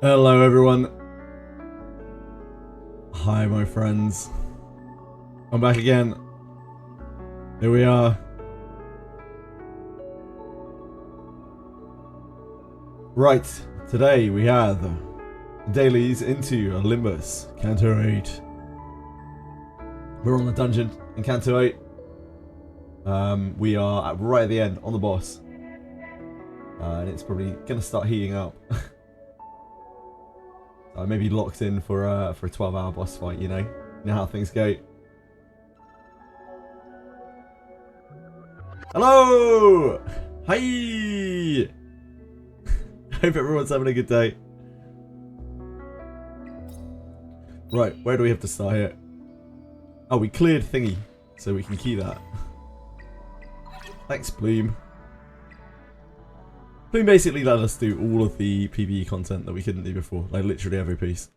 Hello everyone. Hi my friends. I'm back again. Here we are. Right, today we have dailies into Limbus, Canto 8. We're on the dungeon in Canto 8. We are right at the end, on the boss. And it's probably going to start heating up. I may be locked in for a 12-hour boss fight, you know how things go. Hello! Hi! Hope everyone's having a good day. Right, where do we have to start here? Oh, we cleared thingy, so we can key that. Thanks, Plume. Plume basically let us do all of the PvE content that we couldn't do before, like literally every piece.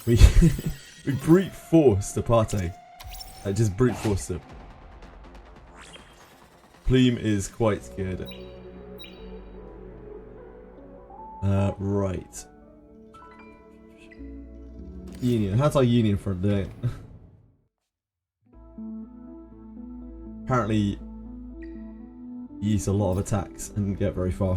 We we brute forced Aparte. Like just brute forced him. Plume is quite good. Right. Union. How's our union front doing? Apparently use a lot of attacks and didn't get very far.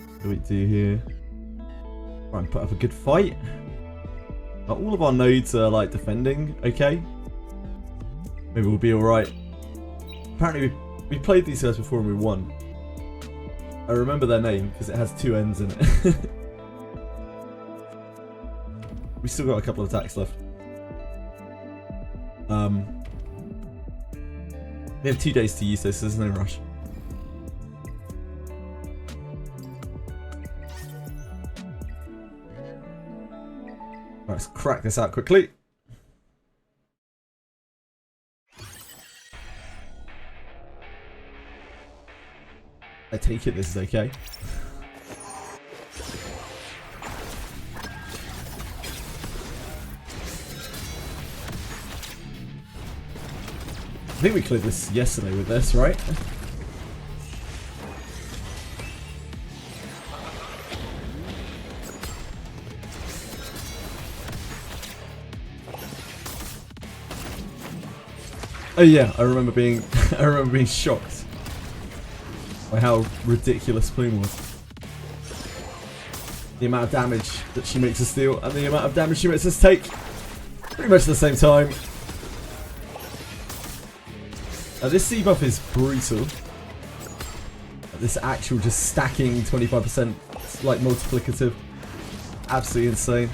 What do we do here? Try and put up a good fight. All of our nodes are like defending, okay? Maybe we'll be alright. Apparently we played these guys before and we won. I remember their name because it has two N's in it. We still got a couple of attacks left. We have 2 days to use this, there's no rush. Right, let's crack this out quickly. I take it this is okay. I think we cleared this yesterday with this, right? Oh yeah, I remember being shocked by how ridiculous Plume was. The amount of damage that she makes us deal and the amount of damage she makes us take pretty much at the same time. This C buff is brutal. This actual just stacking 25% like multiplicative. Absolutely insane.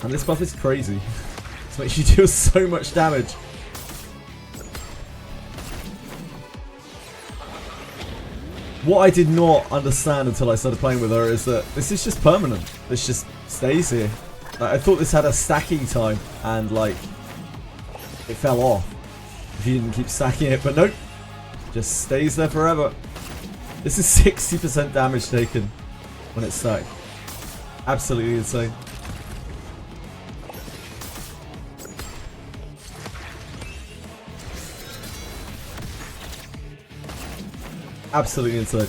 And this buff is crazy. This makes you deal so much damage. What I did not understand until I started playing with her is that this is just permanent. This just stays here. Like, I thought this had a stacking time and like it fell off if you didn't keep stacking it, but nope, just stays there forever. This is 60% damage taken when it's stacked. Absolutely insane. Absolutely insane.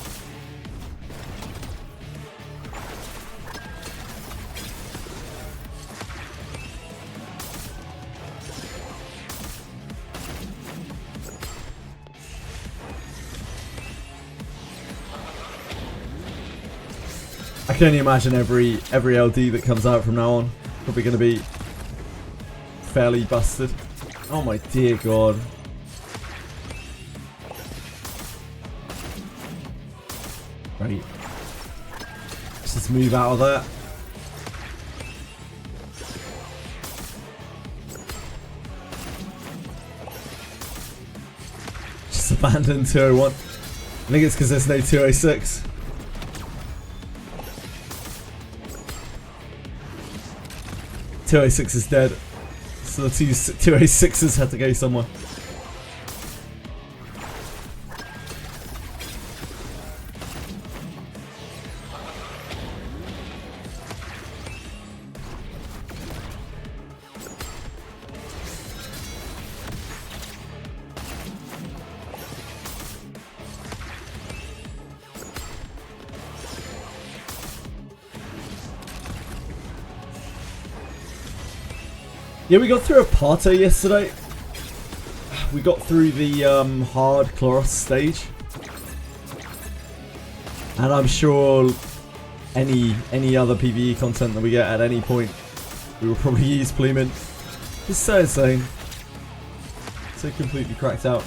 I can only imagine every LD that comes out from now on probably going to be fairly busted. Oh my dear god. Right. Let's just move out of that. Just abandon 201. I think it's because there's no 206. .206 is dead, so the 206s had to go somewhere. Yeah, we got through a parter yesterday. We got through the hard Chloros stage. And I'm sure any other PvE content that we get at any point, we will probably use Plumin. It's so insane. So completely cracked out.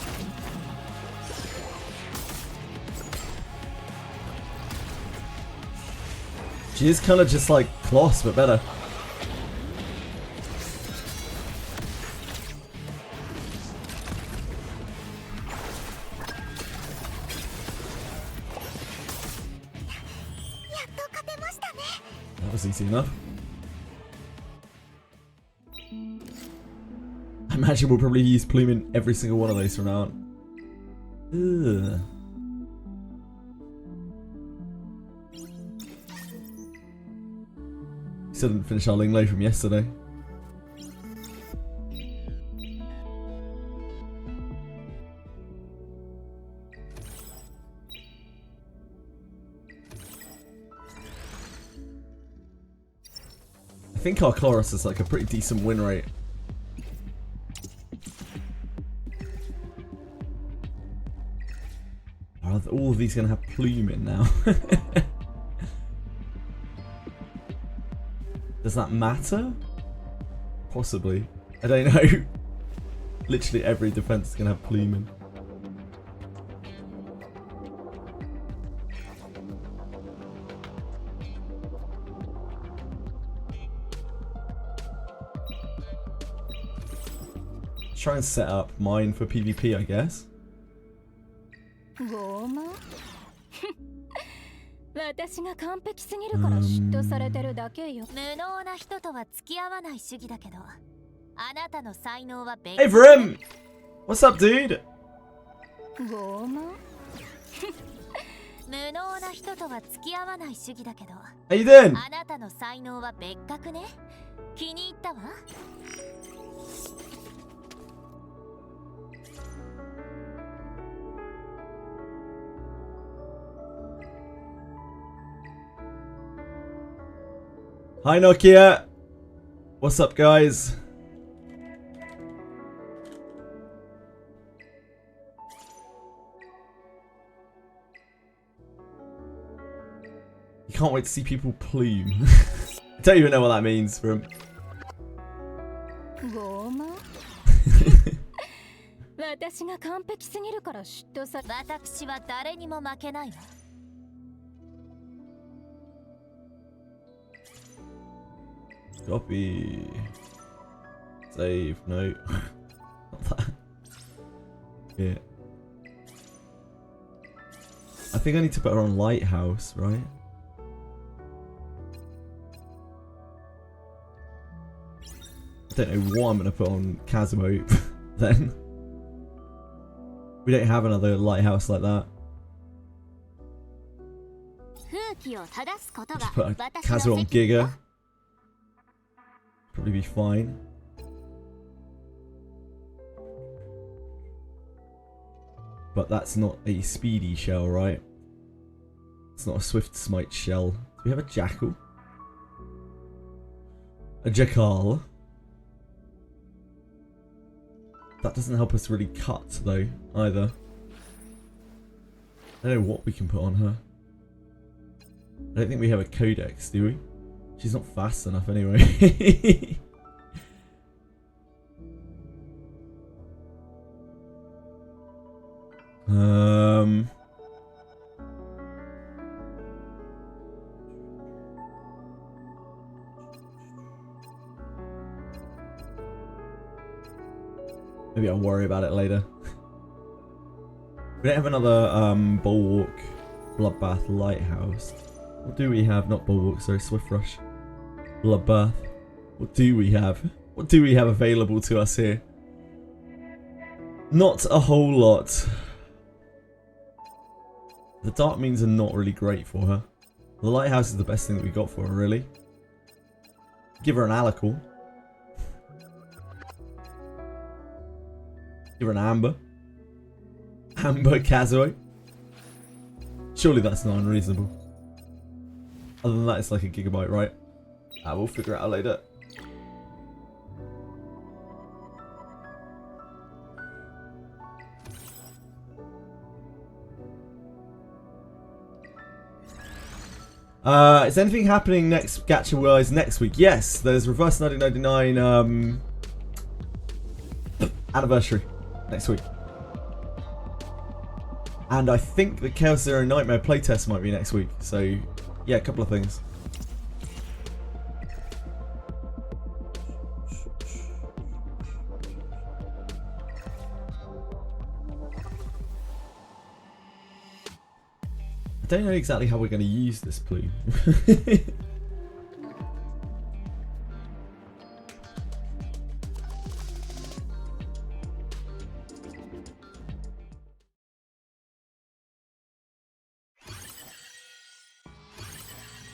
She is kind of just like Kloss, but better. That was easy enough. I imagine we'll probably use Plume in every single one of those from now on. Ugh. Still didn't finish our Ling Low from yesterday. I think our Chloros is like a pretty decent win rate. Are all of these going to have Plume in now? Does that matter? Possibly. I don't know. Literally every defense is going to have Plume in. Try and set up mine for PvP, I guess. 私が完璧すぎるから嫉妬されてるだけよ。無能な人とは付き合わない主義だけど、あなたの才能は別。 Hey Vrim! What's up, dude? 拷問無能な人とは付き合わない主義だけど。How you doing? あなたの才能は別格ね。気に入ったわ。 Hi Nokia! What's up, guys? You can't wait to see people plume. I don't even know what that means for him. 私が完璧すぎるから嫉妬さ。私は誰にも負けないわ。 Copy. Save. No. Not that. Yeah. I think I need to put her on Lighthouse, right? I don't know what I'm going to put on Kazuo then. We don't have another Lighthouse like that. Just put a Kazuo on Giga. Probably be fine. But that's not a speedy shell, right? It's not a swift smite shell. Do we have a jackal? A jackal? That doesn't help us really cut, though, either. I don't know what we can put on her. I don't think we have a codex, do we? She's not fast enough anyway. Maybe I'll worry about it later. We don't have another Bulwark Bloodbath Lighthouse. What do we have? Not Bulwark, sorry, Swift Rush. Bloodbath. What do we have? What do we have available to us here? Not a whole lot. The Dark Means are not really great for her. The Lighthouse is the best thing that we got for her, really. Give her an Alacal. Give her an Amber. Amber Kazuo. Surely that's not unreasonable. Other than that, it's like a gigabyte, right? We'll figure it out later. Is anything happening next gacha-wise next week? Yes, there's Reverse 1999 anniversary next week. And I think the Chaos Zero Nightmare playtest might be next week. So, yeah, a couple of things. I don't know exactly how we're going to use this plume.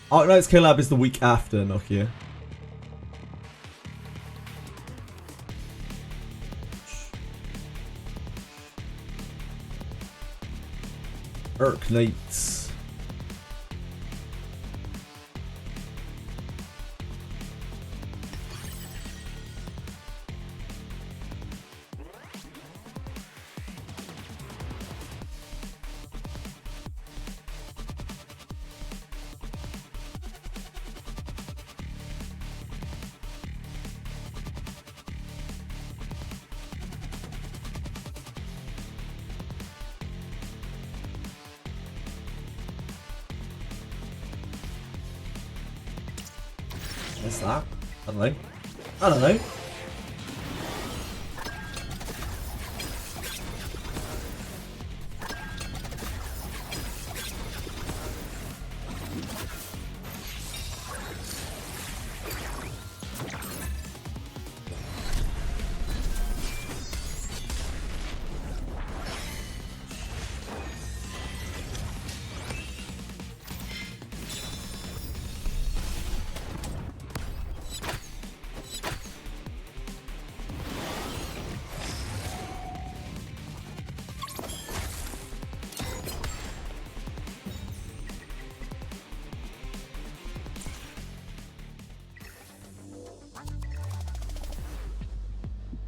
Arknight's collab is the week after Nokia. Arknights. What's that? I don't know. I don't know.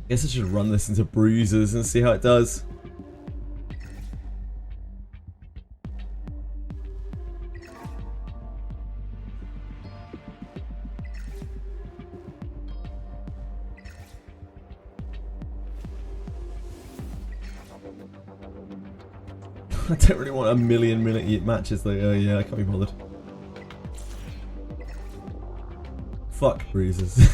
Guess I should run this into bruises and see how it does. I don't really want a minute matches though. Yeah, I can't be bothered. Fuck bruises.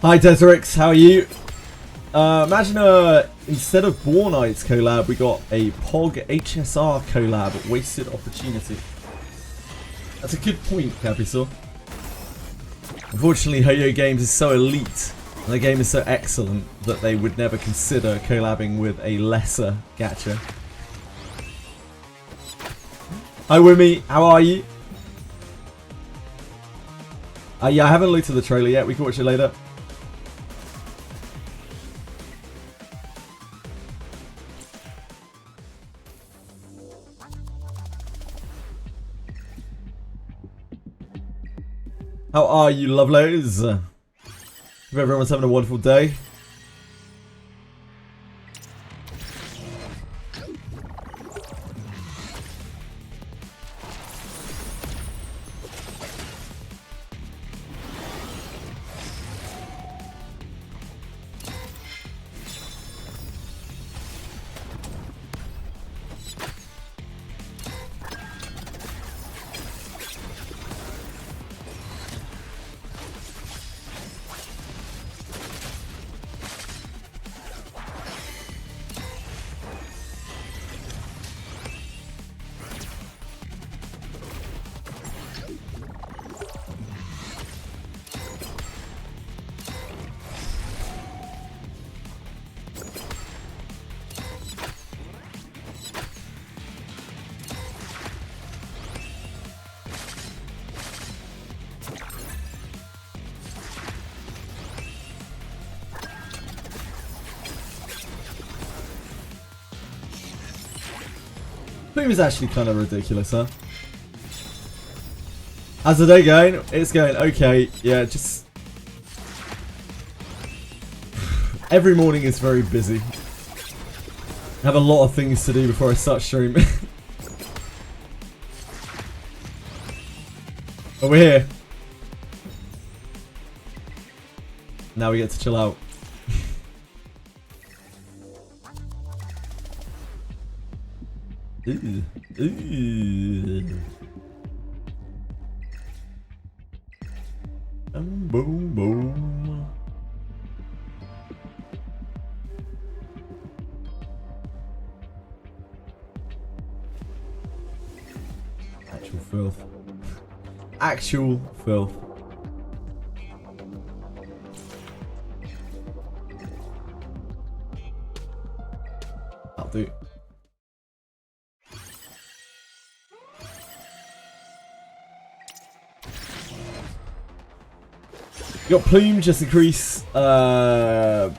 Hi Deserix, how are you? Imagine instead of Boar Knights collab, we got a POG HSR collab. Wasted opportunity. That's a good point, Capisaur. Unfortunately, Hoyo Games is so elite, and the game is so excellent, that they would never consider collabing with a lesser gacha. Hi Wimmy, how are you? Yeah, I haven't looked at the trailer yet, we can watch it later. How are you, lovelies? Hope everyone's having a wonderful day. Plume is actually kind of ridiculous, huh? How's the day going? It's going okay. Yeah, just... Every morning is very busy. I have a lot of things to do before I start stream. But we're here. Now we get to chill out. Ooh. Ooh. Boom, boom. Actual filth. Actual filth. I'll do. You got Plume, just increase. Got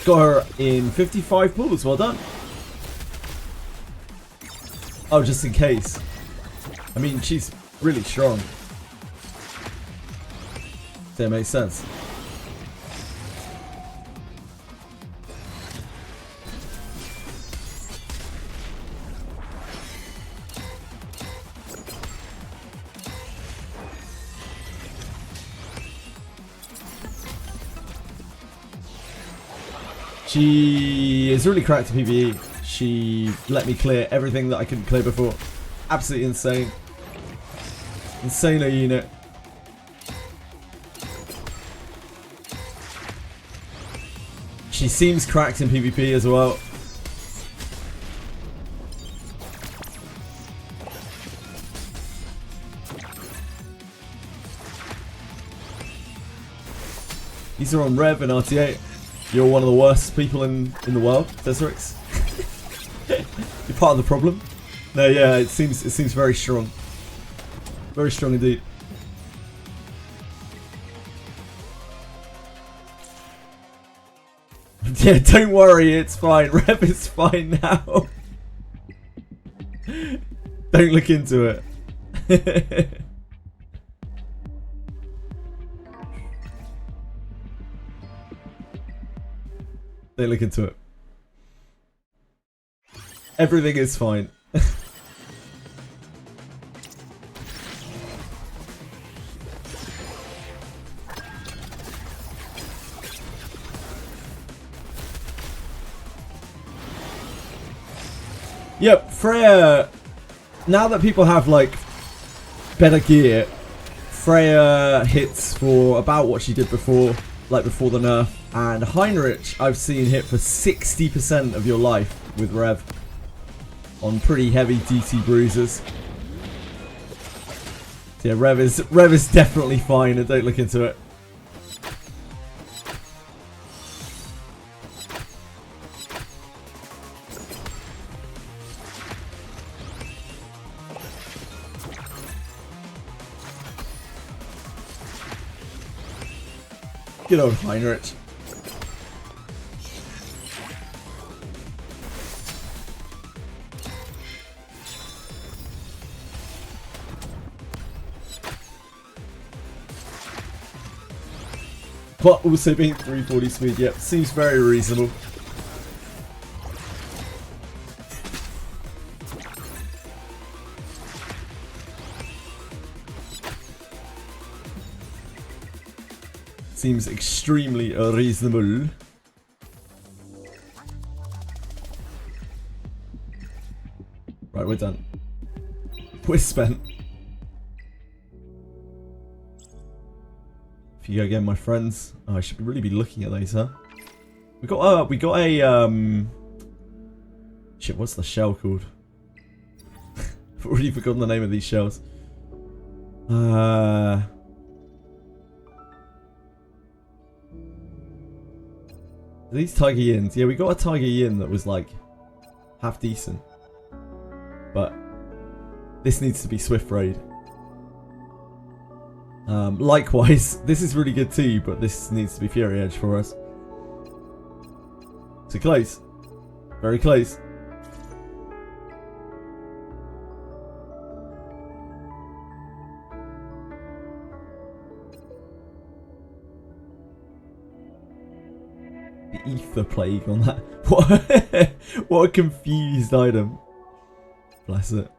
her in 55 pulls, well done. Oh, just in case. I mean, she's really strong. That makes sense. She is really cracked at PvE. She let me clear everything that I couldn't clear before. Absolutely insane. Insane unit. She seems cracked in PvP as well. These are on Rev and RTA. You're one of the worst people in the world, Deserix. You're part of the problem. No, yeah, it seems very strong. Very strong indeed. Yeah, don't worry, it's fine. Rev is fine now. Don't look into it. Don't look into it. Everything is fine. Yep, Freya, now that people have like better gear, Freya hits for about what she did before, like before the nerf, and Heinrich I've seen hit for 60% of your life with Rev on pretty heavy DT bruises. So yeah, Rev is definitely fine, and don't look into it. Good old Heinrich. But also being 340 speed, yep, seems very reasonable. Seems extremely reasonable. Right, we're done. We're spent. If you go again, my friends. Oh, I should really be looking at those, huh? We got a shit, what's the shell called? I've already forgotten the name of these shells. Are these Tiger Yins? Yeah, we got a Tiger Yin that was like half decent. But this needs to be Swift Raid. Likewise, this is really good too, but this needs to be Fury Edge for us. So close. Very close. The ether plague on that. What, what a confused item. Bless it.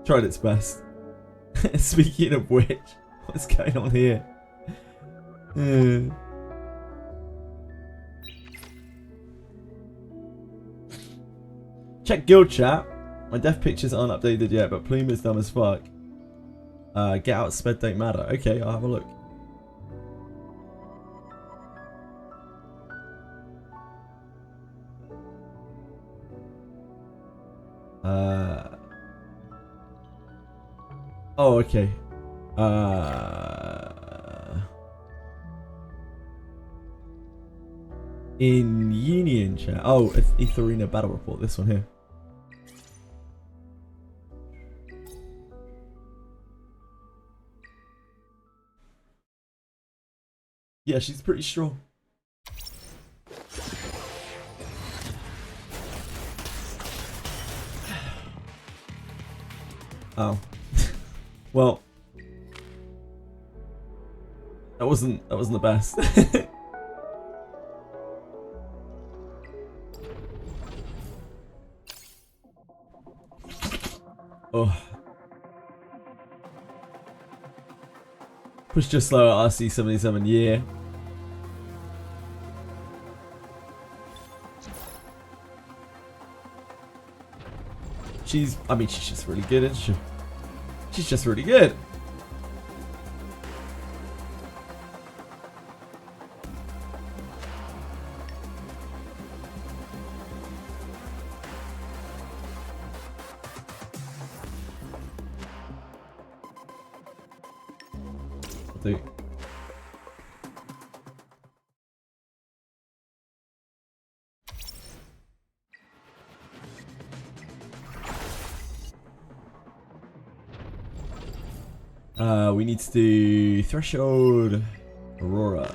Tried its best. Speaking of which, what's going on here? Check guild chat. My death pictures aren't updated yet, but Plume is dumb as fuck. Get out sped don't matter. Okay, I'll have a look. Oh, okay. In Union chat. Oh, it's Etheria Battle Report. This one here. Yeah, she's pretty strong. Oh. Well. That wasn't the best. Oh. Push just slow at RC77, yeah. I mean, she's just really good, isn't she? She's just really good. I'll do. We need to do Threshold Aurora.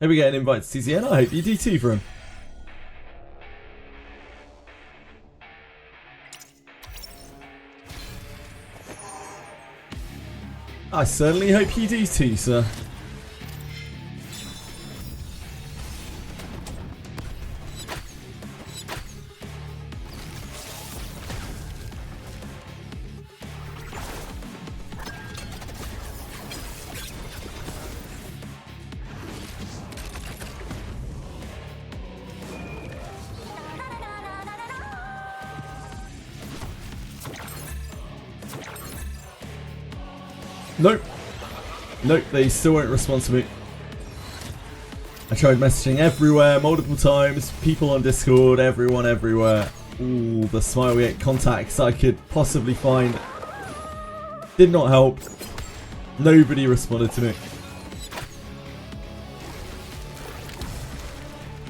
Hope we get an invite to TCN. I hope you do too for him. I certainly hope you do too, sir. Nope. Nope, they still won't respond to me. I tried messaging everywhere, multiple times, people on Discord, everyone everywhere. All the smiley 8 contacts I could possibly find. Did not help. Nobody responded to me.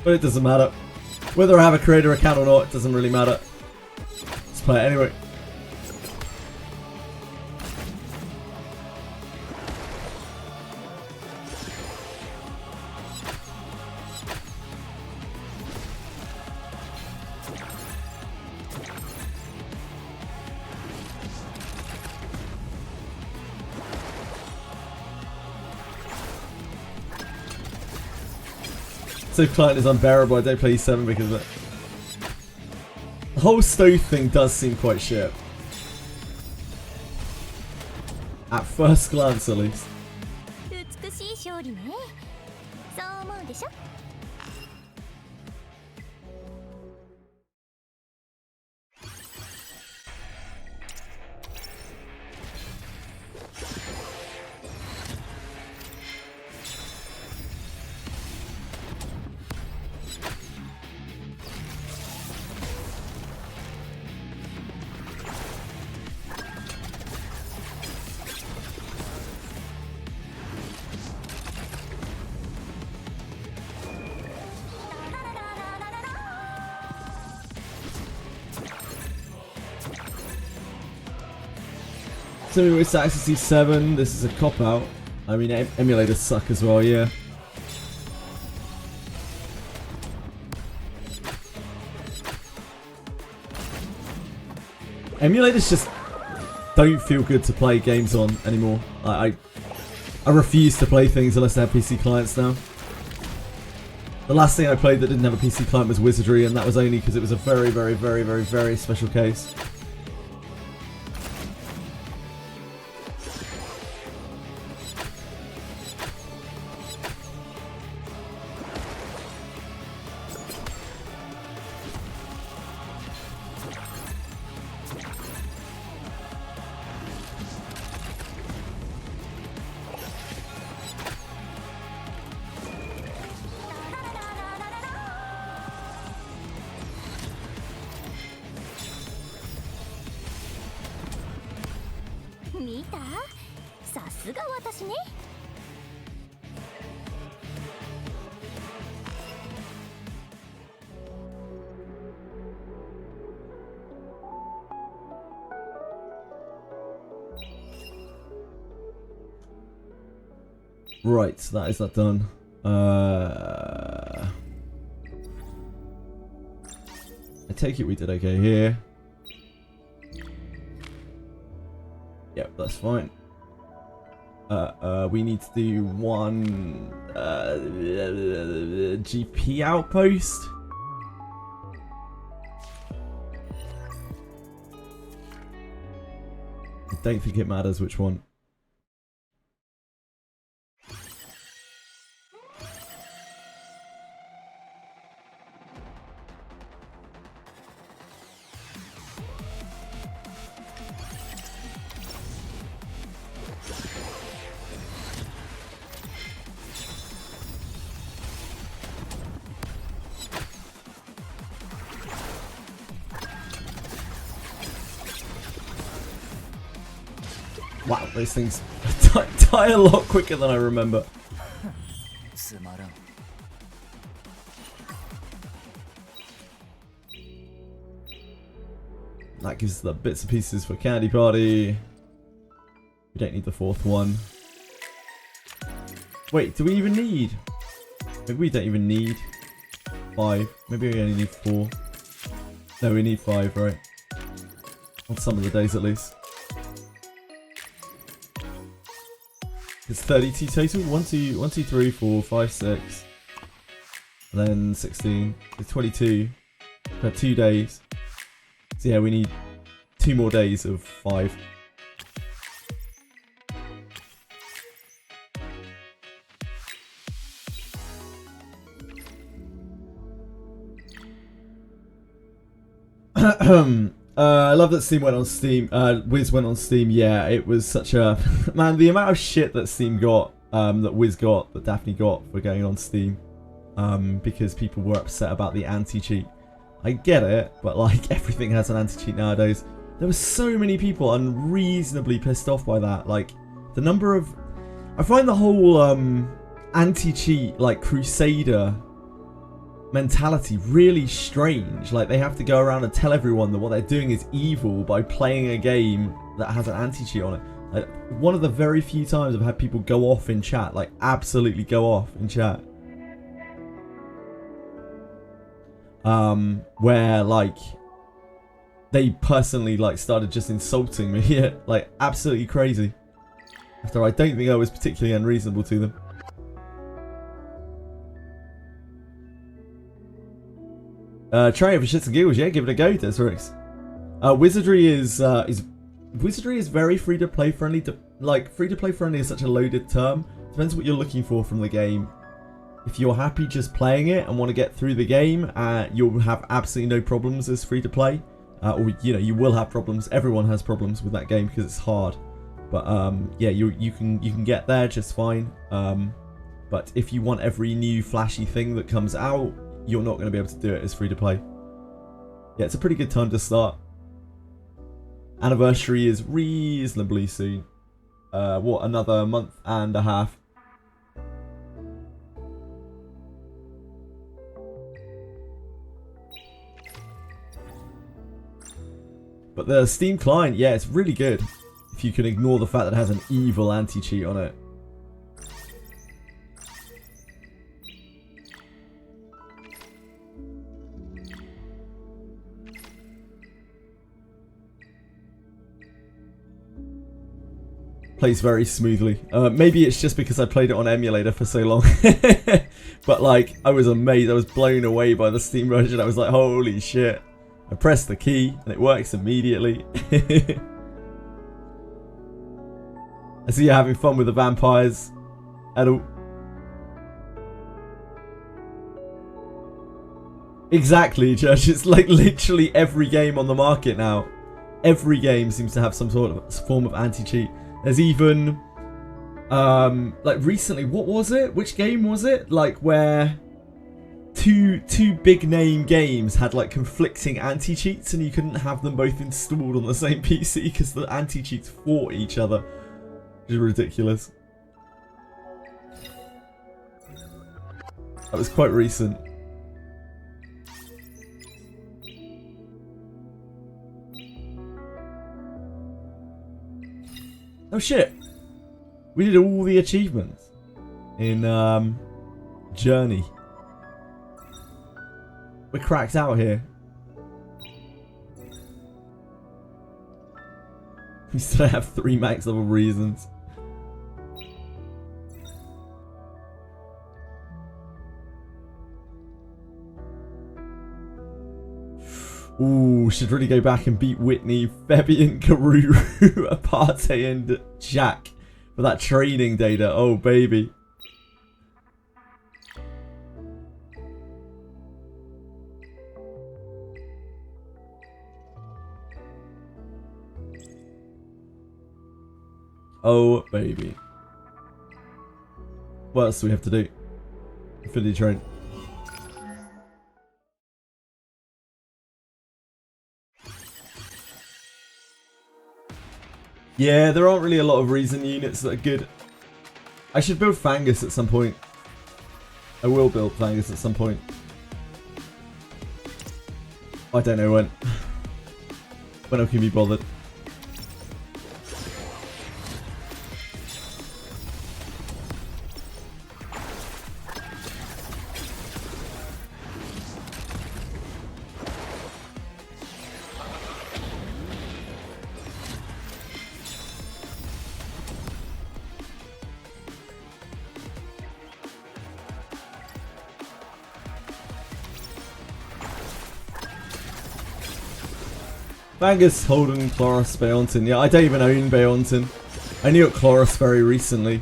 But it doesn't matter. Whether I have a creator account or not, it doesn't really matter. Let's play it anyway. So client is unbearable, I don't play E7 because of it. The whole stove thing does seem quite shit. At first glance at least. So with Access C7, this is a cop out. I mean, emulators suck as well, yeah. Emulators just don't feel good to play games on anymore. I refuse to play things unless they have PC clients now. The last thing I played that didn't have a PC client was Wizardry, and that was only because it was a very, very, very, very, very special case. Right, that is that done. I take it we did okay here. Yep, that's fine. We need to do one GP outpost. I don't think it matters which one. Wow, those things die a lot quicker than I remember. That gives the bits and pieces for Candy Party. We don't need the fourth one. Wait, do we even need? Maybe we don't even need 5. Maybe we only need 4. No, we need 5, right? On some of the days at least. It's 32 total. 1, 2, 3, 4, 5, 6. And then 16. It's 22. For 2 days. So yeah, we need 2 more days of 5. I love that Steam went on Steam. Wiz went on Steam. Yeah, it was such a man. The amount of shit that Steam got, that Wiz got, that Daphne got for going on Steam, because people were upset about the anti-cheat. I get it, but like everything has an anti-cheat nowadays. There were so many people unreasonably pissed off by that. Like the number of, I find the whole anti-cheat like crusader mentality really strange. Like they have to go around and tell everyone that what they're doing is evil by playing a game that has an anti-cheat on it. Like one of the very few times I've had people go off in chat, like absolutely go off in chat. Where like they personally like started just insulting me. Yeah, like absolutely crazy. After I don't think I was particularly unreasonable to them. Try it for shits and giggles, yeah, give it a go, Desrix. Wizardry is very free to play friendly. Free to play friendly is such a loaded term. Depends what you're looking for from the game. If you're happy just playing it and want to get through the game, you'll have absolutely no problems as free to play. Or you know, you will have problems. Everyone has problems with that game because it's hard. But yeah, you can get there just fine. But if you want every new flashy thing that comes out, you're not going to be able to do it as free to play. Yeah, it's a pretty good time to start. Anniversary is reasonably soon. What, another month and a half. But the Steam client, yeah, it's really good. If you can ignore the fact that it has an evil anti-cheat on it. Plays very smoothly. Maybe it's just because I played it on emulator for so long. But like, I was amazed. I was blown away by the Steam version. I was like, holy shit. I pressed the key and it works immediately. I see you having fun with the vampires. Hello. Exactly, Judge. It's like literally every game on the market now. Every game seems to have some sort of form of anti-cheat. There's even, like recently, what was it? Which game was it? Like where two big name games had like conflicting anti-cheats and you couldn't have them both installed on the same PC because the anti-cheats fought each other. Which is ridiculous. That was quite recent. Oh shit! We did all the achievements in Journey. We're cracked out here. We still have 3 max level reasons. Ooh, should really go back and beat Whitney, Fabian, Karuru, Aparte, and Jack for that training data. Oh, baby. Oh, baby. What else do we have to do? Infinity Train. Yeah, there aren't really a lot of reason units that are good. I should build Fangus at some point. I will build Fangus at some point. I don't know when. When I can be bothered. Fangus, Holden, Chloros, Beonton. Yeah, I don't even own Beonton. I knew it Chloros very recently.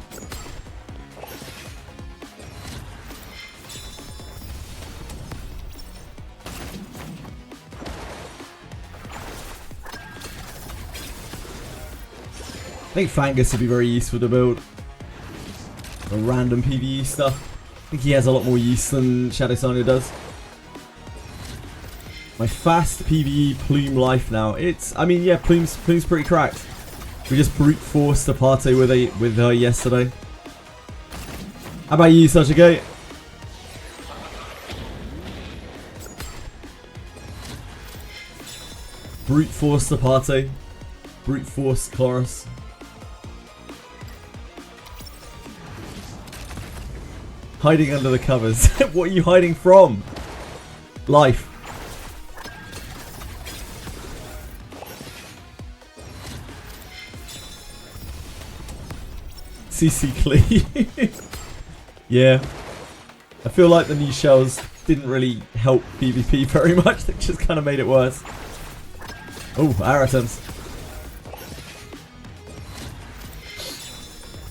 I think Fangus would be very useful to build. The random PvE stuff. I think he has a lot more use than Shadow Sonya does. My fast PvE Plume life now. It's, I mean, yeah, Plume's pretty cracked. We just brute forced Aparte with her yesterday. How about you, Sachiko? Brute force Aparte. Brute force Chorus. Hiding under the covers. What are you hiding from? Life. CC Clee. Yeah. I feel like the new shells didn't really help PvP very much. They just kind of made it worse. Oh, Aratums.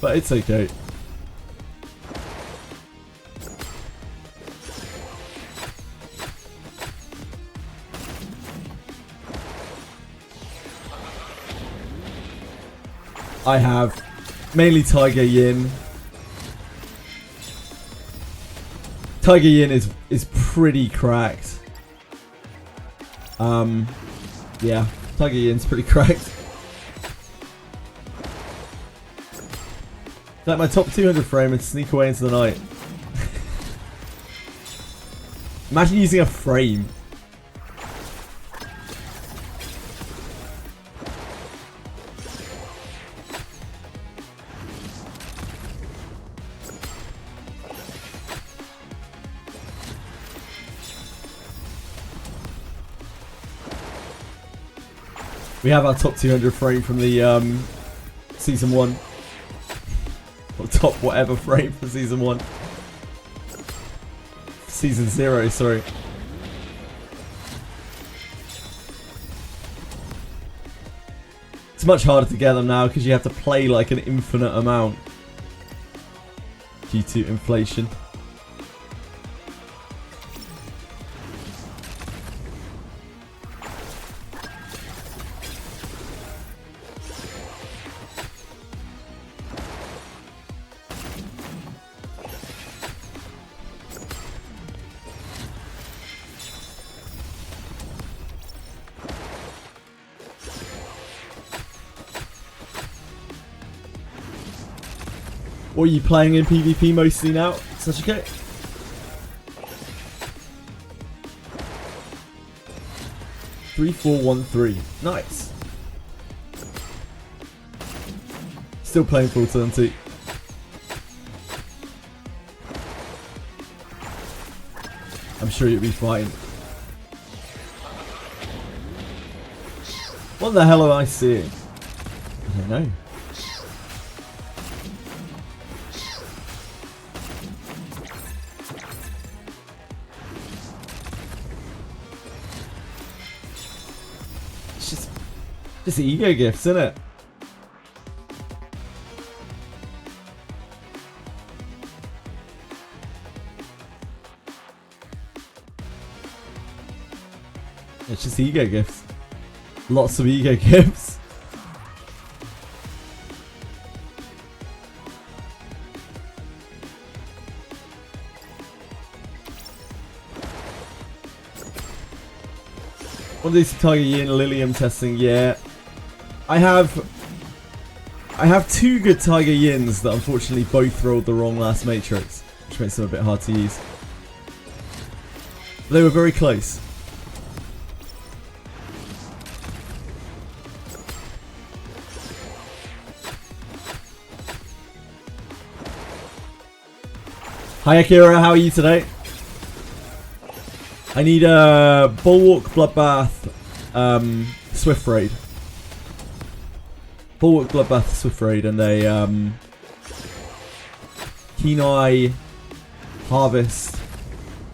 But it's okay. I have mainly Tiger Yin. Tiger Yin is pretty cracked. Yeah, Tiger Yin's pretty cracked. Like my top 200 frame and sneak away into the night. Imagine using a frame. We have our top 200 frame from the season 1. top whatever frame for season 1. Season 0, sorry. It's much harder to get them now because you have to play like an infinite amount due to inflation. Or are you playing in PvP mostly now? Such okay. Three, 4, 1, 3. Nice. Still playing full turn 2. I'm sure you'll be fine. What the hell am I seeing? I don't know. It's ego gifts, isn't it? It's just ego gifts. Lots of ego gifts. What is Tiger Yin Lilium testing? Yeah. I have 2 good Tiger Yins that unfortunately both rolled the wrong last matrix, which makes them a bit hard to use. They were very close. Hi Akira, how are you today? I need a Bulwark, Bloodbath, Swift Raid. Bulwark, Bloodbath, Swift Raid, and a Keen Eye, Harvest,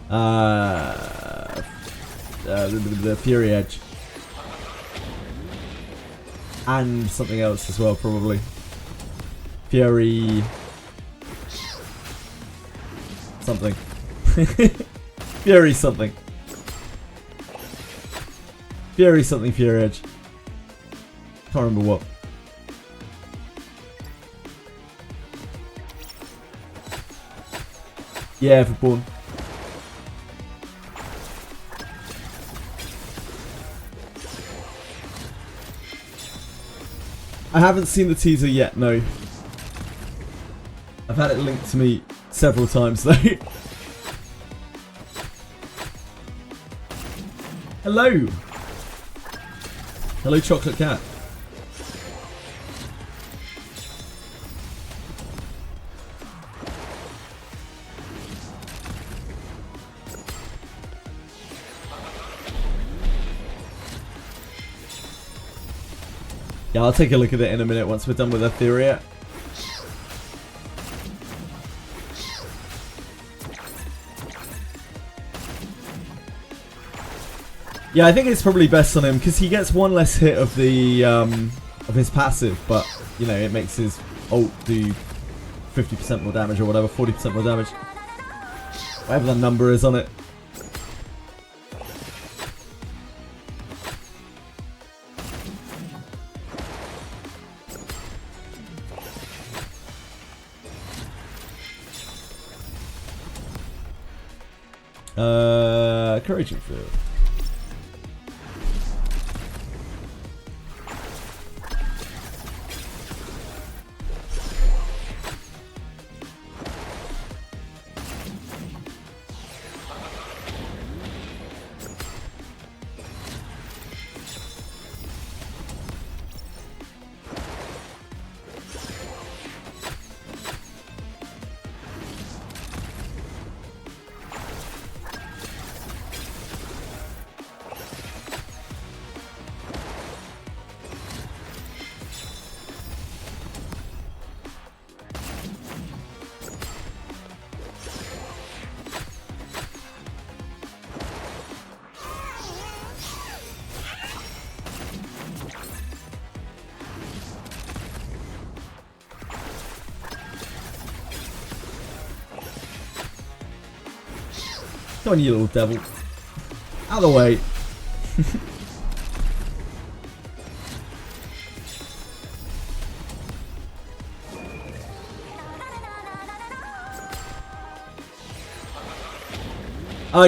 the Fury Edge, and something else as well, probably. Fury something. Fury something. Fury something, Fury Edge. Can't remember what. Yeah, for Born. I haven't seen the teaser yet, no. I've had it linked to me several times though. Hello! Hello, Chocolate Cat. Yeah, I'll take a look at it in a minute once we're done with Etheria. Yeah, I think it's probably best on him because he gets one less hit of the of his passive, but you know it makes his ult do 50% more damage or whatever, 40% more damage, whatever the number is on it. Courage and Fear. Come on, you little devil. Out of the way.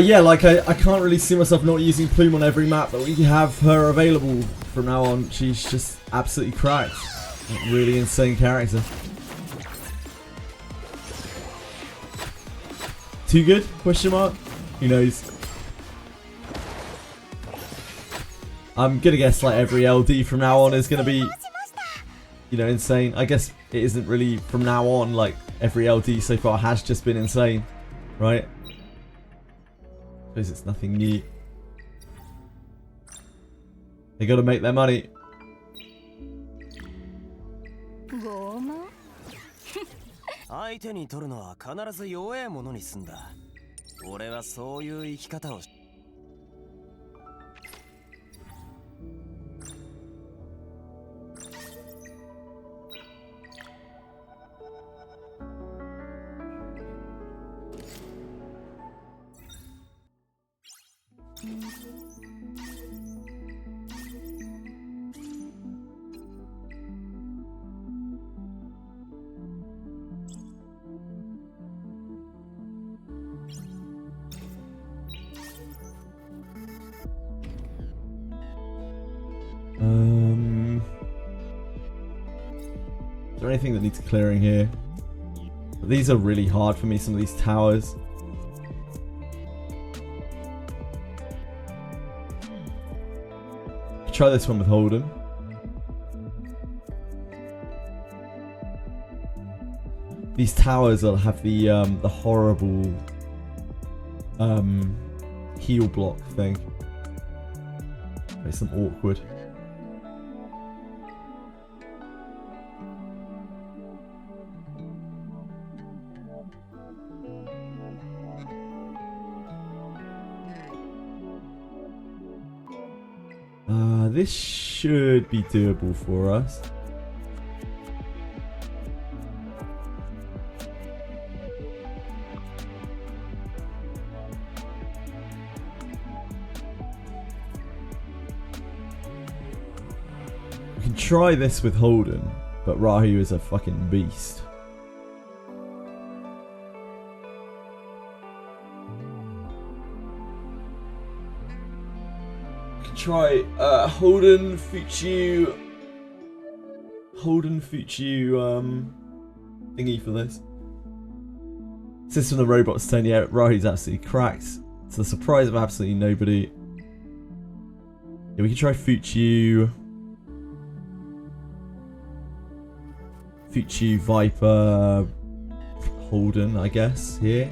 Yeah, like I can't really see myself not using Plume on every map that we have her available from now on. She's just absolutely cracked. Really insane character. Too good? Question mark? Who knows? I'm gonna guess like every LD from now on is gonna be, you know, insane. I guess it isn't really from now on, like every LD so far has just been insane, right? It's nothing new. They gotta make their money. 相手に取るのは必ず弱いものにすんだ。俺はそういう生き方を。Is there anything that needs clearing here? These are really hard for me, some of these towers. Try this one with Holden. These towers will have the horrible heal block thing. Makes them awkward. This should be doable for us. We can try this with Holden, but Rahu is a fucking beast. Try Holden Fuchu thingy for this. System of the robots turn, yeah, Rahu's absolutely cracked. It's the surprise of absolutely nobody. Yeah, we can try Fuchu Viper Holden, I guess, here.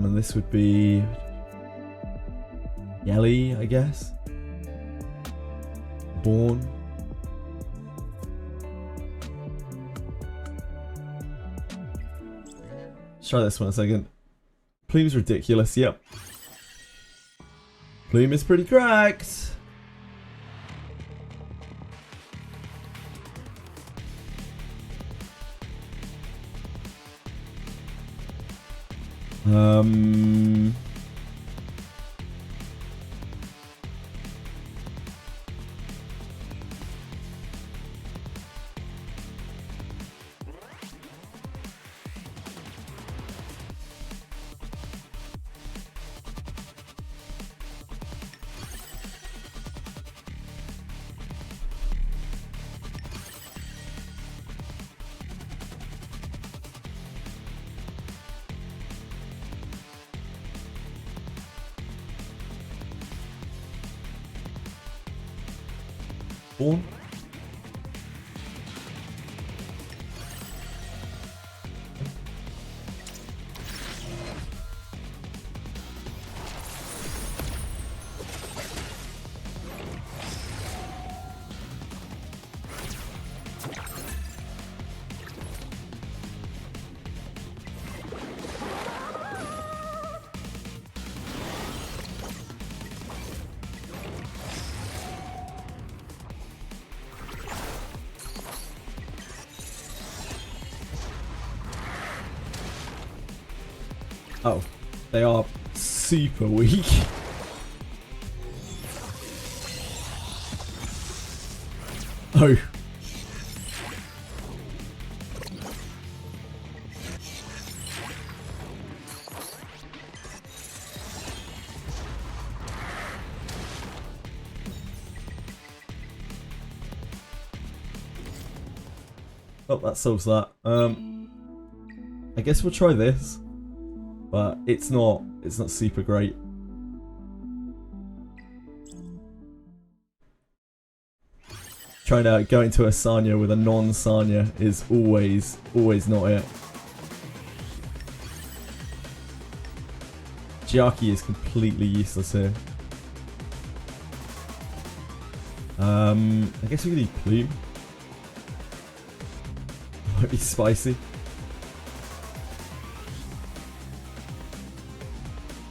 And this would be Yelly, I guess. Born. Let's try this one a second. Plume's ridiculous, yep. Plume is pretty cracked. Born. Oh, they are super weak. Oh. Oh, that solves that. I guess we'll try this, but it's not super great. Trying to go into a Sanya with a non-Sanya is always not it. Jiaki is completely useless here. I guess we could eat Plume. Might be spicy.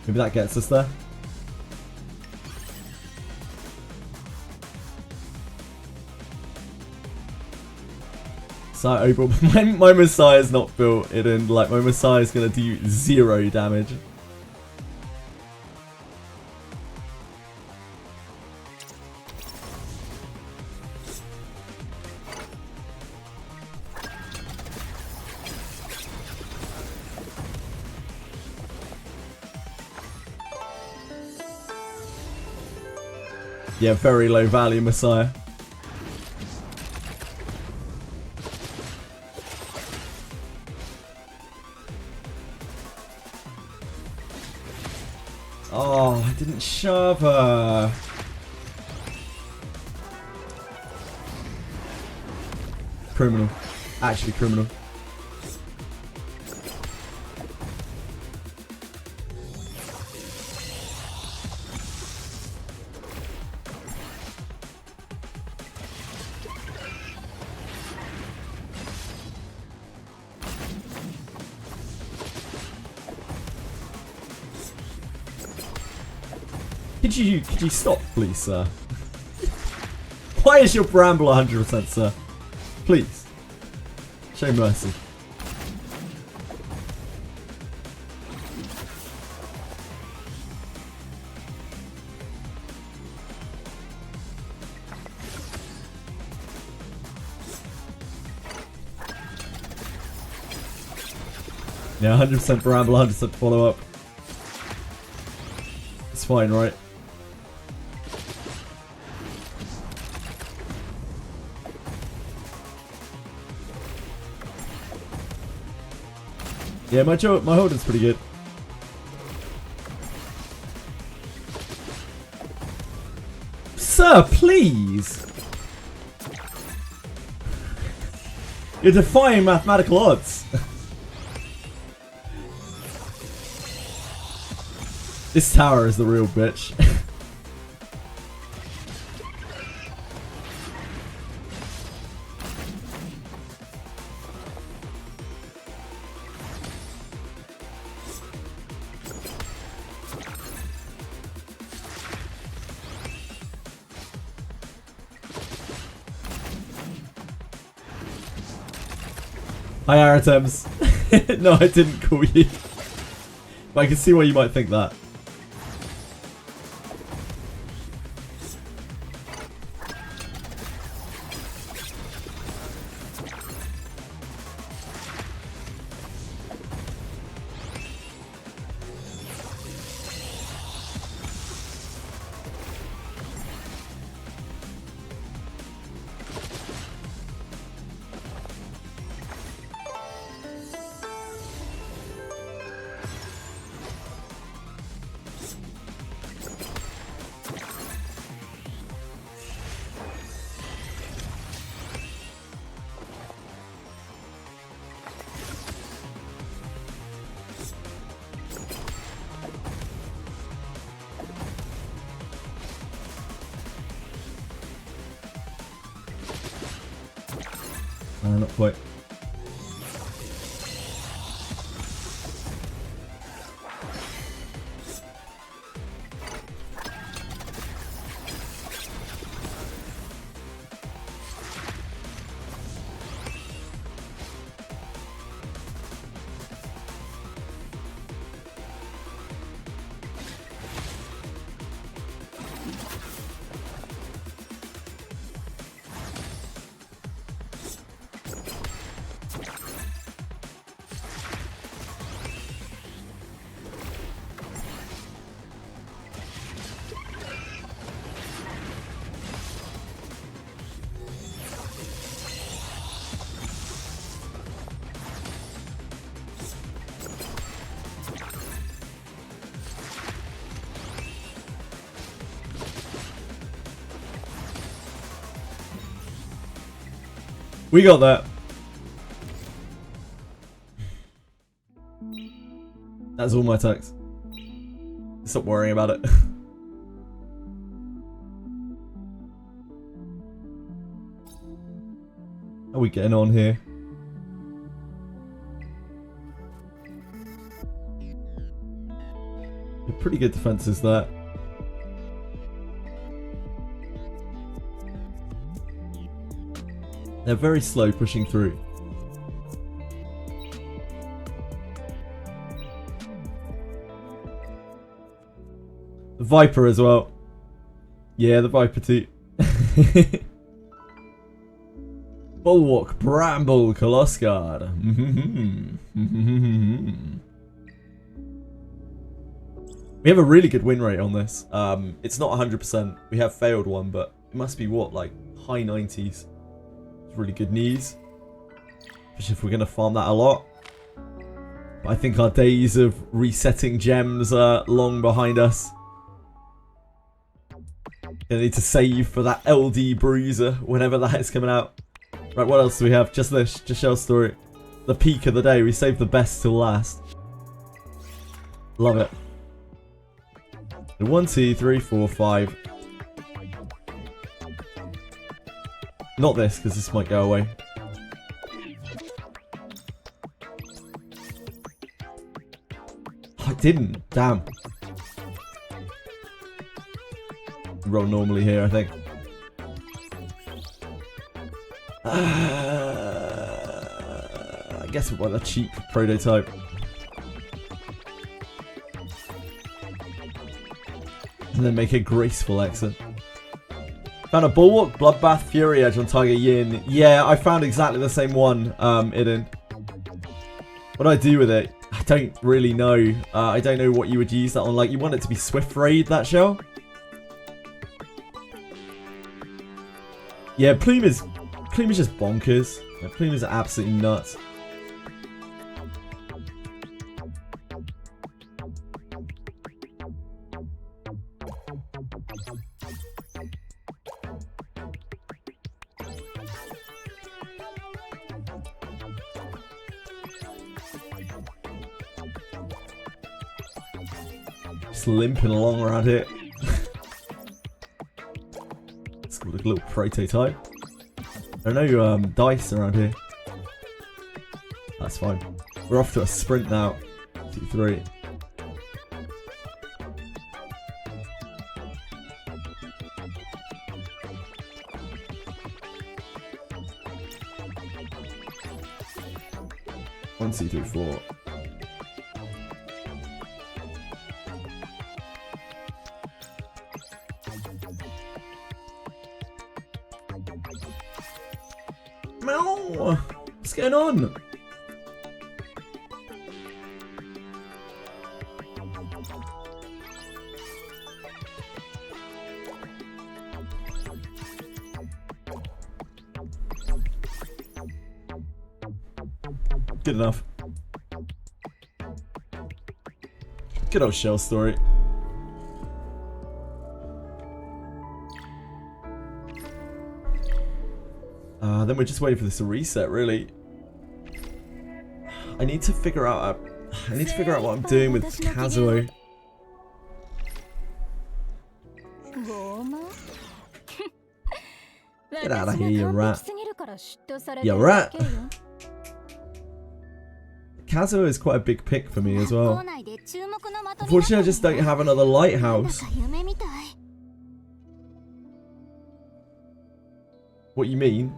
Maybe that gets us there. So, but my Messiah is not built in, like, my Messiah is going to do 0 damage. Yeah, very low value Messiah. Oh, I didn't shove her. Criminal. Actually criminal. Could you stop, please, sir? Why is your bramble 100%, sir? Please. Show mercy. Yeah, 100% bramble, 100% follow up. It's fine, right? Yeah, my holding's pretty good. Sir, please! You're defying mathematical odds. This tower is the real bitch. Hi, Aratems. No, I didn't call you. But I can see why you might think that. Not quite. We got that. That's all my text. Stop worrying about it. How are we getting on here? Pretty good defenses there. They're very slow pushing through. The Viper as well. Yeah, the Viper too. Bulwark, Bramble, Coloscard. We have a really good win rate on this. It's not 100%. We have failed one, but it must be what, like high 90s. It's really good knees. Especially if we're going to farm that a lot. But I think our days of resetting gems are long behind us. Gonna need to save for that LD Bruiser whenever that is coming out. Right, what else do we have? Just this, just Shell Story. The peak of the day. We saved the best till last. Love it. 1, 2, 3, 4, 5. Not this, because this might go away. Oh, I didn't. Damn. Roll normally here, I think. I guess we'll buy the cheap prototype. And then make a graceful exit. Found a Bulwark, Bloodbath, Fury Edge on Tiger Yin. Yeah, I found exactly the same one, Idin. What do I do with it? I don't really know. I don't know what you would use that on. Like, you want it to be Swift Raid, that shell? Yeah, Plume is just bonkers. Yeah, Plume is absolutely nuts. Just limping along around here. It's called a little prototype. There are no dice around here. That's fine. We're off to a sprint now. 2, 3. One, 2, 3, 4. What's going on? Good enough. Good old Shell Story. Then we're just waiting for this to reset, really. I need to figure out what I'm doing with Kazuo. Get out of here, you rat. You rat. Kazuo is quite a big pick for me as well. Unfortunately, I just don't have another lighthouse. What you mean?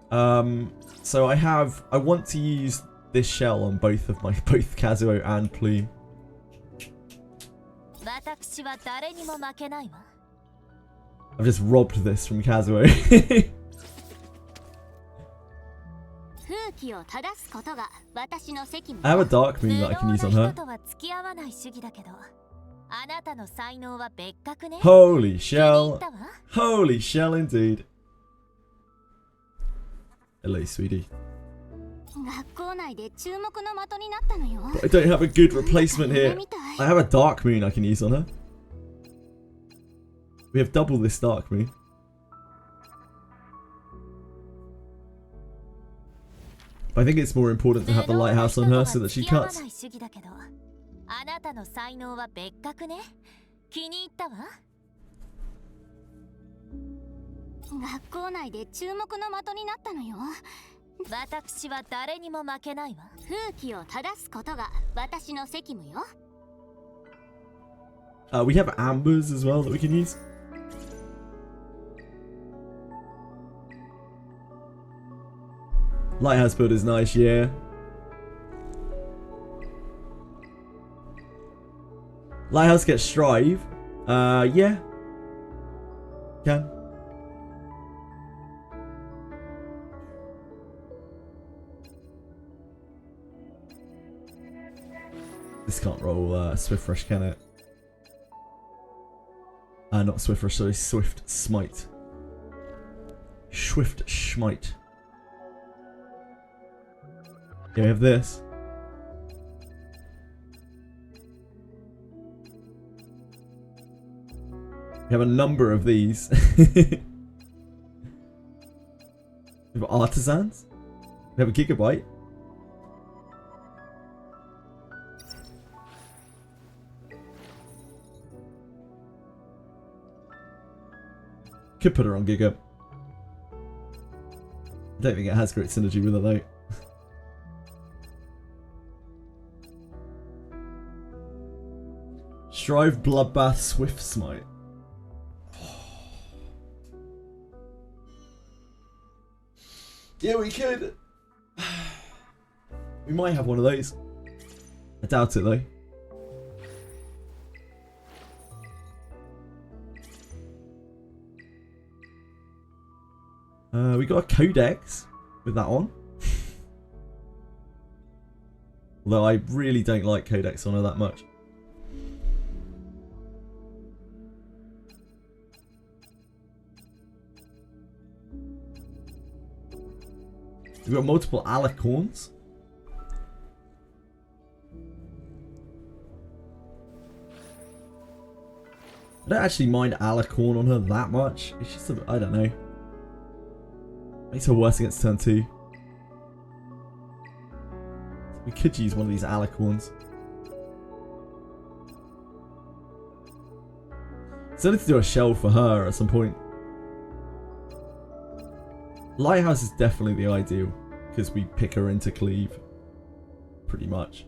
So I want to use this shell on both Kazuo and Plume. I've just robbed this from Kazuo. I have a Dark Moon that I can use on her. Holy shell. Holy shell indeed. Hello, sweetie. But I don't have a good replacement here. I have a Dark Moon I can use on her. We have double this Dark Moon. But I think it's more important to have the lighthouse on her so that she cuts. あなたの才能は別格ね。気に入ったわ。学校内で注目の的になったのよ。私は誰にも負けないわ。風紀を正すことが私の責務よ。We have ambers as well that we can use. Lighthouse build is nice, yeah. Lighthouse gets strive. Yeah. Can. This can't roll Swift Rush, can it? Not Swift Rush, sorry, Swift Smite. Swift Smite. Yeah, we have this. We have a number of these. We have artisans. We have a gigabyte. Could put her on Giga. I don't think it has great synergy with it though. Strive, Bloodbath, Swift Smite. Yeah, we could. We might have one of those. I doubt it though. We got a codex with that on. Although I really don't like codex on her that much. We've got multiple alicorns. I don't actually mind alicorn on her that much. It's just, I don't know. Makes her worse against turn 2. We could use one of these alicorns. So I need to do a shell for her at some point. Lighthouse is definitely the ideal, because we pick her into cleave, pretty much.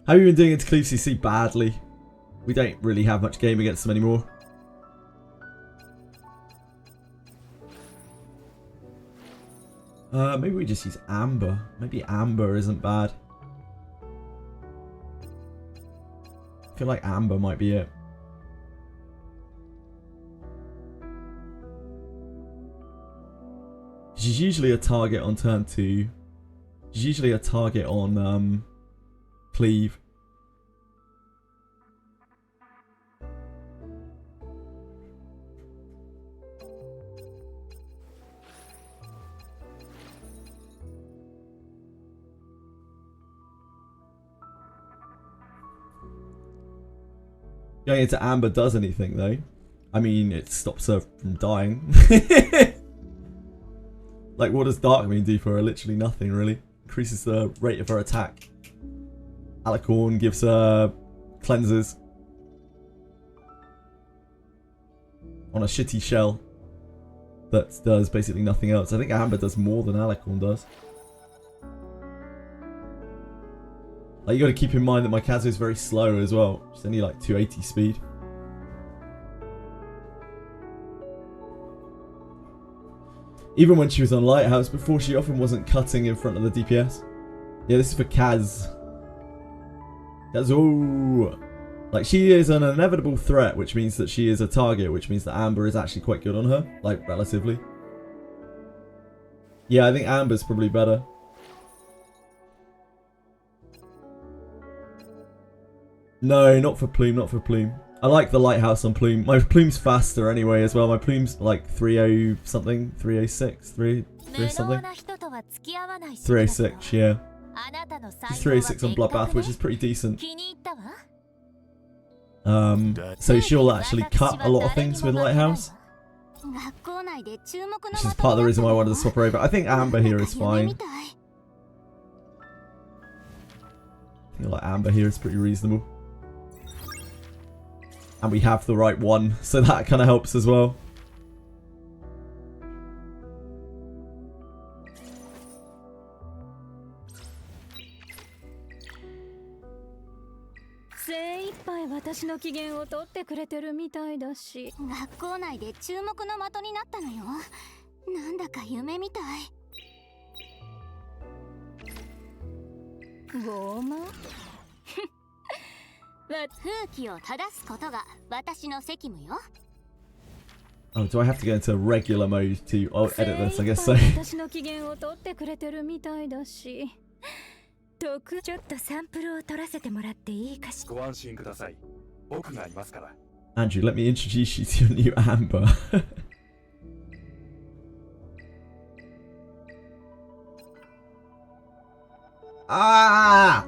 How have you been doing into Cleave CC? Badly. We don't really have much game against them anymore. Maybe we just use Amber. Maybe Amber isn't bad. I feel like Amber might be it. She's usually a target on turn 2. She's usually a target on cleave. Going into Amber does anything though. I mean, it stops her from dying. Like, what does Dark Mean do for her? Literally nothing, really. Increases the rate of her attack. Alicorn gives her cleanses on a shitty shell that does basically nothing else. I think Amber does more than Alicorn does. Like, you got to keep in mind that my Kazu is very slow as well. She's only like 280 speed. Even when she was on Lighthouse before, she often wasn't cutting in front of the DPS. Yeah, this is for Kaz. Kazu! Like, she is an inevitable threat, which means that she is a target, which means that Amber is actually quite good on her. Like, relatively. Yeah, I think Amber's probably better. No, not for Plume, not for Plume. I like the lighthouse on Plume. My Plume's faster anyway as well. My Plume's like 30 something, 306, 3 something. 306, yeah. It's 306 on Bloodbath, which is pretty decent. So she'll actually cut a lot of things with Lighthouse. Which is part of the reason why I wanted to swap her over. I think Amber here is fine. I feel like Amber here is pretty reasonable. And we have the right one, so that kind of helps as well. Oh, do I have to go into regular mode to edit this? I guess so. Andrew, let me introduce you to your new Amber. Ah!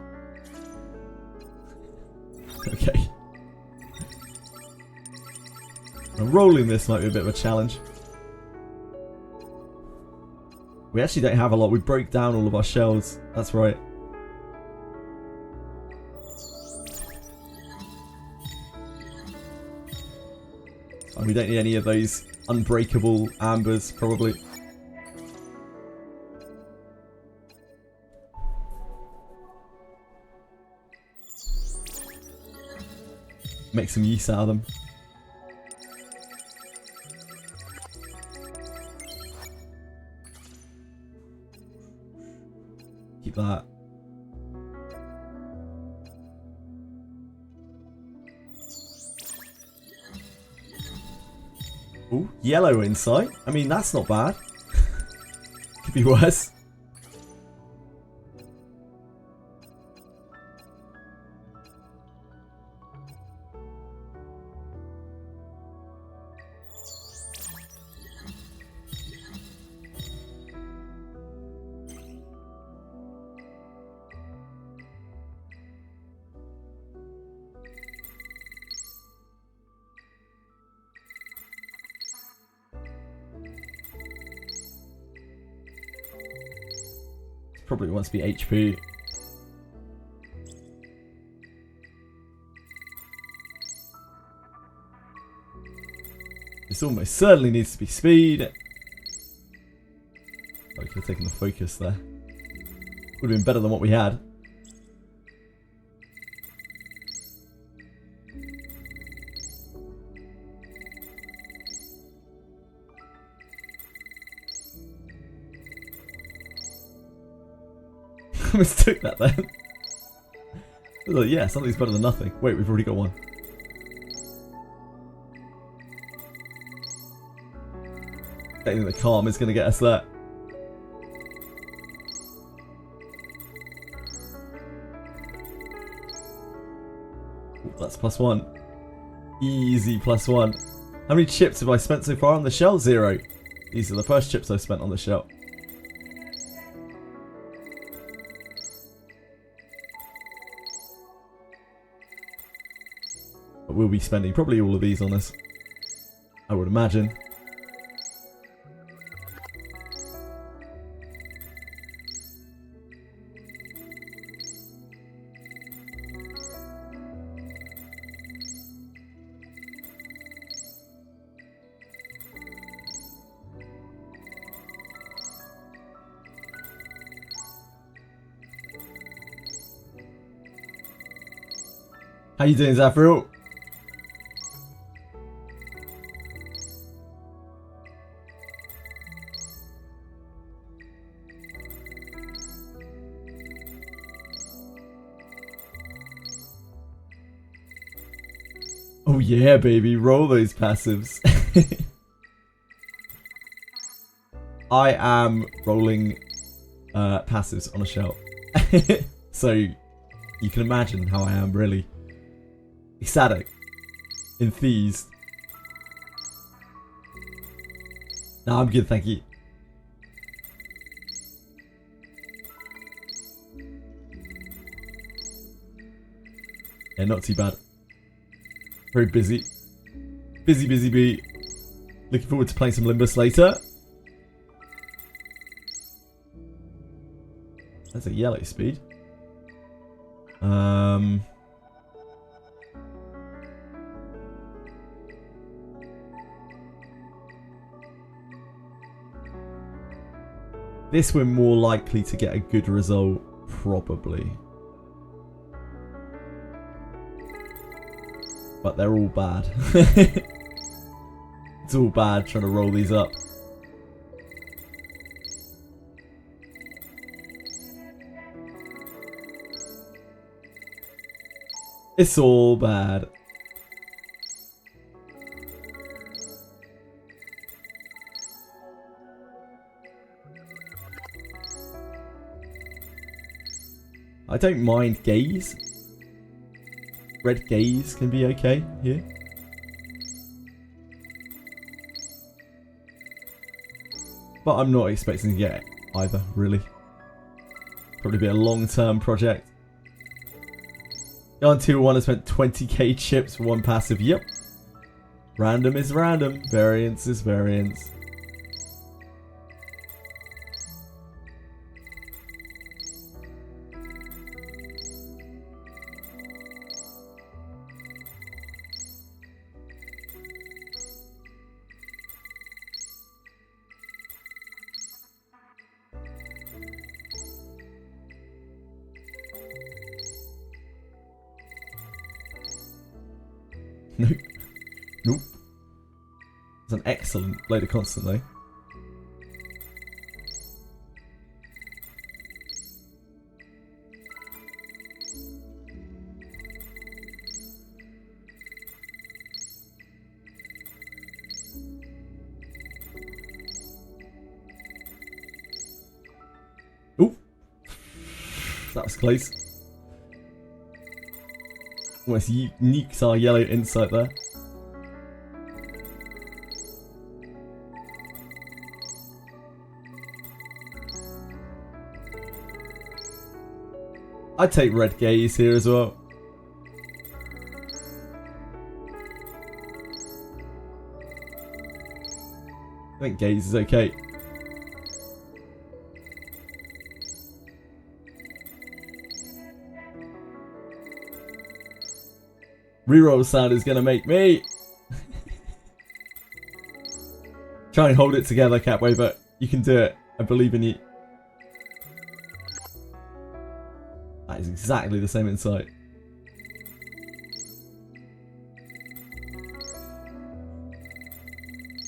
Okay. Rolling this might be a bit of a challenge. We actually don't have a lot. We broke down all of our shells. That's right. And we don't need any of those unbreakable ambers, probably. Make some use out of them. Keep that. Ooh, yellow insight. I mean, that's not bad. Could be worse. Probably wants to be HP. This almost certainly needs to be speed. I could have taken the focus there. Would have been better than what we had. I mistook that then. I was like, yeah, something's better than nothing. Wait, we've already got one. I think the calm is going to get us there. Ooh, that's +1. Easy +1. How many chips have I spent so far on the shell? 0. These are the first chips I've spent on the shell. But we'll be spending probably all of these on us, I would imagine. How you doing, Zafril? Oh yeah, baby, roll those passives. I am rolling passives on a shell. So you can imagine how I am really ecstatic, enthused. No, I'm good, thank you. Yeah, not too bad. Very busy. Busy, busy bee. Looking forward to playing some Limbus later. That's a yellow speed. This we're more likely to get a good result, probably. But they're all bad. It's all bad trying to roll these up. It's all bad. I don't mind gaze. Red gaze can be okay here. But I'm not expecting to get it either, really. Probably be a long-term project. Yarn 201 has spent 20k chips for one passive. Yep. Random is random. Variance is variance. Nope. Nope. It's an excellent blade of constant though. Ooh. That was close. Almost nukes our yellow insight there. I'd take red gaze here as well. I think gaze is okay. Reroll sound is gonna make me. Try and hold it together, Catway, but you can do it. I believe in you. That is exactly the same insight.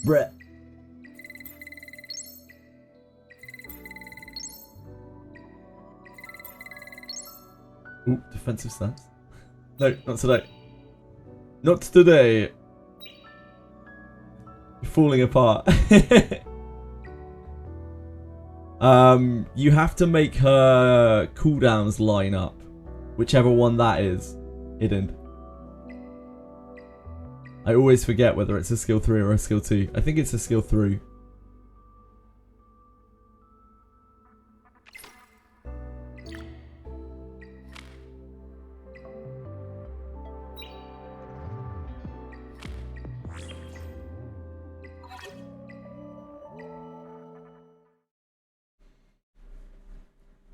Brett. Ooh, defensive stance. No, not today. Not today. You're falling apart. You have to make her cooldowns line up. Whichever one that is. Hidden. I always forget whether it's a skill 3 or a skill 2. I think it's a skill 3.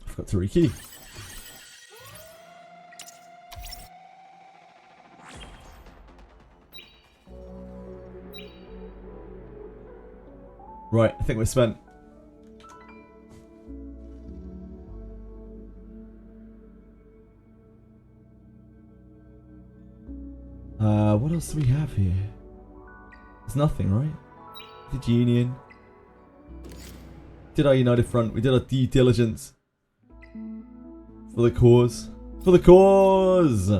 I've got to rekey. Right, I think we're spent. What else do we have here? There's nothing, right? Did Union. Did our United Front. We did our due diligence. For the cause. For the cause!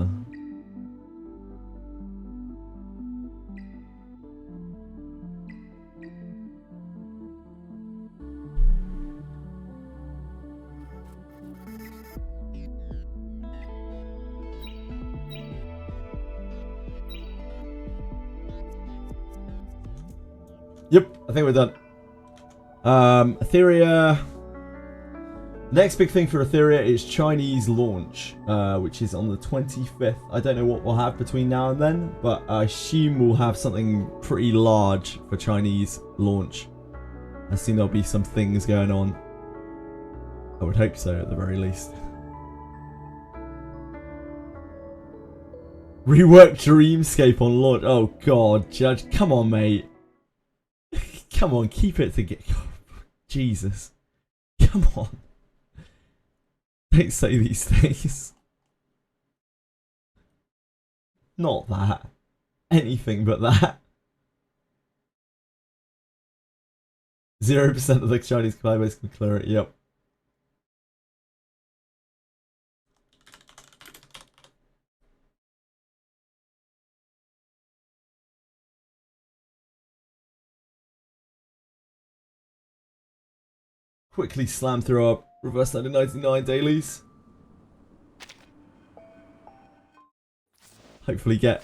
Yep, I think we're done. Etheria. Next big thing for Etheria is Chinese launch, which is on the 25th. I don't know what we'll have between now and then, but I assume we'll have something pretty large for Chinese launch. I assume there'll be some things going on. I would hope so, at the very least. Rework Dreamscape on launch. Oh god, Judge, come on, mate. Come on, keep it together. Jesus. Come on. Don't say these things. Not that. Anything but that. 0% of the Chinese cloud base can clear it. Yep. Quickly slam through our reverse 99 dailies. Hopefully get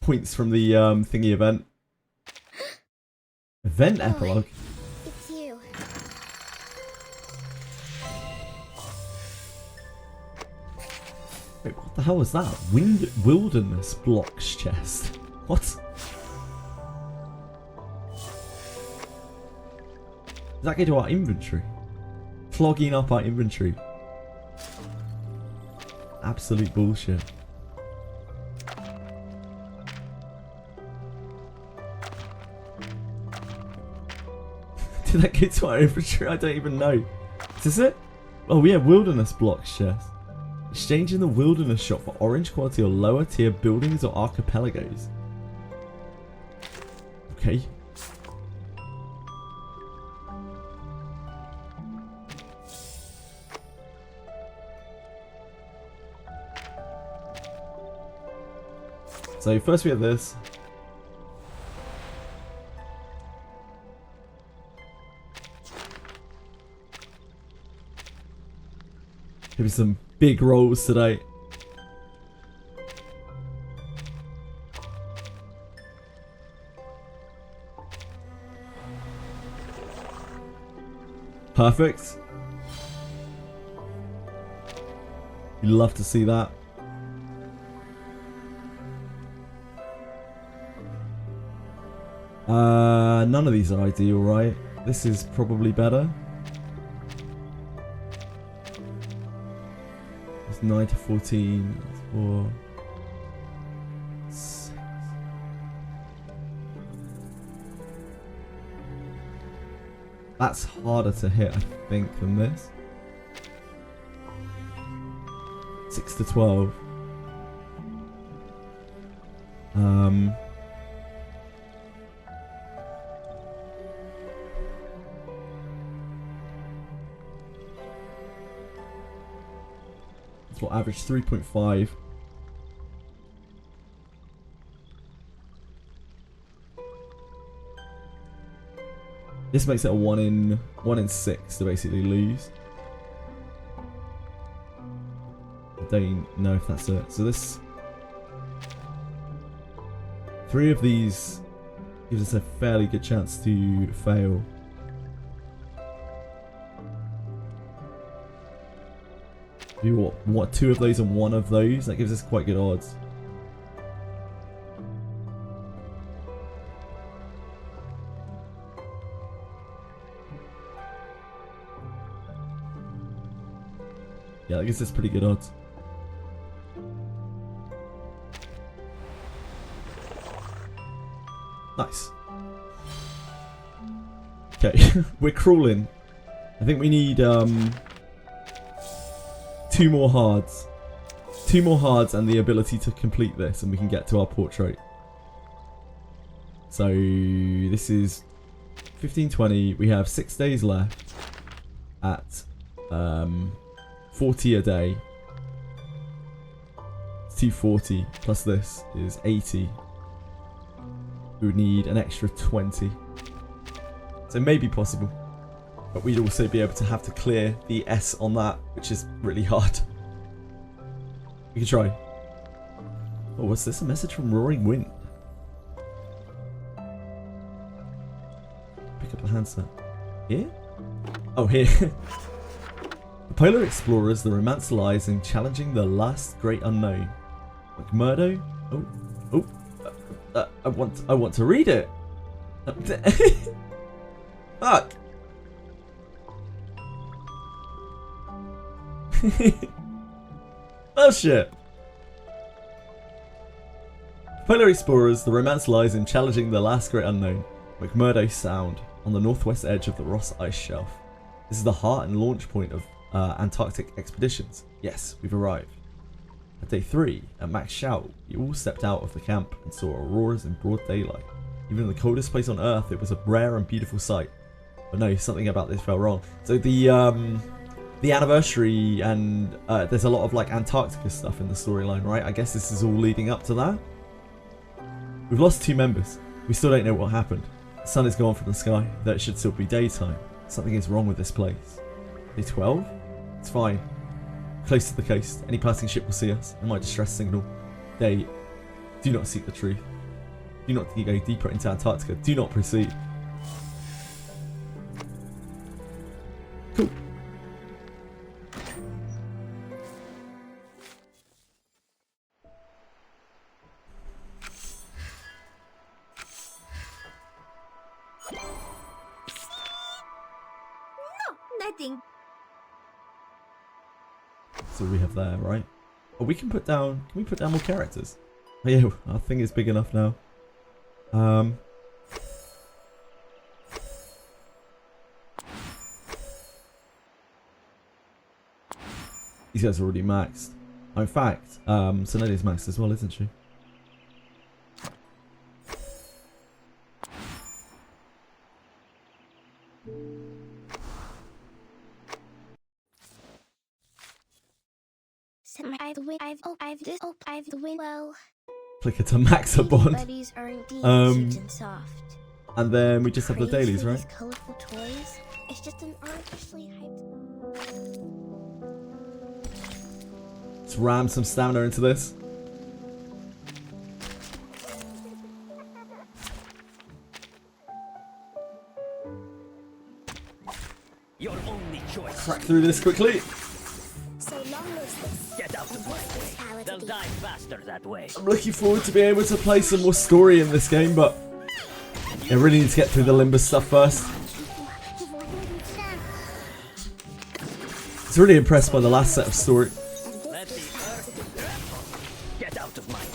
points from the thingy event. Event epilogue? It's you. Wait, what the hell was that? Wilderness blocks chest. What? Does that go to our inventory? Clogging up our inventory. Absolute bullshit. Did that go to our inventory? I don't even know. Is this it? Oh yeah, wilderness blocks chest. Exchange in the wilderness shop for orange quality or lower tier buildings or archipelagos. Okay. So first we have this. Maybe some big rolls today. Perfect. You'd love to see that. None of these are ideal, right? This is probably better. It's 9 to 14. That's 4. 6. That's harder to hit, I think, than this. 6 to 12. What average 3.5. This makes it a 1 in 6 to basically lose. I don't know if that's it. So this 3 of these gives us a fairly good chance to fail. Do what 2 of those and 1 of those? That gives us quite good odds. Yeah, that gives us pretty good odds. Nice. Okay, we're crawling. I think we need 2 more hards. 2 more hards and the ability to complete this, and we can get to our portrait. So this is 1520. We have 6 days left at 40 a day. It's 240 plus this is 80. We would need an extra 20. So it may be possible. But we'd also be able to have to clear the S on that, which is really hard. We can try. Oh, what's this? A message from Roaring Wind. the handset. Here? Oh, here. The Polar Explorers, the romance lies in challenging the last great unknown. McMurdo? I want to read it. Fuck. Oh shit. Polar Explorers, the romance lies in challenging the last great unknown, McMurdo Sound, on the northwest edge of the Ross Ice Shelf. This is the heart and launch point of Antarctic expeditions. Yes, we've arrived. At day 3, at Max Shout, we all stepped out of the camp and saw auroras in broad daylight. Even in the coldest place on Earth, it was a rare and beautiful sight. But no, something about this felt wrong. So the anniversary and there's a lot of like Antarctica stuff in the storyline, right? I guess this is all leading up to that. We've lost 2 members. We still don't know what happened. The sun is gone from the sky, though it should still be daytime. Something is wrong with this place. Day 12? It's fine. Close to the coast. Any passing ship will see us. And my distress signal. Day. Do not seek the truth. Do not go deeper into Antarctica. Do not proceed. Cool. Nothing. So we have there, right? Oh, we can put down. Can we put down more characters? Oh yeah, our thing is big enough now. These guys are already maxed. Oh, in fact, Sonelia's maxed as well, isn't she? I've the win well. Click it to max a bond. Buddies are indeed cute and soft. And then we just have the dailies, right? These colorful toys. It's just an artificially hyped. Let's ram some stamina into this. Your only choice. Crack through this quickly. So long as this. Get out of my way. They'll die faster that way. I'm looking forward to being able to play some more story in this game, but I really need to get through the Limbus stuff first. I was really impressed by the last set of story. Let the earth get out of my way.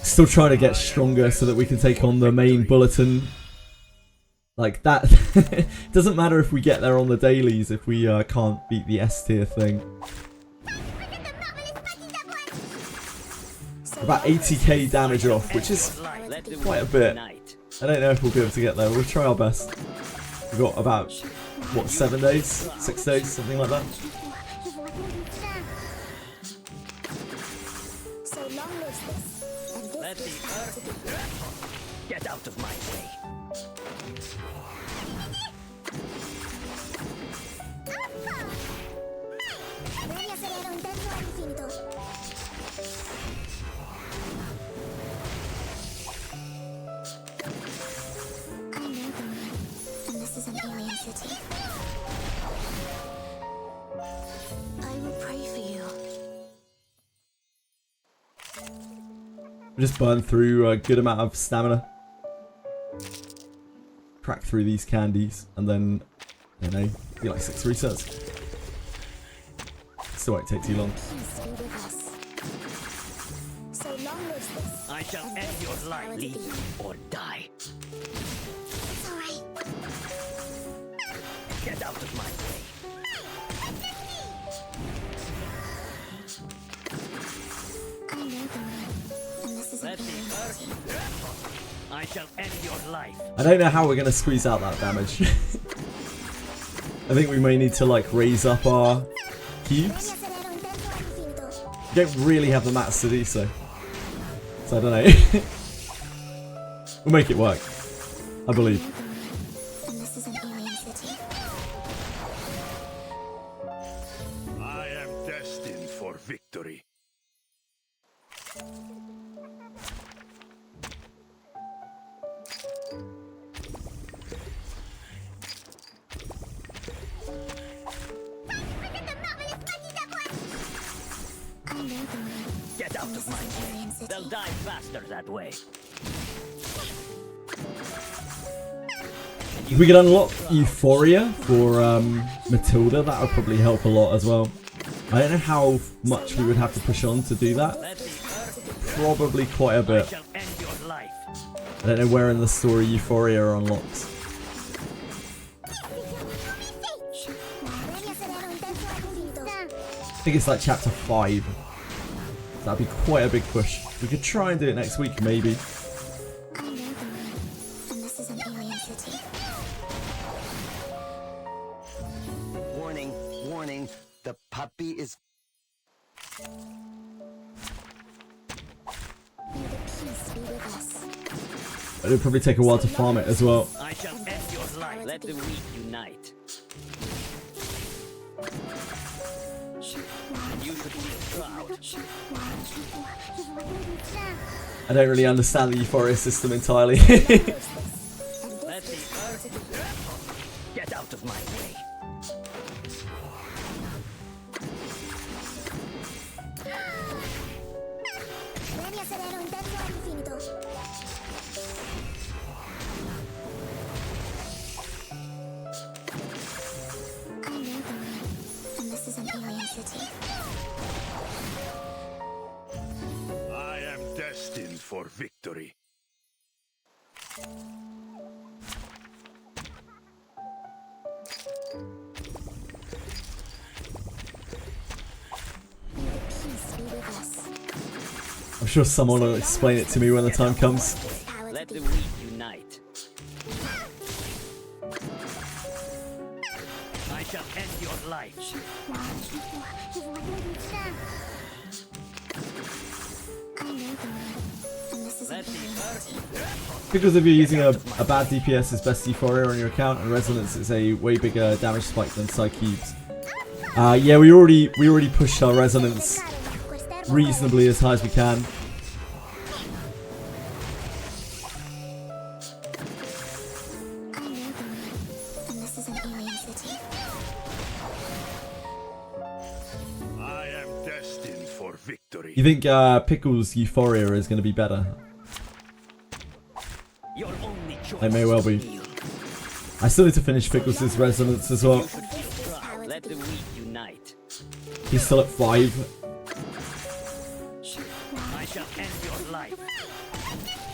Still trying to get stronger so that we can take on the main bulletin. Like that. Doesn't matter if we get there on the dailies if we can't beat the S tier thing. About 80k damage off, which is quite a bit. I don't know if we'll be able to get there. We'll try our best. We've got about, what, 7 days? 6 days? Something like that. Let the earth get out of my way. We just burn through a good amount of stamina. Crack through these candies, and then, I don't know, do like 6 resets. Still won't take too long. I shall end your life, leave or die. Get out of my way. Let the earth. I shall end your life. I don't know how we're going to squeeze out that damage. I think we may need to like raise up our cubes. We don't really have the mats to do so. So I don't know. We'll make it work. I believe. And this is an alien city. I am destined for victory. Get out of my way. They'll die faster that way. If we could unlock Euphoria for Matilda, that would probably help a lot as well. I don't know how much we would have to push on to do that. Probably quite a bit. I don't know where in the story Euphoria unlocks. I think it's like chapter 5. So that'd be quite a big push. We could try and do it next week, maybe. Warning, warning. The puppy is... It'll probably take a while to farm it as well. I shall end your life. Let the weak unite. You should feel proud. I don't really understand the Euphoria system entirely. Let the earth get out of my way. And this is an alien city. I am destined for victory. I'm sure someone will explain it to me when the time comes. Let the weak unite. I shall end your life. Let the earth Because if you're using a bad DPS as best Euphoria on your account, and Resonance is a way bigger damage spike than Psycubes. Yeah, we already pushed our Resonance reasonably as high as we can. And this is an alien city. I am destined for victory. You think Pickle's Euphoria is going to be better? your only choice. It may well be. I still need to finish Pickles' Resonance as well. You should feel proud. Let the weak unite. He's still at 5. I shall end your life.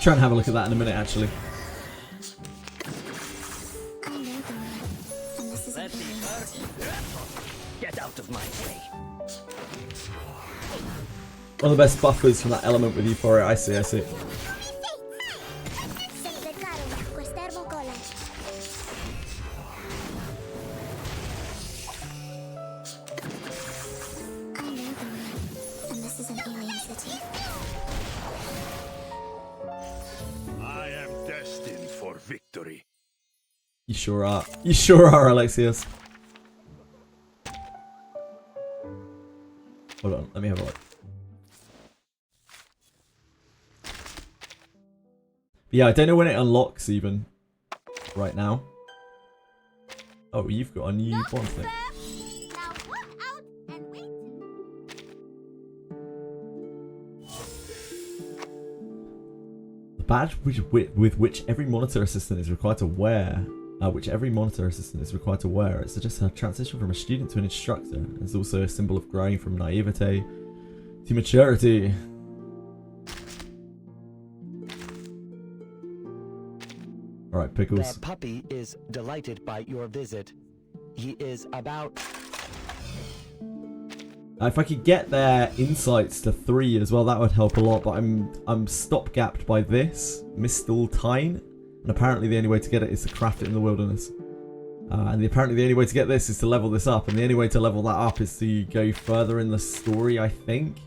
Try and have a look at that in a minute, actually. Let the earth get out of my way. One of the best buffers from that element with Euphoria. I see, I see. And this is an alien city. I am destined for victory. You sure are. You sure are, Alexius. Hold on, let me have a look. Yeah, I don't know when it unlocks even. Right now. Oh, you've got a new bond thing. Now walk out and wait. The badge with which every monitor assistant is required to wear. It suggests a transition from a student to an instructor. It's also a symbol of growing from naivete to maturity. Alright, Pickles. The puppy is delighted by your visit. He is about... If I could get their insights to 3 as well, that would help a lot. But I'm stopgapped by this Mistal Tine, and apparently the only way to get it is to craft it in the wilderness. And apparently the only way to get this is to level this up, and the only way to level that up is to go further in the story, I think.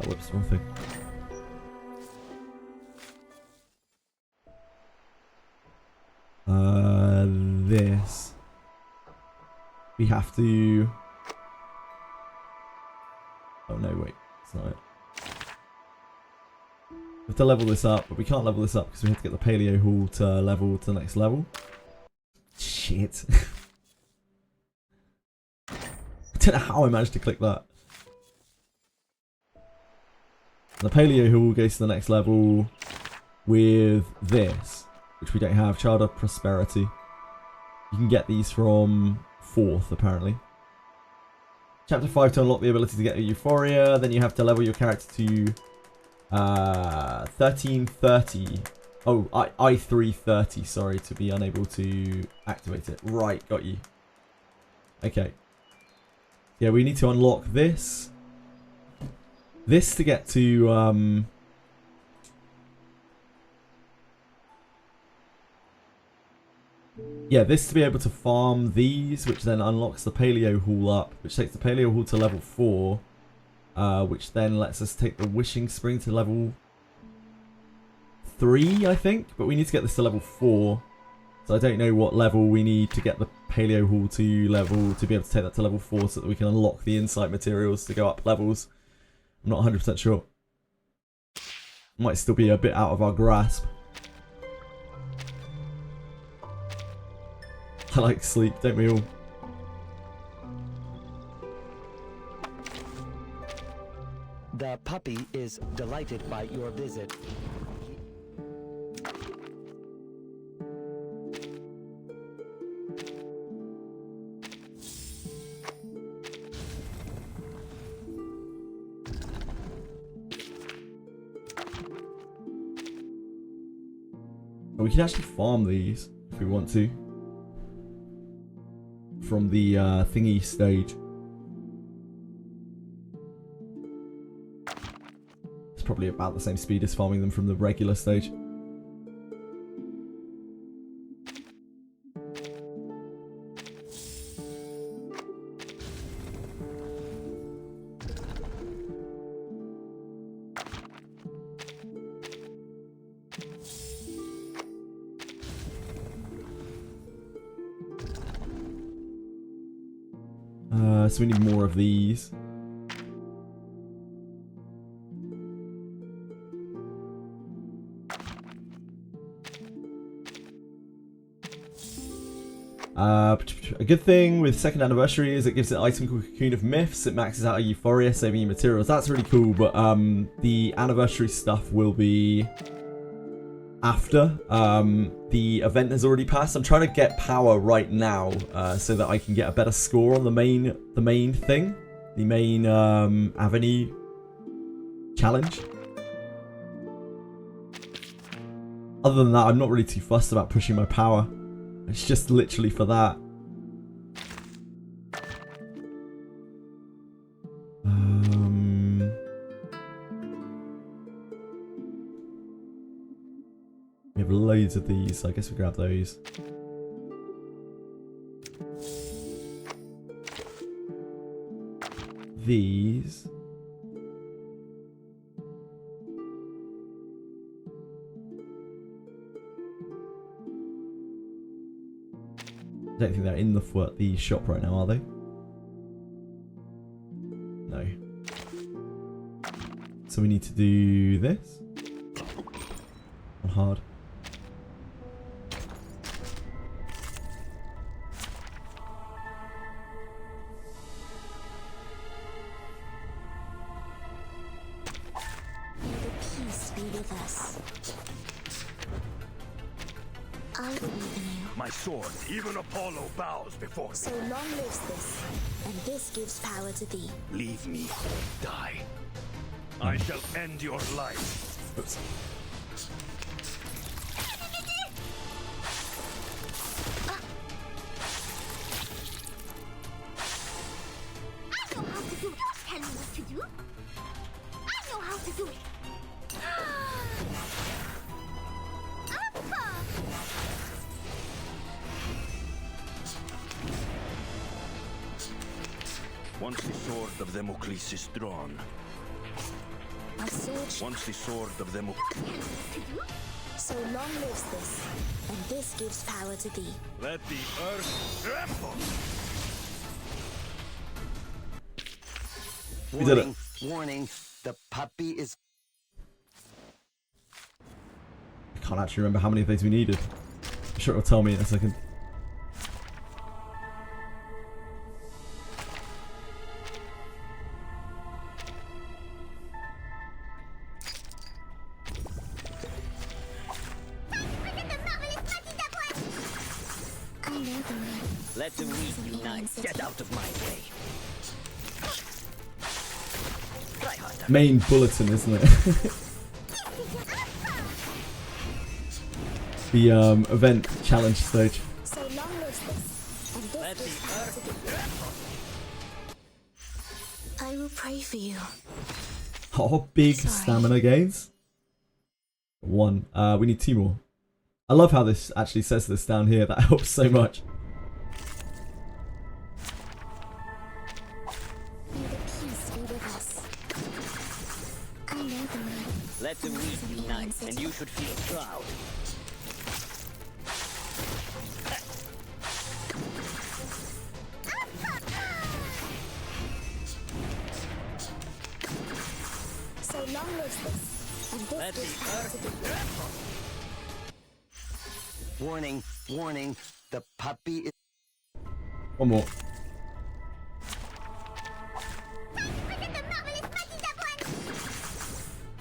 Whoops, wrong thing. This. We have to... Oh no, wait. It's not it. We have to level this up, but we can't level this up because we have to get the Paleo Hall to level to the next level. Shit. I don't know how I managed to click that. The Paleo Hall goes to the next level with this, which we don't have. Child of Prosperity. You can get these from 4th, apparently. Chapter 5 to unlock the ability to get a Euphoria. Then you have to level your character to 1330. Oh, I330, sorry, to be unable to activate it. Right, got you. Okay. Yeah, we need to unlock this. This to get to... Yeah, this to be able to farm these, which then unlocks the Paleo Hall up, which takes the Paleo Hall to level 4, which then lets us take the Wishing Spring to level 3, I think, but we need to get this to level 4, so I don't know what level we need to get the Paleo Hall to level, to be able to take that to level 4 so that we can unlock the insight materials to go up levels. I'm not 100% sure. Might still be a bit out of our grasp. I like sleep, don't we all? The puppy is delighted by your visit. We can actually farm these if we want to. From the thingy stage. It's probably about the same speed as farming them from the regular stage. So we need more of these. A good thing with 2nd anniversary is it gives it an item called Cocoon of Myths. It maxes out a Euphoria, saving you materials. That's really cool, but the anniversary stuff will be after. The event has already passed. I'm trying to get power right now so that I can get a better score on the main thing, the main Avenue challenge. Other than that, I'm not really too fussed about pushing my power. It's just literally for that. We have loads of these, so I guess we grab those. These. I don't think they're in the shop right now, are they? No. So we need to do this. On hard. My sword, even Apollo bows before me. So long lives this, and this gives power to thee. Leave me or die. I shall end your life. Oops. I know how to do it. Don't tell me what to do. I know how to do it. Once the sword of Damocles is drawn, Our sword Once the sword of them. so long lives this, and this gives power to thee. Let the earth tremble. We did it. Warning, the puppy is... I can't actually remember how many of these we needed. I'm sure it'll tell me in a second. Let the weak unite. Get out of my way. Try harder. Main bulletin, isn't it? The event challenge stage. So long lives this, and this Let the gives power to thee. I will pray for you. Oh, big stamina gains. 1. We need 2 more. I love how this actually says this down here. That helps so much. May the peace be with us. I know the man. Let the weak unite, and you should feel proud. So long lives this, and this Let gives the power to thee. Warning, warning, the puppy is... 1 more.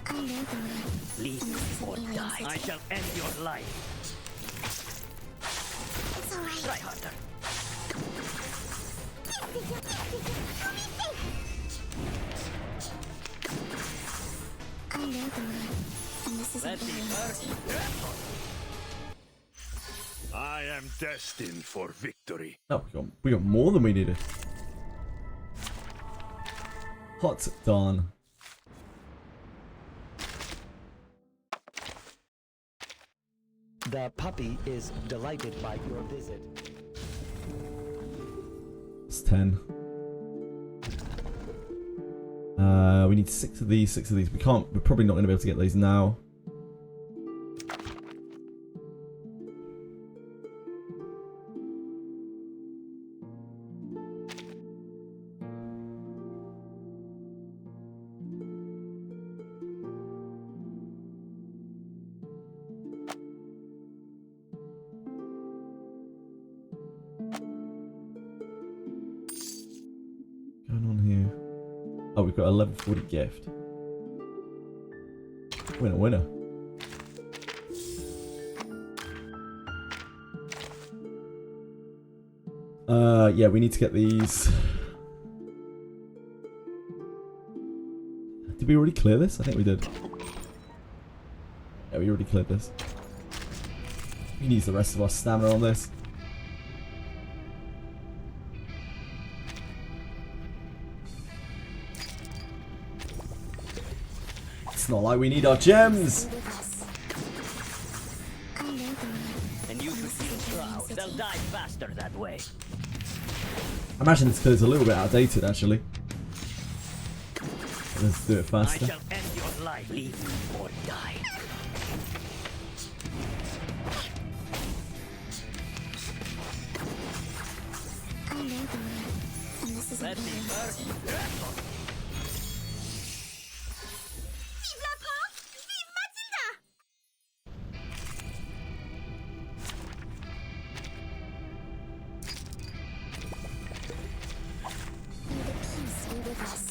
I know the man. Leave or die. I shall end your life. It's alright. Try harder. I know the man, and this is Let the earth tremble. I am destined for victory. No, we got more than we needed. Hot darn. The puppy is delighted by your visit. It's 10. We need 6 of these, 6 of these. We're probably not going to be able to get these now. Going on here. Oh, we've got a level 40 gift. Winner, winner. Yeah, we need to get these. Did we already clear this? I think we did. Yeah, we already cleared this. We need the rest of our stamina on this. It's not like we need our gems. And you should feel proud. They'll die faster that way. I imagine it's because it's a little bit outdated, actually. Let's do it I faster. shall end your life. Live or die. I know the man, and this is Let the earth tremble. Vive la France! Vive Matilda! May the peace be with us.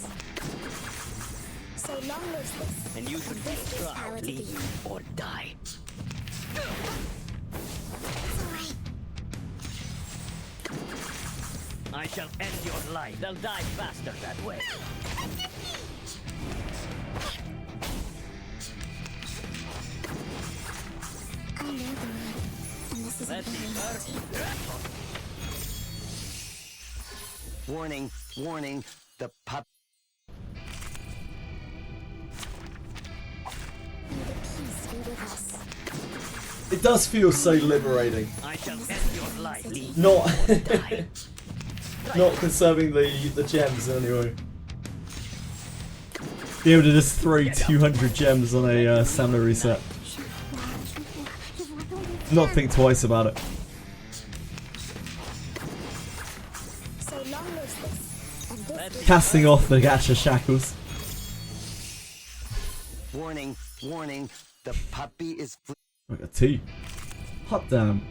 So long lives this, And you should and this feel gives power proud. to thee. Live or die. It's alright. I shall end your life. They'll die faster that way. I know the man, and this is Let the earth tremble. Warning, warning, the pup... May the peace be with us. It does feel so liberating. I shall end your life. Live Not, or die. not conserving the gems anyway. Be able to just throw 200 gems on a stamina reset. Not think twice about it. So long live this. And this Casting off the gacha shackles. Warning, warning. The puppy is I got 2. Hot damn.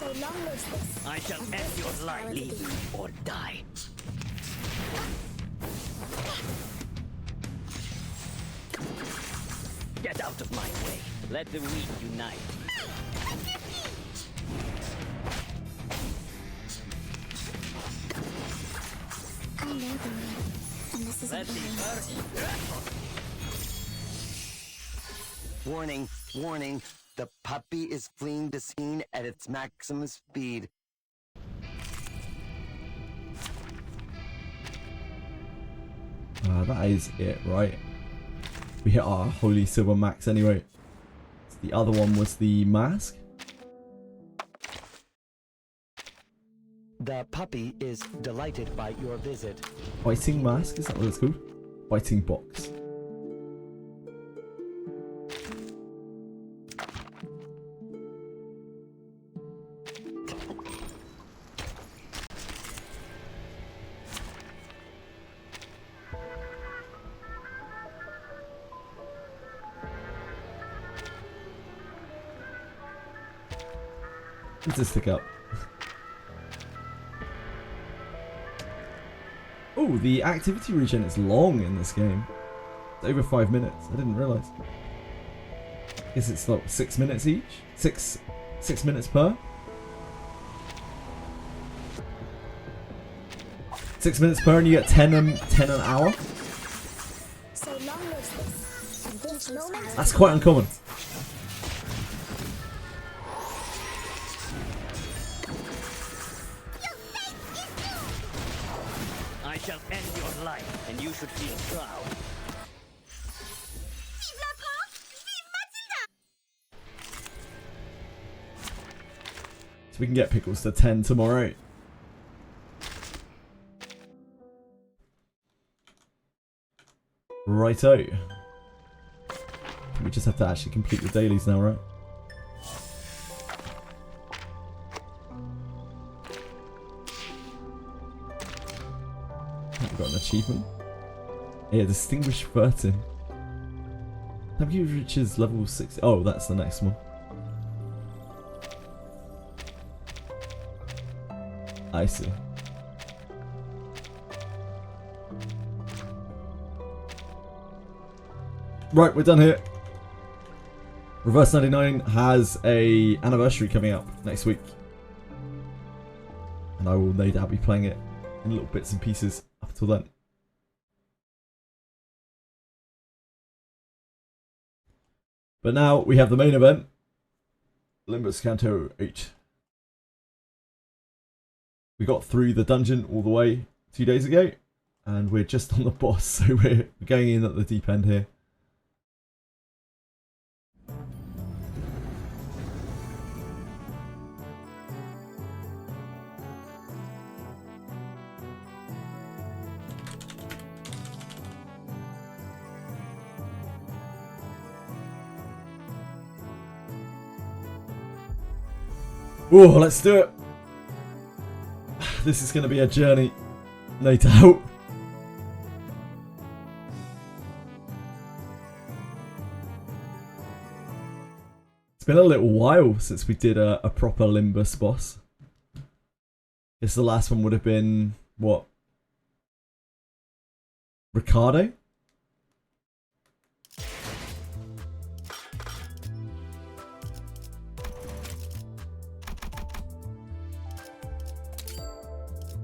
so long live this. I shall end your life. Live or die. Get out of my way. Let the weak unite. I know the way. And this isn't Let the very earth. warning, warning. The puppy is fleeing the scene at its maximum speed. That is it, right? We hit our holy silver max anyway. The other one was the mask. The puppy is delighted by your visit. Fighting mask, is that what it's called? Fighting box. Let's just stick up. Oh, the activity regen is long in this game. It's over 5 minutes. I didn't realise. Guess it's like 6 minutes each. Six minutes per. 6 minutes per, and you get 10 an hour. So long live this. And this moment. That's quite uncommon. I shall end your life, and you should feel proud. So we can get Pickles to 10 tomorrow. Righto. We just have to actually complete the dailies now, right? We've got an achievement. Yeah, Distinguished Virtin. W reaches level 6. Oh, that's the next one. I see. Right, we're done here. Reverse 99 has a anniversary coming up next week. And I will no doubt be playing it in little bits and pieces up until then. But now we have the main event. Limbus Canto 8. We got through the dungeon all the way 2 days ago. And we're just on the boss, so we're going in at the deep end here. Oh, let's do it. This is going to be a journey, no doubt. It's been a little while since we did a proper Limbus boss. Guess the last one would have been, what? Ricardo?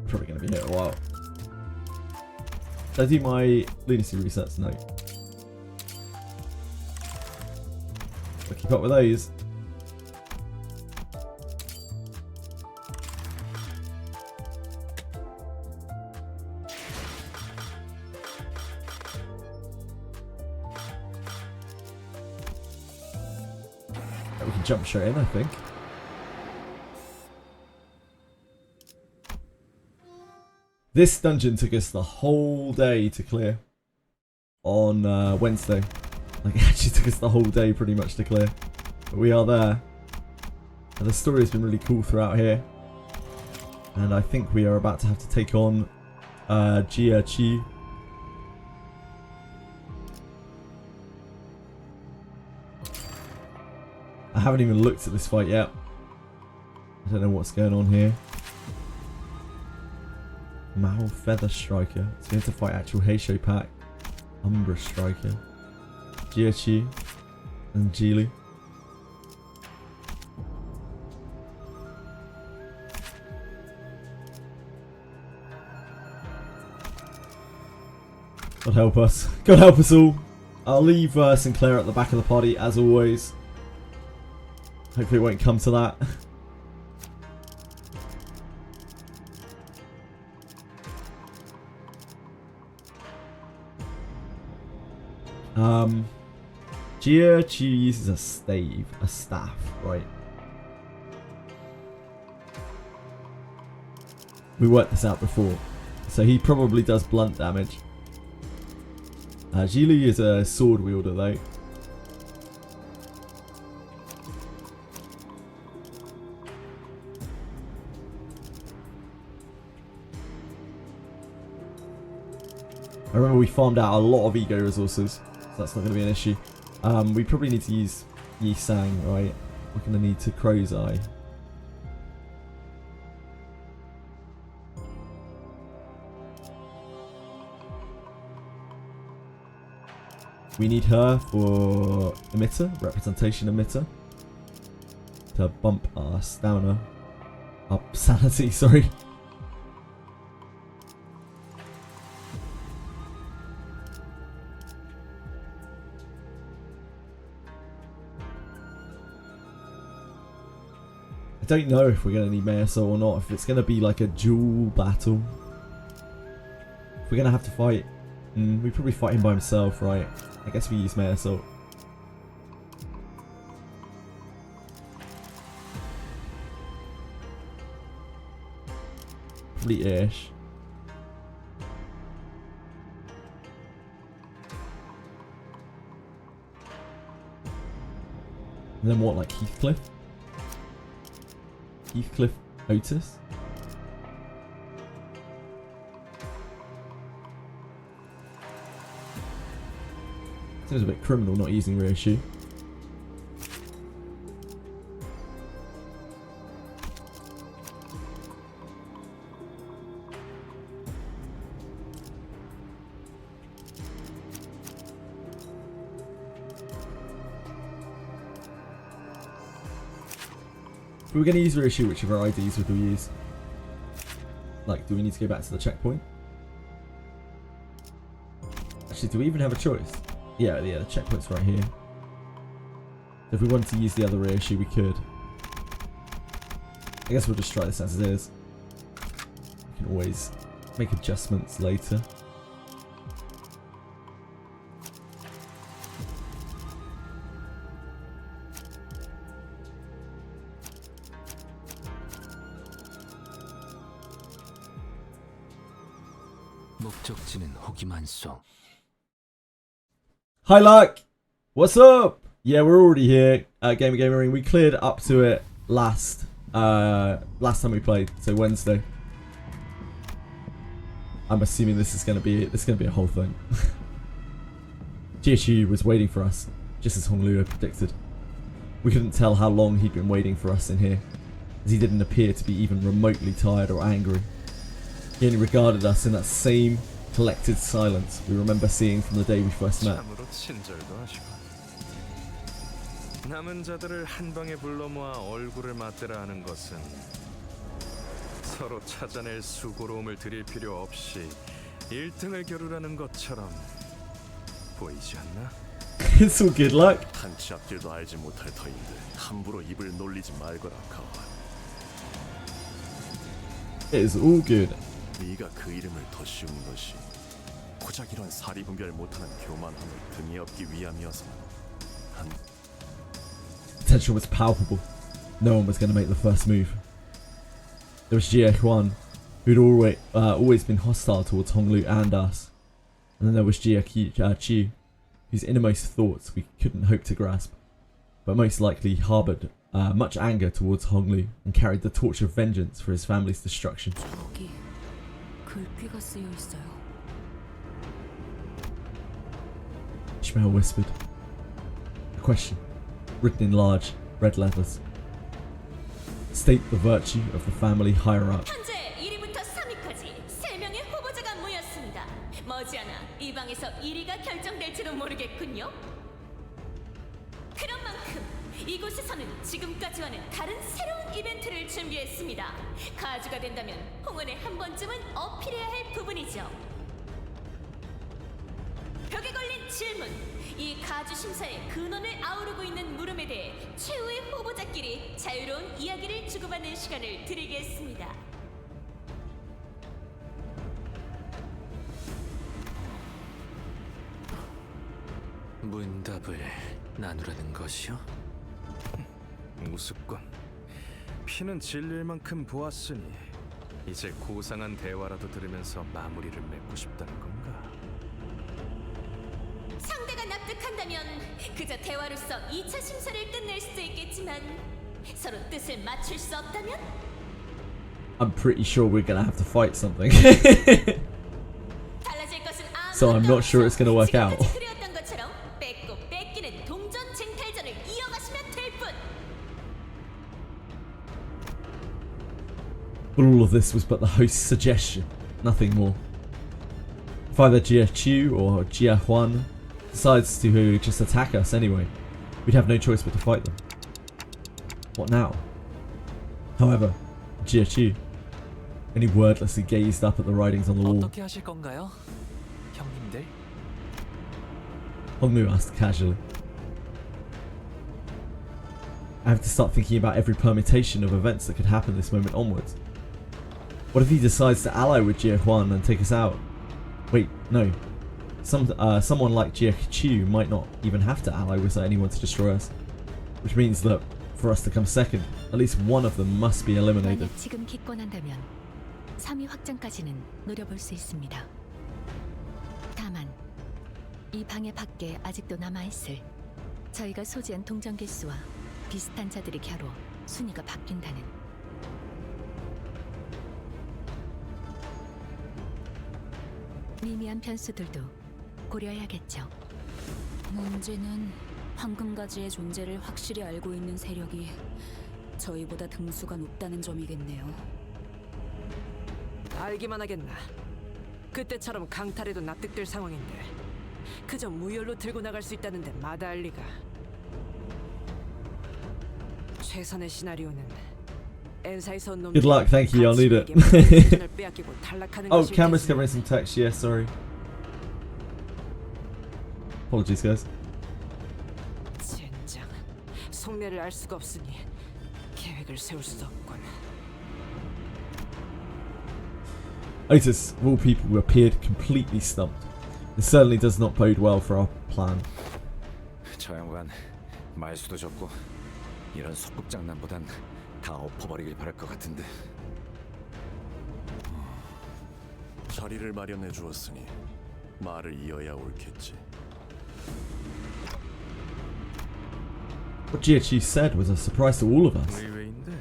Probably going to be here a while. Did I do my lunacy resets? No. I'll keep up with those. We can jump straight in, I think. This dungeon took us the whole day to clear on Wednesday. Like, it actually took us the whole day pretty much to clear. But we are there. And the story has been really cool throughout here. And I think we are about to have to take on Jia Chi. I haven't even looked at this fight yet. I don't know what's going on here. Mao Feather Striker. So we have to fight actual Heisho Pack. Umbra Striker. Jia Chi. And Geely. God help us. God help us all. I'll leave Sinclair at the back of the party as always. Hopefully it won't come to that. Jia Chi uses a staff, right? We worked this out before. So he probably does blunt damage. Geely is a sword wielder though. I remember we farmed out a lot of ego resources, so that's not going to be an issue. We probably need to use Yi Sang, right? We're going to need to Crow's Eye. We need her for emitter, representation emitter, to bump our stamina, up sanity, sorry. I don't know if we're going to need Meoso or not, if it's going to be like a dual battle. If we're going to have to fight, we probably fight him by himself, right? I guess we use Meoso. Probably ish. And then what, like Heathcliff? Heathcliff Otis? Seems a bit criminal not using Ryoshu. If we were going to use Ryoshu, which of our IDs would we use? Like, do we need to go back to the checkpoint? Actually, do we even have a choice? Yeah, the checkpoint's right here. So if we wanted to use the other Ryoshu, we could. I guess we'll just try this as it is. We can always make adjustments later. Hi Luck! What's up? Yeah, we're already here at Gamering. We cleared up to it last time we played, so Wednesday. I'm assuming this is gonna be a whole thing. Jia Chi was waiting for us, just as Hong Luo predicted. We couldn't tell how long he'd been waiting for us in here, as he didn't appear to be even remotely tired or angry. He only regarded us in that same collected silence we remember seeing from the day we first met. 남은 자들을 한 방에 불러 모아 얼굴을 맞대라 하는 것은 서로 찾아낼 수고로움을 들일 필요 없이 1등을 겨루라는 것처럼 보이지 않나? It's all good luck. 한치 앞길도 알지 못할 터인데 함부로 입을 놀리지 말거라 카와. It is all good. 네가 그 이름을 더 씌운 것이 고작 이런 사리분별 못하는 교만함을 등에 업기 위함이어서 한 Potential was palpable. No one was going to make the first move. There was Jia Huan, who'd always been hostile towards Honglu and us. And then there was Jia Chu, whose innermost thoughts we couldn't hope to grasp, but most likely harboured much anger towards Honglu and carried the torch of vengeance for his family's destruction. 저기 글귀가 쓰여 있어요. Ishmael whispered. A question, written in large red letters. State the virtue of the family higher up. 현재 1위부터 3위까지 3명의 후보자가 모였습니다. 머지않아 이 방에서 1위가 결정될지도 모르겠군요. 그런 만큼 이곳에서는 지금까지와는 다른 새로운 이벤트를 준비했습니다. 가주가 된다면 홍원에 한 번쯤은 어필해야 할 부분이죠. 벽에 걸린 질문. 이 가주 심사의 근원을 아우르고 있는 물음에 대해 최후의 후보자끼리 자유로운 이야기를 주고받는 시간을 드리겠습니다. 문답을 나누라는 것이요? 우습군. 피는 질릴 만큼 보았으니 이제 고상한 대화라도 들으면서 마무리를 맺고 싶다는 건가? 상대가 납득한다면 그저 대화로서 2차 심사를 끝낼 수도 있겠지만 서로 뜻을 맞출 수 없다면 I'm pretty sure we're gonna have to fight something. 달라질 것은 아무것도 So I'm not sure it's gonna work out. 지금까지 그렸던 것처럼 뺏고 뺏기는 동전 쟁탈전을 이어가시면 될 뿐. But all of this was but the host's suggestion, nothing more. If either Jia Chu or Jia Huan decides to just attack us anyway, we'd have no choice but to fight them. What now? However, Jia Chu only wordlessly gazed up at the writings on the wall. 어떻게 하실 건가요, 형님들? Hongmu asked casually. I have to start thinking about every permutation of events that could happen this moment onwards. What if he decides to ally with Jia Huan and take us out? Wait, no. Someone like Jia Chu might not even have to ally with anyone to destroy us. Which means that, for us to come second, at least one of them must be eliminated. 만약 지금 기권한다면 3위 확정까지는 노려볼 수 있습니다. 다만 이 방해 밖에 아직도 남아있을 저희가 소지한 동전 개수와 비슷한 자들이 겨루 순위가 바뀐다는. 미미한 변수들도 고려해야겠죠. 문제는 황금가지의 존재를 확실히 알고 있는 세력이 저희보다 등수가 높다는 점이겠네요. 알기만 하겠나. 그때처럼 강탈해도 납득될 상황인데 그저 무혈로 들고 나갈 수 있다는데 마다할 리가. 최선의 시나리오는 엔사에서 온 놈들이 Good luck, thank you, I'll need it. 가치에게 빼앗기고 탈락하는 Oh, 것일 camera's 테니. covering some text, yeah, sorry. Apologies, guys. 젠장, 속내를 알 수가 없으니 계획을 세울 수 없군. Otis, of all people, appeared completely stumped. It certainly does not bode well for our plan. 저 양반 말수도 적고 이런 속국장난보단 다 엎어버리길 바랄 것 같은데. 자리를 마련해 주었으니 말을 이어야 옳겠지. What Jia Chu said was a surprise to all of us. 의외인데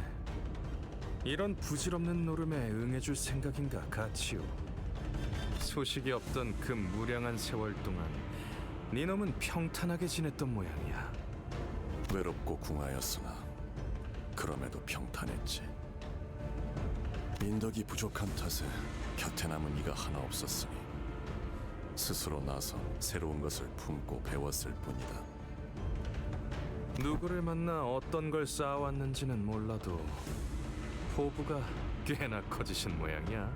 이런 부질없는 노름에 응해줄 생각인가, 가치요? 소식이 없던 그 무량한 세월 동안 네 놈은 평탄하게 지냈던 모양이야. 외롭고 궁하였으나 그럼에도 평탄했지. 인덕이 부족한 탓에 곁에 남은 이가 하나 없었으니 스스로 나서 새로운 것을 품고 배웠을 뿐이다. 누구를 만나 어떤 걸 쌓아왔는지는 몰라도 포부가 꽤나 커지신 모양이야.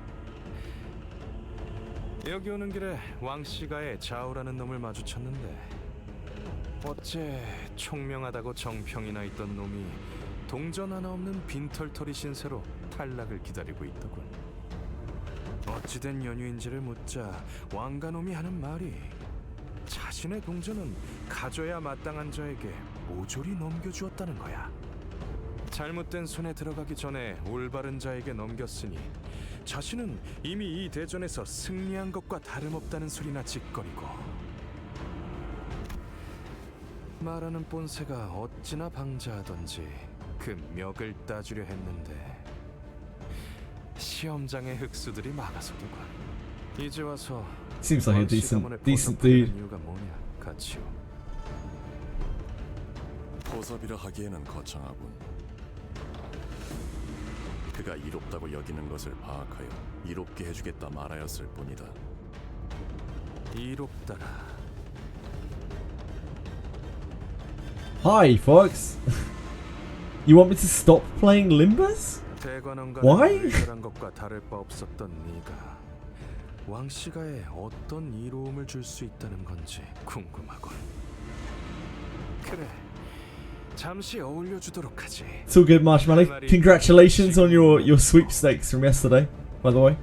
여기 오는 길에 왕씨가의 자우라는 놈을 마주쳤는데 어째 총명하다고 정평이나 있던 놈이 동전 하나 없는 빈털터리 신세로 탈락을 기다리고 있더군. 어찌된 연유인지를 묻자 왕가놈이 하는 말이 자신의 동전은 가져야 마땅한 자에게 모조리 넘겨주었다는 거야. 잘못된 손에 들어가기 전에 올바른 자에게 넘겼으니 자신은 이미 이 대전에서 승리한 것과 다름없다는 소리나 짓거리고 말하는 본새가 어찌나 방자하던지 그 멱을 따주려 했는데 시험장의 흑수들이 막아서도군. 이제 와서 Seems like a decent dude. 이유가 뭐냐, 가치오. 포섭이라 하기에는 거창하군. 그가 이롭다고 여기는 것을 파악하여 이롭게 해주겠다 말하였을 뿐이다. 이롭다라. Hi, folks. You want me to stop playing Limbus? Why? 것과 다를 바 없었던 네가 왕시가에 어떤 이로움을 줄 수 있다는 건지 궁금하군. 그래, 잠시 어울려 주도록 하지. It's all good, Marshmallow. Congratulations on your sweepstakes from yesterday, by the way.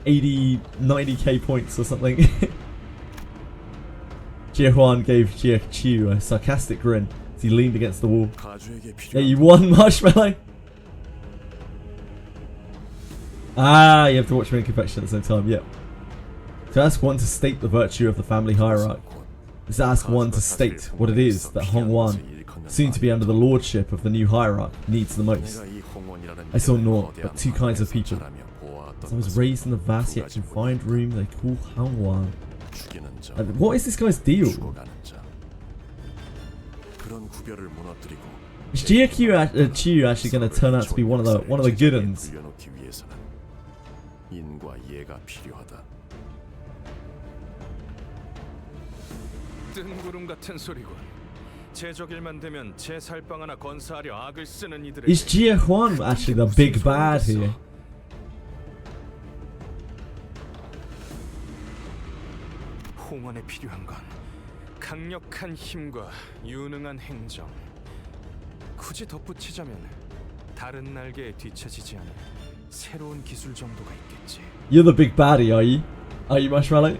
90k points or something. Jia Huan gave Jia Chu a sarcastic grin as he leaned against the wall. Yeah, you won, Marshmallow. Ah, you have to watch me in confection at the same time, yep. To ask one to state the virtue of the family hierarchy is to ask one to state what it is that Hongwan, soon to be under the lordship of the new hierarch, needs the most. I saw naught but two kinds of people. As I was raised in the vast yet confined room they call Hongwan. What is this guy's deal? Is Jia Chu actually going to turn out to be one of the good ones? 뜬구름 같은 소리군. 제적일만 되면 제 살빵 하나 건사하려 악을 쓰는 이들에게. Is Jia Huan actually the big bad here? 홍원에 필요한 건 강력한 힘과 유능한 행정. 굳이 덧붙이자면 다른 날개에 뒤처지지 않은 새로운 기술 정도가 있겠지. You're the big baddie, are you? Are you, Marshmallow?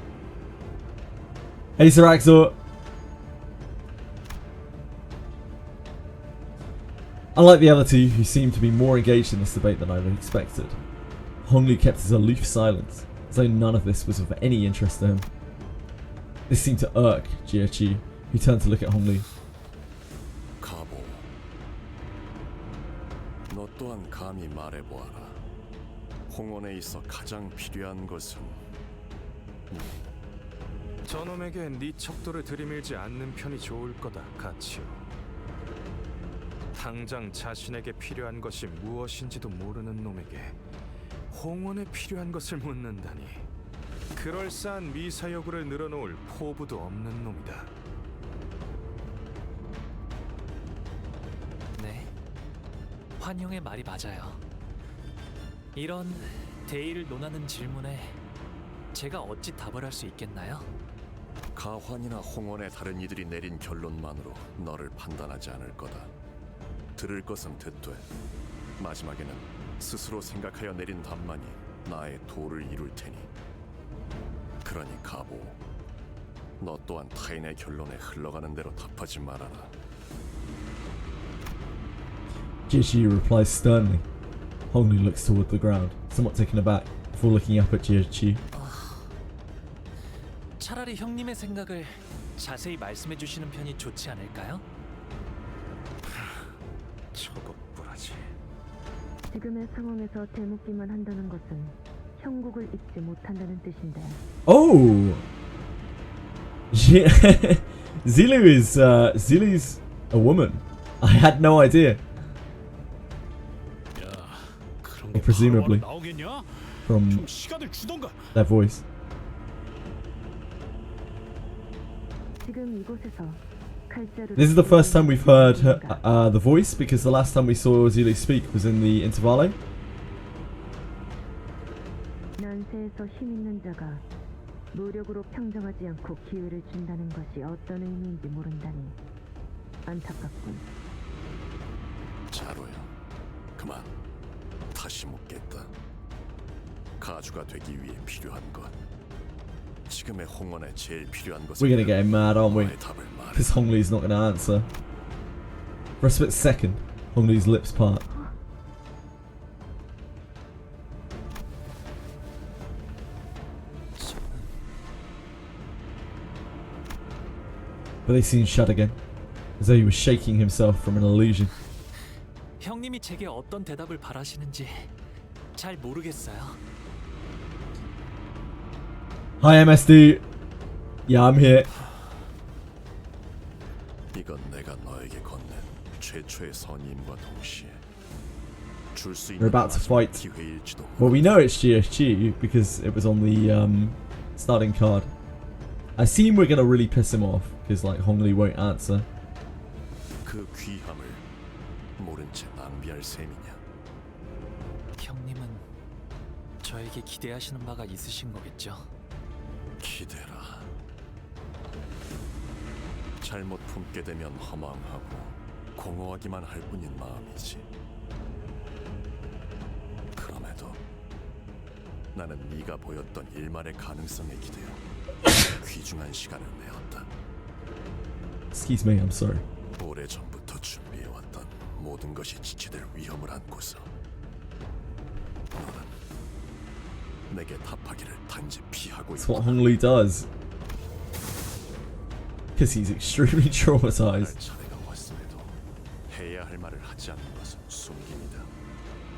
Hey, Sir Axor. Unlike the other two, who seemed to be more engaged in this debate than I had expected, Honglu kept his aloof silence, as though none of this was of any interest to him. This seemed to irk Jia Chu, who turned to look at Honglu. 너 또한 감히 말해보아라. 홍원에 있어 가장 필요한 것은 저놈에게 네 척도를 들이밀지 않는 편이 좋을 거다, 가치오. 당장 자신에게 필요한 것이 무엇인지도 모르는 놈에게 홍원에 필요한 것을 묻는다니. 그럴싸한 미사여구를 늘어놓을 포부도 없는 놈이다. 네, 환영의 말이 맞아요. 이런 대의를 논하는 질문에 제가 어찌 답을 할 수 있겠나요? 가환이나 홍원의 다른 이들이 내린 결론만으로 너를 판단하지 않을 거다. 들을 것은 듣되 마지막에는 스스로 생각하여 내린 답만이 나의 도를 이룰 테니. 그러니 가보, 너 또한 타인의 결론에 흘러가는 대로 답하지 말아라. Jia Chu replies sternly. Honglu looks toward the ground, somewhat taken aback, before looking up at Jia Chu. 차라리 형님의 생각을 자세히 말씀해 주시는 편이 좋지 않을까요? 저것 뿌라지. 지금의 상황에서 대묻기만 한다는 것은 형국을 잊지 못한다는 뜻인데. Oh, Zilu's a woman. I had no idea. Presumably from their voice. This is the first time we've heard her, the voice, because the last time we saw Zilu speak was in the Intervale. 난세에서 힘 있는 자가 무력으로 평정하지 않고 기회를 준다는 것이 어떤 의미인지 모른다니 안타깝군. 자로야, 그만. 다시 묻겠다. 가주가 되기 위해 필요한 것. 지금의 홍원에 제일 필요한 것은. We're gonna get him mad, aren't we? Because Honglu's not gonna answer. For a split second, Honglu's lips part. But they seemed shut again, as though he was shaking himself from an illusion. 형님이 제게 어떤 대답을 바라시는지 잘 모르겠어요. Hi MSD. Yeah, I'm here. 이건 내가 너에게 건넨 최초의 선임과 동시에 줄 수 We're 있는 about to fight. 기회일지도. Well, we know it's GSG because it was on the starting card. I assume we're gonna really piss him off because like Honglu won't answer. 그 귀함을 모른 채 낭비할 셈이냐? 형님은 저에게 기대하시는 바가 있으신 거겠죠? 기대라. 잘못 품게 되면 허망하고 공허하기만 할 뿐인 마음이지. 그럼에도 나는 네가 보였던 일말의 가능성에 기대어 귀중한 시간을 내었다. Excuse me, I'm sorry. 오래전부터 준비해왔던 모든 것이 지체될 위험을 안고서 너는 내게 답하기를 단지 피하고 That's what 있구나. Honglu does. Because he's extremely traumatized. 차례가 왔음에도 해야 할 말을 하지 않는 것은 숨김이다.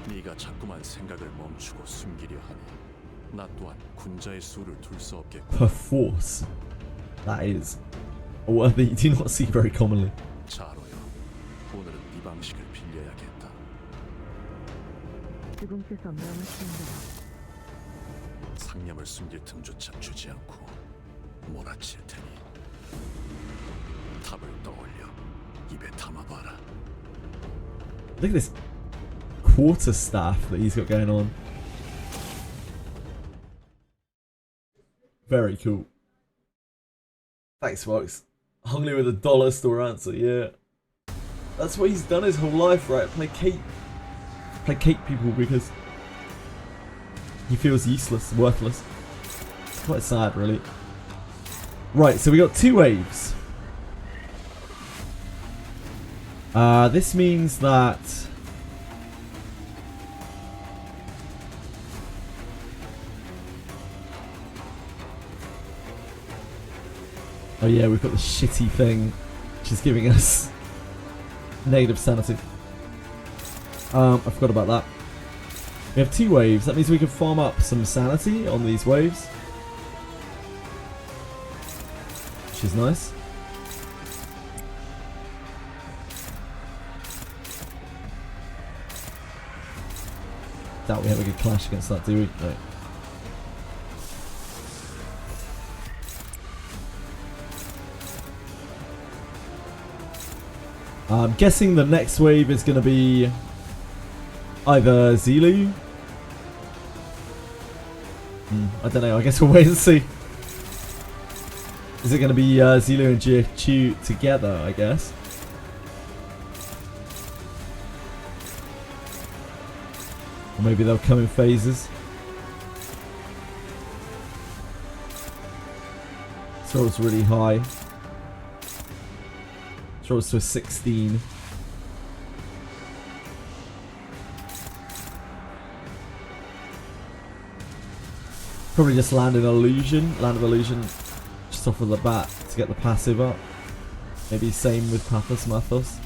네가 자꾸만 생각을 멈추고 숨기려 하니 나 또한 군자의 수를 둘 수 없겠고. Perforce. That is a word that you do not see very commonly. 자로여, 오늘은 네 방식을 빌려야겠다. 지금께서 명하시는 상념을 숨길 틈조차 주지 않고 몰아칠 테니 탑을 떠올려 입에 담아봐라. Look at this quarter staff that he's got going on. Very cool. Thanks, folks. Honglu with a dollar store answer, yeah. That's what he's done his whole life, right? Play cake people because he feels useless, worthless. It's quite sad, really. Right, so we got 2 waves. This means that oh yeah, we've got the shitty thing which is giving us negative sanity. I forgot about that. We have 2 waves. That means we can farm up some sanity on these waves, which is nice. Doubt we have a good clash against that, do we? No. I'm guessing the next wave is going to be either Zilu. I don't know. I guess we'll wait and see. Is it going to be Zilu and GFQ together, I guess? Or maybe they'll come in phases. Throws really high. Throws to a 16. Probably just land an illusion. Land of illusion just off of the bat to get the passive up. Maybe same with Pathos Mathos.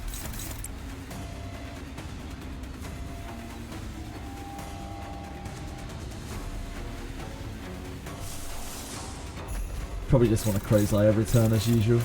Probably just want to Crow's Eye every turn as usual.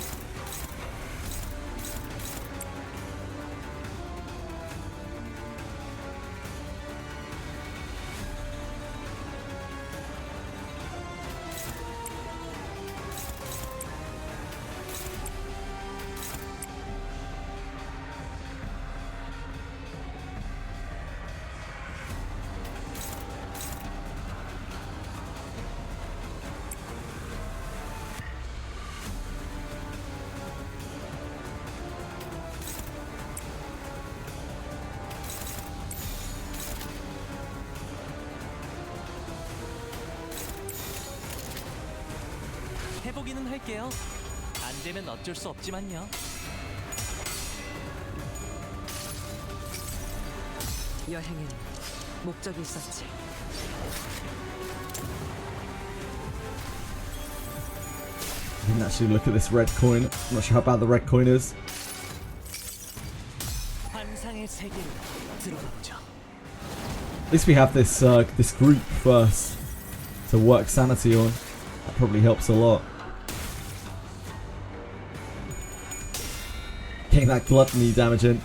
해보기는 할게요. 안 되면 어쩔 수 없지만요. 여행엔 목적이 있었지. I didn't actually look at this red coin. I'm not sure how bad the red coin is. 환상의 세계로 들어가 보죠. At least we have this this group first to work sanity on. That probably helps a lot. Getting that gluttony damage in.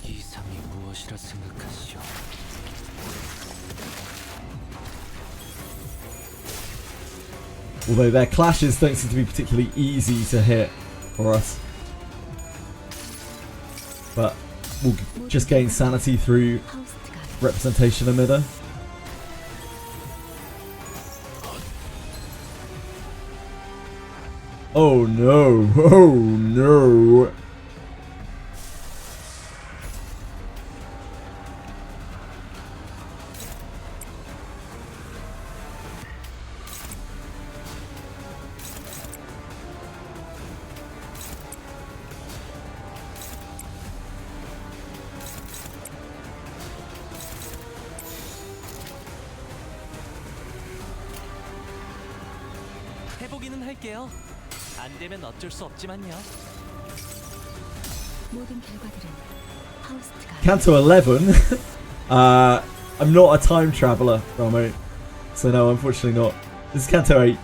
이상이 무엇이라 생각하시오? Although their clashes don't seem to be particularly easy to hit for us. But we'll just gain sanity through representation emitter. Oh no! Oh no! 해보기는 할게요. 안 되면 어쩔 수 없지만요. 모든 결과들은 하우스트가 Canto 11. I'm not a time traveler, Ramo. So no, unfortunately not. This is Canto 8.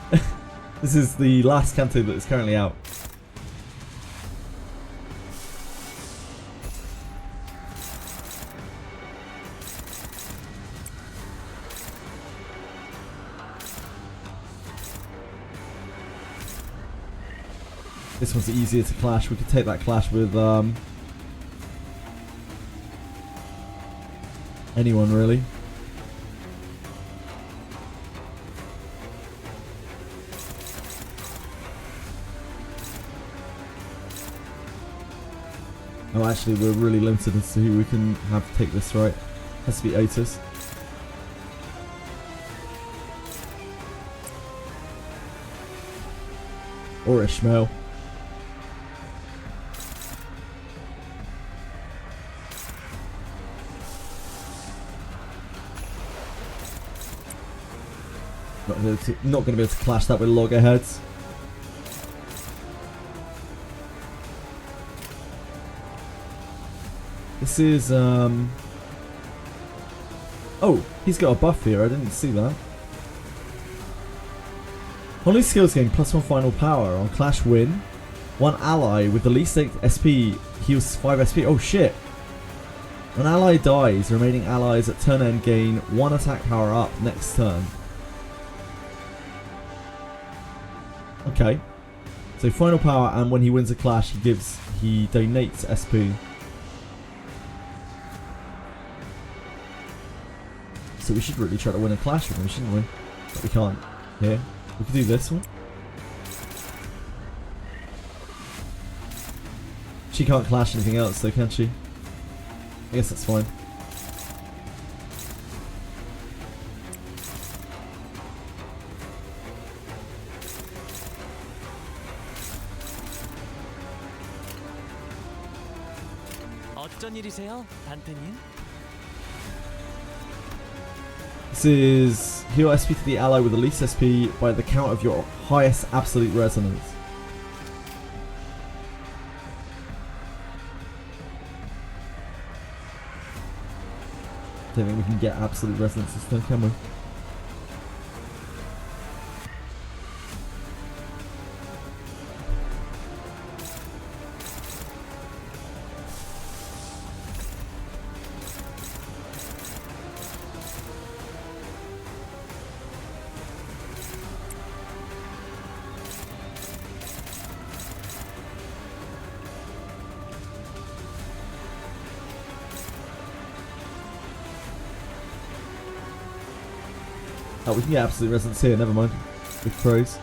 This is the last Canto that is currently out. This one's easier to clash. We could take that clash with anyone really. Oh, actually, we're really limited as to who we can have to take this, right? Has to be Otis. Or Ishmael. Not going to be able to clash that with loggerheads. This is oh, he's got a buff here. I didn't see that. Holly's skills gain +1 final power on clash win. One ally with the least SP heals 5 SP. Oh shit! When an ally dies, remaining allies at turn end gain 1 attack power up next turn. Okay, so final power, and when he wins a clash, he donates SP. So we should really try to win a clash with him, shouldn't we? But we can't. Here, we could do this one. She can't clash anything else, though, can she? I guess that's fine. 어쩐 일이세요, 단테님? This is heal SP to the ally with the least SP by the count of your highest absolute resonance. Don't think we can get absolute resonance this turn, can we? Oh, we can get absolute resonance here, never mind. With throws.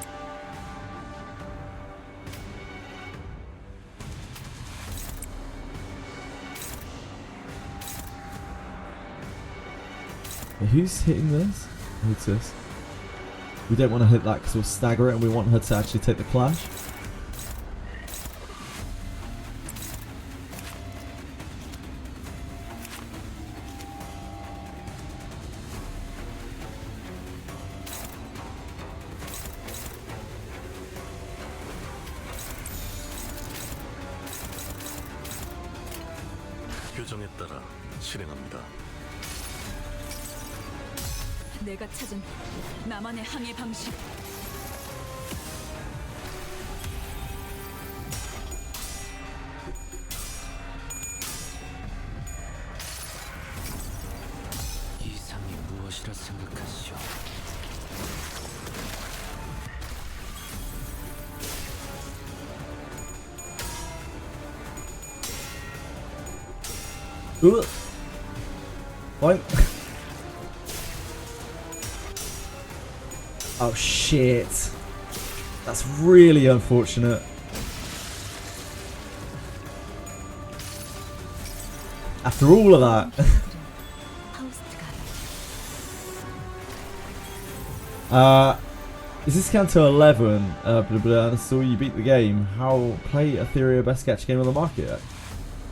Who's hitting this? Who's this? We don't want to hit that because we'll stagger it, and we want her to actually take the clash. 규정에 따라 실행합니다. 내가 찾은 나만의 항해 방식. 이상이 무엇이라 생각하시오? What? Oh shit. That's really unfortunate. After all of that. Is this CANTO 11? Blah, blah, I saw you beat the game. How play Etheria best sketch game on the market?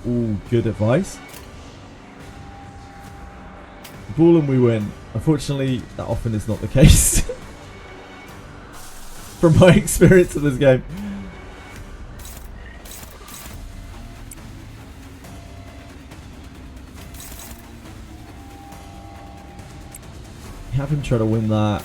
All good advice. Ball and we win. Unfortunately, that often is not the case. From my experience of this game. Have him try to win that.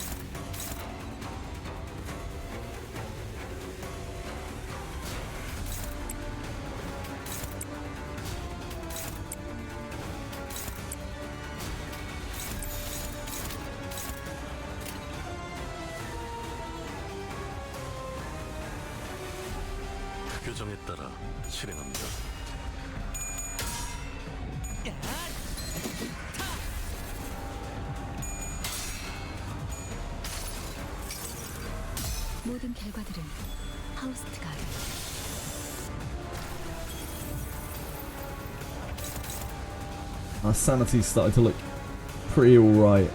규정에 따라 실행합니다. 모든 결과들은 하우스트가 Our sanity started to look pretty alright.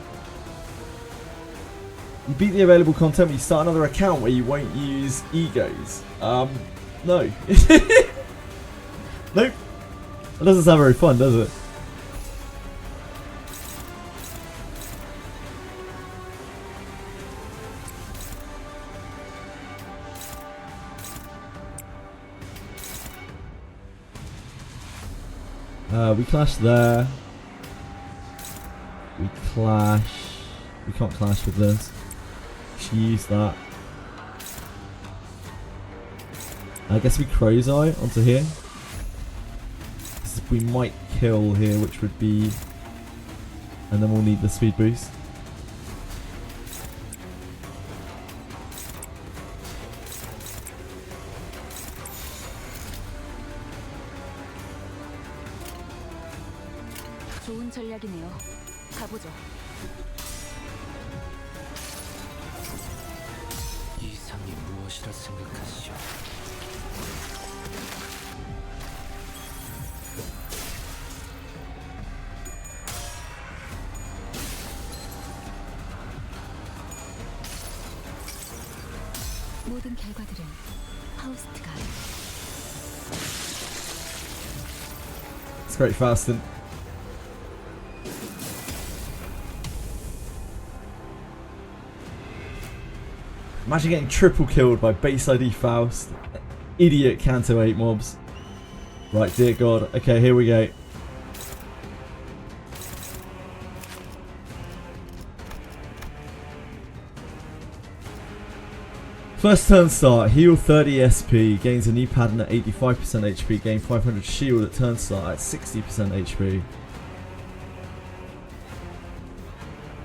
You beat the available content, but you start another account where you won't use egos. No. Nope. That doesn't sound very fun, does it? We clash there. We clash. We can't clash with this. She used that. I guess we Crow's Eye onto here. We might kill here, which would be... And then we'll need the speed boost. 좋은 전략이네요. 가보죠. 이상이 무엇이라 생각하시오? 모든 결과들은 하우스트가. It's great fasting. Imagine getting triple killed by base ID Faust. Idiot CANTO 8 mobs. Right, dear God. Okay, here we go. First turn start, heal 30 SP, gains a new pattern at 85% HP, gain 500 shield at turn start at 60% HP.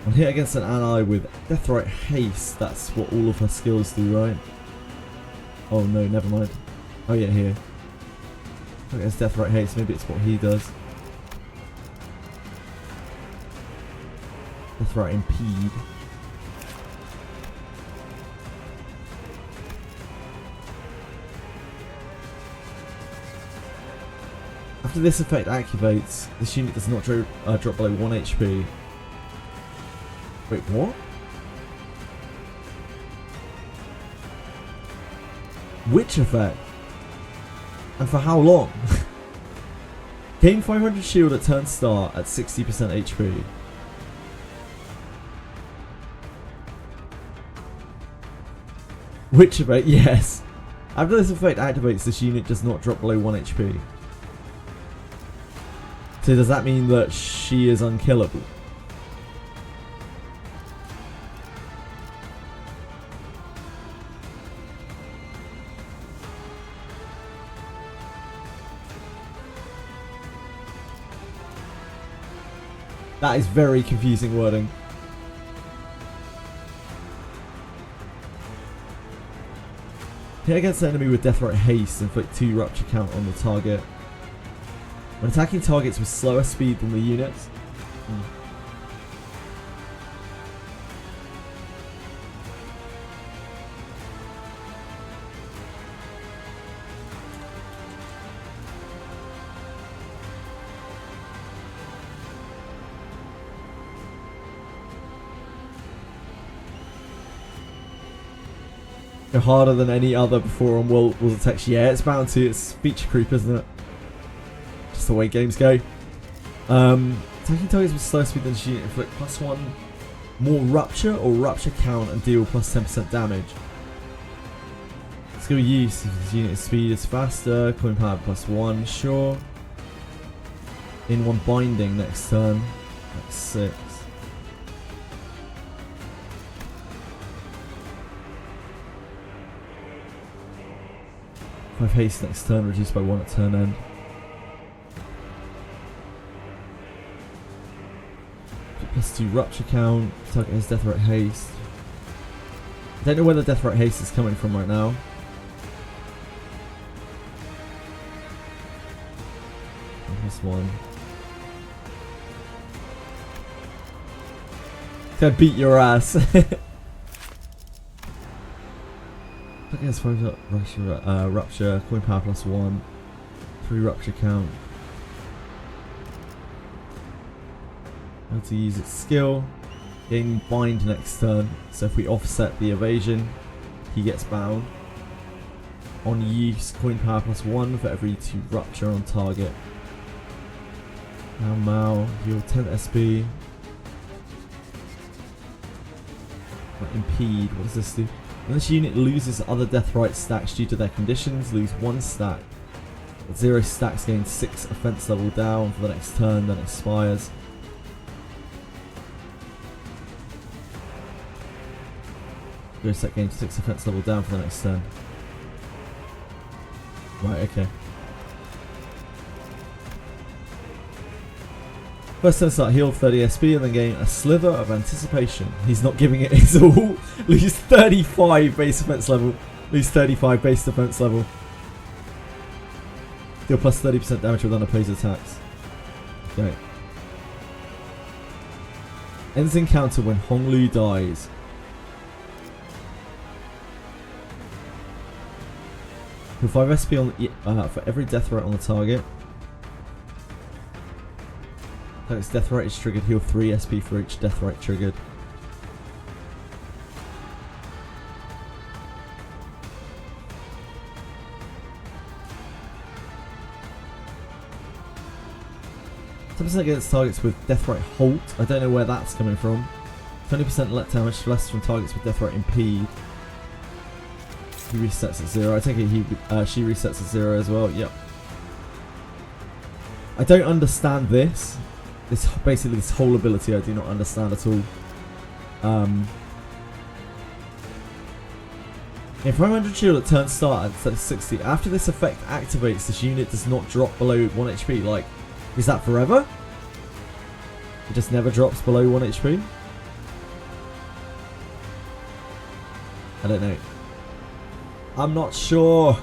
On hit against an ally with Deathrite Haste, that's what all of her skills do, right? Oh no, never mind. Oh yeah, here. Against Deathrite Haste, maybe it's what he does. Deathrite Impede. After this effect activates, this unit does not drop below 1 HP. Wait, what? Which effect? And for how long? Gain 500 shield at turn start at 60% HP. Which effect? Yes. After this effect activates, this unit does not drop below 1 HP. So does that mean that she is unkillable? That is very confusing wording. Hit against the enemy with Deathrite Haste, inflict 2 rupture count on the target. When attacking targets with slower speed than the units. Go harder than any other before on walls of text. Yeah, it's bound to. It's feature creep, isn't it? Just the way games go. Attacking targets with slower speed than the unit, inflict +1 more rupture or rupture count and deal plus 10% damage. Skill use, if this unit's speed is faster, coin power +1, sure. In 1 binding next turn, like 6. If haste next turn, reduced by 1 at turn end. +2 rupture count, target has Deathrite Haste. I don't know where the Deathrite Haste is coming from right now. +1. Gonna beat your ass. Against 5 rupture, coin power +1, 3 rupture count. How to use its skill. Gain bind next turn, so if we offset the evasion, he gets bound. On use, coin power +1 for every 2 rupture on target. Now Mao, heal 10 SP. Impede, what does this do? When this unit loses other Deathrite stacks due to their conditions, lose 1 stack. At 0 stacks gain 6 offense level down for the next turn, then expires. Zero stack gains 6 offense level down for the next turn. Right, okay. First turn start, heal 30 SP and then gain a slither of anticipation. He's not giving it his all. Lose 35 base offense level. Lose 35 base defense level. Deal plus 30% damage with unopposed attacks. Okay. Ends encounter when Honglu dies. Heal 5 SP on for every Deathrite on the target. Its Deathrite is triggered, heal 3 SP for each Deathrite triggered. Something against targets with Deathrite Halt. I don't know where that's coming from. 20% let damage less from targets with Deathrite Impede. He resets at 0. I take it she resets at 0 as well. Yep. I don't understand this. Basically this whole ability I do not understand at all. In 500 shield at turn start at 60, after this effect activates, this unit does not drop below 1 HP. Like, is that forever? It just never drops below 1 HP? I don't know. I'm not sure.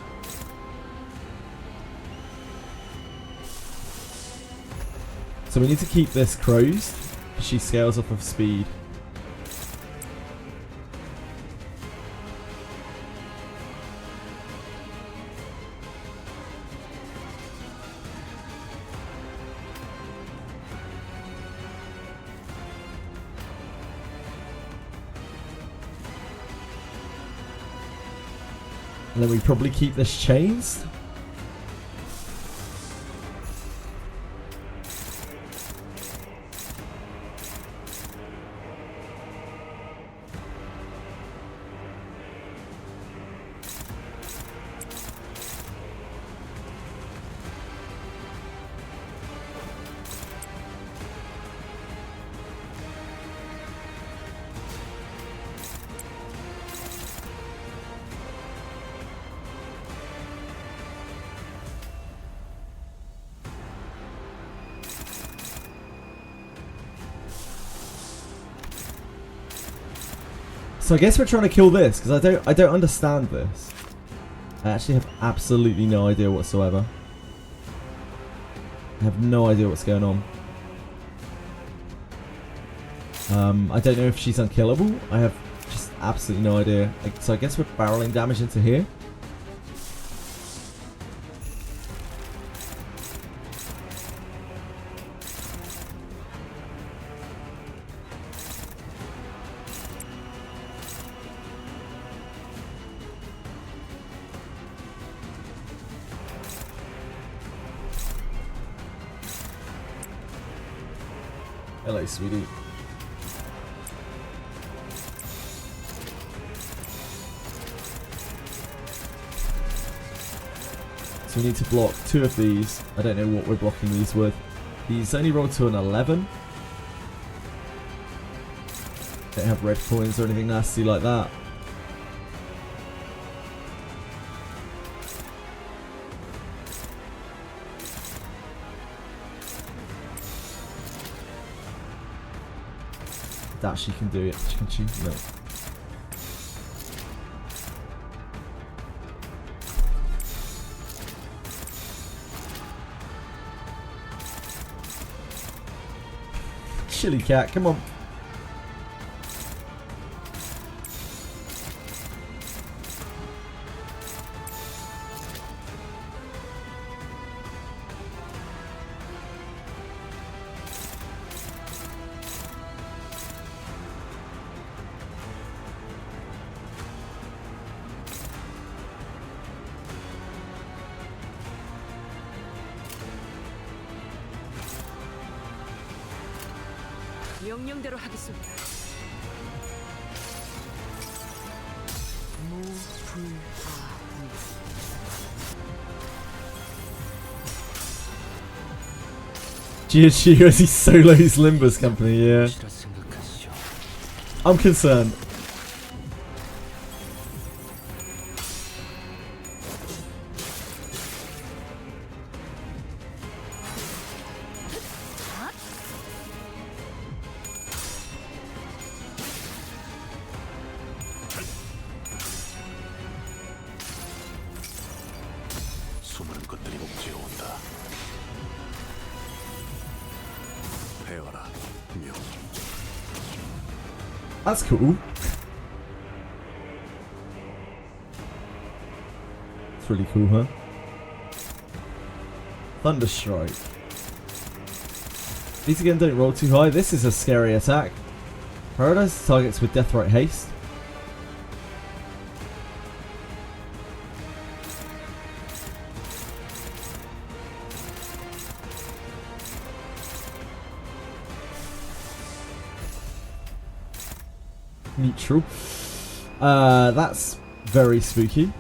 So we need to keep this closed. She scales off of speed. And then we probably keep this chains. So I guess we're trying to kill this because I don't understand this. I actually have absolutely no idea whatsoever. I have no idea what's going on. I don't know if she's unkillable. I have just absolutely no idea. So I guess we're barreling damage into here. Hello, sweetie. So we need to block 2 of these. I don't know what we're blocking these with. These only roll to an 11. Don't have red coins or anything nasty like that. That she can do it. Can she? No. Chilly cat, come on. 명령대로 하겠습니다. GSU as he solos Limbus Company, yeah. I'm concerned. 수많은 것들이 목지에 온다. 배워라, 명. That's cool. It's really cool, huh? Thunderstrike. These again don't roll too high. This is a scary attack. Prioritize targets with Deathrite Haste. Neutral. That's very spooky.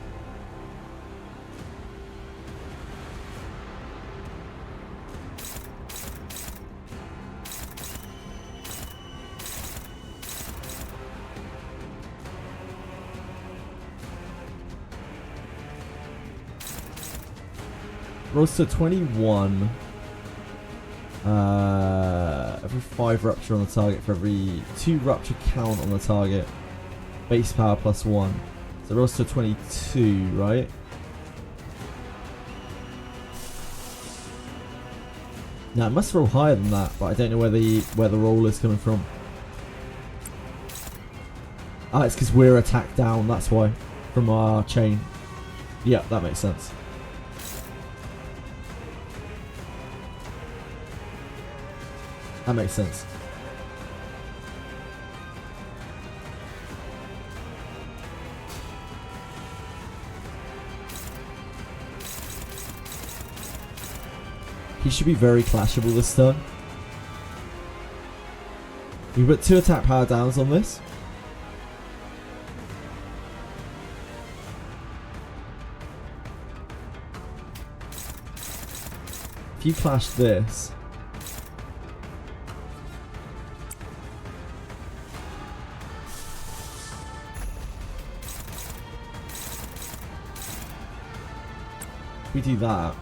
Rolls to 21. Every 5 rupture on the target for every 2 rupture count on the target. Base power plus 1. So it rolls to 22, right? Now it must roll higher than that, but I don't know where the roll is coming from. Ah, it's because we're attacked down, that's why. From our chain. Yeah, that makes sense. That makes sense. He should be very clashable this turn. We put 2 attack power downs on this. If you clash this, we do that.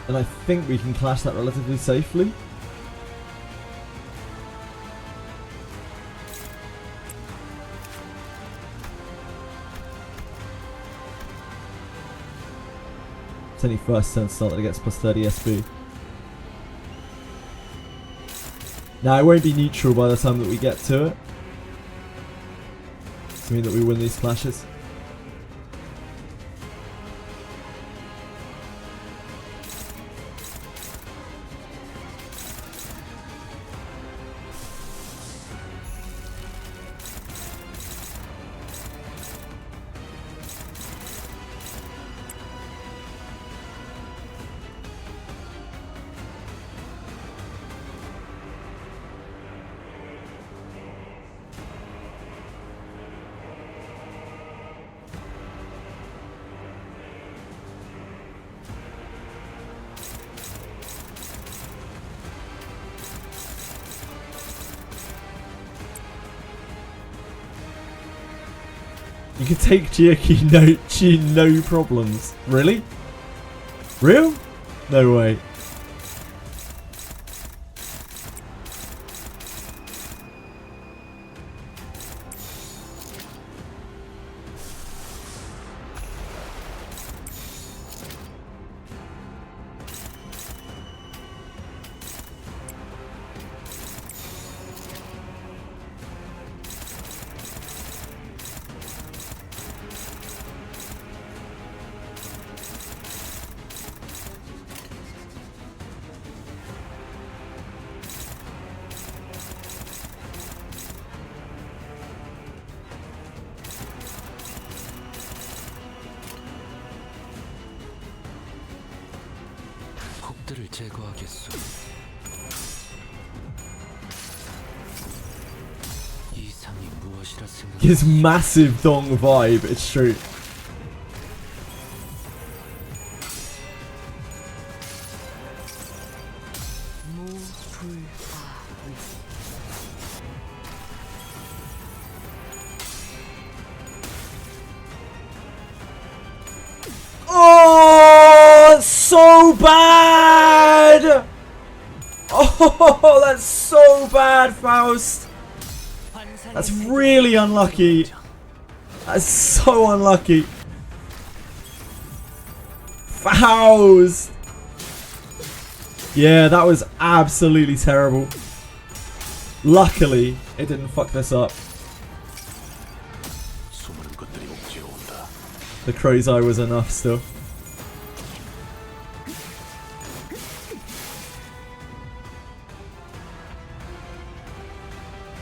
then I think we can clash that relatively safely. It's only first turn start that it gets plus 30 SP. Now, it won't be neutral by the time that we get to it. Does it mean that we win these clashes? You can take Chi no problems. Really? Real? No way. 적들을 제거하겠소. 이상이 무엇이라 생각? His massive dong vibe, it's true. Oh, that's so bad! Oh, that's so bad, Faust. That's really unlucky. That's so unlucky. Faust! Yeah, that was absolutely terrible. Luckily, it didn't fuck this up. The crow's eye was enough still.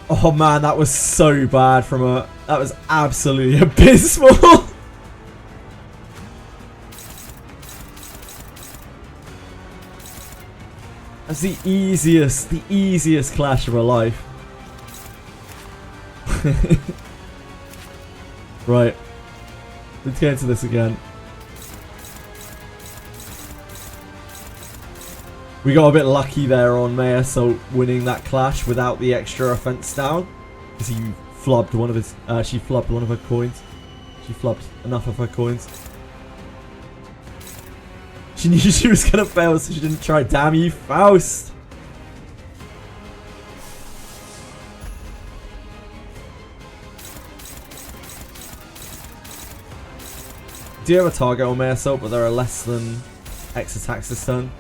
Oh man, that was so bad from her. That was absolutely abysmal. That's the easiest clash of her life. Right. Let's get into this again. We got a bit lucky there on Maya, so winning that clash without the extra offense down. Because he flubbed one of his... she flubbed one of her coins. She flubbed enough of her coins. She knew she was going to fail, so she didn't try. Damn you, Faust! Do you have a target on May Assault, but there are less than X attacks this turn?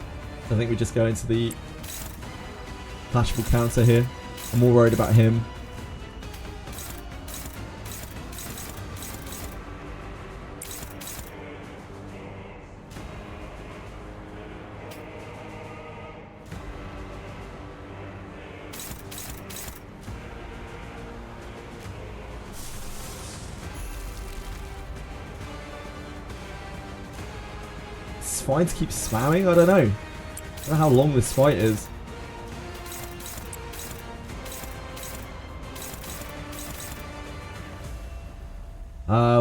I think we just go into the clashable counter here. I'm more worried about him. It's fine to keep spamming? I don't know. I don't know how long this fight is.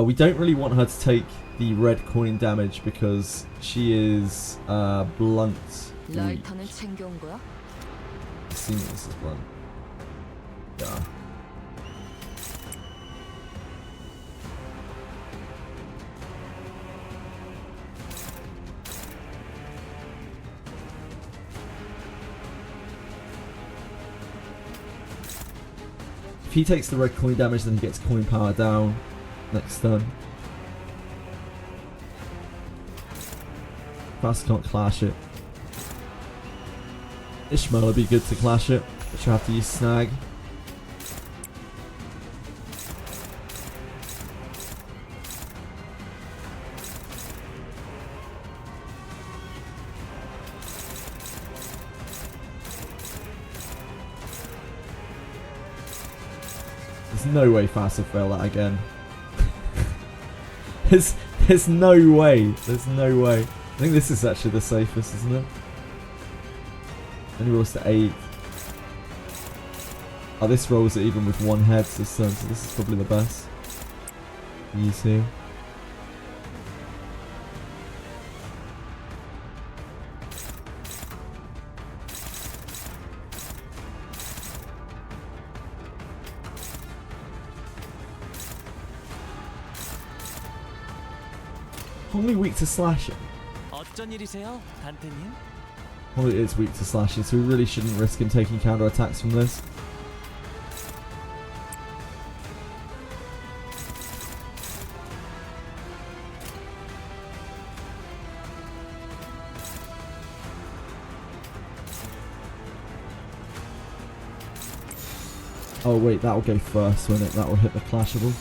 We don't really want her to take the red coin damage because she is blunt. 라이터는 챙겨온 거야? Assuming this is blunt. Yeah. If he takes the red coin damage, then he gets coin power down next turn. Fast can't clash it. Ishmael would be good to clash it, but you have to use snag. There's no way Fast will fail that again. There's no way. There's no way. I think this is actually the safest, isn't it? Then he rolls to 8. Oh, this rolls it even with 1 head this turn, so this is probably the best. Use here. Only weak to slashing. 어쩐 일이세요, 단테님? Well, it is weak to slashing, so we really shouldn't risk him taking counter attacks from this. Oh wait, that will go first, won't it? That will hit the clashable.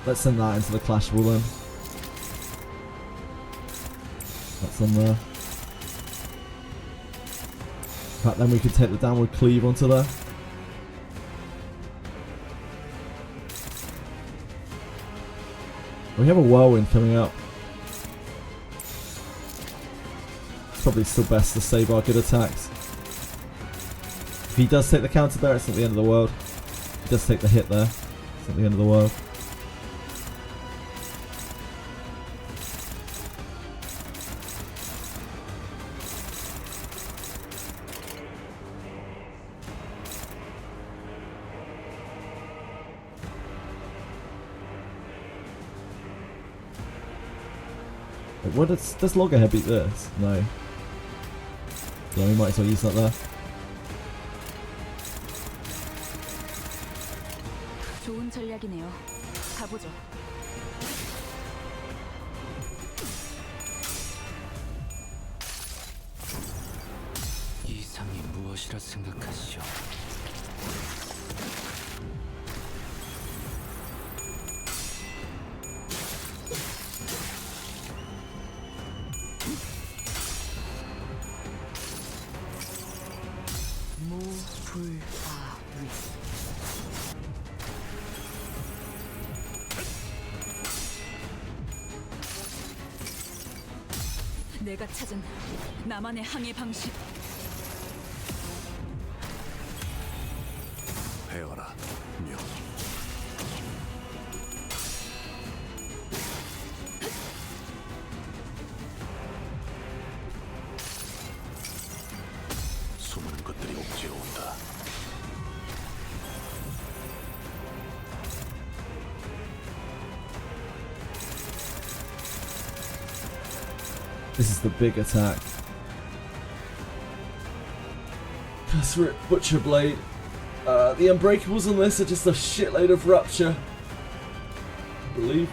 Let's send that into the clashable then. That's on there. In fact, then we could take the downward cleave onto there. We have a whirlwind coming up. It's probably still best to save our good attacks. If he does take the counter there, it's not the end of the world. If he does take the hit there, it's not the end of the world. What does Loggerhead beat this? No. Yeah, we might as well use that there. 좋은 전략이네요. 가보죠. 이상이 무엇이라 생각하시오? 내가 찾은 나만의 항해 방식. 배워라, 묘. 숨은 것들이 옥죄어 온다. This is the big attack. Cuss Butcher Blade. The Unbreakables on this are just a shitload of Rupture. I believe.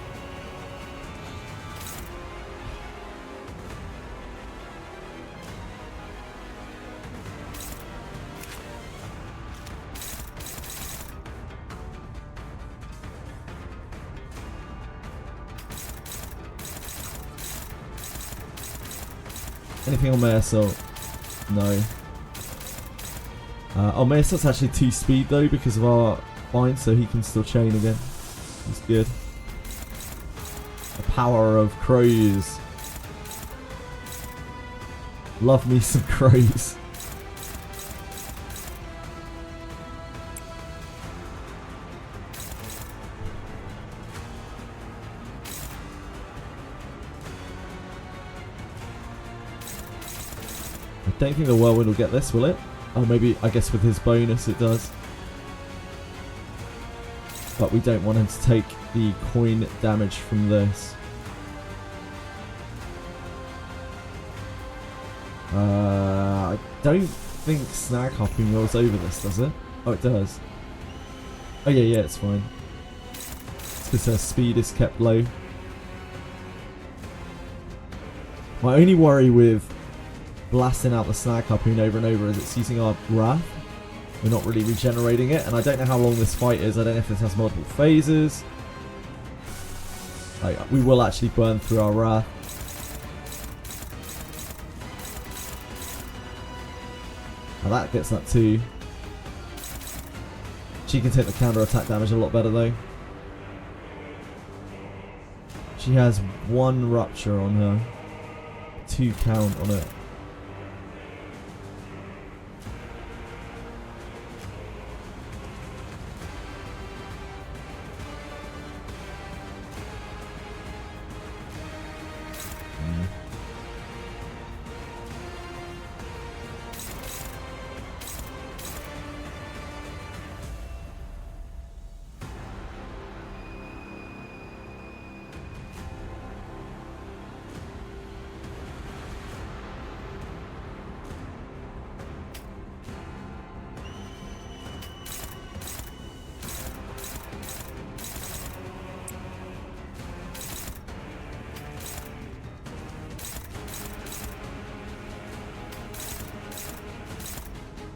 Anything on Mayassault? No. Oh, Mayassault's actually 2 speed though because of our bind, so he can still chain again. That's good. The power of crows. Love me some crows. I don't think the Whirlwind will get this, will it? Oh, maybe, I guess with his bonus it does. but we don't want him to take the coin damage from this. I don't think snag hopping rolls over this, does it? Oh, it does. Oh yeah, it's fine. It's because her speed is kept low. My only worry with blasting out the snag harpoon over and over is it's using our wrath. We're not really regenerating it, and I don't know how long this fight is. I don't know if this has multiple phases. Like, we will actually burn through our wrath. Now that gets that too. She can take the counter attack damage a lot better though. She has 1 rupture on her, 2 count on it.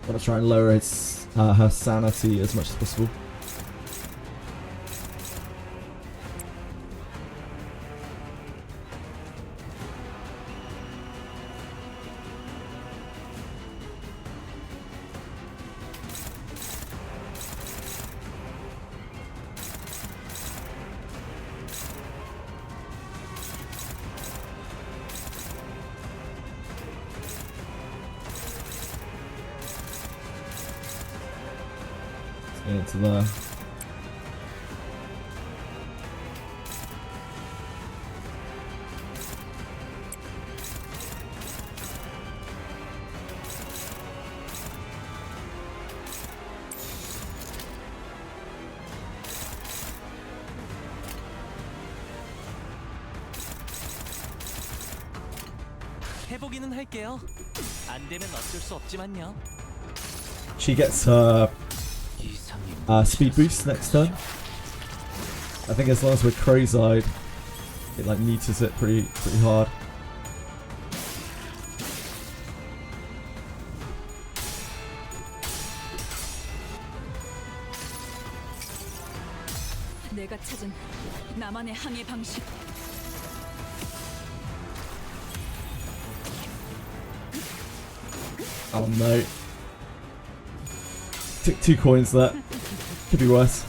I'm gonna try and lower its, her sanity as much as possible. Into there. 해보기는 할게요. 안 되면 어쩔 수 없지만요. She gets her speed boost next turn. I think as long as we're crow's-eyed, it like meters it pretty hard. 내가 찾은 나만의 항해 방식. Oh no. Took 2 coins there. Could be worse.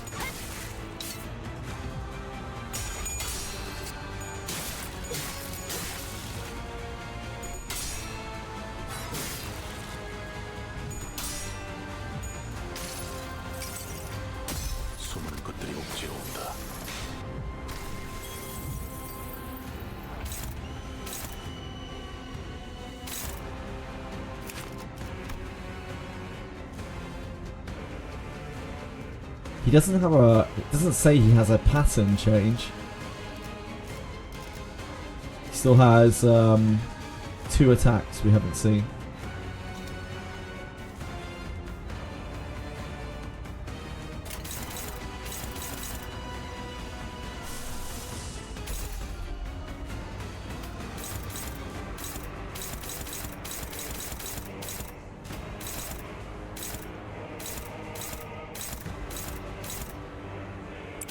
수많은 것들이 옥죄어 온다. He doesn't have a. It doesn't say he has a pattern change. He still has 2 attacks we haven't seen.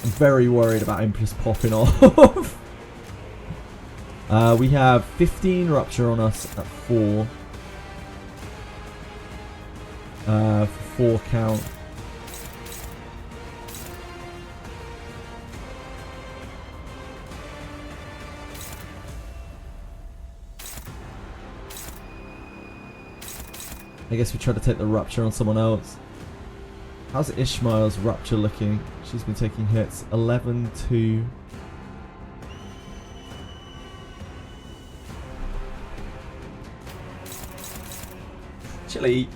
I'm very worried about him just popping off. We have 15 rupture on us at 4. 4 count. I guess we try to take the rupture on someone else. How's Ishmael's rupture looking? She's been taking hits. 11-2. Chili.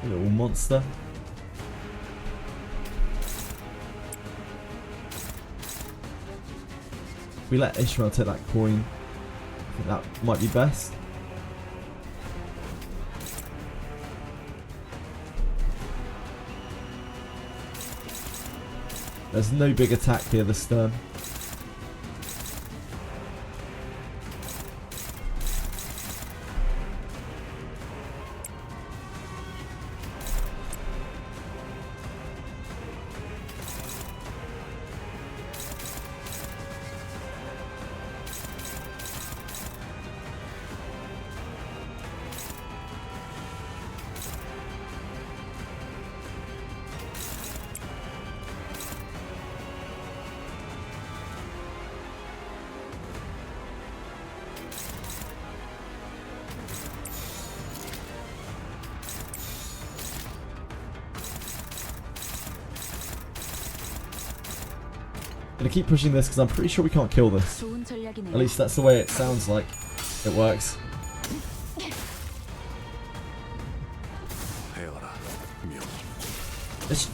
Little monster. we let Ishmael take that coin, I think that might be best. There's no big attack here this turn. Gonna keep pushing this because I'm pretty sure we can't kill this. At least that's the way it sounds like it works. It's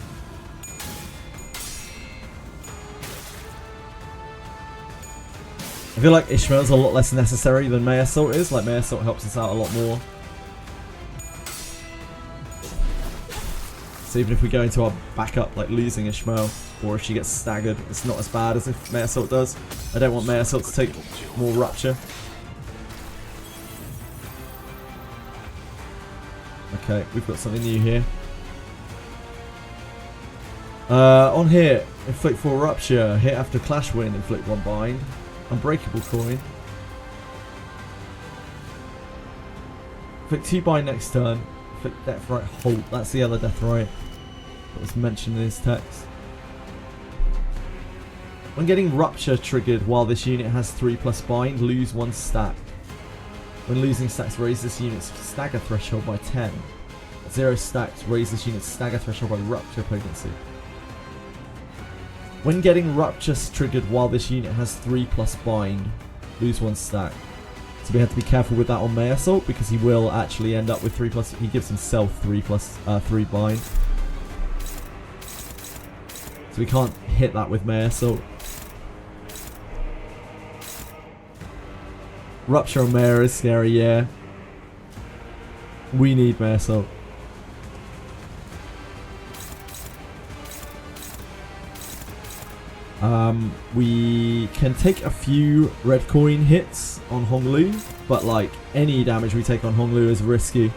I feel like Ishmael's a lot less necessary than May Assault is. Like, May Assault helps us out a lot more. So even if we go into our backup, like losing Ishmael, or if she gets staggered, it's not as bad as if May Assault does. I don't want May Assault to take more Rupture. Okay, we've got something new here. On here, inflict 4 Rupture, hit after Clash Win, inflict 1 Bind. Unbreakable coin. Inflict 2 Bind next turn. Inflict Death Right Halt. That's the other Death Right that was mentioned in his text. When getting Rupture triggered while this unit has 3+ Bind, lose 1 stack. When losing stacks, raise this unit's stagger threshold by 10. At 0 stacks, raise this unit's stagger threshold by Rupture potency. When getting Rupture triggered while this unit has 3+ Bind, lose 1 stack. So we have to be careful with that on May Assault because he will actually end up with 3+. He gives himself 3 Bind. So we can't hit that with May Assault. Rupture on Mare is scary, yeah. We need May Assault. We can take a few red coin hits on Honglu, but like any damage we take on Honglu is risky.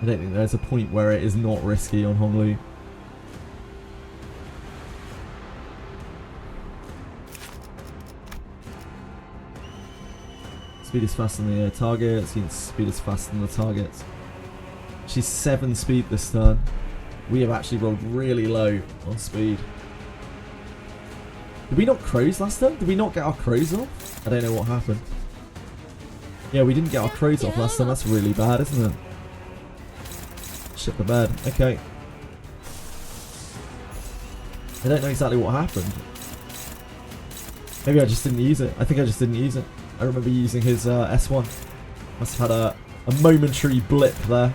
I don't think there's a point where it is not risky on Honglu. Speed is faster than the target. Speed is faster than the target. She's 7 speed this turn. We have actually rolled really low on speed. Did we not crows last turn? Did we not get our crows off? I don't know what happened. Yeah, we didn't get our crows off last time. That's really bad, isn't it? Shit the bed. Okay. I don't know exactly what happened. Maybe I just didn't use it. I think I just didn't use it. I remember using his S1. Must have had a momentary blip there.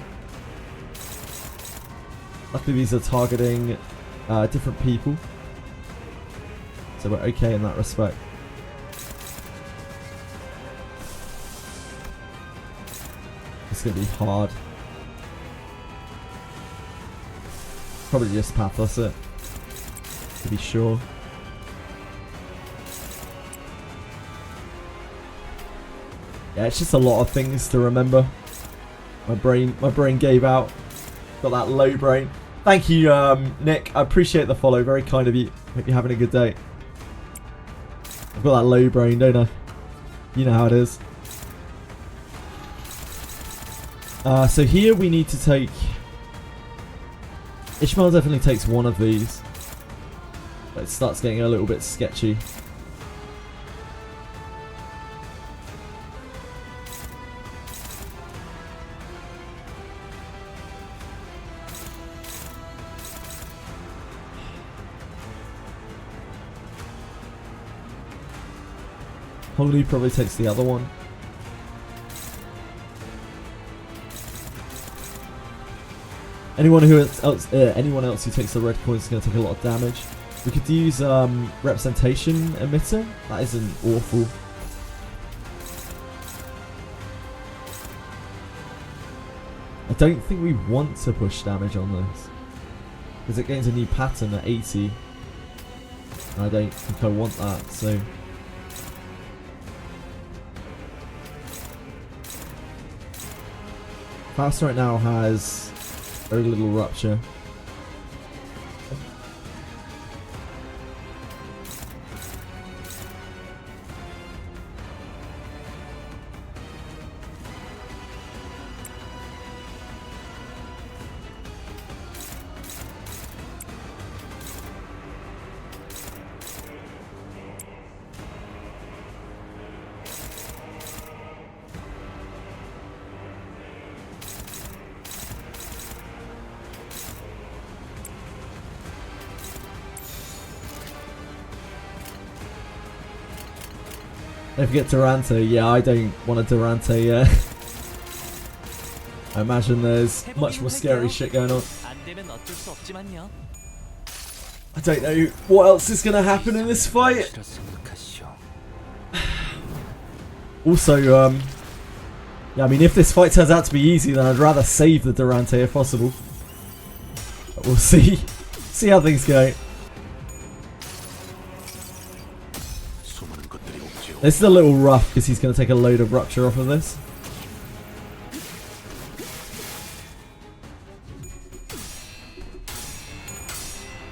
Luckily these are targeting different people. So we're okay in that respect. It's going to be hard. Probably just pathos it. To be sure. Yeah, it's just a lot of things to remember. My brain gave out. Got that low brain. Thank you, Nick. I appreciate the follow. Very kind of you. Hope you're having a good day. I've got that low brain, don't I? You know how it is. So here we need to take... Ishmael definitely takes one of these. But it starts getting a little bit sketchy. Honglu probably takes the other one. Anyone else who takes the red coins is going to take a lot of damage. We could use representation emitter. That isn't awful. I don't think we want to push damage on this because it gains a new pattern at 80. I don't think I want that, so. Faust right now has very little rupture. Don't forget Durante. Yeah, I don't want a Durante yet. I imagine there's much more scary shit going on. I don't know what else is going to happen in this fight. Also, yeah, I mean, if this fight turns out to be easy, then I'd rather save the Durante if possible. But we'll see. See how things go. This is a little rough because he's going to take a load of rupture off of this.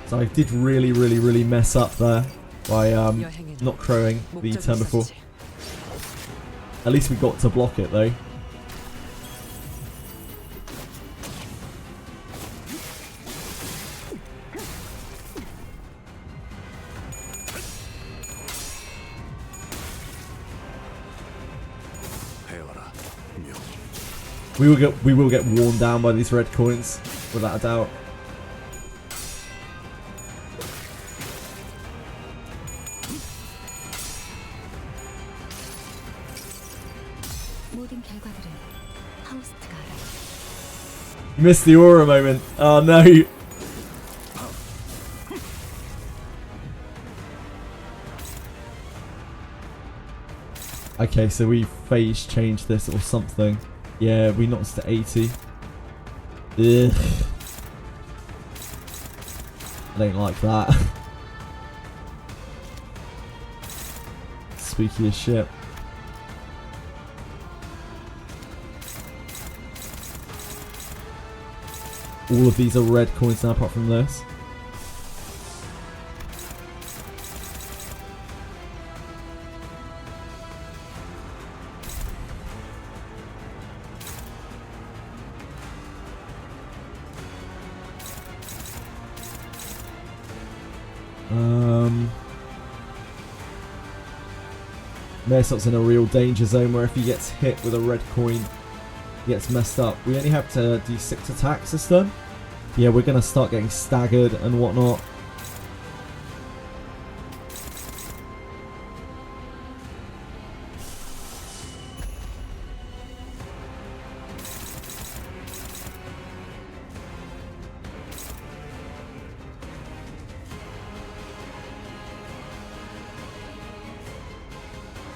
So I did really mess up there by not crowing the turn before. At least we got to block it though. We will get worn down by these red coins, without a doubt. You missed the aura moment. Oh no. Okay, so we phase changed this or something. Yeah, we knocked it to 80. Ugh. I don't like that. Spooky as shit. All of these are red coins now apart from this. Mersop's in a real danger zone where if he gets hit with a red coin, he gets messed up. We only have to do 6 attacks this turn. Yeah, we're going to start getting staggered and whatnot.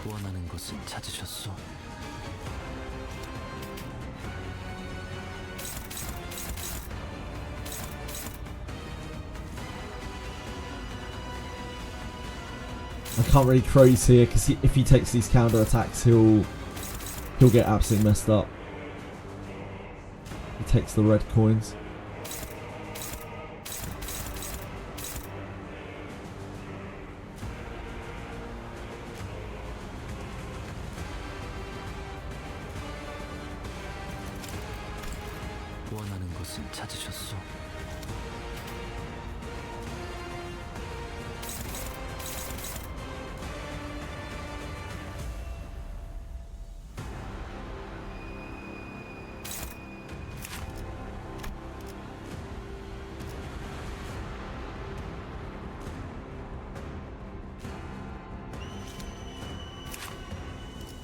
원하는 것은 찾으셨소? I can't really crows here because if he takes these counter attacks, he'll get absolutely messed up. He takes the red coins. 원하는 것은 찾으셨소?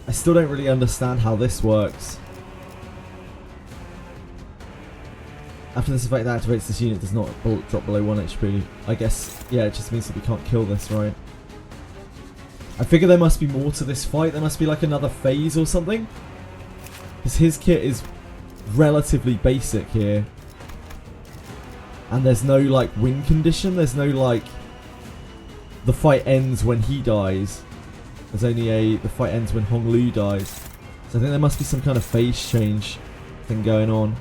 I still don't really understand how this works. After this effect activates, this unit does not drop below 1 HP. I guess, yeah, it just means that we can't kill this, right? I figure there must be more to this fight. There must be like another phase or something. Because his kit is relatively basic here. And there's no like win condition. There's no like the fight ends when he dies. There's only the fight ends when Hong Lu dies. So I think there must be some kind of phase change thing going on.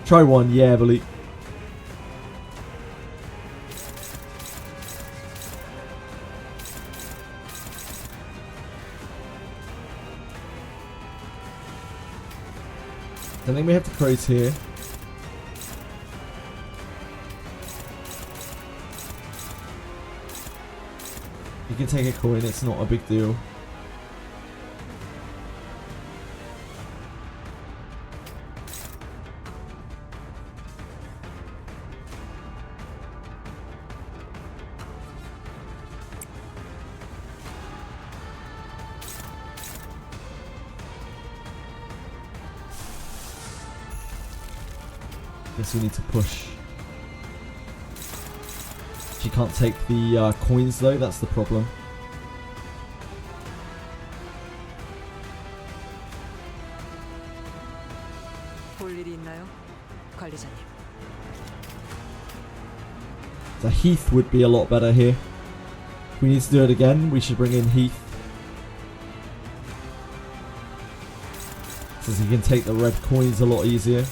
Try one, yeah, Billy. I think we have to crows here. You can take a coin, it's not a big deal. Guess we need to push. She can't take the coins though, that's the problem. 볼 일이 있나요, 관리자님? So Heath would be a lot better here. If we need to do it again, we should bring in Heath. Since he can take the red coins a lot easier.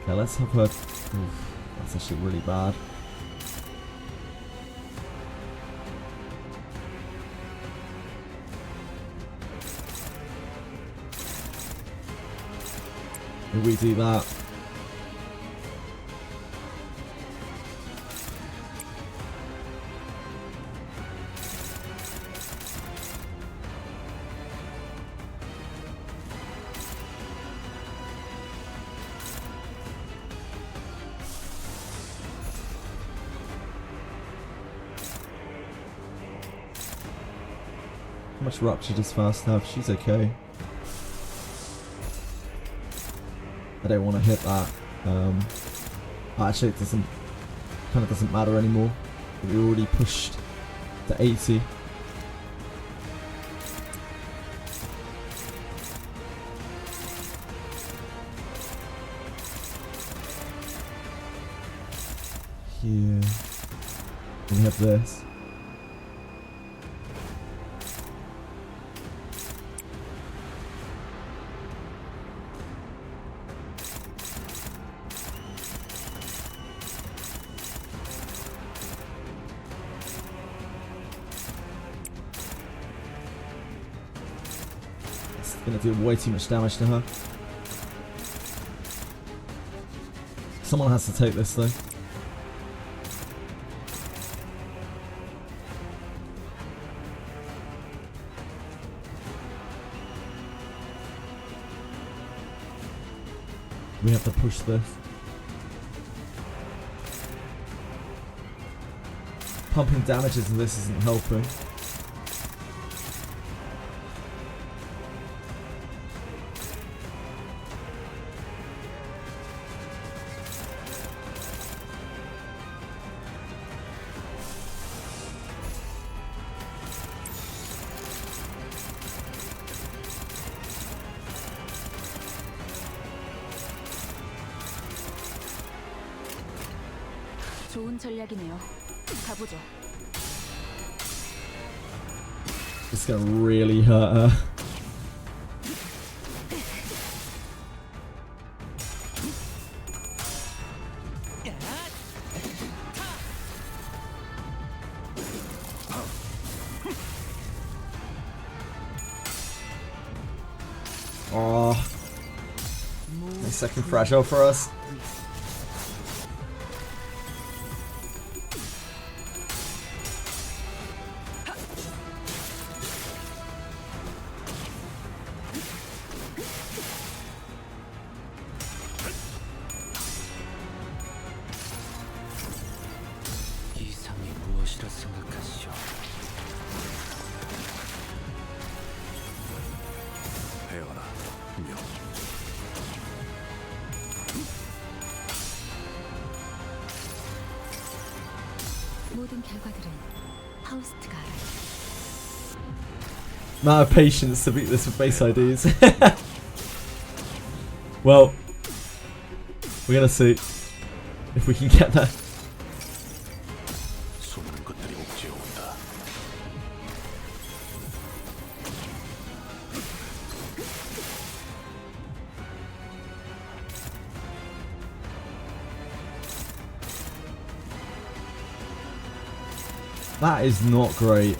Okay, let's have her... Oof, that's actually really bad. If we do that... How much rupture does Fast have? She's okay. I don't want to hit that. Actually, it doesn't. Kind of doesn't matter anymore. We already pushed to 80. Here. We have this. Gonna do way too much damage to her. Someone has to take this though. We have to push this. Pumping damages and this isn't helping. 좋은 전략이네요. 가보죠. It's gonna really hurt her. Oh, my second fragile for us. 투명. 모든 결과들은 파우스트가 알아요. Amount of patience to beat this with base IDs. Well, we're gonna see if we can get there. 수많은 것들이 옥죄어 온다. That is not great.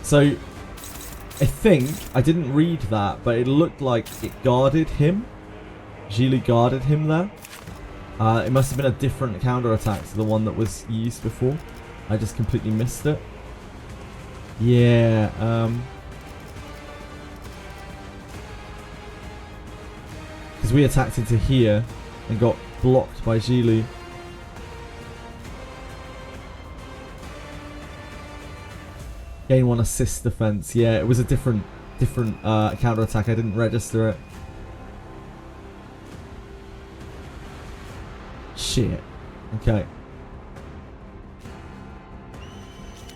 So, I think, I didn't read that, but it looked like it guarded him. Gili guarded him there. It must have been a different counter-attack to the one that was used before. I just completely missed it. Yeah, because we attacked into here and got blocked by Gili. Gain 1 assist defense. Yeah, it was a different counter attack. I didn't register it. Shit. Okay.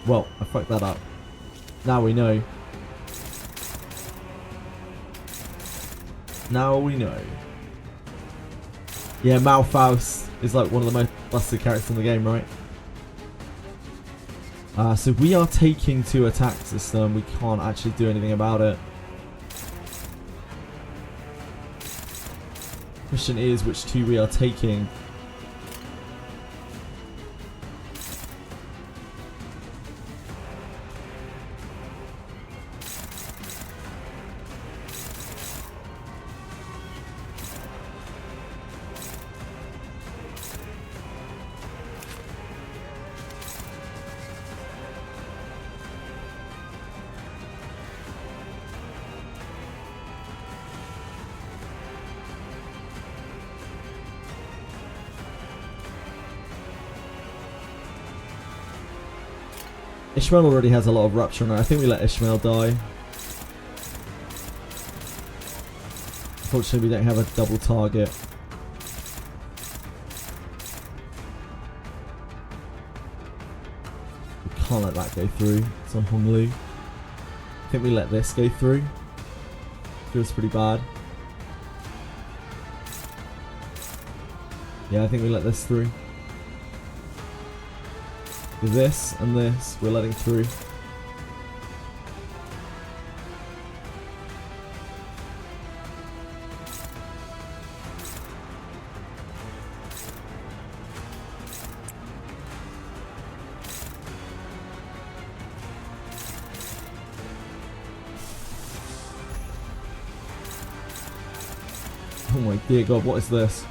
Well, I fucked that up. Now we know. Now we know. Yeah, Malfaust is like one of the most busted characters in the game, right? So we are taking 2 attacks this turn. We can't actually do anything about it. Question is which 2 we are taking. Ishmael already has a lot of rupture on it. I think we let Ishmael die. Unfortunately, we don't have a double target. We can't let that go through. It's on Honglu. I think we let this go through. Feels pretty bad. Yeah, I think we let this through. This and this, we're letting through. Oh my dear God, what is this?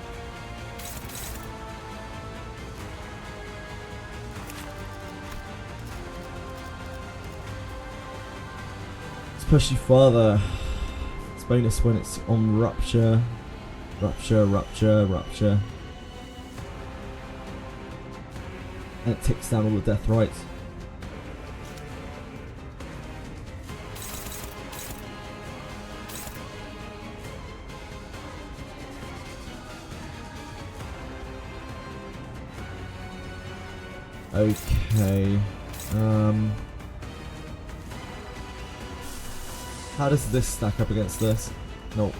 Push you further. It's bonus when it's on rupture. Rupture, rupture, rupture. And it takes down all the death rights. Okay. How does this stack up against this? Nope.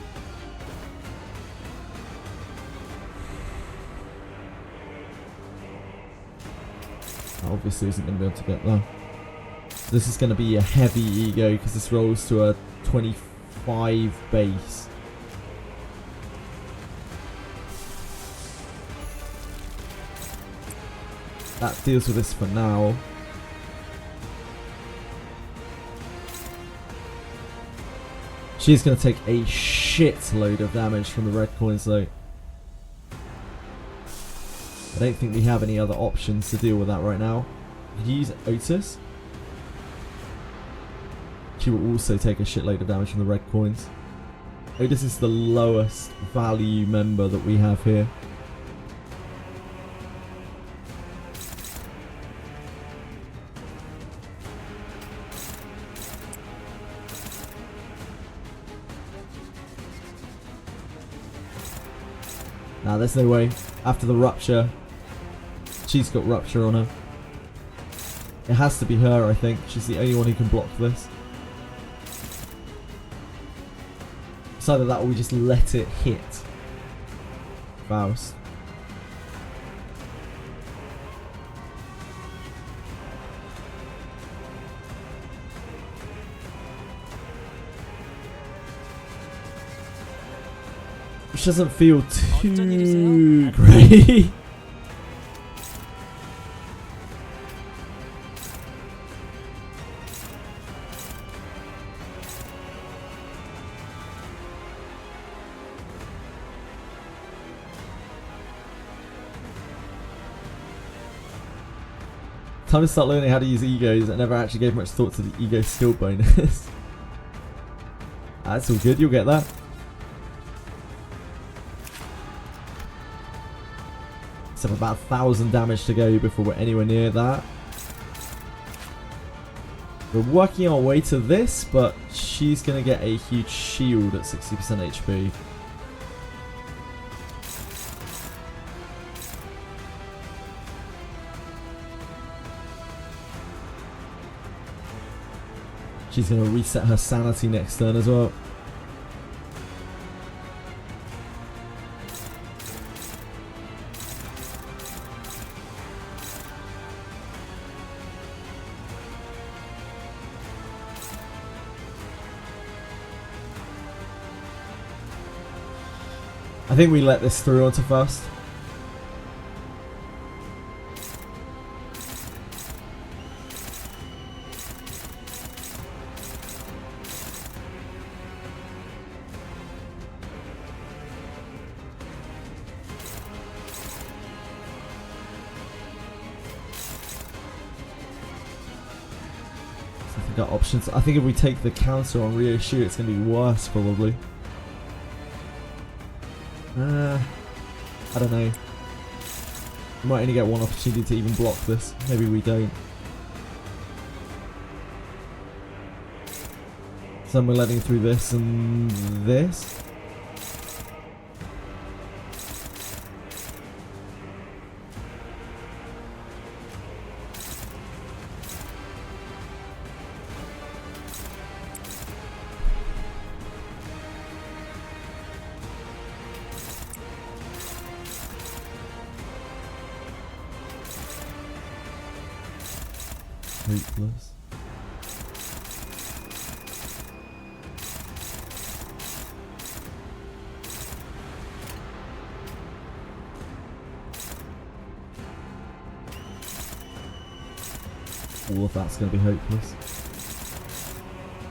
That obviously isn't going to be able to get there. So this is going to be a heavy ego because this rolls to a 25 base. That deals with this for now. She's going to take a shitload of damage from the red coins though. I don't think we have any other options to deal with that right now. We could use Otis. She will also take a shitload of damage from the red coins. Otis is the lowest value member that we have here. Nah, there's no way. After the rupture, she's got rupture on her. It has to be her, I think. She's the only one who can block this. It's either that or we just let it hit Faust. Which doesn't feel too great. Time to start learning how to use egos. I never actually gave much thought to the ego skill bonus. That's all good, you'll get that. So about 1,000 damage to go before we're anywhere near that. We're working our way to this, but she's going to get a huge shield at 60% HP. She's going to reset her sanity next turn as well. I think we let this through onto Faust. Got options. I think if we take the counter on reissue, it's going to be worse probably. I don't know. We might only get one opportunity to even block this. Maybe we don't. So we're letting through this and this. Hopeless. All of that's going to be hopeless.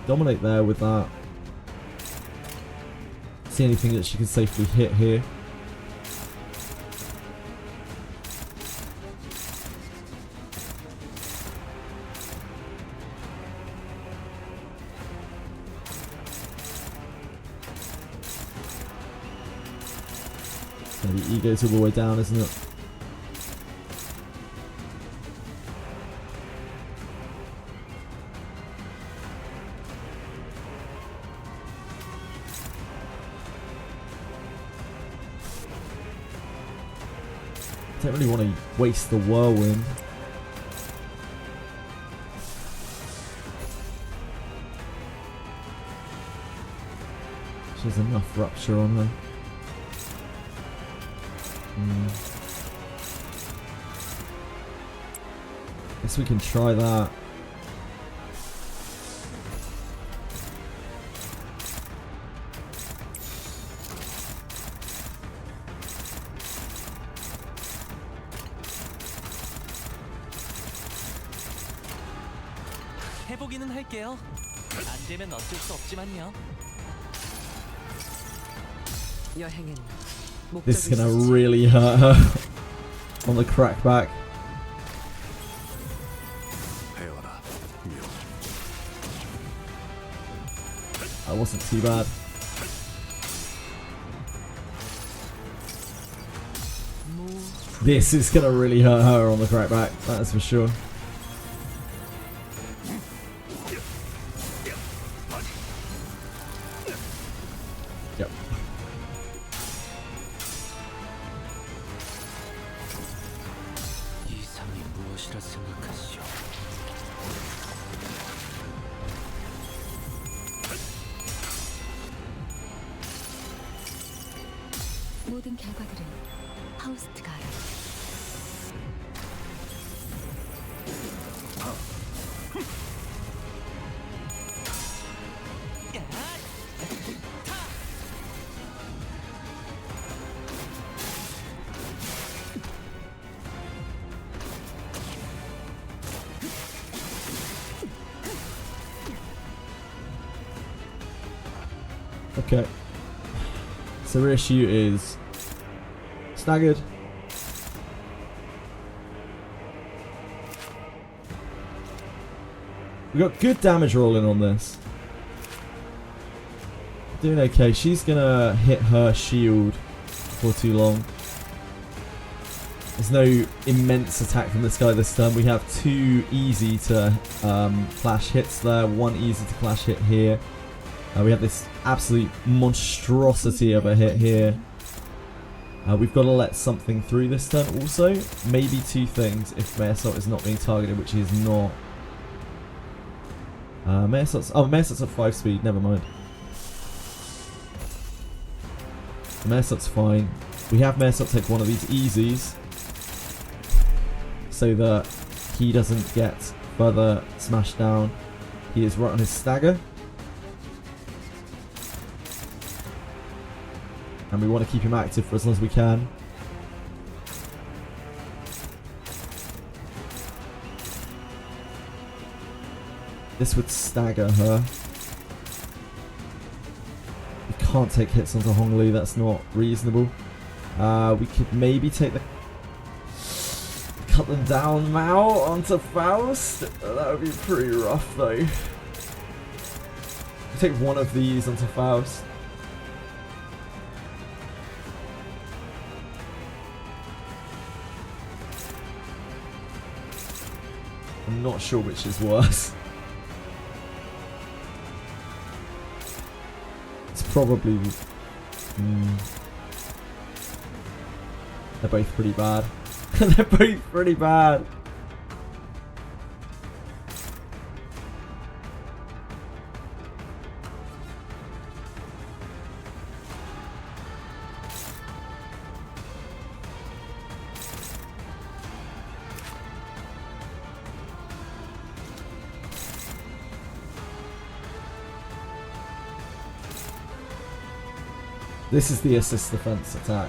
Dominate there with that. See anything that she can safely hit here. The ego's all the way down, isn't it? Don't really want to waste the whirlwind. She has enough rupture on her. Guess we can try that. 해보기는 할게요. 안 되면 어쩔 수 없지만요. 여행은 This is gonna really hurt her on the crackback. That wasn't too bad. This is gonna really hurt her on the crackback, that's for sure. 모든 결과들은 파우스트가 알아. Okay. So our issue is staggered. We got good damage rolling on this. Doing okay. She's gonna hit her shield for too long. There's no immense attack from this guy this turn. We have 2 easy to clash hits there, 1 easy to clash hit here. We have this absolute monstrosity of a hit here. We've got to let something through this turn also. Maybe 2 things if Mayorassault is not being targeted, which he is not. Mayorassault's at 5 speed, never mind. Mayorassault's fine. We have Mayorassault take one of these easies so that he doesn't get further smashed down. He is right on his stagger. And we want to keep him active for as long as we can. This would stagger her. We can't take hits onto Hongli, that's not reasonable. We could maybe take the... cut them down Mao onto Faust. That would be pretty rough though. We take one of these onto Faust. I'm not sure which is worse. It's probably... They're both pretty bad. They're both pretty bad. This is the assist defense attack.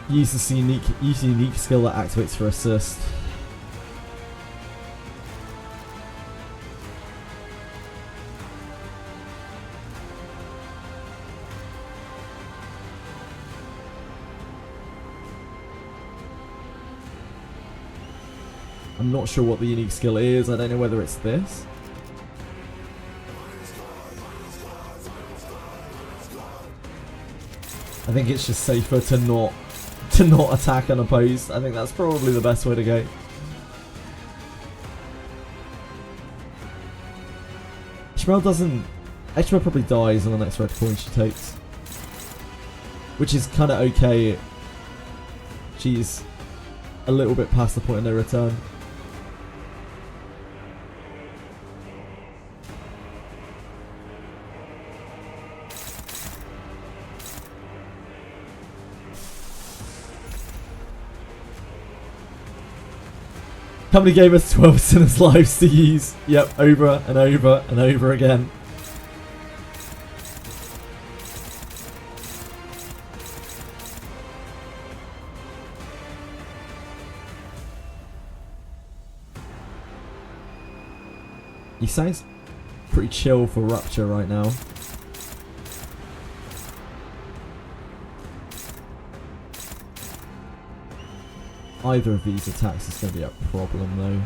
Use this unique skill that activates for assist. I'm not sure what the unique skill is. I don't know whether it's this. I think it's just safer to not attack unopposed. I think that's probably the best way to go. Ishmael probably dies on the next red coin she takes, which is kind of okay. She's a little bit past the point of no return. Company gave us 12 sinners' lives to use. Yep, over and over and over again. He sounds pretty chill for Rupture right now. Either of these attacks is going to be a problem though.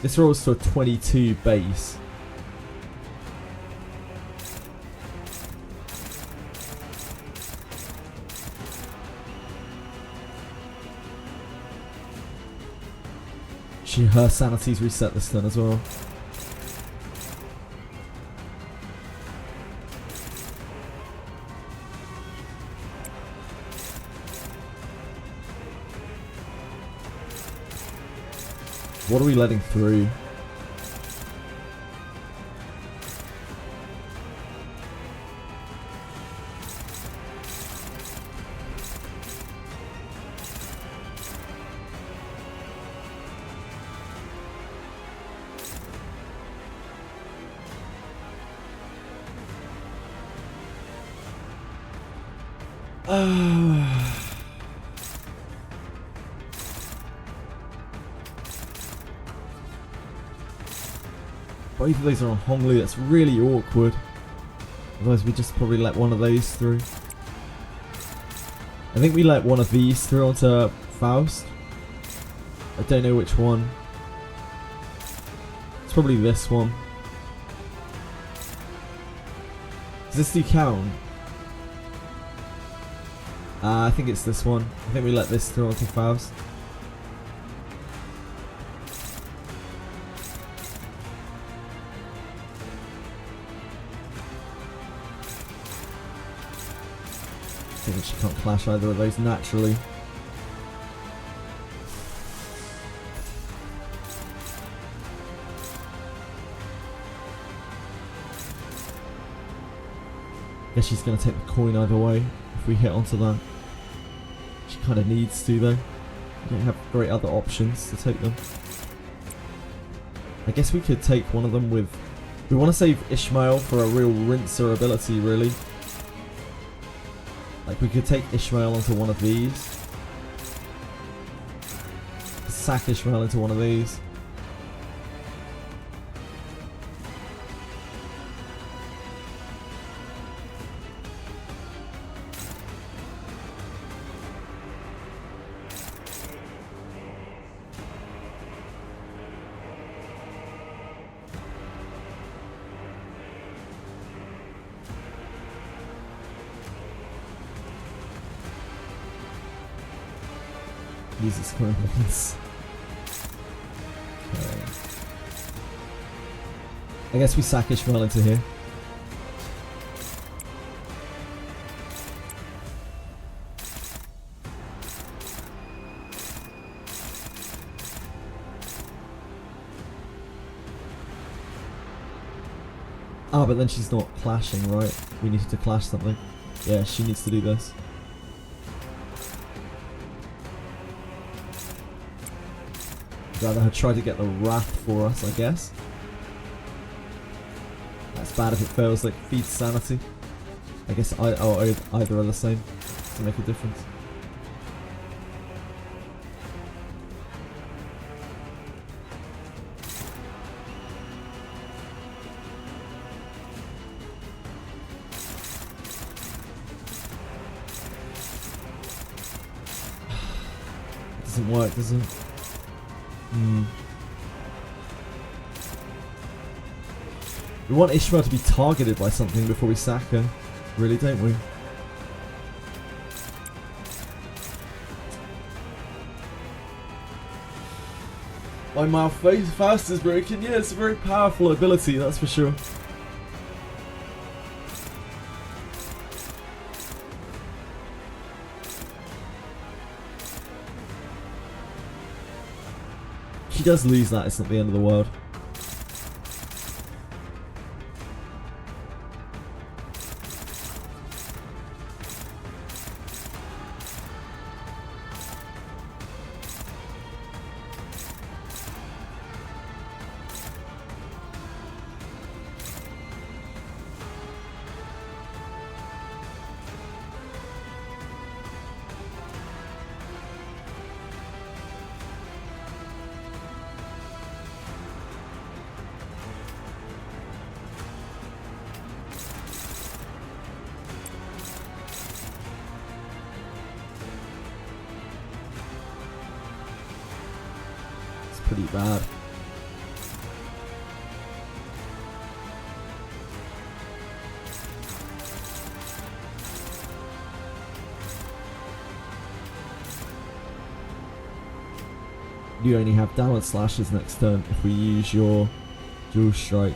This rolls to a 22 base. Her sanity's reset this turn as well. What are we letting through? Both of those are on Honglu, that's really awkward. Otherwise we just probably let one of those through. I think we let one of these through onto Faust. I don't know which one. It's probably this one. Does this do count? I think it's this one. I think we let this through onto Faust. I think she can't clash either of those naturally. Guess she's going to take the coin either way if we hit onto that. She kind of needs to though. We don't have great other options to take them. I guess we could take one of them with... We want to save Ishmael for a real rinser ability really. Like we could take Ishmael onto one of these. Sack Ishmael into one of these. Use this coin once. Okay. I guess we sack Ishmael into here. Ah, but then she's not clashing, right? We needed to clash something. Yeah, she needs to do this. Rather her try to get the wrath for us, I guess. That's bad if it fails, like feeds sanity. I guess either are the same to make a difference. It doesn't work, does it? We want Ishmael to be targeted by something before we sack her, really, don't we? My mouth fast is broken. Yeah, it's a very powerful ability, that's for sure. She does lose that, it's not the end of the world. Pretty bad. you only have downward slashes next turn if we use your dual strike.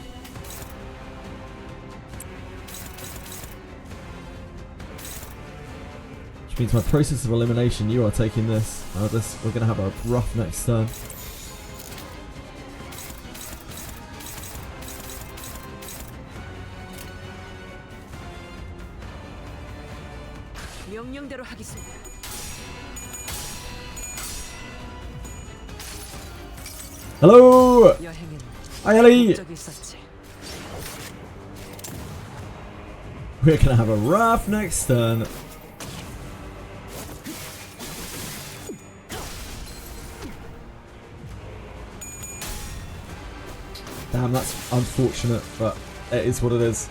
Which means my process of elimination, you are taking this. We're going to have a rough next turn. 명령대로 하겠습니다. Hello! Hi Ellie! We're gonna have a rough next turn. Damn, that's unfortunate, but it is what it is.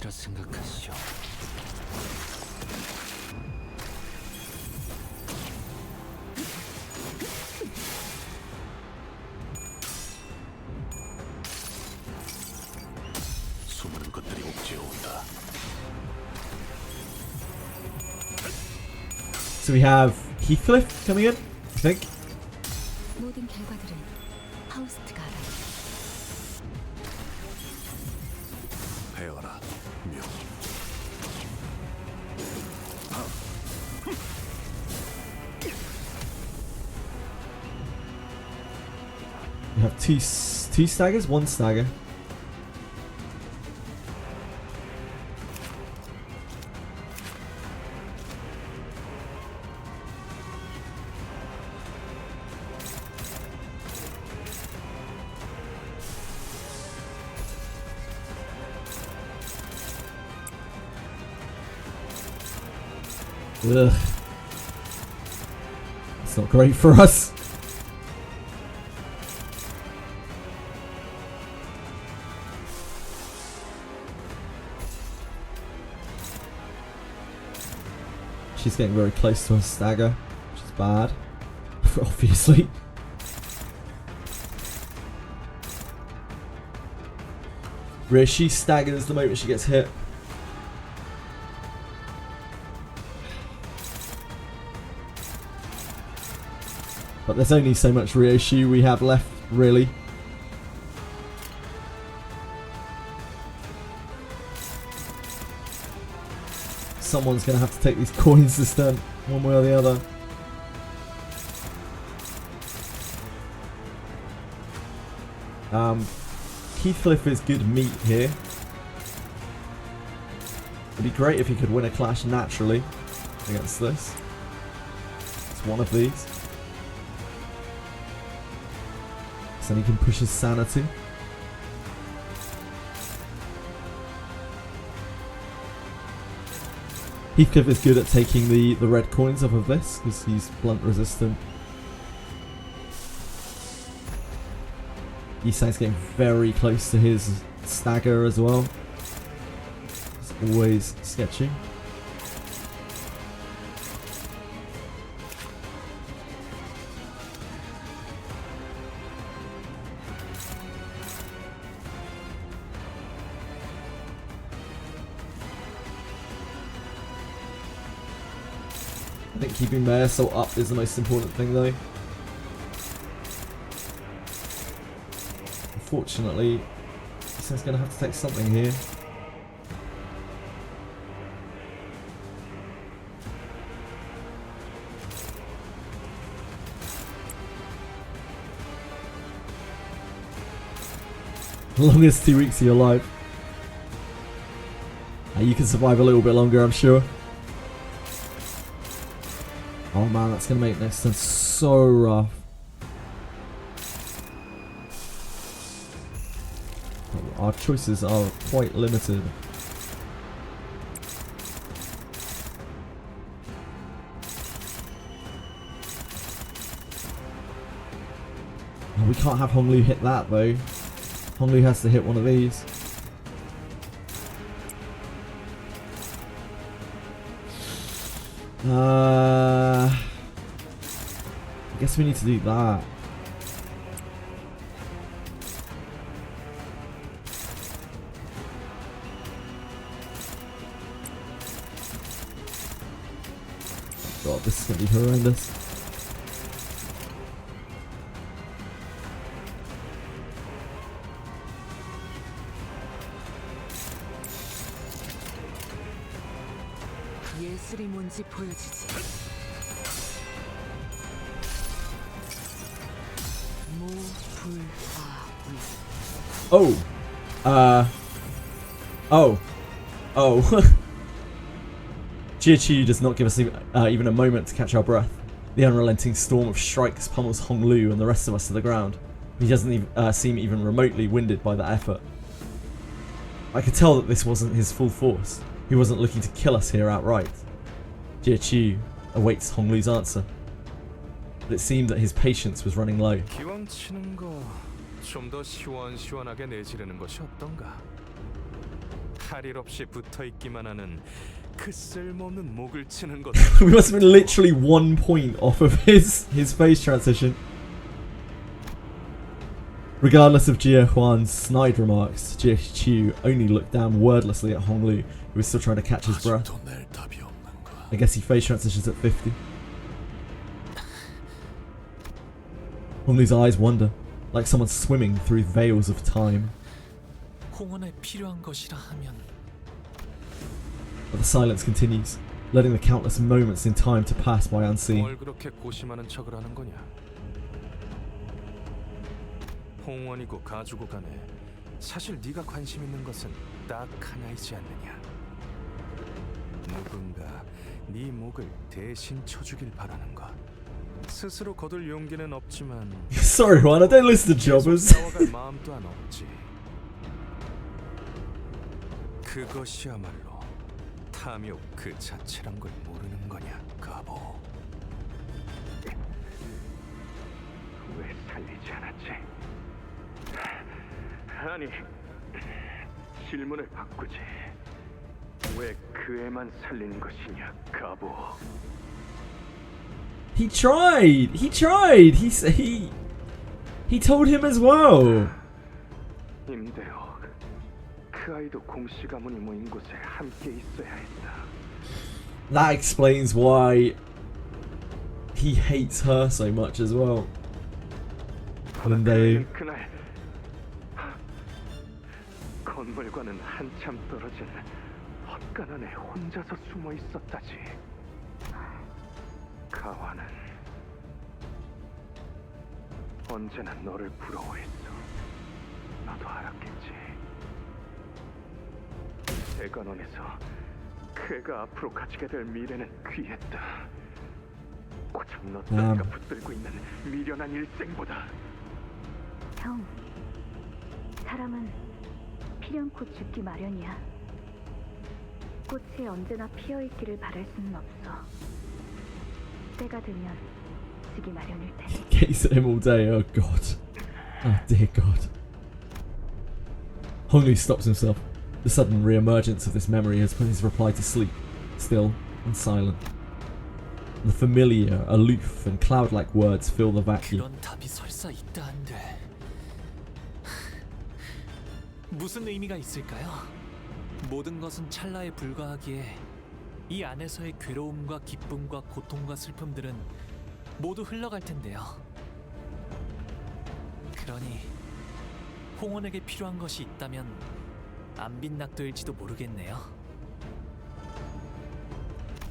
생각하시오. 수많은 것들이 옥죄어 온다. So we have Heathcliff coming in, I think. 모든 결과들은 하우스트가 알아. 헤어라, 묘. We have two staggers, one stagger. Ugh. It's not great for us. She's getting very close to a stagger, which is bad, obviously. Where she staggers the moment she gets hit. But there's only so much Ryoshu we have left, really. Someone's going to have to take these coins this turn, one way or the other. Heathcliff is good meat here. It'd be great if he could win a clash naturally against this. It's one of these. So he can push his sanity. Heathcliff is good at taking the red coins off of this because he's blunt resistant. Yisang's getting very close to his stagger as well. It's always sketchy. I think keeping Marisol up is the most important thing though. Unfortunately, he's going to have to take something here. Longest 2 weeks of your life. You can survive a little bit longer, I'm sure. Oh man, that's going to make next turn so rough. Our choices are quite limited. Oh, we can't have Honglu hit that though. Honglu has to hit one of these. I guess we need to do that. god, this is gonna be horrendous. 예술이 뭔지 보여주지. JJWF does not give us even a moment to catch our breath. The unrelenting storm of strikes pummels Honglu and the rest of us to the ground. He doesn't even, seem even remotely winded by that effort. I could tell that this wasn't his full force. He wasn't looking to kill us here outright. JJWF awaits Honglu's answer. But it seemed that his patience was running low. 기왕 치는 거 좀 더 시원시원하게 내지르는 것이 어떤가? 할 일 없이 붙어 있기만 하는 그 쓸모없는 목을 치는 것. We must have been literally 1 point off of his face transition. Regardless of Jia Huan's snide remarks, JJWF only looked down wordlessly at Honglu, who was still trying to catch his breath. I guess he face transitions at 50. Honglu's eyes wander, like someone swimming through veils of time. 홍원에 필요한 것이라 하면 But the silence continues, letting the countless moments in time to pass by unseen. 뭘 그렇게 고심하는 척을 하는 거냐? 홍원이고 가주고 간에 사실 네가 관심 있는 것은 딱 하나이지 않느냐? 누군가 네 목을 대신 쳐주길 바라는 것. 스스로 거둘 용기는 없지만 Sorry, Juan, I don't listen to jobbers. 싸워갈 마음 또한 없지. 그것이야말로 탐욕 그 자체란 걸 모르는 거냐, 가보. 왜 살리지 않았지? 아니, 질문을 바꾸지. 왜 그 애만 살리는 것이냐, 가보. He tried. He told him as well. 임대호, 그 아이도 공씨 가문이 모인 곳에 함께 있어야 했다. That explains why he hates her so much as well. 근데 그날 건물과는 한참 떨어진 헛간 안에 혼자서 숨어 있었다지. 가와는 언제나 너를 부러워했어. 너도 알았겠지. 대관원에서 그가 앞으로 가지게 될 미래는 귀했다. 고작 너 따위가 붙들고 있는 미련한 일생보다. 형, 사람은 필연코 죽기 마련이야. 꽃이 언제나 피어있기를 바랄 수는 없어. 때가 되면 지기 마련일 테니. gaze at him all day. Oh god. Oh dear god. Honglu stops himself. The sudden re-emergence of this memory has put his reply to sleep, still and silent. The familiar, aloof and cloud-like words fill the vacuum. 그런 답이 설사 있다 한데 무슨 의미가 있을까요? 모든 것은 찰나에 불과하기에 이 안에서의 괴로움과 기쁨과 고통과 슬픔들은 모두 흘러갈 텐데요. 그러니 홍원에게 필요한 것이 있다면 안 빈낙도일지도 모르겠네요.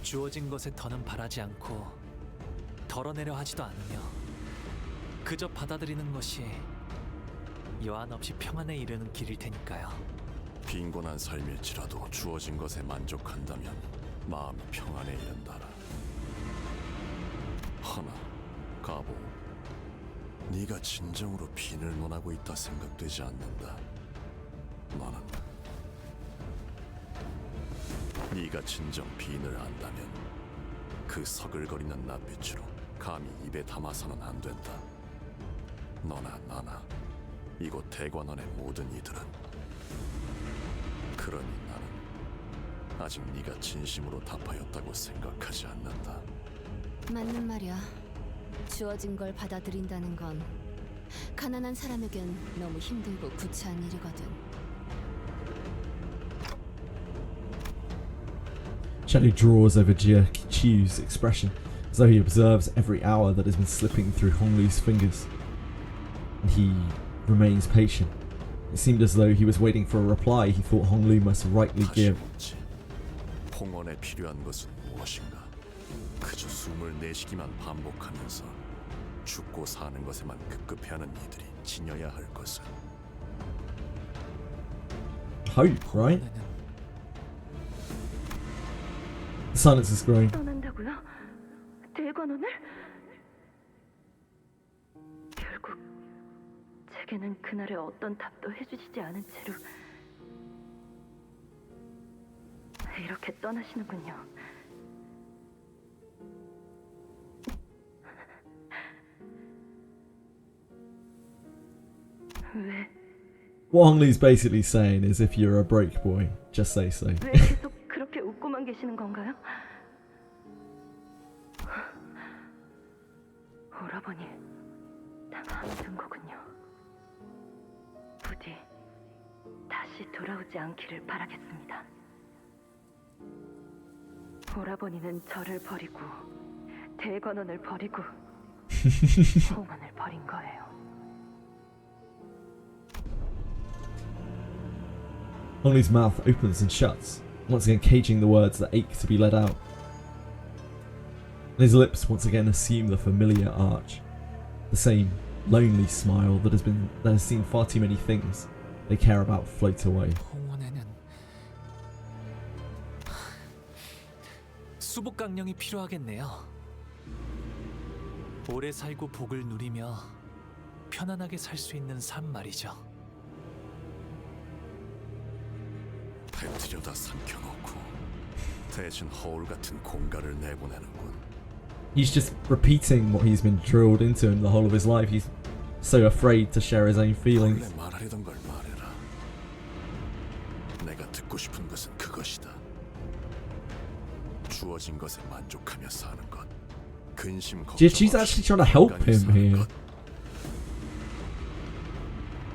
주어진 것에 더는 바라지 않고 덜어내려 하지도 않으며 그저 받아들이는 것이 여한 없이 평안에 이르는 길일 테니까요. 빈곤한 삶일지라도 주어진 것에 만족한다면 마음이 평안에 이른다라. 허나 가보, 네가 진정으로 빈을 논하고 있다 생각되지 않는다. 너는 네가 진정 빈을 안다면 그 서글거리는 낯빛으로 감히 입에 담아서는 안 된다. 너나 나나 이곳 대관원의 모든 이들은. 그러니 나는 아직 네가 진심으로 답하였다고 생각하지 않는다. 맞는 말이야. 주어진 걸 받아들인다는 건 가난한 사람에겐 너무 힘들고 구차한 일이거든. Shadow draws over JJWF's expression, as though he observes every hour that has been slipping through Honglu's fingers. And he remains patient. It seemed as though he was waiting for a reply he thought Honglu must rightly give. 홍원에 필요한 것은 무엇인가? 그저 숨을 내쉬기만 반복하면서 죽고 사는 것에만 급급해하는 이들이 지녀야 할 것은 hope, right? The silence is growing. 떠난다고요? 대관원을? 결국 제게는 그날의 어떤 답도 해주시지 않은 채로 이렇게 떠나시는군요. 왜? What Honglu's basically saying is, if you're a break boy, just say so. 왜 계속 그렇게 웃고만 계시는 건가요? 오라버니 다 마음에 든 거군요. 부디 다시 돌아오지 않기를 바라겠습니다. 오라버니는 저를 버리고 대관원을 버리고 홍원을 버린 거예요. Honglu's mouth opens and shuts, once again caging the words that ache to be let out. And his lips once again assume the familiar arch, the same lonely smile that has seen far too many things they care about float away. 홍원에는 수복강령이 필요하겠네요. 오래 살고 복을 누리며 편안하게 살 수 있는 삶 말이죠. 뱉으려다 삼켜놓고 대신 허울 같은 공갈을 내보내는군. He's just repeating what he's been drilled into him the whole of his life. He's so afraid to share his own feelings. 원래 말하려던 걸 말해라. 내가 듣고 싶은 것은 그것이다. 주어진 것에 만족하며 사는 것. 근심 걱정 없이 She's actually trying to help him here.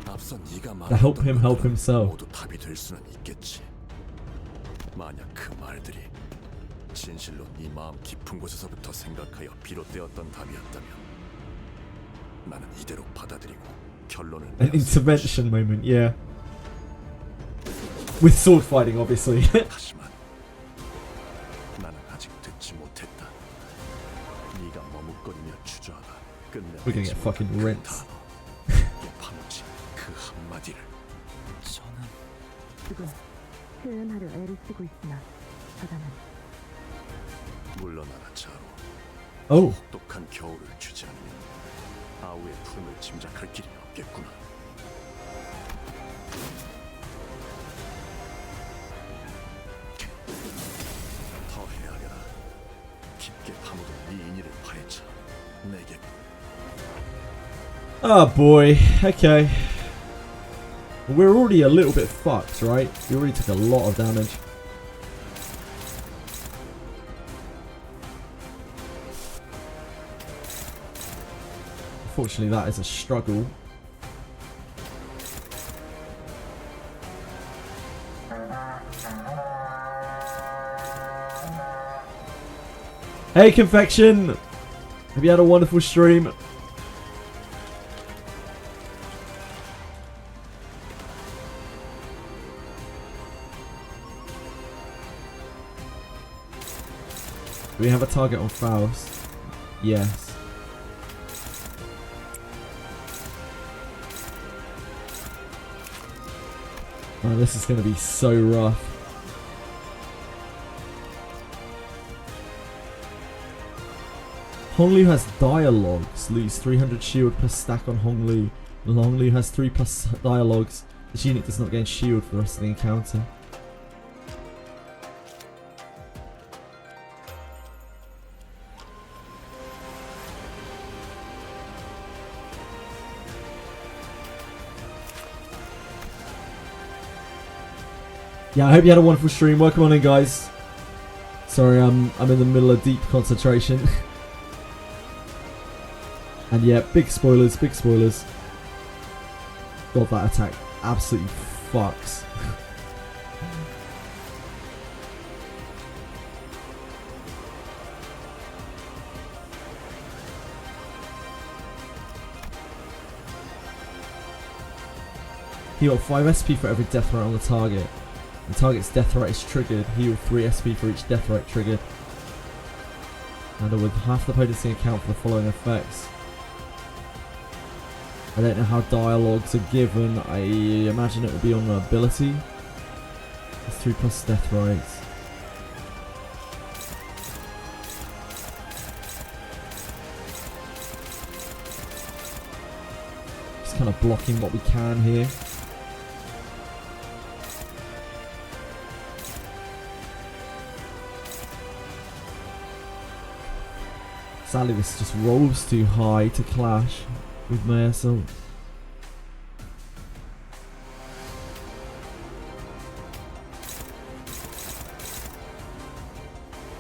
앞서 네가 To help him 말했던 help 것들은 himself. 모두 답이 될 수는 있겠지. 만약 그 말들이 진실로 네 마음 깊은 곳에서부터 생각하여 비롯되었던 답이었다면 나는 이대로 받아들이고 결론을 An intervention moment, yeah. With sword fighting, obviously. 하지만 나는 아직 듣지 못했다. 네가 머뭇거리며 주저하다 끝내 We're gonna get fucking rinsed. 파묻힌 그 한마디를 저는 지금 표현하려 애를 쓰고 있으나 바다는 물러나라 자로. Oh. 혹독한 겨울을 주지 않으면 아우의 푸름을 짐작할 길이 없겠구나. 더 헤아려라. 깊게 파묻은 네 인의를 파헤쳐 내게. Oh boy, okay. We're already a little bit fucked, right? We already took a lot of damage. Unfortunately, that is a struggle. Hey, Confection! Have you had a wonderful stream? Do we have a target on Faust? Yes. Oh, this is going to be so rough. Honglu has dialogues. Lose 300 shield per stack on Honglu. Honglu has 3+ dialogues. This unit does not gain shield for the rest of the encounter. Yeah, I hope you had a wonderful stream. Welcome on in, guys. Sorry, I'm in the middle of deep concentration. And yeah, big spoilers, big spoilers. God, that attack absolutely fucks. Heal 5 SP for every death threat on the target. The target's death threat is triggered. Heal 3 SP for each death threat triggered. And with half the potency account for the following effects. I don't know how dialogues are given. I imagine it will be on the ability. It's 3 plus death rates. Just kind of blocking what we can here. Sadly, this just rolls too high to clash with my assault.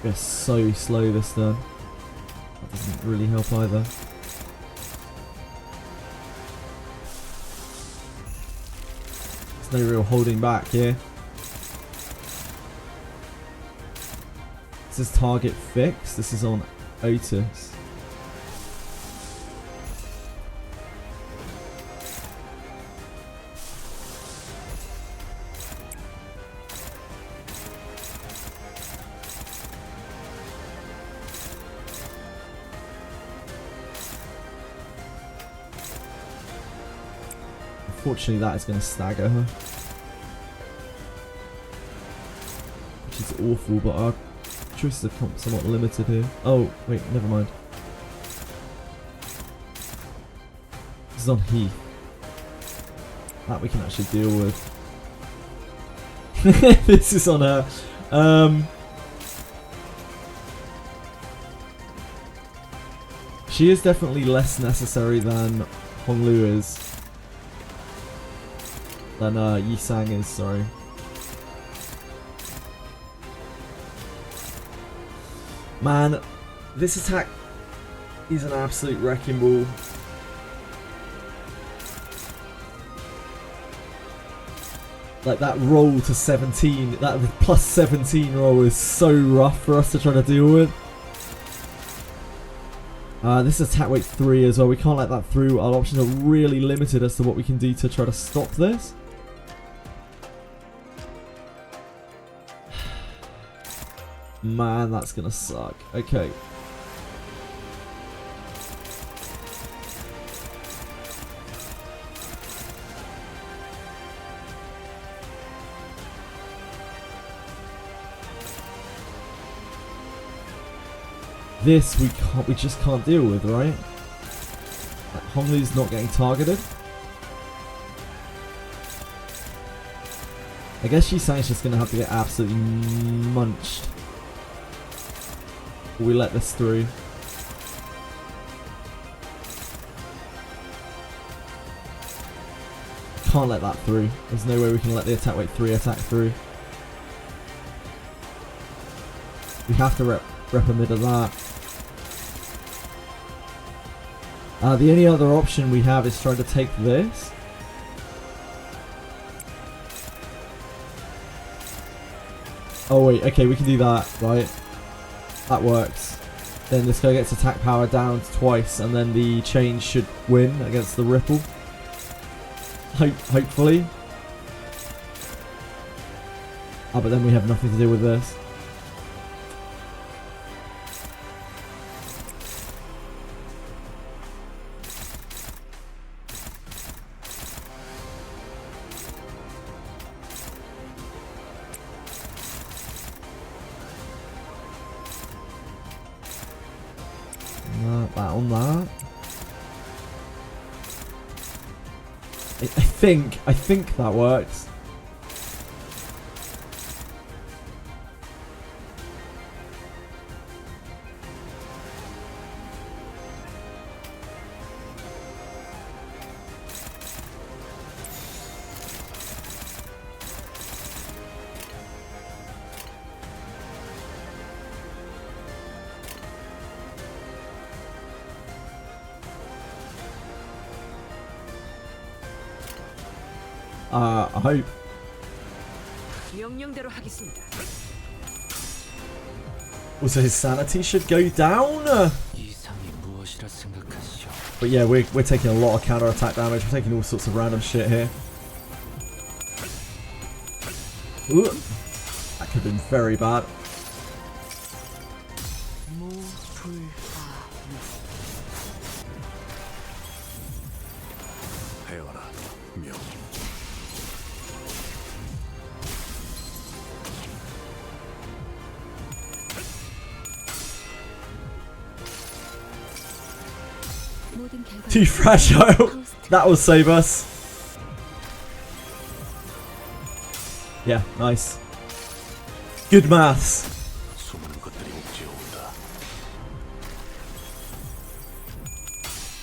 It's so slow this turn. That doesn't really help either. There's no real holding back here. This is target fixed. This is on Otis. Unfortunately, that is going to stagger her, which is awful, but our choices are somewhat limited here. Oh, wait, never mind. This is on Heath. That we can actually deal with. This is on her. She is definitely less necessary than Honglu is. Than Yi Sang is, sorry. Man, this attack is an absolute wrecking ball. Like that roll to 17, that plus 17 roll is so rough for us to try to deal with. This is attack weight 3 as well. We can't let that through. Our options are really limited as to what we can do to try to stop this. Man, that's gonna suck. Okay. This we just can't deal with, right? Honglu's not getting targeted. I guess Yi Sang's just gonna have to get absolutely munched. We let this through. Can't let that through. There's no way we can let the attack weight 3 attack through. We have to rep a mid of that. The only other option we have is trying to take this. Oh wait, okay, we can do that, right? That works. Then this guy gets attack power down twice, and then the change should win against the ripple. Hopefully. But then we have nothing to do with this. On that. I think that works. I hope. Also, his sanity should go down. But yeah, we're taking a lot of counter attack damage. We're taking all sorts of random shit here. Ooh. That could have been very bad. Too fragile. That will save us. Yeah, nice. Good maths.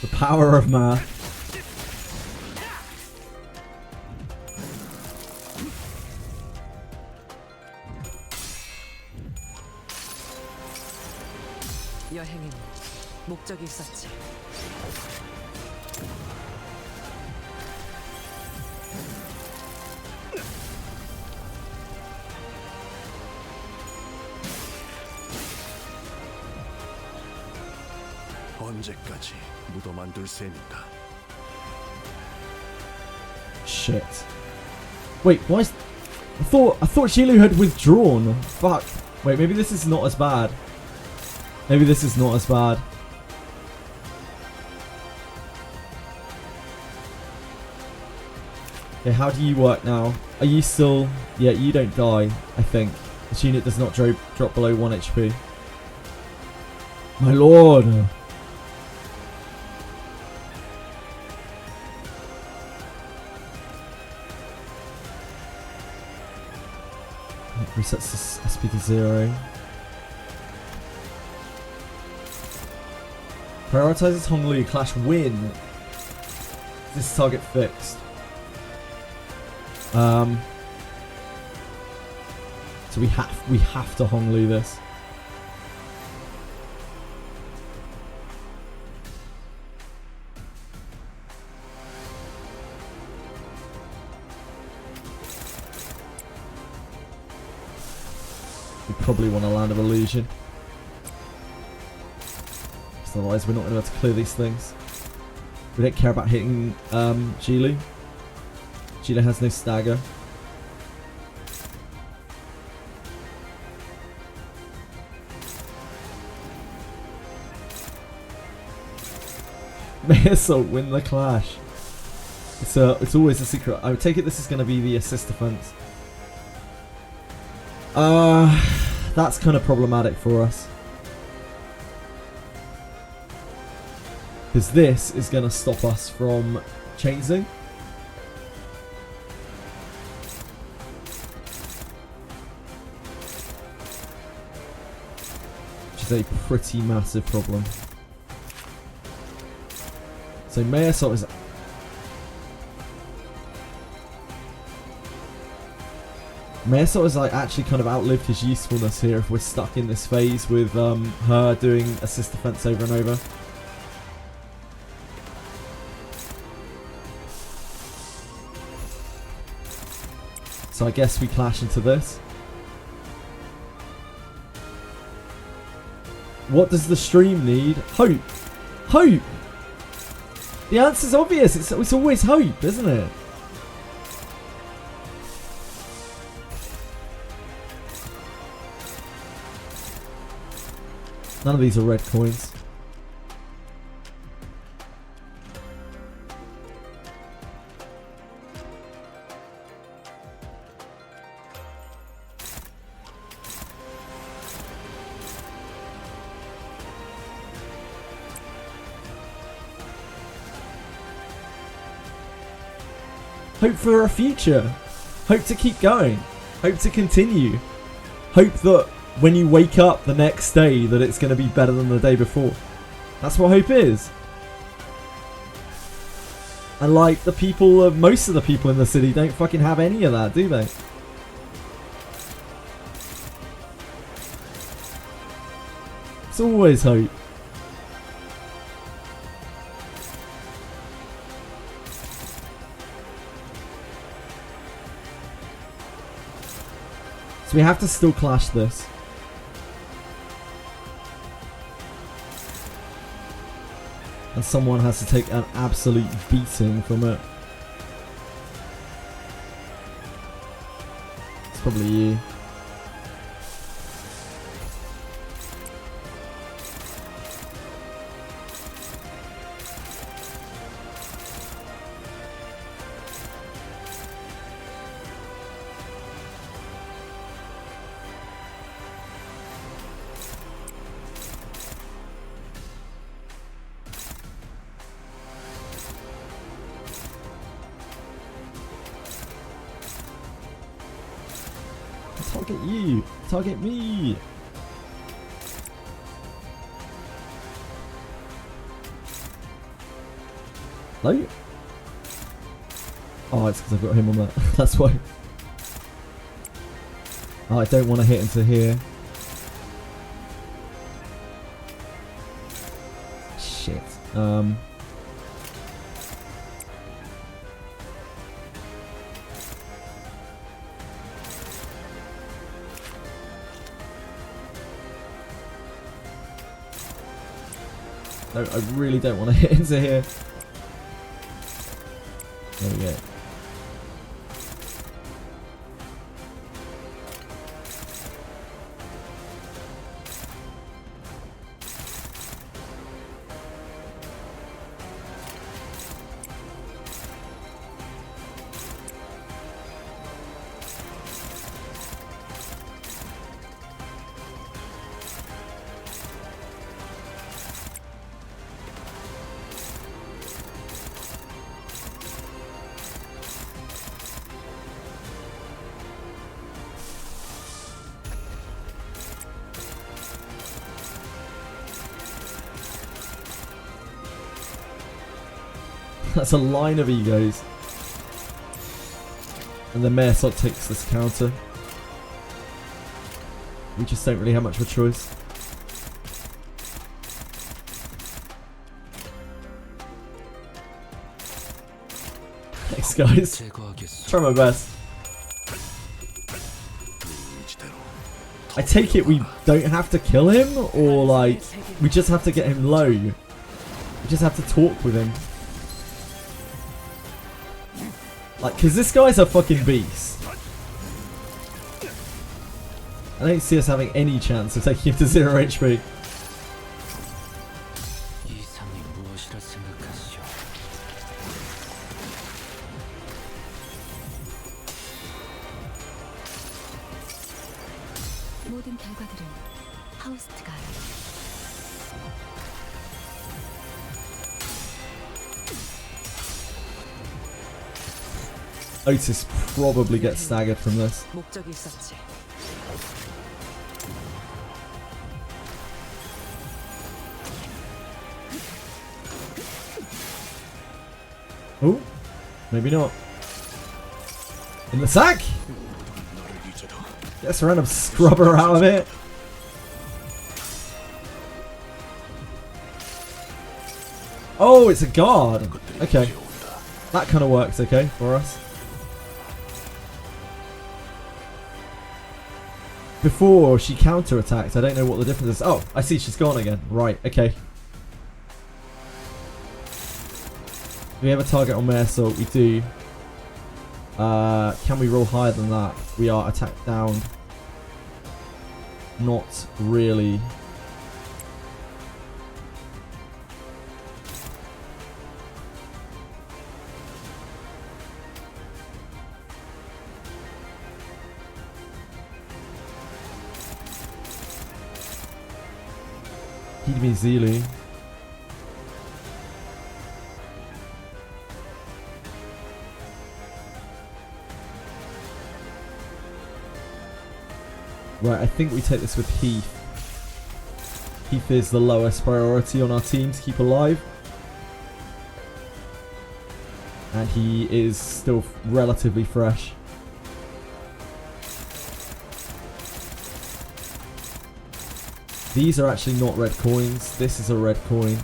The power of math. 여행에는 목적이 있었지. 언제까지 묻어만 둘 셈인가? Shit. Wait, why is... I thought Shilu had withdrawn. Fuck. Wait, maybe this is not as bad. Maybe this is not as bad. Okay, how do you work now? Are you still... Yeah, you don't die, I think. This unit does not drop below 1 HP. My lord! It resets this SP to 0. Prioritizes Honolulu Clash win. This target fixed. So we have to Honolulu this. We probably want a Land of Illusion. Because otherwise we're not going to be able to clear these things. We don't care about hitting Jilu. Jilu has no stagger. May Assault win the clash. It's always a secret. I would take it this is going to be the assist defense. That's kind of problematic for us. Because this is going to stop us from chainsing. Which is a pretty massive problem. So May Assault is... May Assault has like actually kind of outlived his usefulness here if we're stuck in this phase with her doing assist defense over and over. So I guess we clash into this. What does the stream need? Hope! Hope! The answer's obvious, it's always hope, isn't it? None of these are red coins. Hope for a future. Hope to keep going. Hope to continue. Hope that when you wake up the next day that it's going to be better than the day before. That's what hope is. And like the people, most of the people in the city don't fucking have any of that, do they? It's always hope. So we have to still clash this. And someone has to take an absolute beating from it. It's probably you. Target you! Target me! Hello? Oh, it's because I've got him on that. That's why. Oh, I don't want to hit into here. Shit. No, I really don't want to hit into here. There we go. That's a line of egos. And the Mayor Sot takes this counter. We just don't really have much of a choice. Thanks guys. Try my best. I take it we don't have to kill him, or like we just have to get him low. We just have to talk with him. Like, cause this guy's a fucking beast. I don't see us having any chance of taking him to 0 HP. 모든 결과들은 하우스트가 Otis probably gets staggered from this. 목적이 있었지. Oh, maybe not. In the sack! Gets a random scrubber out of it. Oh, it's a guard. Okay. That kind of works okay for us. Before she counter-attacked, I don't know what the difference is. Oh, I see she's gone again. Right, okay. We have a target on Mayor Salt, we do. Can we roll higher than that? We are attacked down. Not really. He'd be Zulu. Right, I think we take this with Heath. Heath is the lowest priority on our team to keep alive. And he is still relatively fresh. These are actually not red coins. This is a red coin.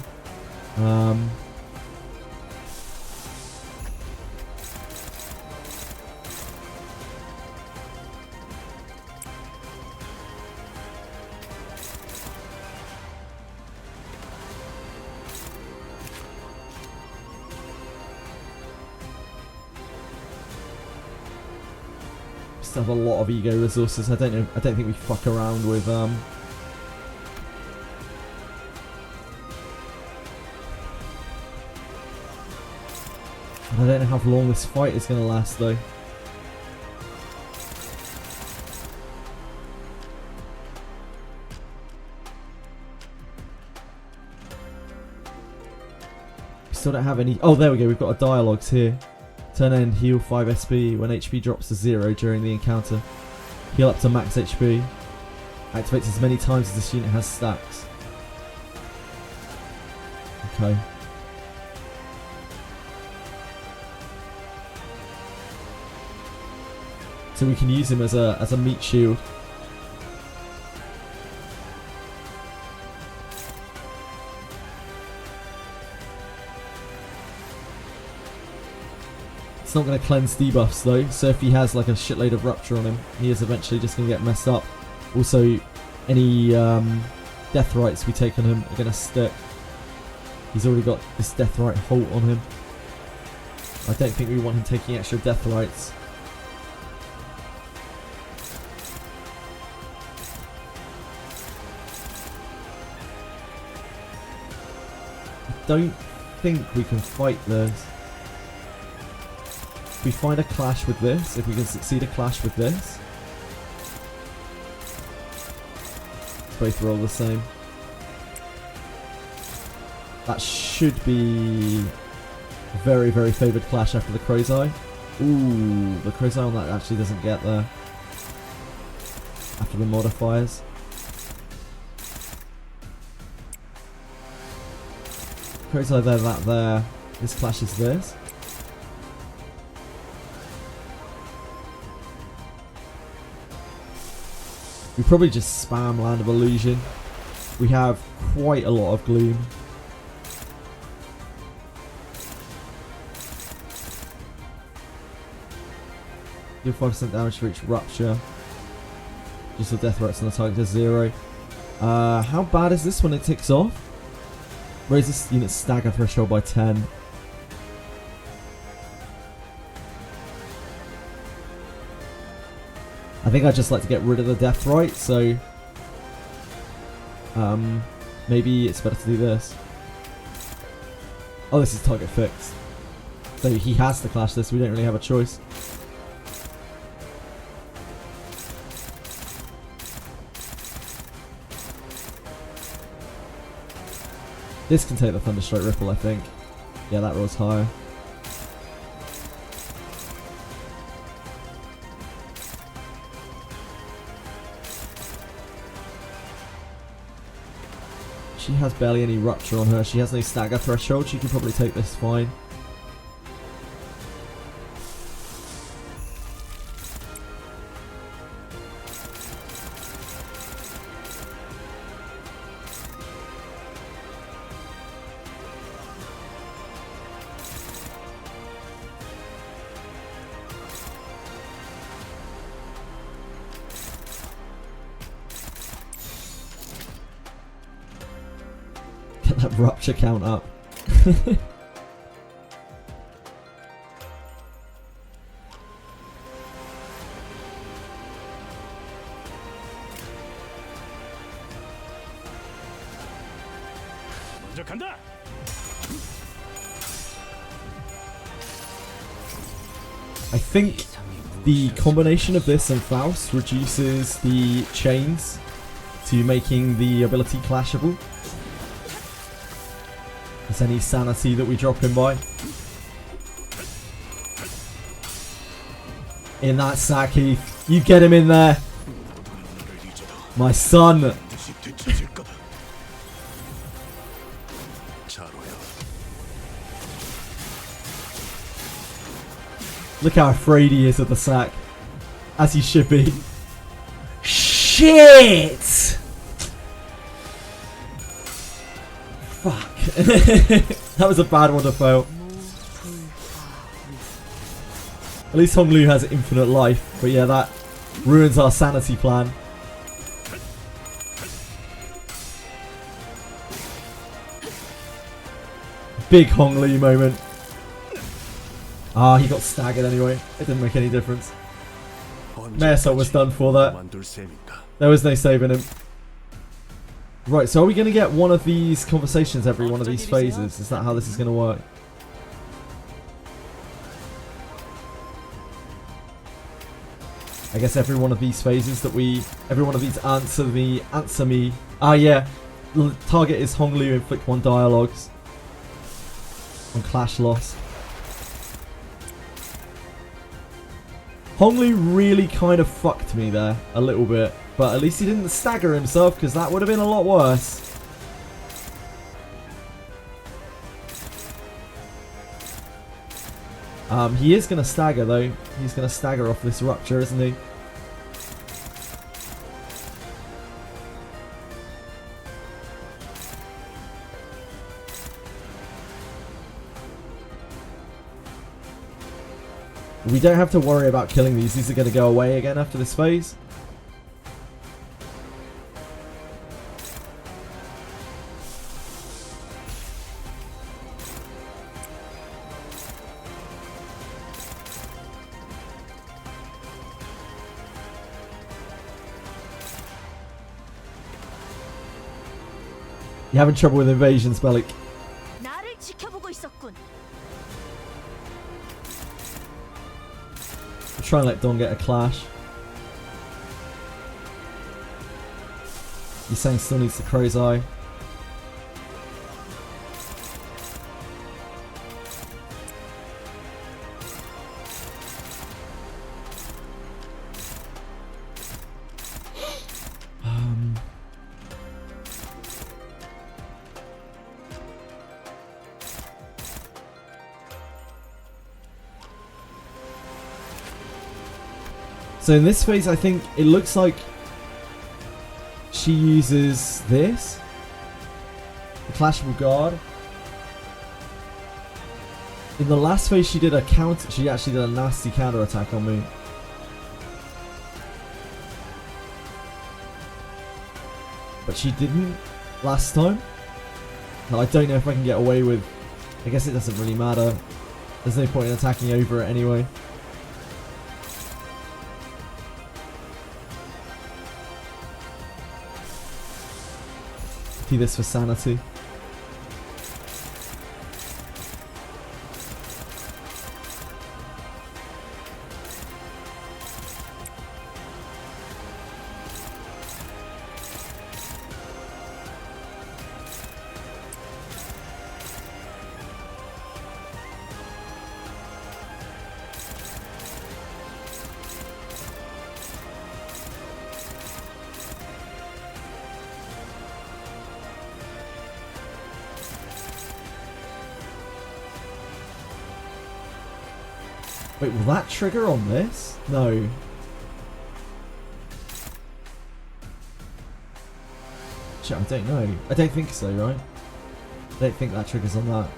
just have a lot of ego resources. I don't know. I don't think we fuck around with I don't know how long this fight is going to last though. We still don't have any. Oh, there we go. We've got a dialogues here. Turn end, heal 5 SP when HP drops to 0 during the encounter. Heal up to max HP. Activates as many times as this unit has stacks. Okay. So we can use him as a meat shield. It's not going to cleanse debuffs though, so if he has like a shitload of rupture on him, he is eventually just going to get messed up. Also, any death rights we take on him are going to stick. He's already got this death right halt on him. I don't think we want him taking extra death rights. I don't think we can fight this. If we find a clash with this, if we can succeed a clash with this, both roll the same. That should be a very, very favoured clash after the Crow's Eye. Ooh, the Crow's Eye on that actually doesn't get there. After the modifiers. Crow's Eye there, that there. This clashes this. We probably just spam Land of Illusion. We have quite a lot of Gloom. Do 5% damage for each Rupture. Just the death rates on the target to 0. How bad is this when it ticks off? Raise this unit's stagger threshold by 10. I think I'd just like to get rid of the death right, so maybe it's better to do this. Oh, this is target fixed. So he has to clash this, we don't really have a choice. This can take the Thunderstrike Ripple, I think. Yeah, that rolls higher. She has barely any rupture on her. She has no stagger threshold. She can probably take this fine. Get that rupture count up. I think the combination of this and Faust reduces the chains to making the ability clashable. Is any sanity that we drop him by. In that sack, Heath. You get him in there. My son. Look how afraid he is of the sack. As he should be. Shit! Fuck. That was a bad one to fail. At least Honglu has infinite life. But yeah, that ruins our sanity plan. Big Honglu moment. Ah, he got staggered anyway. It didn't make any difference. Meso was done for that. 만들 셈인가? There was no saving him. Right, so are we going to get one of these conversations every one of these phases? Is that how this is going to work? I guess every one of these phases that every one of these answer me. Ah, yeah. The target is Honglu, inflict 1 dialogues on clash loss. Honglu really kind of fucked me there a little bit, but at least he didn't stagger himself, because that would have been a lot worse. He is going to stagger though. He's going to stagger off this rupture, isn't he? We don't have to worry about killing these. These are going to go away again after this phase. You having trouble with invasions, Bellic? 나를 지켜보고 있었군. Try and let Don get a clash. You're saying still needs the crow's eye. So in this phase, I think it looks like she uses this, the Clashable Guard. In the last phase, she did a counter. She actually did a nasty counter attack on me. But she didn't last time. Now, I don't know if I can get away with. I guess it doesn't really matter. There's no point in attacking over it anyway. Do this for sanity. Wait, will that trigger on this? No. Shit, I don't know. I don't think so, right? I don't think that triggers on that.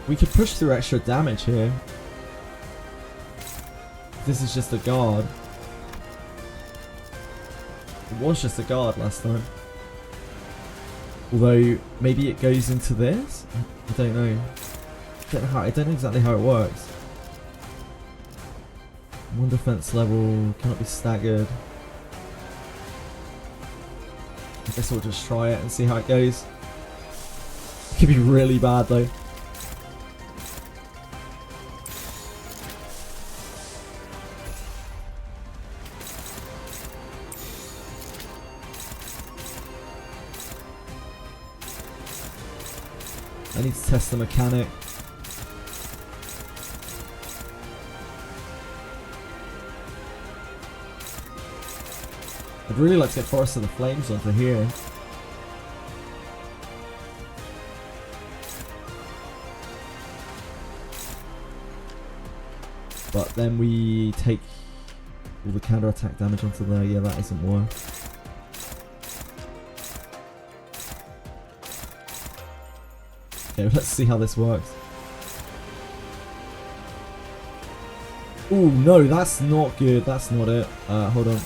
We could push through extra damage here. This is just a guard. It was just a guard last time. Although, maybe it goes into this? I don't know. I don't know exactly how it works. One defense level, cannot be staggered. I guess we'll just try it and see how it goes. It could be really bad though. I need to test the mechanic. I'd really like to get Forest of the Flames onto here. But then we take all the counter attack damage onto there. Yeah, that isn't work. Okay, let's see how this works. Ooh, no, that's not good. That's not it. Hold on.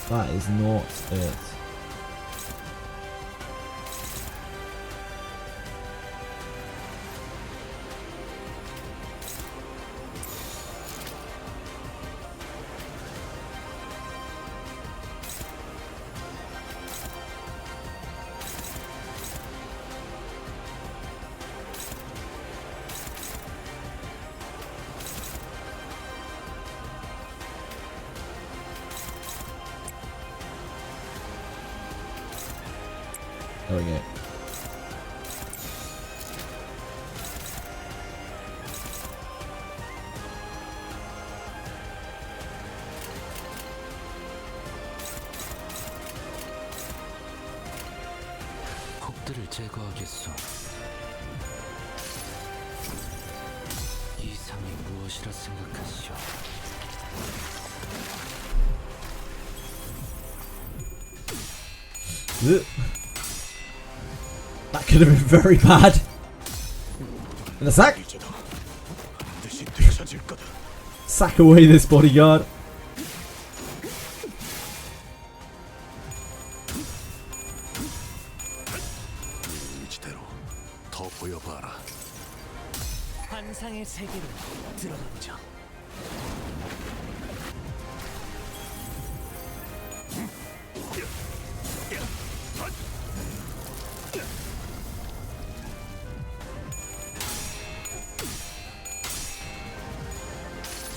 That is not it. There we go. 폭들을 제거하겠소. 이상이 무엇이라 생각하시오? That could have been very bad. In a sack. Sack away this bodyguard. 이지대로 더 보여봐라. 환상의 세계로 들어가보죠.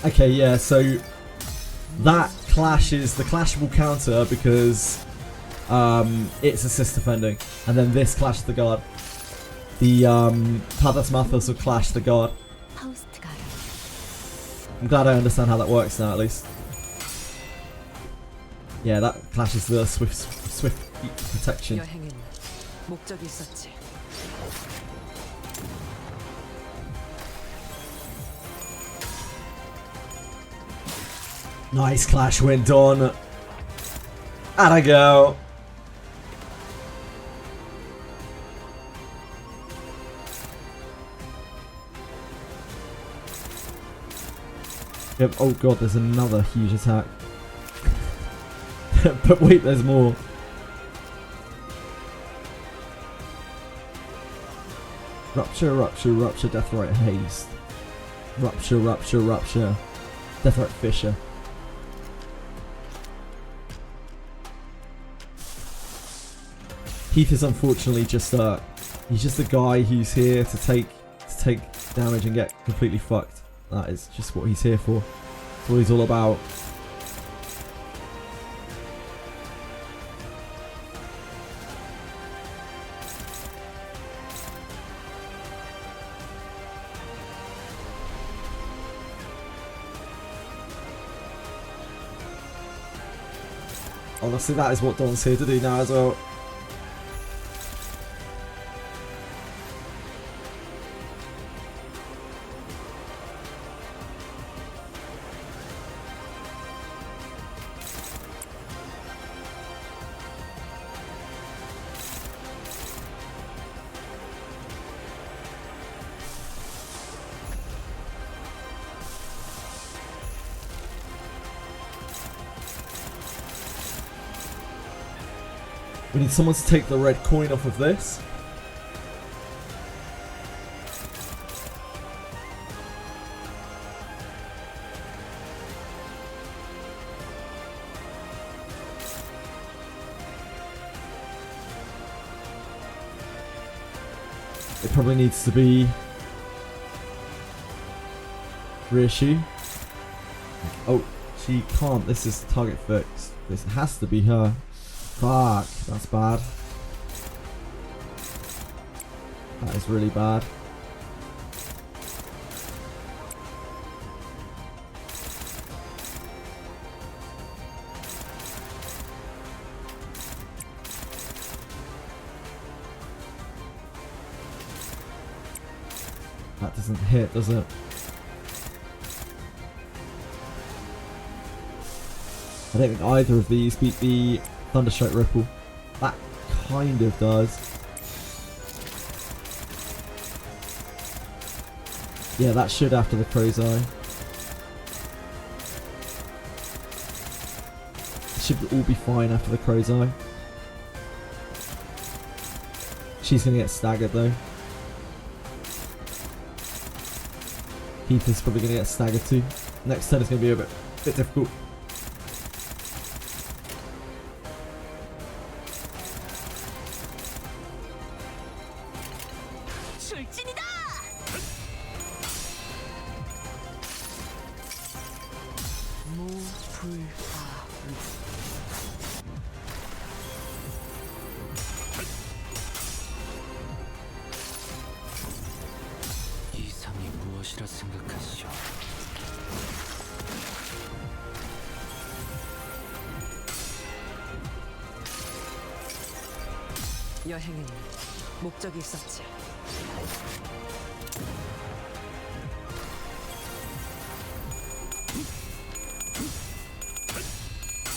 Okay, yeah, so that clashes, the clash will counter because it's assist defending, and then this clashes the guard. The Padas Mathos will clash the guard. I'm glad I understand how that works now, at least. Yeah, that clashes the swift protection. 여행엔 목적이 있었지. Nice clash went on. And I go. Yep. Oh god, there's another huge attack. But wait, there's more. Rupture, rupture, rupture, Deathrite haste. Rupture, rupture, rupture. Deathrite fissure. Heath is unfortunately just he's just a guy who's here to take damage and get completely fucked. That is just what he's here for. That's what he's all about. Honestly, that is what Don's here to do now as well. We need someone to take the red coin off of this. It probably needs to be Reissue. Oh, she can't. This is target fixed. This has to be her. Fuck, that's bad. That is really bad. That doesn't hit, does it? I don't think either of these beat the Thunderstrike Ripple. That kind of does. Yeah, that should after the Crow's Eye. It should all be fine after the Crow's Eye. She's going to get staggered though. Heath is probably going to get staggered too. Next turn is going to be a bit difficult. 여행에는 목적이 있었지.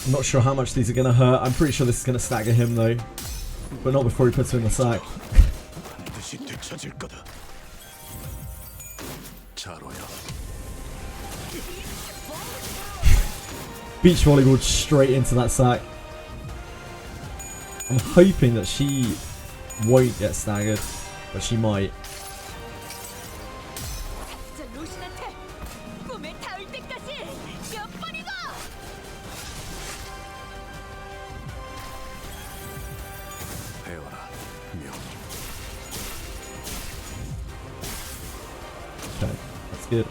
I'm not sure how much these are going to hurt. I'm pretty sure this is going to stagger him though. But not before he puts him in the sack. Beach volleyball straight into that sack. I'm hoping that she won't get staggered, but she might. Okay, that's good.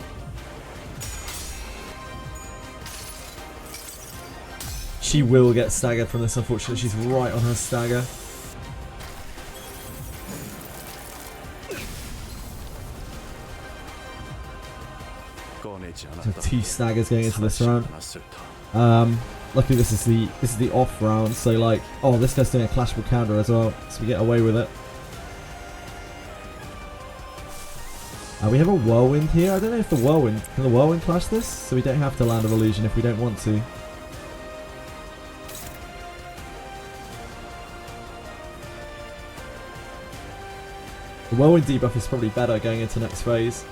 She will get staggered from this, unfortunately. She's right on her stagger. So 2 staggers going into this round. Luckily this is the off round, so like, oh, this guy's doing a clashable counter as well, so we get away with it. We have a whirlwind here. I don't know if can the whirlwind clash this, so we don't have to land of illusion if we don't want to. The whirlwind debuff is probably better going into next phase.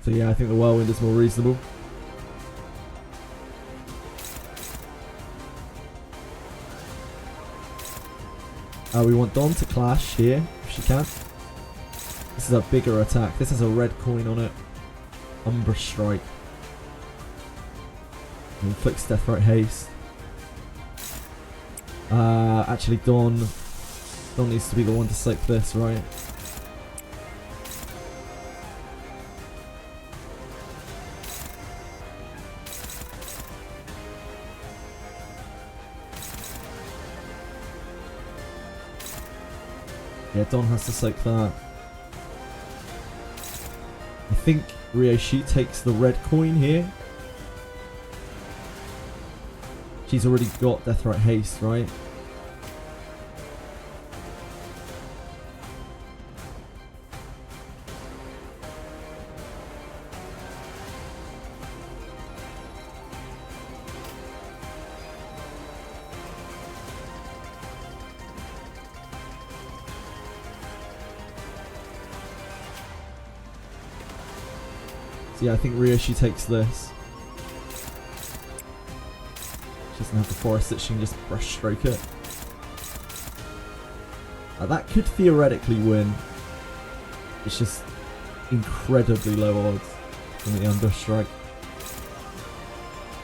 So yeah, I think the whirlwind is more reasonable. We want Dawn to clash here, if she can. This is a bigger attack. This has a red coin on it. Umbra Strike. And inflicts Deathrite Haste. Actually Dawn needs to be the one to soak this, right? Yeah, Dawn has to soak that. I think Ryoshi takes the red coin here. She's already got Deathrite Haste, right? So yeah, I think Ryoshi takes this. She doesn't have the forest that she can just brush stroke it. That could theoretically win. It's just incredibly low odds from the Umbra Strike.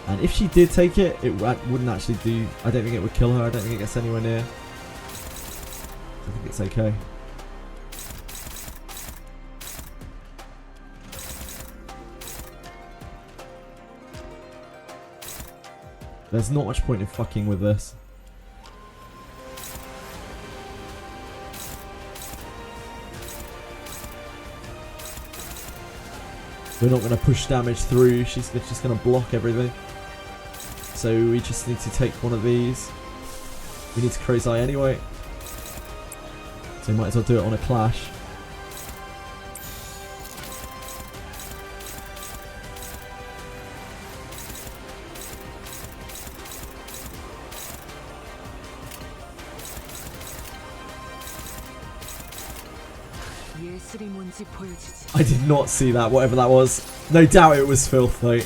And if she did take it, it wouldn't actually do... I don't think it would kill her. I don't think it gets anywhere near. I think it's okay. There's not much point in fucking with this. We're not going to push damage through. She's just going to block everything. So we just need to take one of these. We need to crazy eye anyway. So we might as well do it on a clash. I did not see that, whatever that was. No doubt it was filth though.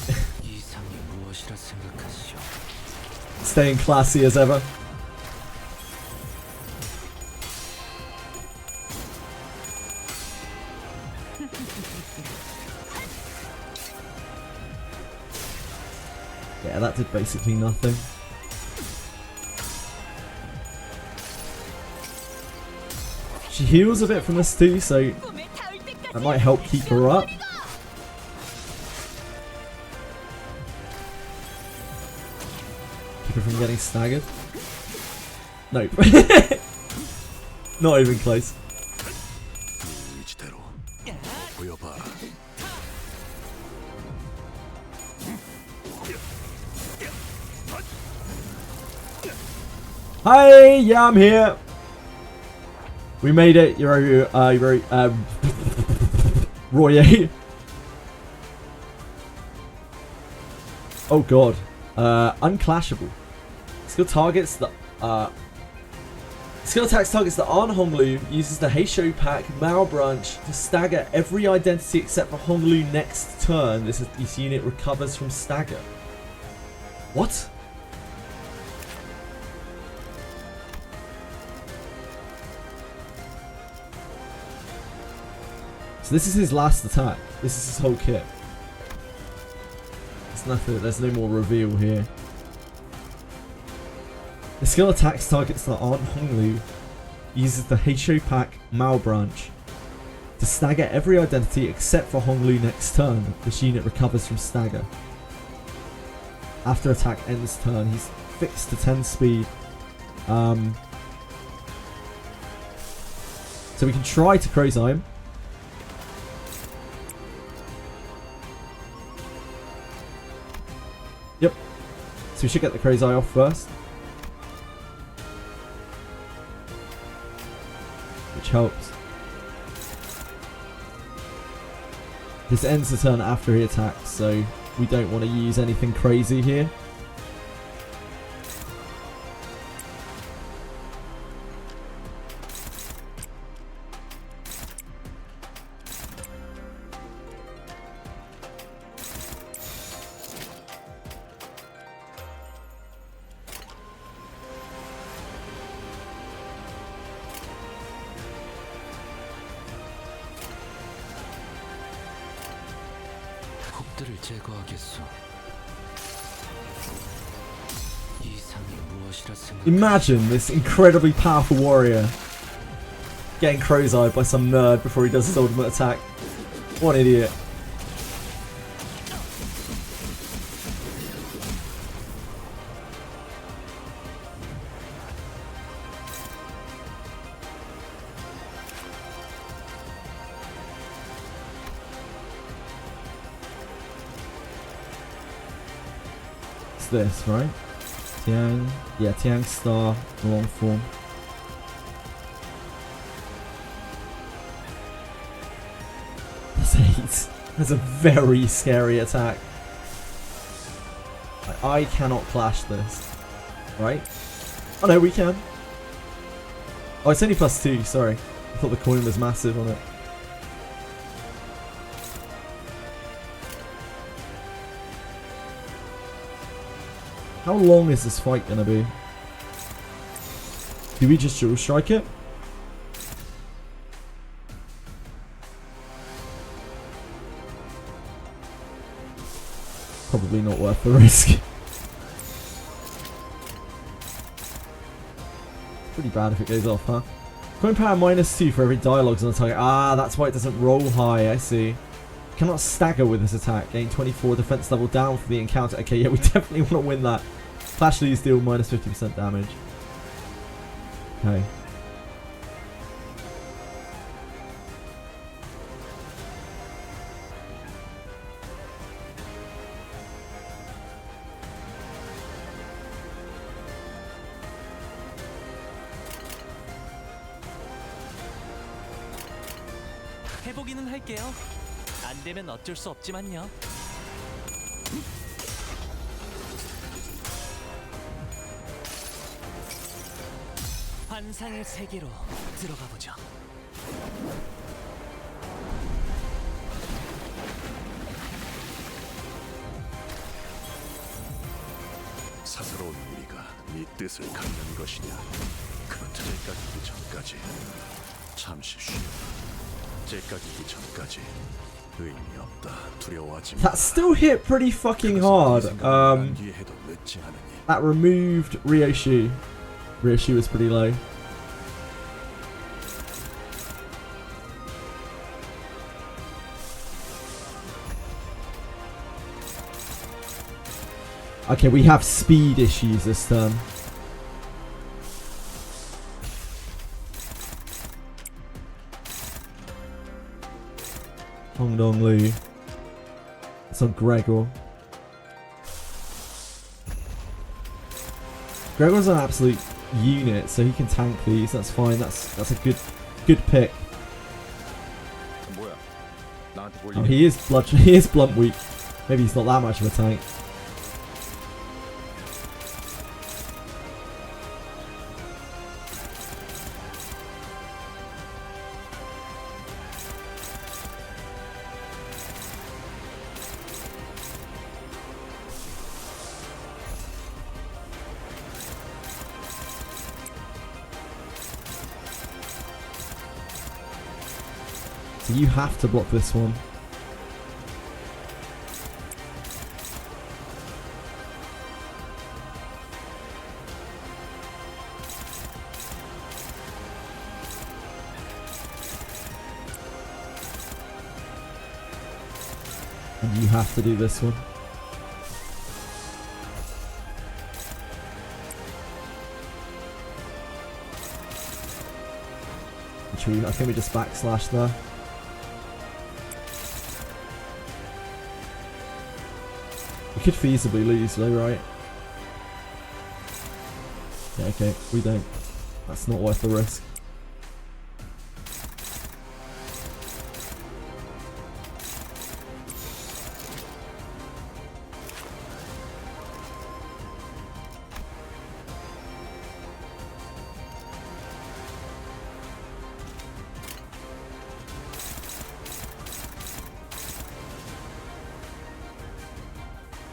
Staying classy as ever. Yeah, that did basically nothing. She heals a bit from this too, so that might help keep her up. Keep her from getting staggered. Nope. Not even close. Hi, yeah, I'm here. We made it. You're Royer. Oh god. Unclashable. Skill targets that skill attacks targets that aren't Honglu, uses the Heisho Pack Mao branch to stagger every identity except for Honglu next turn. This unit recovers from stagger. What? So this is his last attack. This is his whole kit. There's nothing. There's no more reveal here. The skill attacks targets that aren't Honglu, uses the Heisho Pack Mao branch to stagger every identity except for Honglu next turn. This unit recovers from stagger. After attack ends turn, he's fixed to 10 speed. So we can try to crazy him. Yep. So we should get the crazy eye off first. Which helps. This ends the turn after he attacks, so we don't want to use anything crazy here. Imagine this incredibly powerful warrior getting crow's-eyed by some nerd before he does his ultimate attack. What an idiot. It's this, right? Tiang, yeah, Tiang Star, long form. That's 8. That's a very scary attack. I cannot clash this. Right? Oh no, we can. Oh, it's only +2, sorry. I thought the coin was massive on it. How long is this fight gonna be? Do we just dual strike it? Probably not worth the risk. Pretty bad if it goes off, huh? Coin power -2 for every dialogues on the target. Ah, that's why it doesn't roll high, I see. Cannot stagger with this attack. Gain 24 defense level down for the encounter. Okay, yeah, we definitely want to win that. Flash Leads deal -50% damage. Okay. 해보기는 할게요. 안 되면 어쩔 수 없지만요. 환상의 세계로 들어가 보죠. 사사로운 우리가 네 뜻을 갖는 것이냐? 그런 째까기기 전까지 잠시 쉬어. 째까기기 전까지 의미 없다. 두려워하지 마. That still hit pretty fucking hard. 뒤에도 늦지 않으니. That removed Ryoshu. Ryoshu was pretty low. Okay, we have speed issues this turn. Hong Dong Lu. It's on Gregor. Gregor's an absolute unit, so he can tank these. That's fine. That's a good pick. Oh, he is blunt weak. Maybe he's not that much of a tank. So you have to block this one. And you have to do this one. I think we just backslash there. We could feasibly lose though, right? Yeah, okay, we don't. That's not worth the risk.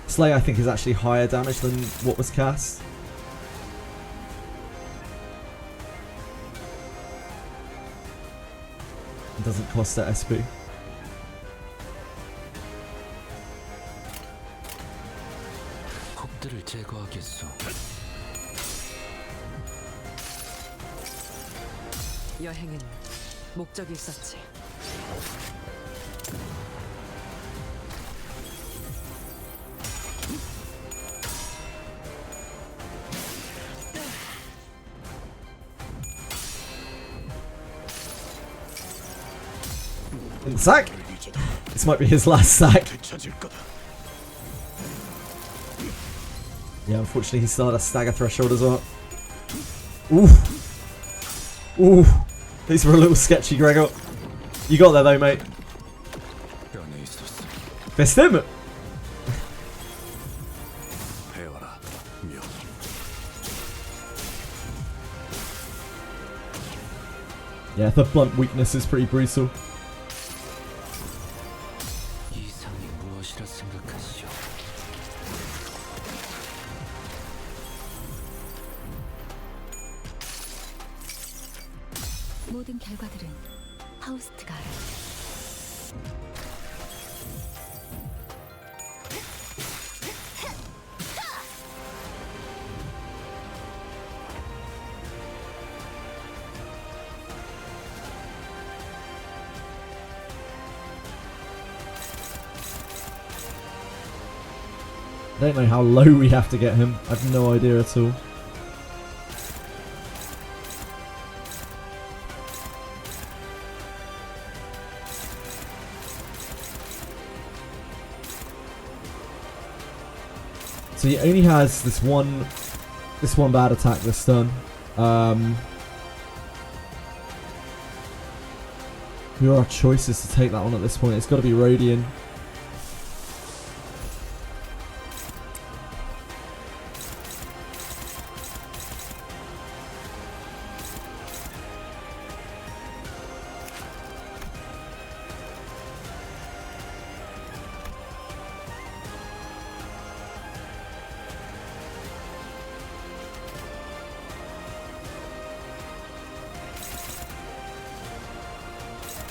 Slay, I think, is actually higher damage than what was cast. It doesn't cost that SP. 곡들을 제거하겠소. 여행은 목적이 있었지. Sack? This might be his last sack. Yeah, unfortunately he still had a stagger threshold as well. Ooh. Ooh. These were a little sketchy, Gregor. You got there though, mate. Fist him! Yeah, the blunt weakness is pretty brutal. 모든 결과들은 하우스트가 알아. I don't know how low we have to get him. I have no idea at all. So he only has this one bad attack this turn. Who are our choices to take that on at this point? It's got to be Radiant.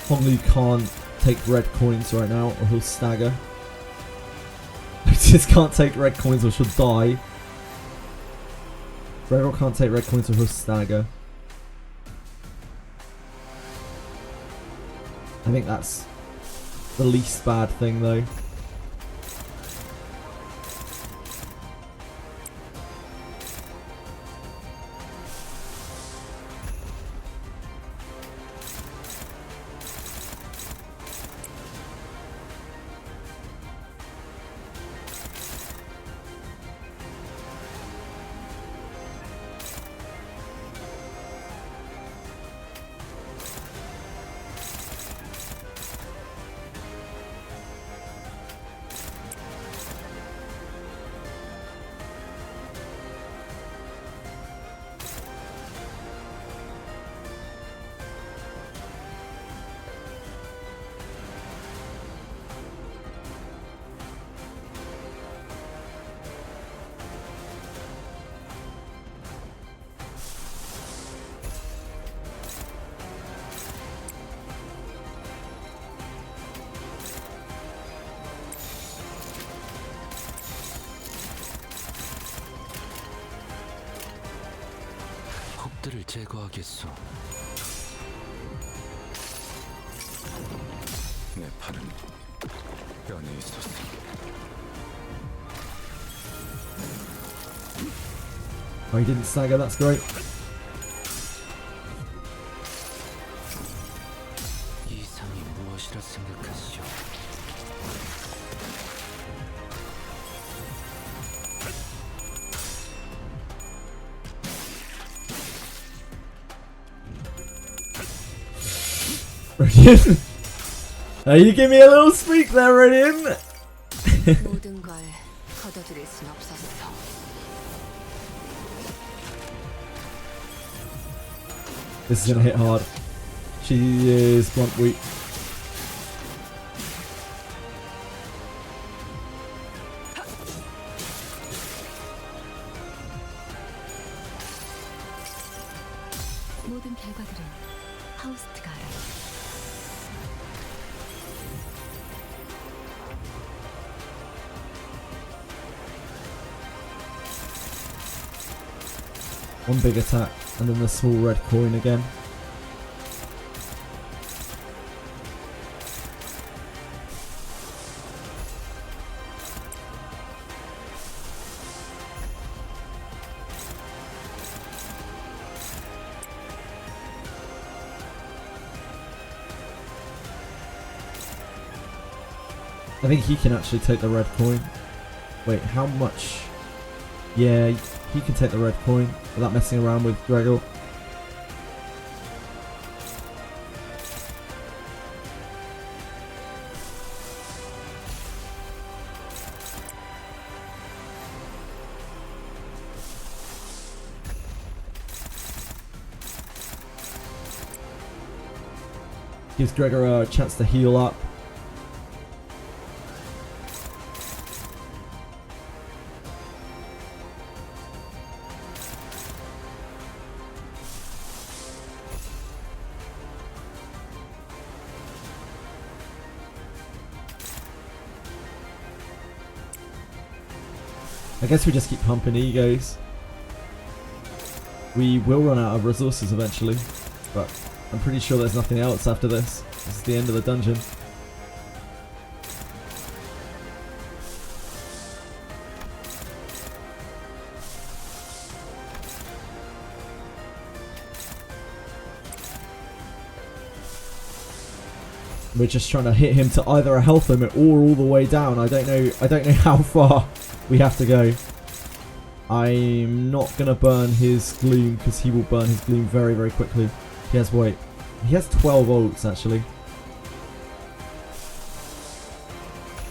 Honglu can't take red coins right now or he'll stagger. He just can't take red coins or she'll die. Gregor can't take red coins or he'll stagger. I think that's the least bad thing though. 적들을 제거하겠소. 내 팔은 뼈에 있었어. Oh, he didn't stagger, that's great. 이상이 무엇이라 생각하시오? Radiant. You give me a little speak there, Radiant. 모든 걸 거둬들일 순 없었어. This is gonna hit hard. She is blunt weak. 모든 결과들은 하우스트가 알아. One big attack, and then the small red coin again. I think he can actually take the red coin. Wait, how much? Yeah, he can take the red coin without messing around with Gregor. Gives Gregor a chance to heal up. I guess we just keep pumping egos. We will run out of resources eventually, but I'm pretty sure there's nothing else after this. This is the end of the dungeon. We're just trying to hit him to either a health limit or all the way down. I don't know how far we have to go. I'm not gonna burn his gloom because he will burn his gloom very, very quickly. He has, wait, he has 12 ults actually.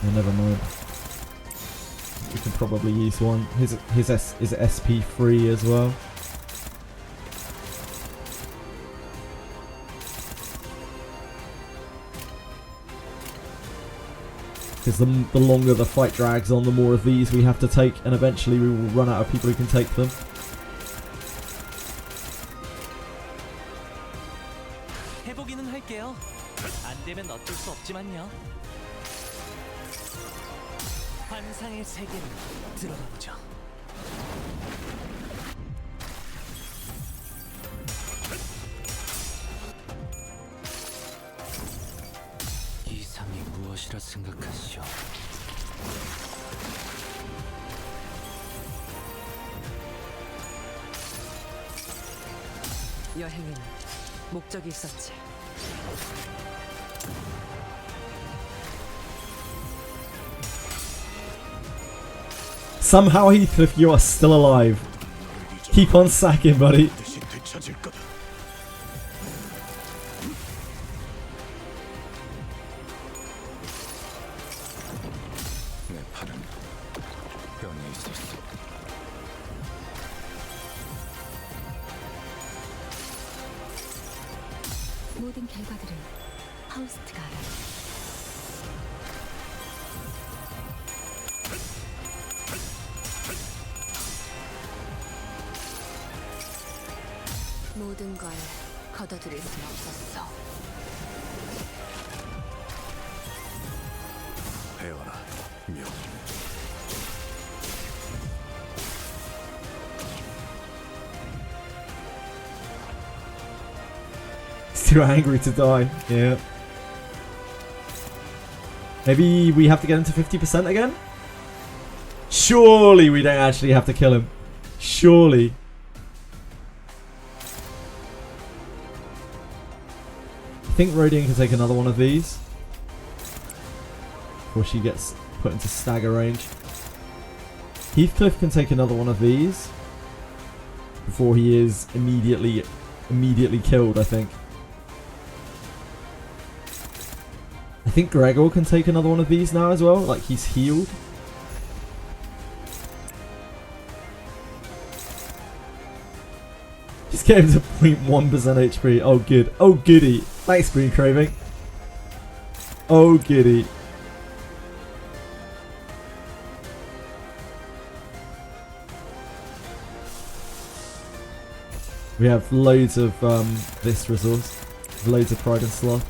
Oh, never mind. We can probably use one. His is SP3 as well. Because the longer the fight drags on, the more of these we have to take, and eventually we will run out of people who can take them. 해보기는 할게요. 안 되면 어쩔 수 없지만요. 환상의 세계로 들어가 보죠. 이상이 무엇이라 생각하시오? 여행에는 목적이 있었지. Somehow, Heathcliff, you are still alive. Keep on sacking, buddy. 모든 결과들은 파우스트가 알아. 모든 걸 걷어들일 순 없었어. 배워라, 묘. He's too angry to die. Yeah. Maybe we have to get into 50% again? Surely we don't actually have to kill him. Surely. I think Rodian can take another one of these before she gets put into stagger range. Heathcliff can take another one of these before he is immediately killed, I think. I think Gregor can take another one of these now as well, like he's healed. He's getting to 0.1% HP. Oh good. Oh goody. Thanks, Green Craving. Oh goody. We have loads of this resource. Loads of Pride and Sloth.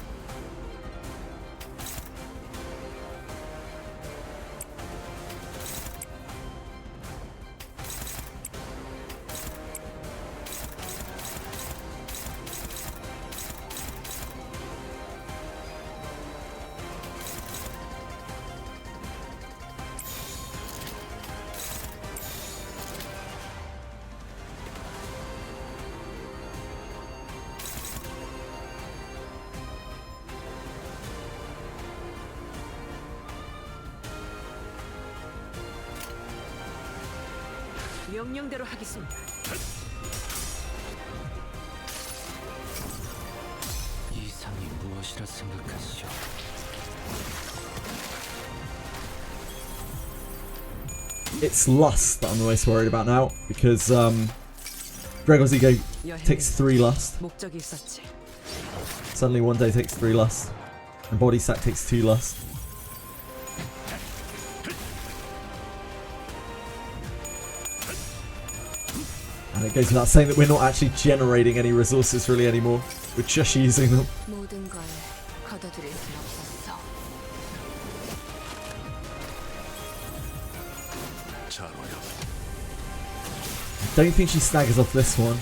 명령대로 하겠습니다. 이상이 무엇이라 생각하시오? It's lust that I'm the most worried about now, because Gregor's ego takes 3 lust. 목적이 있었지. Suddenly one day takes 3 lust, and body sack takes 2 lust. And it goes without saying that we're not actually generating any resources really anymore. We're just using them. 모든 걸 걷어들일 순 없었어. I don't think she staggers off this one.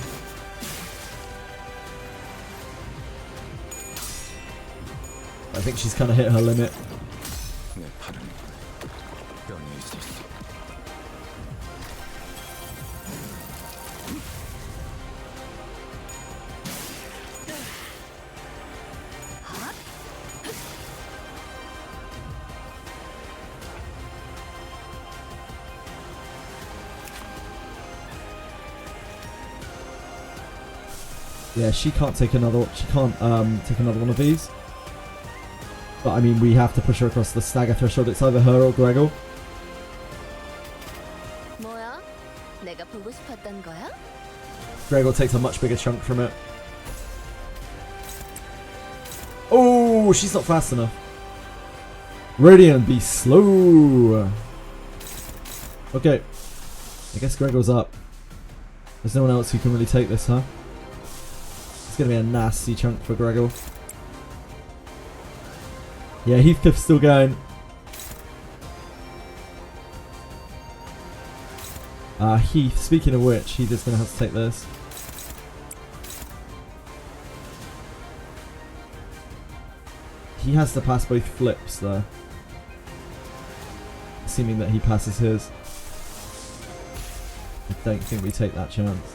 I think she's kind of hit her limit. Yeah, she can't take another. She can't take another one of these. But I mean, we have to push her across the stagger threshold. It's either her or Gregor. 뭐야? 내가 보고 싶었던 거야? Gregor takes a much bigger chunk from it. Oh, she's not fast enough. Radiant, be slow. Okay. I guess Gregor's up. There's no one else who can really take this, huh? It's going to be a nasty chunk for Gregor. Yeah, Heathcliff's still going. Heath, speaking of which, Heath is going to have to take this. He has to pass both flips though. Assuming that he passes his. I don't think we take that chance.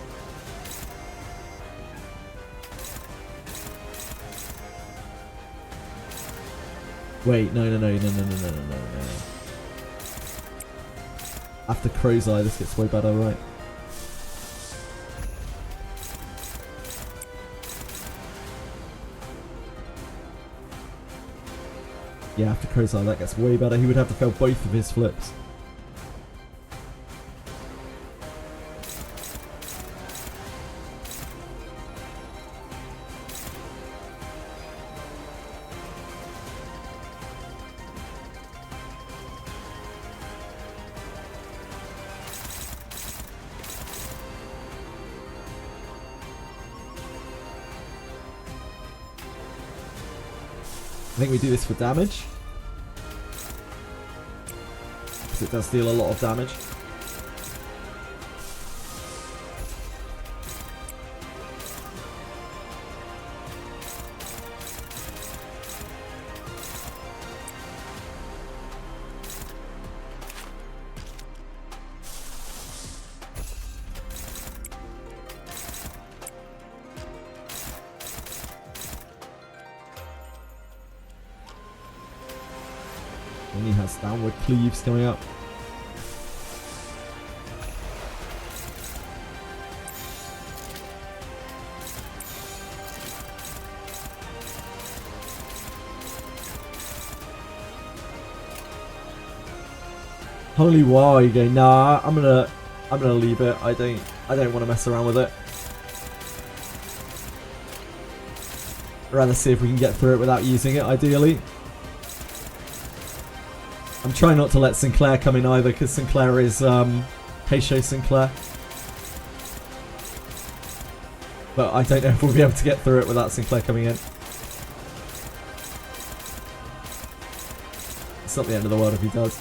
Wait, no. After Crow's Eye, this gets way better, right? Yeah, after Crow's Eye, that gets way better. He would have to fail both of his flips. I think we do this for damage. Because it does deal a lot of damage. And he has downward cleaves coming up. Holy wow, you go, nah, I'm gonna leave it. I don't want to mess around with it. I'd rather see if we can get through it without using it, ideally. I'm trying not to let Sinclair come in either, because Sinclair is Heisho Sinclair. But I don't know if we'll be able to get through it without Sinclair coming in. It's not the end of the world if he does.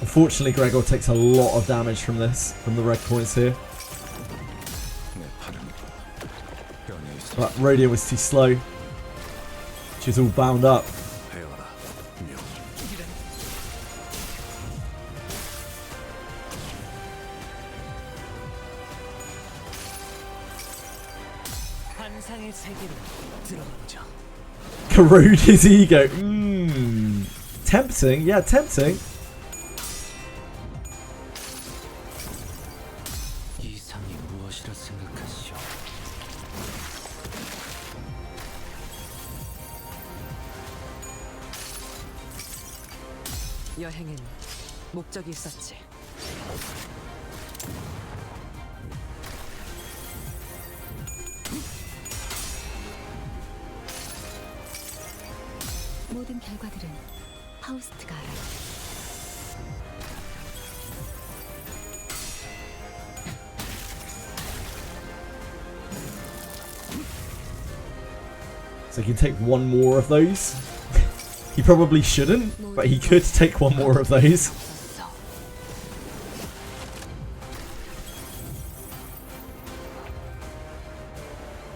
Unfortunately, Gregor takes a lot of damage from this, from the red points here. But Rhodia was too slow. She's all bound up. Corrode his ego. Tempting, yeah, tempting. 여행엔 목적이 있었지. 모든 결과들은 파우스트가 알아. So he can take one more of those. He probably shouldn't, but he could take one more of those.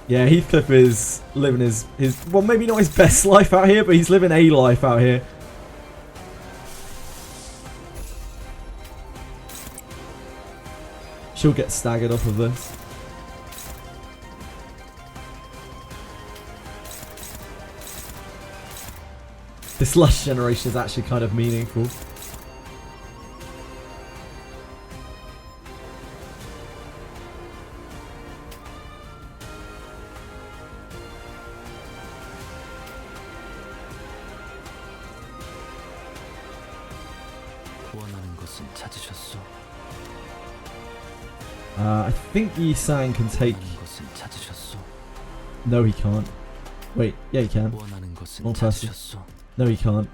Yeah, Heathcliff is living his well, maybe not his best life out here, but he's living a life out here. She'll get staggered off of this. This Lush generation is actually kind of meaningful. 원하는 것은 찾으셨소? I think Yi-Sang can take... 원하는 것은 찾으셨소? No, he can't. Wait, yeah, he can. 원하는 것은 Wrong person. 찾으셨소? No, he can't.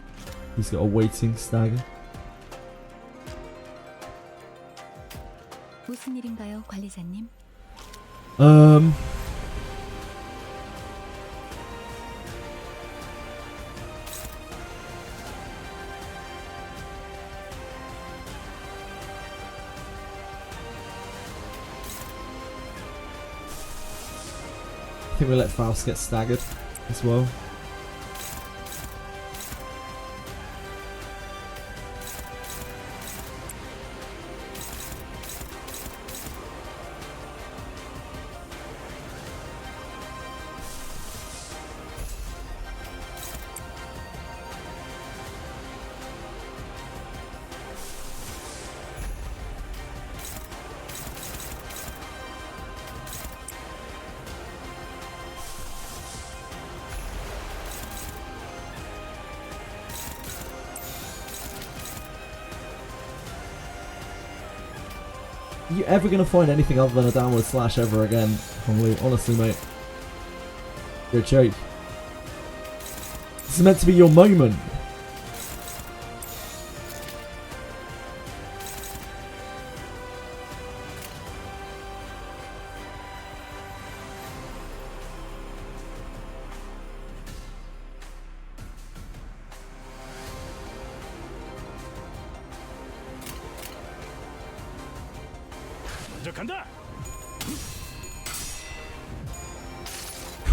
He's got a waiting stagger. 무슨 일인가요, 관리자님? I think we let Faust get staggered as well. Are you ever going to find anything other than a downward slash ever again, Honglu? Honestly, mate. You're a joke. This is meant to be your moment.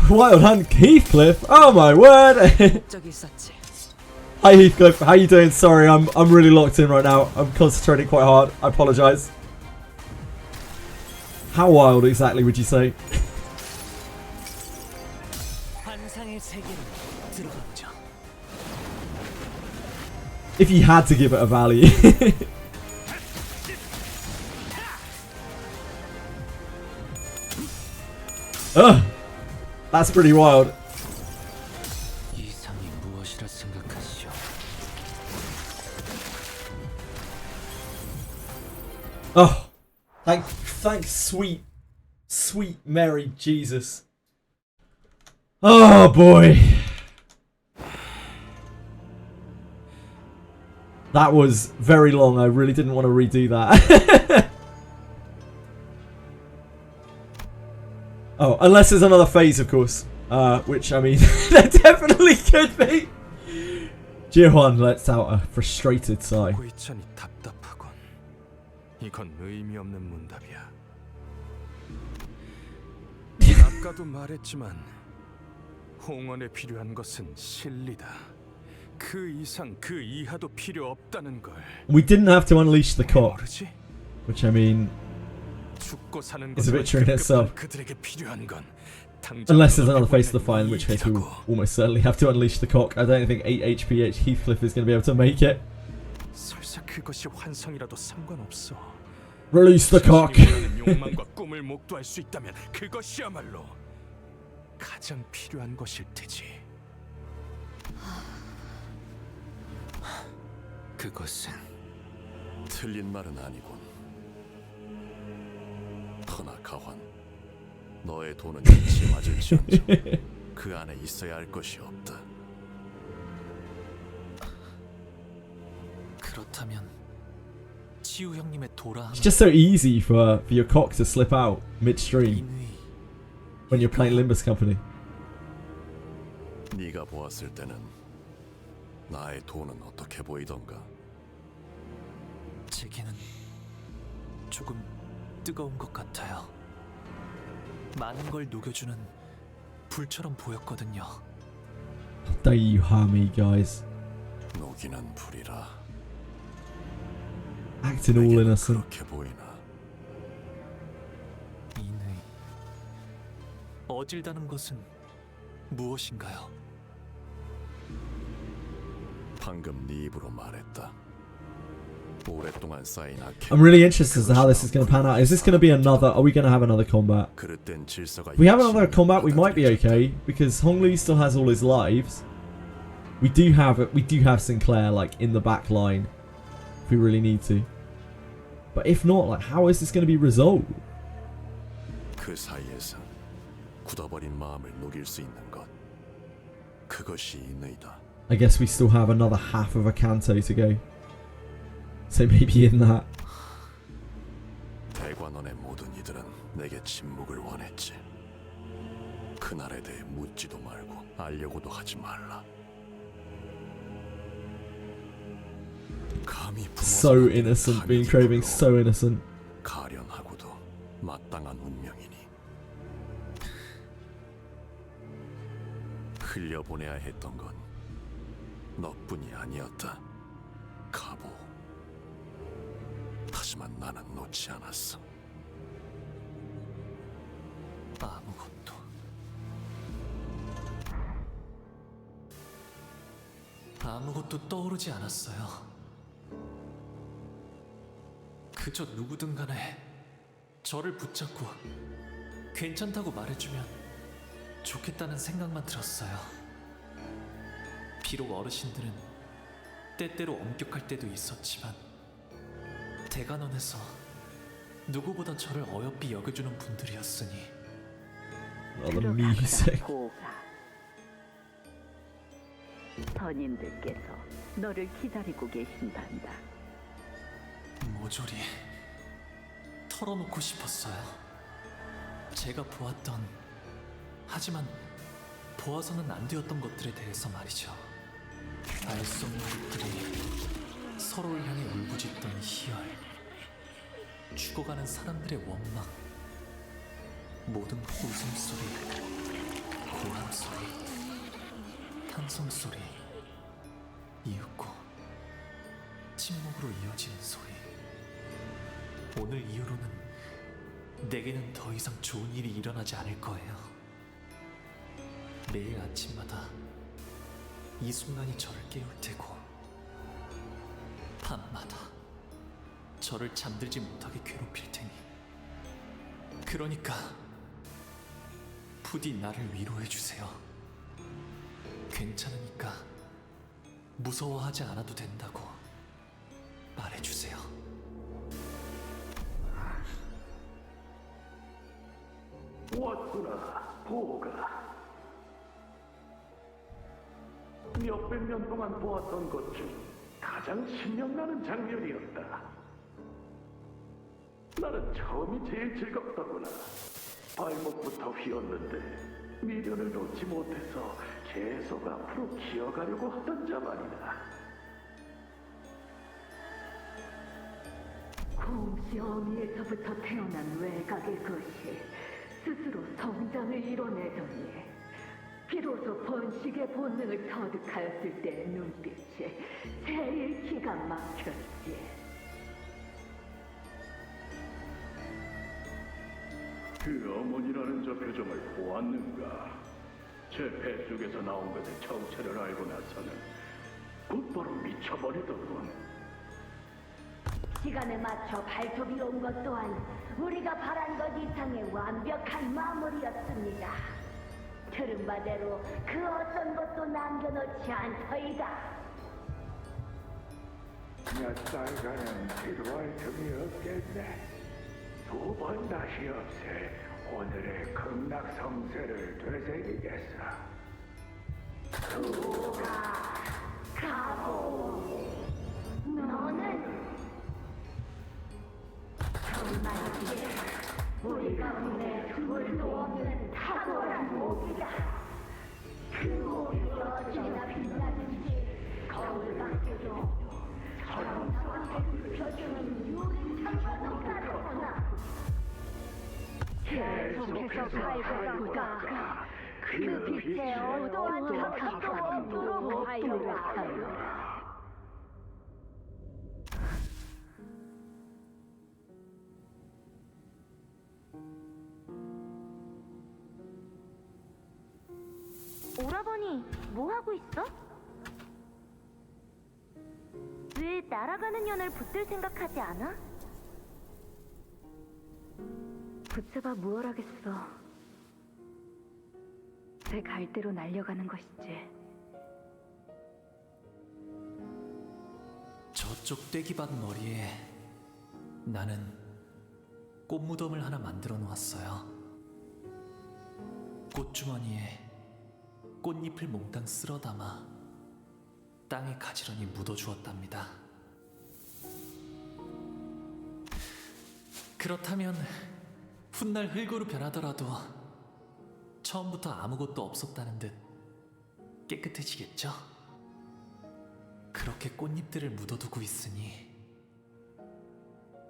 Wild Hunt Heathcliff? Oh my word! Hi Heathcliff, how you doing? Sorry, I'm really locked in right now. I'm concentrating quite hard. I apologise. How wild exactly would you say? If you had to give it a value. Ugh! That's pretty wild. Oh, thank sweet Mary Jesus. Oh boy. That was very long. I really didn't want to redo that. Oh, unless there's another phase, of course. Which, I mean, there definitely could be. Jihuan lets out a frustrated sigh. 이건 의미 없는 문답이야. 아까도 말했지만 홍원에 필요한 것은 실리다. 그 이상 그 이하도 필요 없다는 걸. We didn't have to unleash the cock, which I mean is a victory in itself. Unless there's another face of the fight, in which case we will almost certainly have to unleash the cock. I don't think 8 HP Heathcliff is going to be able to make it. 설사 그것이 환상이라도 상관없어. Release the cock. 욕망과 꿈을 목도할 수 있다면 그것이야말로 가장 필요한 것일 테지. 그것은 틀린 말은 아니군. 허나 가환, 너의 돈은 일치에 맞을지언정 그 안에 있어야 할 것이 없다. 그렇다면 치우 형님의 도라. It's just so easy for your cock to slip out midstream when you're playing Limbus Company. 네가 보았을 때는 나의 돈은 어떻게 보이던가? 제게는 조금 뜨거운 것 같아요. 많은 걸 녹여주는 불처럼 보였거든요. Don't you harm me, guys. 녹이는 불이라. Acting all innocent. 그렇게 보이나? 이누이, 어질다는 것은 무엇인가요? 방금 네 입으로 말했다. 오랫동안 쌓인 악행. I'm really interested as to how this is going to pan out. Is this going to be another? Are we going to have another combat? If we have another combat, we might be okay because Honglu still has all his lives. We do have Sinclair like in the back line if we really need to. But if not, like, how is this going to be resolved? 그 사이에서 굳어버린 마음을 녹일 수 있는 것, 그것이 인의다. I guess we still have another half of a canto to go. So maybe in that. 대관원의 모든 이들은 내게 침묵을 원했지. 그날에 대해 묻지도 말고 알려고도 하지 말라. 감히 So innocent, being craving so innocent. 가련하고도 마땅한 운명이니 흘려보내야 했던 건 너뿐이 아니었다. 가보. 하지만 나는 놓지 않았어. 아무것도 떠오르지 않았어요. 그저 누구든 간에 저를 붙잡고 괜찮다고 말해주면 좋겠다는 생각만 들었어요. 비록 어르신들은 때때로 엄격할 때도 있었지만 대관원에서 누구보다 저를 어여삐 여겨주는 분들이었으니. 선인들께서 너를 기다리고 계신단다. 모조리 털어놓고 싶었어요. 제가 보았던, 하지만 보아서는 안 되었던 것들에 대해서 말이죠. 알 수 없는 것들이 서로를 향해 울부짖던 희열, 죽어가는 사람들의 원망, 모든 웃음소리, 고함소리, 한성소리, 이윽고 침묵으로 이어지는 소리. 오늘 이후로는 내게는 더 이상 좋은 일이 일어나지 않을 거예요. 매일 아침마다 이 순간이 저를 깨울 테고, 밤마다 저를 잠들지 못하게 괴롭힐 테니. 그러니까 부디 나를 위로해 주세요. 괜찮으니까 무서워하지 않아도 된다고 말해주세요. 왔구나, 보가. 몇백 년 동안 보았던 것 중 가장 신명나는 장면이었다. 나는 처음이 제일 즐겁더구나. 발목부터 휘었는데 미련을 놓지 못해서 계속 앞으로 기어가려고 하던 자 말이다. 공시 어미에서부터 태어난 외곽의 것이 스스로 성장을 이뤄내더니 비로소 번식의 본능을 터득하였을 때의 눈빛이 제일 기가 막혔지. 그 어머니라는 저 표정을 보았는가? 제 뱃속에서 나온 것의 정체를 알고 나서는 곧바로 미쳐버리더군. 시간에 맞춰 발톱이 온 것 또한 우리가 바란 것 이상의 완벽한 마무리였습니다. 들은 바대로 그 어떤 것도 남겨놓지 않더이다. 몇 달간은 필요할 틈이 없겠네. 두 번 다시 없애 오늘의 극락성세를 되새기겠어. 두가 가보. 너는 정말이지 우리 가운데 둘도 없는 탁월한 목이다. 그 목이 어찌나 빛나는지 거울 밖에도 정성스럽게 펴주는 유리창과도 다르구나. 계속해서 살고가 그 빛에 어떠한 자극도 없도록 하여라. 오라버니, 뭐 하고 있어? 왜 날아가는 년을 붙들 생각하지 않아? 붙잡아 무얼 하겠어. 제 갈대로 날려가는 것이지. 저쪽 떼기밭 머리에 나는 꽃무덤을 하나 만들어 놓았어요. 꽃주머니에 꽃잎을 몽땅 쓸어 담아 땅에 가지런히 묻어주었답니다. 그렇다면 훗날 흙으로 변하더라도 처음부터 아무것도 없었다는 듯 깨끗해지겠죠? 그렇게 꽃잎들을 묻어두고 있으니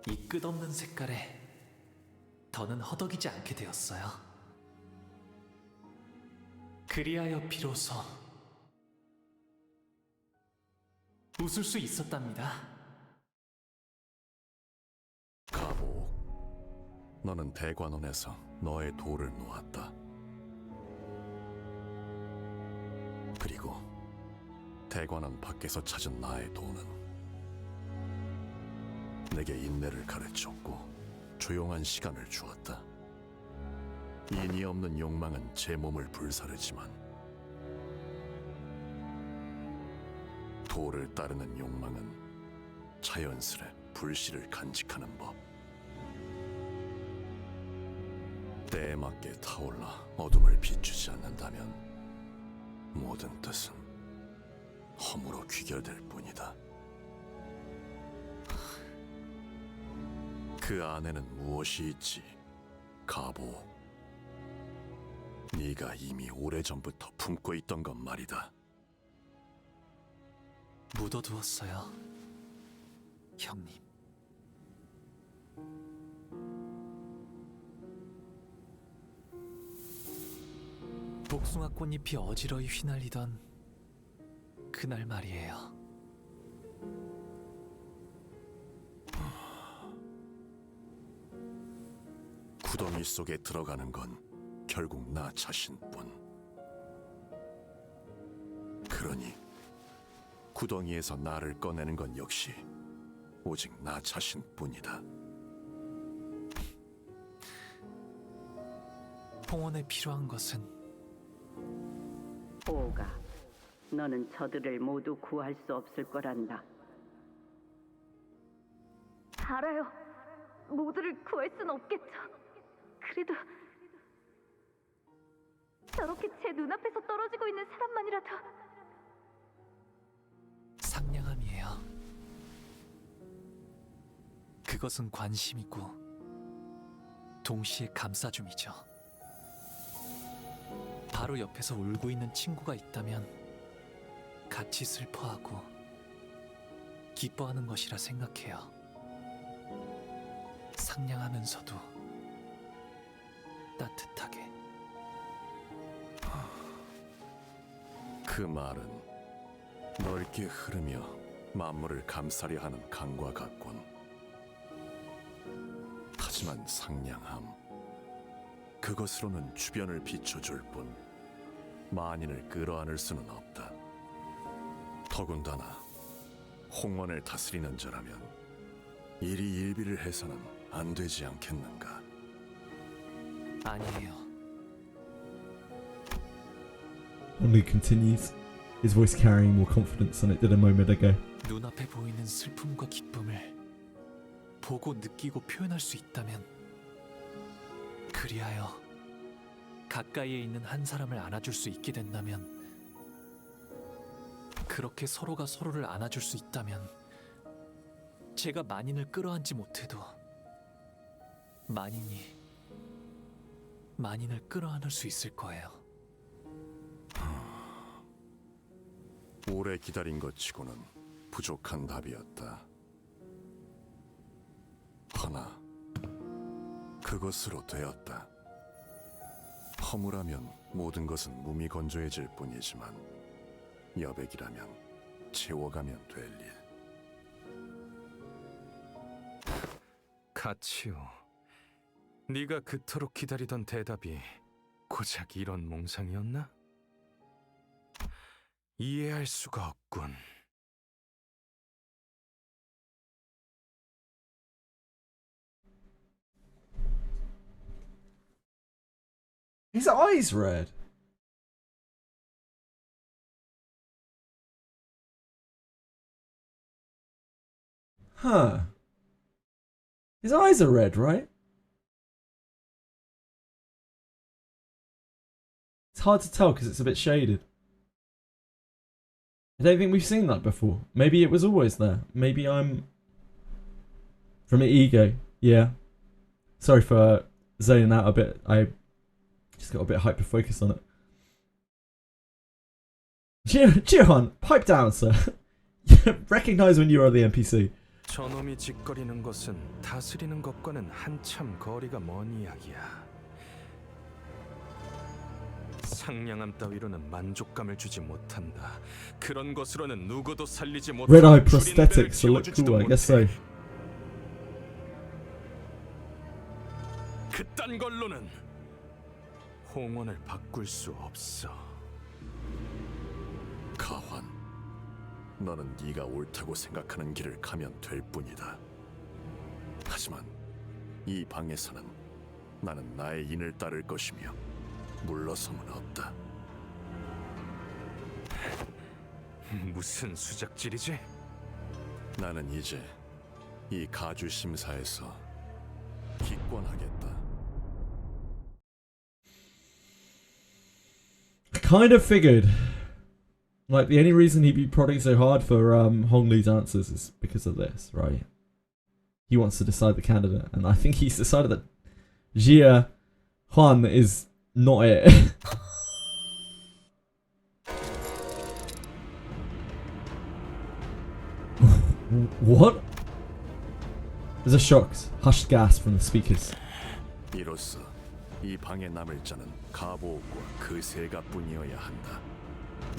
이 끝없는 색깔에 더는 허덕이지 않게 되었어요. 그리하여 비로소 웃을 수 있었답니다. 가보, 너는 대관원에서 너의 돌을 놓았다. 그리고 대관원 밖에서 찾은 나의 도는 내게 인내를 가르쳤고 조용한 시간을 주었다. 인이 없는 욕망은 제 몸을 불사르지만 도를 따르는 욕망은 자연스레 불씨를 간직하는 법. 때에 맞게 타올라 어둠을 비추지 않는다면 모든 뜻은 허무로 귀결될 뿐이다. 그 안에는 무엇이 있지, 가보. 네가 이미 오래전부터 품고 있던 것 말이다. 묻어두었어요, 형님. 복숭아 꽃잎이 어지러이 휘날리던 그날 말이에요. 구덩이 속에 들어가는 건 결국 나 자신뿐. 그러니 구덩이에서 나를 꺼내는 건 역시 오직 나 자신뿐이다. 홍원에 필요한 것은 오가, 너는 저들을 모두 구할 수 없을 거란다. 알아요. 모두를 구할 순 없겠죠. 그래도 저렇게 제 눈앞에서 떨어지고 있는 사람만이라도. 상냥함이에요. 그것은 관심이고 동시에 감싸줌이죠. 바로 옆에서 울고 있는 친구가 있다면 같이 슬퍼하고 기뻐하는 것이라 생각해요. 상냥하면서도 따뜻하게. 그 말은 넓게 흐르며 만물을 감싸려 하는 강과 같군. 하지만 상냥함, 그것으로는 주변을 비춰줄 뿐 만인을 끌어안을 수는 없다. 더군다나 홍원을 다스리는 자라면 일이 일비를 해서는 안 되지 않겠는가? 아니에요. Only continues, his voice carrying more confidence than it did a moment ago. 눈앞에 보이는 슬픔과 기쁨을 보고 느끼고 표현할 수 있다면, 그리하여 가까이에 있는 한 사람을 안아줄 수 있게 된다면, 그렇게 서로가 서로를 안아줄 수 있다면, 제가 만인을 끌어안지 못해도 만인이 만인을 끌어안을 수 있을 거예요. 오래 기다린 것 치고는 부족한 답이었다. 하나, 그것으로 되었다. 허무라면 모든 것은 무미건조해질 뿐이지만 여백이라면 채워가면 될 일. 가치요. 네가 그토록 기다리던 대답이 고작 이런 몽상이었나? 이해할 수가 없군. His eyes red. Huh. His eyes are red, right? It's hard to tell because it's a bit shaded. I don't think we've seen that before. Maybe it was always there. Maybe I'm... From an ego. Yeah. Sorry for zoning out a bit. I just got a bit hyper-focused on it. Jihan, pipe down, sir. Recognize when you are the NPC. 저놈이 짓거리는 것은 다스리는 것과는 한참 거리가 먼 이야기야. 상냥함 따위로는 만족감을 주지 못한다. 그런 것으로는 누구도 살리지 못한다. Red eye prosthetics to look cool, I guess so. 그딴 걸로는 홍원을 바꿀 수 없어. 가환, 너는 네가 옳다고 생각하는 길을 가면 될 뿐이다. 하지만 이 방에서는 나는 나의 인을 따를 것이며 물러섬은 없다. 무슨 수작질이지? 나는 이제 이 가주 심사에서 기권하겠다. I kind of figured, like, the only reason he'd be prodding so hard for Hong Li's answers is because of this, right? He wants to decide the candidate, and I think he's decided that Jia Huan is not it. What? There's a shocked, hushed gasp from the speakers. 이로써 이 방에 남을 자는 가보옥과 그 세가뿐이어야 한다.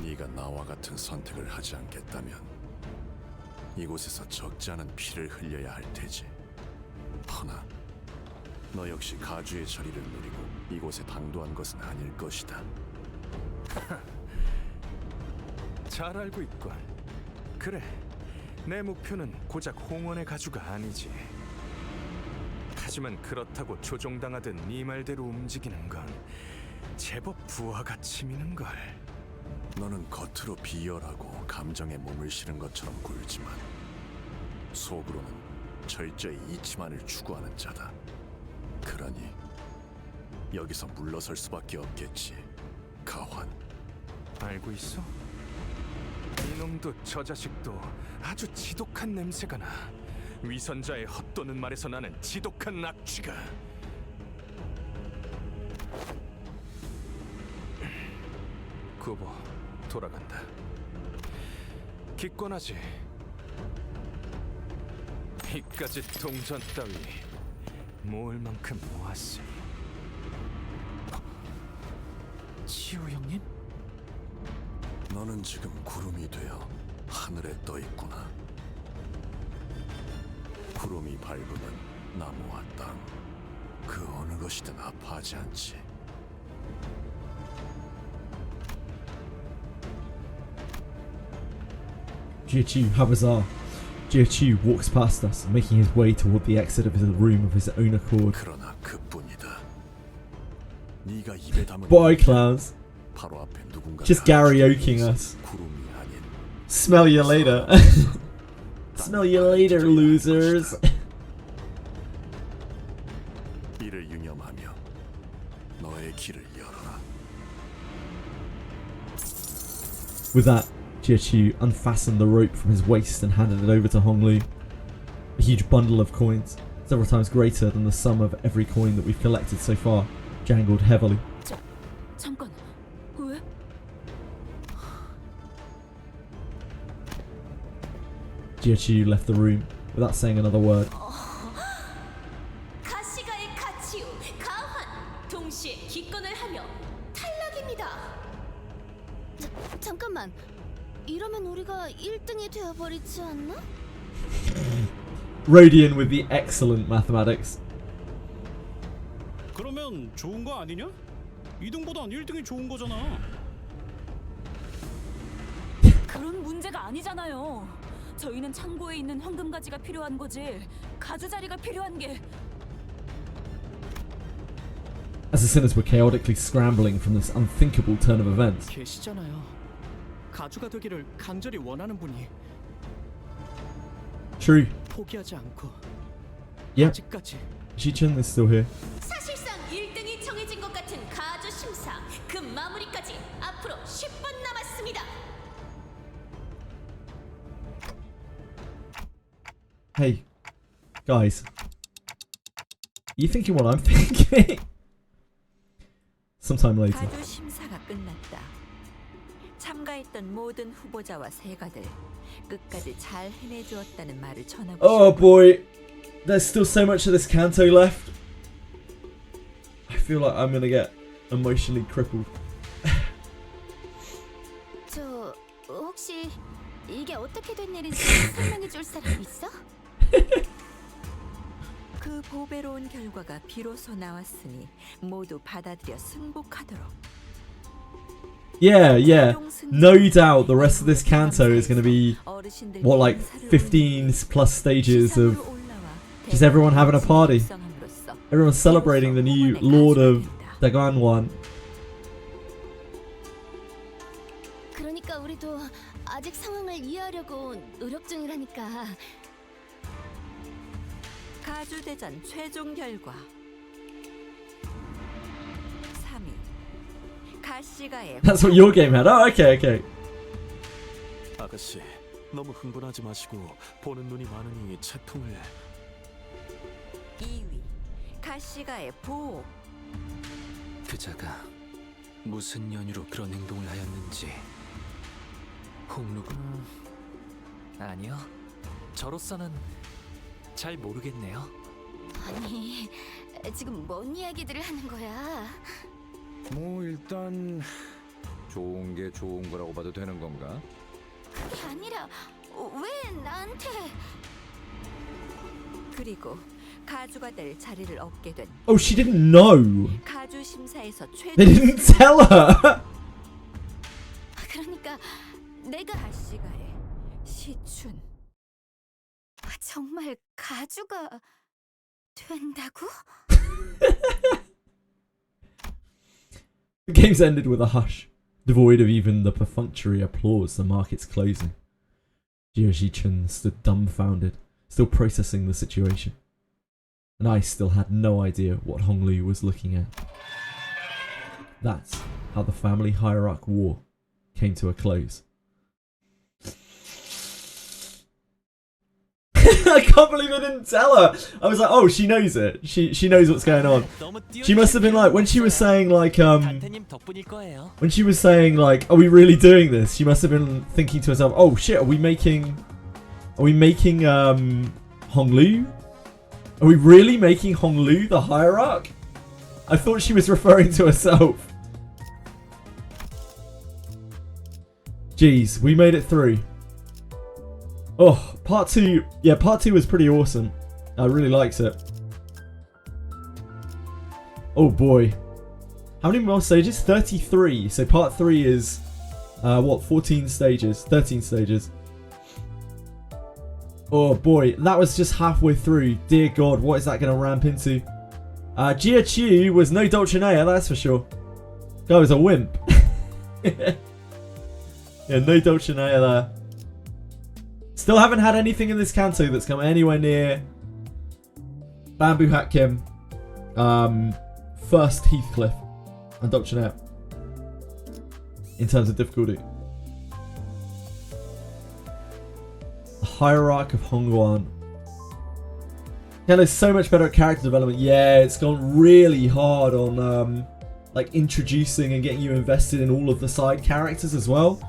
네가 나와 같은 선택을 하지 않겠다면 이곳에서 적지 않은 피를 흘려야 할 테지. 허나 너 역시 가주의 자리를 노리고 이곳에 당도한 것은 아닐 것이다. 잘 알고 있군. 그래, 내 목표는 고작 홍원의 가주가 아니지. 하지만 그렇다고 조종당하듯 네 말대로 움직이는 건 제법 부하가 치미는걸. 너는 겉으로 비열하고 감정에 몸을 실은 것처럼 굴지만 속으로는 철저히 이치만을 추구하는 자다. 그러니 여기서 물러설 수밖에 없겠지, 가환. 알고 있어? 이놈도 저 자식도 아주 지독한 냄새가 나. 위선자의 헛도는 말에서 나는 지독한 악취가. 구보, 돌아간다. 기권하지. 이까지 동전 따위 모을 만큼 모았으니. 치우 형님? 너는 지금 구름이 되어 하늘에 떠 있구나. 구름이 밟으면 나무와 땅, 그 어느 것이든 아파하지 않지. Jiachu, how bizarre. Jiachu walks past us, making his way toward the exit of his room of his own accord. 그러나 그뿐이다. 네가 입에 담은 Bye, clowns. 바로 앞에 누군가 Just karaokeing us. 구름이 아닌. Smell you later. Smell you later, losers. 이를 유념하며 너의 길을 열어라. With that, Jiachu unfastened the rope from his waist and handed it over to Hong Li. A huge bundle of coins, several times greater than the sum of every coin that we've collected so far, jangled heavily. 잠깐, 왜? Jiachu left the room without saying another word. 가시가의 가치우 가환 동시에 기권을 하며 탈락입니다. 잠깐만. 이러면 우리가 1등이 되어버리지 않나? Rodian with the excellent mathematics. 그러면 좋은 거 아니냐? 2등보단 1등이 좋은 거잖아. 그런 문제가 아니잖아요. 저희는 창고에 있는 황금가지가 필요한 거지. 가주 자리가 필요한 게. As the sinners were chaotically scrambling from this unthinkable turn of events, 계시잖아요. 가주가 되기를 간절히 원하는 분이. True. 포기하지 않고 Yep. 아직까지 Ji-Chun is still here. 사실상 1등이 정해진 것 같은 가주 심사 그 마무리까지 앞으로 10분 남았습니다. Hey, guys. You thinking what I'm thinking? Sometime later. 가주 심사가 끝났다. 참가했던 모든 후보자와 세가들 끝까지 잘 해내주었다는 말을 전하고 Oh boy, there's still so much of this canto left. I feel like I'm gonna get emotionally crippled. 저 혹시 이게 어떻게 된 일인지 설명해 줄 사람 있어? 그 보배로운 결과가 비로소 나왔으니 모두 받아들여 승복하도록. Yeah. No doubt the rest of this canto is gonna be, what, like 15 plus stages of just everyone having a party. Everyone celebrating the new Lord of Daganwan. 그러니까 우리도 아직 상황을 이해하려고 노력 중이라니까. 가주대전 최종 결과 3위 가시가의 That's what your game had. Oh, okay. 아가씨, 너무 흥분하지 마시고 보는 눈이 많으니 채통을. 2위 가시가의 보호. 그자가 무슨 연유로 그런 행동을 하였는지 홍루가 아니요. 저로서는 잘 모르겠네요. 아니, 지금 뭔 이야기들을 하는 거야? 뭐 일단 좋은 게 좋은 거라고 봐도 되는 건가? 그게 아니라 왜 나한테? 그리고 가주가 될 자리를 얻게 된 Oh, she didn't know. 가주 심사에서 최종. They didn't tell her. 그러니까 내가 가시가의 시춘. 정말 가주가 된다고? The game's ended with a hush, devoid of even the perfunctory applause the market's closing. Ji-Chun stood dumbfounded, still processing the situation. And I still had no idea what Honglu was looking at. That's how the family hierarch war came to a close. I can't believe I didn't tell her. I was like, oh, she knows it. She knows what's going on. She must have been like, when she was saying like when she was saying like, are we really doing this? She must have been thinking to herself, oh shit, are we making Honglu? Are we really making Honglu the hierarch? I thought she was referring to herself. Jeez, we made it through. Oh, part 2. Yeah, part 2 was pretty awesome. I really liked it. Oh boy. How many more stages? 33. So part 3 is, what, 14 stages? 13 stages. Oh boy, that was just halfway through. Dear God, what is that going to ramp into? Jia was no Dulcinea, that's for sure. Guy was a wimp. Yeah, no Dulcinea there. Still haven't had anything in this canto that's come anywhere near Bamboo Hat Kim, first Heathcliff, and Dulcinea in terms of difficulty. The Hierarch of Hongguan. Yeah, there's so much better at character development. Yeah, it's gone really hard on like introducing and getting you invested in all of the side characters as well.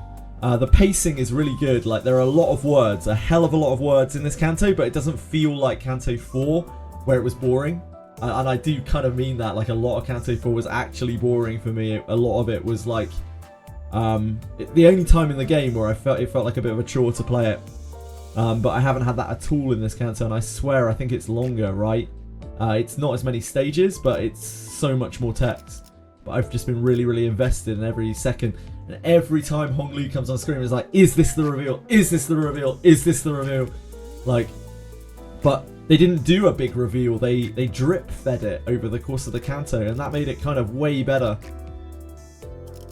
The pacing is really good. Like, there are a lot of words, a hell of a lot of words in this canto, but it doesn't feel like Canto 4, where it was boring. And I do kind of mean that. Like, a lot of Canto 4 was actually boring for me. A lot of it was like, the only time in the game where it felt like a bit of a chore to play it. But I haven't had that at all in this canto, and I swear I think it's longer, right? It's not as many stages, but it's so much more text. But I've just been really, really invested in every second. And every time Honglu comes on screen, it's like, is this the reveal? Is this the reveal? Is this the reveal? Like, but they didn't do a big reveal. They drip fed it over the course of the canto, and that made it kind of way better.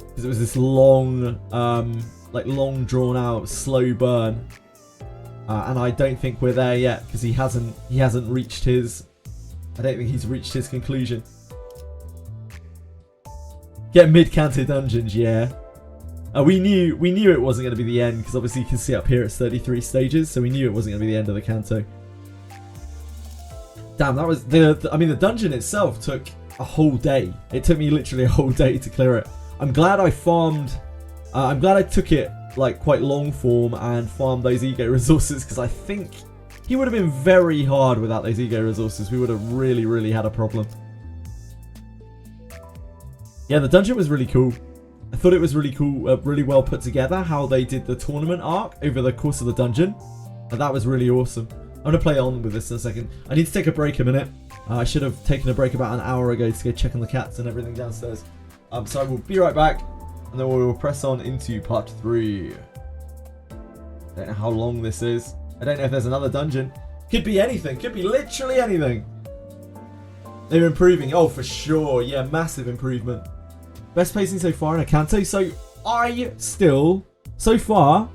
Because it was this long, like long drawn out, slow burn. and I don't think we're there yet because he hasn't reached his. I don't think he's reached his conclusion. Get mid-Canto dungeons, yeah. We knew it wasn't going to be the end because obviously you can see up here it's 33 stages, so we knew it wasn't going to be the end of the Canto. Damn, that was the dungeon itself took a whole day. It took me literally a whole day to clear it. I'm glad I farmed. I'm glad I took it like quite long form and farmed those ego resources because I think he would have been very hard without those ego resources. We would have really had a problem. Yeah, the dungeon was really cool. I thought it was really cool, really well put together how they did the tournament arc over the course of the dungeon. And that was really awesome. I'm going to play on with this in a second. I need to take a break a minute. I should have taken a break about an hour ago to go check on the cats and everything downstairs. So I will be right back. And then we will press on into part 3. Don't know how long this is. I don't know if there's another dungeon. Could be anything. Could be literally anything. They're improving. Oh, for sure. Yeah, massive improvement. Best pacing so far in a Canto. So so far,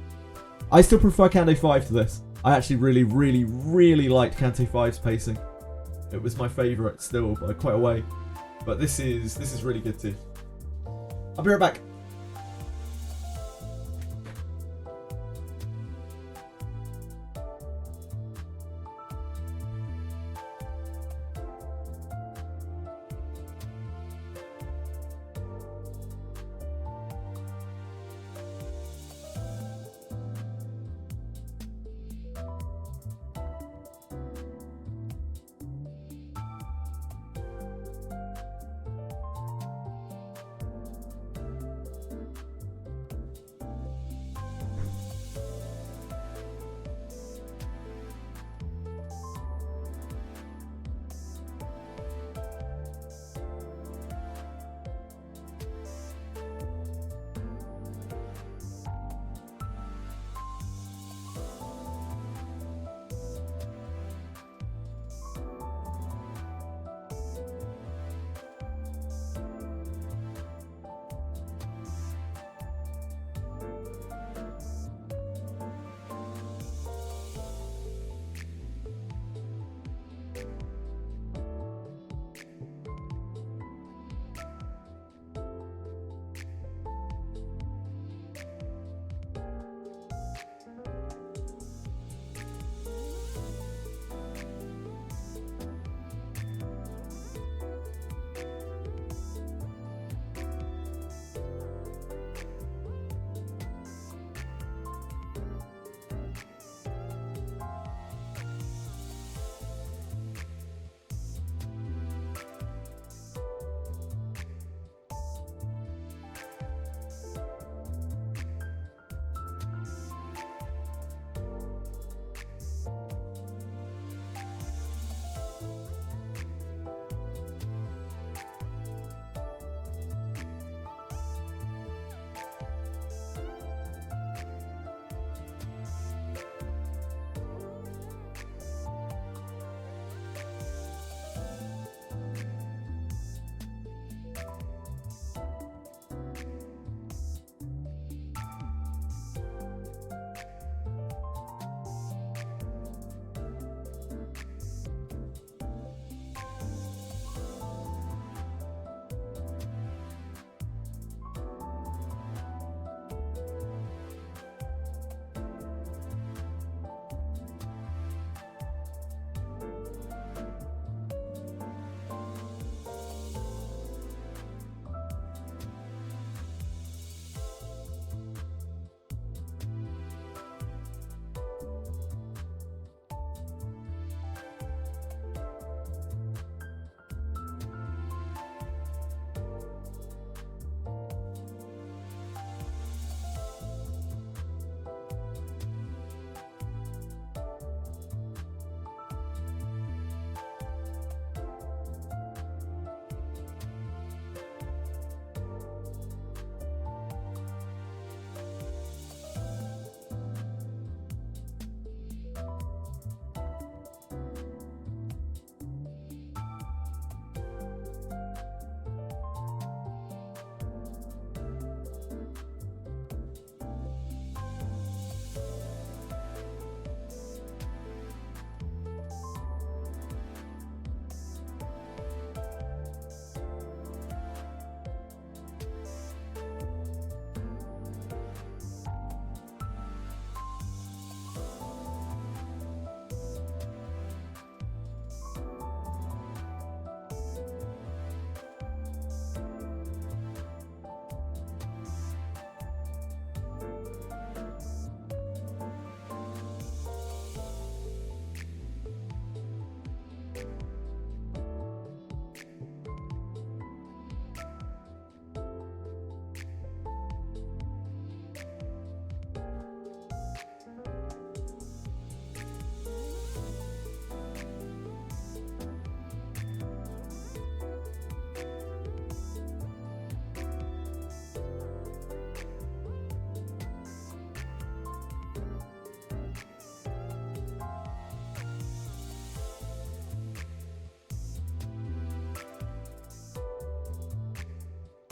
I still prefer Canto 5 to this. I actually really liked Canto 5's pacing. It was my favourite still by quite a way. But this is really good too. I'll be right back.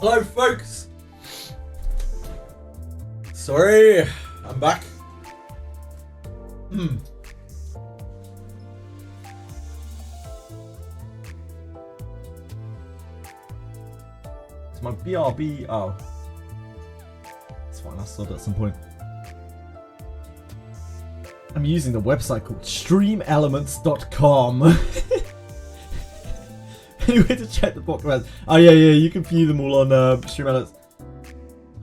Hello, folks. Sorry, I'm back. It's my BRB. Oh, it's fine. I'll sort it at some point. I'm using the website called streamelements.com. Anyway, to check the book around. Oh yeah, you can view them all on Stream Elements.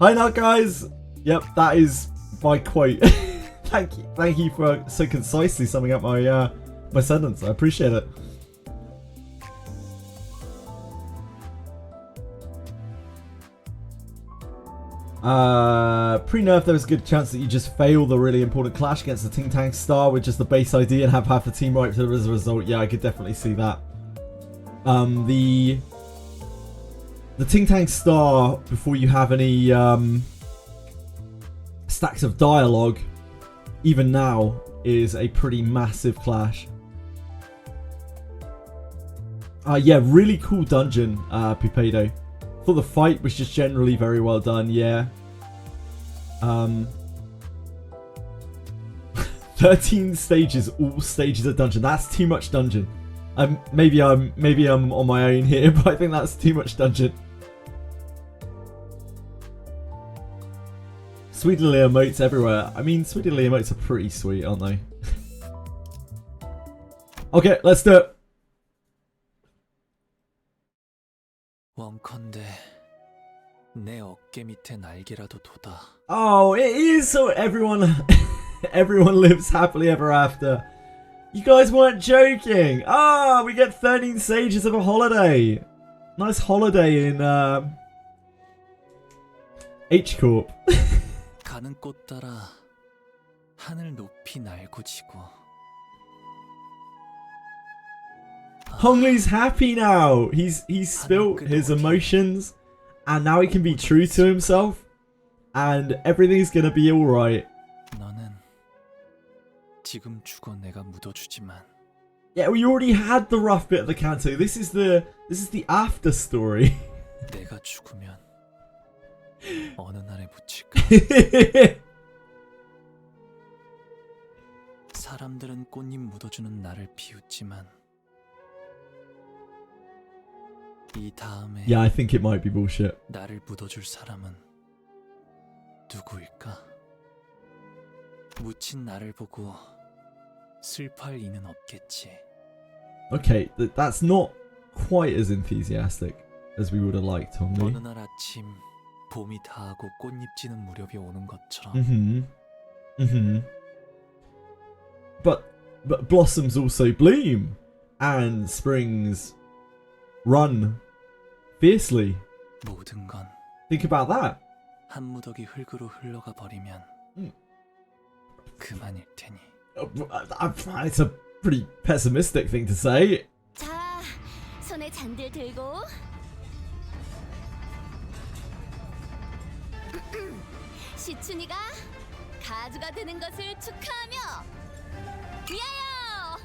Hi now, guys. Yep, that is my quote. Thank you for so concisely summing up my my sentence. I appreciate it. Pre-nerf, there was a good chance that you just fail the really important clash against the Ting Tang Star with just the base ID and have half the team wiped as a result. Yeah, I could definitely see that. The Ting Tang Star, before you have any stacks of dialogue, even now, is a pretty massive clash. Yeah, really cool dungeon, Pipedo. Thought the fight was just generally very well done, yeah. 13 stages, all stages of dungeon. That's too much dungeon. Maybe I'm on my own here, but I think that's too much dungeon. Sweet little emotes everywhere. I mean, sweet little emotes are pretty sweet, aren't they? Okay, let's do it. 원컨대 내 어깨 밑에 날개라도 돋아. Oh, it is so everyone lives happily ever after. You guys weren't joking. Ah, we get 13 stages of a holiday. Nice holiday in H Corp. 가는 꽃 따라 하늘 높이 날고 지고. Hongli's happy now. He's spilt his emotions, and now he can be true to himself, and everything's gonna be all right. 너는 지금 죽어 내가 묻어주지만. Yeah, we already had the rough bit of the canto. This is the after story. 내가 죽으면 어느 날에 묻힐까? 사람들은 꽃잎 묻어주는 나를 비웃지만. 이 다음에 Yeah, I think it might be bullshit. 나를 묻어줄 사람은 누구일까? 묻힌 나를 보고 슬퍼할 이는 없겠지. Okay, that's not quite as enthusiastic as we would have liked, Hongli. 어느 날 아침 봄이 다하고 꽃잎 지는 무렵이 오는 것처럼. But blossoms also bloom, and springs run fiercely. 모든 건 Think about that. 한 무더기 흙으로 흘러가 버리면 그만일 테니. It's a pretty pessimistic thing to say. 자, 손에 잔들 들고. 시춘이가 가주가 되는 것을 축하하며 위하여!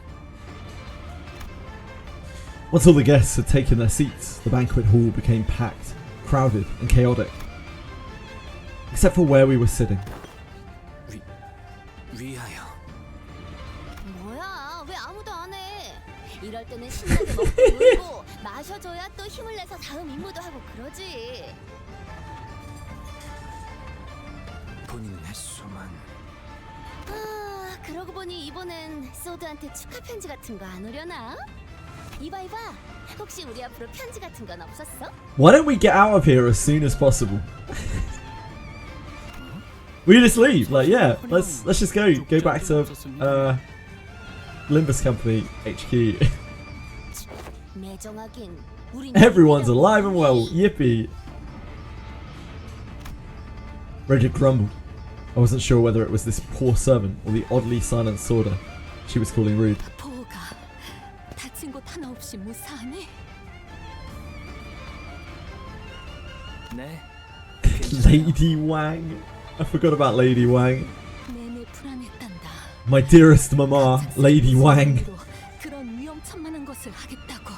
Once all the guests had taken their seats, the banquet hall became packed, crowded, and chaotic. Except for where we were sitting. 위하여. 뭐야, 왜 아무도 안 해? 이럴 때는 신나게 먹고 놀고 마셔줘야 또 힘을 내서 다음 임무도 하고 그러지. 본인은 했소만. 아, 그러고 보니 이번엔 소드한테 축하 편지 같은 거 안 오려나? 이봐, 혹시 우리 앞으로 편지 같은 건 없었어? Why don't we get out of here as soon as possible? We just leave, like, yeah, let's just go back to Limbus Company HQ. Everyone's alive and well, yippee. Bridget grumbled. I wasn't sure whether it was this poor servant or the oddly silent Sorda she was calling rude. 보호가 다친 곳 하나 없이 무사하네. 네. Lady Wang. I forgot about Lady Wang. 내내 불안했단다. My dearest mama, Lady Wang. 그런 위험천만한 것을 하겠다고.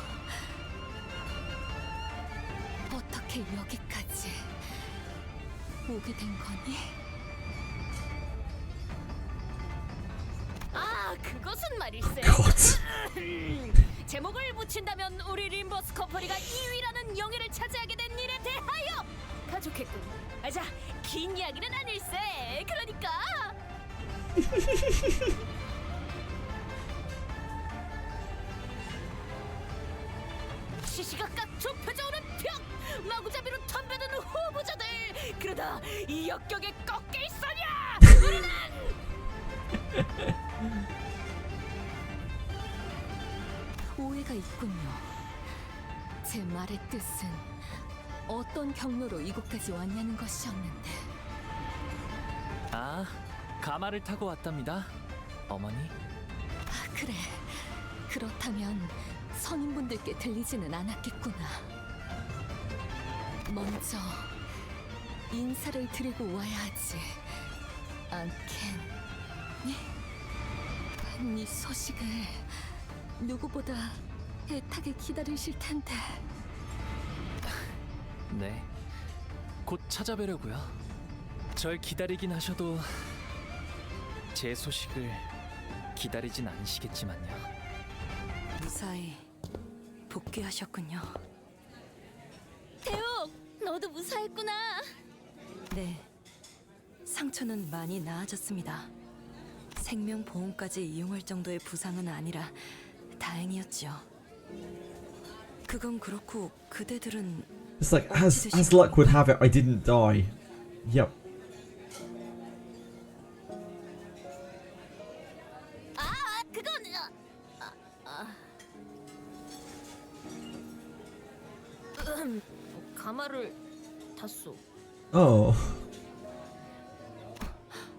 어떻게 여기까지? 그것은 말일세. 제목을 붙인다면 우리 림버스 컴퍼니가 2위라는 영예를 차지하게 된 일에 대하여 가족했군. 자, 긴 이야기는 아닐세. 그러니까 시시각각 좁혀져오는 벽, 마구잡이로 덤벼드는 후보자들. 그러다 이 역경에 꺾여 있으냐? 우리는 오해가 있군요. 제 말의 뜻은 어떤 경로로 이곳까지 왔냐는 것이었는데. 아, 가마를 타고 왔답니다, 어머니. 아, 그래. 그렇다면 선임분들께 들리지는 않았겠구나. 먼저 인사를 드리고 와야 하지 않겠니? 네 소식을 누구보다 애타게 기다리실 텐데. 네, 곧 찾아뵈려고요. 절 기다리긴 하셔도 제 소식을 기다리진 않으시겠지만요. 무사히 복귀하셨군요. 태욱, 너도 무사했구나. 네, 상처는 많이 나아졌습니다. 생명보험까지 이용할 정도의 부상은 아니라 다행이었죠. 그건 그렇고 그대들은 It's like, as luck would have it, I didn't die. Yep. 그건 가마를 탔어. Oh.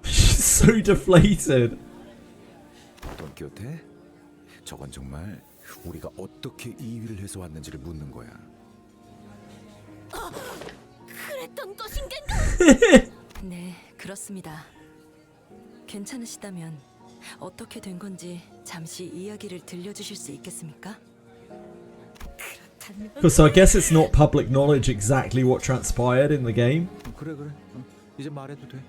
She's so deflated. 돈키호테? 저건 정말 우리가 어떻게 2위를 해서 왔는지를 묻는 거야. 그랬던 것인가? 네, 그렇습니다. 괜찮으시다면 어떻게 된 건지 잠시 이야기를 들려주실 수 있겠습니까? So I guess it's not public knowledge exactly what transpired in the game. 그래. 이제 말해도 돼.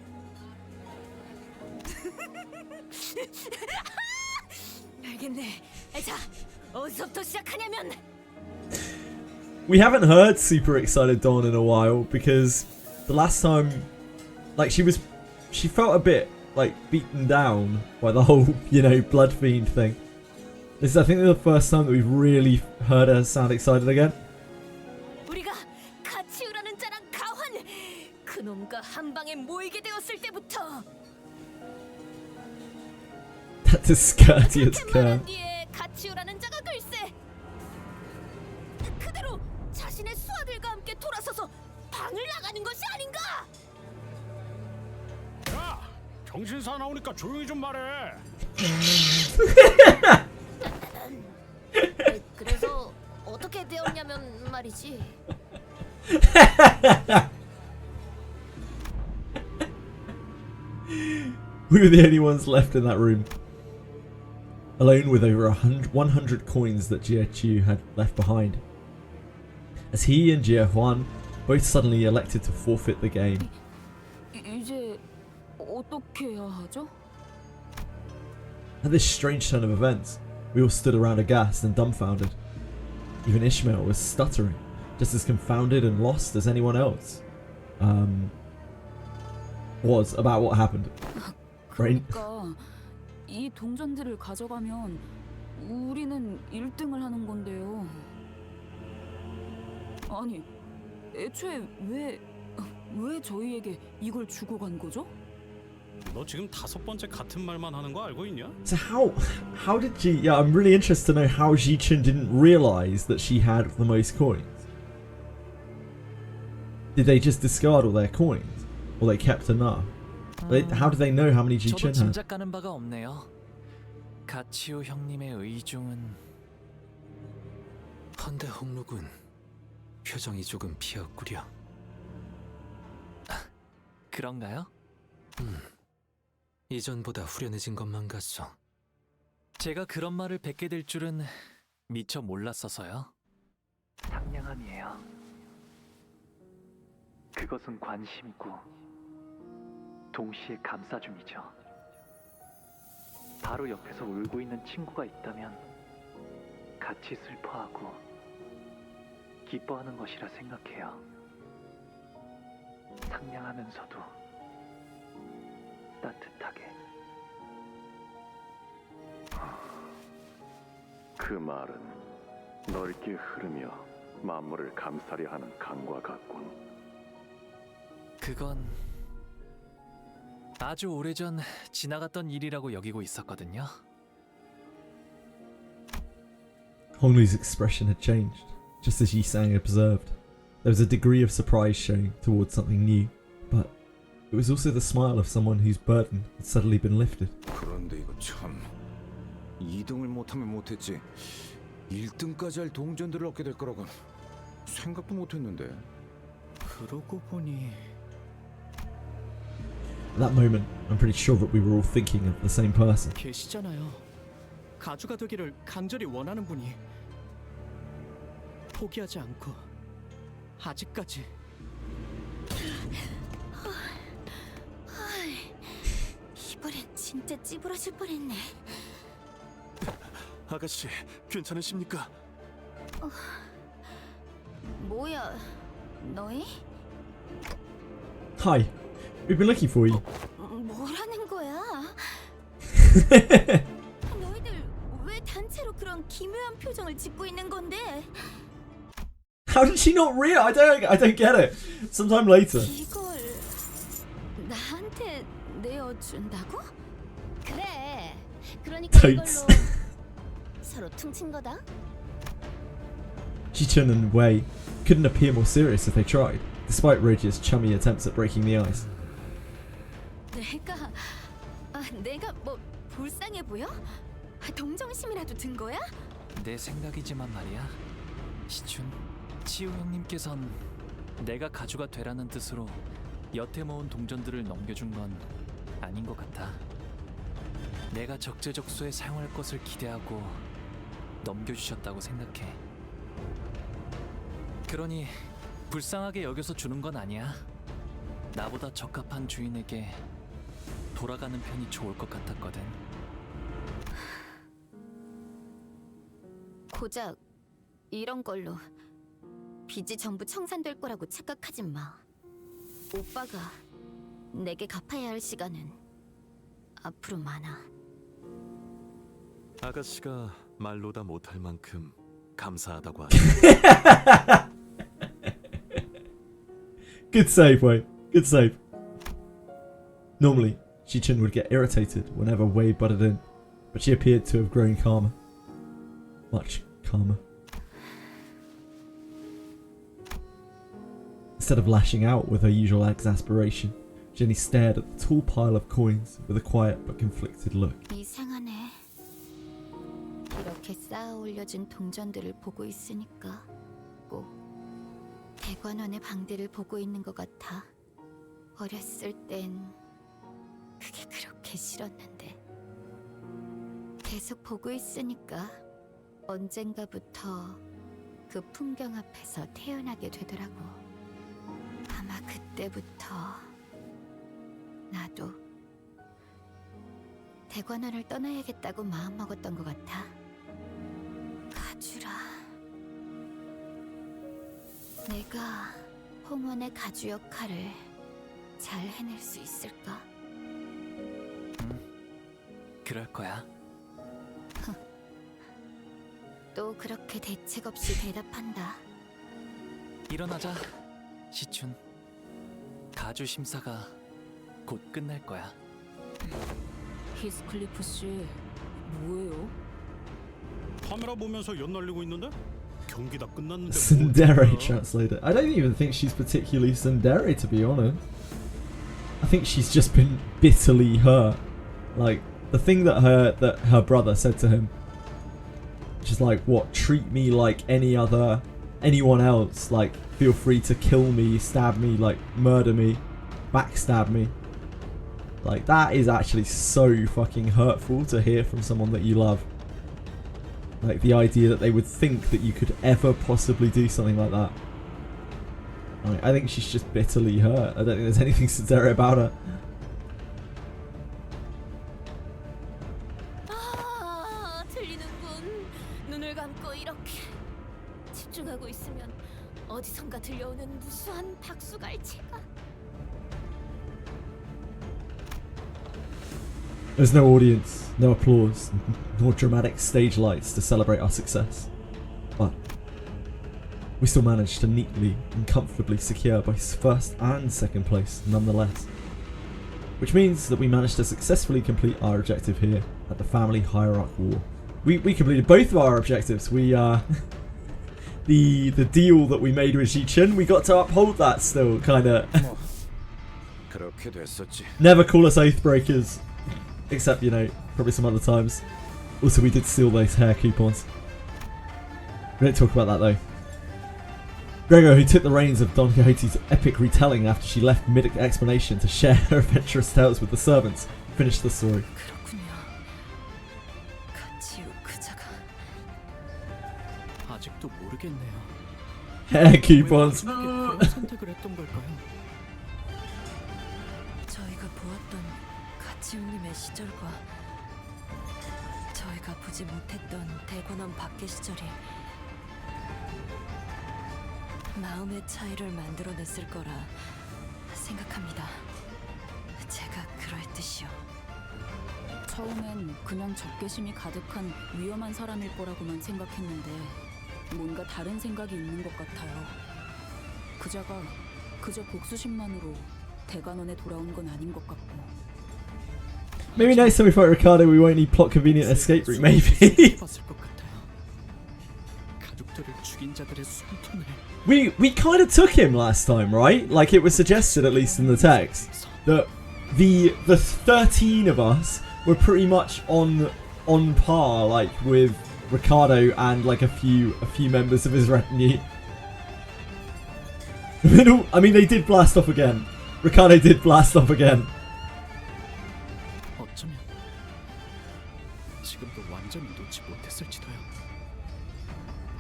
알겠네. 자, 어디서부터 시작하냐면 We haven't heard Super Excited Dawn in a while because the last time, like she felt a bit like beaten down by the whole, you know, blood fiend thing. This is, I think, the first time that we've really heard her sound excited again. 우리가 가치우라는 자랑 가환 그놈과 한 방에 모이게 되었을 때부터 That discourteous cur. 뒤에 가치우라는 자가 글쎄 그대로 자신의 수하들과 함께 돌아서서 방을 나가는 것이 아닌가? 야, 정신사 나오니까 조용히 좀 말해. 그래서 어떻게 되었냐면 말이지. We were the only ones left in that room, alone with over 100 coins that Jie had left behind, as he and Jie Huan both suddenly elected to forfeit the game. 이제 어떻게 해야 하죠? At this strange turn of events, we all stood around aghast and dumbfounded. Even Ishmael was stuttering, just as confounded and lost as anyone else was about what happened. Right? 그러니까 이 동전들을 가져가면 우리는 1등을 하는 건데요. 아니, 애초에 왜 저희에게 이걸 주고 간 거죠? 너 지금 5번째 같은 말만 하는 거 알고 있냐? So how did she? Yeah, I'm really interested to know how Ji-chun didn't realize that she had the most coins. Did they just discard all their coins, or they kept enough? How do they know how many Ji-chun 저도 had? 짐작가는 바가 없네요. 가치오 형님의 의중은 헌데 홍록은 표정이 조금 비었구려. 그런가요? 이전보다 후련해진 것만 같소. 제가 그런 말을 뱉게 될 줄은 미처 몰랐어서요. 상냥함이에요. 그것은 관심이고 동시에 감싸줌이죠. 바로 옆에서 울고 있는 친구가 있다면 같이 슬퍼하고 기뻐하는 것이라 생각해요. 상냥하면서도 따뜻하게. 그 말은 넓게 흐르며 만물을 감싸려 하는 강과 같군. 그건 아주 오래전 지나갔던 일이라고 여기고 있었거든요. Honglu's expression had changed, just as Yi Sang observed. There was a degree of surprise showing towards something new, but it was also the smile of someone whose burden had suddenly been lifted. 그런데 이거 참 2등을 못하면 못했지 1등까지 할 동전들을 얻게 될 거라곤 생각도 못했는데. 그러고 보니 At that moment, I'm pretty sure that we were all thinking of the same person. 계시잖아요. 가주가 되기를 간절히 원하는 분이. 포기하지 않고 아직까지. 이번엔 진짜 찌부러질 뻔했네. 아가씨, 괜찮으십니까? 뭐야, 너희? Hi, we've been looking for you. 뭐라는 거야? 너희들 왜 단체로 그런 기묘한 표정을 짓고 있는 건데? How did she not realize? I don't get it. Sometime later. 이걸 나한테 내어준다고? 그래. 그러니까 이걸로 서로 퉁친 거다. Ji-chun and Wei couldn't appear more serious if they tried, despite Roger's chummy attempts at breaking the ice. 내가 뭐 불쌍해 보여? 동정심이라도 든 거야? 내 생각이지만 말이야. 시춘, 치우 형님께선 내가 가주가 되라는 뜻으로 여태 모은 동전들을 넘겨준 건 아닌 것 같아. 내가 적재적소에 사용할 것을 기대하고 넘겨주셨다고 생각해. 그러니 불쌍하게 여겨서 주는 건 아니야. 나보다 적합한 주인에게 돌아가는 편이 좋을 것 같았거든. 고작 이런 걸로 빚이 전부 청산될 거라고 착각하지 마. 오빠가 내게 갚아야 할 시간은 앞으로 많아. 아가씨가 말로 다 못할 만큼 감사하다고 하시네. Good save, Wei. Good save. Normally, Ji-chun would get irritated whenever Wei butted in, but she appeared to have grown calmer. Much calmer. Instead of lashing out with her usual exasperation, Jenny stared at the tall pile of coins with a quiet but conflicted look. 이상하네. 이렇게 쌓아 올려진 동전들을 보고 있으니까 꼭 대관원의 방들을 보고 있는 것 같아. 어렸을 땐 그게 그렇게 싫었는데 계속 보고 있으니까 언젠가부터 그 풍경 앞에서 태어나게 되더라고. 아마 그때부터 나도 대관원을 떠나야겠다고 마음먹었던 것 같아. 가주라. 내가 홍원의 가주 역할을 잘 해낼 수 있을까? 그럴 거야. 또 그렇게 대책 없이 대답한다. 일어나자, 시춘. 가주 심사가 곧 끝날 거야. 히스클리프 씨, 뭐예요? 카메라 보면서 연날리고 있는데? 경기 다 끝났는데 Tsundere translator. I don't even think she's particularly tsundere, to be honest. I think she's just been bitterly hurt. Like the thing that her brother said to him, which is like, what, treat me like anyone else, like feel free to kill me, stab me, like murder me, backstab me. Like that is actually so fucking hurtful to hear from someone that you love. Like the idea that they would think that you could ever possibly do something like that. I think she's just bitterly hurt. I don't think there's anything sincere about her. 눈을 감고 이렇게 집중하고 있으면 어디선가 들려오는 무수한 박수갈채가. There's no audience, no applause, nor dramatic stage lights to celebrate our success. But we still managed to neatly and comfortably secure both first and second place nonetheless. Which means that we managed to successfully complete our objective here at the Family Hierarch War. We completed both of our objectives. We the deal that we made with Ji-Chun, we got to uphold that still, kinda. 그렇게 됐었지. Never call us oathbreakers. Except, you know, probably some other times. Also, we did steal those hair coupons. We don't talk about that though. Gregor, who took the reins of Don Quixote's epic retelling after she left mid-explanation to share her adventurous tales with the servants, finished the story. 아직도 모르겠네요. Hair coupons. 그런 선택을 했던 걸까요? 저희가 보았던 가치웅님의 시절과 저희가 보지 못했던 대관원 밖의 시절이 마음의 차이를 만들어냈을 거라 생각합니다. 제가 그럴듯이요. 처음엔 그냥 적개심이 가득한 위험한 사람일 거라고만 생각했는데 뭔가 다른 생각이 있는 것 같아요. 그자가 그저 복수심만으로 대관원에 돌아온 건 아닌 것 같고. Maybe next time we fight Ricardo we won't need plot convenient escape route, maybe. We kind of took him last time, right? Like it was suggested, at least in the text, that the 13 of us were pretty much on par, like with Ricardo and like a few members of his retinue. I mean, they did blast off again. Ricardo did blast off again. 어쩌면 지금도 완전히 놓지 못했을지도요.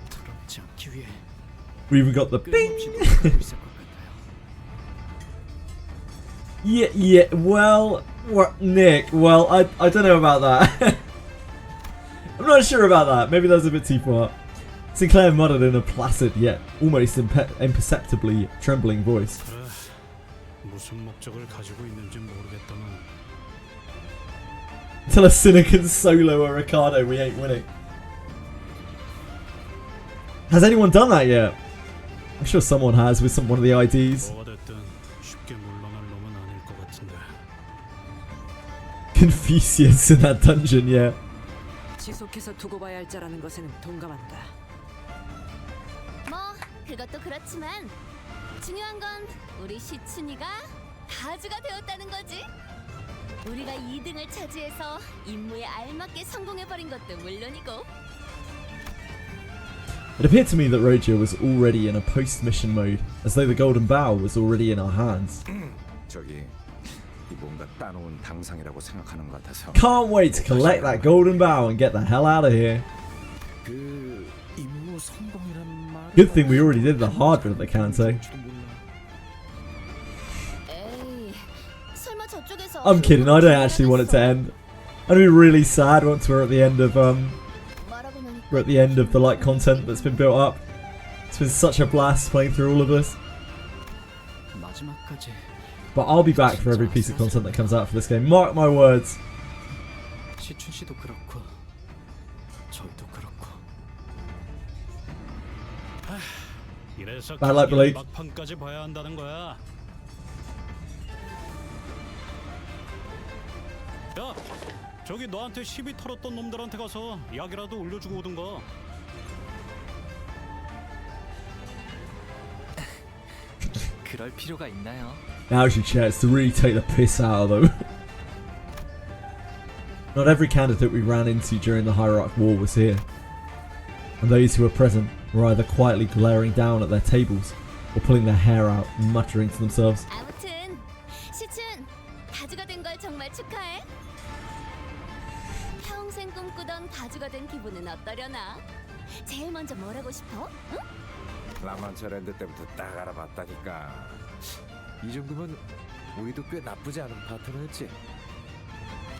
더럽지 않기 위해. We even got the bing. Yeah. Well, Nick. Well, I don't know about that. I'm not sure about that. Maybe that's a bit too far. Sinclair muttered in a placid yet almost imperceptibly trembling voice. 무슨 목적을 가지고 있는지 모르겠다만. Until a Cynican solo or Ricardo, we ain't winning. Has anyone done that yet? I'm sure someone has with one of the IDs. Confucius in that dungeon, yeah. 지속해서 두고 봐야 할 자라는 것에는 동감한다. 뭐 그것도 그렇지만 중요한 건 우리 시춘이가 가주가 되었다는 거지. 우리가 2등을 차지해서 임무에 알맞게 성공해버린 것도 물론이고. It appeared to me that Roger was already in a post-mission mode, as though the golden bow was already in our hands. 저기 뭔가 따놓은 당상이라고 생각하는 것 같아서. Can't wait to collect that golden bow and get the hell out of here. 그 임무 성공이란 말. Good thing we already did the hard bit of the CANTO. I'm kidding, I don't actually want it to end. I'd be really sad once we're at the end of the like content that's been built up. It's been such a blast playing through all of this. But I'll be back for every piece of content that comes out for this game. Mark my words. 시춘 씨도 그렇고 저희도 그렇고. 이래서 Bad luck, Blake. 막판까지 봐야 한다는 거야. 야, 저기 너한테 시비 털었던 놈들한테 가서 약이라도 올려주고 오든가. 그럴 필요가 있나요? Now's your chance to really take the piss out of them. Not every candidate we ran into during the Hierarch War was here, and those who were present were either quietly glaring down at their tables or pulling their hair out and muttering to themselves. 아무튼 시춘 가주가 된 걸 정말 축하해. 평생 꿈꾸던 가주가 된 기분은 어떠려나? 제일 먼저 뭘 하고 싶어? 응? 라만차랜드 때부터 딱 알아봤다니까. 이 정도면 우리도 꽤 나쁘지 않은 파트너였지.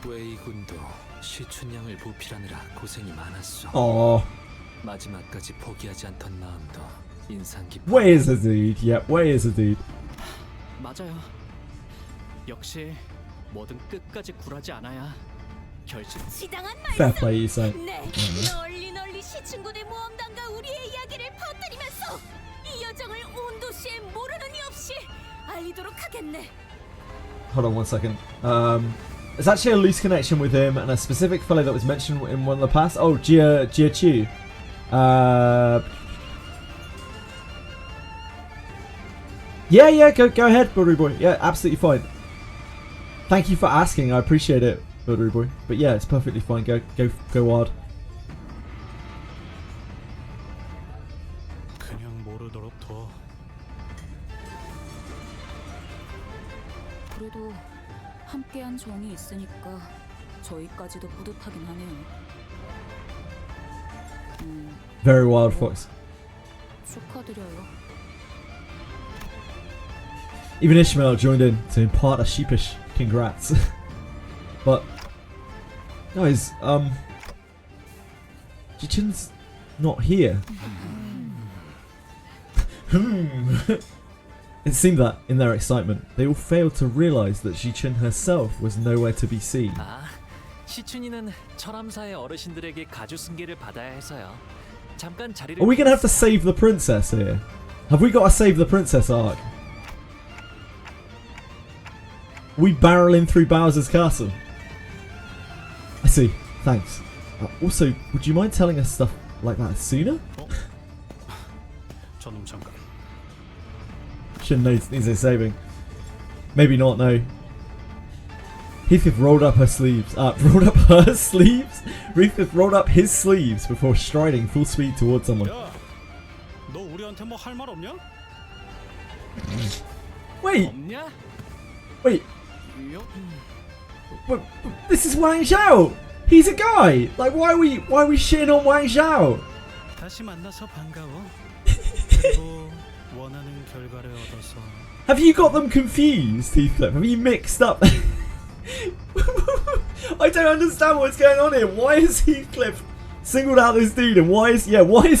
웨이 군도 시춘 양을 보필하느라 고생이 많았어. Aww. 마지막까지 포기하지 않던 마음도 인상 깊어. Where is the dude? Yep, where is the dude? 맞아요. 역시 뭐든 끝까지 굴하지 않아야 결실. 지당한 Fair play, you say. 네, 널리 시친구대 모험단과 우리의 이야기를 퍼뜨리면서 이 여정을 온 도시에 모르는 이 없이 알리도록 하겠네. Hold on one second. It's actually a loose connection with him and a specific fellow that was mentioned in one of the past. Oh, Jia Chu. Yeah, go ahead, Buildery Boy. Yeah, absolutely fine. Thank you for asking. I appreciate it, Buildery Boy. But yeah, it's perfectly fine. Go wild. 그냥 모르도록 둬. 그래도 함께한 정이 있으니까 저희까지도 뿌듯하긴 하네요. Very wild, Fox. 축하드려요. Even Ishmael joined in to impart a sheepish congrats. But guys, Jichin's not here. It seemed that, in their excitement, they all failed to realise that Jichin herself was nowhere to be seen. 아, 시춘이는 철암사의 어르신들에게 가주 승계를 받아야 해서요. 잠깐 자리를. Are we gonna have to save the princess here? Have we got a save the princess arc? We barreling through Bowser's castle. I see. Thanks. Also, would you mind telling us stuff like that sooner? 저놈 잠깐. Shouldn't needs no saving. Maybe not. No. Heathcliff rolled up her sleeves. Rolled up her sleeves. Heathcliff rolled up his sleeves before striding full speed towards someone. 야, 너 우리한테 뭐 할 말 없냐? Wait. 없냐? Wait. But this is Wang Zhao. He's a guy. Like, why are we shitting on Wang Zhao? 다시 만나서 반가워. 그리고 원하는 결과를 얻어서. Have you got them confused, Heathcliff? Have you mixed up? I don't understand what's going on here. Why is Heathcliff singled out this dude, and why is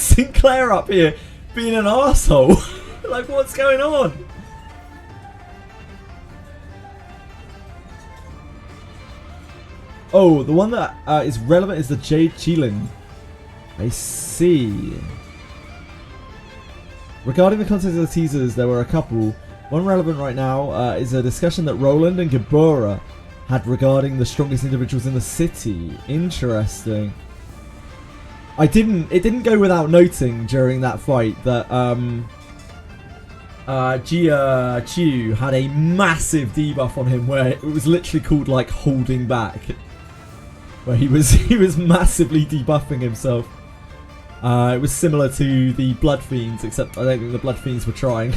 Sinclair up here being an arsehole? Like, what's going on? Oh, the one that is relevant is the Jade Qilin. I see. Regarding the content of the teasers, there were a couple. One relevant right now is a discussion that Roland and Gabora had regarding the strongest individuals in the city. Interesting. It didn't go without noting during that fight that Jia Chu had a massive debuff on him where it was literally called like holding back. Where he was massively debuffing himself. It was similar to the Blood Fiends, except I don't think the Blood Fiends were trying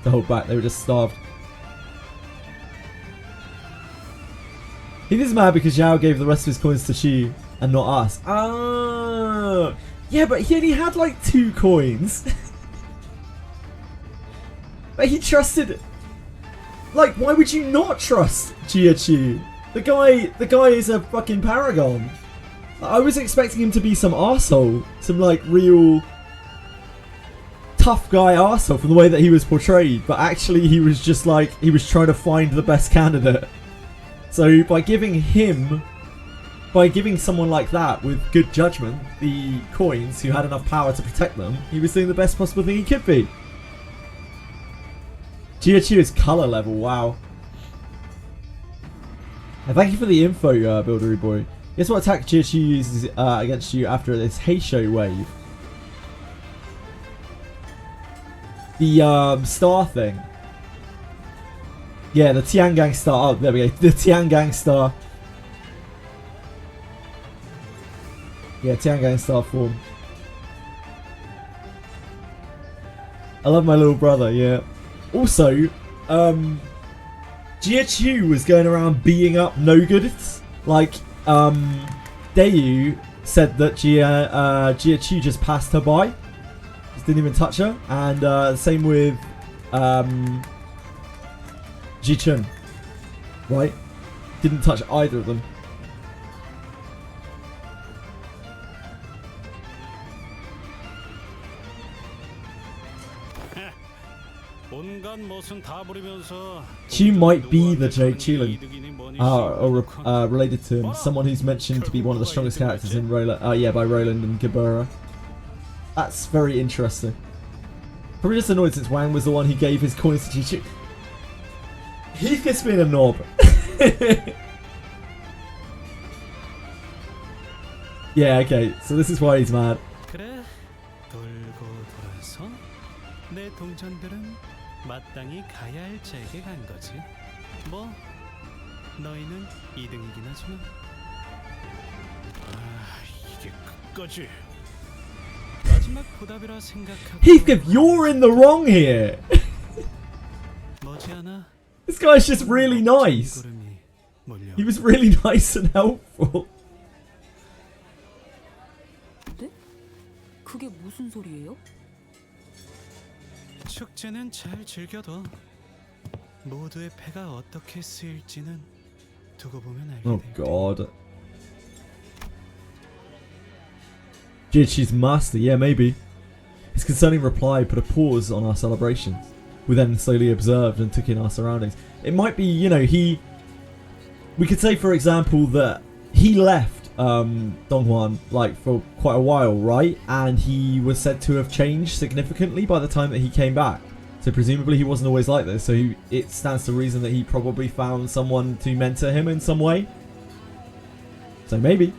to hold back, they were just starved. He is mad because Zhao gave the rest of his coins to Xu and not us. Oh, yeah, but he only had like 2 coins. But he trusted. Like, why would you not trust Jia Chu? The guy is a fucking paragon. I was expecting him to be some arsehole, some like real tough guy arsehole from the way that he was portrayed, but actually he was just like, he was trying to find the best candidate. So by giving someone like that with good judgment the coins who had enough power to protect them, he was doing the best possible thing he could be. Jia Chu's colour level, wow. And thank you for the info, Buildery Boy. Guess what attack Jia Chu uses against you after this Heisho wave? The star thing. Yeah, the Tiangang star. Oh, there we go. The Tiangang star. Yeah, Tiangang star form. I love my little brother, yeah. Also, Jia Chu was going around beating up no-goods. Like, Dayu said that Jia Chu just passed her by. Just didn't even touch her. And same with Ji Chun. Right? Didn't touch either of them. Chu might be the Jade Chilin, or related to him. Someone who's mentioned to be one of the strongest characters in Roland. By Roland and Gabura. That's very interesting. Probably just annoyed since Wang was the one who gave his coins to Chu. Heathcliff's being a knob. Yeah, okay, so this is why he's mad. 그래, 돌고 돌아서 내 동전들은 마땅히 가야 할 책에 간 거지. 뭐 너희는 2등이긴 하지만. 이게 끝까지. 마지막 보답이라 생각하고. Heathcliff, you're in the wrong here. 머지않아. This guy's just really nice. He was really nice and helpful. 그게 무슨 소리예요? 축제는 잘 즐겨둬. 모두의 패가 어떻게 쓰일지는 두고 보면 알게 돼. Oh god. Jichi's master, yeah, maybe. His concerning reply put a pause on our celebrations. We then slowly observed and took in our surroundings. It might be, you know, we could say, for example, that he left Donghuan like for quite a while, right? And he was said to have changed significantly by the time that he came back. So presumably he wasn't always like this. So it stands to reason that he probably found someone to mentor him in some way. So maybe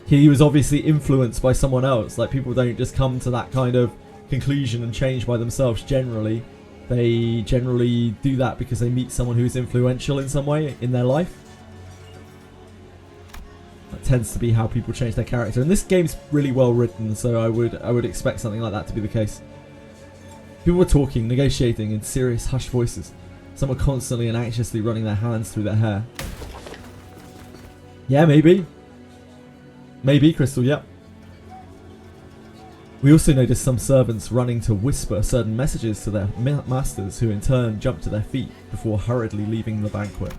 he was obviously influenced by someone else. Like, people don't just come to that kind of conclusion and change by themselves generally. They generally do that because they meet someone who is influential in some way in their life. That tends to be how people change their character. And this game's really well written, so I would expect something like that to be the case. People were talking, negotiating in serious, hushed voices. Some were constantly and anxiously running their hands through their hair. Yeah, maybe. Maybe, Crystal, yep. We also noticed some servants running to whisper certain messages to their masters, who in turn jumped to their feet before hurriedly leaving the banquet.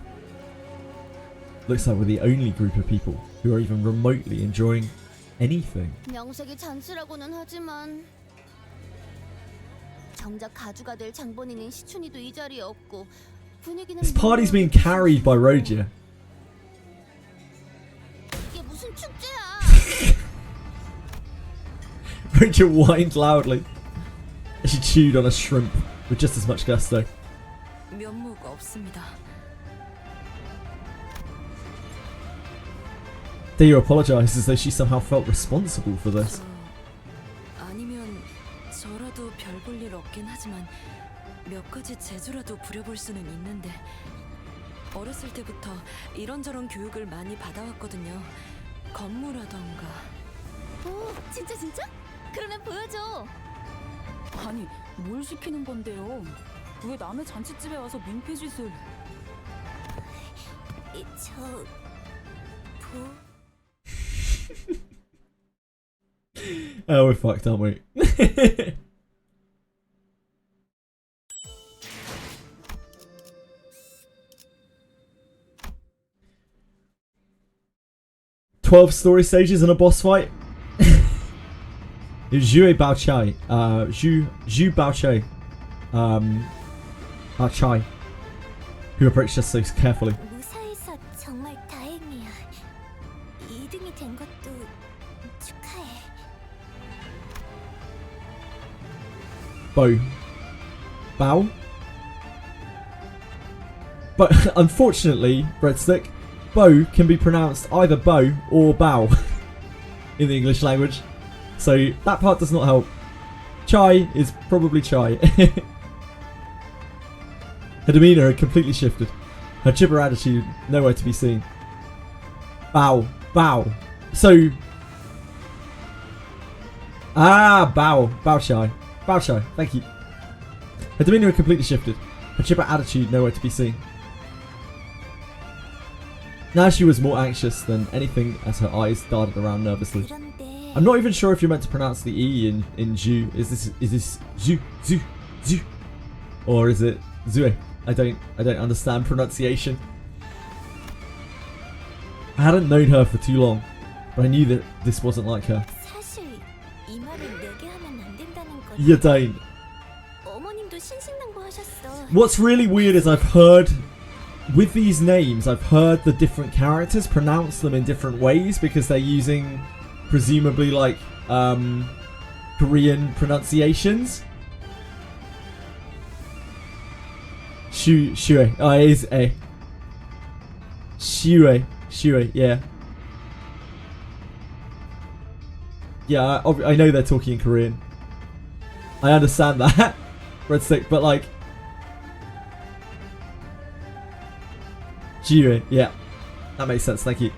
Looks like we're the only group of people who are even remotely enjoying anything. 명색이 잔치라고는 하지만 정작 가주가 될 장본인인 시춘이도 이 자리에 없고 분위기는. This party's being carried by Rogia. 이게 무슨 축제야? Rogia whined loudly as she chewed on a shrimp with just as much gusto. 면모가 없습니다. Theo apologized as though she somehow felt responsible for this. 아니면 저라도 별 볼 일 없긴 하지만 몇 가지 재주라도 부려볼 수는 있는데 어렸을 때부터 이런저런 교육을 많이 받아왔거든요. 건무라던가. 오, 진짜? 그러면 보여줘. 아니, 뭘 시키는 건데요? 왜 남의 잔치집에 와서 민폐짓을? Oh, we're fucked, aren't we? "12 story stages and a boss fight." It was Zhu Baochai, Zhu Baochai, Baochai, who approached us so carefully. 무사해서 정말 다행이야. 2등이 된 것도 축하해. Bao. But unfortunately, Breadstick, Bo can be pronounced either Bo or Bao in the English language. So that part does not help. Chai is probably Chai. Her demeanour had completely shifted. Her chipper attitude nowhere to be seen. Bao. So... Bao Chai. Thank you. Her demeanour had completely shifted. Her chipper attitude nowhere to be seen. Now she was more anxious than anything as her eyes darted around nervously. I'm not even sure if you're meant to pronounce the E in Zhu. Is this Zhu? Or is it Zue? I don't understand pronunciation. I hadn't known her for too long, but I knew that this wasn't like her. You don't. 어머님도 신신당부 What's really weird is I've heard, with these names, I've heard the different characters pronounce them in different ways because they're using, presumably, like, Korean pronunciations. Shue. Oh, it is A. Shue, yeah. Yeah, I know they're talking in Korean. I understand that. Breadstick, but like... Shue, yeah. That makes sense, thank you.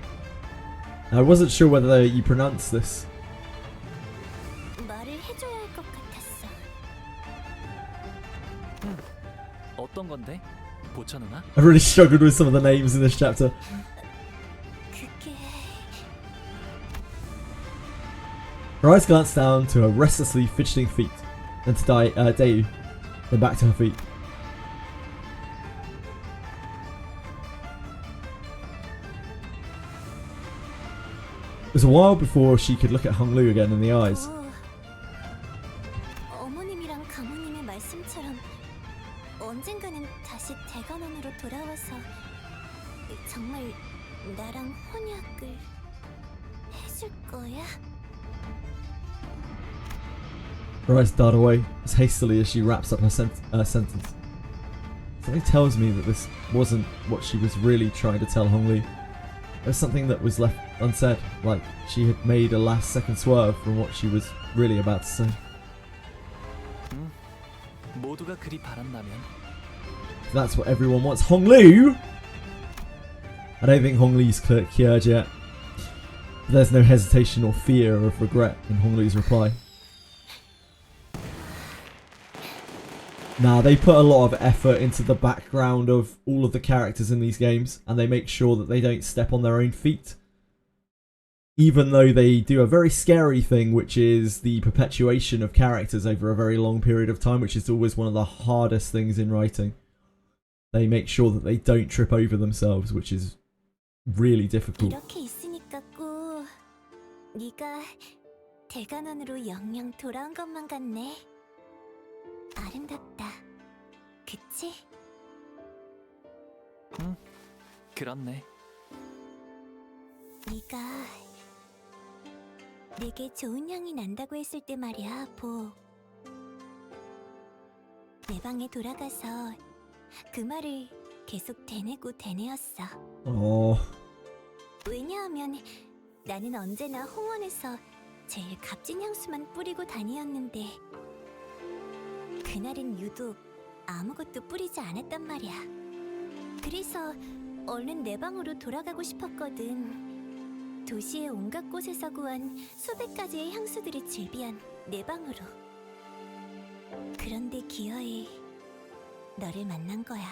I wasn't sure whether you pronounce this. 어떤 건데? 보천 누나? I really struggled with some of the names in this chapter. Her eyes glanced down to her restlessly fidgeting feet, then to Dayu, then back to her feet. It was a while before she could look at Hong Lu again in the eyes. 어머님이랑 가모님의 말씀처럼 언젠가는 다시 대관원으로 돌아와서 정말 나랑 혼약을 해줄 거야? Her eyes dart away as hastily as she wraps up her sentence. Something tells me that this wasn't what she was really trying to tell Hong Lu. There was something that was left unsaid, like she had made a last-second swerve from what she was really about to say. 모두가 그리 바란다면. If that's what everyone wants. Hong Lu! I don't think Hong Lu's cured yet. But there's no hesitation or fear of regret in Hong Lu's reply. Now, they put a lot of effort into the background of all of the characters in these games, and they make sure that they don't step on their own feet. Even though they do a very scary thing, which is the perpetuation of characters over a very long period of time, which is always one of the hardest things in writing. They make sure that they don't trip over themselves, which is really difficult. 이렇게 있으니까 꼭 네가 대관원으로 영영 돌아온 것만 같네. 아름답다. 그치? 응, 그렇네. 네가 내게 좋은 향이 난다고 했을 때 말이야, 보. 내 방에 돌아가서 그 말을 계속 되뇌고 되뇌었어. 왜냐하면 나는 언제나 홍원에서 제일 값진 향수만 뿌리고 다니었는데 그날은 유독 아무것도 뿌리지 않았단 말이야. 그래서 얼른 내 방으로 돌아가고 싶었거든. 도시의 온갖 곳에서 구한 수백 가지의 향수들이 즐비한 내 방으로. 그런데 기어이 너를 만난 거야.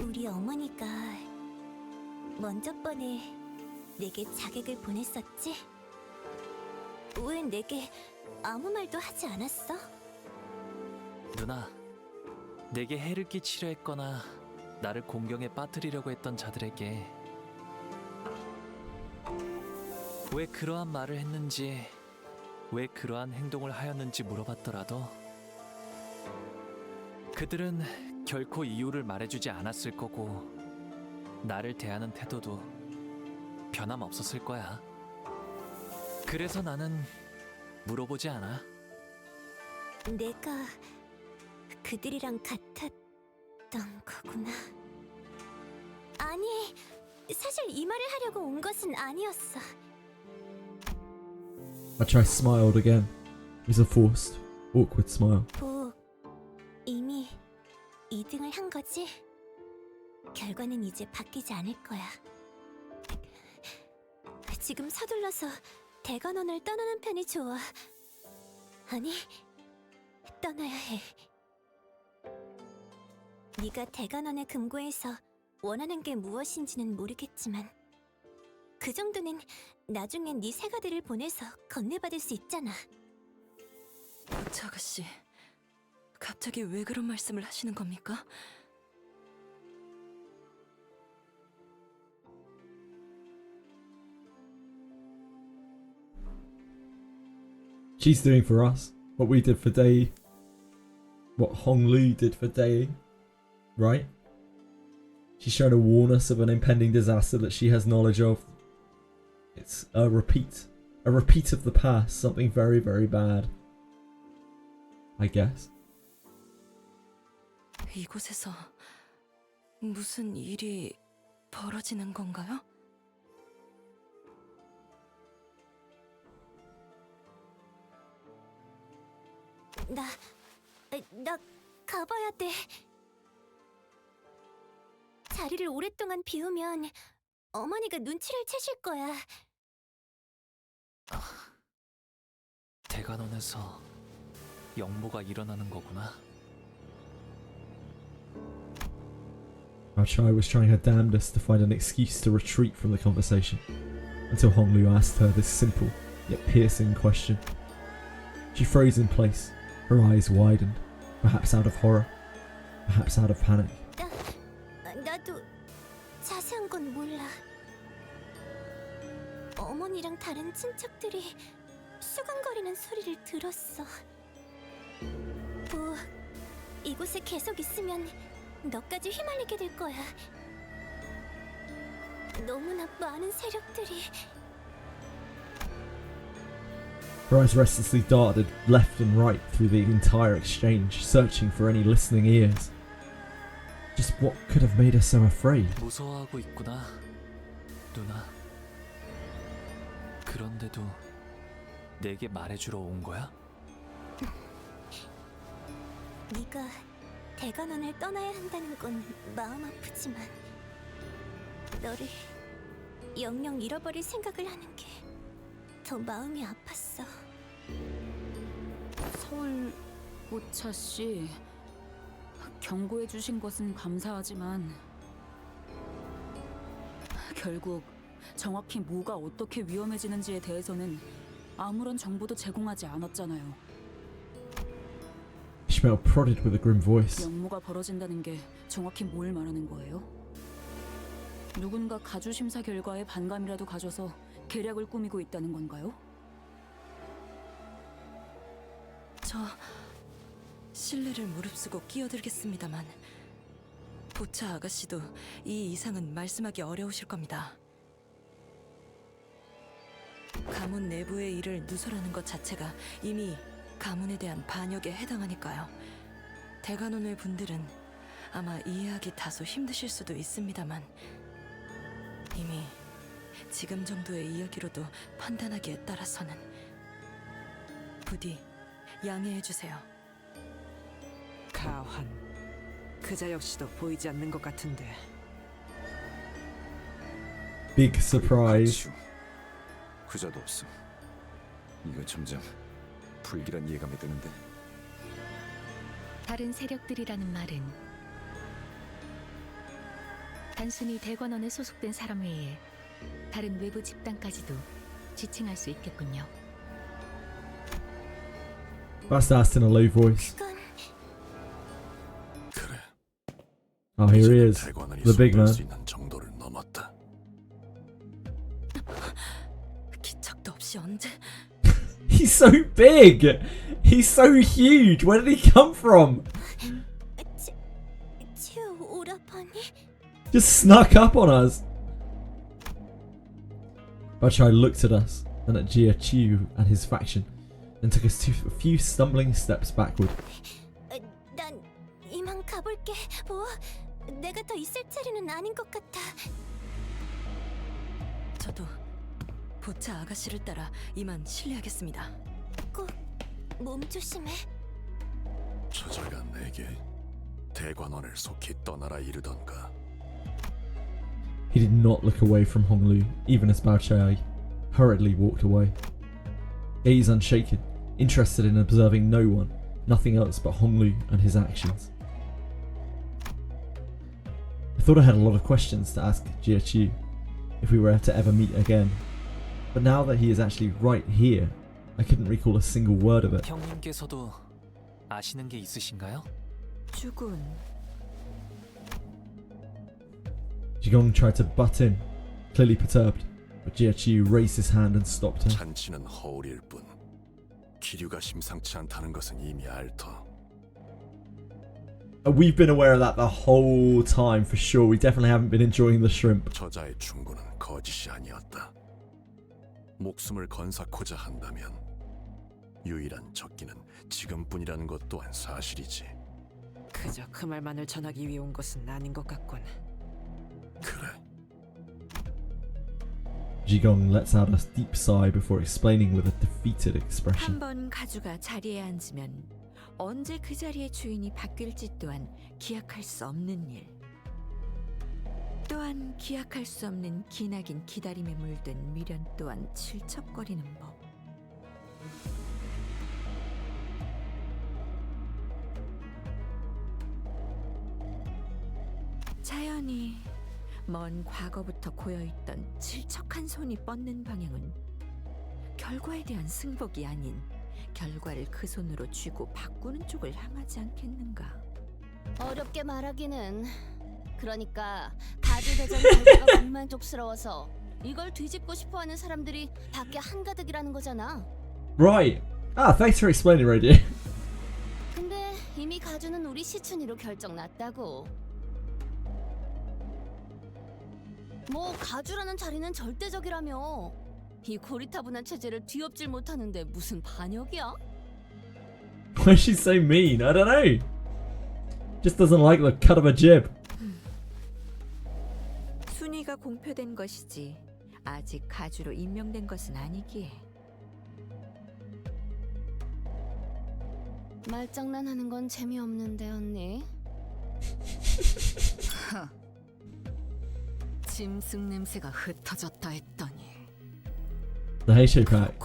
우리 어머니가 먼저 번에 내게 자객을 보냈었지? 왜 내게 아무 말도 하지 않았어? 누나, 내게 해를 끼치려 했거나 나를 공경에 빠뜨리려고 했던 자들에게 왜 그러한 말을 했는지, 왜 그러한 행동을 하였는지 물어봤더라도 그들은 결코 이유를 말해주지 않았을 거고 나를 대하는 태도도 변함없었을 거야. 그래서 나는 물어보지 않아. 내가 그들이랑 같았던 거구나. 아니, 사실 이 말을 하려고 온 것은 아니었어. I smiled again. It was a forced, awkward smile. 보, 이미 2등을 한 거지? 결과는 이제 바뀌지 않을 거야. 지금 서둘러서 대관원을 떠나는 편이 좋아. 아니, 떠나야 해. 네가 대관원의 금고에서 원하는 게 무엇인지는 모르겠지만 그 정도는 나중엔 네 새가들을 보내서 건네받을 수 있잖아. 박차 아가씨, 갑자기 왜 그런 말씀을 하시는 겁니까? She's doing for us. what we did for Dai, what Hong Lu did for Dai, right? She's trying to warn us of an impending disaster that she has knowledge of. It's a repeat of the past, something very, very bad, I guess. 이곳에서 무슨 일이 벌어지는 건가요? 나 가봐야 돼. 자리를 오랫동안 비우면 어머니가 눈치를 채실 거야. 대관원에서 영모가 일어나는 거구나. Chai was trying her damnedest to find an excuse to retreat from the conversation, until Hong Lu asked her this simple yet piercing question. She froze in place, her eyes widened, perhaps out of horror, perhaps out of panic. 나도 자세한 건 몰라. 어머니랑 다른 친척들이 수근거리는 소리를 들었어. 뭐 이곳에 계속 있으면 너까지 휘말리게 될 거야. 너무나 많은 세력들이. Her eyes restlessly darted left and right through the entire exchange, searching for any listening ears. Just what could have made her so afraid? 무서워하고 있구나, 누나. 그런데도 내게 말해주러 온 거야? 네가 대관원을 떠나야 한다는 건 마음 아프지만 너를 영영 잃어버릴 생각을 하는 게 더 마음이 아팠어. 서울 오차 씨, 경고해 주신 것은 감사하지만 결국 정확히 뭐가 어떻게 위험해지는지에 대해서는 아무런 정보도 제공하지 않았잖아요. She felt prodded with a grim voice. 영모가 벌어진다는 게 정확히 뭘 말하는 거예요? 누군가 가주 심사 결과에 반감이라도 가져서 계략을 꾸미고 있다는 건가요? 저 신뢰를 무릅쓰고 끼어들겠습니다만 보차 아가씨도 이 이상은 말씀하기 어려우실 겁니다. 가문 내부의 일을 누설하는 것 자체가 이미 가문에 대한 반역에 해당하니까요. 대관원의 분들은 아마 이해하기 다소 힘드실 수도 있습니다만 이미 지금 정도의 이야기로도 판단하기에 따라서는 부디 양해해주세요. 가환, 그자 역시도 보이지 않는 것 같은데. Big surprise. 그자도 없어. 이거 점점 불길한 예감이 드는데. 다른 세력들이라는 말은 단순히 대관원에 소속된 사람 외에 다른 외부 집단까지도 지칭할 수 있겠군요. That's asked in a low voice. 그래. Oh, here he is, the big man. 정도를 넘었다. 기척도 없이 언제? He's so big! He's so huge! Where did he come from? 치우 오라버니? Just snuck up on us. Bachai looked at us and at Jia Chu and his faction, and took us a few stumbling steps backward. 난 이만 가볼게. 뭐 내가 더 있을 자리는 아닌 것 같아. 저도 보차 아가씨를 따라 이만 실례하겠습니다. 꼭 몸 조심해. 저자가 내게 대관원을 속히 떠나라 이르던가. He did not look away from Hong Lu, even as Bao Chai hurriedly walked away. Gaze unshaken, interested in observing no one, nothing else but Hong Lu and his actions. I thought I had a lot of questions to ask Jia Chu if we were to ever meet again, but now that he is actually right here, I couldn't recall a single word of it. 형님께서도 아시는 게 있으신가요? 죽은. Jigong tried to butt in, clearly perturbed, but Jia Chu raised his hand and stopped her. 잔치는 허울일 뿐 기류가 심상치 않다는 것은 이미 알터. We've been aware of that the whole time for sure. We definitely haven't been enjoying the shrimp. 저자의 충고는 거짓이 아니었다. 목숨을 건사코자 한다면 유일한 적기는 지금뿐이라는 것 또한 사실이지. 그저 그 말만을 전하기 위해 온 것은 아닌 것 같군. 그래. Jigong lets out a deep sigh before explaining with a defeated expression. 한번 가주가 자리에 앉으면 언제 그 자리의 주인이 바뀔지 또한 기약할 수 없는 일. 또한 기약할 수 없는 기나긴 기다림에 물든 미련 또한 질척거리는 법. 자연히 먼 과거부터 고여있던 질척한 손이 뻗는 방향은 결과에 대한 승복이 아닌 결과를 그 손으로 쥐고 바꾸는 쪽을 향하지 않겠는가. 어렵게 말하기는. 그러니까 가주대전 결과가 불만족스러워서 이걸 뒤집고 싶어하는 사람들이 밖에 한가득이라는 거잖아. Right. Thanks for explaining, Radio. 근데 이미 가주는 우리 시춘이로 결정났다고. 뭐 가주라는 자리는 절대적이라며. 이 고리타분한 체제를 뒤엎질 못하는데 무슨 반역이야? Why is she so mean? I don't know. Just doesn't like the cut of a jib. 순위가 공표된 것이지 아직 가주로 임명된 것은 아니기에. 말장난하는 건 재미없는데 언니. 짐승 냄새가 흩어졌다 했더니. The Heisho pack.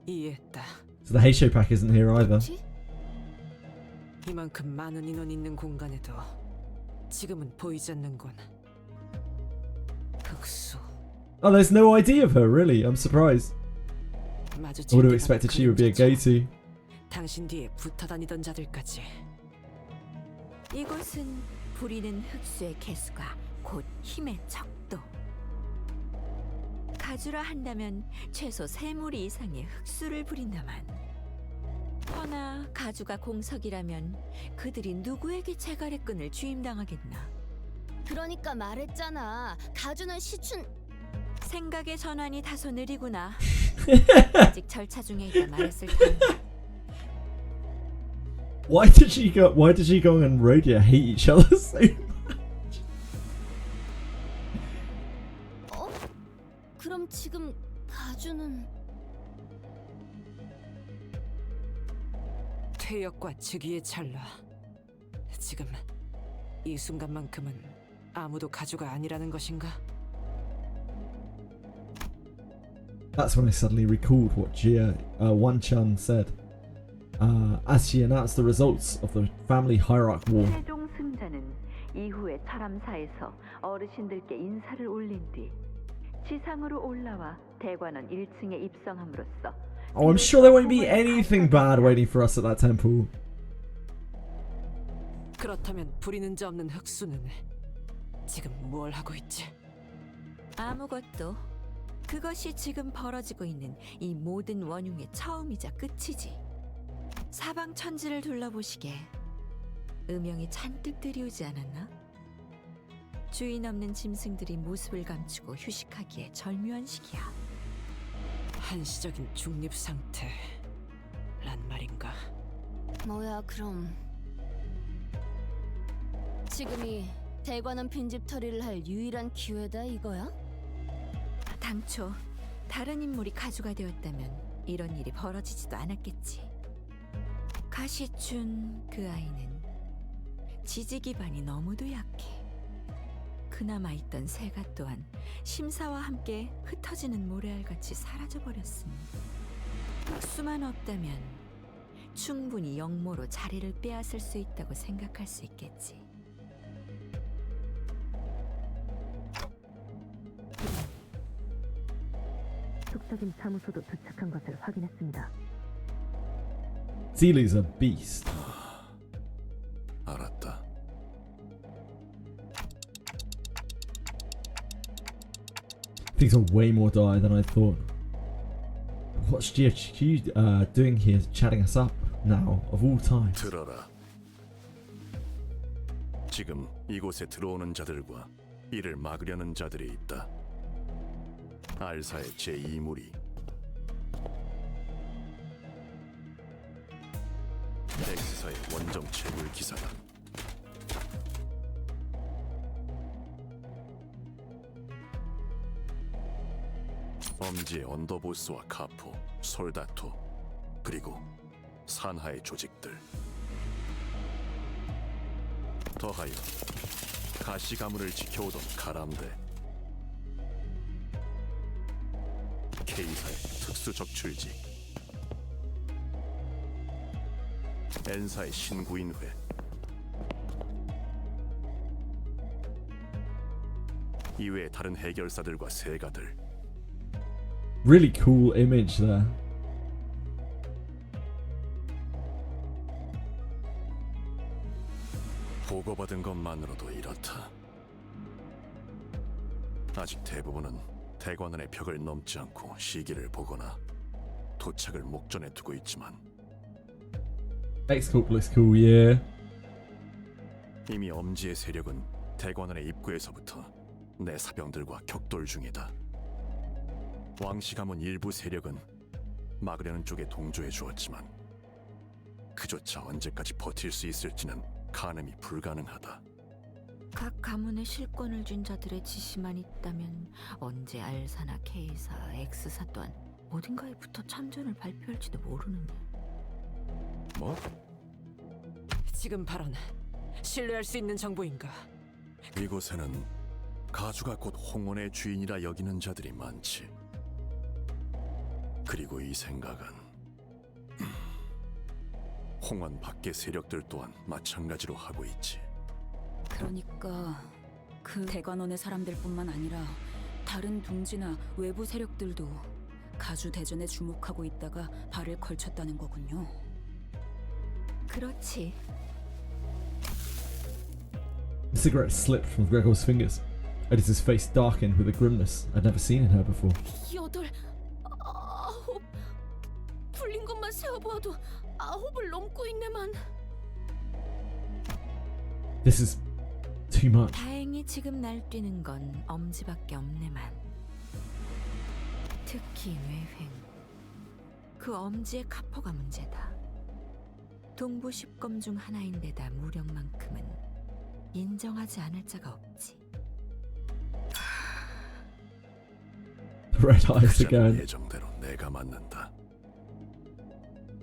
이해했다. So the Heisho pack isn't here either. 이만큼 많은 인원 있는 공간에도 지금은 보이지 않는군. 흑수. Oh, there's no idea of her, really. I'm surprised. I would have expected she would be a go-to. 당신 뒤에 붙어 다니던 자들까지. 이곳은 부리는 흑수의 개수가 곧 힘의 척도. 가주라 한다면 최소 3무리 이상의 흑수를 부린다만. 허나 가주가 공석이라면 그들이 누구에게 제갈의 끈을 쥐임당하겠나. 그러니까 말했잖아. 가주는 시춘. 생각의 전환이 다소 느리구나. 아직 절차 중에 있다 말했을 텐데. Why did Jigong and Rodia hate each other so much? 그럼 지금 가주는 퇴역과 즉위의 찰나. 지금 이 순간만큼은 아무도 가주가 아니라는 것인가? That's when I suddenly recalled what Wan-chan said. As she announced the results of the family hierarch war. 최종 승자는 이후에 철암사에서 어르신들께 인사를 올린 뒤 지상으로 올라와 대관원 1층에 입성함으로써 Oh, I'm sure there won't be anything bad waiting for us at that temple. 그렇다면 부리는 자 없는 흑수는 지금 뭘 하고 있지? 아무것도. 그것이 지금 벌어지고 있는 이 모든 원흉의 처음이자 끝이지. 사방 천지를 둘러보시게. 음영이 잔뜩 들이오지 않았나? 주인 없는 짐승들이 모습을 감추고 휴식하기에 절묘한 시기야. 한시적인 중립 상태란 말인가? 뭐야 그럼. 지금이 대관원 빈집 처리를 할 유일한 기회다 이거야? 당초 다른 인물이 가주가 되었다면 이런 일이 벌어지지도 않았겠지. 가시춘 그 아이는 지지 기반이 너무도 약해. 그나마 있던 새가 또한 심사와 함께 흩어지는 모래알같이 사라져버렸으니 수만 없다면 충분히 영모로 자리를 빼앗을 수 있다고 생각할 수 있겠지. 속삭임 사무소도 도착한 것을 확인했습니다. Zealie's a beast. 알았다. Things are way more dire than I thought. What's JJWF doing here, chatting us up now of all times? 들어라. 지금 이곳에 들어오는 자들과 이를 막으려는 자들이 있다. 알사의 제2무리, 엑스사의 원정 채굴 기사다. 엄지의 언더보스와 카포, 솔다토, 그리고 산하의 조직들. 더하여 가시 가문을 지켜오던 가람대, K사의 특수 적출지, N사의 신구인회, 이외의 다른 해결사들과 세가들. Really cool image there. 보고받은 것만으로도 이렇다. 아직 대부분은 대관원의 벽을 넘지 않고 시기를 보거나 도착을 목전에 두고 있지만 X-Corp looks cool, yeah. 이미 엄지의 세력은 대관원의 입구에서부터 내 사병들과 격돌 중이다. 왕씨 가문 일부 세력은 막으려는 쪽에 동조해 주었지만 그조차 언제까지 버틸 수 있을지는 가늠이 불가능하다. 각 가문에 실권을 쥔 자들의 지시만 있다면 언제 알사나 K사, X사 또한 어딘가에 붙어 참전을 발표할지도 모르느냐. 뭐? 지금 발언 신뢰할 수 있는 정보인가? 이곳에는 가주가 곧 홍원의 주인이라 여기는 자들이 많지. 그리고 이 생각은 홍원 밖의 세력들 또한 마찬가지로 하고 있지. 그러니까 그 대관원의 사람들뿐만 아니라 다른 둥지나 외부 세력들도 가주 대전에 주목하고 있다가 발을 걸쳤다는 거군요. 그렇지. The cigarette slipped from Gregor's fingers. Edith's face darkened with a grimness I'd never seen in her before. 8, 9 풀린 것만 세어보아도 9을 넘고 있네만. This is too much. 다행히 지금 날뛰는 건 엄지밖에 없네만. 특히 뇌횡. 그 엄지의 카포가 문제다. 동부 10검 중 하나인데다 무력만큼은 인정하지 않을 자가 없지. Red eyes again. 예정대로 내가 맞는다.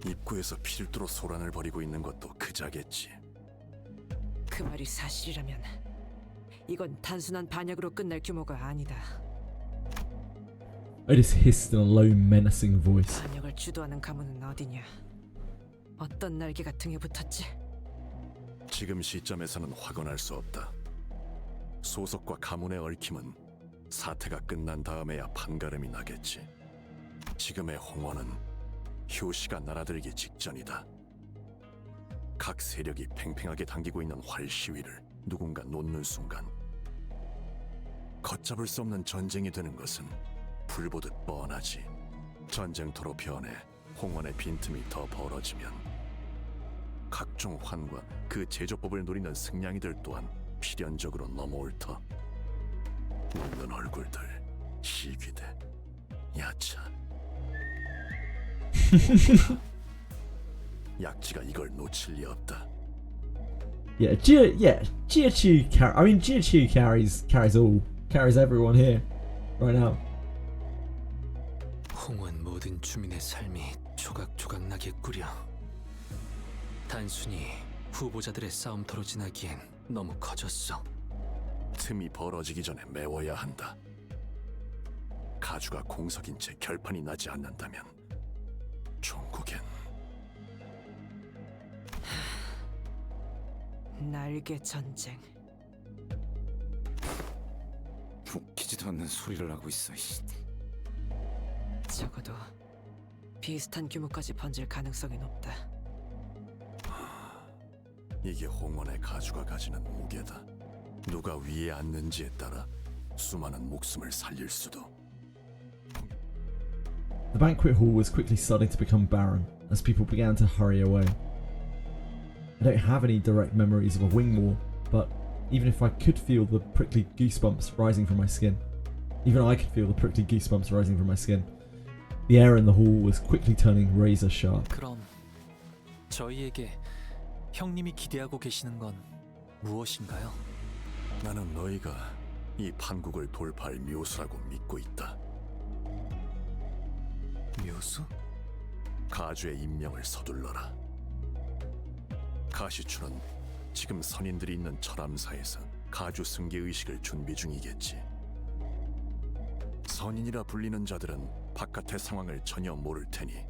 입구에서 필두로 소란을 벌이고 있는 것도 그자겠지. 그 말이 사실이라면 이건 단순한 반역으로 끝날 규모가 아니다. Edith hissed in a low, menacing voice. 반역을 주도하는 가문은 어디냐? 어떤 날개가 등에 붙었지? 지금 시점에서는 확언할 수 없다. 소속과 가문의 얽힘은 사태가 끝난 다음에야 판가름이 나겠지. 지금의 홍원은 효시가 날아들기 직전이다. 각 세력이 팽팽하게 당기고 있는 활 시위를 누군가 놓는 순간 걷잡을 수 없는 전쟁이 되는 것은 불보듯 뻔하지. 전쟁터로 변해 홍원의 빈틈이 더 벌어지면 각종 환과 그 제조법을 노리는 승냥이들 또한 필연적으로 넘어올 터. 웃는 얼굴들, 시귀대, 야차. 약지가 이걸 놓칠 리 없다. JJWF carries everyone here right now. 홍원 모든 주민의 삶이 조각조각 나게 꾸려. 단순히 후보자들의 싸움터로 지나기엔 너무 커졌어. 틈이 벌어지기 전에 메워야 한다. 가주가 공석인 채 결판이 나지 않는다면 종국엔 날개 전쟁. 웃기지도 않는 소리를 하고 있어. 적어도 비슷한 규모까지 번질 가능성이 높다. 이게 홍원의 가주가 가지는 무게다. 누가 위에 앉는지에 따라 수많은 목숨을 살릴 수도. The banquet hall was quickly starting to become barren as people began to hurry away. I don't have any direct memories of a wing war, but even if I could feel the prickly goosebumps rising from my skin, even I could feel the prickly goosebumps rising from my skin, the air in the hall was quickly turning razor sharp. 그럼 저희에게 형님이 기대하고 계시는 건 무엇인가요? 나는 너희가 이 판국을 돌파할 묘수라고 믿고 있다. 묘수? 가주의 임명을 서둘러라. 가시추는 지금 선인들이 있는 철암사에서 가주 승계 의식을 준비 중이겠지. 선인이라 불리는 자들은 바깥의 상황을 전혀 모를 테니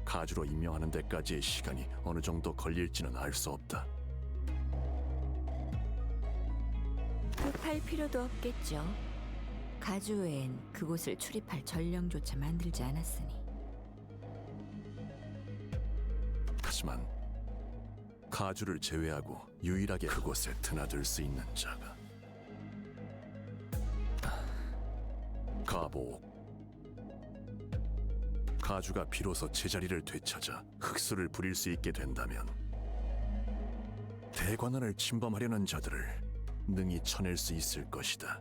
가주로 임명하는 데까지의 시간이 어느 정도 걸릴지는 알 수 없다. 급할 필요도 없겠죠. 가주 외엔 그곳을 출입할 전령조차 만들지 않았으니. 하지만 가주를 제외하고 유일하게 그곳에 드나들 수 있는 자가 가보옥. 가주가 비로소 제자리를 되찾아 흑수를 부릴 수 있게 된다면 대관원을 침범하려는 자들을 능히 쳐낼 수 있을 것이다.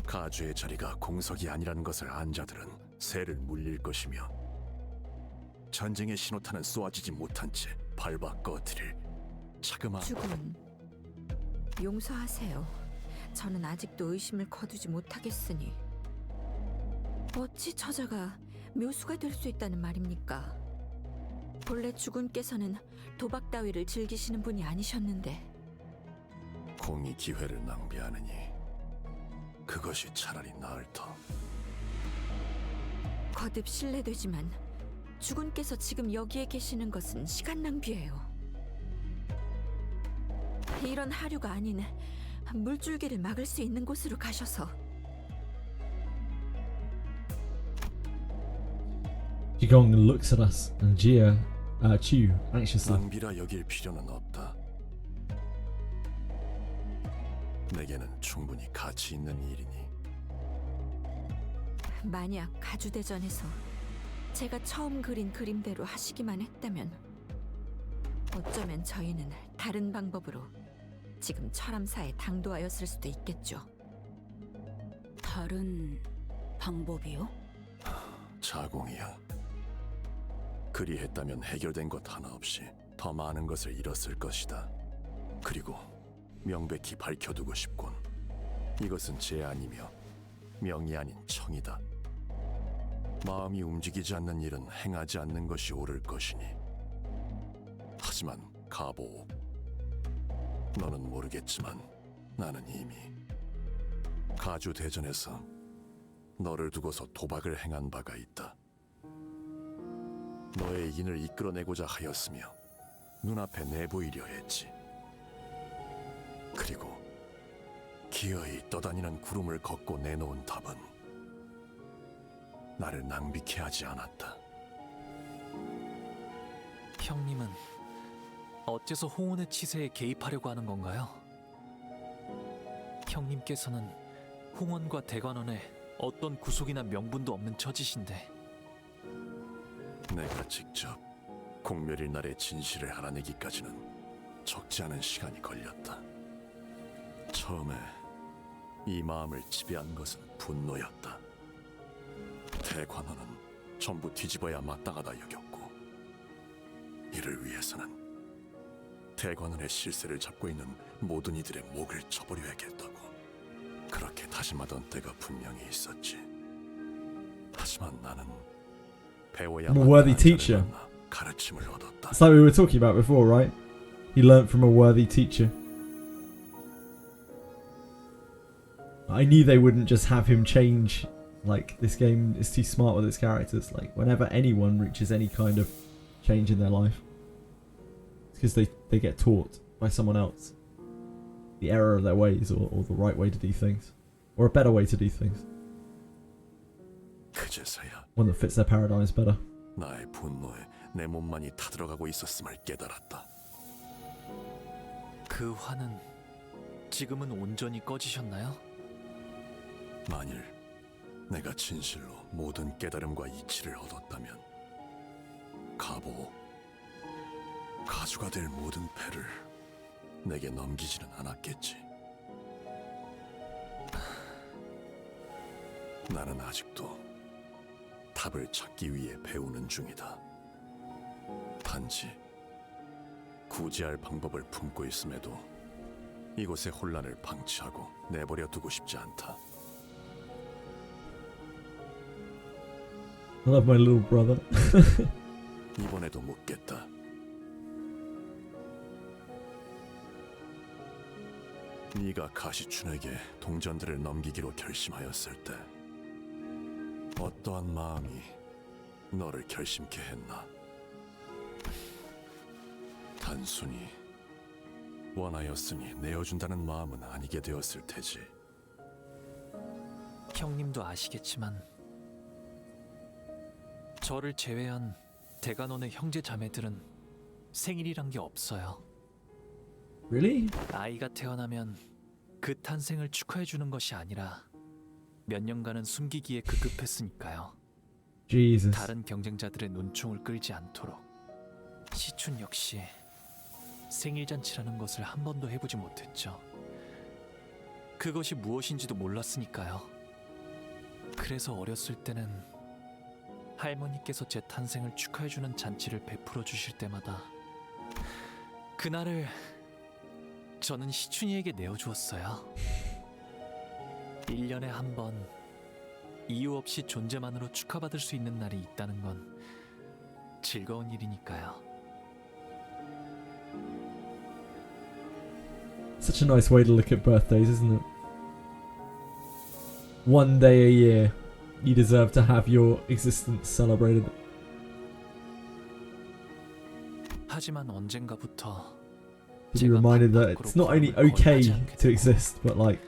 가주의 자리가 공석이 아니라는 것을 안 자들은 새를 물릴 것이며 전쟁의 신호탄은 쏘아지지 못한 채 밟아 꺼뜨릴 자그마한 주군, 용서하세요. 저는 아직도 의심을 거두지 못하겠으니 어찌 저자가 묘수가 될 수 있다는 말입니까? 본래 주군께서는 도박 따위를 즐기시는 분이 아니셨는데. 공이 기회를 낭비하느니 그것이 차라리 나을 터. 거듭 실례되지만 주군께서 지금 여기에 계시는 것은 시간 낭비예요. 이런 하류가 아닌 물줄기를 막을 수 있는 곳으로 가셔서. Jigong looks at us and Jia, Chu anxiously. 낭비라 여길 필요는 없다. 내게는 충분히 가치 있는 일이니. 만약 가주대전에서 제가 처음 그린 그림대로 하시기만 했다면 어쩌면 저희는 다른 방법으로 지금 철암사에 당도하였을 수도 있겠죠. 다른 방법이요? 자공이야. 그리했다면 해결된 것 하나 없이 더 많은 것을 잃었을 것이다. 그리고 명백히 밝혀두고 싶군. 이것은 제안이며 명이 아닌 청이다. 마음이 움직이지 않는 일은 행하지 않는 것이 옳을 것이니. 하지만 가보옥, 너는 모르겠지만 나는 이미 가주 대전에서 너를 두고서 도박을 행한 바가 있다. 너의 인을 이끌어내고자 하였으며 눈앞에 내보이려 했지. 그리고 기어이 떠다니는 구름을 걷고 내놓은 답은 나를 낭비케 하지 않았다. 형님은 어째서 홍원의 치세에 개입하려고 하는 건가요? 형님께서는 홍원과 대관원에 어떤 구속이나 명분도 없는 처지신데. 내가 직접 공멸일 날의 진실을 알아내기까지는 적지 않은 시간이 걸렸다. 처음에 이 마음을 지배한 것은 분노였다. 대관원은 전부 뒤집어야 마땅하다 여겼고, 이를 위해서는 대관원의 실세를 잡고 있는 모든 이들의 목을 쳐버려야겠다고 그렇게 다짐하던 때가 분명히 있었지. 하지만 나는 배워야 I'm a worthy teacher. 가르침을 얻었다. It's like we were talking about before, right? He learnt from a worthy teacher. I knew they wouldn't just have him change. Like, this game is too smart with its characters. Like, whenever anyone reaches any kind of change in their life, it's because they get taught by someone else the error of their ways, or the right way to do things, or a better way to do things, 그제서야 one that fits their paradigms better. 나의 분노에 내 몸만이 타들어가고 있었음을 깨달았다. 그 화는 지금은 온전히 꺼지셨나요? 만일 내가 진실로 모든 깨달음과 이치를 얻었다면 가주가 될 모든 패를 내게 넘기지는 않았겠지. 나는 아직도 답을 찾기 위해 배우는 중이다. 단지 구제할 방법을 품고 있음에도 이곳의 혼란을 방치하고 내버려 두고 싶지 않다. I love my little brother. 이번에도 묻겠다. 네가 가시춘에게 동전들을 넘기기로 결심하였을 때 어떠한 마음이 너를 결심케 했나? 단순히 원하였으니 내어준다는 마음은 아니게 되었을 테지. 형님도 아시겠지만 저를 제외한 대간원의 형제 자매들은 생일이란 게 없어요. Really? 아이가 태어나면 그 탄생을 축하해주는 것이 아니라 몇 년간은 숨기기에 급급했으니까요. Jesus. 다른 경쟁자들의 눈총을 끌지 않도록. 시춘 역시 생일잔치라는 것을 한 번도 해보지 못했죠. 그것이 무엇인지도 몰랐으니까요. 그래서 어렸을 때는 할머니께서 제 탄생을 축하해주는 잔치를 베풀어 주실 때마다 그날을 저는 시춘이에게 내어주었어요. 1년에 한 번 이유 없이 존재만으로 축하받을 수 있는 날이 있다는 건 즐거운 일이니까요. Such a nice way to look at birthdays, isn't it? One day a year, you deserve to have your existence celebrated. 하지만 언젠가부터 To be reminded that it's not only okay to exist, but like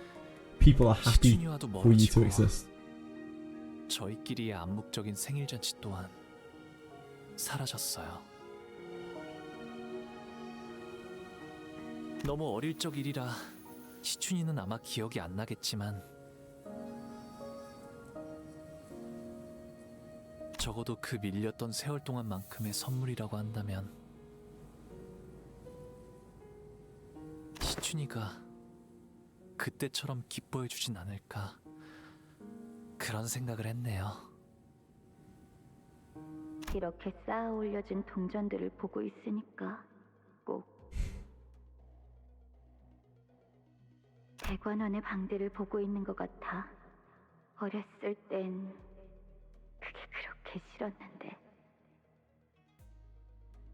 people are happy for you to exist. 저희끼리의 암묵적인 생일잔치 또한 사라졌어요. 너무 어릴 적 일이라 시춘이는 아마 기억이 안 나겠지만 적어도 그 밀렸던 세월 동안만큼의 선물이라고 한다면 시춘이가 그때처럼 기뻐해주진 않을까 그런 생각을 했네요. 이렇게 쌓아 올려진 동전들을 보고 있으니까 꼭 대관원의 방들을 보고 있는 것 같아. 어렸을 땐 그게 그렇게 싫었는데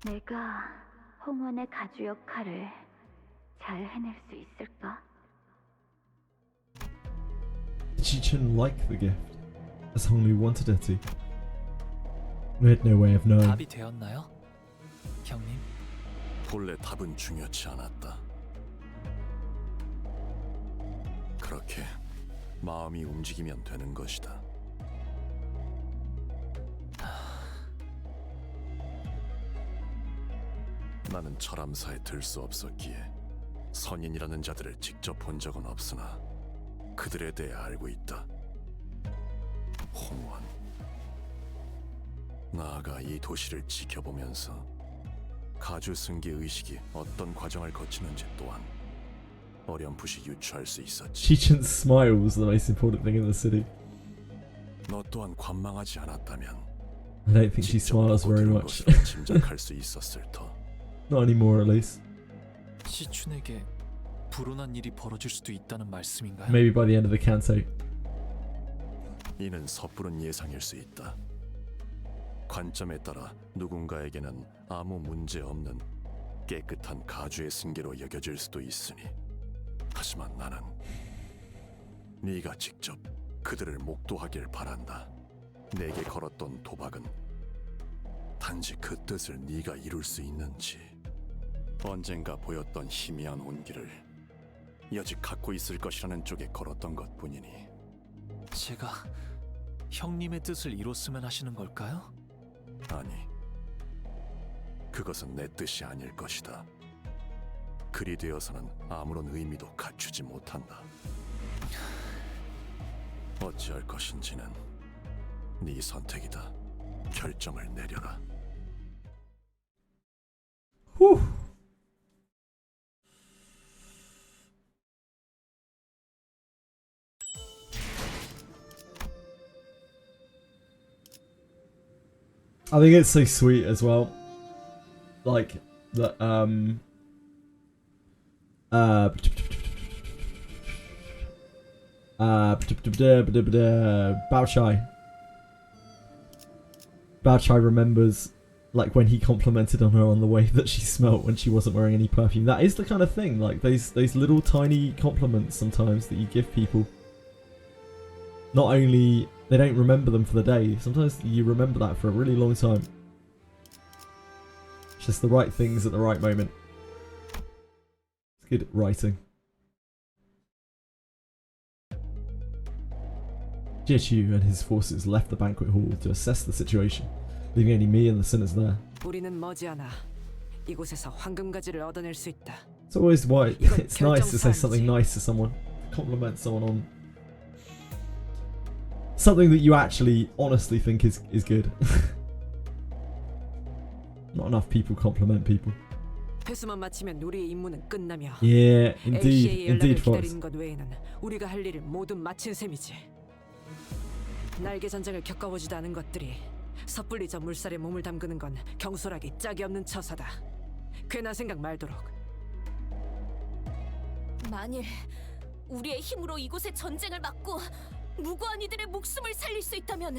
내가 홍원의 가주 역할을 잘 해낼 수 있을까? Chi-Chun liked the gift, as Honglu wanted her to. We had no way of knowing. 답이 되었나요, 형님? 본래 답은 중요치 않았다. 그렇게 마음이 움직이면 되는 것이다. 나는 철암사에 들 수 없었기에 선인이라는 자들을 직접 본 적은 없으나 그들에 대해 알고 있다. 홍원, 나아가 이 도시를 지켜보면서 가주 승계 의식이 어떤 과정을 거치는지 또한 어렴풋이 유추할 수 있었지. Chi-Chun's smile was the most important thing in the city. 너 또한 관망하지 않았다면 I don't think she smiles very much. 짐작할 수 있었을 터. Not anymore, at least. 시춘에게 불운한 일이 벌어질 수도 있다는 말씀인가요? Maybe by the end of the CANTO. 이는 섣부른 예상일 수 있다. 관점에 따라 누군가에게는 아무 문제 없는 깨끗한 가주의 승계로 여겨질 수도 있으니, 하지만 나는 네가 직접 그들을 목도하길 바란다. 내게 걸었던 도박은 단지 그 뜻을 네가 이룰 수 있는지, 언젠가 보였던 희미한 온기를 여직 갖고 있을 것이라는 쪽에 걸었던 것뿐이니. 제가 형님의 뜻을 이뤘으면 하시는 걸까요? 아니, 그것은 내 뜻이 아닐 것이다. 그리 되어서는 아무런 의미도 갖추지 못한다. 어찌할 것인지는 네 선택이다. 결정을 내려라. Whew. I think it's so sweet as well. Like that Bao remembers like when he complimented on her on the way that she smelt when she wasn't wearing any perfume. That is the kind of thing, like those little tiny compliments sometimes that you give people. Not only they don't remember them for the day, sometimes you remember that for a really long time. Just the right things at the right moment. It's good writing. JJWF and his forces left the banquet hall to assess the situation, leaving only me and the sinners there. 우리는 머지않아 이곳에서 황금가지를 얻어낼 수 있다. It's always why it's nice to say something nice to someone, compliment someone on something that you actually honestly think is good. Not enough people compliment people. 회수만 마치면 우리의 임무는 끝나며 Yeah, indeed, LCA의 indeed, 연락을 Fox. 기다리는 것 외에는 우리가 할 일을 모두 마친 셈이지. 날개 전쟁을 겪어보지도 않은 것들이 섣불리 저 물살에 몸을 담그는 건 경솔하기 짝이 없는 처사다. 괜한 생각 말도록. 만일 우리의 힘으로 이곳의 전쟁을 막고 무고한 이들의 목숨을 살릴 수 있다면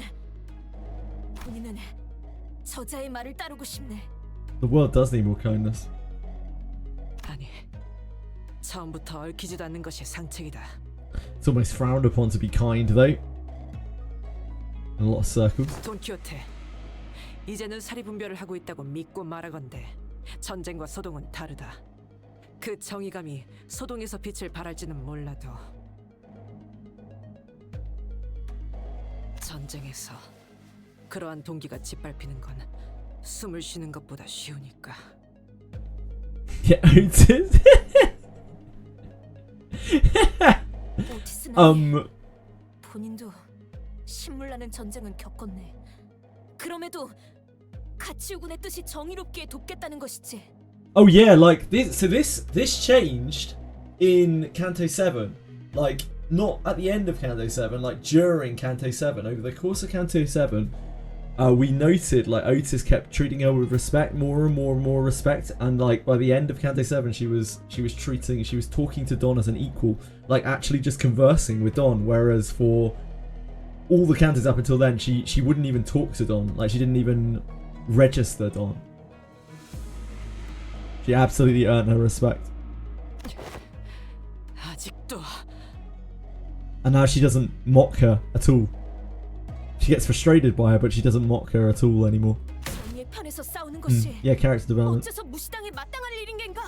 본인은 저자의 말을 따르고 싶네. The world does need more kindness. 아니, 처음부터 얽히지도 않는 것이 상책이다. It's almost frowned upon to be kind, though. In a lot of circles. 돈키호테, 이제는 사리분별을 하고 있다고 믿고 말하건대 전쟁과 소동은 다르다. 그 정의감이 소동에서 빛을 발할지는 몰라도 전쟁에서 그러한 동기가 짓밟히는 건 숨을 쉬는 것보다 쉬우니까. Yeah, Otis. 본인도 신물나는 전쟁은 겪었네. 그럼에도 가치우군의 뜻이 정의롭게 돕겠다는 것이지. Oh yeah, like this. So this changed in Canto 7. Like not at the end of Canto 7, like during Canto 7. Over the course of Canto 7, we noted like Otis kept treating her with respect, more and more and more respect, and like by the end of Canto 7, she was talking to Don as an equal, like actually just conversing with Don. Whereas for all the cantos up until then, she wouldn't even talk to Don, like she didn't even register Don. She absolutely earned her respect. 아직도. And now she doesn't mock her at all. She gets frustrated by her, but she doesn't mock her at all anymore. 정의의 편에서 싸우는 것이 Yeah, character development. 어째서 무시당에 마땅할 일인 겐가?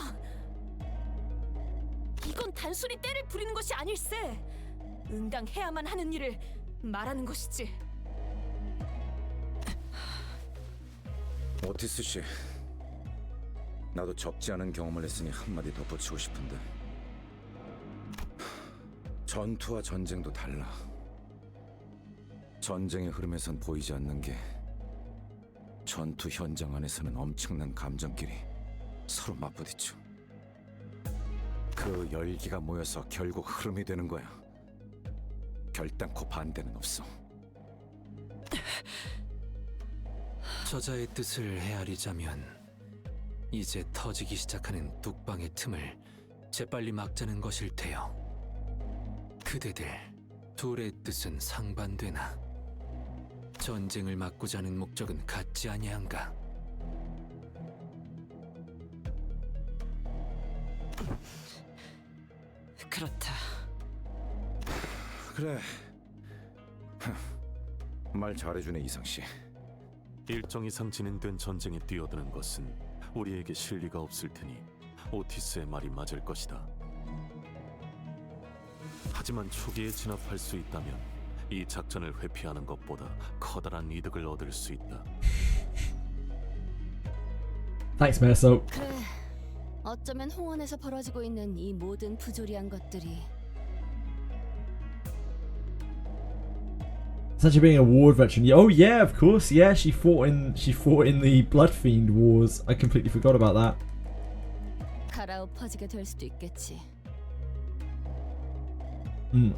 이건 단순히 때를 부리는 것이 아닐세. 응당해야만 하는 일을 말하는 것이지. 오티스 씨, 나도 적지 않은 경험을 했으니 한마디 덧붙이고 싶은데, 전투와 전쟁도 달라. 전쟁의 흐름에선 보이지 않는 게 전투 현장 안에서는 엄청난 감정끼리 서로 맞부딪혀. 그 열기가 모여서 결국 흐름이 되는 거야. 결단코 반대는 없어. 저자의 뜻을 헤아리자면 이제 터지기 시작하는 뚝방의 틈을 재빨리 막자는 것일 테요. 그대들 둘의 뜻은 상반되나 전쟁을 막고자 하는 목적은 같지 아니한가? 그렇다. 그래. 말 잘해주네, 이상씨. 일정 이상 진행된 전쟁에 뛰어드는 것은 우리에게 실리가 없을 테니 오티스의 말이 맞을 것이다. 하지만 초기에 진압할 수 있다면 이 작전을 회피하는 것보다 커다란 이득을 얻을 수 있다. Thanks, Meso. 그래, 어쩌면 홍원에서 벌어지고 있는 이 모든 부조리한 것들이 Such being a war veteran. Oh yeah, of course. Yeah, she fought in the Bloodfiend wars. I completely forgot about that. 갈아엎어지게 될 수도 있겠지.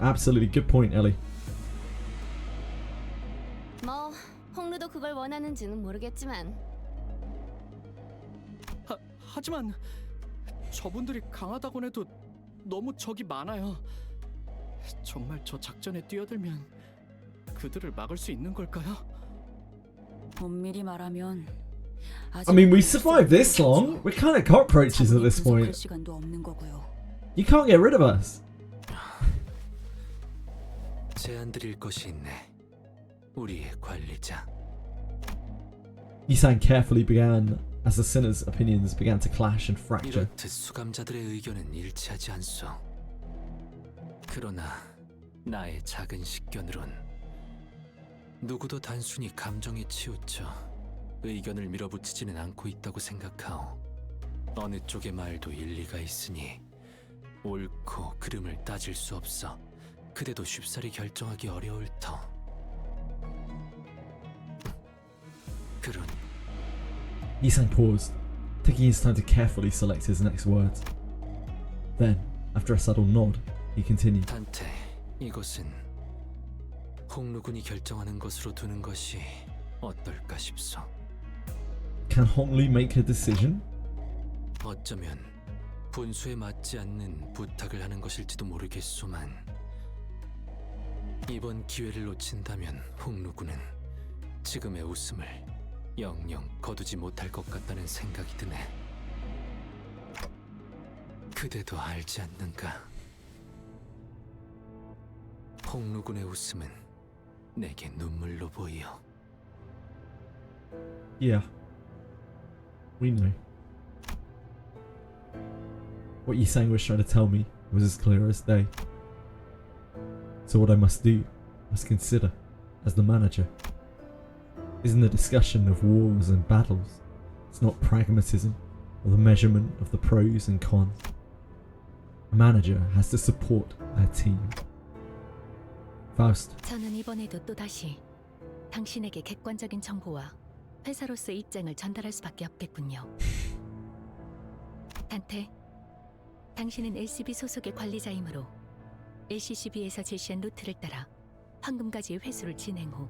Absolutely good point, Ellie. 뭐 홍루도 그걸 원하는지는 모르겠지만. 하지만 저분들이 강하다곤 해도 너무 적이 많아요. 정말 저 작전에 뛰어들면 그들을 막을 수 있는 걸까요? 엄밀히 말하면 I mean, we survived this long. We're kind of cockroaches at this point. 시간도 없는 거고요. You can't get rid of us. 제안 드릴 것이 있네. 우리의 관리자. Yisan carefully began as the sinners' opinions began to clash and fracture. 이렇듯 수감자들의 의견은 일치하지 않소. 그러나 나의 작은 식견으론 누구도 단순히 감정에 치우쳐 의견을 밀어붙이지는 않고 있다고 생각하오. 어느 쪽의 말도 일리가 있으니 옳고 그름을 따질 수 없어. 그대도 쉽사리 결정하기 어려울 터. 그러니 Yisan paused, taking his time to carefully select his next words. Then, after a subtle nod, he continued. 단테, 이것은 홍루군이 결정하는 것으로 두는 것이 어떨까 싶소. Can Honglu make a decision? 어쩌면 분수에 맞지 않는 부탁을 하는 것일지도 모르겠소만 이번 기회를 놓친다면 홍루군은 지금의 웃음을 영영 거두지 못할 것 같다는 생각이 드네. 그대도 알지 않는가? 홍루군의 웃음은 내게 눈물로 보이어. Yeah. We know. What Yisang was trying to tell me was as clear as day. So what I must do, must consider, as the manager, isn't the discussion of wars and battles. It's not pragmatism or the measurement of the pros and cons. A manager has to support their team. Faust. 저는 이번에도 또다시 당신에게 객관적인 정보와 회사로서의 입장을 전달할 수밖에 없겠군요. 단테, 당신은 LCB 소속의 관리자이므로 LCCB에서 제시한 루트를 따라 황금가지의 회수를 진행 후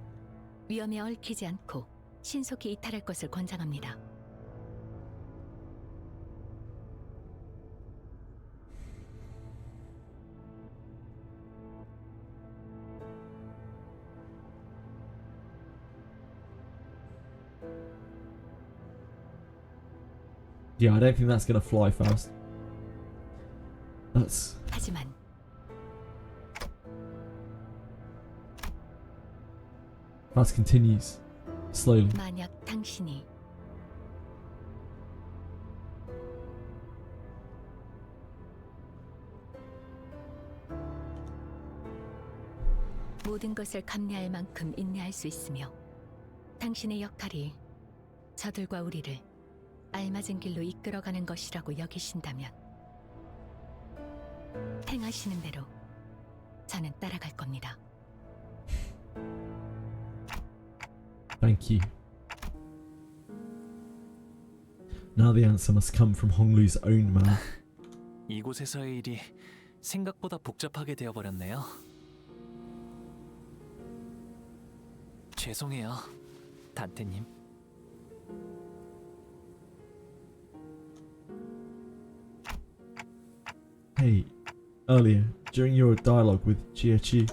위험에 얽히지 않고 신속히 이탈할 것을 권장합니다. Yeah, I don't think that's gonna fly, Faust. That's... 하지만 Faust continues, slowly. 만약 당신이 모든 것을 감내할 만큼 인내할 수 있으며 당신의 역할이 저들과 우리를 알맞은 길로 이끌어가는 것이라고 여기신다면 행하시는 대로 저는 따라갈 겁니다. Thank you. Now the answer must come from Honglu's own mouth. 이곳에서의 일이 생각보다 복잡하게 되어버렸네요. 죄송해요, 단테님. Hey, earlier, during your dialogue with Jiechi,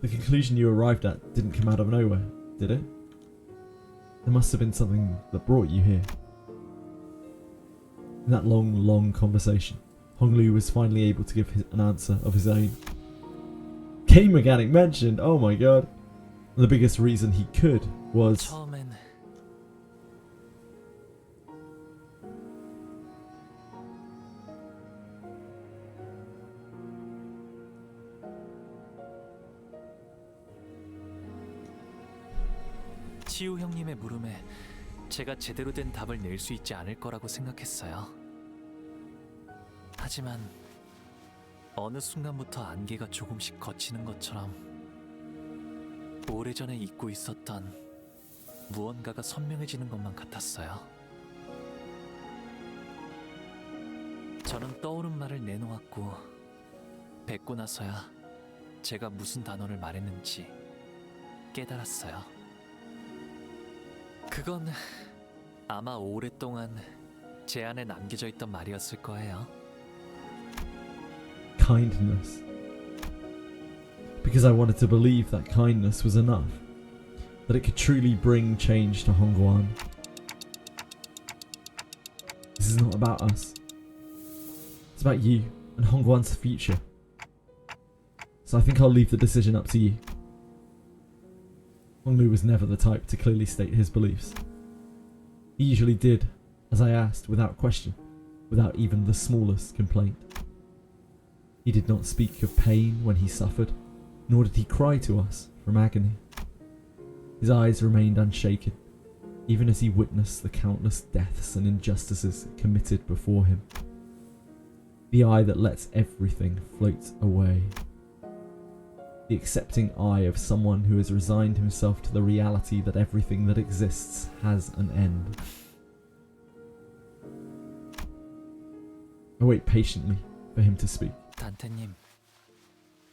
the conclusion you arrived at didn't come out of nowhere, did it? There must have been something that brought you here. In that long conversation, Honglu was finally able to give an answer of his own. Game mechanic mentioned, oh my god. And the biggest reason he could was... 처음엔 치우 형님의 물음에 제가 제대로 된 답을 낼 수 있지 않을 거라고 생각했어요. 하지만 어느 순간부터 안개가 조금씩 걷히는 것처럼 오래전에 잊고 있었던 무언가가 선명해지는 것만 같았어요. 저는 떠오른 말을 내놓았고 뵙고 나서야 제가 무슨 단어를 말했는지 깨달았어요. 그건 아마 오랫동안 제 안에 남겨져 있던 말이었을 거예요. Kindness. Because I wanted to believe that kindness was enough. That it could truly bring change to Hongguan. This is not about us. It's about you and Hongguan's future. So I think I'll leave the decision up to you. Honglu was never the type to clearly state his beliefs. He usually did as I asked without question, without even the smallest complaint. He did not speak of pain when he suffered, nor did he cry to us from agony. His eyes remained unshaken, even as he witnessed the countless deaths and injustices committed before him. The eye that lets everything float away. The accepting eye of someone who has resigned himself to the reality that everything that exists has an end. I wait patiently for him to speak. 단테님,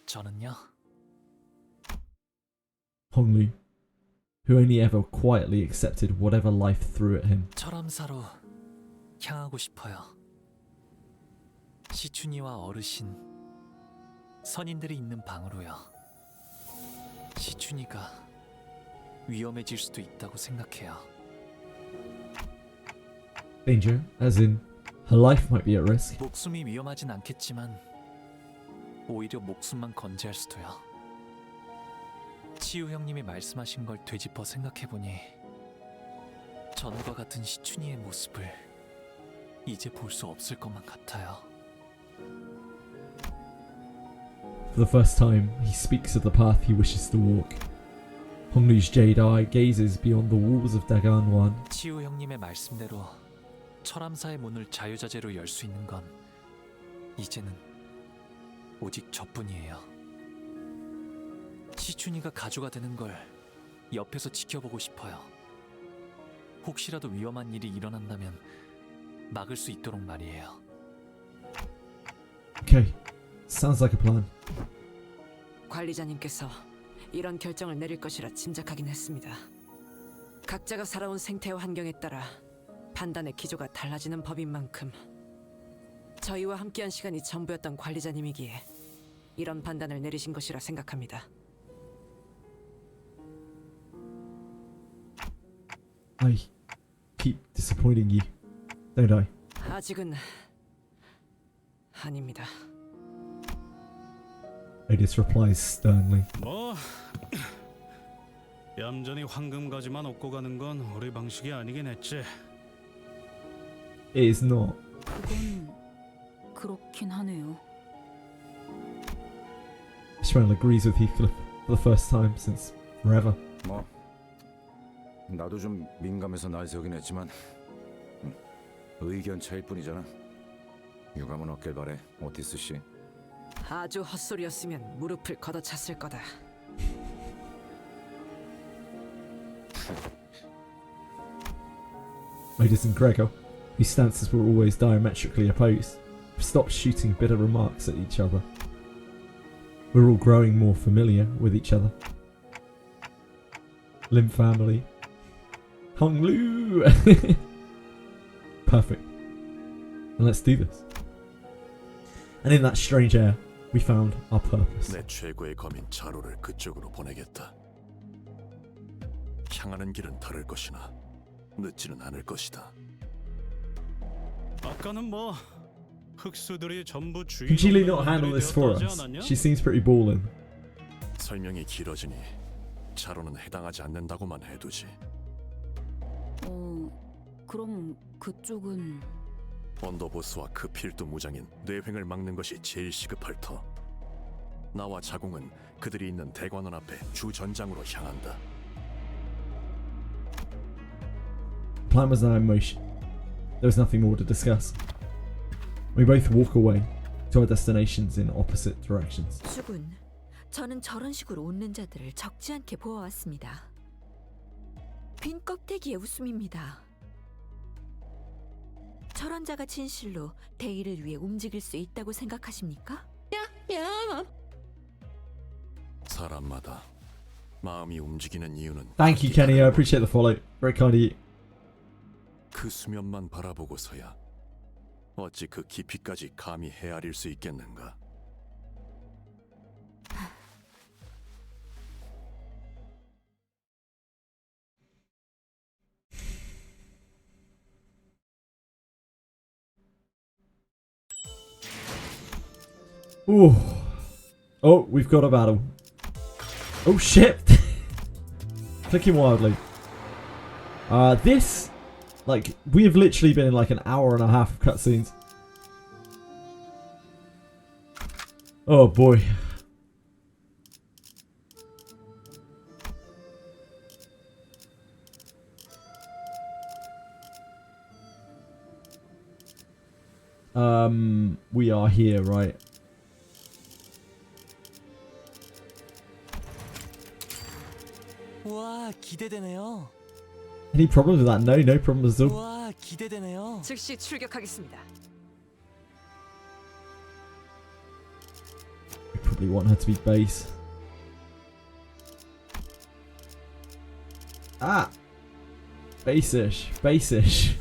저는요. Honglu, who only ever quietly accepted whatever life threw at him. 철암사로 향하고 싶어요. 시춘이와 어르신, 선인들이 있는 방으로요. 시춘이가 위험해질 수도 있다고 생각해요. Danger, as in her life might be at risk. 목숨이 위험하진 않겠지만 오히려 목숨만 건재할 수도요. 치유 형님이 말씀하신 걸 되짚어 생각해보니 전과 같은 시춘이의 모습을 이제 볼 수 없을 것만 같아요. For the first time, he speaks of the path he wishes to walk. Honglu's jade eye gazes beyond the walls of Daganwan. 치유 형님의 말씀대로 철암사의 문을 자유자재로 열 수 있는 건 이제는 오직 저뿐이에요. 시춘이가 가주가 되는 걸 옆에서 지켜보고 싶어요. 혹시라도 위험한 일이 일어난다면 막을 수 있도록 말이에요. Okay, sounds like a plan. 관리자님께서 이런 결정을 내릴 것이라 짐작하긴 했습니다. 각자가 살아온 생태와 환경에 따라 판단의 기조가 달라지는 법인 만큼 저희와 함께한 시간이 전부였던 관리자님이기에 이런 판단을 내리신 것이라 생각합니다. I keep disappointing you, don't I? 아직은 아닙니다. Adis replies sternly. 뭐 얌전히 황금가지만 얻고 가는 건 우리 방식이 아니긴 했지. It is not. 그건 그렇긴 하네요. Ishmael agrees with Heathcliff for the first time since forever. 뭐 나도 좀 민감해서 날 세우긴 했지만 의견 차일 뿐이잖아. 유감은 없길 바래, 오티스 씨. 아주 헛소리였으면 무릎을 걷어찼을 거다. Adis and Gregor, whose stances were always diametrically opposed, have stopped shooting bitter remarks at each other. We're all growing more familiar with each other. Lim family. Honglu! Perfect. And let's do this. And in that strange air, we found our purpose. 내 최고의 검인 자로를 그쪽으로 보내겠다. 향하는 길은 다를 것이나 늦지는 않을 것이다. 아까는 뭐 흑수들이 전부 주인. Can Geely not handle this for us? She seems pretty ballin'. 설명이 길어지니 자로는 해당하지 않는다고만 해두지. 그럼 그쪽은 언더보스와 그 필두 무장인 뇌횡을 막는 것이 제일 시급할 터. 나와 자공은 그들이 있는 대관원 앞에 주 전장으로 향한다. The plan was now in motion. There was nothing more to discuss. We both walk away to our destinations in opposite directions. 주군, 저는 저런 식으로 웃는 자들을 적지 않게 보아왔습니다. 빈 껍데기의 웃음입니다. 저런 자가 진실로 대의를 위해 움직일 수 있다고 생각하십니까? 사람마다 마음이 움직이는 이유는 Thank you, Kenny. I appreciate the follow. Very kind of you. 그 수면만 바라보고서야 어찌 그 깊이까지 감히 헤아릴 수 있겠는가? Ooh. Oh, we've got a battle. Oh shit. Clicking wildly. This, like, we have literally been in like an hour and a half of cutscenes. Oh boy. We are here, right? 와, 기대되네요. Any problems with that? No, no problems at all. 와, 기대되네요. 즉시 출격하겠습니다. We probably want her to be base. Ah! Base-ish. Base-ish.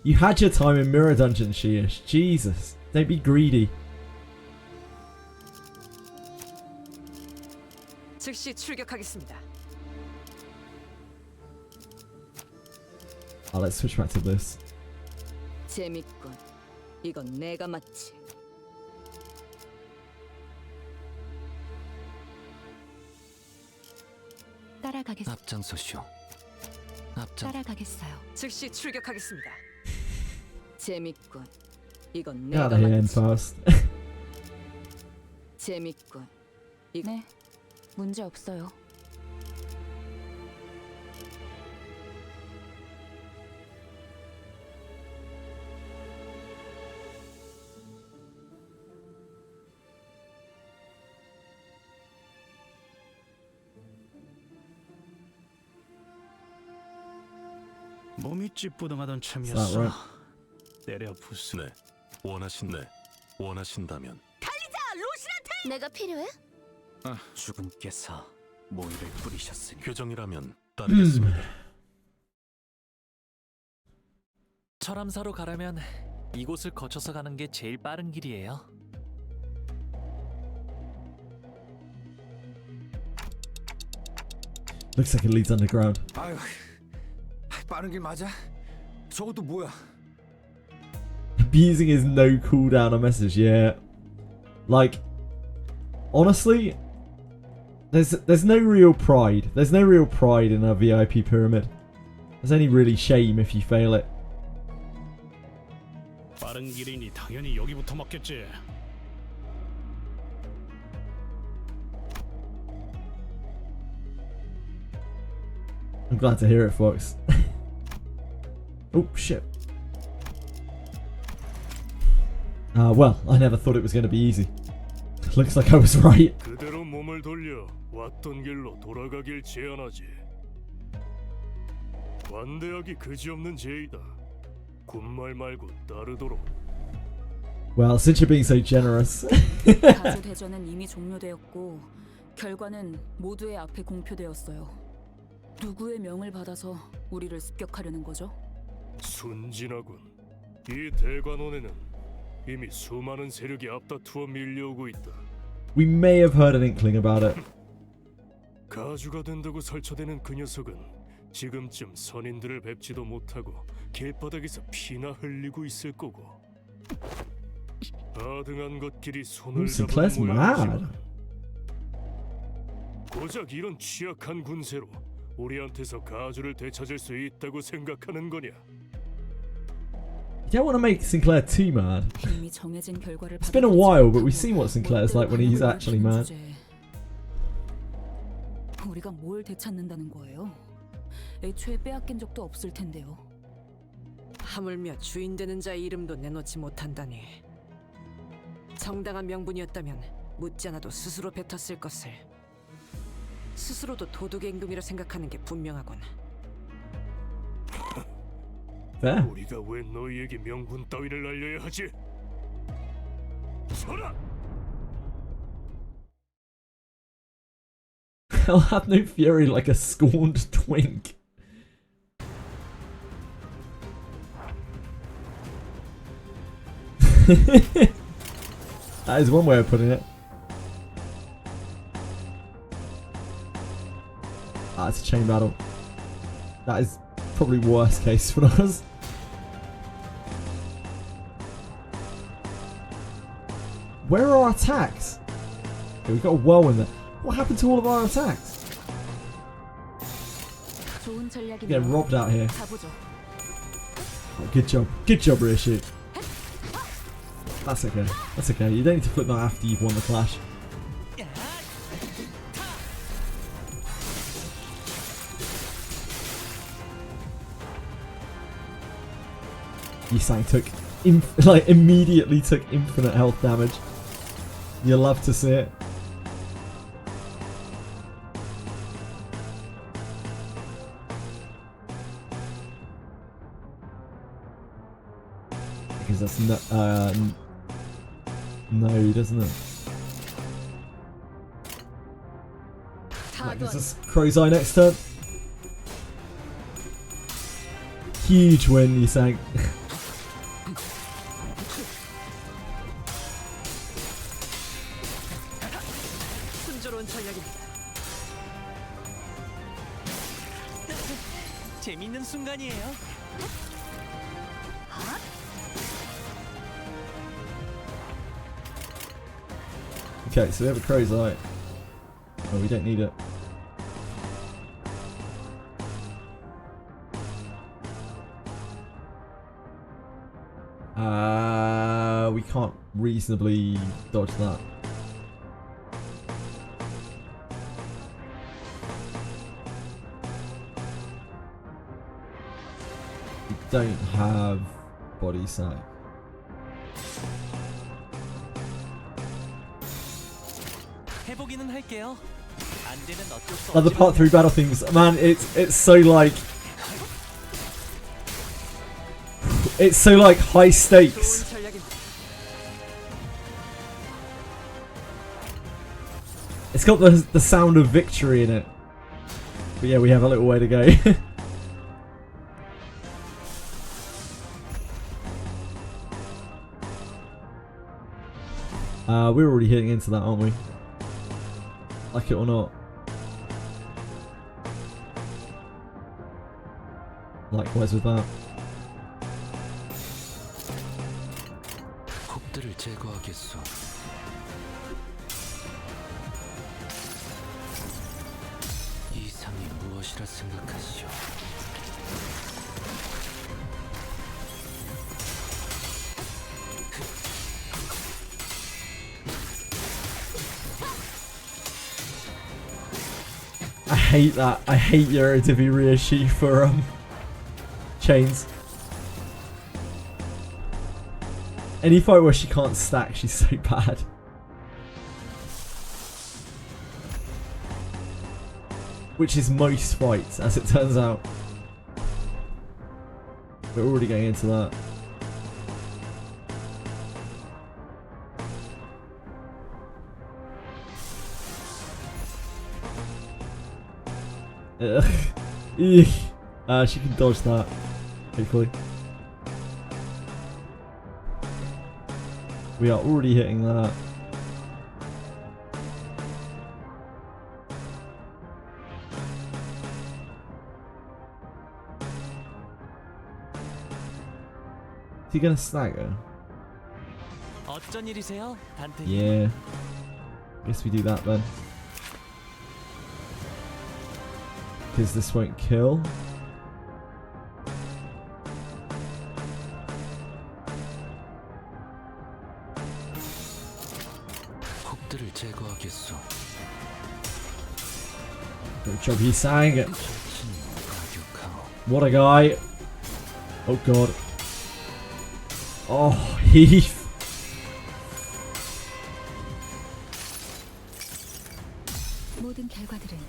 You had your time in Mirror Dungeon, She-ish. Jesus. Don't be greedy. 즉시 출격하겠습니다. Let's switch back to this. 재밌군. 이건 내가 맞지. 따라가겠. 앞장서시오. 따라가겠어요. 즉시 출격하겠습니다. 재밌군. 이건 Get 내가 out of here and 맞지. fast. 재밌군. 네, 문제 없어요. 몸이 찌뿌둥하던 Is that 참이었어. right? 때려 부수. 네, 원하신다면 내가 필요해? 주군께서 모이를 뿌리셨으니 교정이라면 따르겠습니다. 철암사로 가려면 이곳을 거쳐서 가는 게 제일 빠른 길이에요. Looks like it leads underground. 아유, 빠른 길 맞아? 저것도 뭐야? Abusing his no cooldown on message, yeah. Like, honestly, there's no real pride. There's no real pride in a VIP pyramid. There's only really shame if you fail it. 빠른 길이니 당연히 여기부터 먹겠지. I'm glad to hear it, Fox. Oh shit. Well, I never thought it was going to be easy. Looks like I was right. 그대로 몸을 돌려 왔던 길로 돌아가길 제안하지. 관대하기 그지없는 제의다. 군말 말고 따르도록. Well, since you're being so generous. 가주 대전은 이미 종료되었고 결과는 모두의 앞에 공표되었어요. 누구의 명을 받아서 우리를 습격하려는 거죠? 순진하군. 이 대관원에는 이미 수많은 세력이 앞다투어 밀려오고 있다. We may have heard an inkling about it. 가주가 된다고 설쳐대는 그 녀석은 지금쯤 선인들을 뵙지도 못하고 길바닥에서 피나 흘리고 있을 거고. 아등한 것끼리 손을 Sinclair's 잡은 mad. 모양이지만 고작 이런 취약한 군세로 우리한테서 가주를 되찾을 수 있다고 생각하는 거냐? You don't want to make Sinclair too mad. 이미 정해진 결과를 It's been a while, but we've seen what Sinclair's like when he's actually mad. 우리가 뭘 되찾는다는 거예요? 애초에 빼앗긴 적도 없을 텐데요. 하물며 주인 되는 자의 이름도 내놓지 못한다니 정당한 명분이었다면 묻지 않아도 스스로 뱉었을 것을. 스스로도 도덕의 임금이라 생각하는 게 분명하군. 우리가 왜 너희에게 명분 따위를 알려야 하지? 서라! I'll have no fury like a scorned twink. That is one way of putting it. Ah, it's a chain battle. That is probably worst case for us. Where are our attacks? Okay, we've got a whirlwind there. What happened to all of our attacks? Getting robbed out here. Oh, good job. Good job, Rishi. That's okay. That's okay. You don't need to flip that after you've won the clash. Yisang took, immediately took infinite health damage. You love to see it. Because that's no, doesn't it? That gives us Crow's Eye next turn. Huge win, Yisang. 순조로운 전략입니다. 재밌는 순간이에요. Okay, so we have a Crow's Eye. Oh, we don't need it. We can't reasonably dodge that. We don't have body sack. 해보기는 할게요. 안 되면 어쩔 수 Other part 3 battle themes, man, it's so like high stakes. It's got the sound of victory in it. But yeah, we have a little way to go. We're already hitting into that, aren't we? Like it or not. Likewise with that. 곡들을 제거하겠소. 이상이 무엇이라 생각하시오? I hate that. I hate Etheria Restart for chains. Any fight where she can't stack, she's so bad. Which is most fights, as it turns out. We're already going into that. She can dodge that, hopefully. We are already hitting that. Is he gonna snag her? 어쩐 일이세요, 단테? Yeah. Guess we do that then. Because this won't kill. 곡들을 제거하겠소. Good job, he sang it. What a guy. Oh god. Oh, Heath. 실은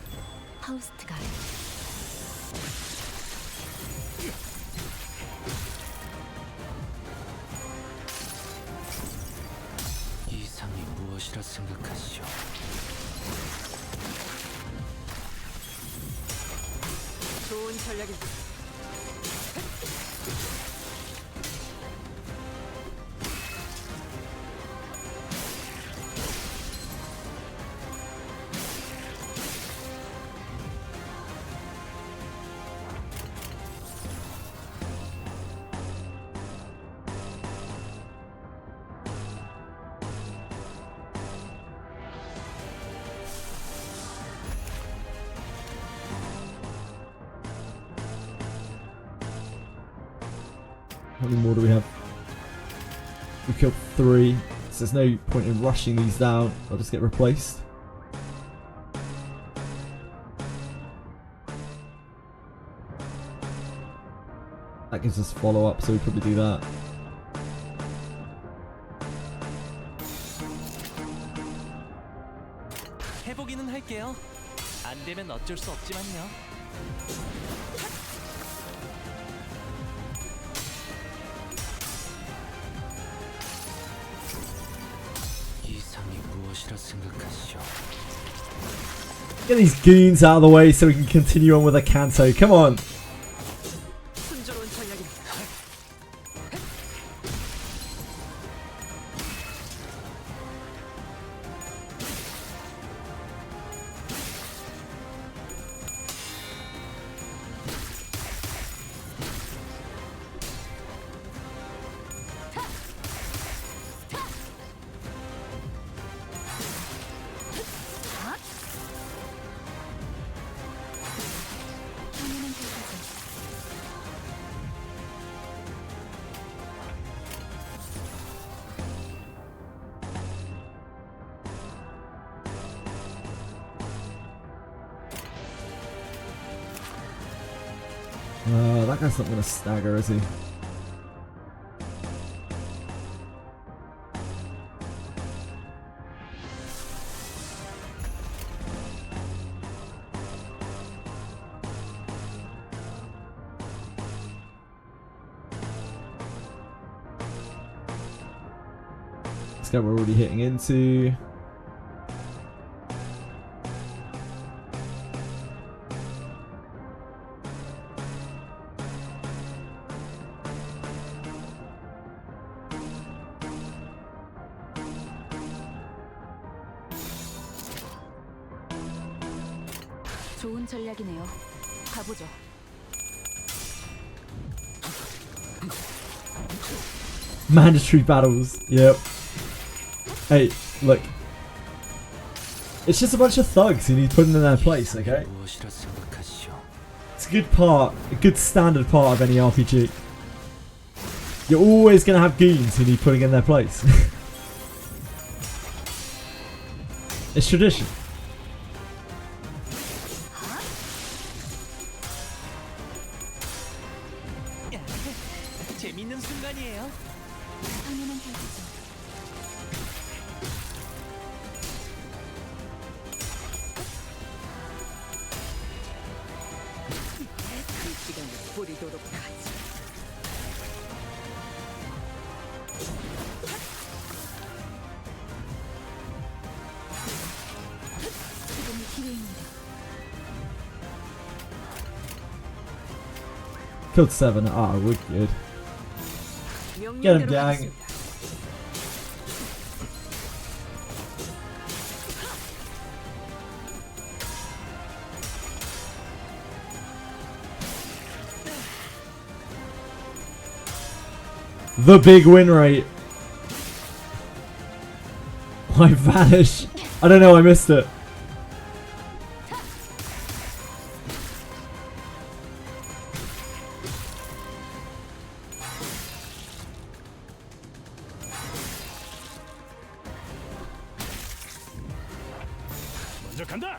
파우스트가 이상이 무엇이라 생각하시오? 좋은 전략입니다. How many more do we have? We killed 3, so there's no point in rushing these down. They'll just get replaced. That gives us follow up, so we probably do that. 해보기는 할게요. 안 되면 어쩔 수 없지만요. 이상이 무엇이라 생각하시오? Get these goons out of the way so we can continue on with the canto. Come on. 순조로운 전략입니다. That guy's not going to stagger, is he? This guy we're already hitting into. 좋은 전략이네요. 가보죠. Mandatory battles. Yep. Hey, look. It's just a bunch of thugs you need put in their place, okay? It's a good part, a good standard part of any RPG. You're always going to have goons who need putting in their place. It's tradition. 재밌는 순간이에요. 당연한 결과죠. 그 시간을 뿌리도록 하지. 지금이 기회입니다. Killed 7. Ah, we're good. Get him, gang. The big win rate. I vanish. I don't know, I missed it. 먼저 간다.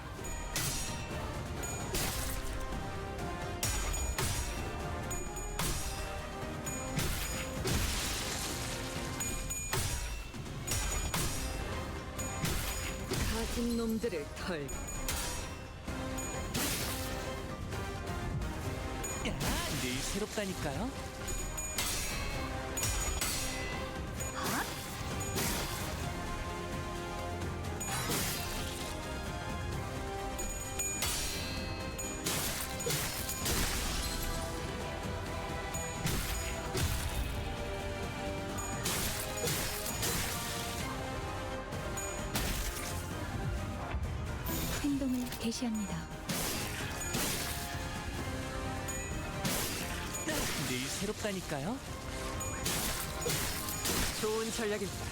가진 놈들을 털. 새롭다니까요. 행동을 개시합니다. 늘 새롭다니까요. 좋은 전략입니다.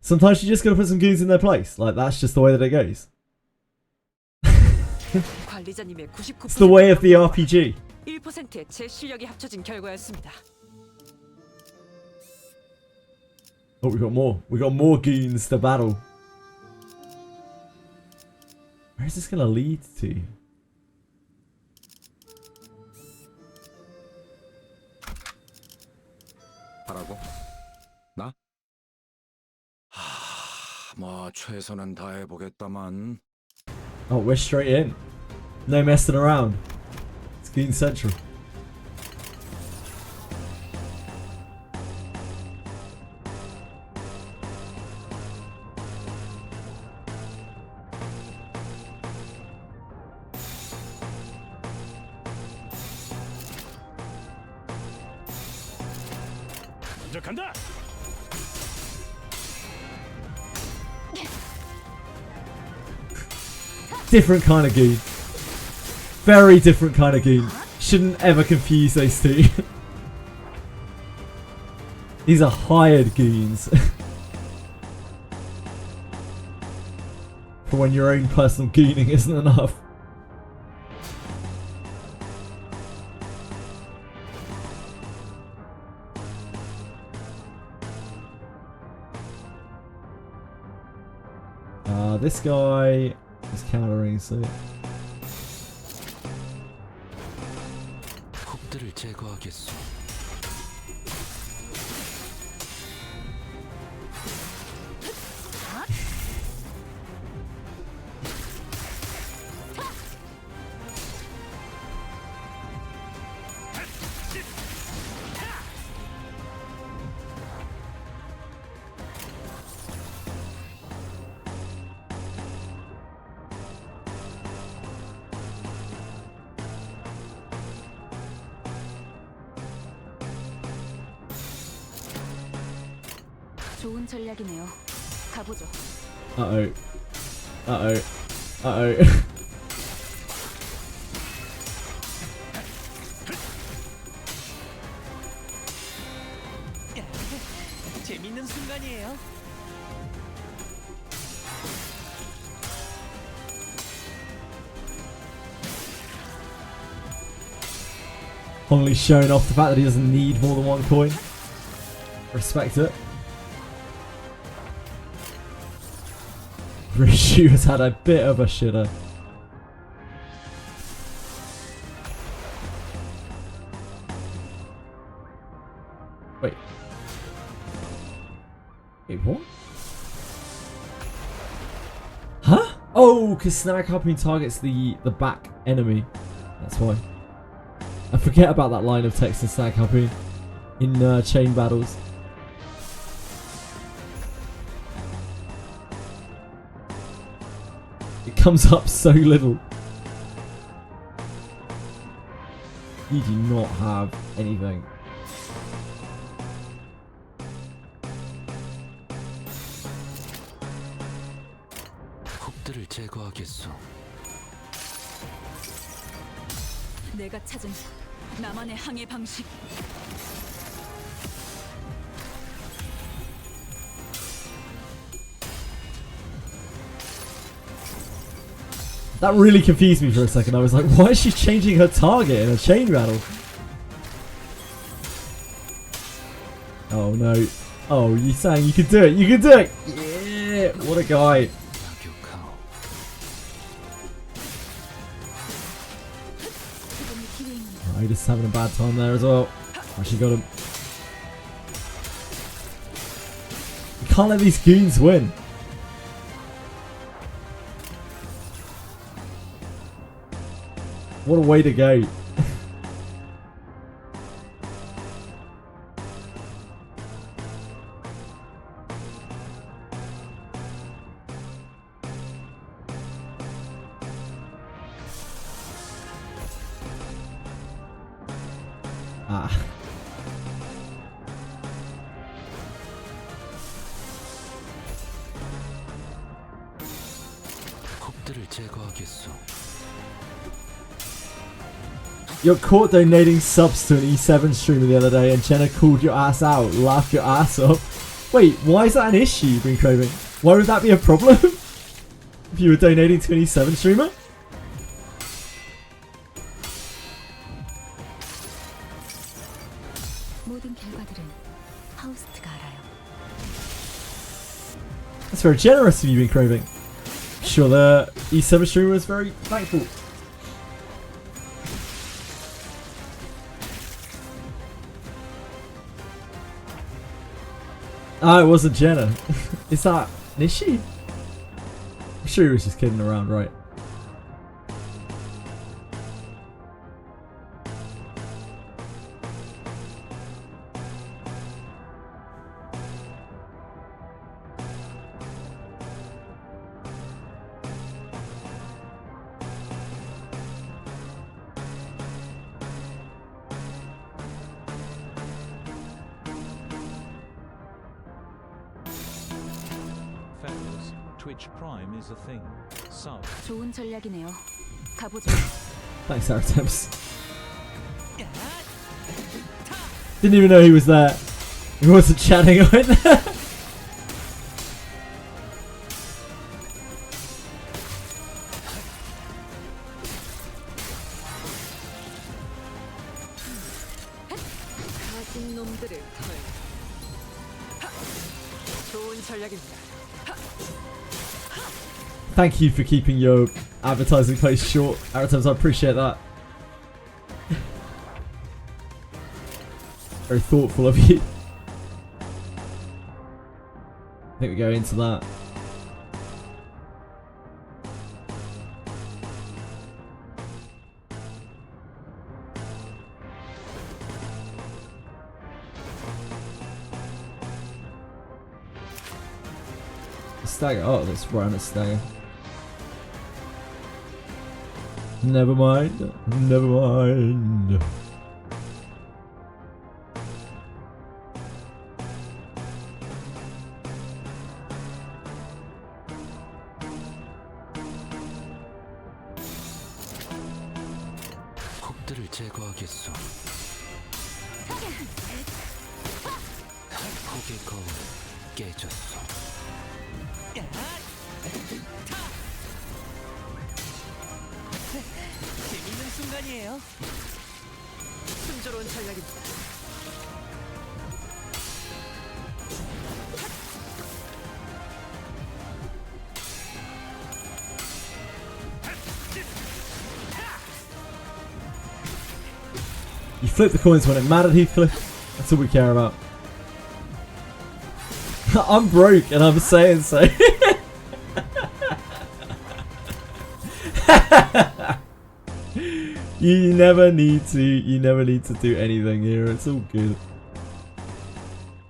Sometimes you just gotta put some goons in their place. Like, that's just the way that it goes. 관리자님의 99% It's the way of the RPG. 1%의 제 실력이 합쳐진 결과였습니다. Oh, we got more. We got more goons to battle. Where is this gonna lead to? 하라고? 나? 뭐 최선은 다해보겠다만. Oh, we're straight in. No messing around. It's Goon Central. 먼저 간다. Different kind of goon. Very different kind of goon. Shouldn't ever confuse those two. These are hired goons. For when your own personal gooning isn't enough. This guy is countering, so 폭들을 제거하겠소. 좋은 전략이네요. 가보죠. Uh-oh. Uh-oh. Uh-oh. 재밌는 순간이에요. Only showing off the fact that he doesn't need more than one coin. Respect it. Rishu has had a bit of a shitter. Wait. Wait, what? Huh? Oh, because snag hopping targets the back enemy. That's why. I forget about that line of text in snag hopping in chain battles. It comes up so little. You do not have anything. 폭들을 제거하겠소. 내가 찾은 나만의 항해 방식. That really confused me for a second. I was like, why is she changing her target in a chain battle? Oh no. Oh, you saying you could do it. You could do it. Yeah. What a guy. Oh, just having a bad time there as well. Actually got him. You can't let these goons win. What a way to go. Ah. 곡들을 제거하겠소. You're caught donating subs to an E7 streamer the other day and Jenna called your ass out, laughed your ass off. Wait, why is that an issue you've been craving? Why would that be a problem? If you were donating to an E7 streamer? 모든 결과들은 하우스트가 알아요. That's very generous of you been craving. Sure, the E7 streamer was very thankful. Ah, it wasn't Jenna. Is that an issue? I'm sure he was just kidding around, right? Fellas, Twitch Prime is a thing. So. 좋은 전략이네요. 가보죠. Thanks, Artemis. Didn't even know he was there. He wasn't chatting right there. 가진 놈들을 털. 좋은 전략입니다. Thank you for keeping your advertising place short, Artemis. I appreciate that. Very thoughtful of you. I think we go into that. Stagger. Oh, that's right on a stagger. Never mind. Never mind. 곡들을 제거하겠소. 곡의 거울 깨졌소. 재밌는 순간이에요. 순조로운 전략입니다. You flip the coins when it mattered, Heathcliff. That's all we care about. I'm broke and I'm saying so. You never need to do anything here. It's all good.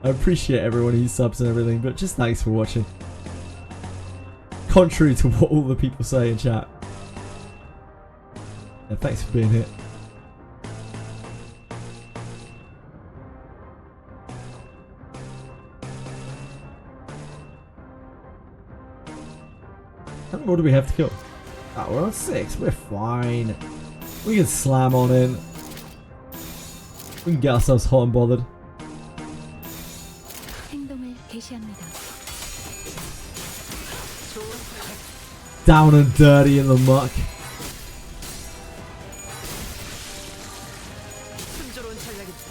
I appreciate everyone who subs and everything, but just thanks for watching. Contrary to what all the people say in chat. Yeah, thanks for being here. How many more do we have to kill? Oh, we're on 6. We're fine. We can slam on in. We can get ourselves hot and bothered. 행동을 개시합니다. Down and dirty in the muck. 순조로운 전략입니다.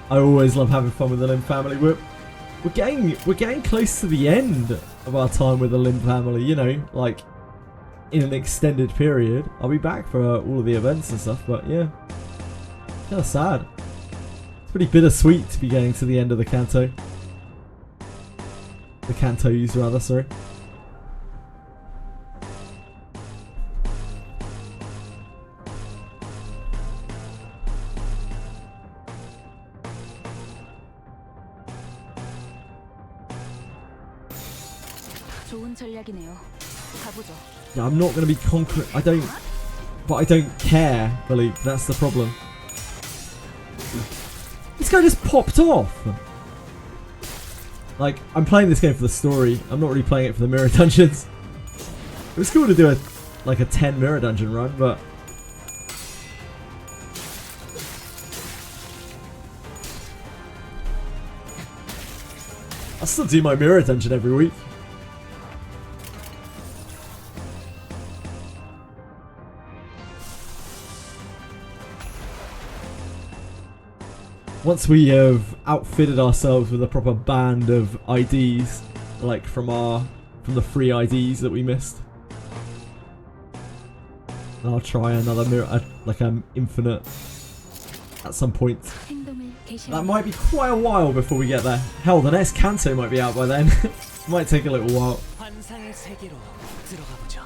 I always love having fun with the Limb family. We're getting close to the end of our time with the Limb family, you know, like in an extended period. I'll be back for all of the events and stuff, but yeah, kind of sad. It's pretty bittersweet to be getting to the end of the CANTO. The CANTOs rather, sorry. 좋은 전략이네요. 가보죠. Yeah, I'm not gonna be conquering. I don't care, Billy. That's the problem. This guy just popped off. Like, I'm playing this game for the story. I'm not really playing it for the mirror dungeons. It was cool to do a 10 mirror dungeon run, but I still do my mirror dungeon every week. Once we have outfitted ourselves with a proper band of IDs, like from the free IDs that we missed, and I'll try another mirror, like infinite, at some point. That might be quite a while before we get there. Hell, the next CANTO might be out by then. Might take a little while. 환상의 세계로 들어가 보죠.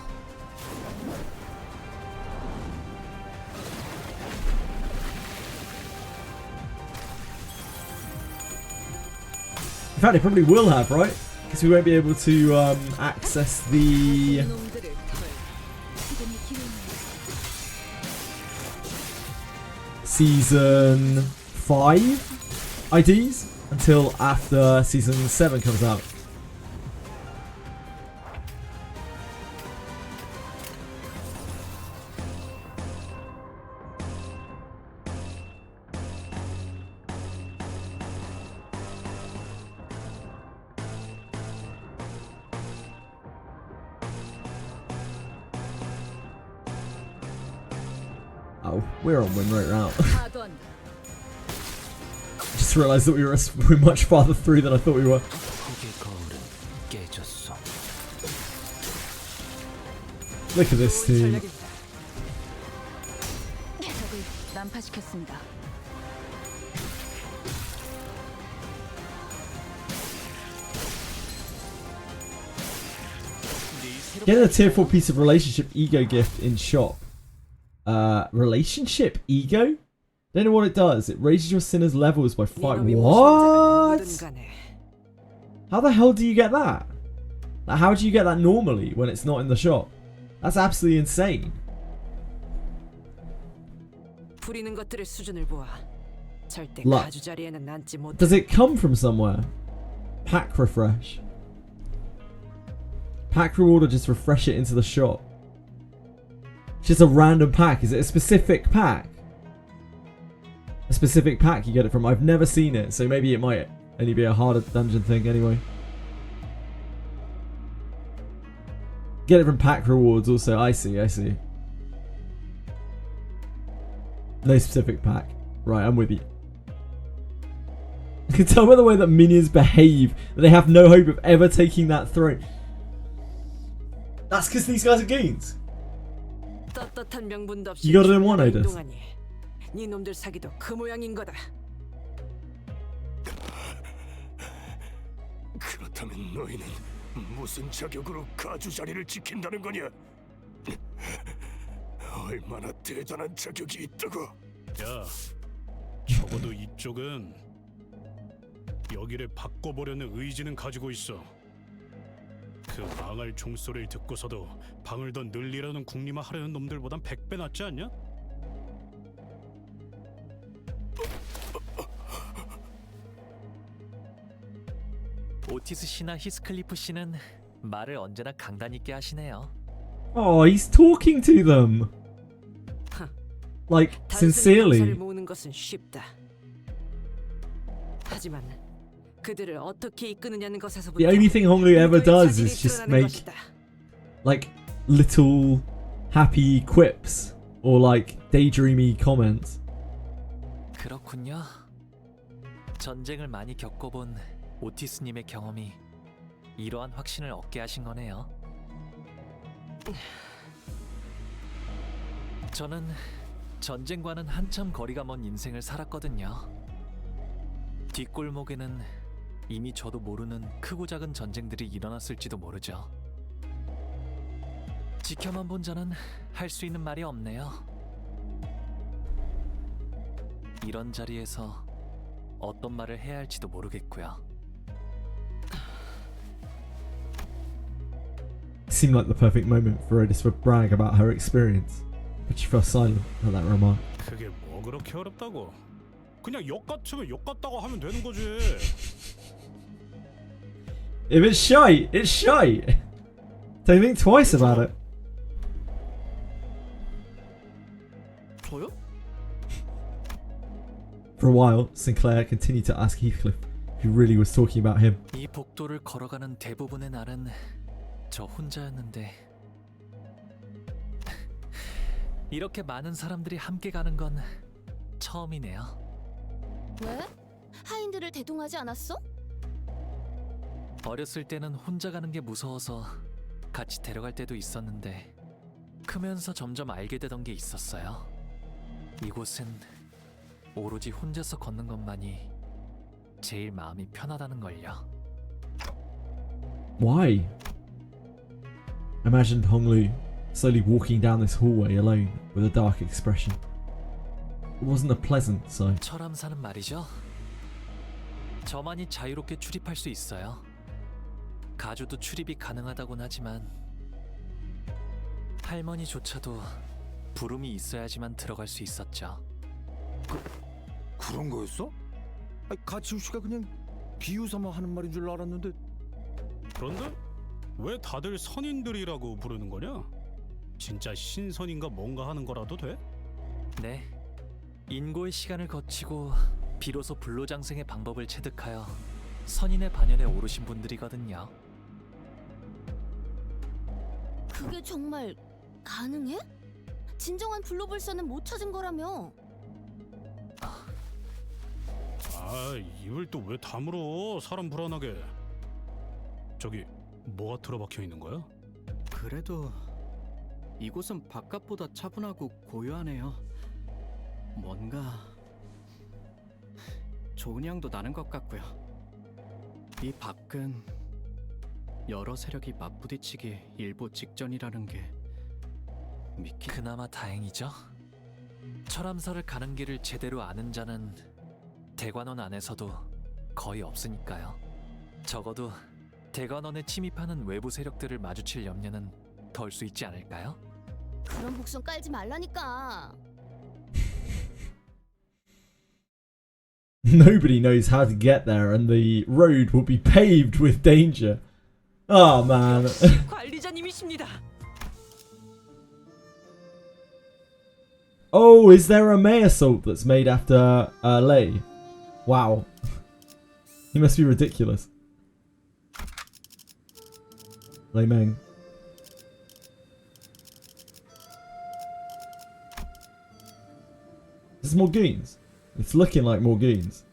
In fact, it probably will have, right? Because we won't be able to access the Season 5 IDs until after Season 7 comes out. Oh, we're on win rate route. Just realised that we're much farther through than I thought we were. Look at this team. 난파시켰습니다. Get a tier 4 piece of relationship ego gift in shop. Relationship ego? Don't know what it does. It raises your sinner's levels by 5. What? How the hell do you get that? Like, how do you get that normally when it's not in the shop? That's absolutely insane. 부리는 것들의 수준을 보아 절대 Luck. 가주 자리에는 앉지 못. Does it come from somewhere? Pack refresh. Pack reward or just refresh it into the shop? Just a random pack. Is it a specific pack? A specific pack you get it from. I've never seen it, so maybe it might only be a harder dungeon thing anyway. Get it from pack rewards also. I see. No specific pack. Right, I'm with you. You can tell by the way that minions behave that they have no hope of ever taking that throne. That's because these guys are goons. 떳떳한 명분도 없이 You got it in one, Otis. 행동하니 네 놈들 사기도 그 모양인 거다. 그렇다면 너희는 무슨 자격으로 가주 자리를 지킨다는 거냐? 얼마나 대단한 자격이 있다고? 야, 적어도 이쪽은 여기를 바꿔보려는 의지는 가지고 있어. 그 망할 종소리를 듣고서도 방을 더 늘리라는 궁리만 하려는 놈들보단 100배 낫지 않냐? 오티스 씨나 히스클리프 씨는 말을 언제나 강단 있게 하시네요. Oh, he's talking to them. Like, sincerely. 모으는 것은 쉽다. 하지만 그들을 어떻게 이끄느냐는 것에서부터 The only thing Honglu ever does is just make like little happy quips or like daydreamy comments. 그렇군요. 전쟁을 많이 겪어본 오티스님의 경험이 이러한 확신을 얻게 하신 거네요. 저는 전쟁과는 한참 거리가 먼 인생을 살았거든요. 뒷골목에는 이미 저도 모르는 크고 작은 전쟁들이 일어났을지도 모르죠. 지켜만 본 저는 할 수 있는 말이 없네요. 이런 자리에서 어떤 말을 해야 할지도 모르겠고요. seemed like the perfect moment for her to brag about her experience, but she fell silent at that remark. 그게 뭐 그렇게 어렵다고? 그냥 역 같으면 역 같다고 하면 되는 거지. If it's shite, it's shite. Don't think twice about it. 저요? For a while, Sinclair continued to ask Heathcliff if he really was talking about him. 이 복도를 걸어가는 대부분의 날은 저 혼자였는데 이렇게 많은 사람들이 함께 가는 건 처음이네요. 왜? 하인들을 대동하지 않았어? 어렸을 때는 혼자 가는 게 무서워서 같이 데려갈 때도 있었는데 크면서 점점 알게 되던 게 있었어요. 이곳은 오로지 혼자서 걷는 것만이 제일 마음이 편하다는 걸요. Why? I imagined Honglu slowly walking down this hallway alone with a dark expression. It wasn't a pleasant sight. 철암사는 말이죠. 저만이 자유롭게 출입할 수 있어요. 가주도 출입이 가능하다곤 하지만 할머니조차도 부름이 있어야지만 들어갈 수 있었죠. 그런 거였어? 가치우 씨가 그냥 비유삼아 하는 말인 줄 알았는데. 그런데 왜 다들 선인들이라고 부르는 거냐? 진짜 신선인가 뭔가 하는 거라도 돼? 네. 인고의 시간을 거치고 비로소 불로장생의 방법을 체득하여 선인의 반열에 오르신 분들이거든요. 그게 정말 가능해? 진정한 불로불사는 못 찾은 거라며. 아, 입을 또 왜 다물어? 사람 불안하게. 저기 뭐가 틀어박혀 있는 거야? 그래도 이곳은 바깥보다 차분하고 고요하네요. 뭔가 좋은 향도 나는 것 같고요. 이 밖은 여러 세력이 맞부딪히기 일보 직전이라는 게 그나마 다행이죠. 철암사를 가는 길을 제대로 아는 자는 대관원 안에서도 거의 없으니까요. 적어도 대관원에 침입하는 외부 세력들을 마주칠 염려는 덜 수 있지 않을까요? 그런 복선 깔지 말라니까. Nobody knows how to get there and the road will be paved with danger. Oh man. 관리자님이십니다. Oh, is there a mayor salt that's made after Lei? Wow. He must be ridiculous. Lei Meng. There's more goons. It's looking like more goons.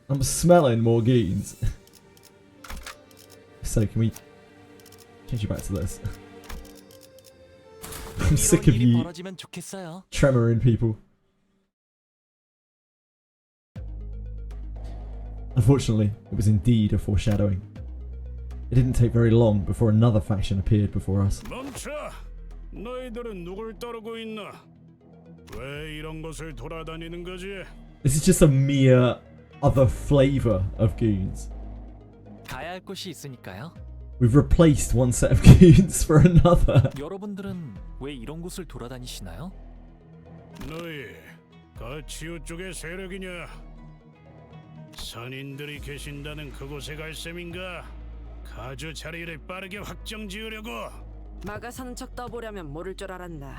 I'm smelling more goons. So can we change you back to this? I'm sick of you tremoring people. Unfortunately, it was indeed a foreshadowing. It didn't take very long before another faction appeared before us. 멈춰! 너희들은 누굴 따르고 있나? 왜 이런 곳을 돌아다니는 거지? This is just a mere other flavor of goons. 가야 할 곳이 있으니까요. We've replaced one set of goons for another. 여러분들은 왜 이런 곳을 돌아다니시나요? 너희 가치우 쪽의 세력이냐? 선인들이 계신다는 그곳에 갈 셈인가? 가주 자리를 빠르게 확정 지으려고? 막아서는 척 떠보려면 모를 줄 알았나.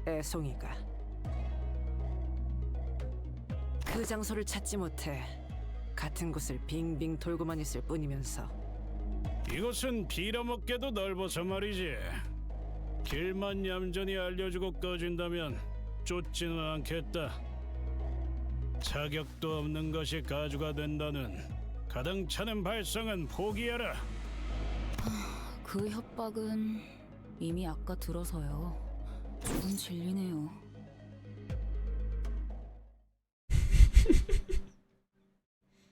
애송이가. 그 장소를 찾지 못해 같은 곳을 빙빙 돌고만 있을 뿐이면서. 이곳은 빌어먹게도 넓어서 말이지. 길만 얌전히 알려주고 꺼진다면 쫓지는 않겠다. 자격도 없는 것이 가주가 된다는 가당차는 발상은 포기하라. 그 협박은 이미 아까 들어서요. 조금 질리네요.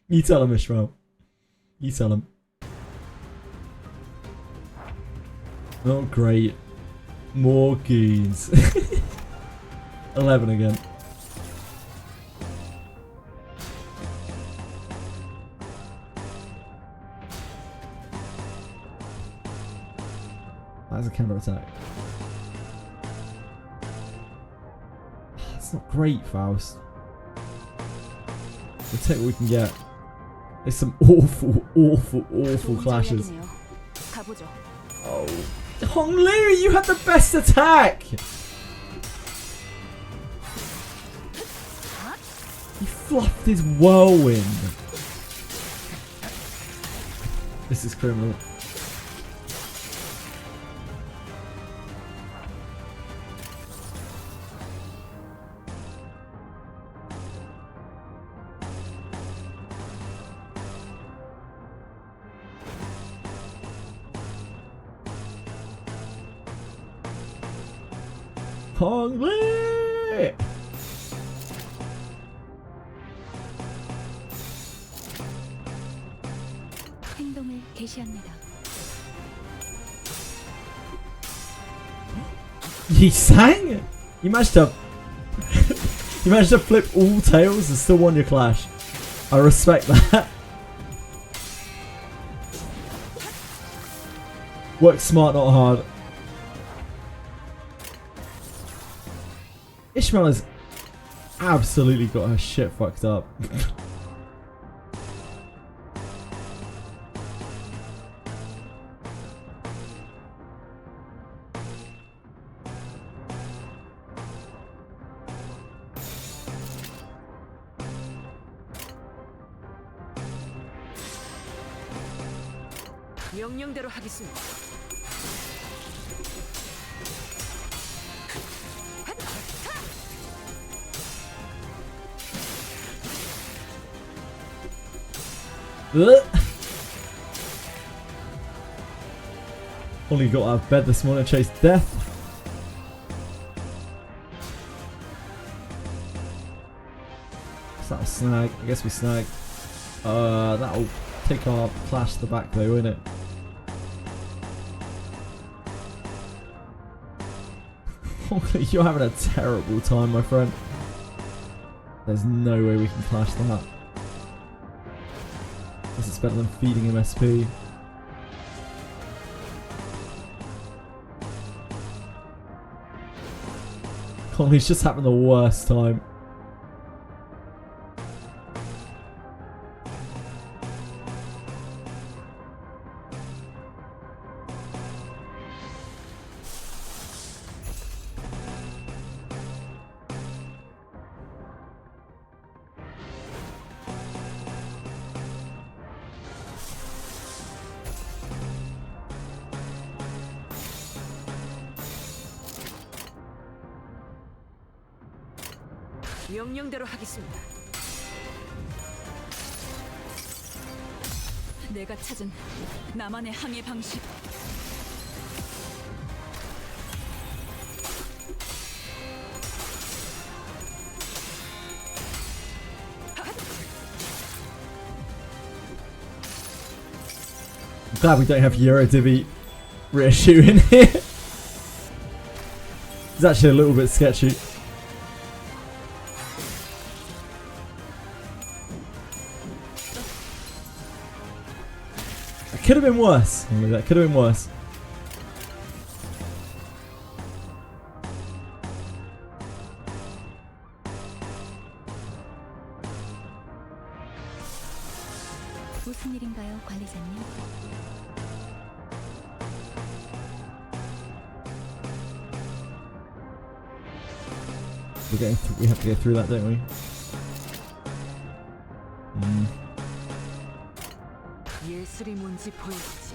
You tell him, Ishmael. You tell him. Oh, great. More goons. 11 again. That's a counter attack. It's not great, Faust. We'll take what we can get. There's some awful clashes. Oh, Hong Lu, you had the best attack! He fluffed his whirlwind. This is criminal. Hong Lu! 행동을 개시합니다. He sang? You managed to you managed to flip all tails and still won your clash. I respect that. Work smart, not hard. Ishmael has absolutely got her shit fucked up. 명령대로 하겠습니다. Only got out of bed this morning to chase death. So that'll snag. I guess we snag. That'll take our clash to the back though, won't it? You're having a terrible time, my friend. There's no way we can clash that. This is better than feeding him SP. Conley's just having the worst time. 명령대로 하겠습니다. 내가 찾은 나만의 항해 방식. I'm glad we don't have Eurodivi reissue in here. It's actually a little bit sketchy. Could have been worse. That could have been worse. 무슨 일인가요, 관리자님? We have to get through that, don't we? 예술이 뭔지 보여주지.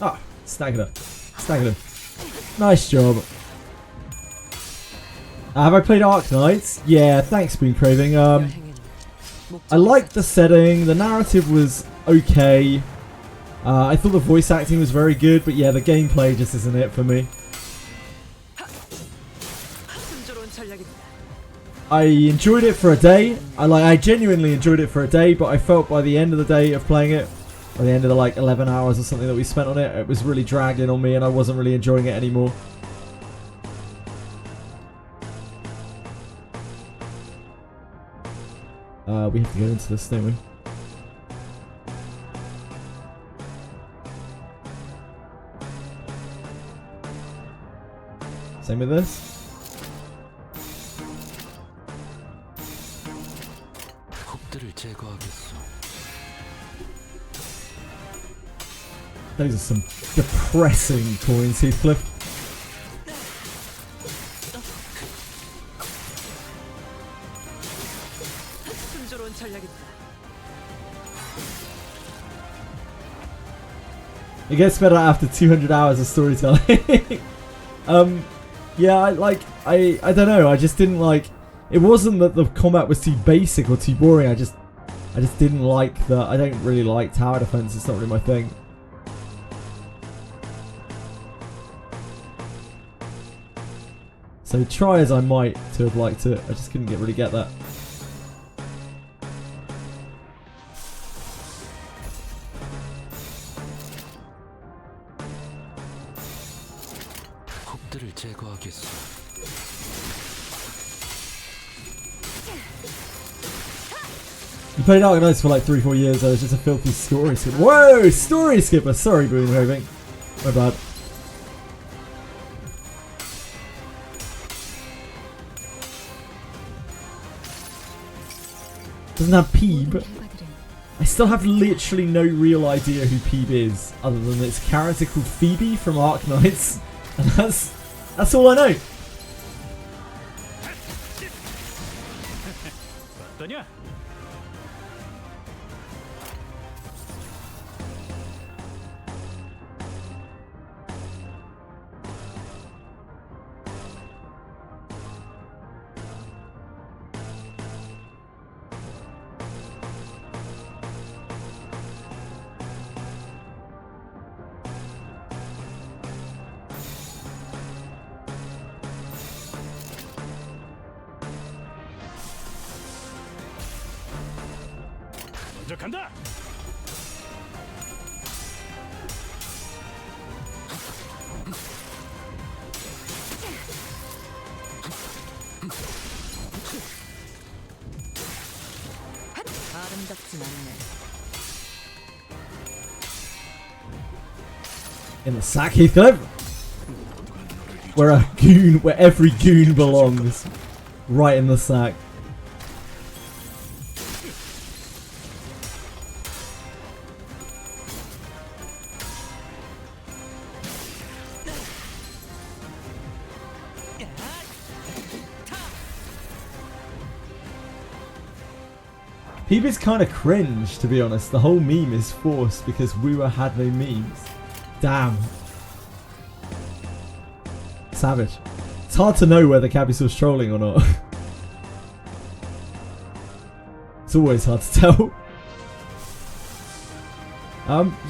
Ah, staggered her. Staggered him. Nice job. Have I played Ark Knights? Yeah, thanks, Spoon Craving. I liked the setting. The narrative was okay. I thought the voice acting was very good, but yeah, the gameplay just isn't it for me. I enjoyed it for a day. I genuinely enjoyed it for a day, but I felt by the end of the day of playing it, by the end of the like 11 hours or something that we spent on it, it was really dragged in on me and I wasn't really enjoying it anymore. We have to go into this, don't we? Same with this. 홉들을 제거하겠소. Those are some depressing coins, Heathcliff. 순조로운 전략이다. It gets better after 200 hours of storytelling. Yeah, I don't know. I just didn't like. It wasn't that the combat was too basic or too boring. I just didn't like the. I don't really like tower defense. It's not really my thing. So try as I might to have liked it, I just couldn't really get that. 홉들을 제거하겠소. You played Dark Knights for like 3-4 years, I was just a filthy story skipper. Whoa! Story skipper! Sorry, Boomhaving. My bad. Doesn't have Peeb. I still have literally no real idea who Peeb is, other than it's a character called Phoebe from Ark Knights, and that's all I know. 어떠냐? 먼저 간다. 아름답진 않네. In the sack, Heathcliff. Where every goon belongs. Right in the sack. Peeb is kind of cringe, to be honest. The whole meme is forced because Wooer had no memes. Damn. Savage. It's hard to know whether Cabby's trolling or not. It's always hard to tell.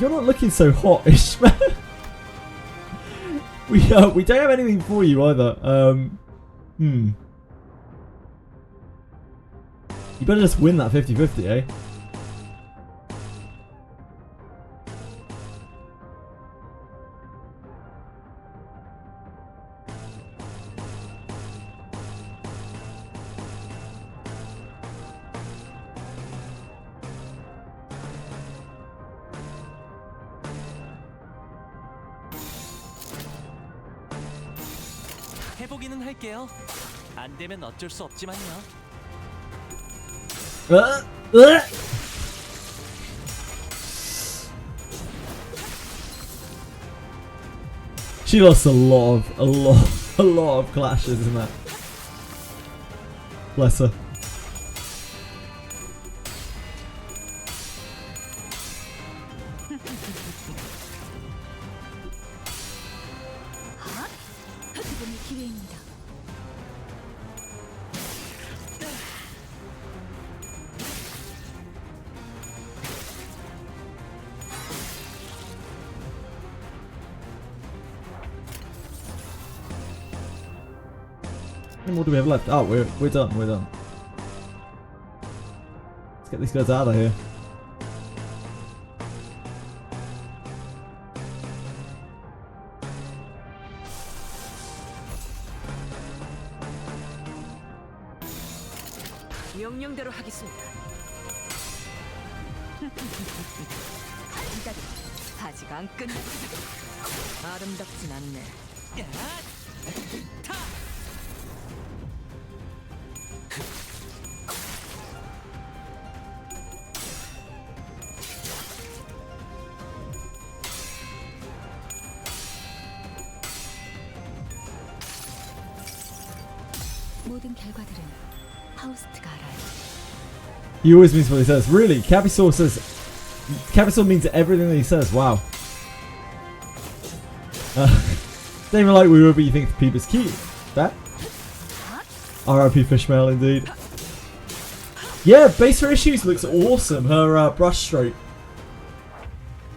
You're not looking so hot-ish, man. We don't have anything for you either. You better just win that 50-50, eh? 해보기는 할게요. 안 되면 어쩔 수 없지만요. She lost a lot of clashes in that. Bless her. How many more do we have left? Oh, we're done. We're done. Let's get these guys out of here. 명령대로 하겠습니다. 기다려. 아직 안 끝났어. 아름답진 않네. 모든 결과들은 파우스트가 알아요. He always means what he says. Really? Capisaur says... Capisaur means everything that he says. Wow. Don't even like we were, but you think the peep is cute. That? R.I.P. Fishmail, indeed. Yeah, Base Her Issues looks awesome. Her brush stroke.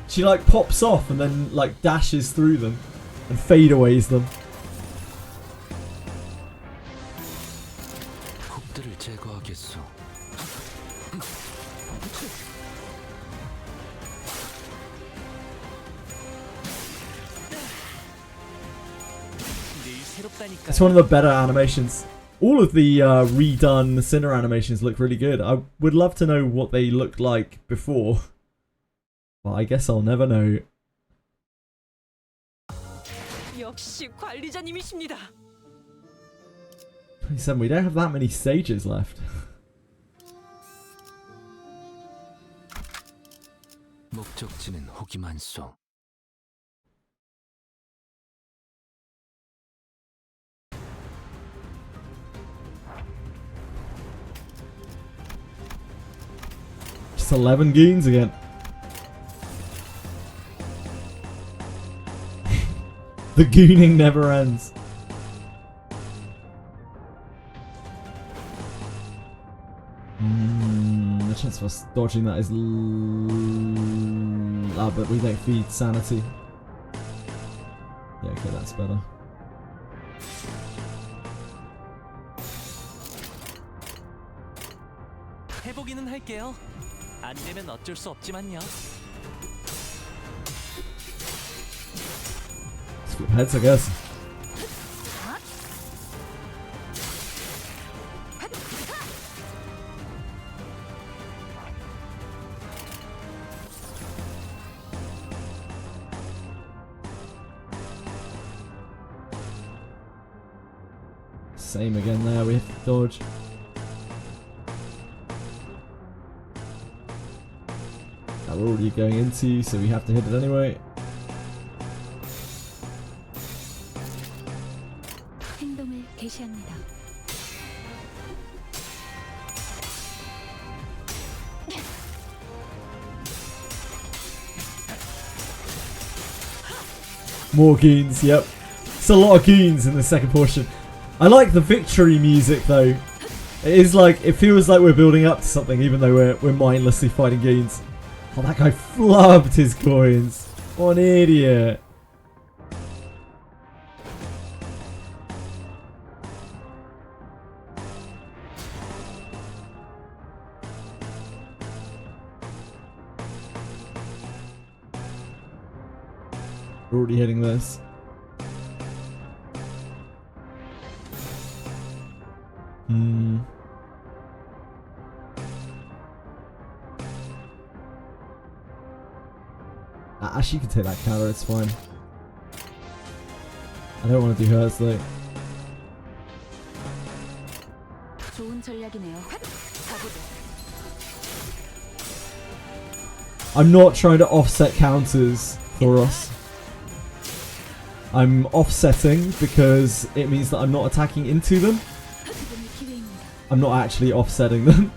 She like pops off and then like dashes through them and fadeaways them. 굽들을 제거하겠소. It's one of the better animations. All of the redone Sinner animations look really good. I would love to know what they looked like before. Well, I guess I'll never know. 역시 관리자님이십니다. 27, we don't have that many stages left. 목적지는 혹이 많소. Just 11 goons again. The gooning never ends. The chance of us dodging that is but we don't feed sanity. Yeah, okay, that's better. 해보기는 할게요. 안 되면 어쩔 수 없지만요. Flip heads, I guess. Same again there, we have to dodge. That we're already going into, so we have to hit it anyway. 행동을 개시합니다. More goons, yep. It's a lot of goons in the second portion. I like the victory music though. It is like, it feels like we're building up to something even though we're mindlessly fighting goons. Oh, that guy flubbed his coins. What an idiot. We're already hitting this. She can take that counter, it's fine. I don't want to do hers though. 좋은 전략이네요. I'm not trying to offset counters for us. I'm offsetting because it means that I'm not attacking into them. I'm not actually offsetting them.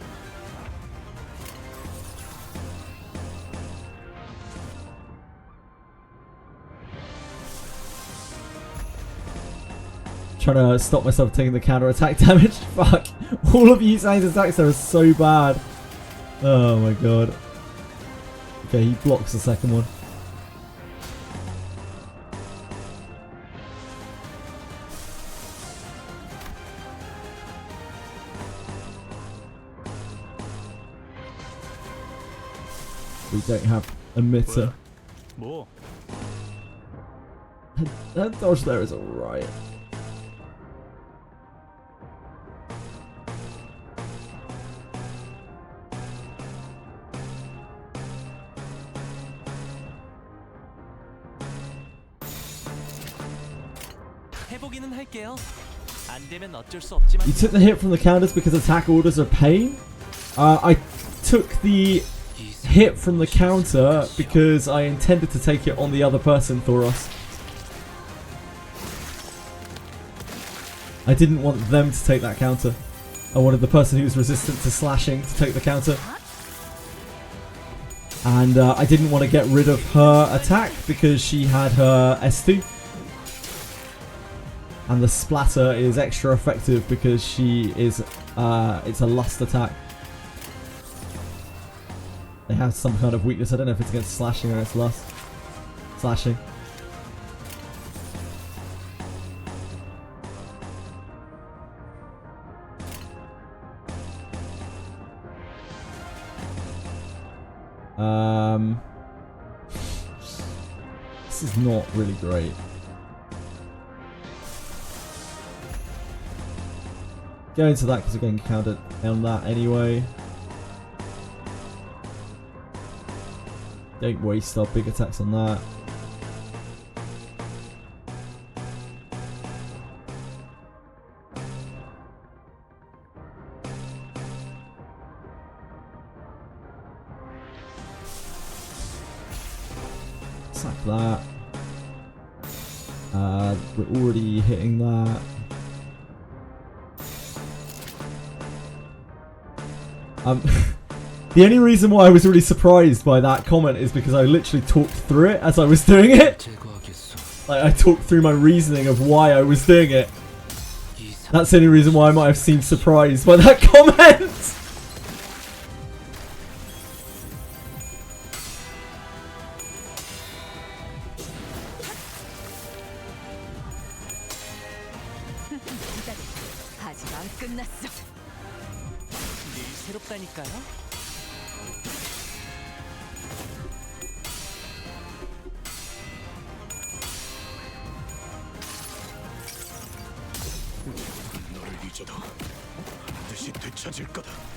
Trying to stop myself taking the counter attack damage. Fuck. All of Yusang's attacks are so bad. Oh my god. Okay, he blocks the second one. We don't have emitter. 뭐? That dodge there is alright. 해보기는 할게요. 안 되면 어쩔 수 없지만. You took the hit from the counters because attack orders are pain? I took the hit from the counter because I intended to take it on the other person, Thoros. I didn't want them to take that counter. I wanted the person who's resistant to slashing to take the counter. And I didn't want to get rid of her attack because she had her S2. And the splatter is extra effective because she is, it's a lust attack. They have some kind of weakness. I don't know if it's against slashing or it's lust. Slashing. This is not really great. Go into that because we're getting counted on that anyway. Don't waste our big attacks on that. Sack that. We're already hitting that. The only reason why I was really surprised by that comment is because I literally talked through it as I was doing it. Like, I talked through my reasoning of why I was doing it. That's the only reason why I might have seemed surprised by that comment. 아직 안 끝났어. 새롭다니까요.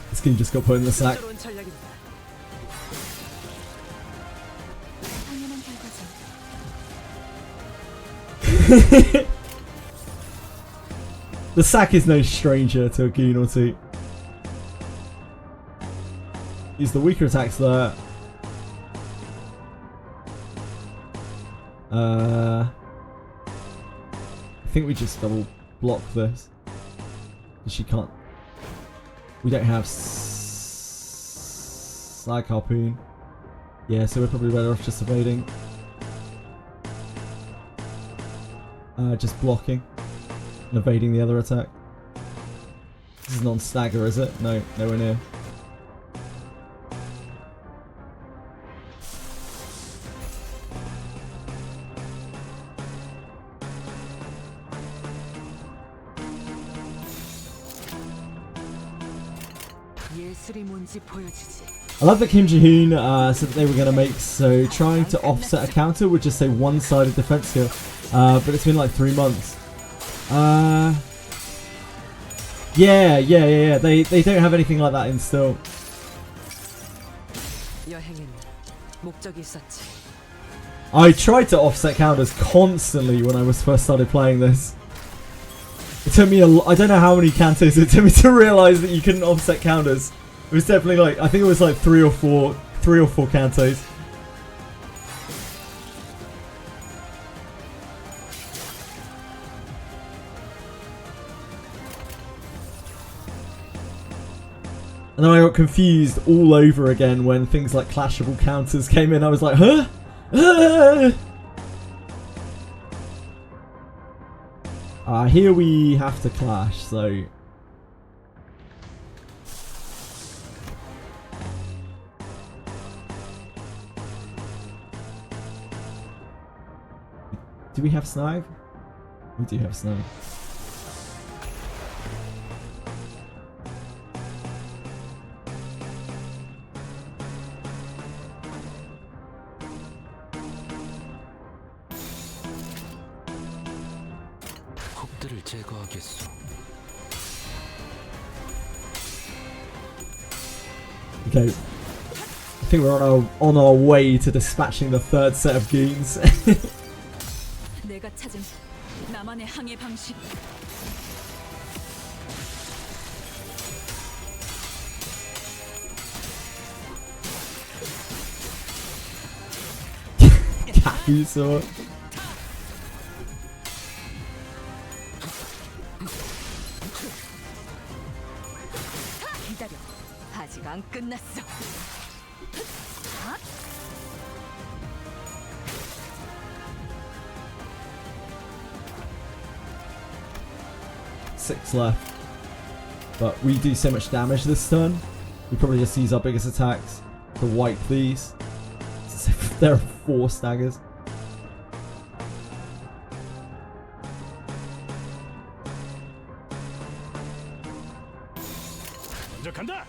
This game just got put in the sack. The sack is no stranger to a goon or two. Use the weaker attacks there. I think we just double block this. She can't. We don't have slag harpoon. Yeah, so we're probably better off just evading. Just blocking and evading the other attack. This is non-stagger, is it? No, nowhere near. I love that Kim Ji-hoon said that they were going to make so trying to offset a counter would just say one-sided defense skill, but it's been like 3 months. Yeah. They don't have anything like that in still. I tried to offset counters constantly when I was first started playing this. It took me I don't know how many cantos it took me to realize that you couldn't offset counters. It was definitely like, I think it was like 3 or 4 cantos. And then I got confused all over again when things like clashable counters came in. I was like, huh? Here we have to clash, so... Do we have snag? We do have snag. 곡들을 제거하겠소. Okay. I think we're on our way to dispatching the third set of goons. 내가 찾은 나만의 항해 방식. 있어. 기다려. 아직 안 끝났어. Six left. But we do so much damage this turn. We probably just use our biggest attacks to wipe these. There are 4 staggers. 먼저 간다.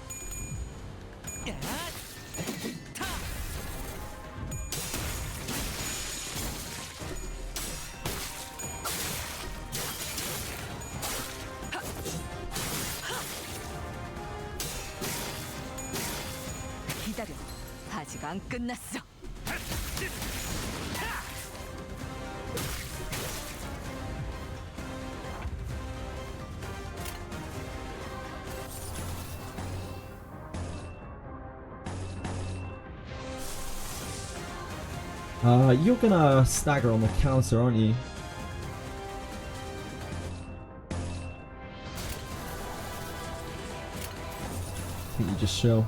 기다려. 아직 안 끝났어. You're gonna stagger on the counter, aren't you? I think you just show.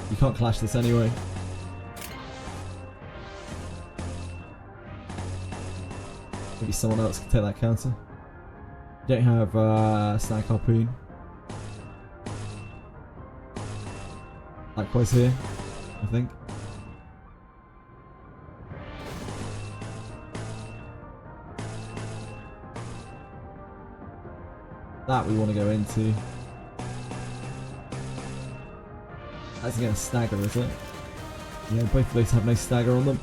You can't clash this anyway. Maybe someone else can take that counter. You don't have snag harpoon. Likewise here, I think. That we want to go into. That's against stagger, is it? Yeah, both of those have no stagger on them.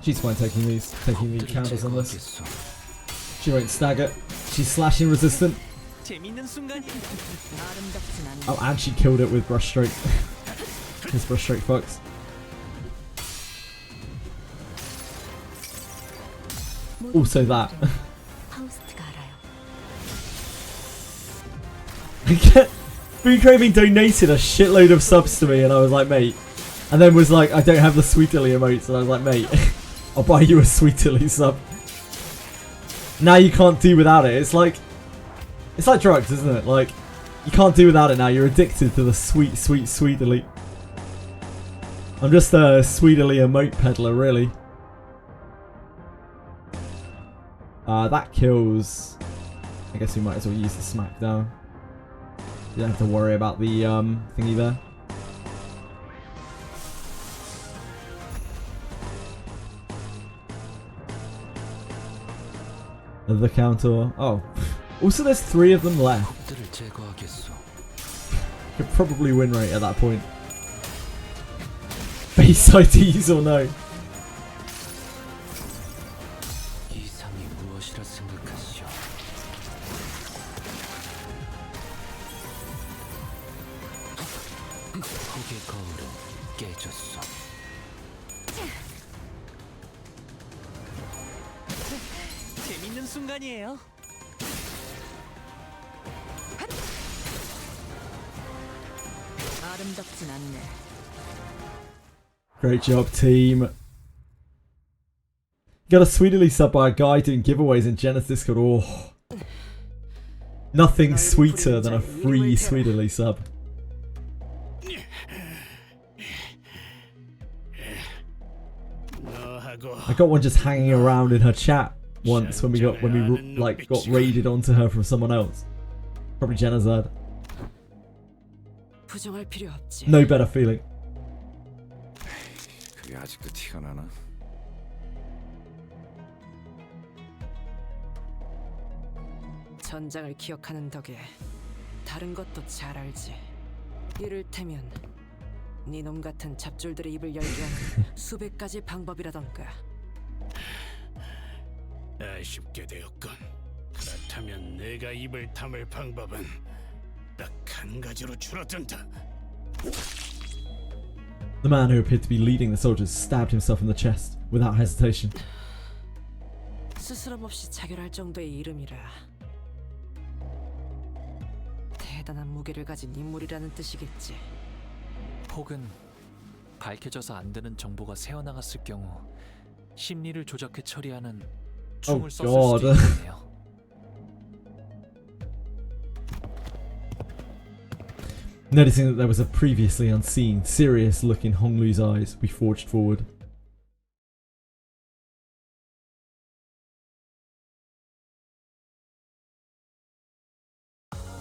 She's fine taking the counters on this. She won't stagger. She's slashing resistant. Oh, and she killed it with brushstroke. His brushstroke fucks. Also that. Food Craving donated a shitload of subs to me and I was like, mate. And then was like, I don't have the Sweetily emotes. And I was like, mate, I'll buy you a Sweetily sub. Now you can't do without it. It's like drugs, isn't it? Like, you can't do without it now. You're addicted to the Sweetily. I'm just a Sweetily emote peddler, really. That kills. I guess we might as well use the smackdown. You don't have to worry about the thingy there. The counter. Oh. Also, there's 3 of them left. Could probably win rate at that point. Base IDs or no? 순간이에요. 아름답진 않네. Great job, team. Got a Sweetily sub by a guy doing giveaways in Jenna's Discord. Oh. Nothing sweeter than a free Sweetily sub. I got one just hanging around in her chat once when we got raided onto her from someone else. Probably Jenna's had. No better feeling. 그게 아직도 티가 나나? 전장을 기억하는 덕에 다른 것도 잘 알지. 이를테면 네 놈 같은 잡졸들의 입을 열게 하는 수백 가지 방법이라던가. 아쉽게 되었군. 그렇다면 내가 입을 다물 방법은 딱 한 가지로 줄어든다. The man who appeared to be leading the soldiers stabbed himself in the chest without hesitation. 스스럼 없이 자결할 정도의 이름이라 대단한 무게를 가진 인물이라는 뜻이겠지. 혹은 밝혀져서 안 되는 정보가 새어나갔을 경우 심리를 조작해 처리하는 충을 썼을 수도 있겠네요. Noticing that there was a previously unseen, serious look in Honglu's eyes, we forged forward.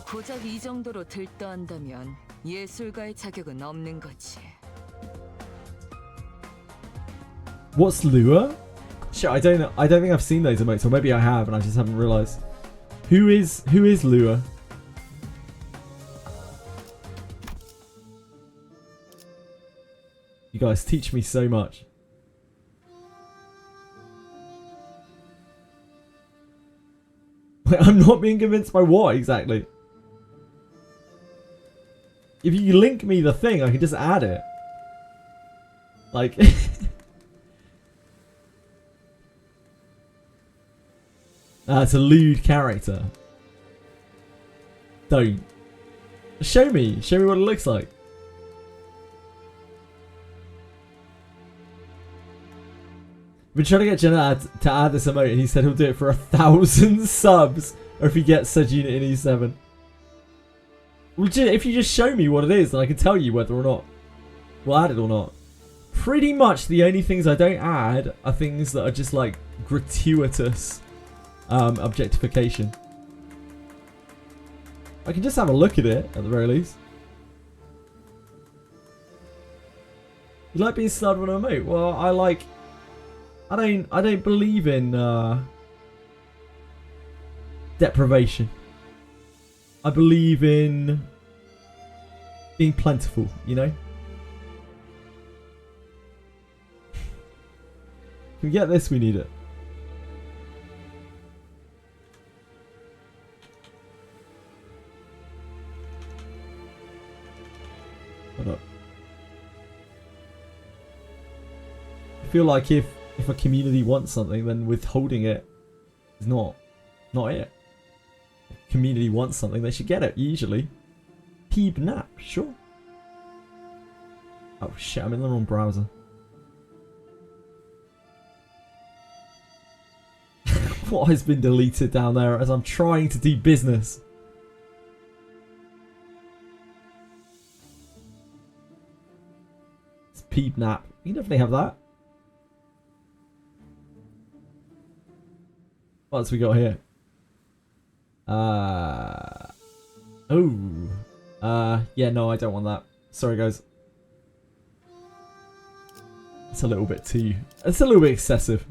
고작 이 정도로 들떠한다면 예술가의 자격은 없는 거지. What's lure? Shit, I don't know. I don't think I've seen those emotes, or maybe I have and I just haven't realised. Who is lure? You guys teach me so much. Wait, I'm not being convinced by what exactly? If you link me the thing, I can just add it. Like... it's a lewd character. Don't. Show me. Show me what it looks like. I've been trying to get Jenna to add this emote and he said he'll do it for 1,000 subs. Or if he gets said unit in E7. Well, if you just show me what it is, then I can tell you whether or not we'll add it or not. Pretty much the only things I don't add are things that are just like gratuitous objectification. I can just have a look at it at the very least. You like being snubbed on an emote? Well, I don't believe in deprivation. I believe in being plentiful, you know? Can we get this? We need it. Hold up. I feel like if a community wants something, then withholding it is not it. If community wants something, they should get it, usually. Peep nap, sure. Oh shit, I'm in the wrong browser. What has been deleted down there as I'm trying to do business? It's peep nap. You can definitely have that. What else we got here? Yeah, no, I don't want that. Sorry, guys. It's a little bit too... It's a little bit excessive.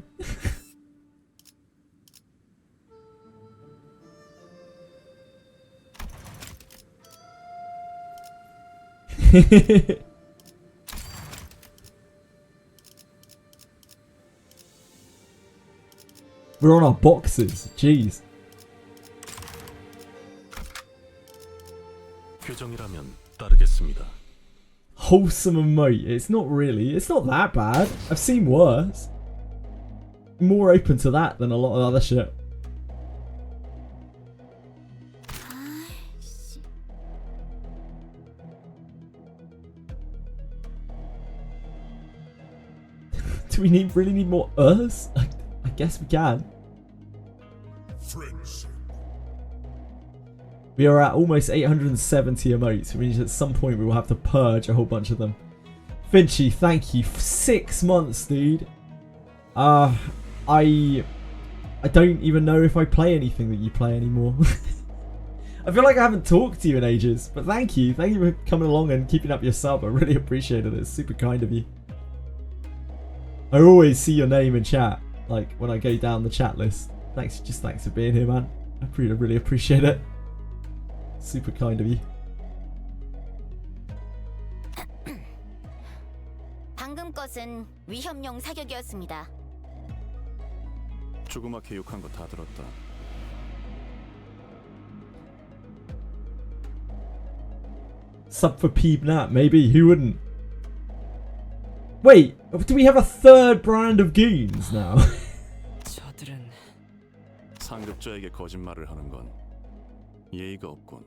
We're on our boxes. Jeez. 규정이라면 따르겠습니다. Wholesome emote. It's not really. It's not that bad. I've seen worse. More open to that than a lot of other shit. Do we really need more Earths? I guess we can. We are at almost 870 emotes, which means at some point we will have to purge a whole bunch of them. Finchy, thank you. 6 months, dude. I don't even know if I play anything that you play anymore. I feel like I haven't talked to you in ages, but thank you. Thank you for coming along and keeping up your sub. I really appreciate it. It's super kind of you. I always see your name in chat, like when I go down the chat list. Thanks for being here, man. I really appreciate it. Super kind of you. 방금 것은 위협용 사격이었습니다. 조그맣게 욕한 거 다 들었다. Sub for Peebnat, maybe. Who wouldn't? Wait, do we have a third brand of goons now? 저들은 상급자에게 거짓말을 하는 건 예의가 없군.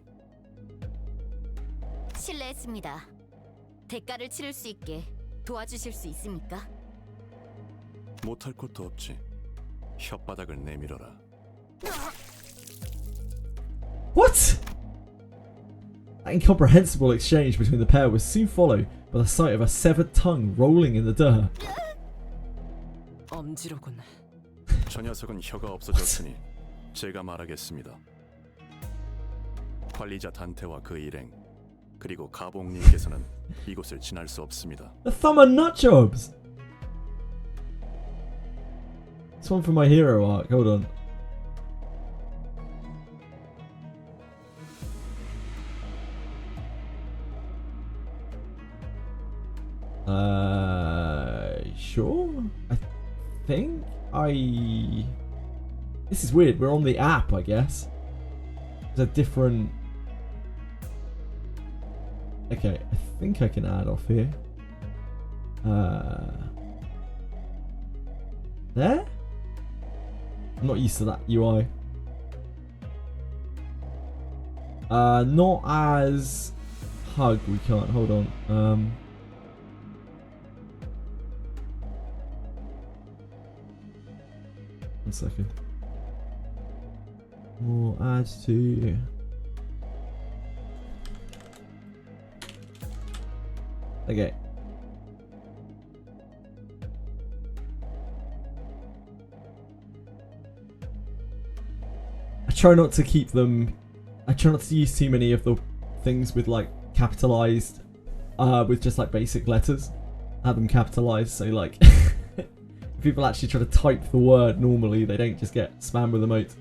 실례했습니다. 대가를 치를 수 있게 도와주실 수 있습니까? 못할 것도 없지. 혓바닥을 내밀어라. What? That incomprehensible exchange between the pair was soon followed by the sight of a severed tongue rolling in the dirt. 엄지로군. 저 녀석은 혀가 없어졌으니 제가 말하겠습니다. 관리자 단테와 그 일행 그리고 가봉님께서는 이곳을 지날 수 없습니다. The thumb and nut jobs. This one for my hero arc. Hold on. Sure. I think This is weird. We're on the app, I guess. There's a different. Okay, I think I can add off here. There? I'm not used to that UI. Not as hug. We can't. Hold on. 1 second. We'll add to. Okay. I try not to keep them. I try not to use too many of the things with like capitalized, with just like basic letters. Have them capitalized so like if people actually try to type the word normally, they don't just get spam with emotes.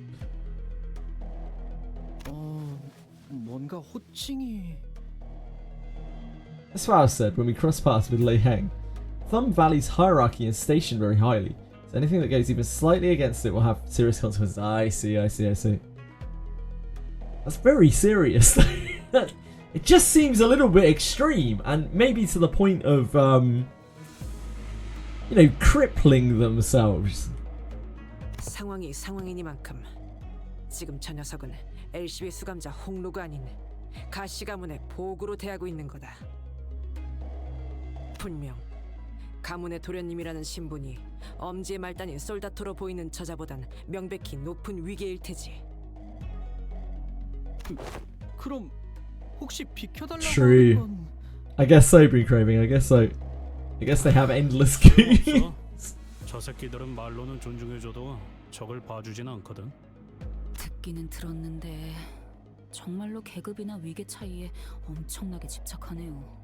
뭔가 호칭이. As Faust said when we cross paths with Lei Heng, Thumb values hierarchy and station very highly, so anything that goes even slightly against it will have serious consequences. I see. That's very serious. It just seems a little bit extreme, and maybe to the point of, you know, crippling themselves. 상황이 상황이니만큼 지금 저 녀석은 LCB 수감자 홍로가 아닌 가시 가문의 보구로 대하고 있는 거다. 분명 가문의 도련님이라는 신분이 엄지의 말단인 솔다토로 보이는 저자보단 명백히 높은 위계일 테지. 그럼 혹시 비켜달라고 True. 하는 건... I guess so, Brie Craving. I guess so. I guess they have endless goons. 저 새끼들은 말로는 존중해줘도 적을 봐주진 않거든. 듣기는 들었는데 정말로 계급이나 위계 차이에 엄청나게 집착하네요.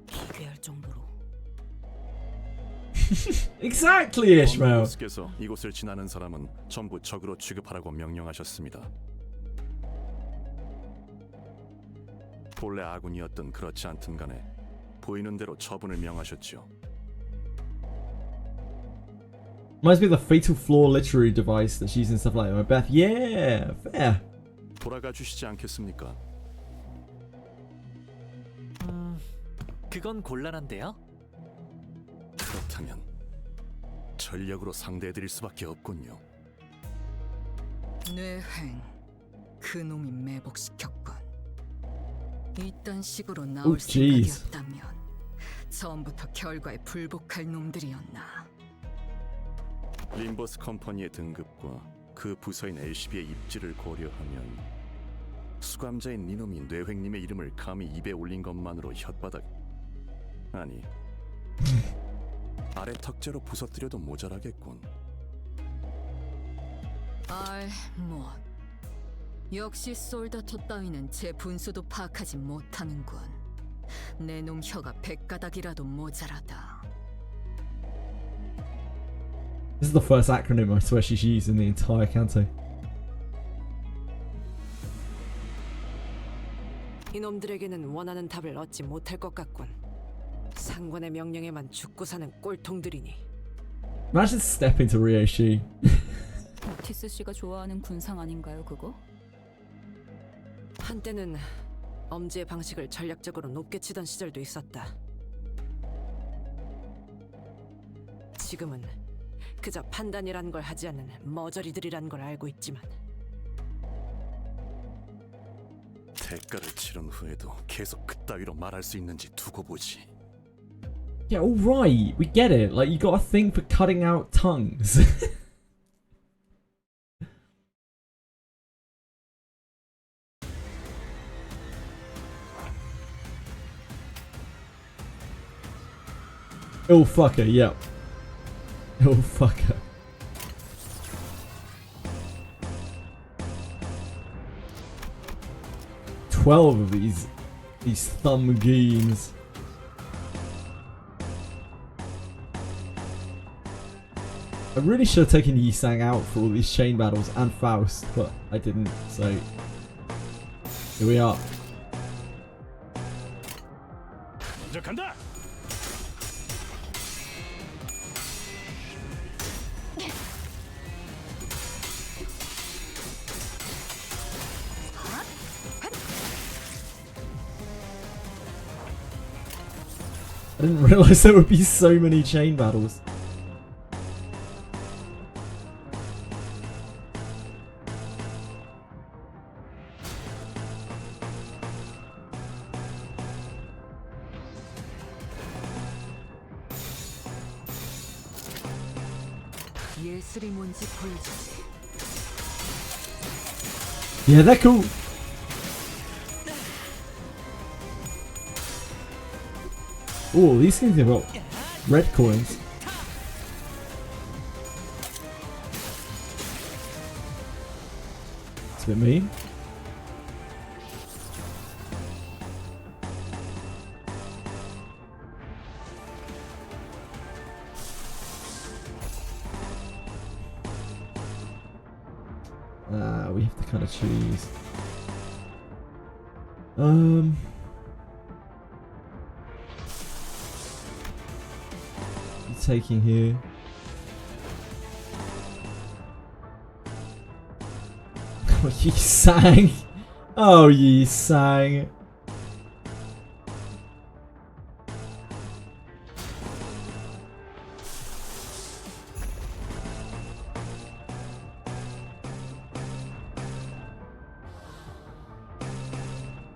기괴할 정도로. Exactly, Ishmael. 보스께서 이곳을 지나는 사람은 전부 적으로 취급하라고 명령하셨습니다. 본래 아군이었든 그렇지 않든 간에 보이는 대로 처분을 명하셨지요. Reminds me of the fatal flaw literary device that's used in stuff like Macbeth. Yeah, fair. 돌아가 주시지 않겠습니까? 그건 곤란한데요? 그렇다면 전력으로 상대해드릴 수밖에 없군요. 뇌행, 그놈이 매복시켰군. 이딴 식으로 나올 생각이었다면 처음부터 결과에 불복할 놈들이었나. 림버스 컴퍼니의 등급과 그 부서인 LCB의 입지를 고려하면 수감자인 니놈이 뇌횡님의 이름을 감히 입에 올린 것만으로 혓바닥 아니 아래 턱재로 부서뜨려도 모자라겠군. 뭐 역시 솔다토 따위는 제 분수도 파악하지 못하는군. 내 놈 혀가 100가닥이라도 모자라다. This is the first acronym I swear she's used in the entire CANTO. 이놈들에게는 원하는 답을 얻지 못할 것 같군. 상관의 명령에만 죽고 사는 꼴통들이니. Imagine stepping to Ryoshi. 오티스 씨가 좋아하는 군상 아닌가요, 그거? 한때는 엄지의 방식을 전략적으로 높게 치던 시절도 있었다. 지금은 그저 판단이라는 걸 하지 않는 머저리들이라는 걸 알고 있지만 대가를 치른 후에도 계속 그따위로 말할 수 있는지 두고 보지. Yeah, all right, we get it. Like, you got a thing for cutting out tongues. Oh fucker, yep. Oh fucker. $12 of these thumb goons. I really should have taken Yi Sang out for all these chain battles and Faust, but I didn't, so here we are. 먼저 간다. I didn't realise there would be so many chain battles. 예술이 뭔지 보여주지. Yeah, they're cool. Oh, these things have got red coins. It's a bit mean. We have to kind of choose. Taking here. Oh, Yi Sang. Oh, Yi Sang.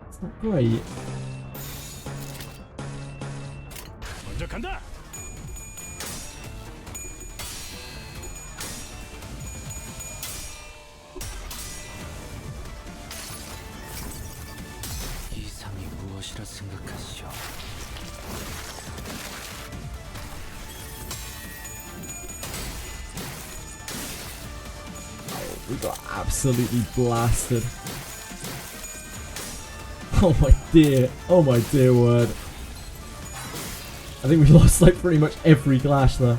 It's not great. 먼저 간다. 이상이 무엇이라 생각하시오? We got absolutely blasted. Oh my dear word. I think we lost like pretty much every clash there.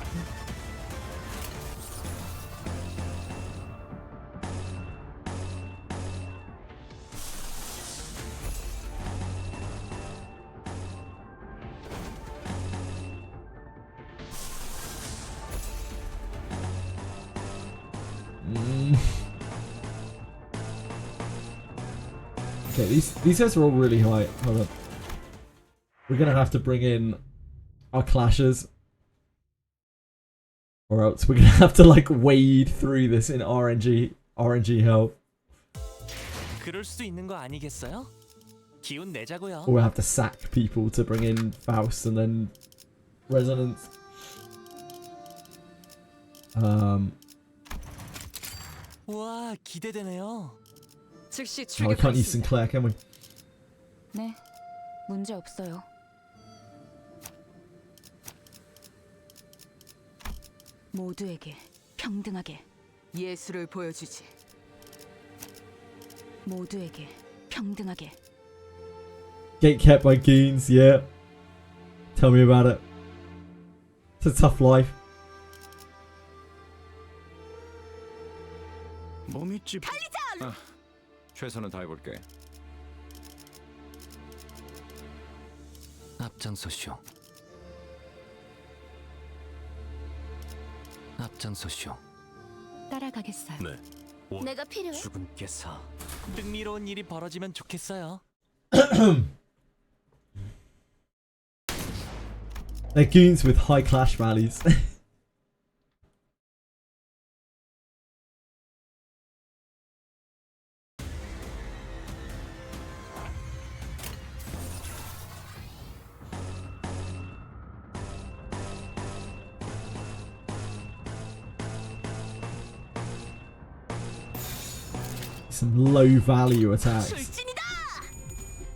Okay, these guys are all really high. Hold on. We're gonna have to bring in our clashes, or else we're gonna have to like wade through this in RNG hell. 그럴 수도 있는 거 아니겠어요? 기운 내자고요. Or we'll have to sack people to bring in Faust and then Resonance. 와, 기대되네요. 즉시 Oh, we can't use Sinclair, can we? 네, 문제 없어요. 모두에게 평등하게 예술을 보여주지. 모두에게 평등하게. Get kept by goons, yeah. Tell me about it. It's a tough life. 몸이 찝. 아, 최선을 다해볼게. 앞장서시오. 앞장서시오. 따라가겠어요. 네. 내가 필요해? 주군께서 흥미로운 일이 벌어지면 좋겠어요. They're goons with high clash values. Some low value attacks.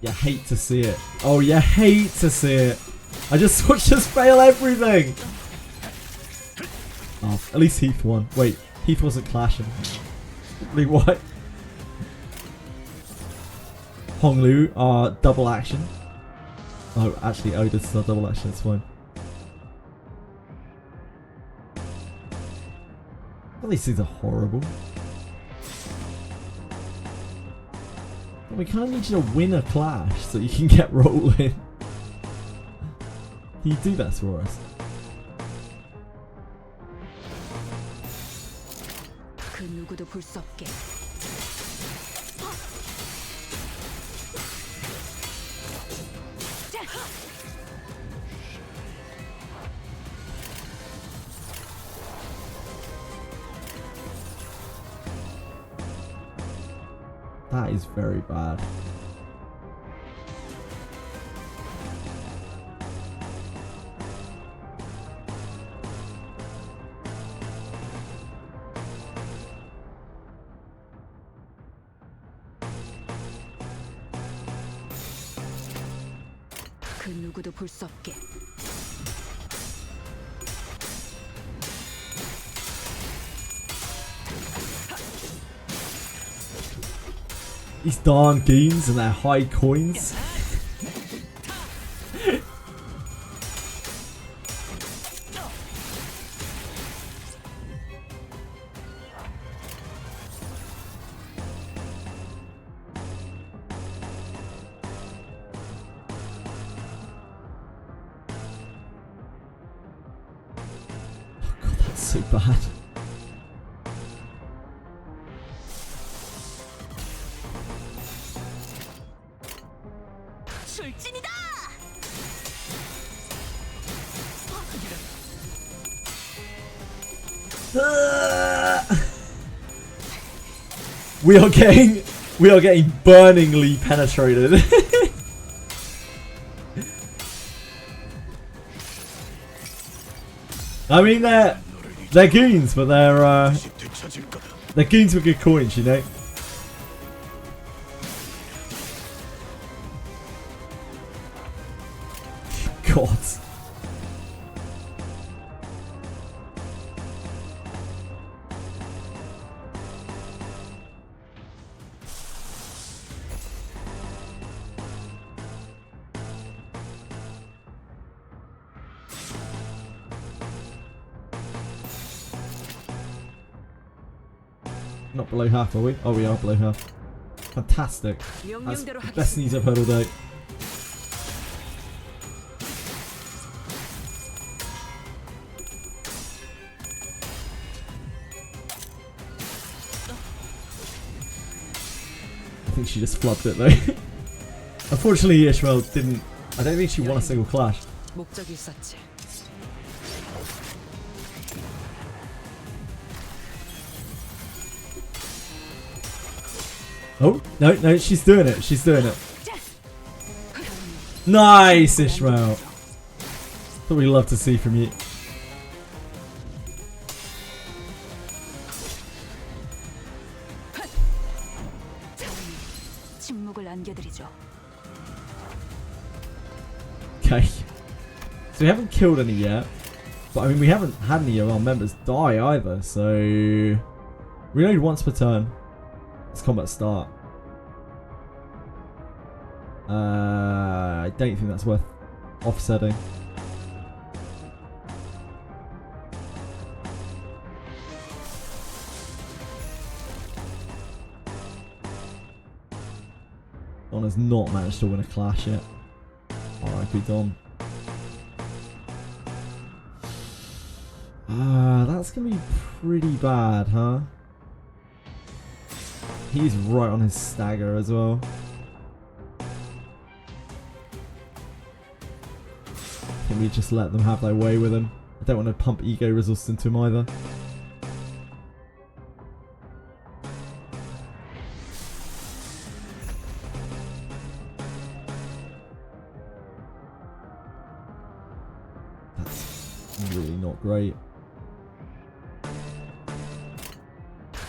You hate to see it. Oh, you hate to see it. I just watched us fail everything. Oh, at least Heath won. Wait, Heath wasn't clashing. Wait, what? Honglu, double action. Oh, actually, this is not double action. It's fine. Well, these things are horrible. We kind of need you to win a clash so you can get rolling. Can you do that for us? 그 누구도 볼 수 없게. That is very bad. 그 누구도 볼 수 없게. These darn goons and their high coins. Oh god, that's so bad. We are getting burningly penetrated. I mean they're goons, but they're goons with good coins, you know. God. Not below half, are we? Oh, we are below half. Fantastic. That's the best news I've heard all day. I think she just flubbed it though. Unfortunately, Ishmael didn't. I don't think she won a single clash. 목적이 있었지. Oh, no, she's doing it. She's doing it. Nice, Ishmael. That's what we love to see from you. 침묵을 안겨드리죠. Okay. So we haven't killed any yet. But I mean, we haven't had any of our members die either. So reload once per turn. Let's combat start. I don't think that's worth offsetting. Don has not managed to win a clash yet. R.I.P. Don. That's gonna be pretty bad, huh? He's right on his stagger as well. Can we just let them have their way with him? I don't want to pump ego resources into him either. That's really not great.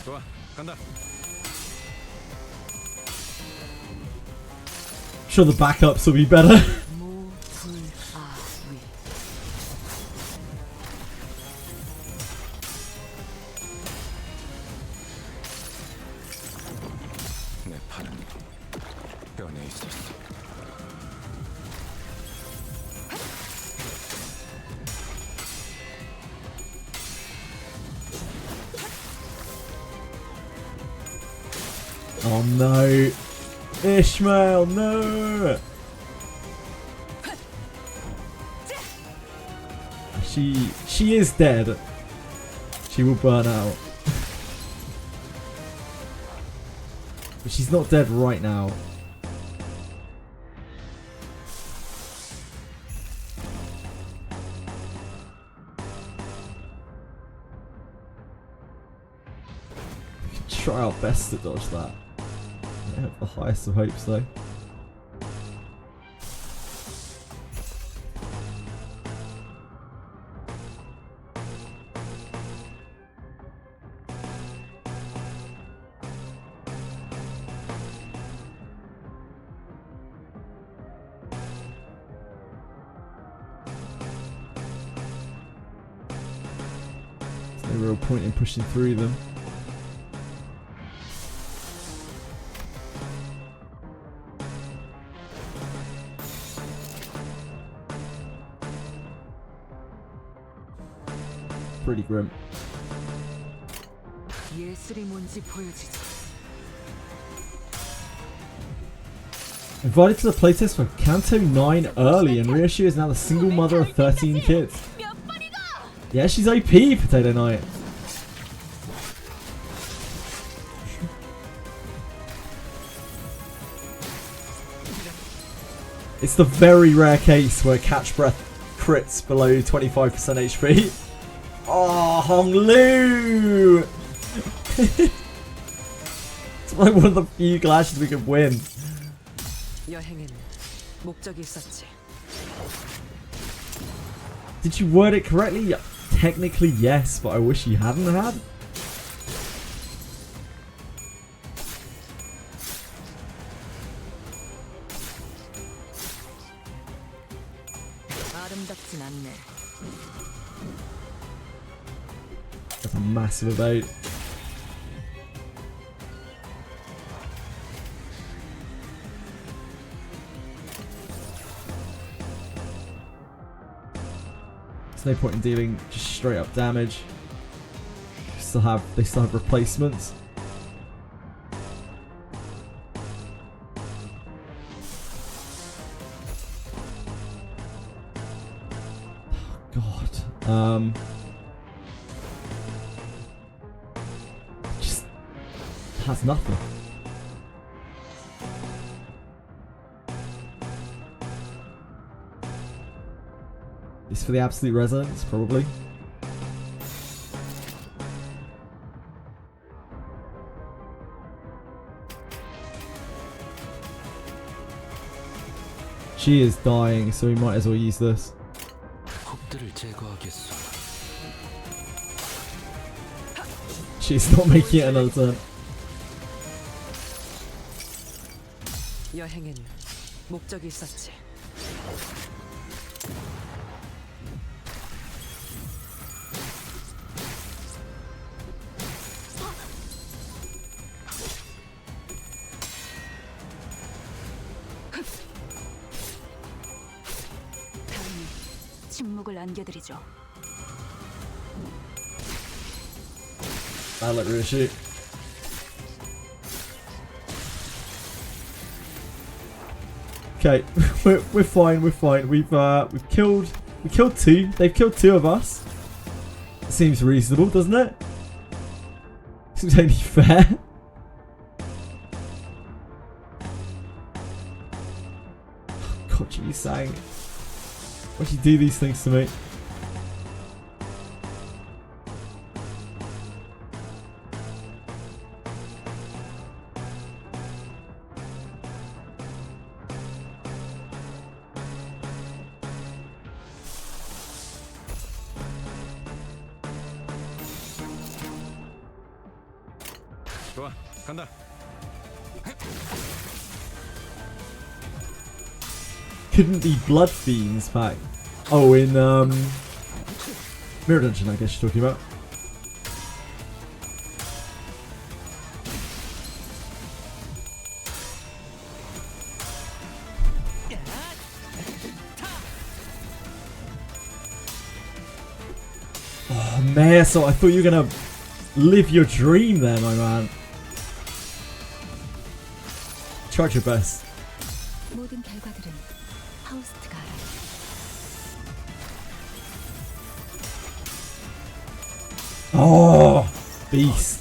좋아, 간다. I'm sure the backups will be better. 내 팔은 변해 있었어. Oh no. Ishmael, no! She is dead. She will burn out. But she's not dead right now. We can try our best to dodge that. I have the highest of hopes though. There's no real point in pushing through them. Pretty grim. 예술이 뭔지 보여주지. Invited to the playtest for Canto 9 early, and Ryoshu is now the single mother of 13 kids. Yeah, she's OP, Potato Knight. It's the very rare case where Catch Breath crits below 25% HP. Oh, Hong Lu! It's like one of the few clashes we could win. 여행에는 목적이 있었지. Did you word it correctly? Technically yes, but I wish you hadn't had. 아름답진 않네. That's a massive abate. There's no point in dealing just straight up damage. They still have replacements. Oh, God. Just has nothing. This for the absolute resonance, probably. She is dying, so we might as well use this. 혹들을 제거하겠소. She's not making it another turn. 여행에는 목적이 있었지. 다음은 침묵을 안겨드리죠. I like Ryoshu. Okay, we're fine. We're fine. We killed two. They've killed two of us. Seems reasonable, doesn't it? Seems only fair. God, what are you saying? Why do you do these things to me? 좋아, 간다. Couldn't the Blood Fiends pack? Oh, in Mirror Dungeon, I guess you're talking about. Oh man, so I thought you were gonna live your dream there, my man. Tried your best. 모든 결과들은 하우스트가 알아. Oh, beast.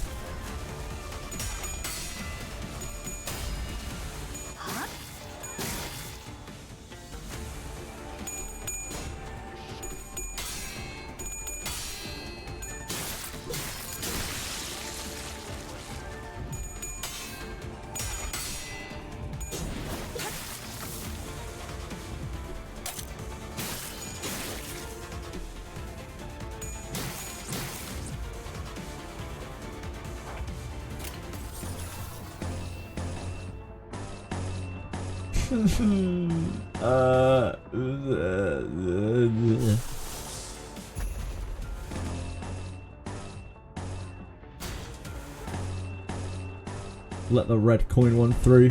Let the red coin one through.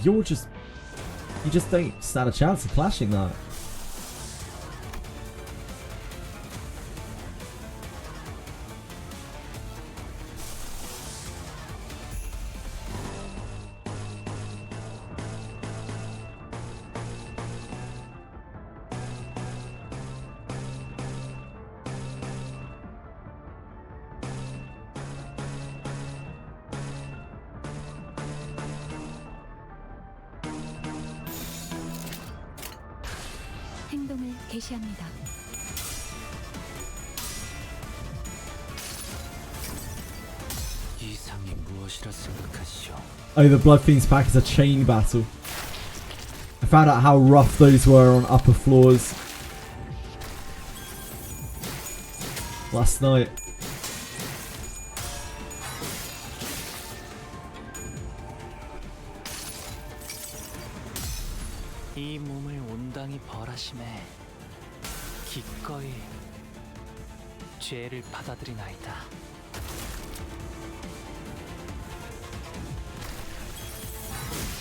You just don't stand a chance of clashing that. 행동을 개시합니다. 이상이 무엇이라 생각하시오? Oh, the Blood Fiends pack is a chain battle. I found out how rough those were on upper floors last night. 이 몸을 온당히 벌하심에 기꺼이 죄를 받아들이나이다.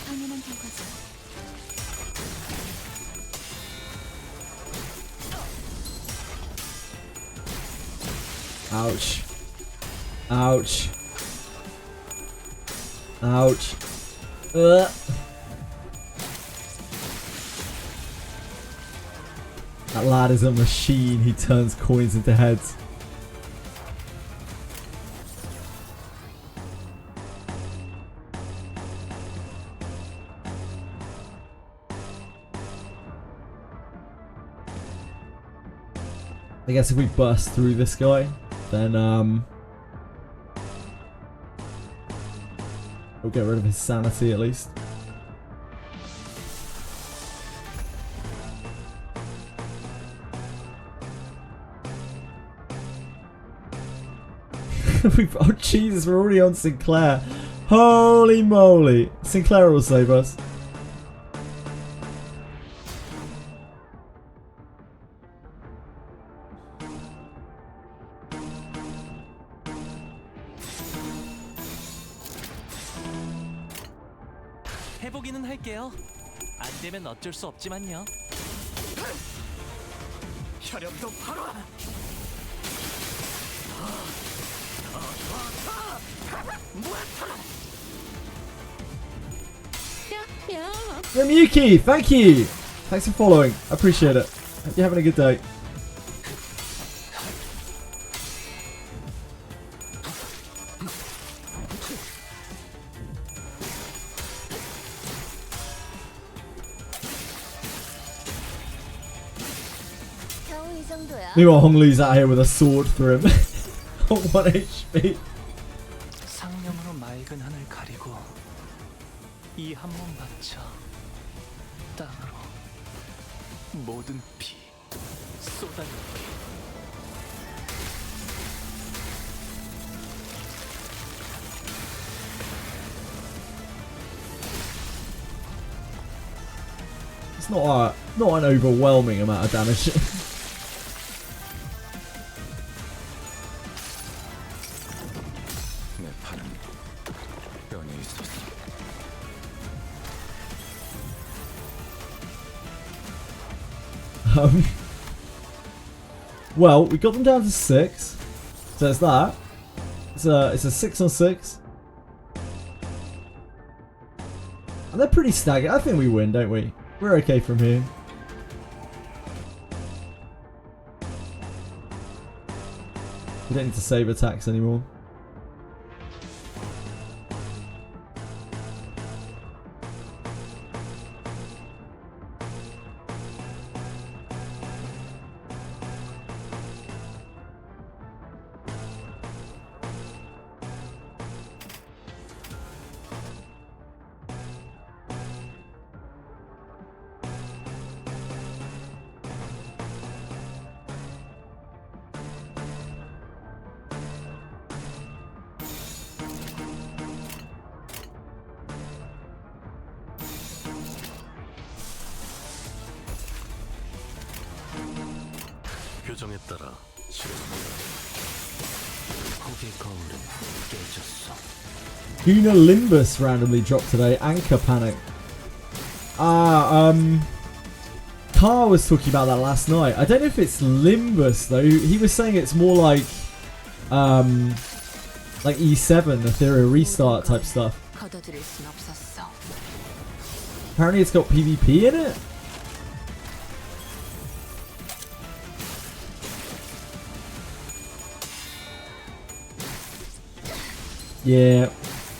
당연한 결과죠. Ouch. Ouch. Ouch. That lad is a machine. He turns coins into heads. I guess if we burst through this guy, then we'll get rid of his sanity at least. Oh Jesus, we're already on Sinclair. Holy moly. Sinclair will save us. 해보기는 할게요. 안 되면 어쩔 수 없지만요. 혈염도 바로. Remuki, thank you. Thanks for following. I appreciate it. Hope you're having a good day. 겨우 이 정도야. Meanwhile, Honglu's out here with a sword through him. On 1 HP. 상념으로 맑은 하늘 가리고 이 한 몸 바쳐 땅으로 모든 피 쏟아낼게. It's not an overwhelming amount of damage. 내 팔은 뼈에 있었어. Well, we got them down to 6, so it's that. It's a 6 on 6, and they're pretty staggered. I think we win, don't we? We're okay from here. We don't need to save attacks anymore. 규정에 따라 실행합니다. 거기의 거울은 깨졌어. Una Limbus randomly dropped today. Anchor Panic. Carr was talking about that last night. I don't know if it's Limbus though. He was saying it's more like E7, Etheria Restart type stuff. 거둬들일 순 없었어. Apparently it's got PvP in it. Yeah,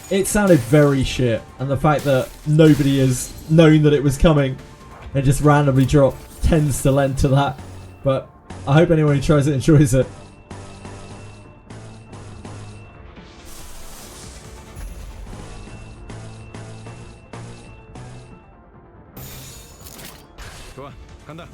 it sounded very shit, and the fact that nobody has known that it was coming and just randomly dropped tends to lend to that. But I hope anyone who tries it enjoys it. 좋아, 간다.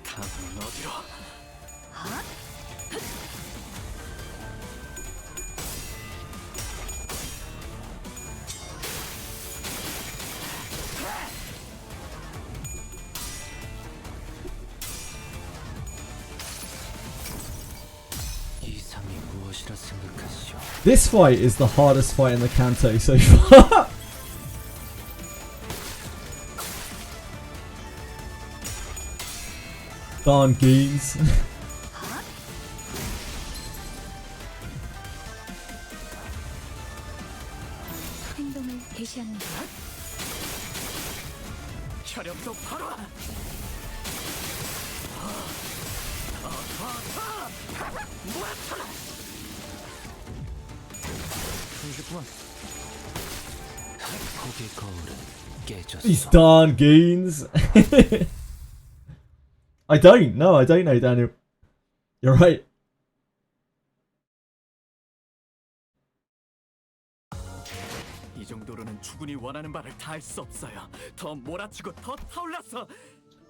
다음은 어디로? 이상이 무엇이라 생각하시오? This fight is the hardest fight in the Canto so far. Darn geese. 행동을 개시합니다. 혈염도 바로. 거기의 거울은 깨졌어. These darn goons. I don't know, Daniel. You're right. 이 정도로는 충분히 원하는 바를 다 할 수 없어요. 더 몰아치고 더 타올라서.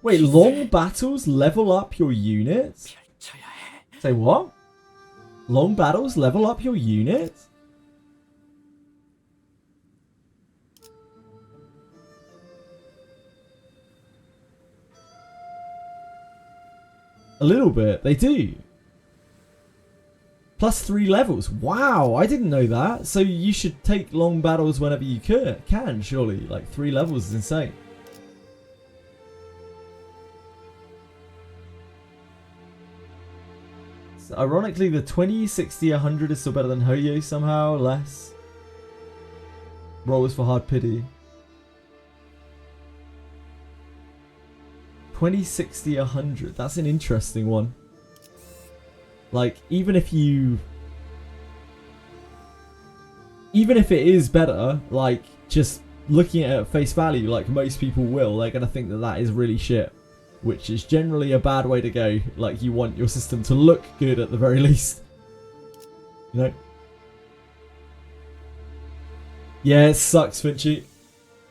Wait, long battles level up your units? Say what? Long battles level up your units? A little bit, they do. Plus 3 levels. Wow, I didn't know that. So you should take long battles whenever you can, surely. Like 3 levels is insane. So ironically, the 20, 60, 100 is still better than Hoyo somehow. Less. Rollers for hard pity. 2060 100. That's an interesting one. Like, even if it is better, like, just looking at it at face value, like most people will, they're going to think that that is really shit. Which is generally a bad way to go. Like, you want your system to look good at the very least. You know? Yeah, it sucks, Finchy.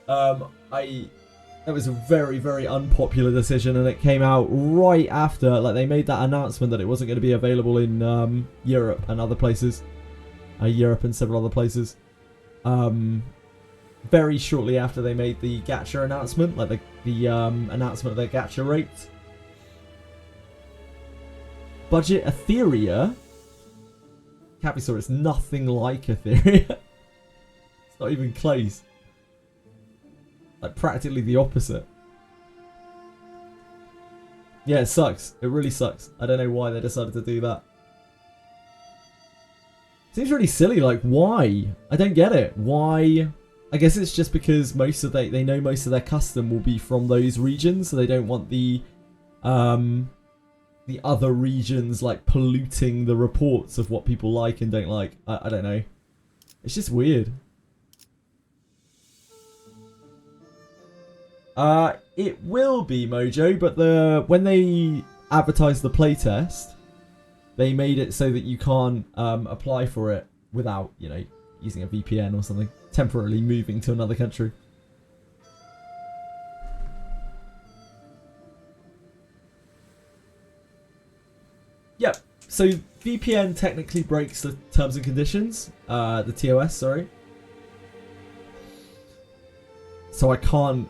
That was a very, very unpopular decision, and it came out right after, like, they made that announcement that it wasn't going to be available in Europe and other places. Europe and several other places. Very shortly after they made the gacha announcement, like the announcement of their gacha rate. Budget Etheria. Capisaur, it's nothing like Etheria. It's not even close. Like, practically the opposite. Yeah, it sucks. It really sucks. I don't know why they decided to do that. Seems really silly. Like, why? I don't get it. Why? I guess it's just because they know most of their custom will be from those regions, so they don't want the other regions, like, polluting the reports of what people like and don't like. I don't know. It's just weird. It will be Mojo, but when they advertised the playtest, they made it so that you can't apply for it without, you know, using a VPN or something, temporarily moving to another country. Yep. So VPN technically breaks the terms and conditions, the TOS, sorry. So I can't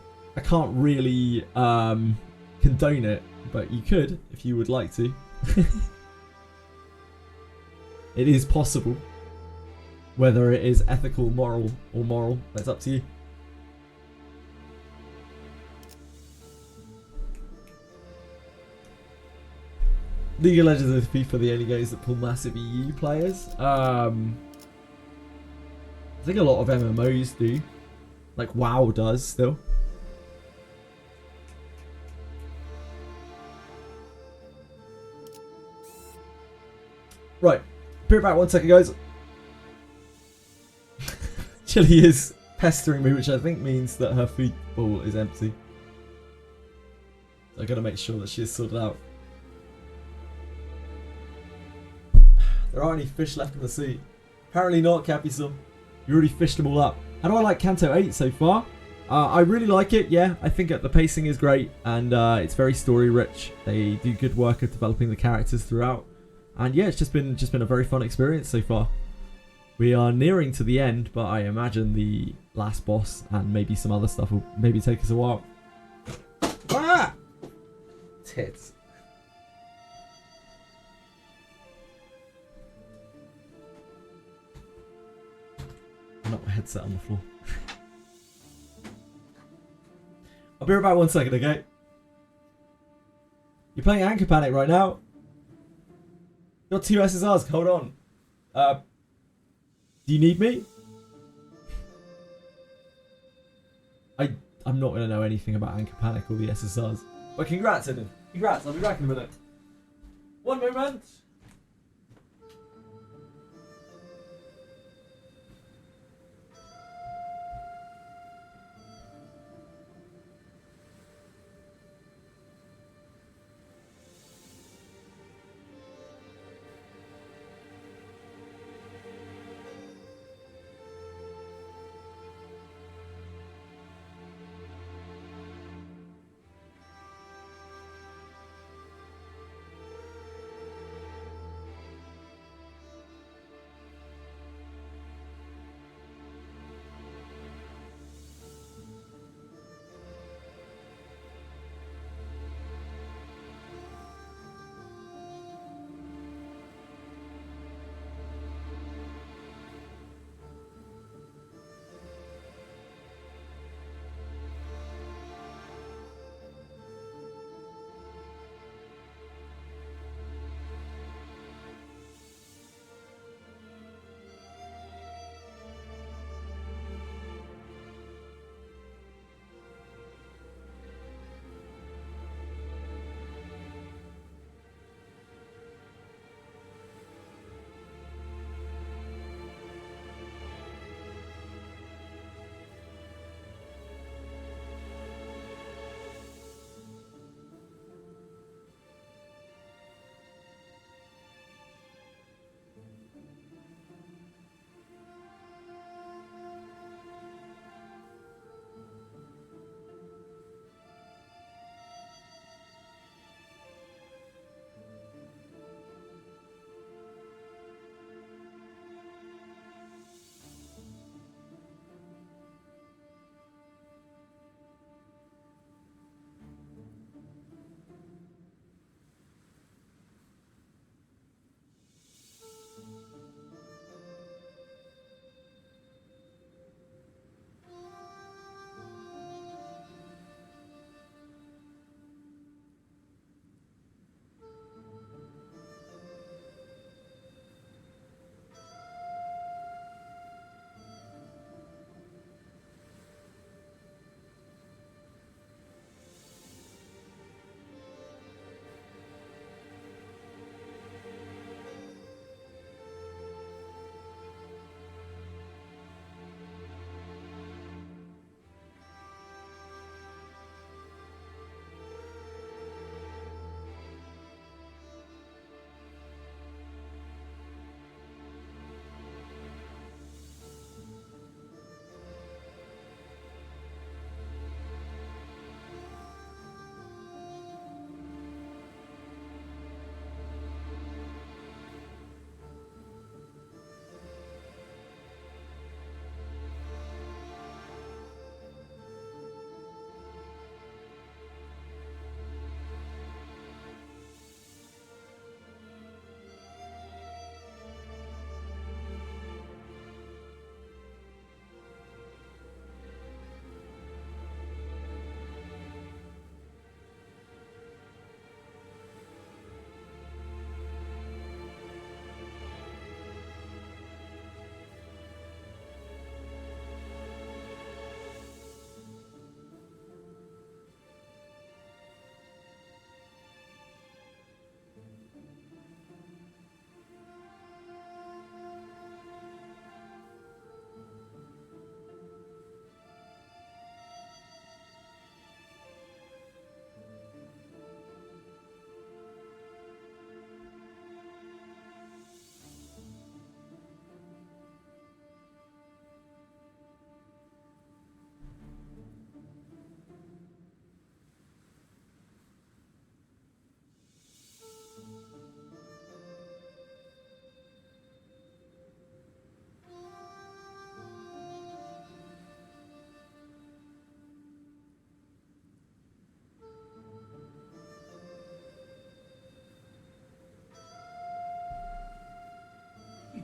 really condone it, but you could if you would like to. It is possible. Whether it is ethical, moral, or moral, that's up to you. League of Legends and FIFA the only games that pull massive EU players. I think a lot of MMOs do. Like WoW does still. Right. Be right back 1 second, guys. Chili is pestering me, which I think means that her food bowl is empty. So I gotta make sure that she is sorted out. There aren't any fish left in the sea. Apparently not, Capisum. You already fished them all up. How do I like Canto 8 so far? I really like it, yeah. I think the pacing is great, and it's very story rich. They do good work at developing the characters throughout. And yeah, it's just been a very fun experience so far. We are nearing to the end, but I imagine the last boss and maybe some other stuff will maybe take us a while. Ah! Tits. Knock my headset on the floor. I'll be right back 1 second, okay? You're playing Anchor Panic right now? Got 2 SSRs, hold on. Do you need me? I'm not going to know anything about Anchor Panic or the SSRs. But congrats, Eden. Congrats, I'll be back in a minute. One moment.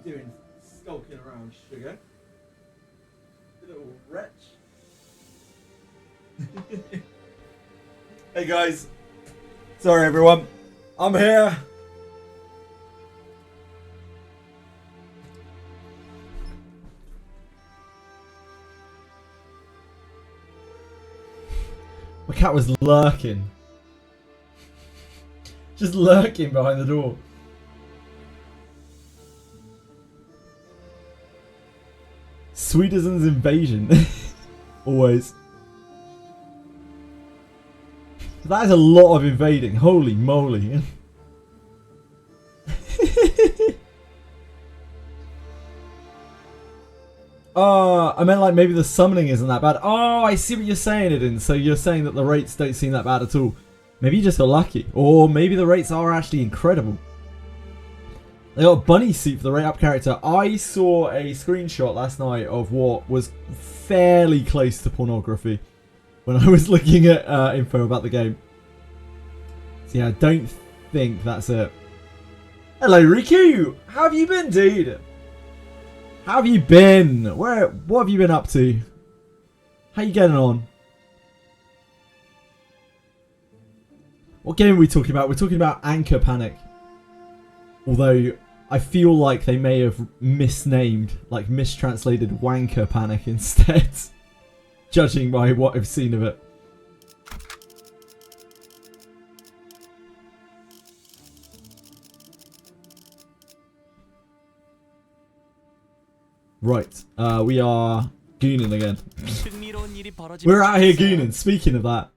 you doing skulking around, sugar? You little wretch. Hey guys. Sorry everyone. I'm here. My cat was lurking. Just lurking behind the door. Sweden's invasion. Always. That is a lot of invading. Holy moly. I meant like maybe the summoning isn't that bad. Oh, I see what you're saying, Eden. So you're saying that the rates don't seem that bad at all. Maybe you just got lucky. Or maybe the rates are actually incredible. They got a bunny suit for the rate up character. I saw a screenshot last night of what was fairly close to pornography when I was looking at info about the game. So yeah, I don't think that's it. Hello Riku! How have you been, dude? How have you been? What have you been up to? How you getting on? What game are we talking about? We're talking about Anchor Panic. Although, I feel like they may have misnamed, like mistranslated Wanker Panic instead. Judging by what I've seen of it. Right, we are gooning again. We're out here gooning, speaking of that.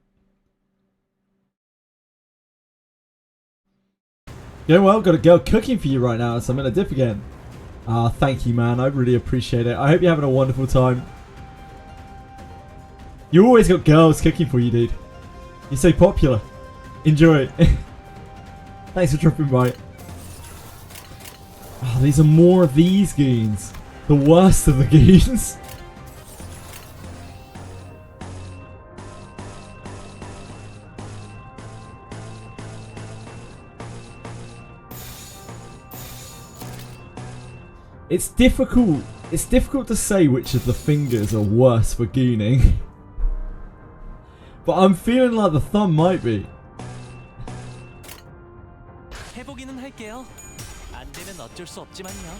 Going well, got a girl cooking for you right now, so I'm in a dip again. Thank you, man. I really appreciate it. I hope you're having a wonderful time. You always got girls cooking for you, dude. You're so popular. Enjoy it. Thanks for dropping by. Oh, these are more of these goons. The worst of the goons. It's difficult to say which of the fingers are worse for gooning. But I'm feeling like the thumb might be. 해보기는 할게요. 안 되면 어쩔 수 없지만요.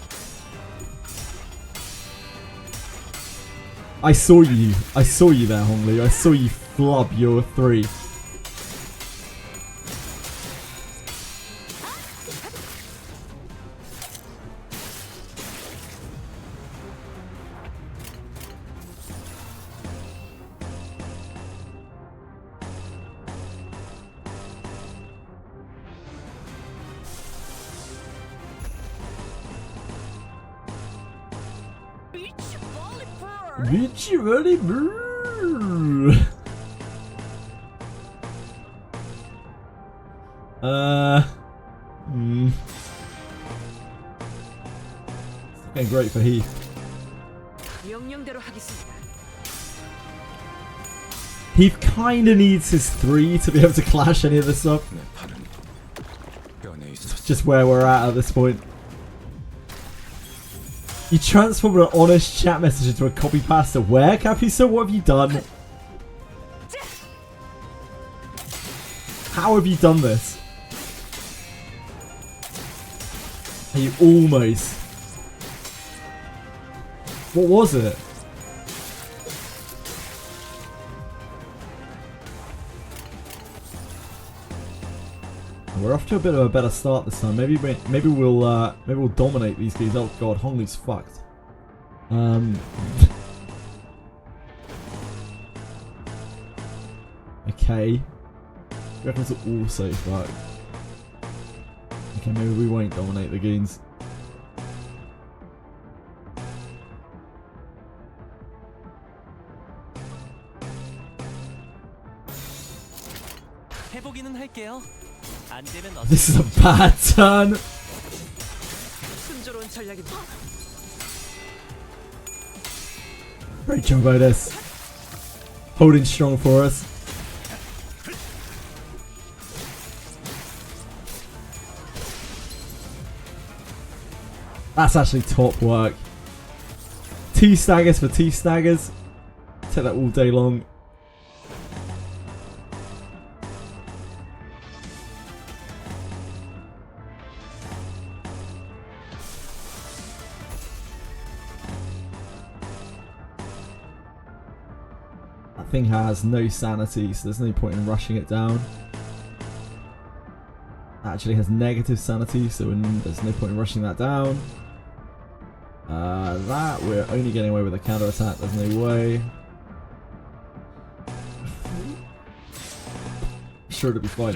I saw you there, Hongli. I saw you flub your 3. Bitchy ready, brrrr. It's looking great for Heath. Heath kinda needs his 3 to be able to clash any of this stuff. It's just where we're at this point. You transformed an honest chat message into a copy pasta. Where, Capuso? What have you done? How have you done this? Are you almost? What was it? We're off to a bit of a better start this time. Maybe we'll dominate these guys. Oh god, Hongli's fucked. Okay. Reckons are also fucked. Okay, maybe we won't dominate the goons. 해보기는 할게요. This is a bad turn. Great job, Otis. Holding strong for us. That's actually top work. 2 staggers for 2 staggers. Take that all day long. That thing has no sanity, so there's no point in rushing it down. Actually has negative sanity, so there's no point in rushing that down. That we're only getting away with a counter attack. There's no way. Sure to be fine.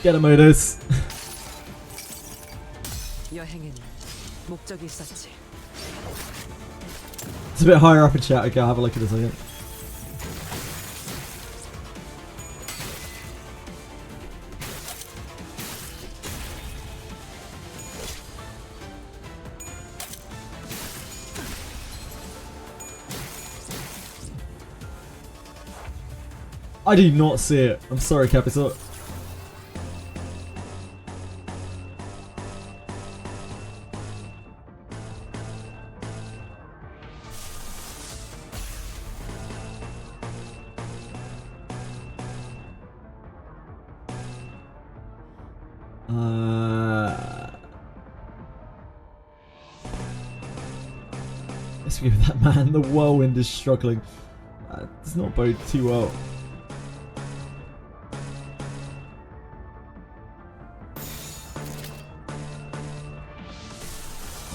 Get him, Otis. 여행엔 목적이 있었지. It's a bit higher up in chat. Okay, I'll have a look at this again. I do not see it. I'm sorry, Capital. Let's give that man. The whirlwind is struggling. Does not bode too well.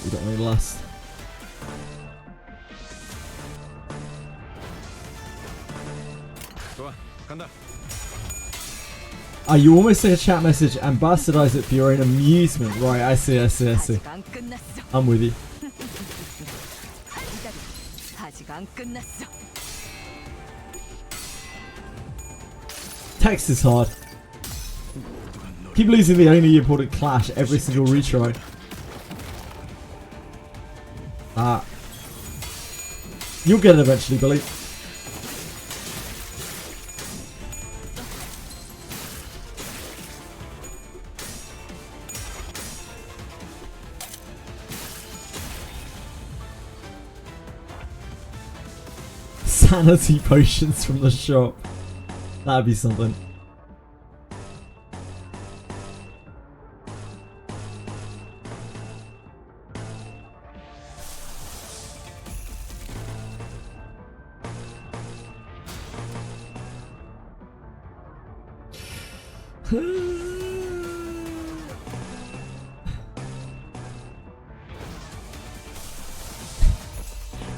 We don't need lust. Oh, you almost say a chat message and bastardize it for your own amusement. Right, I see. I'm with you. Text is hard. Keep losing the only important clash every single retry. You'll get it eventually, Billy. Sanity potions from the shop. That'd be something.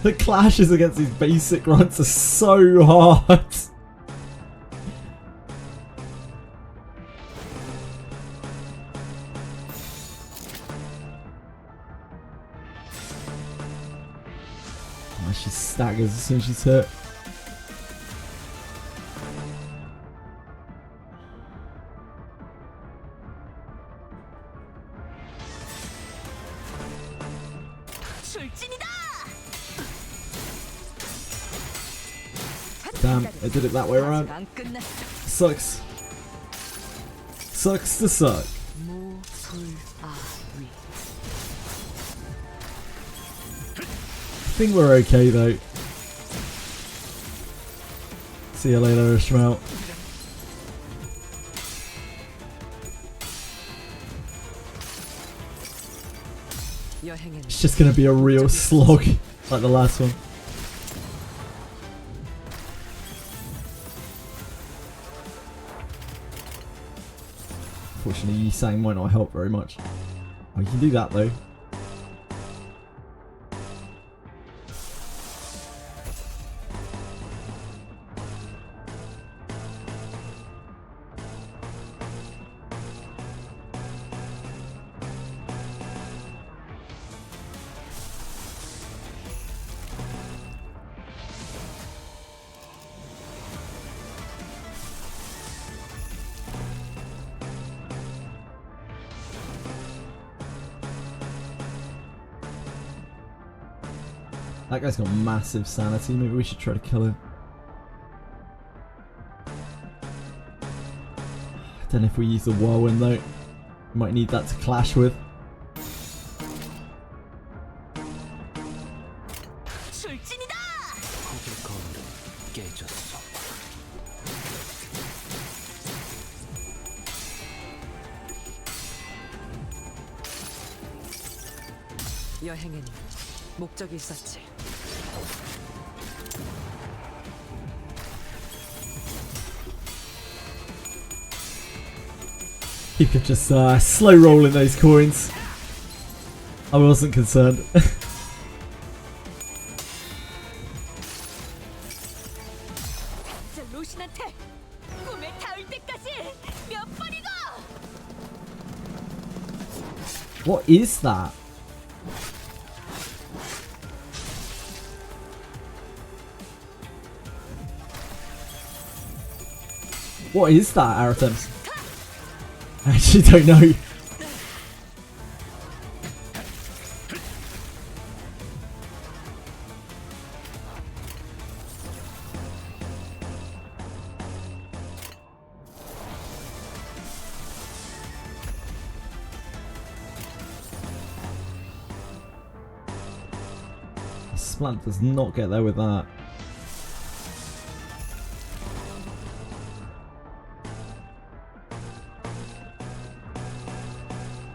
The clashes against these basic runs are so hard. Oh, she staggers as soon as she's hit. Damn, I did it that way around. Sucks. Sucks to suck. I think we're okay though. See you later, Ishmael. It's just gonna be a real slog like the last one. Unfortunately, Yisang might not help very much. Oh, you can do that though. That guy's got massive sanity. Maybe we should try to kill him. Don't know if we use the whirlwind though. Might need that to clash with. 여행엔 목적이 있었지. He could just slow rolling those coins. I wasn't concerned. What is that? What is that, Aratems? I actually don't know. Splant does not get there with that.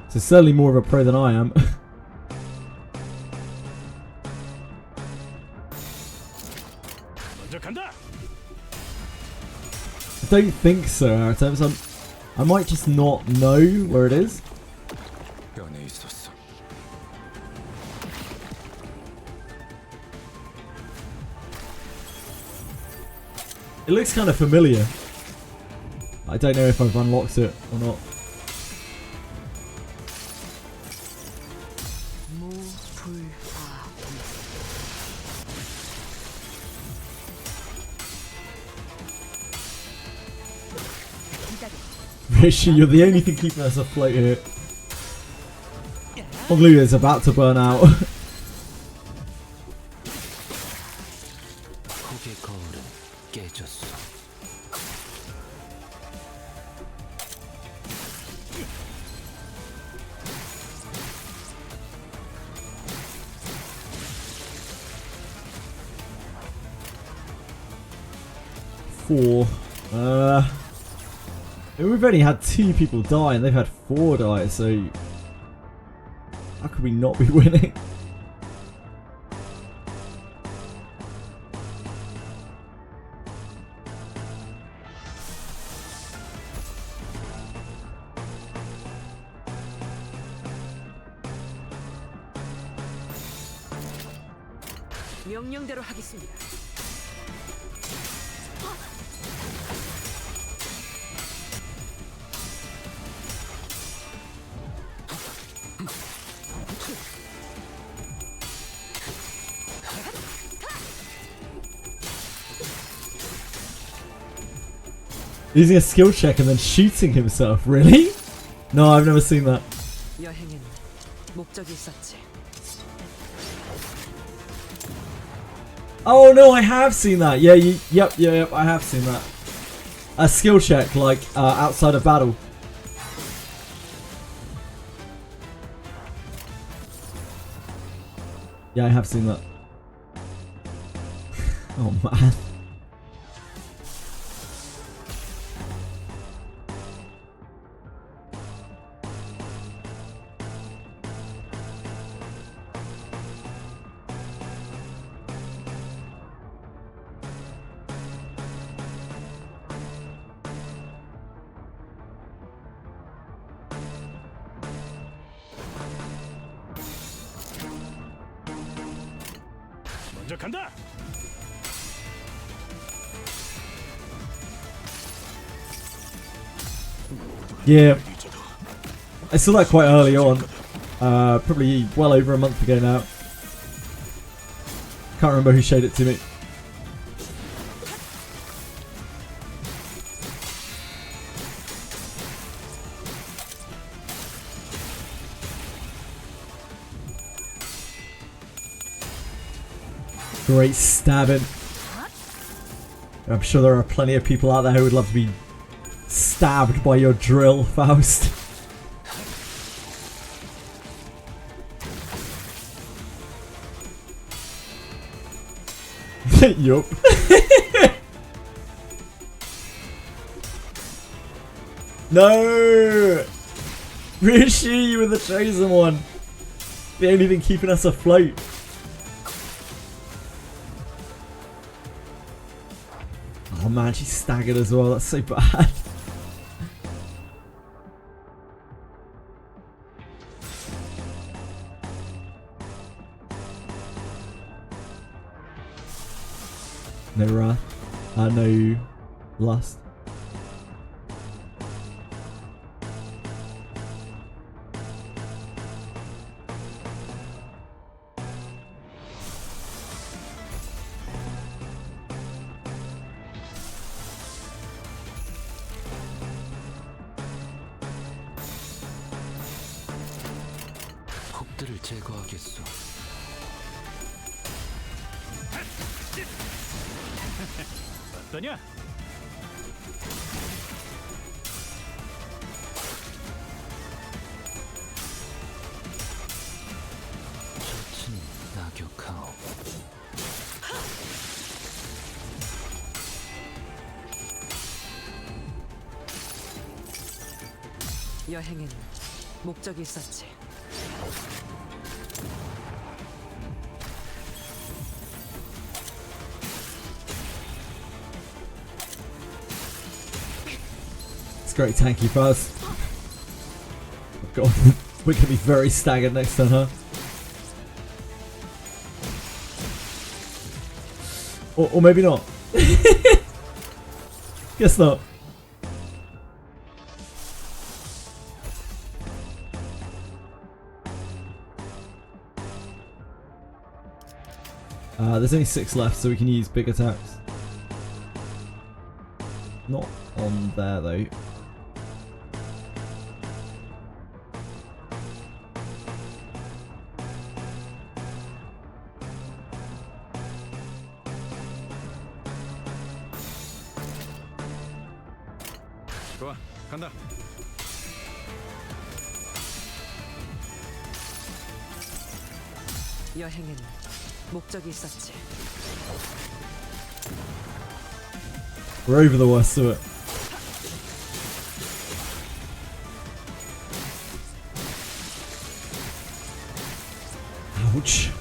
So certainly more of a pro than I am. I don't think so, Aratems. I might just not know where it is. It looks kind of familiar. I don't know if I've unlocked it or not. Rishi, you're the only thing keeping us afloat here. Honglu is about to burn out. Four. We've only had 2 people die and they've had 4 die, so how could we not be winning? 명령대로 하겠습니다. Using a skill check and then shooting himself, really? No, I've never seen that. 여행엔 목적이 있었지. Oh no, I have seen that. Yeah, yep, I have seen that. A skill check, like outside of battle. Yeah, I have seen that. Oh man. 먼저 간다. Yeah, I saw that quite early on, probably well over a month ago now. Can't remember who showed it to me. Great stabbing. I'm sure there are plenty of people out there who would love to be stabbed by your drill, Faust. Yup. No! Rishi, you were the chosen one. The only thing keeping us afloat. Oh man, she's staggered as well. That's so bad. No wrath. No lust. 적들을 제거하겠소. 어떠냐? 저친이 낙엽하오. 여행에는 목적이 있었지. It's great, tanky Fuzz. Oh god, we're gonna be very staggered next turn, huh? Or maybe not. Guess not. There's only 6 left, so we can use big attacks. Not on there though. 좋아, 간다. 여행에는 목적이 있었지. We're over the worst of it. Ouch.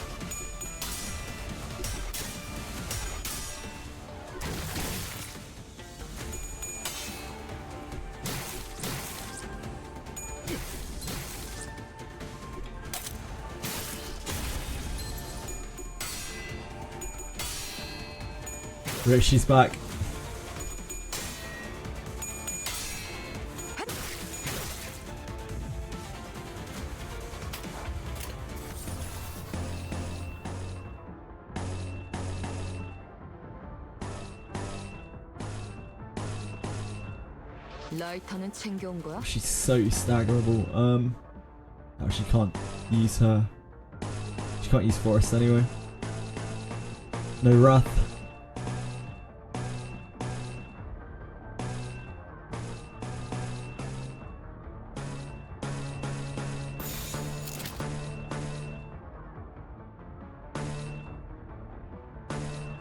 Rishi's back. 라이터는 챙겨온 거야? She's so staggerable. Oh, she can't use her. She can't use Forest anyway. No Wrath.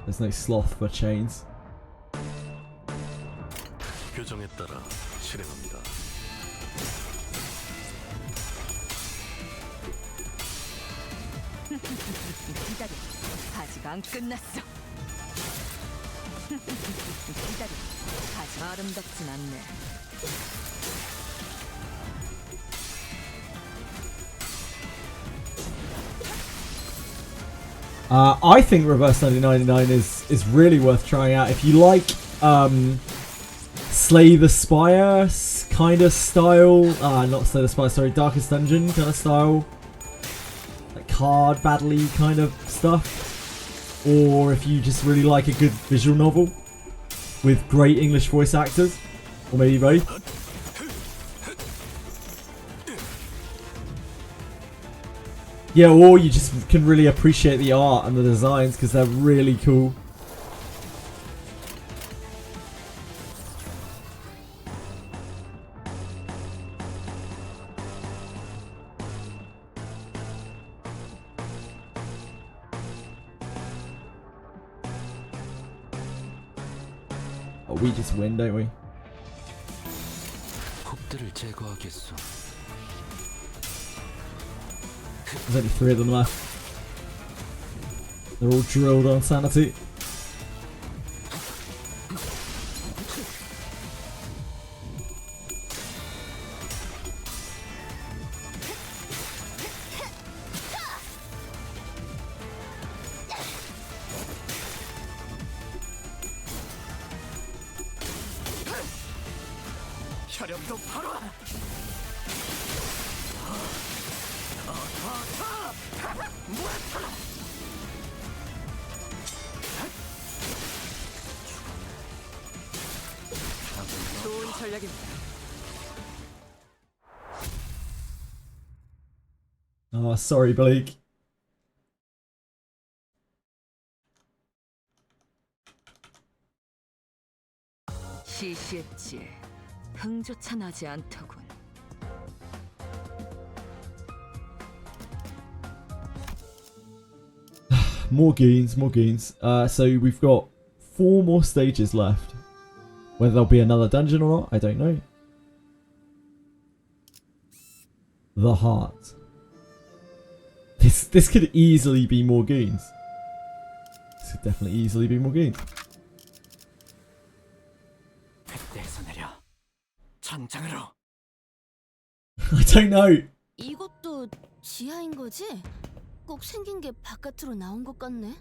There's no sloth for chains. 규정에 따라 실행합니다. 기다려. 아직 안 끝났어. 기다려. 아직 아름답진 않네. I think Reverse 1999 is really worth trying out if you like Slay the Spire kind of style. Not Slay the Spire, sorry, Darkest Dungeon kind of style, like card battle-y kind of stuff, or if you just really like a good visual novel with great English voice actors, or maybe both. Yeah, or you just can really appreciate the art and the designs because they're really cool. we just win, don't we? 폭들을 제거하겠소. There's only 3 of them left. They're all drilled on sanity. 혈염도 바로 좋은 전략입니다. Oh, sorry, Blake. 시시했지. 흥조차 나지 않더군. More goons, more goons. So we've got 4 more stages left. Whether there'll be another dungeon or not, I don't know. The Heart. This could easily be more goons. This could definitely easily be more goons. 뱃대에서 내려 전장으로. I don't know. 이것도 지하인 거지? 꼭 생긴 게 바깥으로 나온 것 같네.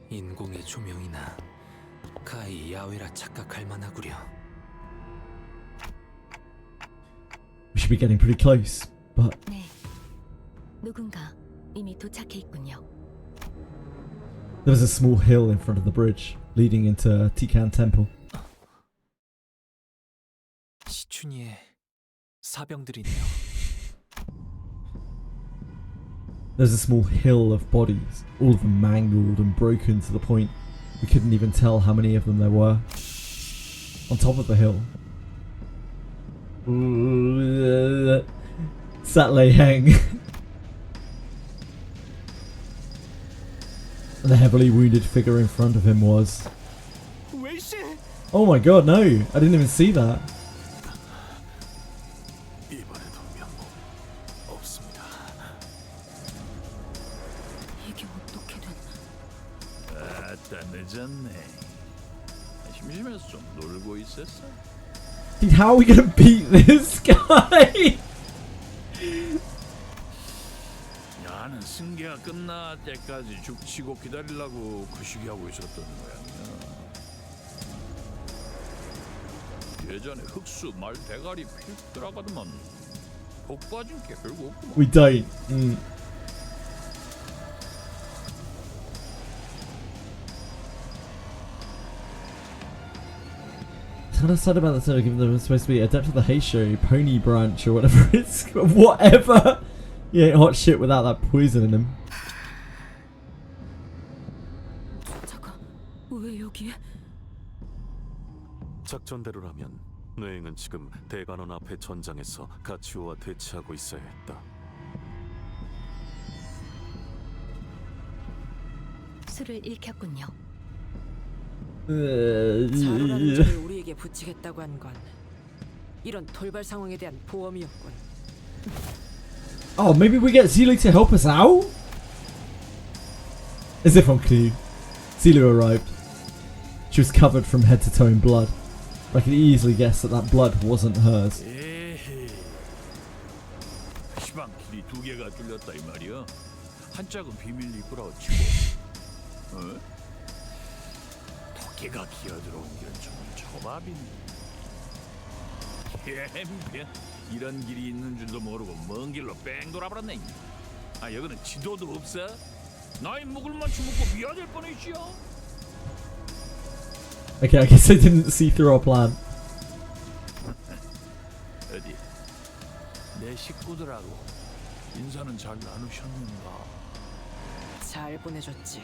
인공의 조명이나 가히 야외라 착각할 만하구려. We should be getting pretty close, but 네. 누군가 이미 도착해 있군요. there was a small hill in front of the bridge leading into Tikan Temple. 시춘이의 사병들이네요. There's a small hill of bodies, all of them mangled and broken to the point we couldn't even tell how many of them there were. On top of the hill. Satley Heng. The heavily wounded figure in front of him was... Oh my god, no! I didn't even see that. 이게 어떻게든... 아따 늦었네. 심심해서 좀 놀고 있었어. Dude, how are we gonna beat this guy? 나는 승계가 끝날 때까지 죽치고 기다리려고 그 시기하고 있었던 거야. 예전에 흑수 말 대가리 픽 들어가더만 복 빠진 게 별거 없구만. We don't. Tell us about the sort given them supposed to be adept of the Heisho, pony branch or whatever it's whatever. He ain't hot shit without that poison in him. 왜 여기에? 작전대로라면 뇌행은 지금 대관원 앞의 전장에서 가치오와 대치하고 있어야 했다. 술을 잃혔군요. 자루라는 점을 우리에게 붙이겠다고 한 건 이런 돌발 상황에 대한 보험이었군. Oh, maybe we get Zilu to help us out? As if on clue. Zilu arrived. She was covered from head to toe in blood. I could easily guess that blood wasn't hers. 에헤. 시방길이 두 개가 뚫렸다 이 말이야. 한 짝은 비밀 입구라고 치고. 어? 토끼가 기어들어온 길은 정말 초밥인데. 엠병 이런 길이 있는 줄도 모르고 먼 길로 뺑 돌아버렸네. 아 여기는 지도도 없어? 나이 묵을 만치 묵고 미아될 뻔했지요. Okay, I guess I didn't see through our plan. 어디 내 식구들하고 인사는 잘 나누셨는가? 잘 보내줬지.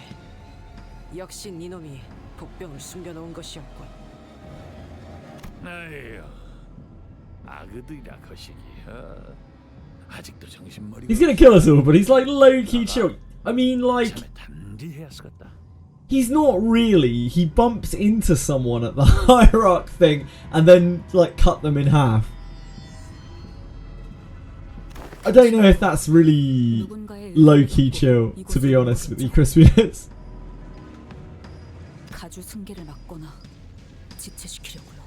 역시 니놈이 복병을 숨겨놓은 것이었군. 에휴, 아그들이라 거시기. 아직도 정신머리가. He's gonna kill us all, but he's like low-key chill. I mean, like... 단디해였었다. He's not really. He bumps into someone at the hierarch thing and then like cut them in half. I don't know if that's really low-key chill, to be honest with you, Crispius. 가주 승계를 막거나 지체시키려고요.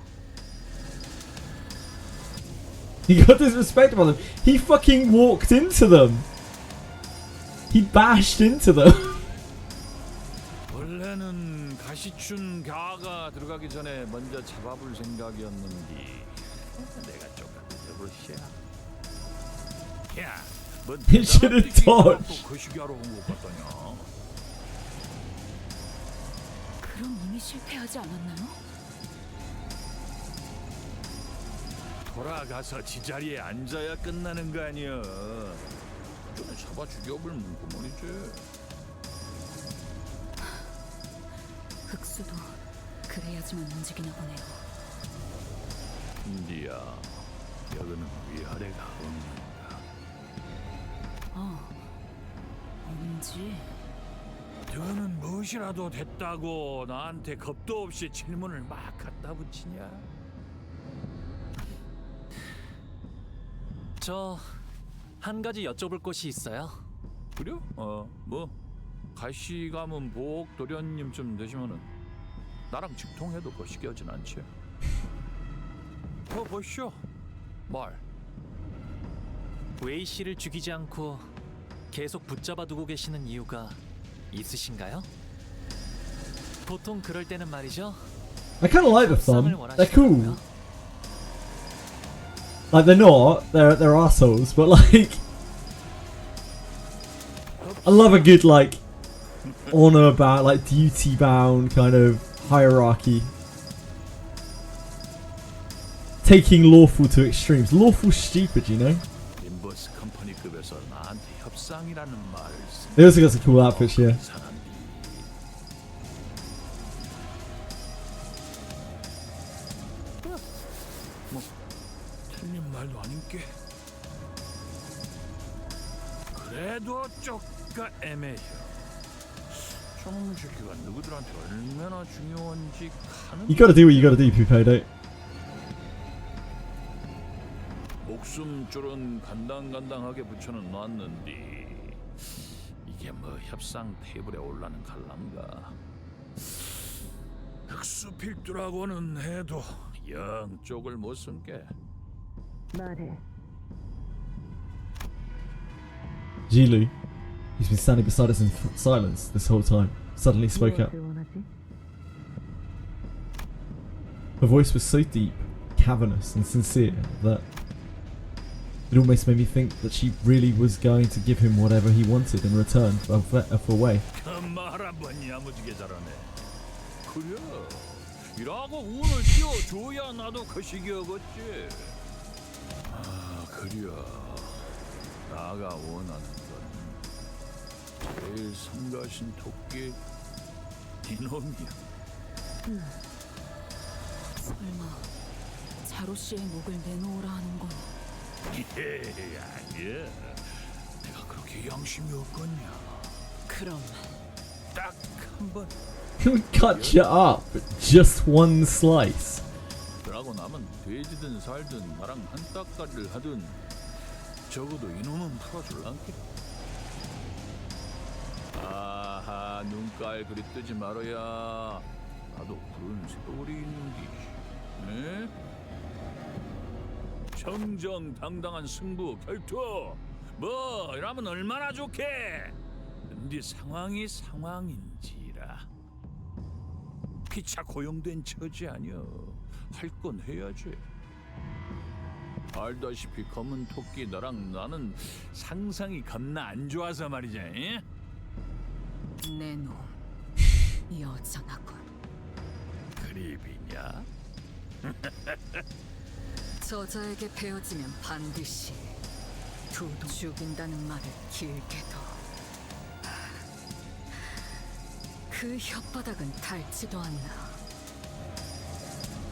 He got disrespect about them. He fucking walked into them. He bashed into them. 원래는 가시춘 가가 들어가기 전에 먼저 잡아볼 생각이었는데 내가 조금 늦어버렸어. 야, 뭐 He should have dodged. 거시기하러 온 것 같더냐? 그럼 이미 실패하지 않았나요? 돌아가서 지자리에 앉아야 끝나는 거 아니야. 전에 잡아 죽여버리면 그만이지. 흑수도 그래야지만 움직이나 보네요. 인디야, 여기는 위아래가 없는가? 뭔지. 너는 무엇이라도 됐다고 나한테 겁도 없이 질문을 막 갖다 붙이냐? 저 한 가지 여쭤볼 곳이 있어요. 그래? 뭐 가시 가문 보옥 도련님쯤 되시면은 나랑 직통해도 거시기하진 않지. 보시오. 말. 웨이 씨를 죽이지 않고 계속 붙잡아 두고 계시는 이유가 있으신가요? 보통 그럴 때는 말이죠. I kind of like the thumb. They're cool. Like they're not. They're assholes. But like, I love a good like honor bound, like duty bound kind of hierarchy. Taking lawful to extremes. Lawful stupid, you know. 림버스 컴퍼니급에서 나한테 협상이라는 말을 쓰는 They also got some cool outfits here. 뭐 틀린 말도 아닌게. 그래도 쪼까 애매해요. 저놈 새끼가 누구들한테 얼마나 중요한지 가는. You gotta do what you gotta do, Pupedo. 목숨줄은 간당간당하게 붙여는 놨는데 이게 뭐 협상 테이블에 올라는 갈란가. 흑수 필두라고는 해도 영 쪽을 못 쓴게. 말해. Jilu, he's been standing beside us in silence this whole time, suddenly spoke up. Her voice was so deep, cavernous and sincere that it almost made me think that she really was going to give him whatever he wanted in return for Wei. 말 한번 야무지게 잘하네. 그래, 이라고 운을 띄워줘야 나도 거시기하겠지. 그래, 나가 원하는 건 제일 성가신 토끼 이놈이야. 설마 자로 씨의 목을 내놓으라 하는 건? 아니야. 내가 그렇게 양심이 없겠냐. 그럼 딱 한 번. Cut you up, just one slice. 그러고 나면 돼지든 살든 나랑 한 따까리를 하든 적어도 이놈은 풀어줄란게. 아하, 눈깔 그리 뜨지 말아야. 나도 그런 세월이 있는디. 네? 정정당당한 승부 결투. 뭐 이러면 얼마나 좋게. 근데 상황이 상황인지라. 피차 고용된 처지 아니여. 할 건 해야지. 알다시피 검은 토끼 너랑 나는 상상이 겁나 안 좋아서 말이지. 내놈 여전하군. 그립이냐? 저자에게 베어지면 반드시 두도 죽인다는 말을 길게도. 그 혓바닥은 닳지도 않나.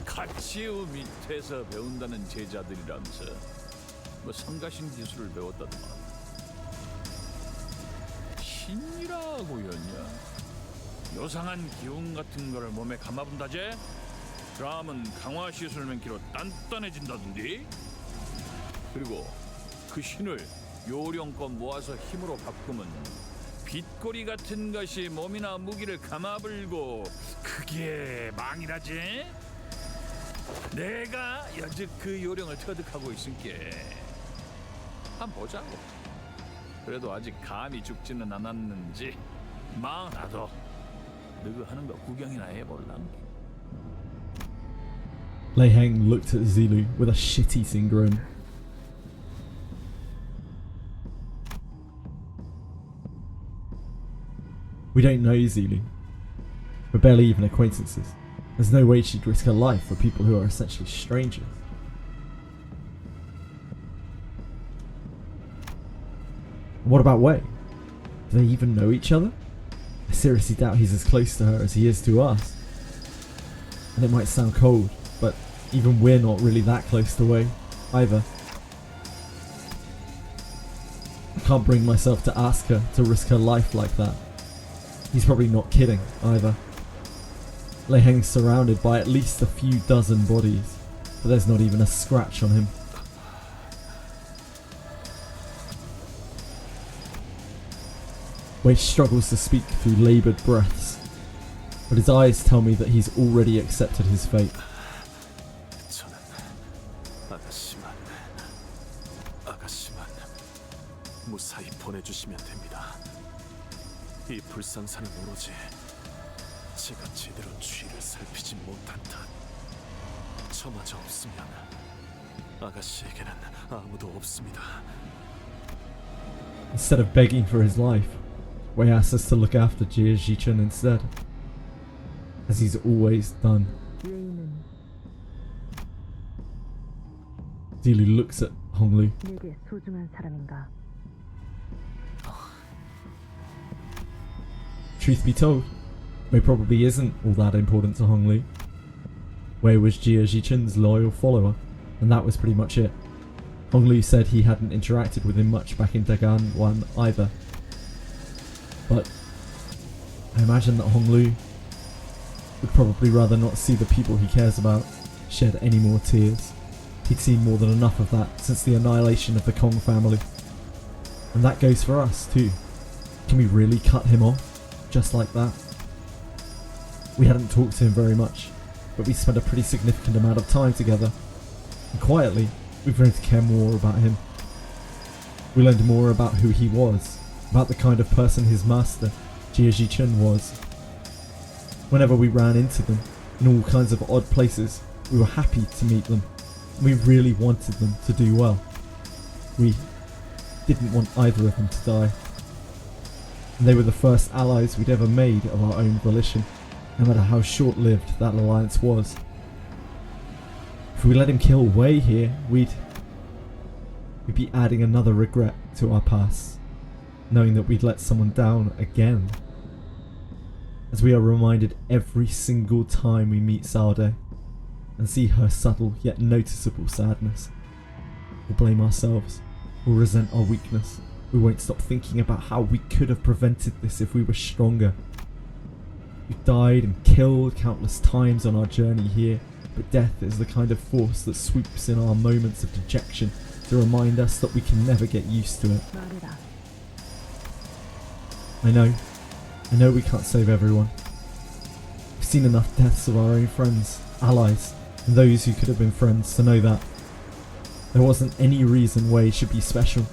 가치우 밑에서 배운다는 제자들이라면서 뭐 성가신 기술을 배웠다더만. 신이라고였냐? 요상한 기운 같은 걸 몸에 감아본다제? 그러면 강화 시술 맨키로 단단해진다던데? 그리고 그 신을 요령껏 모아서 힘으로 바꾸면 빗꼬리 같은 것이 몸이나 무기를 감아불고 그게 망이라지? 내가 여즉 그 요령을 터득하고 있으니까 한번 보자고. 그래도 아직 감이 죽지는 않았는지 망하도 너그 하는 거 구경이나 해볼랑. Lei Heng looked at Zilu with a shit-eating grin. We don't know Zilu. We're barely even acquaintances. There's no way she'd risk her life for people who are essentially strangers. What about Wei? Do they even know each other? I seriously doubt he's as close to her as he is to us. And it might sound cold, but even we're not really that close to Wei, either. I can't bring myself to ask her to risk her life like that. He's probably not kidding, either. Lei Heng's surrounded by at least a few dozen bodies, but there's not even a scratch on him. Wei struggles to speak through laboured breaths, but his eyes tell me that he's already accepted his fate. 아가씨만 무사히 보내주시면 됩니다. 이 불상사는 오로지 제가 제대로 주위를 살피지 못한 탓. 저마저 없으면 아가씨에게는 아무도 없습니다. Instead of begging for his life, Wei asks us to look after Jia Zichun instead, as he's always done. Zilu looks at Honglu. 내게 소중한 사람인가? Truth be told, Wei probably isn't all that important to Honglu. Wei was Jia Zichun's loyal follower, and that was pretty much it. Honglu said he hadn't interacted with him much back in Dagan 1 either. But I imagine that Honglu would probably rather not see the people he cares about shed any more tears. He'd seen more than enough of that since the annihilation of the Kong family. And that goes for us too. Can we really cut him off just like that? We hadn't talked to him very much, but we spent a pretty significant amount of time together. And quietly, we've grown to care more about him. We learned more about who he was, about the kind of person his master, Jia Zichun, was. Whenever we ran into them, in all kinds of odd places, we were happy to meet them. We really wanted them to do well. We didn't want either of them to die. And they were the first allies we'd ever made of our own volition, no matter how short-lived that alliance was. If we let him kill Wei here, we'd be adding another regret to our past, knowing that we'd let someone down again. As we are reminded every single time we meet Sade and see her subtle yet noticeable sadness. We'll blame ourselves, we'll resent our weakness, we won't stop thinking about how we could have prevented this if we were stronger. We've died and killed countless times on our journey here, but death is the kind of force that swoops in our moments of dejection to remind us that we can never get used to it. I know we can't save everyone. We've seen enough deaths of our own friends, allies, and those who could have been friends to know that. There wasn't any reason Wei should be special.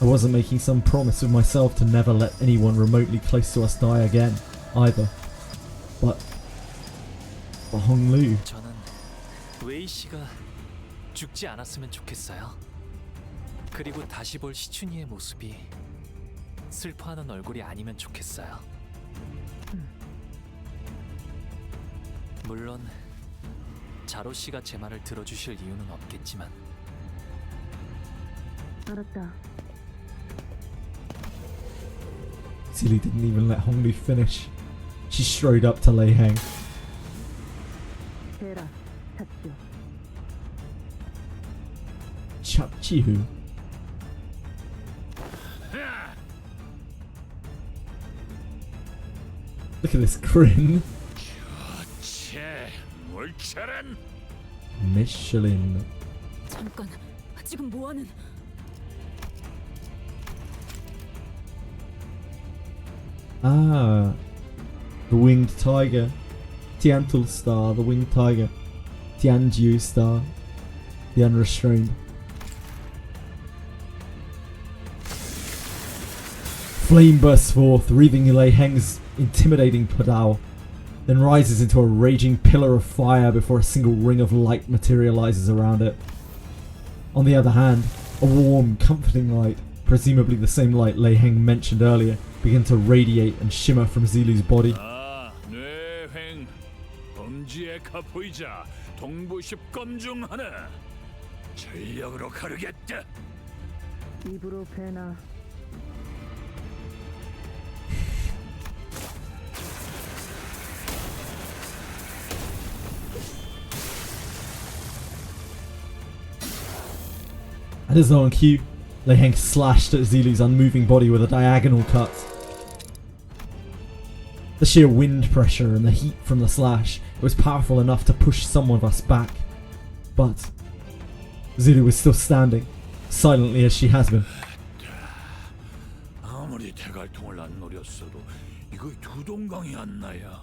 I wasn't making some promise with myself to never let anyone remotely close to us die again, either. But Honglu. 저는 웨이 씨가 죽지 않았으면 좋겠어요. 그리고 다시 볼 시춘이의 모습이 슬퍼하는 얼굴이 아니면 좋겠어요. 물론 자로 씨가 제 말을 들어주실 이유는 없겠지만. 알았다. Tilly didn't even let Honglu finish. She strode up to Lei Heng. 해라, 샀죠. Chapchihu. Look at this grin. Michelin. 잠깐, 지금 뭐하는? Ah, the winged tiger. Tiantul star, the winged tiger. Tianjiu star, the unrestrained. Flame bursts forth, wreathing Lei Heng's intimidating Padao, then rises into a raging pillar of fire before a single ring of light materializes around it. On the other hand, a warm, comforting light, presumably the same light Lei Heng mentioned earlier, began to radiate and shimmer from Zilu's body. 뇌횡, 범지의 가포이자 동부십검 중 하나. 전력으로 가르겠다. 입으로 배나. At his own cue, Lei Heng slashed at Zilu's unmoving body with a diagonal cut. The sheer wind pressure and the heat from the slash was powerful enough to push some of us back. But Zilu was still standing, silently as she has been. 아무리 대갈통을 안 노렸어도 이거 두 동강이 안 나야.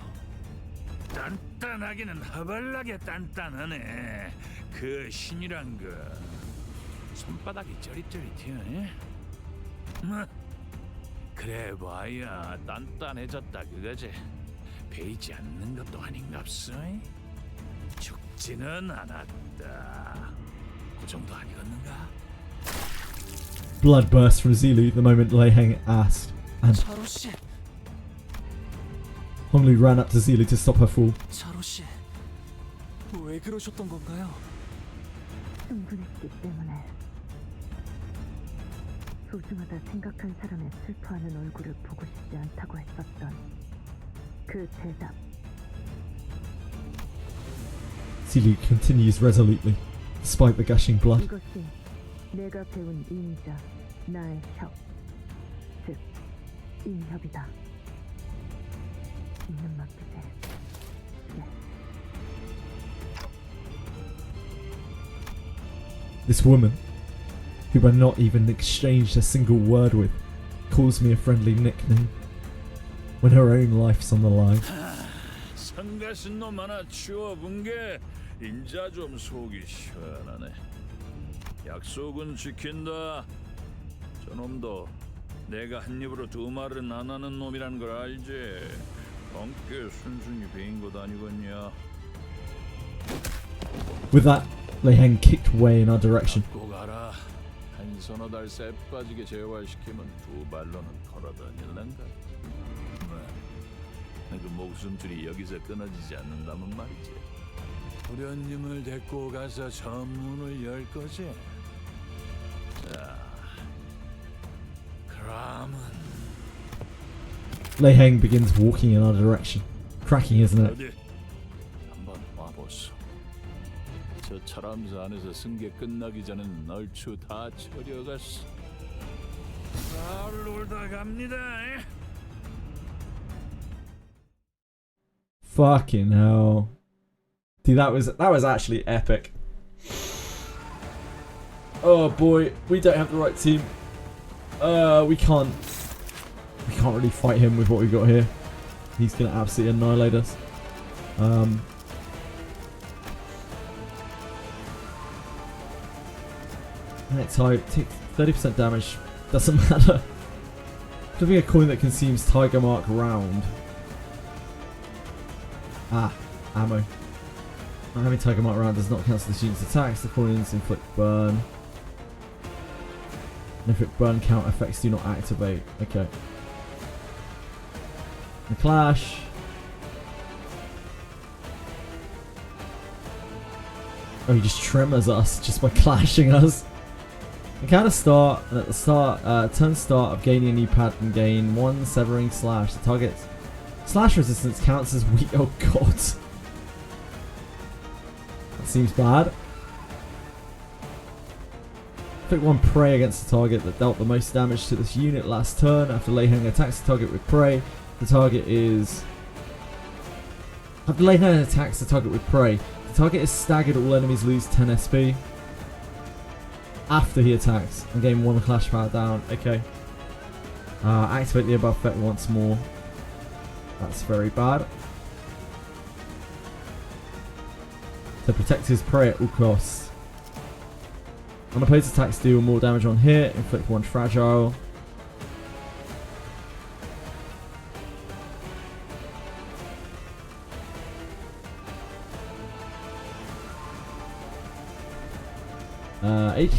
단단하기는 허벌나게 단단하네. 그 신이란 거. 손바닥이 쩌릿쩌릿해. 그래 봐야 단단해졌다 그거지. 베이지 않는 것도 아닌갑소. 죽지는 않았다. 그 정도 아니겠는가? Blood burst from Zilu the moment Lei Heng asked, and 차로씨, Honglu ran up to Zilu to stop her fall. 차로씨, 왜 그러셨던 건가요? 충분했기 때문에. 소중하다 생각한 사람의 슬퍼하는 얼굴을 보고 싶지 않다고 했었던 그 대답. Zilu continues resolutely, despite the gushing blood. 이것이 내가 배운 인자, 나의 협, 즉 인협이다. 있는 맡기세. This woman, who I've not even exchanged a single word with, calls me a friendly nickname when her own life's on the line. 성가신 놈 하나 치워본 게 인자 좀 속이 시원하네. 약속은 지킨다. 저놈도 내가 한 입으로 두 말은 안 하는 놈이란 걸 알지. 함께 순순히 베인 것 아니겠냐. With that, Lei Heng kicked way in our direction. 꼭 알아. 한 서너 달 새 빠지게 재활시키면 두 발로는 걸어다닐란가. 그 목숨줄이 여기서 끊어지지 않는다면 말이지. 도련님을 데리고 가서 전문을 열 거지. 자, 그러면 Lei Heng begins walking in our direction, cracking his neck. 어디 한번 와보소. 저 철암사 안에서 승계 끝나기 전엔 얼추 다 처려갔어. 잘 놀다 갑니다. Fucking hell. Dude, that was actually epic. Oh boy, we don't have the right team. We can't really fight him with what we've got here. He's gonna absolutely annihilate us. Next type, take 30% damage. Doesn't matter. Flipping a coin that consumes Tiger Mark round. Ah, ammo. Not having Tiger Mark round does not cancel the student's attacks. The coins inflict burn. And if it burn count effects do not activate. Okay. The clash. Oh, he just tremors us just by clashing us. Encounter start, and at the start, turn start of gaining a new pattern, gain 1 severing slash. The target's slash resistance counts as weak. Oh god. That seems bad. Pick 1 prey against the target that dealt the most damage to this unit last turn. After Lei Heng attacks the target with prey, the target is After laying down attacks the target with prey. The target is staggered, all enemies lose 10 SP. After he attacks and gain 1 clash power down. Okay. Activate the above effect once more. That's very bad. So protect his prey at all costs. Unopposed attacks deal more damage on hit, inflict 1 fragile.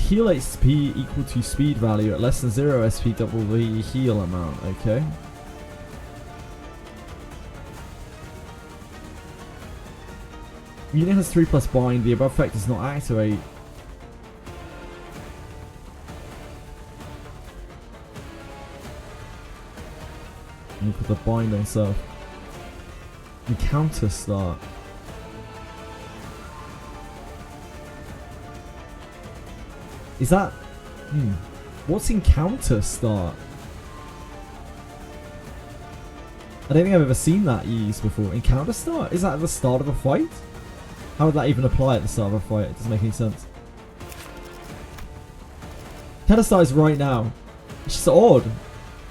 Heal HP equal to speed value. At less than 0 SP, double the heal amount. Okay. Unit has 3+ bind. The above effect does not activate. You put the bind on self. Encounter start. Is that... What's encounter start? I don't think I've ever seen that used before. Encounter start? Is that at the start of a fight? How would that even apply at the start of a fight? It doesn't make any sense. Encounter start is right now. It's just odd.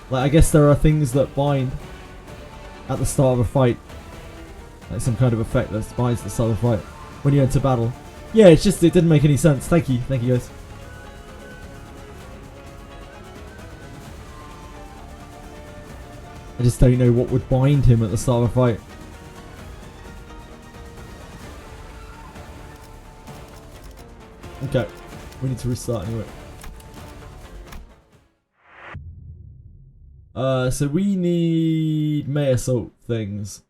Like, I guess there are things that bind at the start of a fight. Like some kind of effect that binds at the start of a fight when you enter battle. Yeah, it's just, it didn't make any sense. Thank you. Thank you, guys. I just don't know what would bind him at the start of a fight. Okay, we need to restart anyway. So we need May Assault things.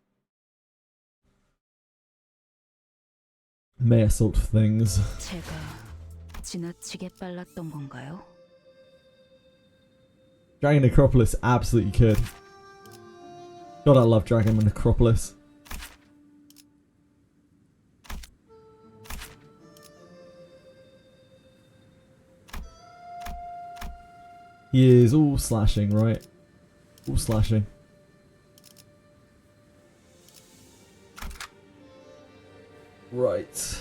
May Assault things. 제가 지나치게 빨랐던 건가요? Dragon Necropolis absolutely could. God, I love Dragon Necropolis. He is all slashing, right? All slashing. Right.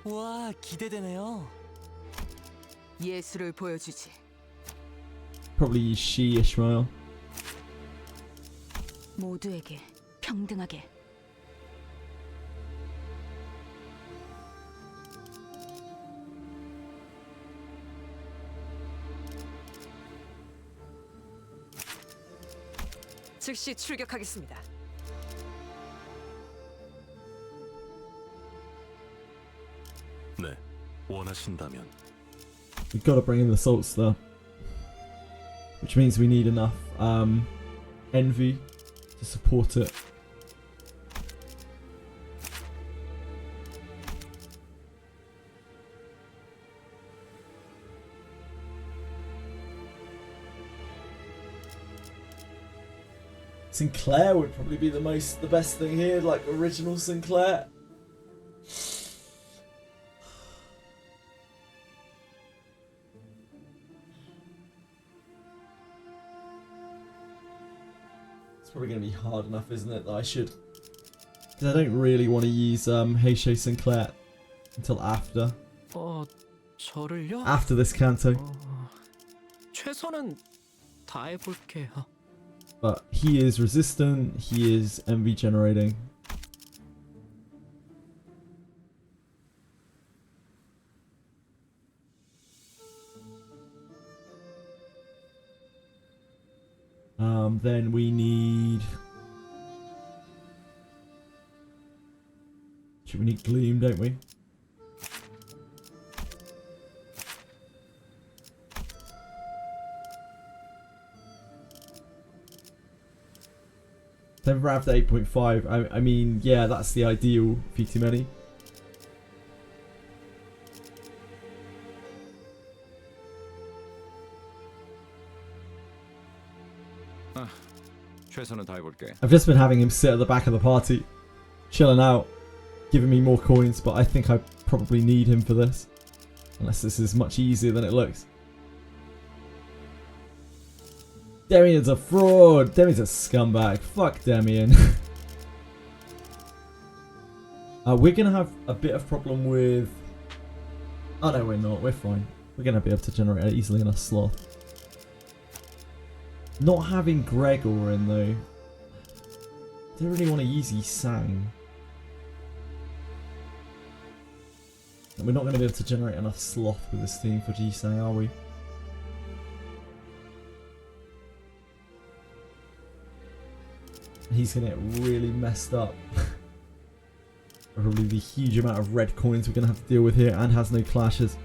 와, 기대되네요. 예술을 보여주지. Probably she, Ishmael. 모두에게 평등하게. 즉시 출격하겠습니다. 네, 원하신다면. We've got to bring in the salts though, which means we need enough envy to support it. Sinclair would probably be the best thing here, like original Sinclair. It's probably going to be hard enough, isn't it, that I should... Because I don't really want to use Heisei Sinclair until after. 저를요? After this canto. 최선은 다해볼게요. But he is resistant, he is envy generating. Then we need... We need Gloom, don't we? Then we're after 8.5. I mean, yeah, that's the ideal for too many. 최선은 다해볼게. I've just been having him sit at the back of the party, chilling out, giving me more coins, but I think I probably need him for this. Unless this is much easier than it looks. Demian's a fraud! Demian's a scumbag. Fuck Demian. We're gonna have a bit of problem with... Oh no, we're not. We're fine. We're gonna be able to generate easily enough sloth. Not having Gregor in though. I don't really want to use Sang. And we're not going to be able to generate enough sloth with this team for G-Sang, are we? He's going to get really messed up. Probably the huge amount of red coins we're going to have to deal with here, and has no clashes.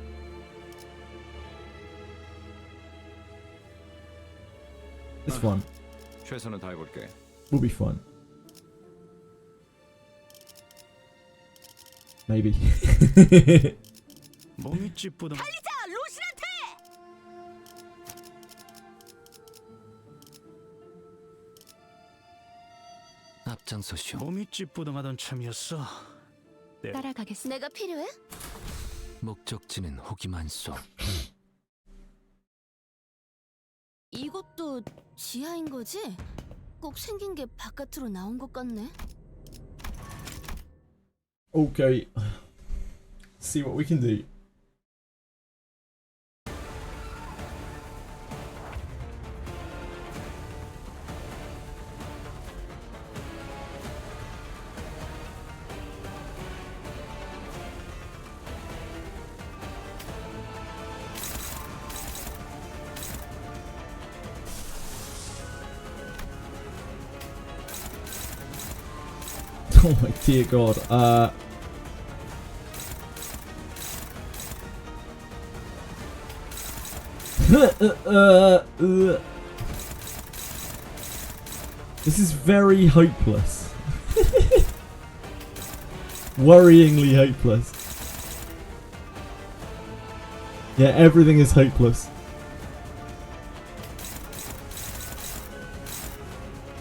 It's fun. 최선을 다해볼게. We'll be fun. Maybe. 몸이 찌뿌둥. 달리자, 로신한테! 앞장서시오. 몸이 찌뿌둥하던 참이었어. 따라가겠습니다. 내가 필요해? 목적지는 호기만소. 이것도 지하인 거지? 꼭 생긴 게 바깥으로 나온 것 같네. Okay. See what we can do. Oh my dear god. This is very hopeless. Worryingly hopeless. Yeah, everything is hopeless.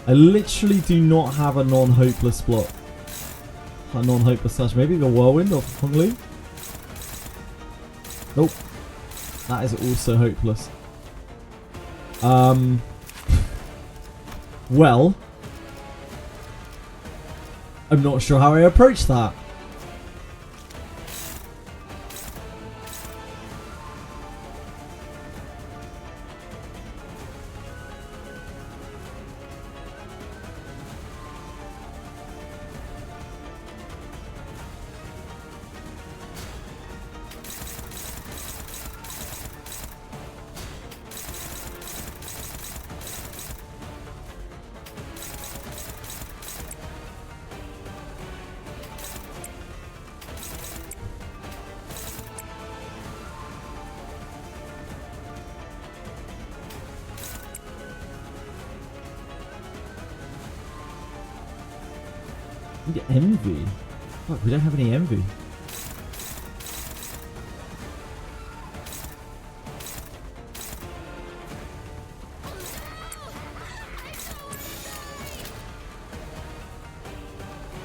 I literally do not have a non-hopeless block. A non-hopeless slash. Maybe the Whirlwind of Hong Lu? Nope. That is also hopeless. Well, I'm not sure how I approach that. We need envy. Fuck, we don't have any envy.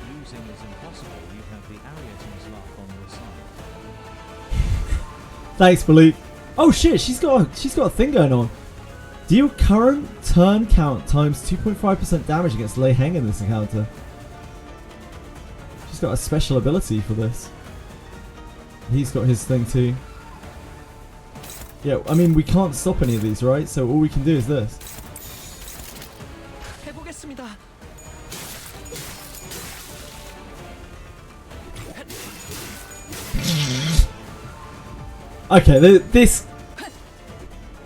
Losing is impossible. You have the Ariatin's laugh on your side. Thanks, Philippe. Oh shit, she's got a thing going on. Deal current turn count times 2.5% damage against Lei Heng in this encounter. She's got a special ability for this. He's got his thing too. Yeah, I mean we can't stop any of these, right? So all we can do is this. 해보겠습니다. Okay, this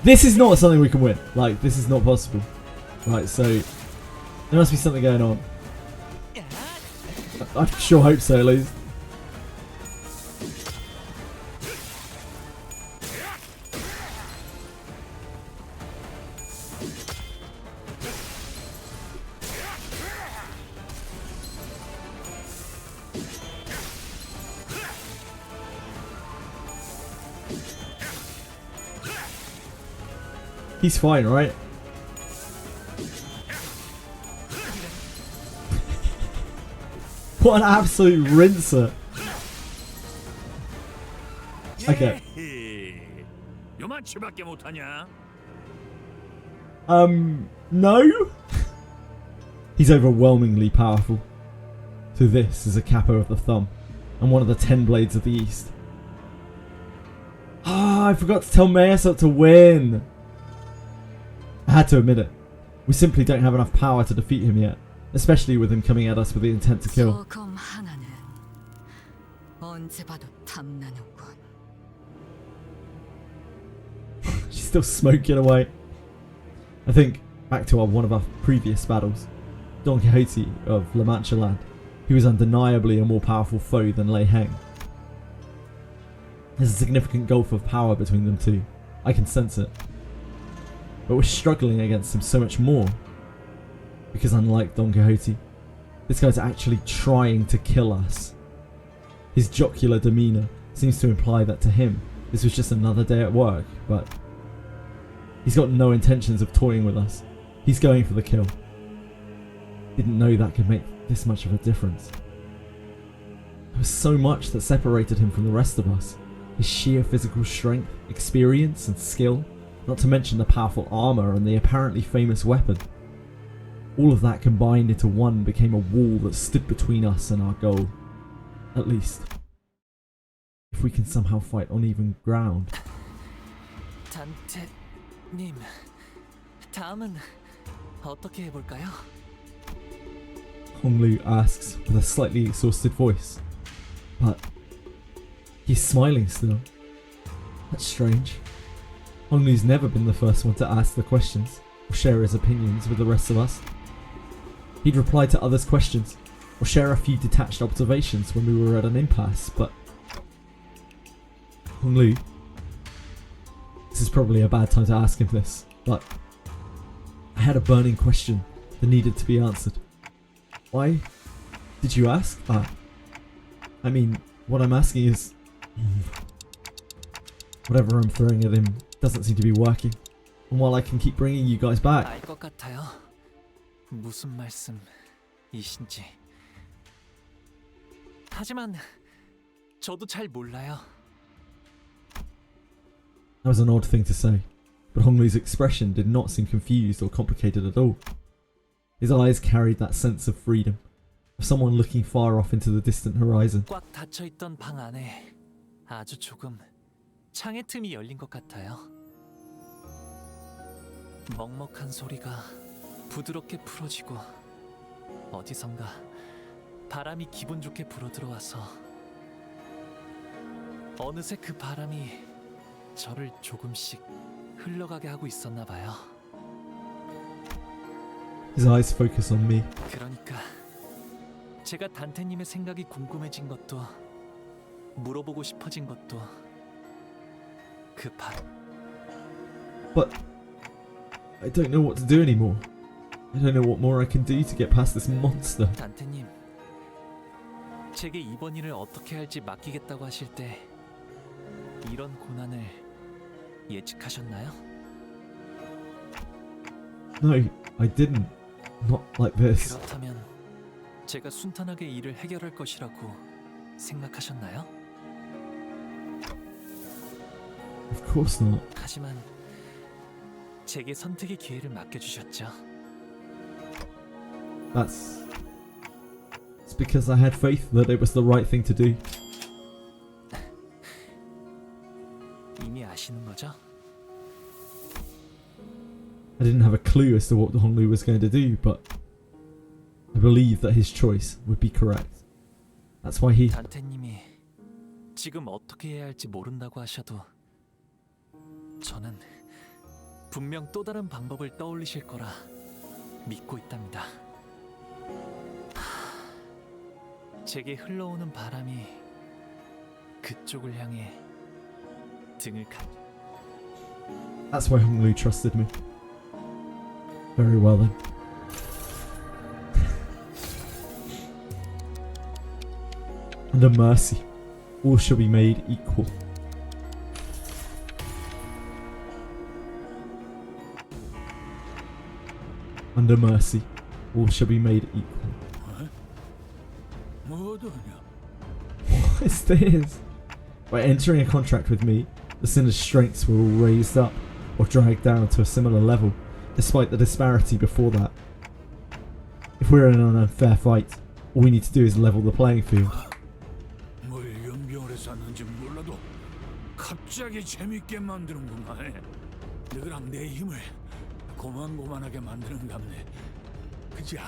is not something we can win. Like, this is not possible. Right, so there must be something going on. I sure hope so, at least. He's fine, right? What an absolute rinser. Okay. 요만치밖에 못하냐? No? He's overwhelmingly powerful. So this is a capo of the thumb, and one of the 10 blades of the east. Ah, I forgot to tell Mayasop to win! I had to admit it. We simply don't have enough power to defeat him yet, especially with him coming at us with the intent to kill. 저검 하나는 언제 봐도 탐나는군. She's still smoking away. I think, back to one of our previous battles, Don Quixote of La Mancha Land. He was undeniably a more powerful foe than Lei Heng. There's a significant gulf of power between them two. I can sense it. But we're struggling against him so much more. Because unlike Don Quixote, this guy's actually trying to kill us. His jocular demeanour seems to imply that to him, this was just another day at work, but he's got no intentions of toying with us. He's going for the kill. Didn't know that could make this much of a difference. There was so much that separated him from the rest of us. His sheer physical strength, experience and skill, not to mention the powerful armour and the apparently famous weapon. All of that combined into one became a wall that stood between us and our goal. At least, if we can somehow fight on even ground. 단테님, 다음은 어떻게 해볼까요? Honglu asks with a slightly exhausted voice. But he's smiling still. That's strange. Honglu's never been the first one to ask the questions or share his opinions with the rest of us. He'd reply to others' questions or share a few detached observations when we were at an impasse, but Honglu, this is probably a bad time to ask him this, but I had a burning question that needed to be answered. Why did you ask? I mean, what I'm asking is, whatever I'm throwing at him doesn't seem to be working. And while I can keep bringing you guys back, 알 것 같아요. 무슨 말씀이신지. 하지만 저도 잘 몰라요. that was an odd thing to say, but Honglu's expression did not seem confused or complicated at all. His eyes carried that sense of freedom, of someone looking far off into the distant horizon. 꽉 닫혀있던 방 안에 아주 조금 창의 틈이 열린 것 같아요. 먹먹한 소리가 부드럽게 풀어지고 어디선가 바람이 기분 좋게 불어들어와서 어느새 그 바람이 저를 조금씩 흘러가게 하고 있었나 봐요. His eyes focus on me. 그러니까 제가 단테님의 생각이 궁금해진 것도 물어보고 싶어진 것도 그 But I don't know what to do anymore. I don't know what more I can do to get past this monster. 단테님, 제게 이번 일을 어떻게 할지 맡기겠다고 하실 때 이런 고난을 예측하셨나요? No, I didn't. Not like this. 그렇다면 제가 순탄하게 일을 해결할 것이라고 생각하셨나요? Of course not. 하지만 제게 선택의 기회를 맡겨주셨죠. It's because I had faith that it was the right thing to do. 이미 아시는 거죠? I didn't have a clue as to what Honglu was going to do, but I believed that his choice would be correct. That's why he... 단테님이 지금 어떻게 해야 할지 모른다고 하셔도 저는 분명 또 다른 방법을 떠올리실 거라 믿고 있답니다. 제게 흘러오는 바람이 그쪽을 향해 등을 That's why Honglu trusted me. Very well then. Under mercy, all shall be made equal. Under mercy, all shall be made equal. 뭐더냐? What is this? By entering a contract with me, the sinner's strengths were all raised up or dragged down to a similar level, despite the disparity before that. If we're in an unfair fight, all we need to do is level the playing field. 뭘 연병을 해서 하는지 몰라도 갑자기 재밌게 만드는구만. 너랑 내 힘을 고만고만하게 만드는갑네. 그자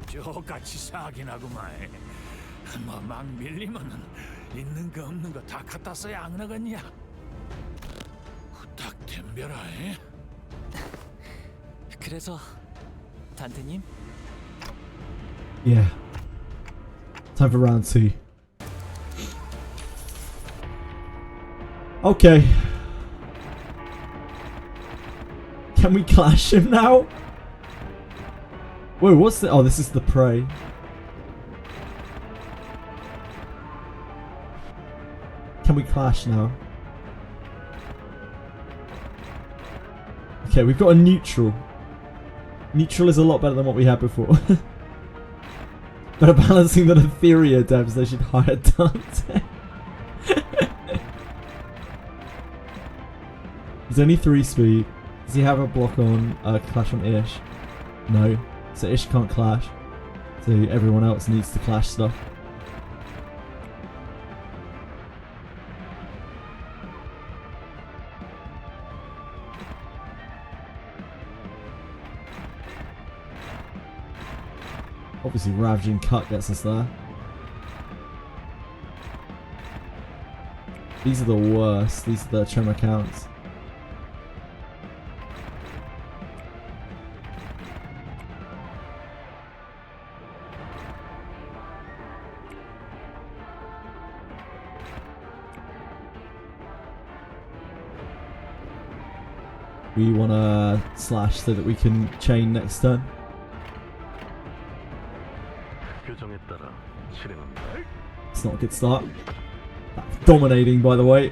저같이 사긴 하구만. 뭐 막 밀리면은 있는 거 없는 거 다 갖다 써야 안 나겠냐? 후딱 덤벼라. 그래서 단테님? Yeah. Time for round 2. Okay. Can we clash him now? Whoa, what's the... Oh, this is the prey. Can we clash now? Okay, we've got a neutral. Neutral is a lot better than what we had before. Better balancing than Etheria devs, they should hire Dante. He's only 3 speed. Does he have a block on clash on Ish? No. So Ish can't clash. So everyone else needs to clash stuff. Obviously Ravaging Cut gets us there. These are the worst. These are the tremor counts. We want to slash so that we can chain next turn. It's not a good start. That's dominating, by the way.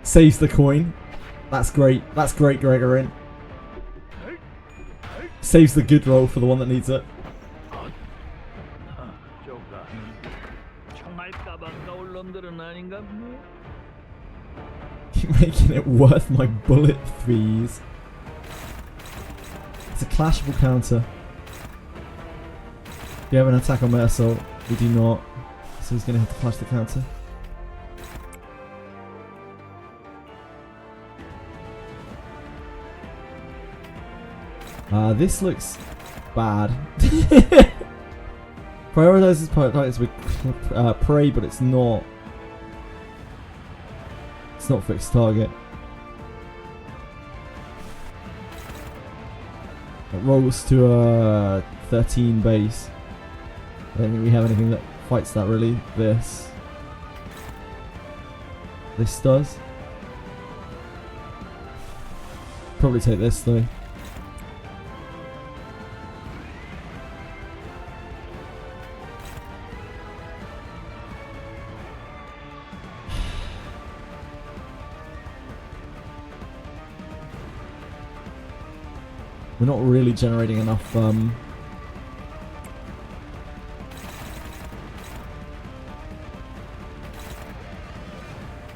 Saves the coin. That's great. That's great, Gregorin. Saves the good roll for the one that needs it. Keep making it worth my bullet fees. It's a clashable counter. We have an attack on my assault. We do not. So he's going to have to clash the counter. This looks bad. Prioritizes targets with prey, but it's not. It's not fixed target. It rolls to a 13 base. I don't think we have anything that fights that really. This does. Probably take this though. We're not really generating enough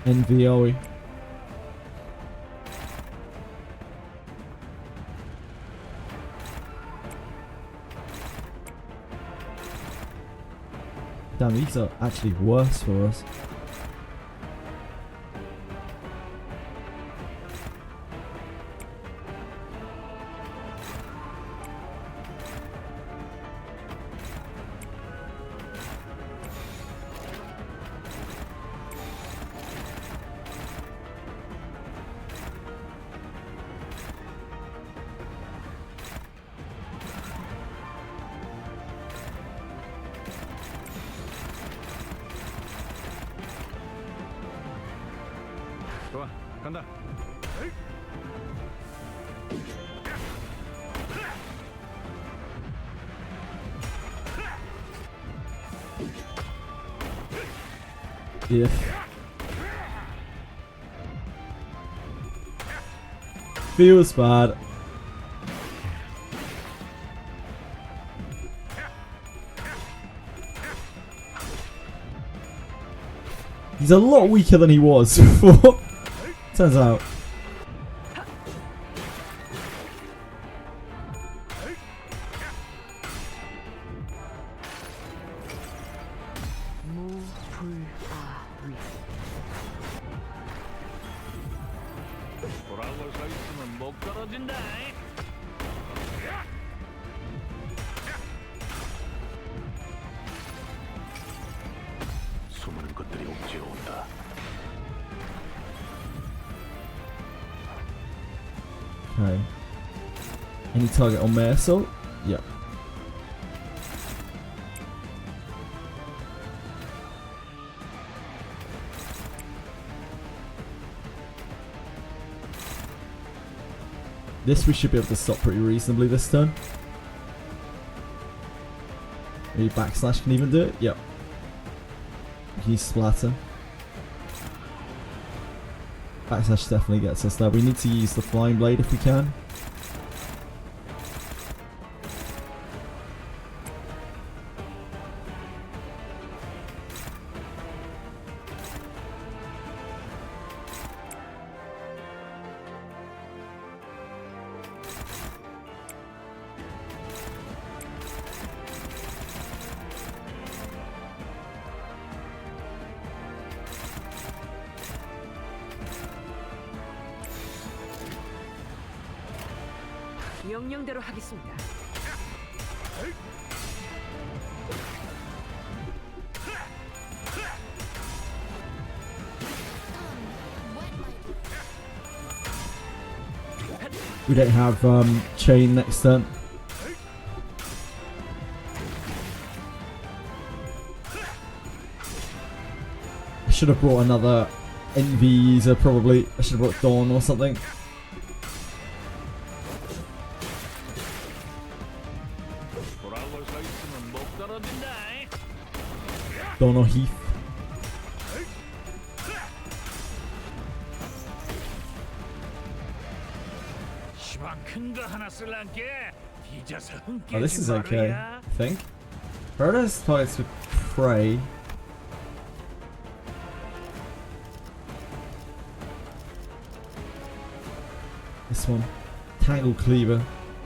NV, are we? Damn, these are actually worse for us. 좋아, 간다. Yeah. Feels bad. He's a lot weaker than he was before. Turns out. 돌아올 서 있으면 못 떨어진다. 숨은 것들이 옥죄어 온다. Okay. Any target on my assault? Yep. This we should be able to stop pretty reasonably this turn. Maybe backslash can even do it? Yep. He's splatter. Backslash definitely gets us there. We need to use the flying blade if we can. 명령대로 하겠습니다. We don't have chain next turn. I should have brought another Envy user probably. I should have brought Dawn or something. Dawn or Heath. Oh, this is okay, I think. Paradise targets with prey. This one. Tangle Cleaver.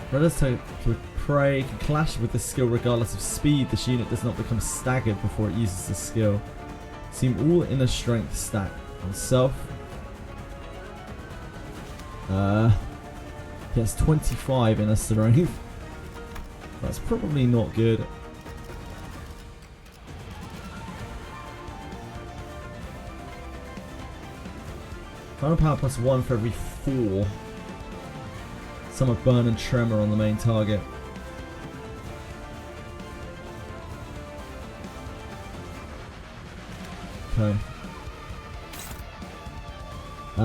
Paradise targets with prey can clash with the skill regardless of speed. This unit does not become staggered before it uses the skill. Seem all inner strength stack on self. He has 25 inner strength. That's probably not good. Final power plus 1 for every 4. Some of burn and tremor on the main target. Okay.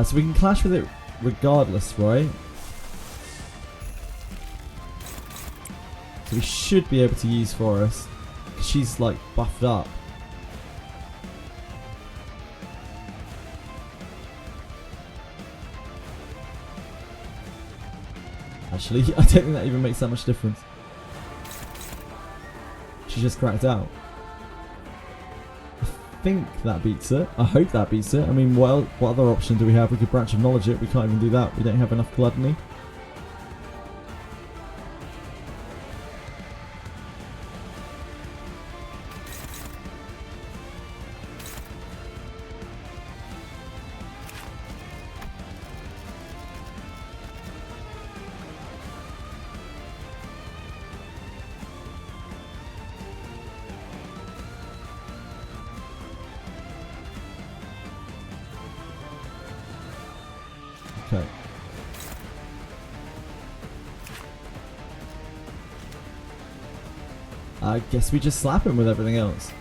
So we can clash with it regardless, right? So we should be able to use Forest. She's like buffed up. Actually, I don't think that even makes that much difference. She just cracked out. I think that beats it. I hope that beats it. I mean, what other option do we have? We could branch of knowledge it. We can't even do that. We don't have enough gluttony. Okay. I guess we just slap him with everything else.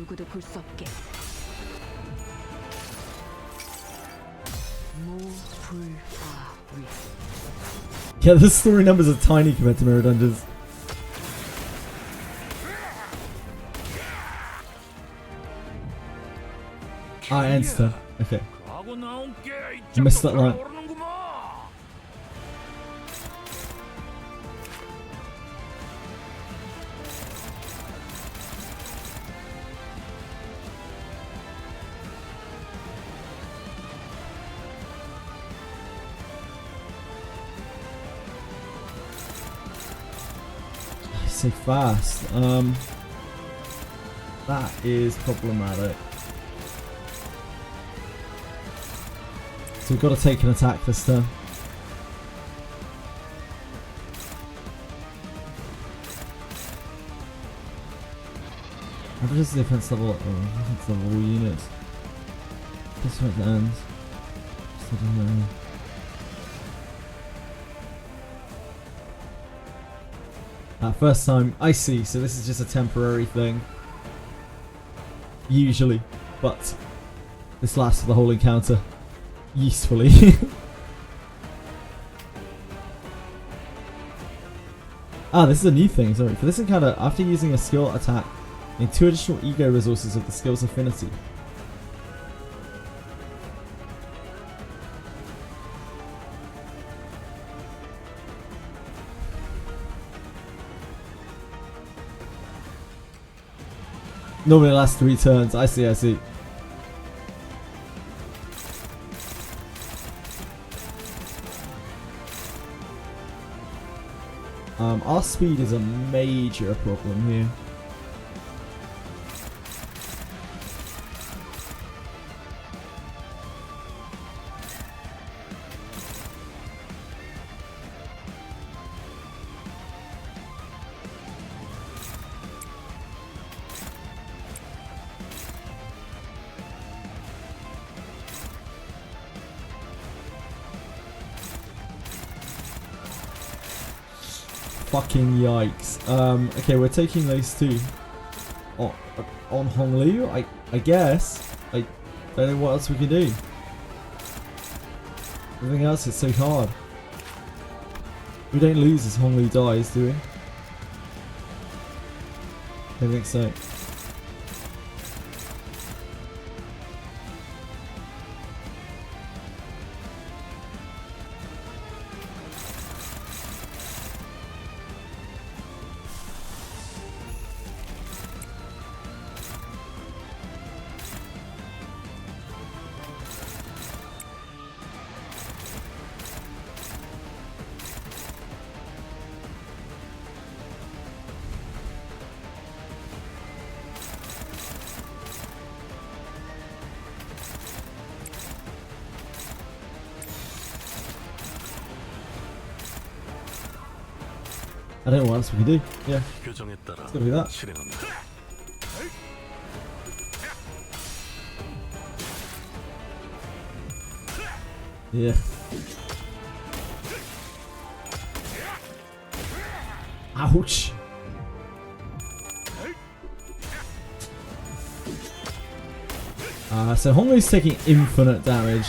누구도 볼 수 없게. 무불화위. Yeah, the story numbers are tiny compared to Mirror Dungeons. Ah, end turn. Okay. I missed that line. So fast. That is problematic. So we've got to take an attack this turn. How does the defense level? Oh, defense level all units. This one ends. Just don't know. First time, I see, so this is just a temporary thing. Usually, but this lasts for the whole encounter. Usefully. Ah, this is a new thing, sorry. For this encounter, after using a skill attack, gain 2 additional ego resources of the skill's affinity. Normally it lasts 3 turns. I see, I see. Our speed is a major problem here. Fucking yikes. Okay, we're taking those 2 on Honglu, I guess. I don't know what else we can do. Everything else is so hard. We don't lose as Honglu dies, do we? I don't think so. I don't know what else we can do. Yeah. It's gonna be that. Yeah. Ouch. So Honglu's taking infinite damage.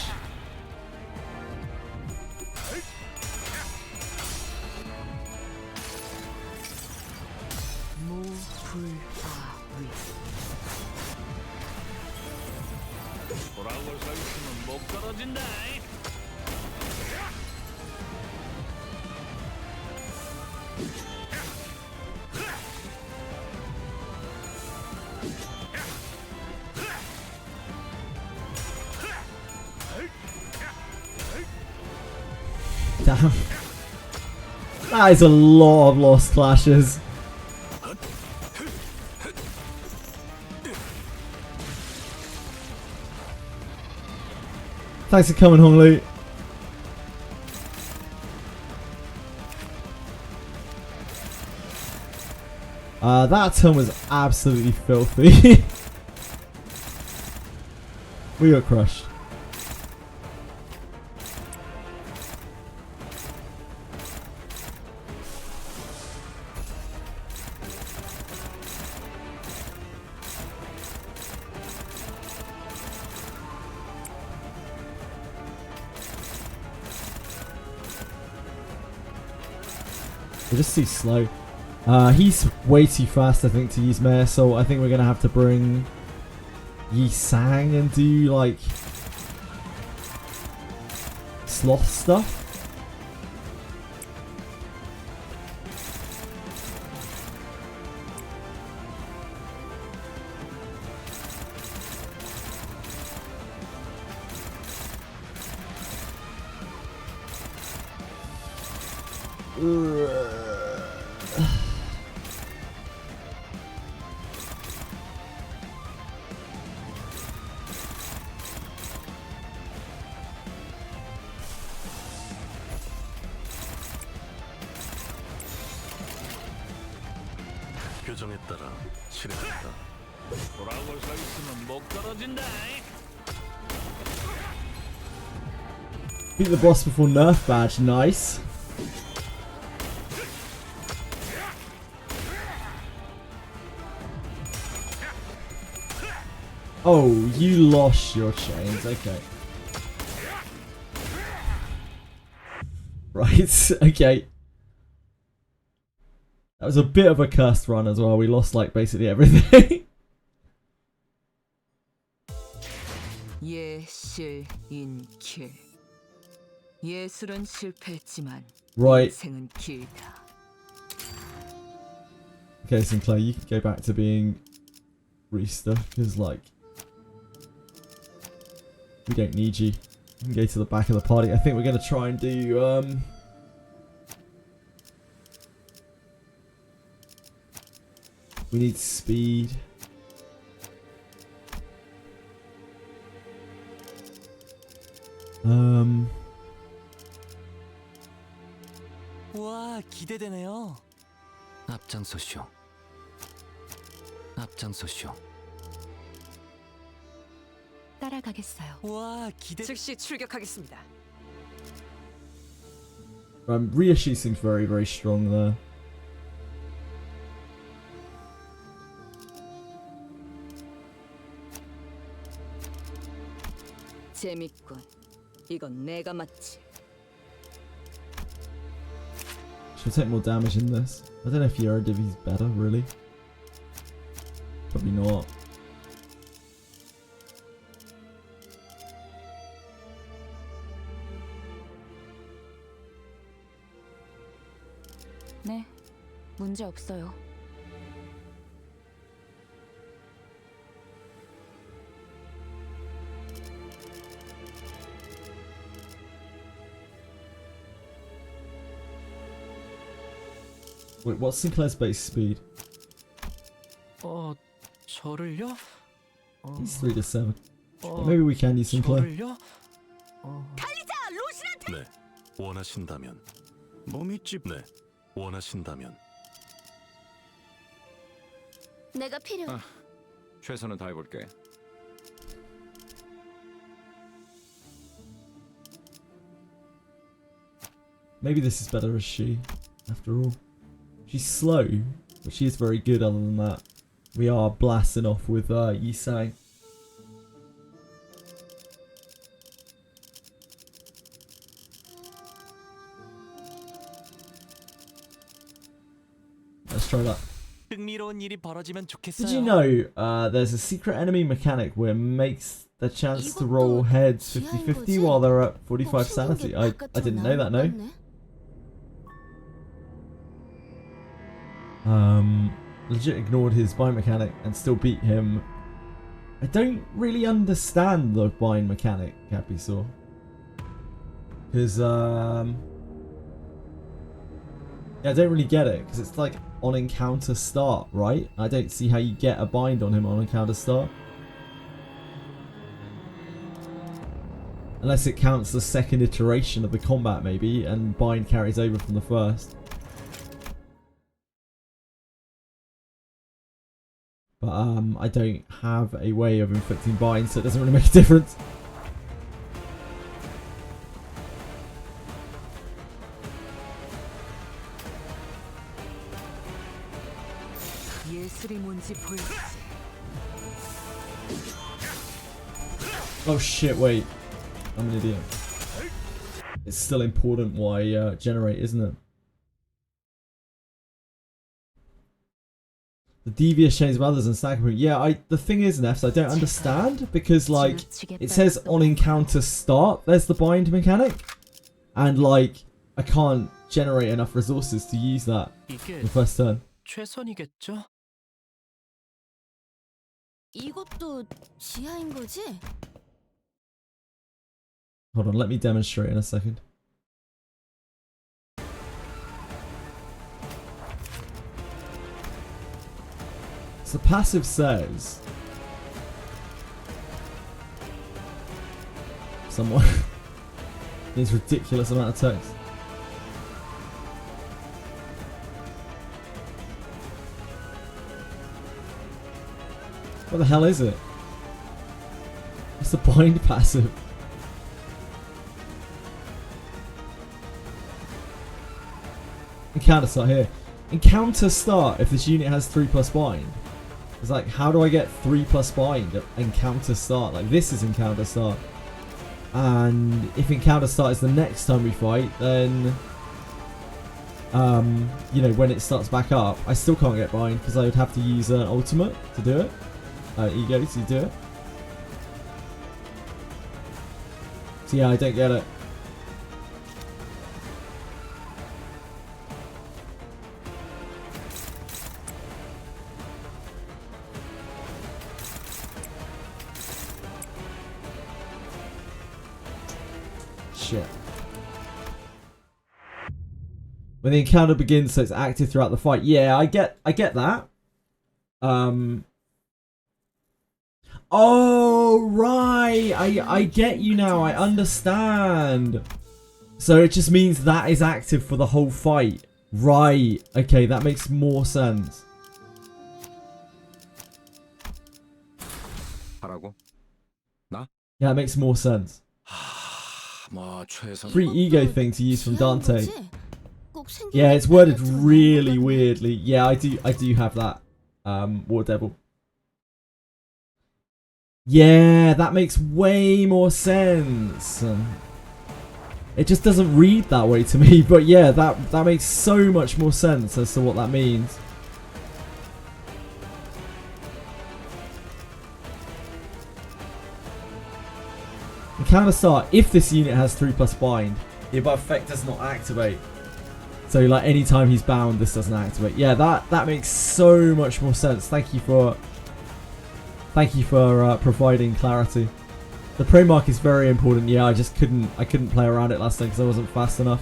Damn. That is a lot of lost clashes. Thanks for coming, Honglu. That turn was absolutely filthy. We got crushed. We're just too slow. He's way too fast, I think, to use Mare, so I think we're gonna have to bring Yi Sang and do like sloth stuff. 규정에 따라 실행한다. 돌아올 서 있으면 못 떨어진다. Beat the boss before nerf badge, nice. Oh, you lost your chains, okay. Right, okay. That was a bit of a cursed run as well. We lost like basically everything. 예실인킬. 예술은 실패했지만 Right. 인생은 길다. Okay, Sinclair, you can go back to being Rooster, because like we don't need you. You can go to the back of the party. I think we're gonna try and do we need speed. 와, 기대되네요. 앞장서시오. 앞장서시오. 따라가겠어요. 와, 기대. 즉시 출격하겠습니다. Reissue seems very, very strong there. 재밌군. 이건 내가 맞지. Should take more damage in this. I don't know if Euro Divi's better, really. Probably not. 네, 문제 없어요. Wait, what's Sinclair's base speed? 저를요? He's 3 to 7. Maybe we can use Sinclair. 저를요? 달리자, 로신한테. 네, 원하신다면. 몸이 찝. 네, 원하신다면. 내가 필요해. 최선을 다해볼게. Maybe this is better as she, after all. She's slow, but she is very good other than that. We are blasting off with Yi Sang. Let's try that. 흥미로운 일이 벌어지면 좋겠어요. Did you know there's a secret enemy mechanic where it makes the chance to roll heads 50-50 while they're at 45 sanity? I didn't know that, no. Legit ignored his bind mechanic and still beat him. I don't really understand the bind mechanic, Capisaur. Because, yeah, I don't really get it, because it's like on encounter start, right? I don't see how you get a bind on him on encounter start. Unless it counts the second iteration of the combat, maybe, and bind carries over from the first. But I don't have a way of inflicting bind, so it doesn't really make a difference. 예술이 뭔지 보여주지. Oh shit, wait. I'm an idiot. It's still important why generate, isn't it? The devious chains of others and stacking. Yeah, the thing is, Nefs, I don't understand because like it says on encounter start, there's the bind mechanic, and like I can't generate enough resources to use that 이게 the first turn. 최선이겠죠? 이것도 지하인 거지? Hold on, let me demonstrate in a second. So passive says someone needs ridiculous amount of text. What the hell is it? It's the bind passive. Encounter start here. Encounter start if this unit has 3+ bind. It's like, how do I get 3+ bind at encounter start? Like, this is encounter start. And if encounter start is the next time we fight, then you know, when it starts back up, I still can't get bind because I would have to use an ultimate to do it. Ego to do it. So yeah, I don't get it. Shit. When the encounter begins, so it's active throughout the fight. Yeah, I get that. Oh, right. I get you now. I understand. So it just means that is active for the whole fight. Right. Okay, that makes more sense. 하라고? 나? Yeah, it makes more sense. 뭐 최선. Free ego thing to use from Dante. Yeah, it's worded really weirdly. Yeah, I do have that. War Devil. Yeah, that makes way more sense. It just doesn't read that way to me, but yeah, that makes so much more sense as to what that means. Encounter start, if this unit has 3+ bind, the above effect does not activate. So like anytime he's bound, this doesn't activate. Yeah, that makes so much more sense. Thank you for providing clarity. The pro mark is very important. Yeah, I couldn't play around it last time because I wasn't fast enough.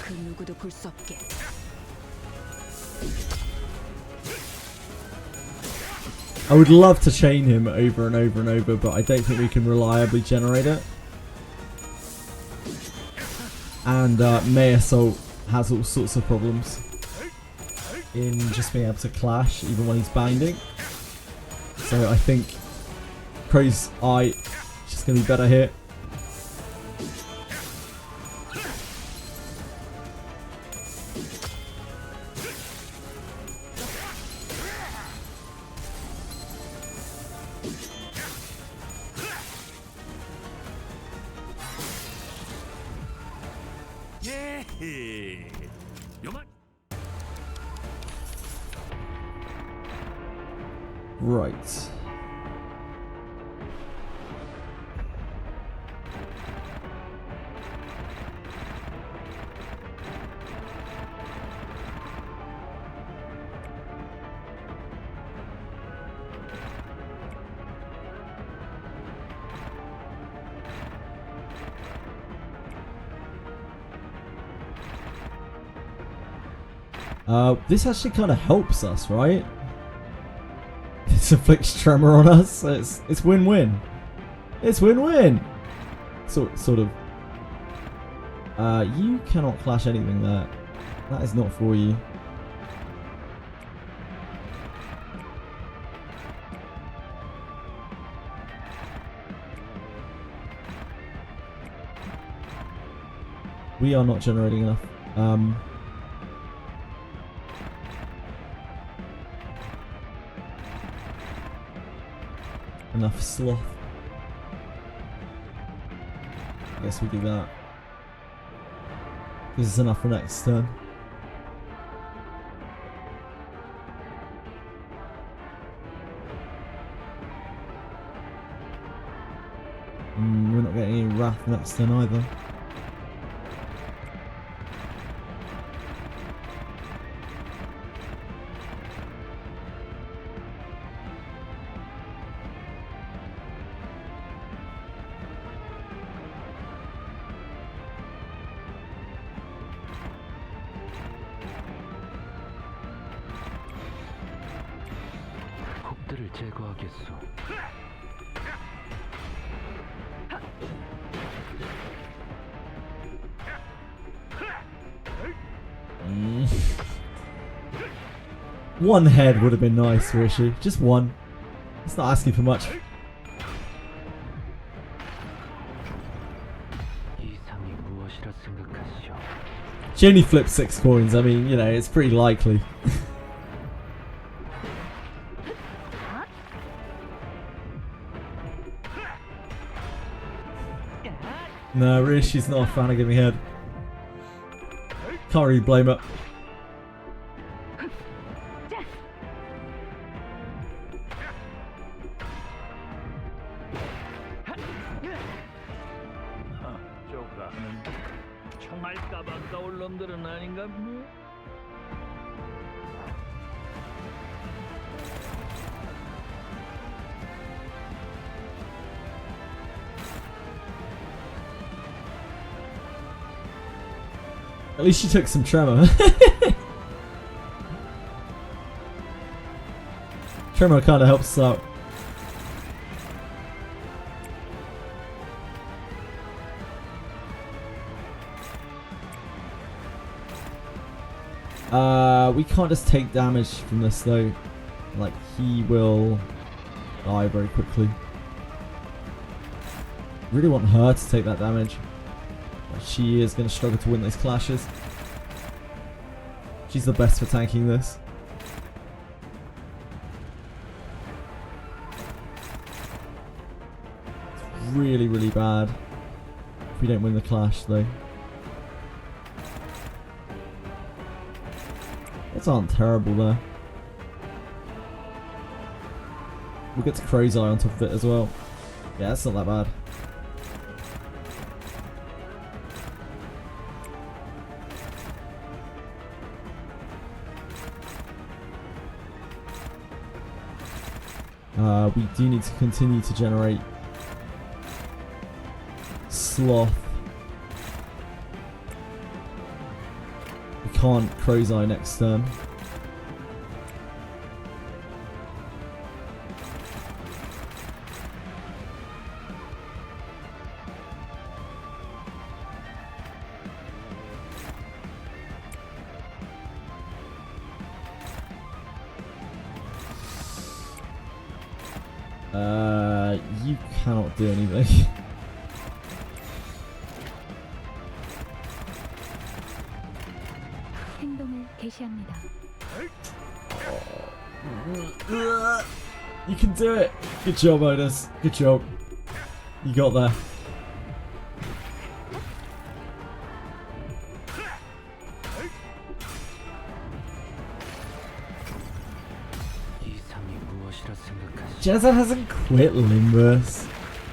그 누구도 볼 수 없게. I would love to chain him over and over and over, but I don't think we can reliably generate it. And May Assault has all sorts of problems in just being able to clash even when he's binding. So I think Crow's Eye is just going to be better here. Right. This actually kind of helps us, right? just inflicts tremor on us. So it's win-win. It's win-win. Sort of. You cannot clash anything there. That is not for you. We are not generating enough. Enough sloth. I guess we do that. This is enough for next turn. We're not getting any wrath next turn either. 적들을 제거하겠소. One head would have been nice, Rishi. Just one. It's not asking for much. She only flipped 6 coins. I mean, you know, it's pretty likely. No, Rishi's not a fan of giving head. Can't really blame her. At least she took some tremor. Tremor kind of helps out. We can't just take damage from this though. Like, he will die very quickly. Really want her to take that damage. She is going to struggle to win these clashes. She's the best for tanking this. It's really, really bad if we don't win the clash though. Those aren't terrible there. We'll get to Crow's Eye on top of it as well. Yeah, that's not that bad. We do need to continue to generate sloth. We can't Crow's Eye next turn. You cannot do anything. 행동을 개시합니다. You can do it. Good job, Otis. Good job. You got there. Jezza hasn't quit Limbus.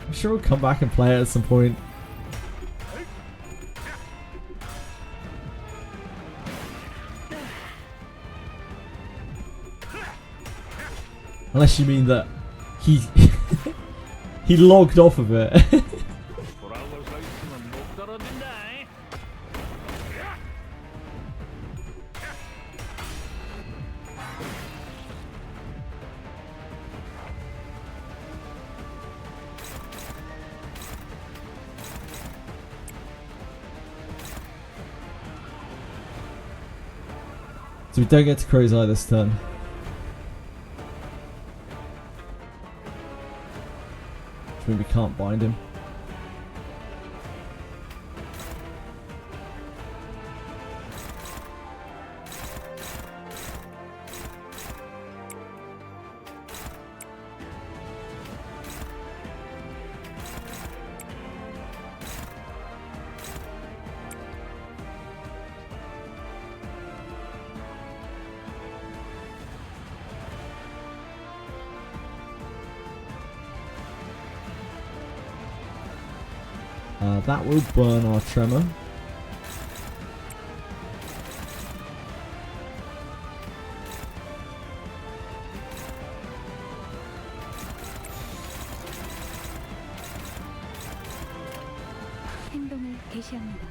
I'm sure we'll come back and play it at some point. Unless you mean that he he logged off of it. So we don't get to Crow's Eye this turn. Which means we can't bind him. That will burn our tremor. 행동을 개시합니다.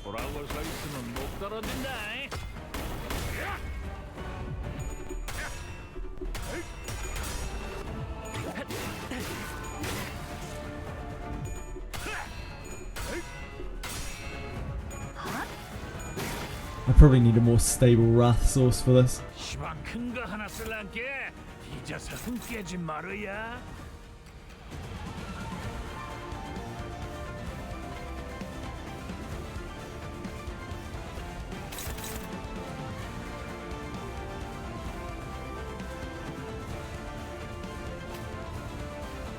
돌아올 수 있으면 못 떨어진다. I probably need a more stable wrath source for this. 시방 큰 거 하나 쓸란게 잊어서 흥 깨지 말어야.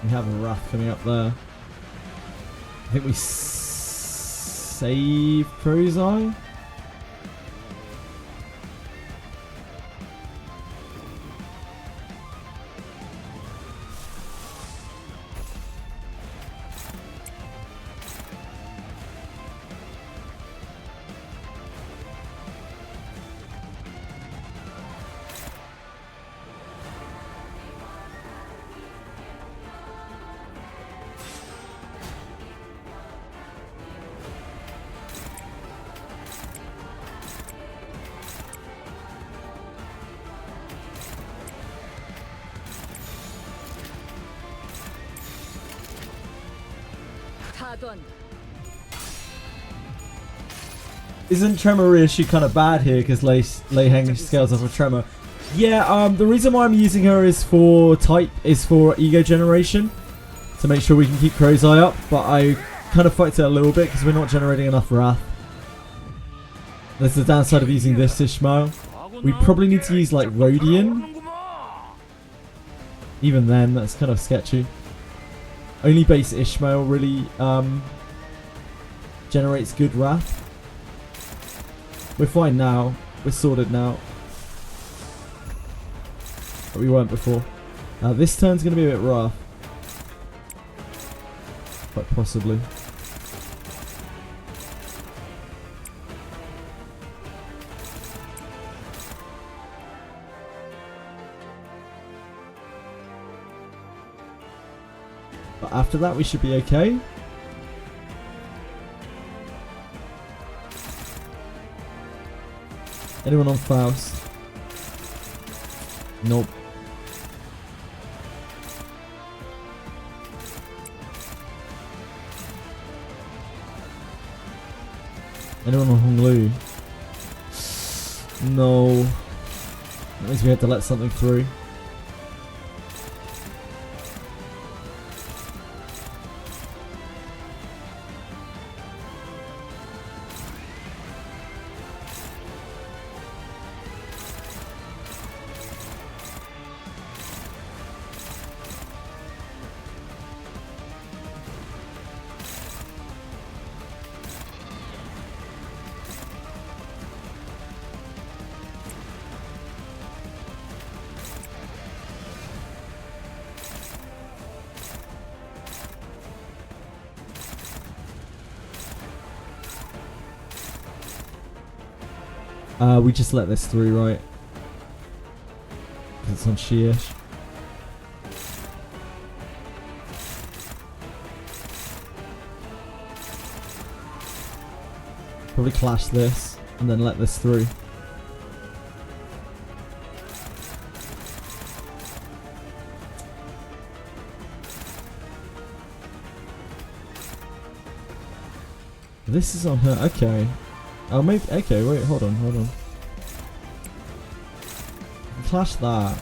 We have a wrath coming up there. I think we save Crow's Eye. Isn't Tremor reissue kind of bad here because Lei Heng scales off of Tremor? Yeah, the reason why I'm using her is for ego generation to make sure we can keep Crow's Eye up, but I kind of fucked it a little bit because we're not generating enough wrath. That's the downside of using this Ishmael. We probably need to use like Rhodian. Even then, that's kind of sketchy. Only base Ishmael really generates good wrath. We're fine now. We're sorted now. But we weren't before. This turn's going to be a bit rough. Quite possibly. But after that we should be okay. Anyone on Faust? Nope. Anyone on Hong Lu? No. That means we had to let something through. We just let this through, right? Because it's on she-ish. Probably clash this and then let this through. This is on her. Okay. Oh, maybe. Okay, wait. Hold on. Clash that.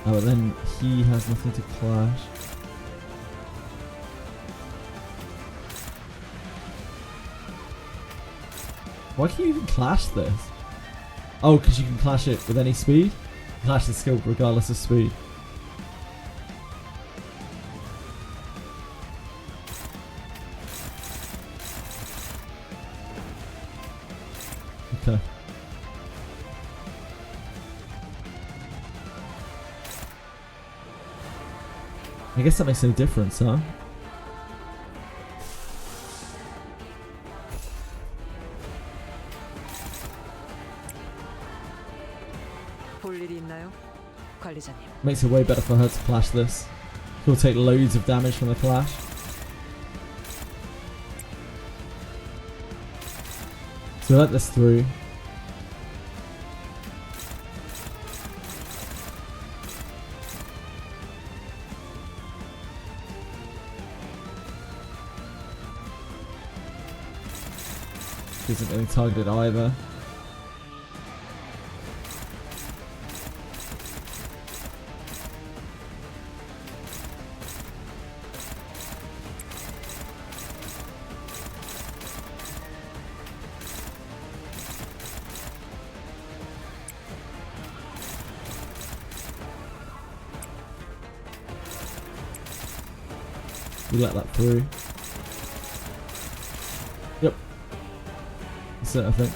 Oh, but then he has nothing to clash. Why can you even clash this? Oh, because you can clash it with any speed? Clash the skill regardless of speed. Okay. I guess that makes no difference, huh? 볼 일이 있나요, 관리자님? Makes it way better for her to clash this. She'll take loads of damage from the clash. So let this through. Isn't getting targeted either. We let that through. Yep. That's it, I think.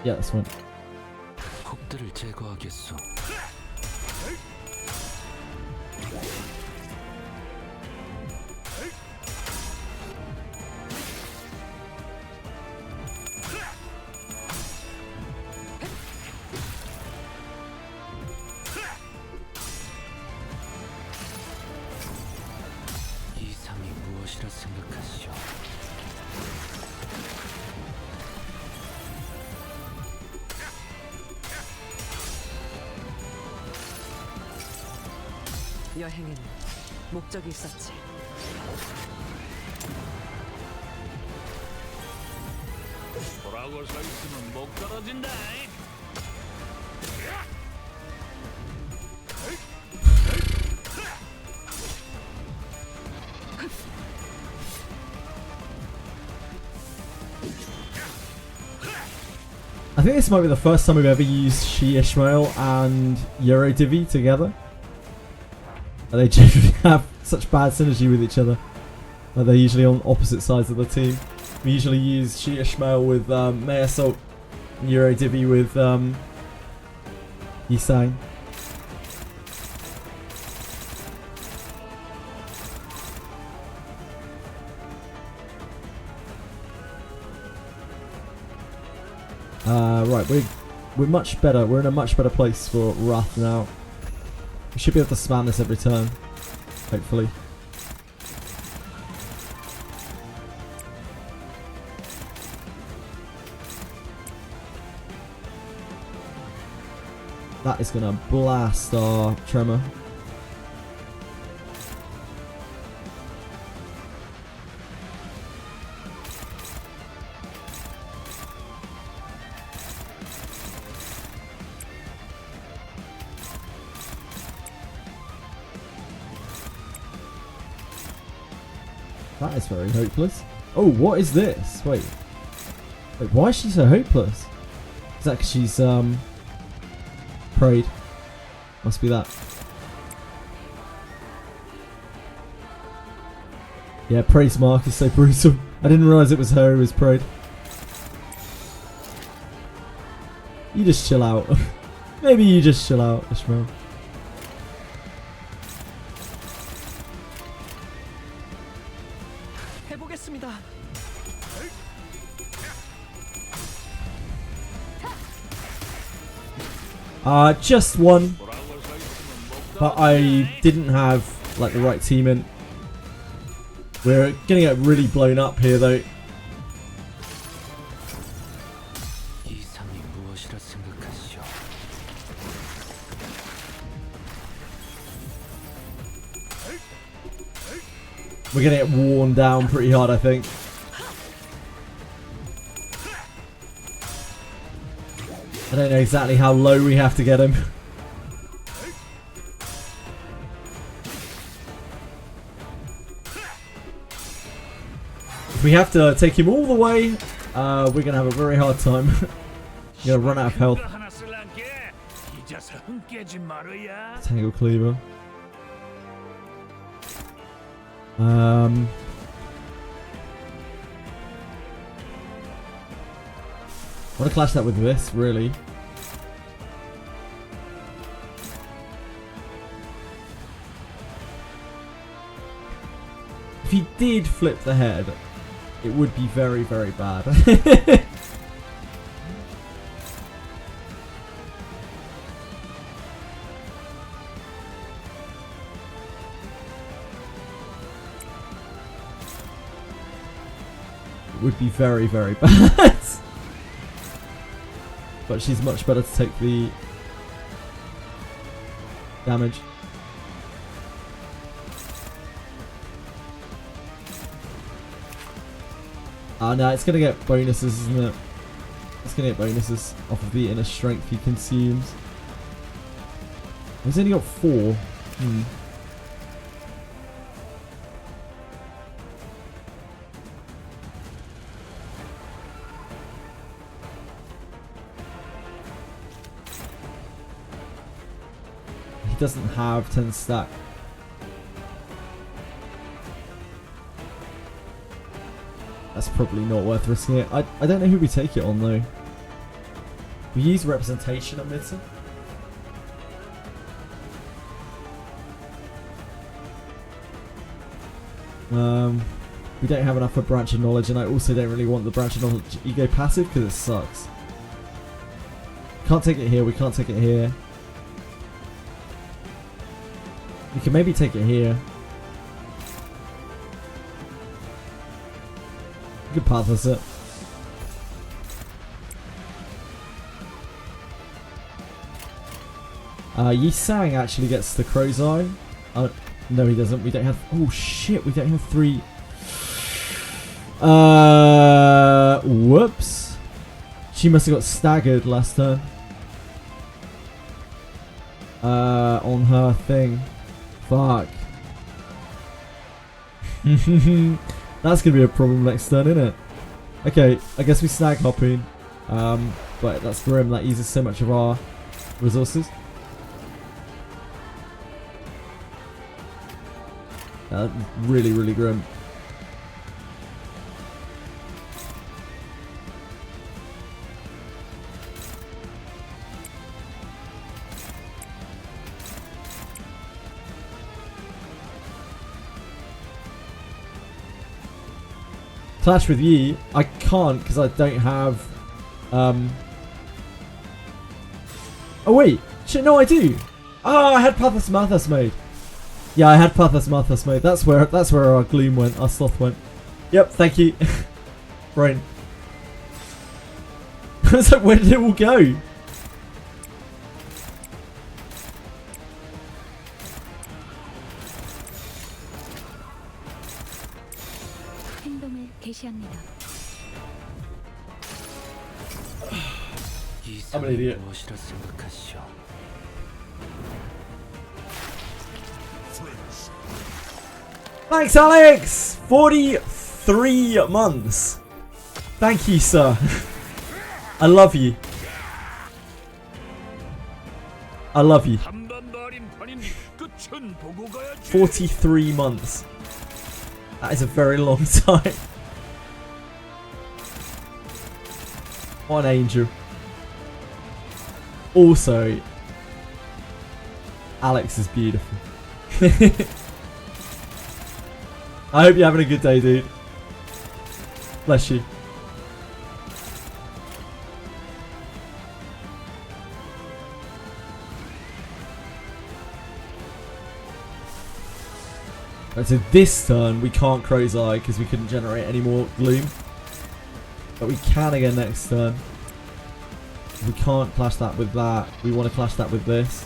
Yeah, that's fine. 폭들을 제거하겠소. 이상이 무엇이라 생각하시오? 여행엔 목적이 있었지. 보라고 서 있으면 목 떨어진다. I think this might be the first time we've ever used She Ishmael and Euro Divi together. They generally have such bad synergy with each other. They're usually on opposite sides of the team. We usually use She Ishmael with May Assault, and Euro Divi with Yisang. Right, we're much better. We're in a much better place for Wrath now. We should be able to spam this every turn, hopefully. That is gonna blast our Tremor. That is very hopeless. Oh, what is this? Wait, why is she so hopeless? Is that because she's prayed? Must be that. Yeah, Pray's mark is so brutal. I didn't realise it was her who was prayed. You just chill out. Maybe you just chill out, Ishmael. Just one. But I didn't have like the right team in. We're gonna get really blown up here though. We're gonna get worn down pretty hard, I think. I don't know exactly how low we have to get him. If we have to take him all the way, we're gonna have a very hard time. We're gonna run out of health. Tangle Cleaver. I want to clash that with this, really. If he did flip the head, it would be very, very bad. It would be very, very bad. But she's much better to take the damage. No, it's gonna get bonuses, isn't it? It's gonna get bonuses off of the inner strength he consumes. He's only got 4. He doesn't have 10 stack. That's probably not worth risking it. I don't know who we take it on though. We use representation on Midson. We don't have enough for branch of knowledge, and I also don't really want the branch of knowledge ego passive because it sucks. Can't take it here. We can't take it here. We can maybe take it here. We could pathless it. Yi Sang actually gets the crow's eye. No, he doesn't. We don't have. Oh shit! We don't have 3. Whoops. She must have got staggered last turn. On her thing. Fuck. That's gonna be a problem next turn, isn't it? Okay, I guess we snag Harpoon. But that's grim. That uses so much of our resources. Really, really grim. Clash with Yi, I can't because I don't have. Oh wait, shit! No, I do. Oh, I had Pathos Mathos mode. Yeah, I had Pathos Mathos mode. That's where our gloom went. Our sloth went. Yep, thank you. Brain. I was like, where did it all go? 행동을 개시합니다. I'm an idiot. Thanks, Alex! 43 months. Thank you, sir. I love you. I love you. 43 months. That is a very long time. What an angel. Also, Alex is beautiful. I hope you're having a good day, dude. Bless you. Right, so this turn we can't Crow's Eye because we couldn't generate any more gloom. But we can again next turn. We can't clash that with that. We want to clash that with this.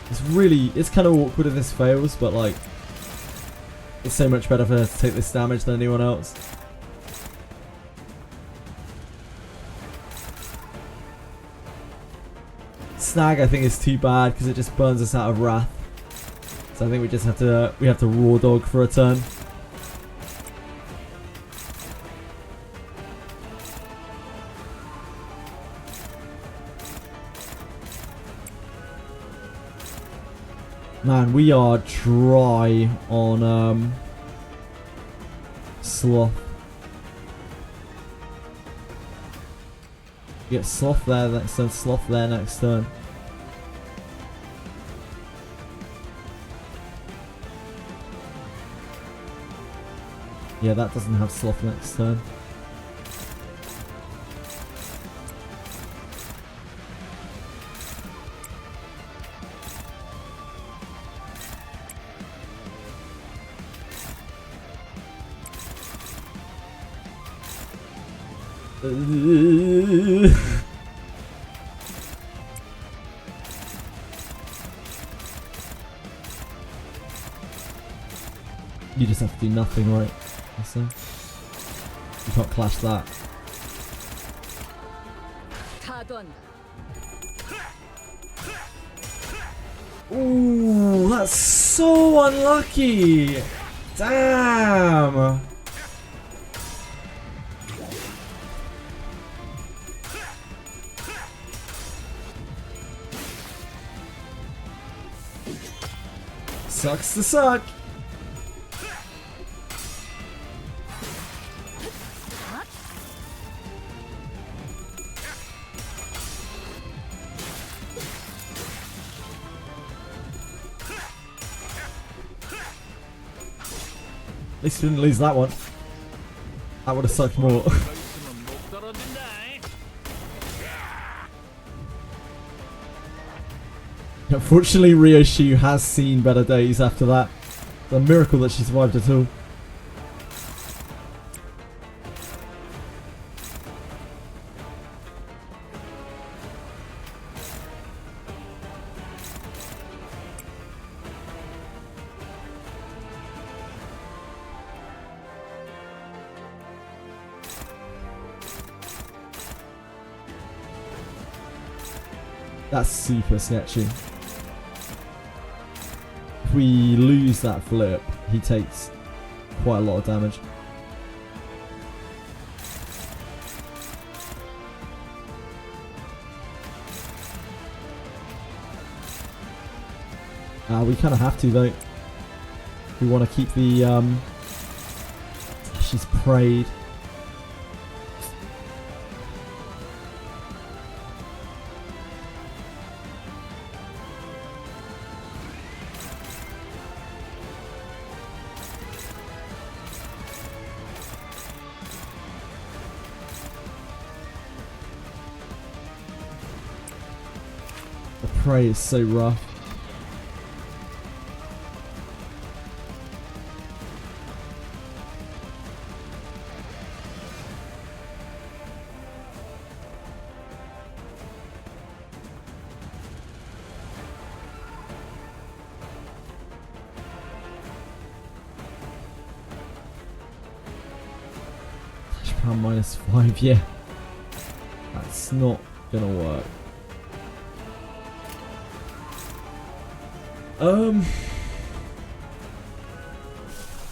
It's kind of awkward if this fails, but like, it's so much better for her to take this damage than anyone else. Snag, I think, is too bad because it just burns us out of wrath. So I think we just have to raw dog for a turn. Man, we are dry on Sloth. Get Sloth there next turn, Sloth there next turn. Yeah, that doesn't have Sloth next turn. You just have to do nothing, right? So you can't clash that. Ooh, that's so unlucky. Damn. Sucks to suck. At least we didn't lose that one. That would have sucked more. Unfortunately, Ryoshu has seen better days after that. It's a miracle that she survived at all. That's super sketchy. If we lose that flip, he takes quite a lot of damage. We kind of have to though. We want to keep the she's prayed. The prey is so rough. Pound -5, yeah. That's not gonna work.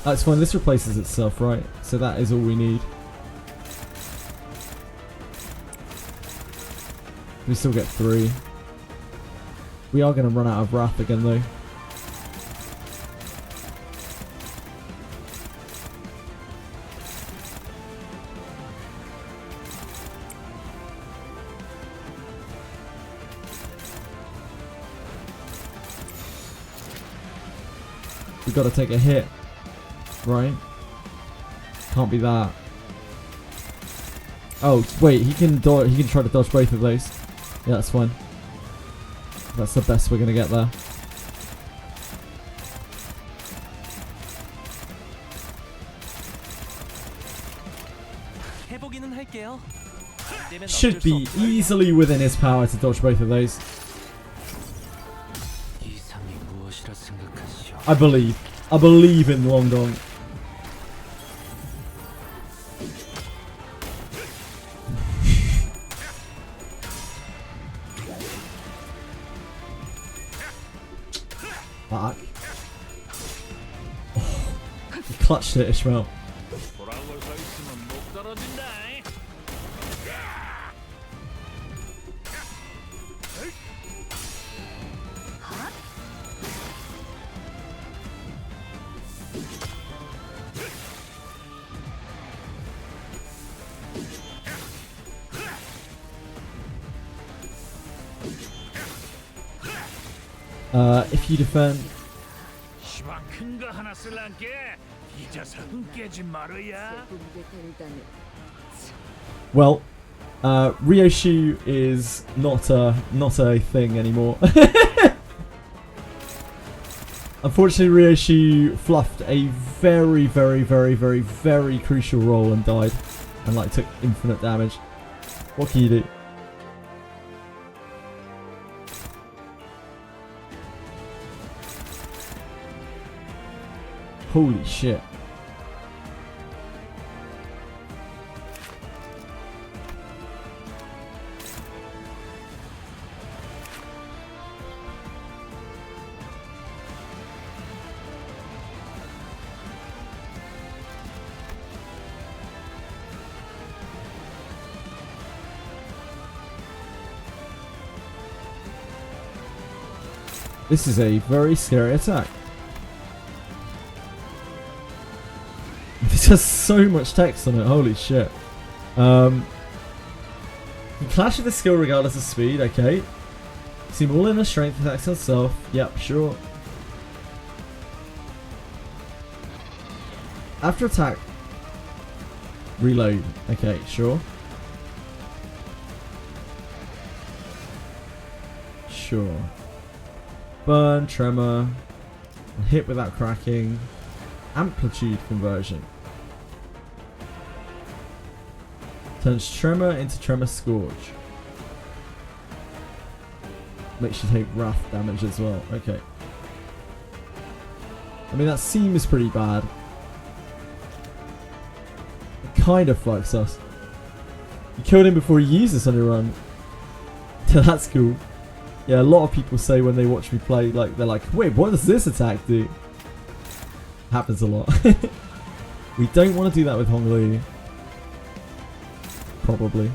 That's fine, this replaces itself, right? So that is all we need. We still get 3. We are gonna run out of wrath again though. We've got to take a hit, right? Can't be that. Oh wait, he can try to dodge both of those. Yeah, that's fine. That's the best we're gonna get there. Should be easily within his power to dodge both of those. I believe in Long Dong. Fuck. Oh, he clutched it, Ishmael. If you defend. Well, Ryoshu is not a thing anymore. Unfortunately, Ryoshu fluffed a very, very, very, very, very crucial role and died, and like took infinite damage. What can you do? Holy shit. This is a very scary attack. This has so much text on it, holy shit. You clash with the skill regardless of speed, okay. Seem all in a strength attacks on self, yep, sure. After attack, reload, okay, sure. Sure. Burn, tremor, hit without cracking, amplitude conversion. Turns tremor into tremor scourge. Makes you take wrath damage as well. Okay. I mean, that seems pretty bad. It kind of fucks us. You killed him before he used this on your run. That's cool. Yeah, a lot of people say when they watch me play, like, they're like, wait, what does this attack do? Happens a lot. We don't want to do that with Hong Li. Probably.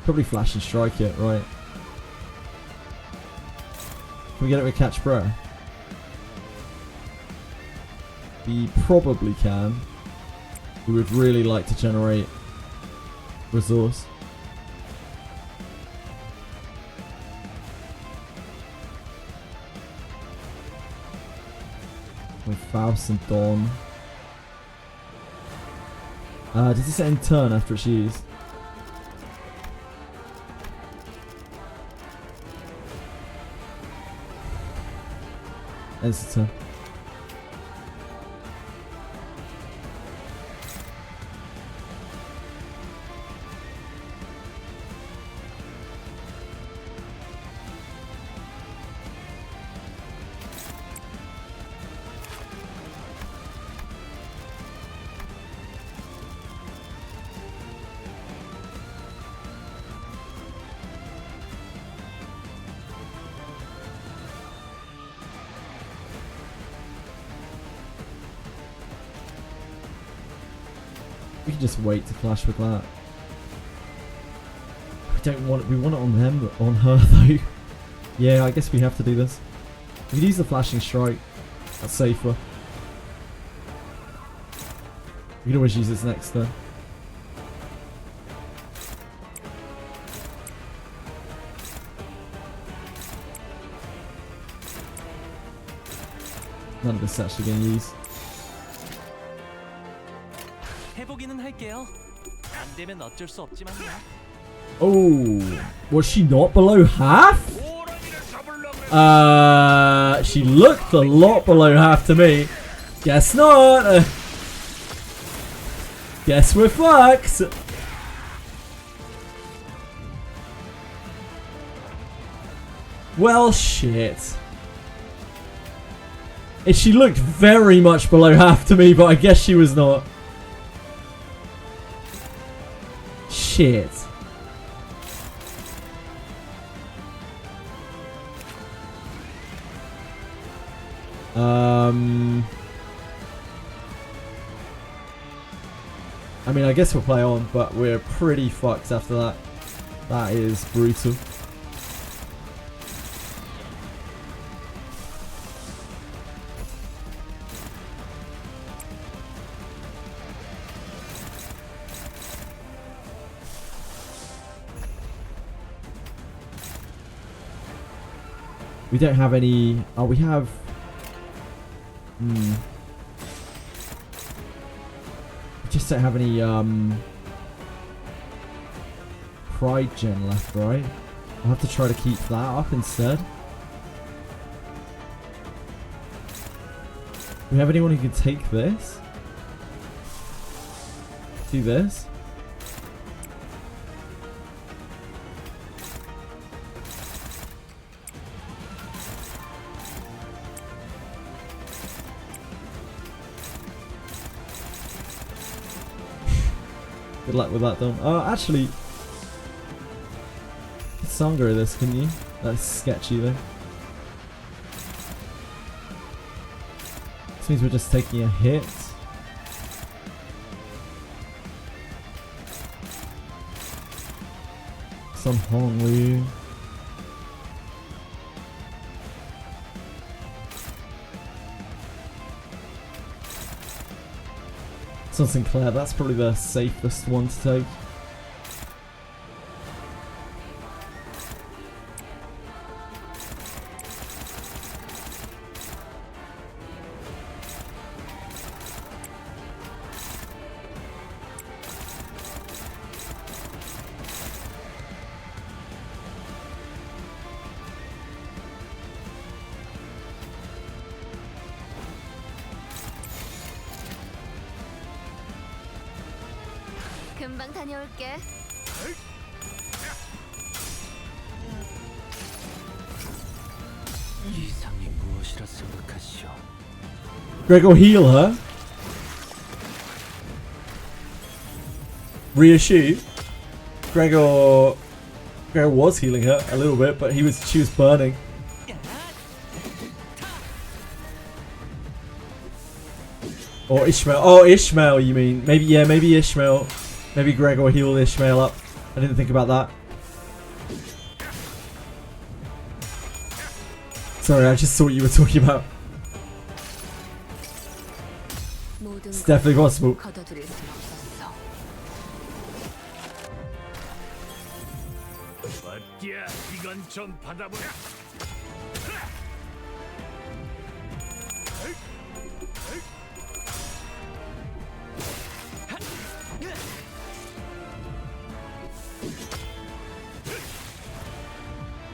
Probably flash and strike it, right? Can we get it with catch breath? We probably can. We would really like to generate resource. With Faust and Dawn. Does this end turn after it's used? Ends the turn. We can just wait to clash with that. We don't want it. We want it on them, on her though. Yeah, I guess we have to do this. We can use the flashing strike. That's safer. We can always use this next turn. None of this is actually getting used. 해보기는 할게요. 안 되면 어쩔 수 없지만요. Oh, was she not below half? She looked a lot below half to me. Guess not. Guess we're fucked. Well, shit. She looked very much below half to me, but I guess she was not. Shit. I mean, I guess we'll play on, but we're pretty fucked after that. That is brutal. We don't have any... Oh, we have... We just don't have any Pride gen left, right? I'll have to try to keep that up instead. Do we have anyone who can take this? Do this? Good luck with that, Dom. Oh, actually, Sangre this, can you? That's sketchy though. This means we're just taking a hit. Some Honglu. Sun Sinclair, that's probably the safest one to take. 금방 다녀올게. 이상이 무엇이라 생각하시오? Gregor, heal her. Reissue. Gregor was healing her a little bit, but she was burning. Or Ishmael. Oh, Ishmael, you mean? Maybe, yeah, maybe Ishmael. Maybe Gregor healed Ishmael up. I didn't think about that. Sorry, I just saw what you were talking about. It's definitely possible. 이건 좀 받아보라.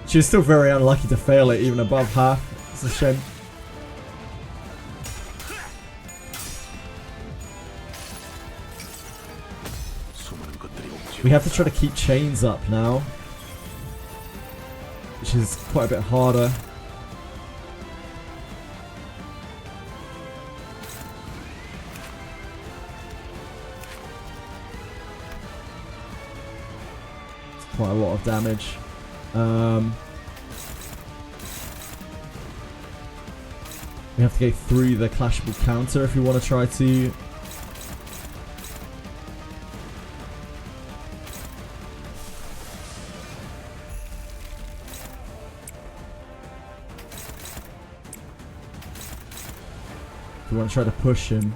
She was still very unlucky to fail it, even above half. It's a shame. We have to try to keep chains up now, which is quite a bit harder. It's quite a lot of damage. We have to go through the clashable counter if we want to try to push him.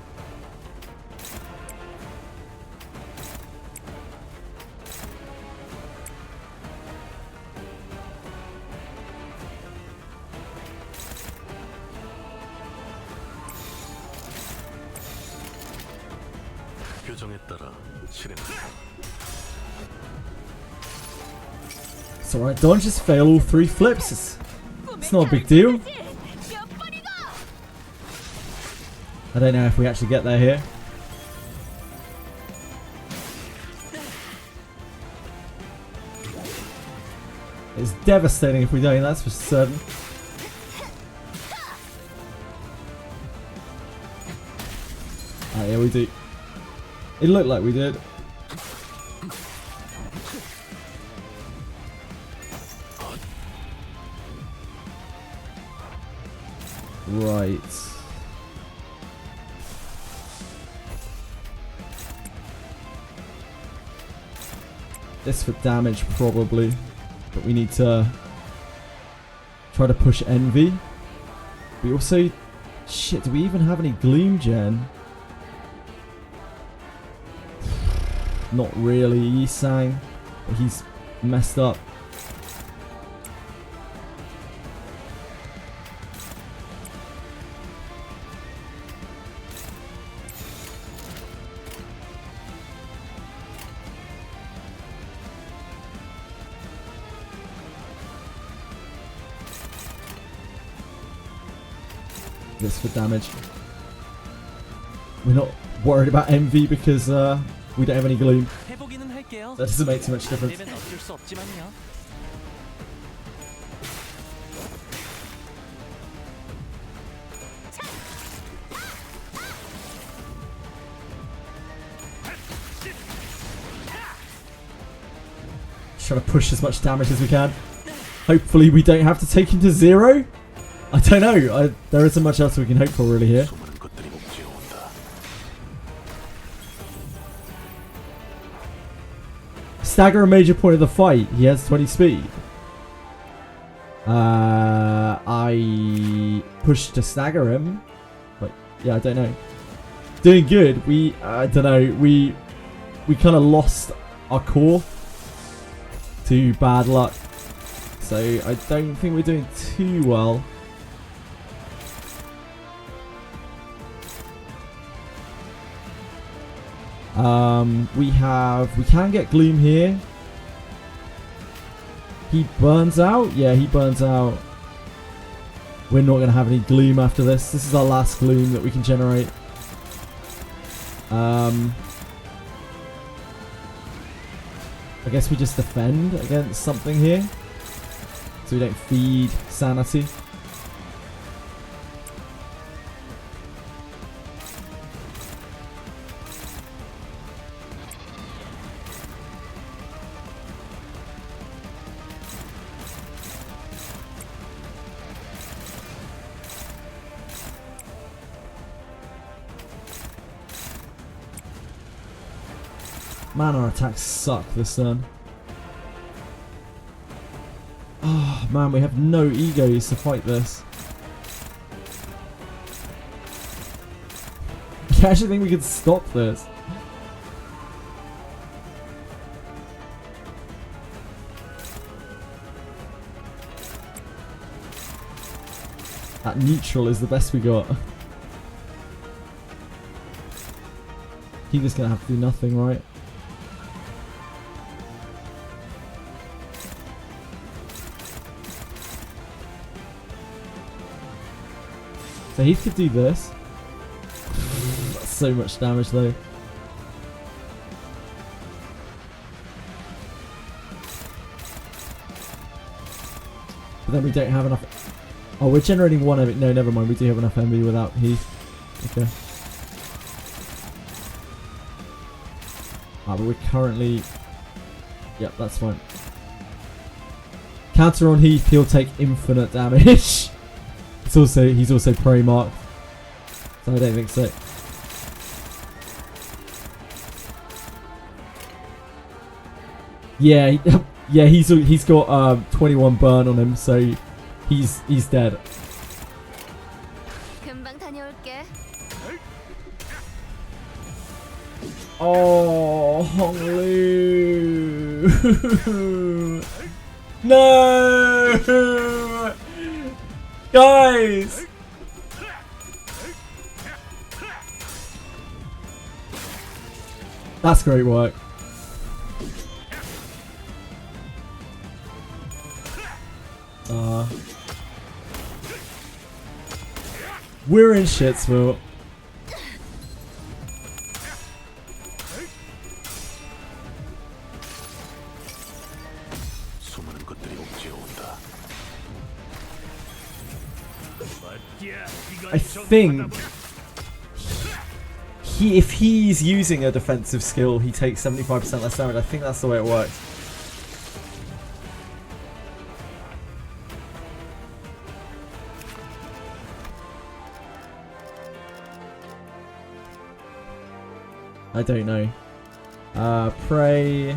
It's alright, don't just fail all 3 flips. It's It's not a big deal. I don't know if we actually get there here. It's devastating if we don't, that's for certain. Ah, yeah, we do. It looked like we did. Right. This for damage probably, but we need to try to push Envy. We also, shit, do we even have any Gloom Gen? Not really. Yisang, but he's messed up. This for damage. We're not worried about Envy because we don't have any Gloom. That doesn't make too much difference. Trying to push as much damage as we can. Hopefully we don't have to take him to 0. I don't know. There isn't much else we can hope for really here. Stagger a major point of the fight. He has 20 speed. I pushed to stagger him, but yeah, I don't know. Doing good. I don't know. We kind of lost our core to bad luck, so I don't think we're doing too well. We can get Gloom here. He burns out? Yeah, he burns out. We're not going to have any Gloom after this. This is our last Gloom that we can generate. I guess we just defend against something here, so we don't feed sanity. Man, our attacks suck this turn. Oh man, we have no egos to fight this. I actually think we could stop this. That neutral is the best we got. He's just gonna have to do nothing, right? So he could do this. That's so much damage though. But then we don't have enough. Oh, we're generating one MB. No, never mind. We do have enough MB without Heath. Okay. But we're currently. Yep, that's fine. Counter on Heath, he'll take infinite damage. He's also prey marked, so I don't think so. Yeah, yeah, he's got 21 burn on him, so he's dead. Oh, Honglu. No! Guys! That's great work. We're in Shitsville. 수많은 것들이 옥죄어 온다. I think if he's using a defensive skill, he takes 75% less damage. I think that's the way it works. I don't know. Pray.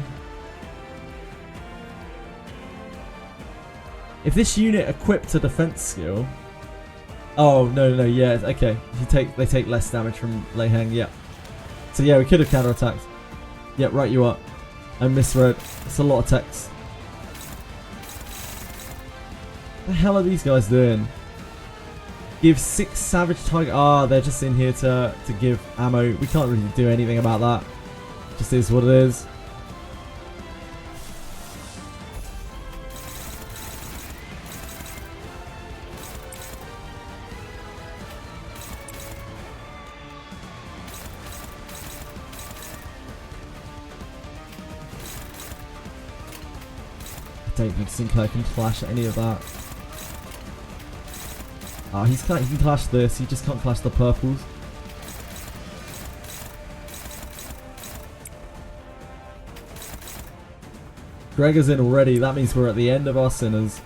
If this unit equipped a defense skill. Oh no, yeah, okay. They take less damage from Lei Heng, yeah. So yeah, we could have counterattacked. Yeah, right you are. I misread. It's a lot of text. What the hell are these guys doing? Give 6 savage target. Ah, they're just in here to give ammo. We can't really do anything about that. Just is what it is. I don't think Sinclair can clash any of that. Ah, he can clash this, he just can't clash the purples. Gregor's in already, that means we're at the end of our sinners.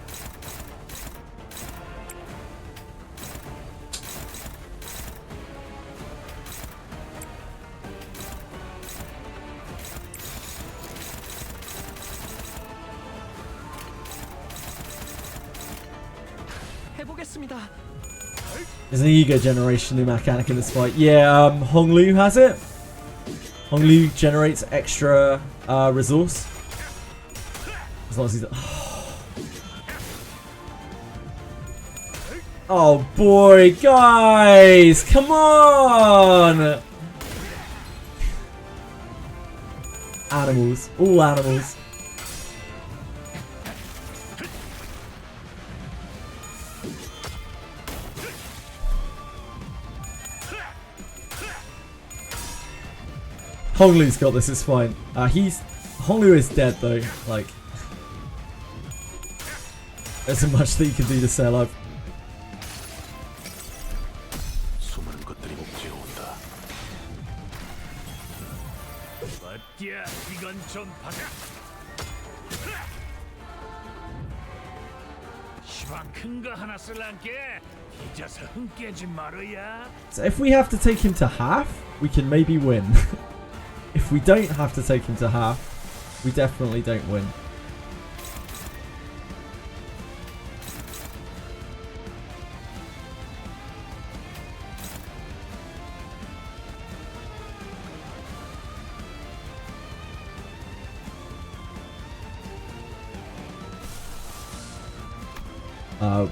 There's an ego generation new mechanic in this fight. Yeah, Honglu has it. Honglu generates extra resource. As long as he's... Oh boy, guys! Come on! Animals. All animals. Honglu's got this, it's fine. Honglu is dead though, like... There isn't much that you can do to stay alive. So if we have to take him to half, we can maybe win. If we don't have to take him to half, we definitely don't win.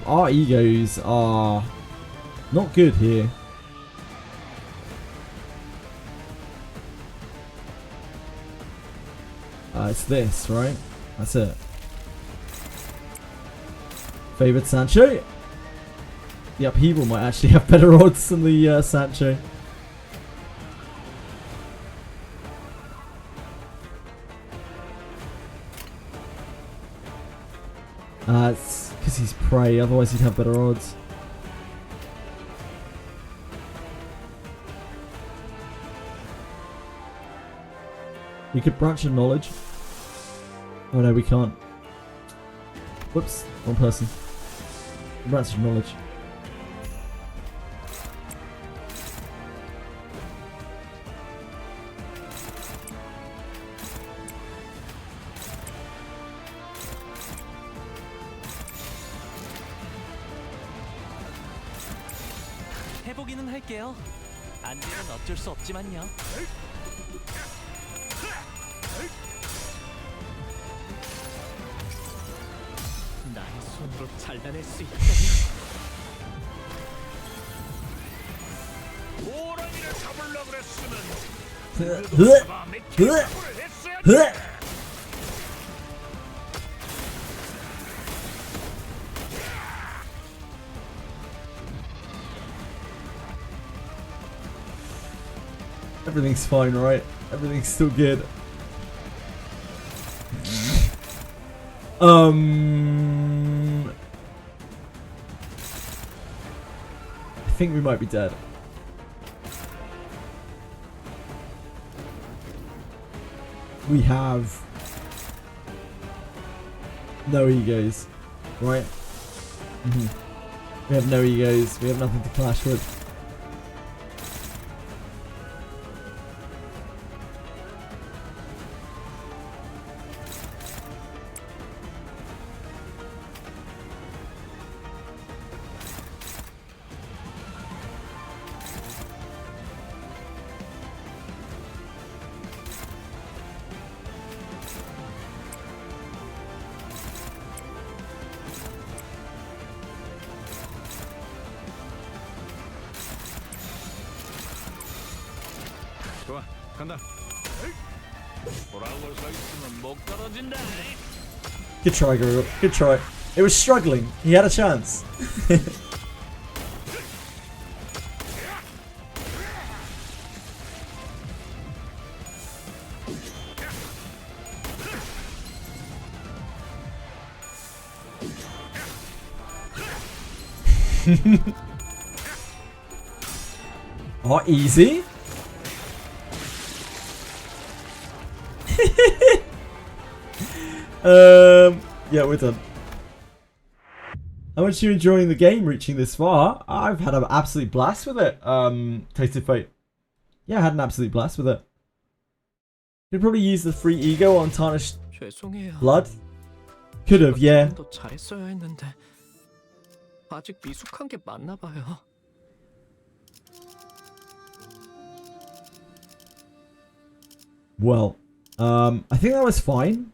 Our egos are not good here. It's this, right? That's it. Favored Sancho? The upheaval might actually have better odds than the Sancho. It's because he's prey, otherwise he'd have better odds. We could branch of knowledge. Oh no, we can't. Whoops, wrong person. Branch of knowledge. 해보기는 할게요. 안 되면 어쩔 수 없지만요. 나의 손으로 잘라낼 수 있다니. 호랑이를 잡으려고 그랬으면 Everything's fine, right? Everything's still good. I think we might be dead. We have no egos, right? We have no egos. We have nothing to clash with. 좋아, 간다. 돌아올 서 있으면 못 떨어진다. Good try, Guru. Good try. It was struggling. He had a chance. Oh, easy. Yeah, we're done. How much are you enjoying the game reaching this far? I've had an absolute blast with it. Tasted Fate. Yeah, I had an absolute blast with it. Could probably use the free ego on Tarnished 죄송해요. Blood. Could have, yeah. 더 잘했어야 했는데 아직 미숙한 게 맞나 봐요. Well, I think that was fine.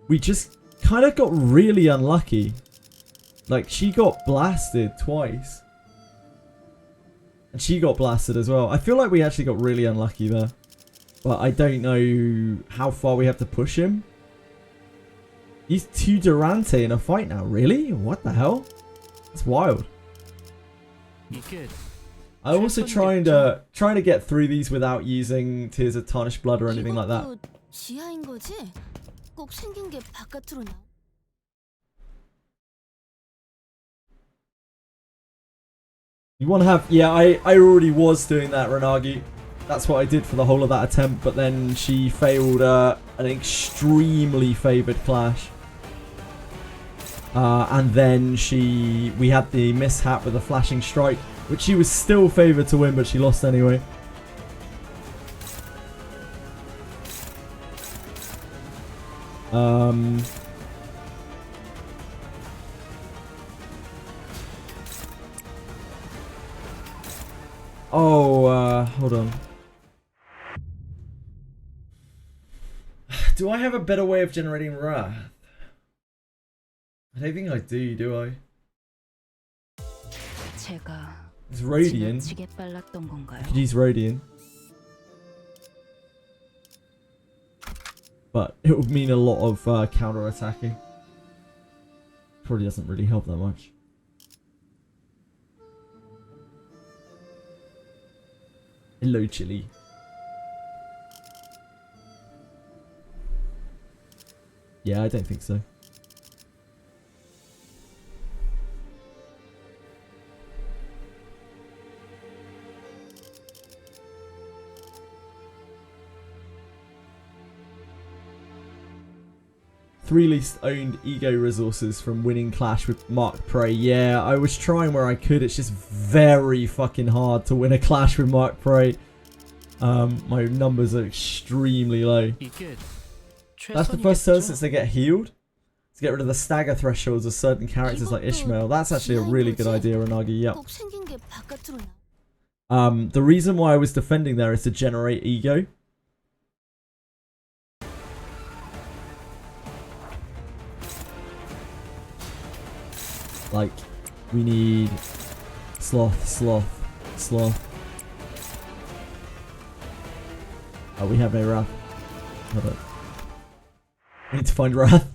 We just kind of got really unlucky. Like, she got blasted twice. And she got blasted as well. I feel like we actually got really unlucky there. But I don't know how far we have to push him. He's 2 Durante in a fight now. Really? What the hell? That's wild. I'm also trying to get through these without using Tears of Tarnished Blood or anything like that. 지하인 거지? 꼭 생긴 게 바깥으로 나. You want to have... Yeah, I already was doing that, Renagi. That's what I did for the whole of that attempt, but then she failed an extremely favoured clash. And then we had the mishap with the flashing strike, which she was still favoured to win, but she lost anyway. Hold on. Do I have a better way of generating wrath? I don't think I do I? It's Radiant. I could use Radiant. But it would mean a lot of counter-attacking. Probably doesn't really help that much. Hello, Chili. Yeah, I don't think so. Three least owned ego resources from winning clash with Mark Prey. Yeah, I was trying where I could. It's just very fucking hard to win a clash with Mark Prey. My numbers are extremely low. That's the first turn since they get healed. To get rid of the stagger thresholds of certain characters like Ishmael. That's actually a really good idea, Renagi. Yep. The reason why I was defending there is to generate ego. Like, we need sloth. Oh, we have no wrath. Hold on. We need to find wrath.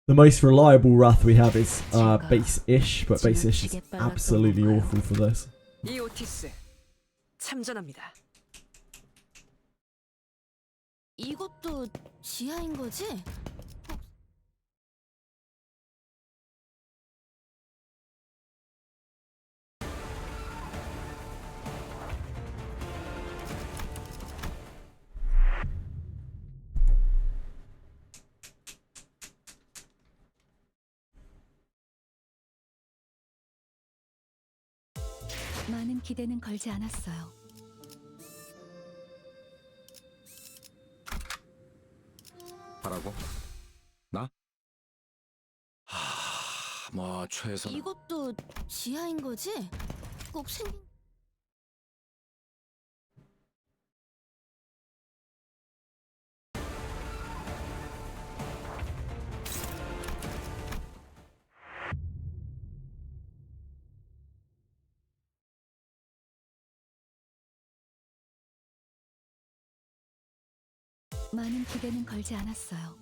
The most reliable Wrath we have is base-ish, but base-ish is absolutely awful for this. 이 오티스 참전합니다. 이것도 지하인 거지? 많은 기대는 걸지 않았어요. 하라고? 나? 뭐 최소. 이것도 지하인 거지? 꼭 생긴 많은 기대는 걸지 않았어요.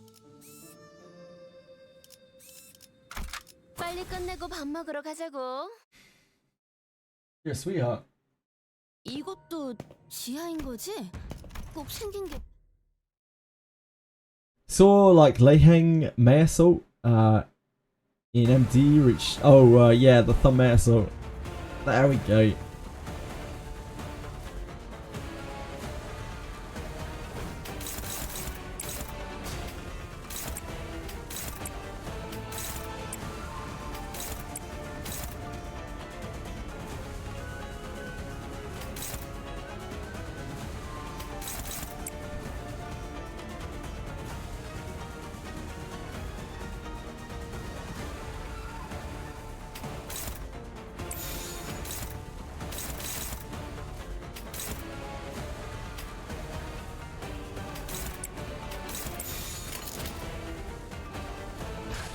빨리 끝내고 밥 먹으러 가자고. Yeah, sweetheart. 이것도 지하인 거지? 꼭 생긴 게 Saw like Leiheng May Assault in MD reached. Oh, yeah, the Thumb May Assault. There we go.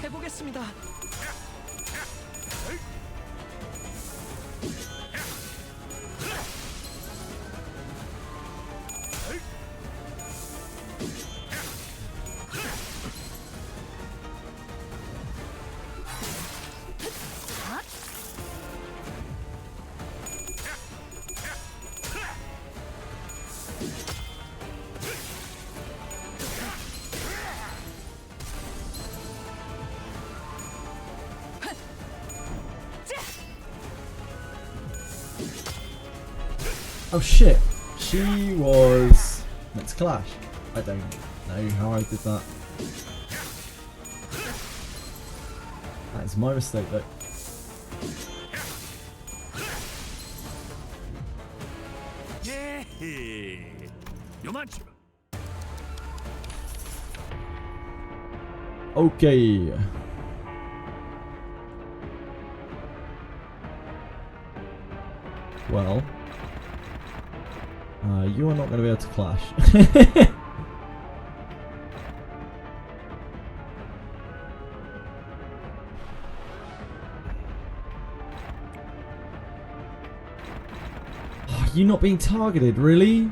해보겠습니다. Oh shit, she was meant to clash. I don't know how I did that. That is my mistake though. 요만치. Okay. Well, you are not going to be able to clash. Oh, you not being targeted, really?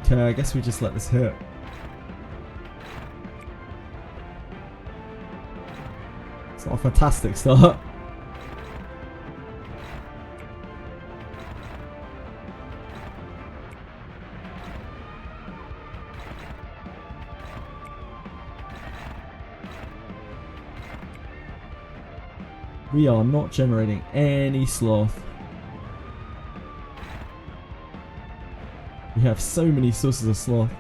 Okay, I guess we just let this hit. It's not a fantastic start. We are not generating any sloth. We have so many sources of sloth.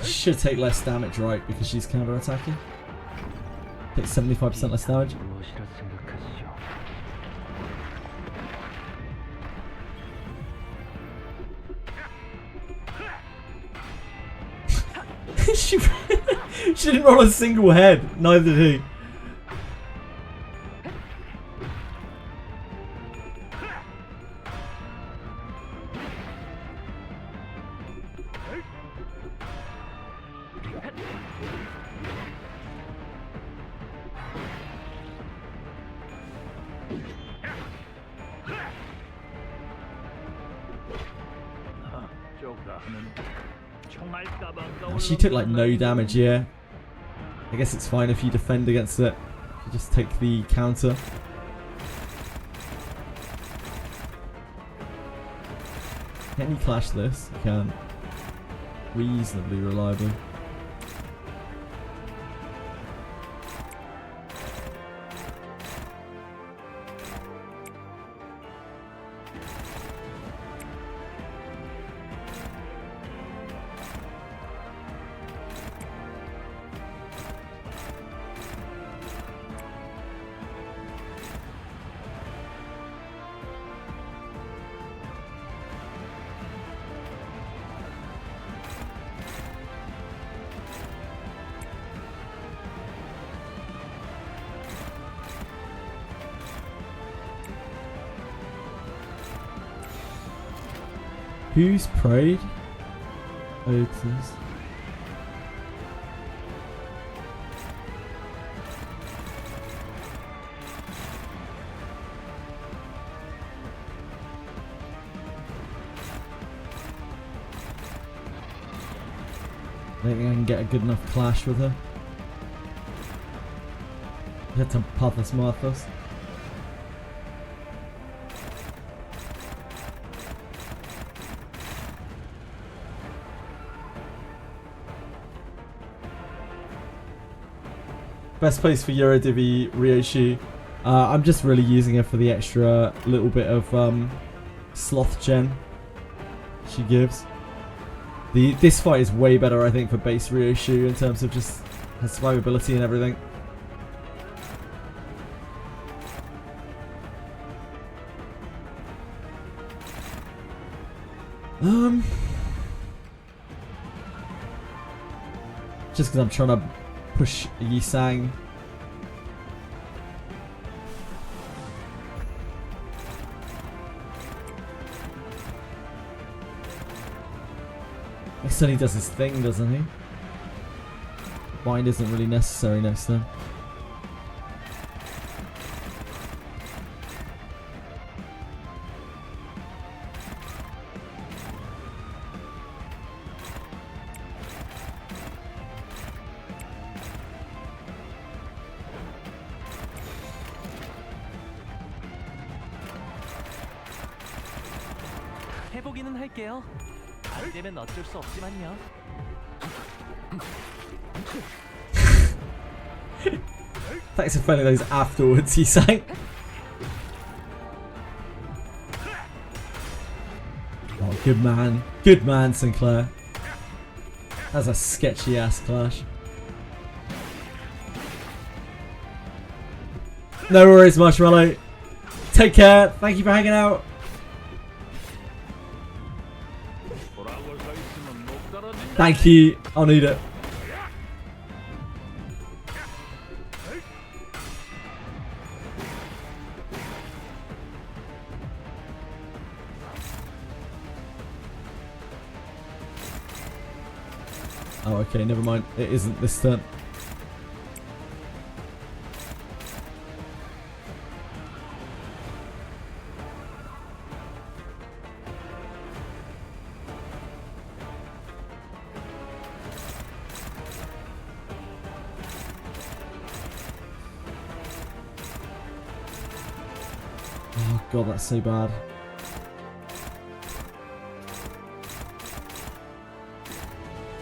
She should take less damage, right? Because she's counter-attacking. Take 75% less damage. she didn't roll a single head. Neither did he. She took like no damage, yeah. I guess it's fine if you defend against it. You just take the counter. Can you clash this? You can. Reasonably reliably. Who's prayed? Oh, it is. I don't think I can get a good enough clash with her. Hit to Pathos Marthos. Best place for Eurodivi Ryoshi. I'm just really using her for the extra little bit of sloth gen she gives. This fight is way better, I think, for base Ryoshi in terms of just her survivability and everything. Just because I'm trying to push Yisang. Next turn he does his thing, doesn't he? Bind isn't really necessary next turn. 해보기는 할게요. 안 되면 어쩔 수 없지만요. Thanks for finding those afterwards, he sang. Oh, good man, Sinclair. That's a sketchy ass clash. No worries, Marshmallow. Take care. Thank you for hanging out. Thank you. I'll need it. Oh, okay, never mind. It isn't this turn. Oh god, that's so bad.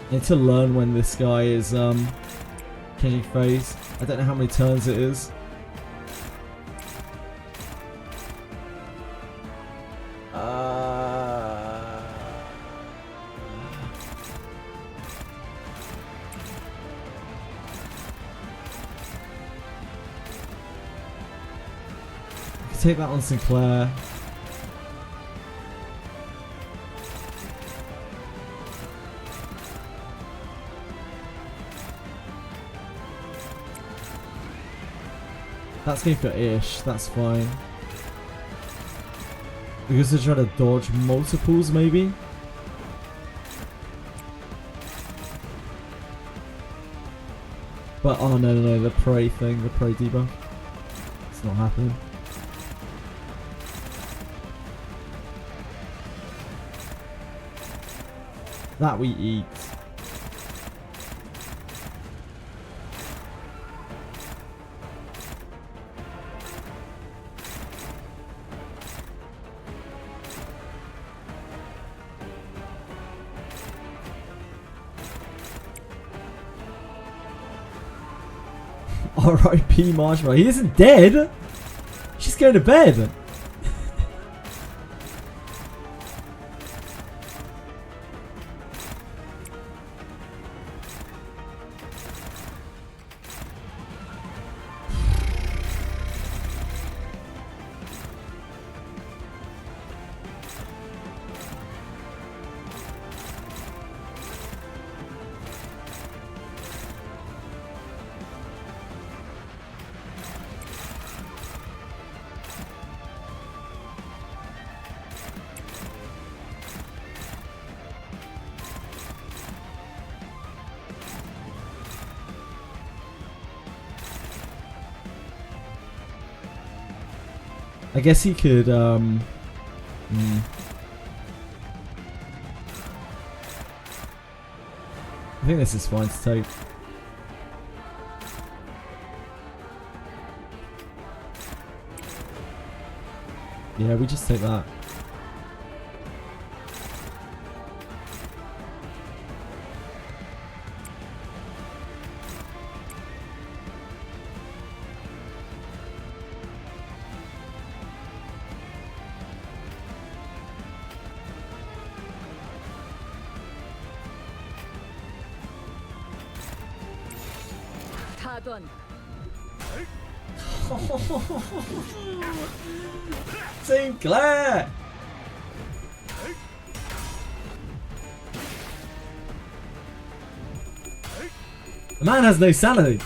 I need to learn when this guy is changing phase. I don't know how many turns it is. Take that on Sinclair. That's going for Ish, that's fine. Because they're trying to dodge multiples, maybe? But oh no, the prey thing, the prey debuff. It's not happening. That we eat. R.I.P. Marshmallow. He isn't dead. She's going to bed. I guess he could, I think this is fine to take. Yeah, we just take that. Sinclair! The man has no sanity.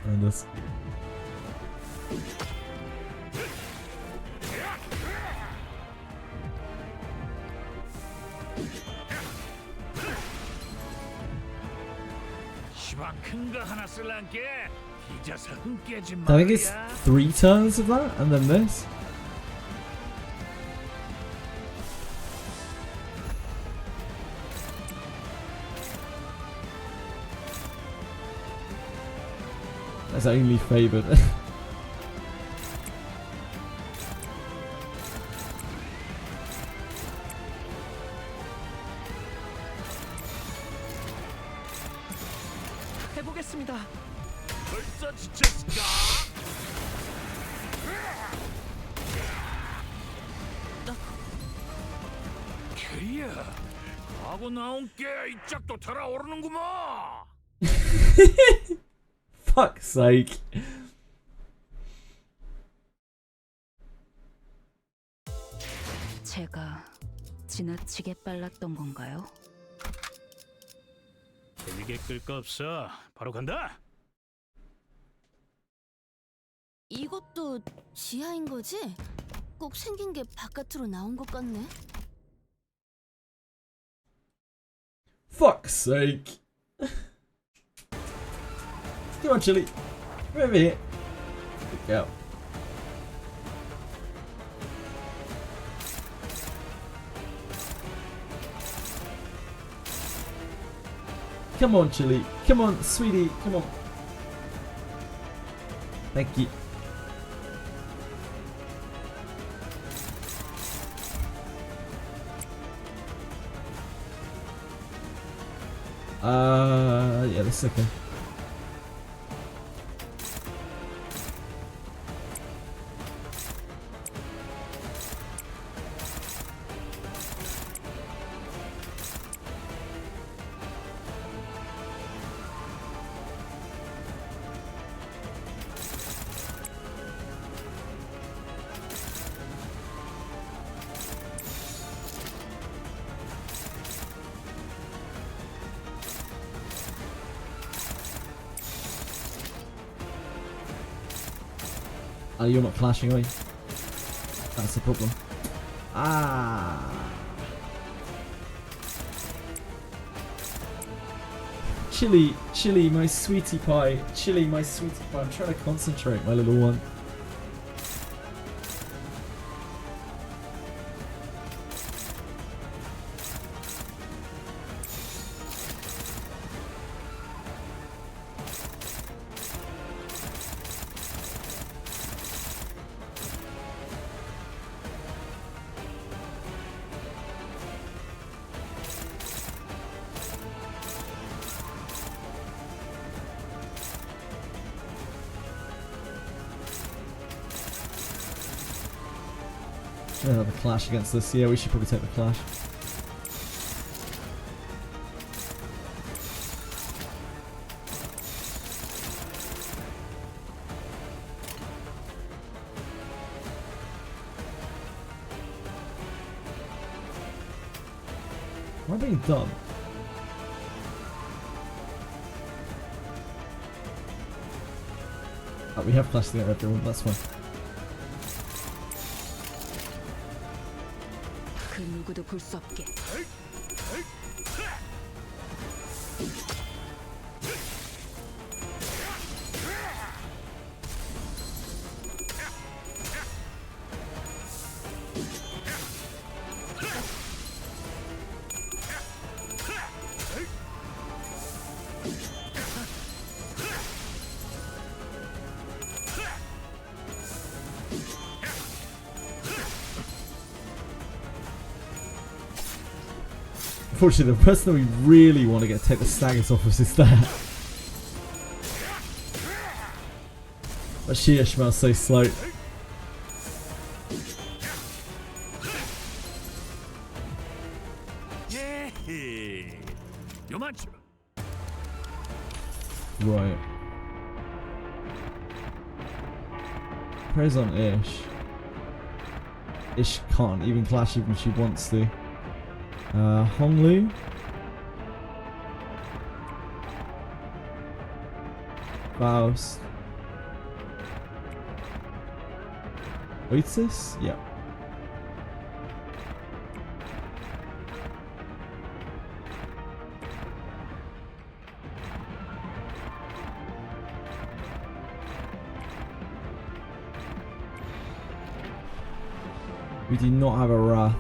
And this. I think it's 3 turns of that, and then this. That's only favoured. 해보겠습니다. 벌써 지쳤을까? 캐리야, 하고 나온 게 이 짝도 달아오르는구먼. Fuck's sake. 제가 지나치게 빨랐던 건가요? 재미게 끌 거 없어. 바로 간다. 이것도 지하인 거지? 꼭 생긴 게 바깥으로 나온 것 같네. Fuck's sake. Come on, Chili. Come over here. Good girl. Come on, Chili. Come on, sweetie. Come on. Thank you. Yeah, this is okay. Oh, you're not clashing, are you? That's the problem. Ah. Chili, my sweetie pie. Chili, my sweetie pie. I'm trying to concentrate, my little one. Another clash against this. Yeah, we should probably take the clash. Am I being dumb? Oh, we have clashed together, everyone. That's fine. 그 누구도 볼 수 없게. Unfortunately, the person that we really want to take the staggers off us is that. But she smells so slow. Right. Preys on Ish. Ish can't even clash even if she wants to. Honglu. Faust. Oasis? Yeah. We do not have a Wrath.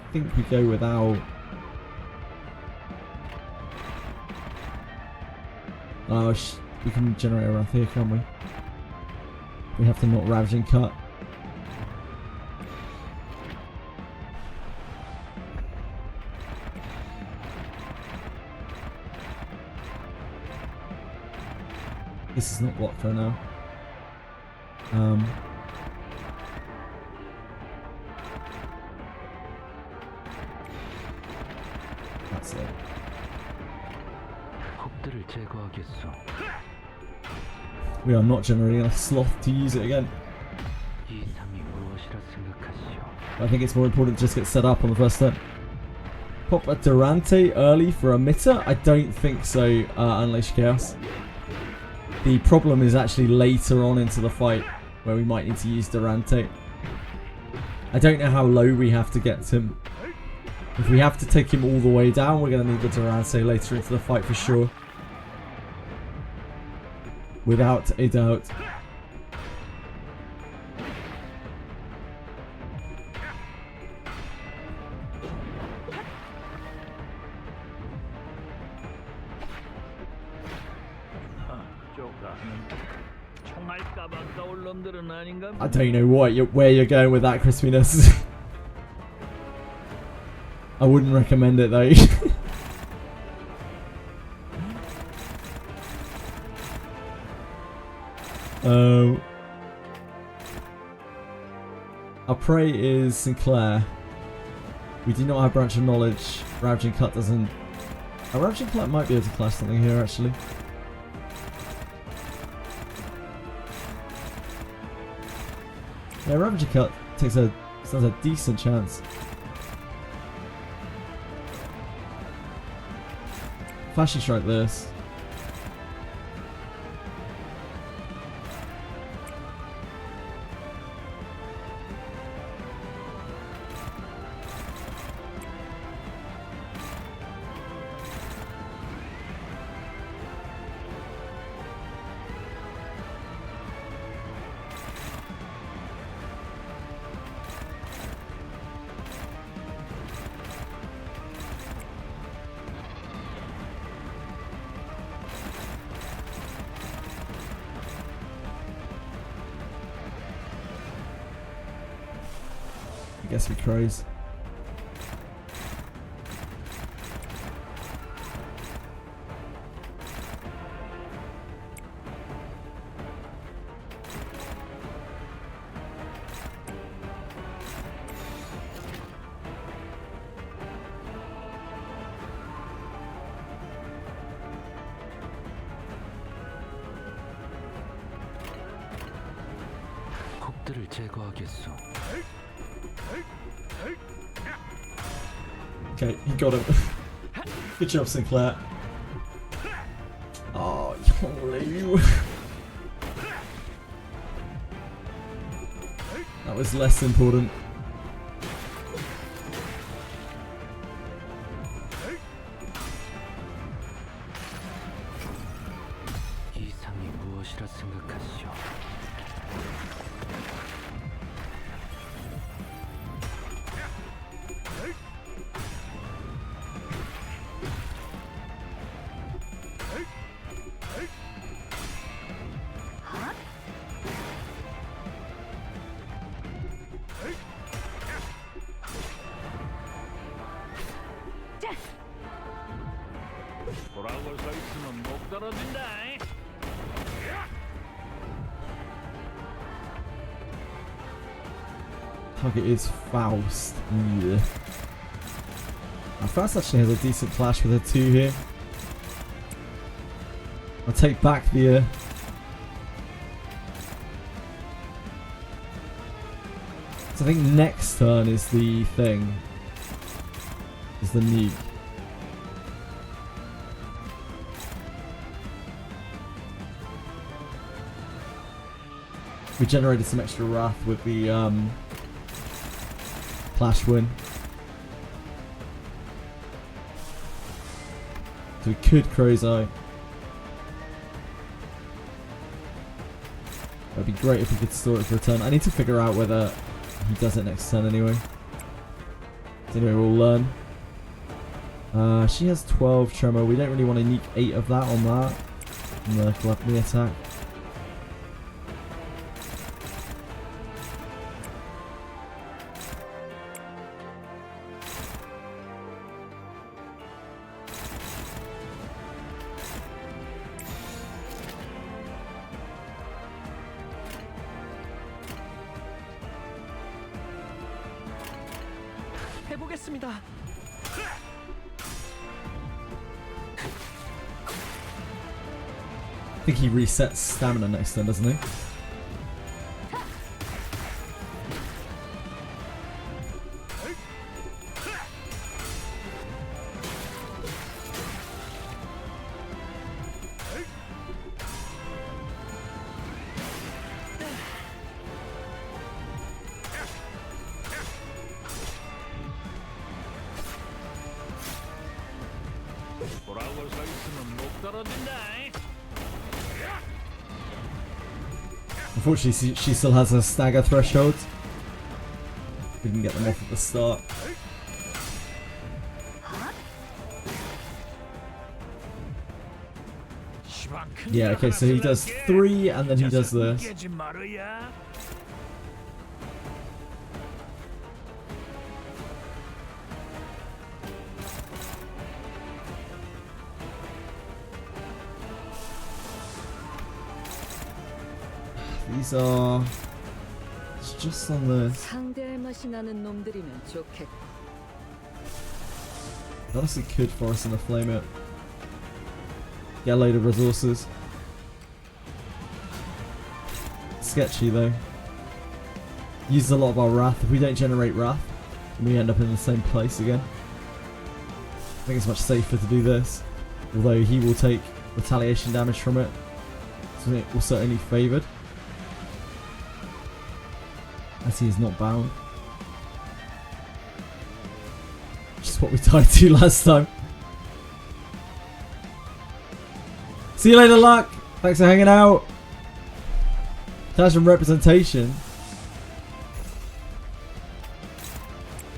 I think we go without. Oh, we can generate a Wrath here, can't we? We have to not Ravaging Cut. This is not blocked right now. That's it. We are not generating a sloth to use it again. I think it's more important to just get set up on the first turn. Pop a Durante early for a Mitter? I don't think so, Unleash Chaos. The problem is actually later on into the fight where we might need to use Durante. I don't know how low we have to get him. If we have to take him all the way down, we're going to need the Durante later into the fight for sure. Without a doubt. I don't know where you're going with that crispiness. I wouldn't recommend it though. Our prey is Sinclair. We do not have Branch of Knowledge. Ravaging Cut doesn't. A Ravaging Cut might be able to clash something here actually. Yeah, Ravaging Cut stands a decent chance. Flashing strike this. I guess we crows. 폭들을 제거하겠소. Okay, he got him. Good job, Sinclair. Oh, you. That was less important. 이상이 무엇이라 생각하시오? 돌아올 서 있으면 목 떨어진다. Target is Faust. Yeah. Now, Faust actually has a decent flash with a 2 here. I'll take back the so I think next turn is the thing. Is the nuke. We generated some extra wrath with the flash win. So we could Crow's Eye. That'd be great if we could store it for a turn. I need to figure out whether he does it next turn anyway. So anyway, we'll learn. She has 12 tremor. We don't really want to nuke 8 of that on that. On the gluttony attack. 해보겠습니다. I think he resets stamina next turn, doesn't he? 돌아올 서 있으면 목 떨어진다. Unfortunately, she still has a stagger threshold. We can get them off at the start. Yeah, okay, so he does 3 and then he does this. These are... It's just on this. 상대할 맛이 나는 놈들이면 좋겠고. Honestly could for us in the flame it. Get a load of resources. Sketchy though. Uses a lot of our wrath. If we don't generate wrath, we end up in the same place again. I think it's much safer to do this. although he will take retaliation damage from it, so it will certainly favoured, as he is not bound. Which is what we died to last time. See you later, Luck. Thanks for hanging out. Casual representation.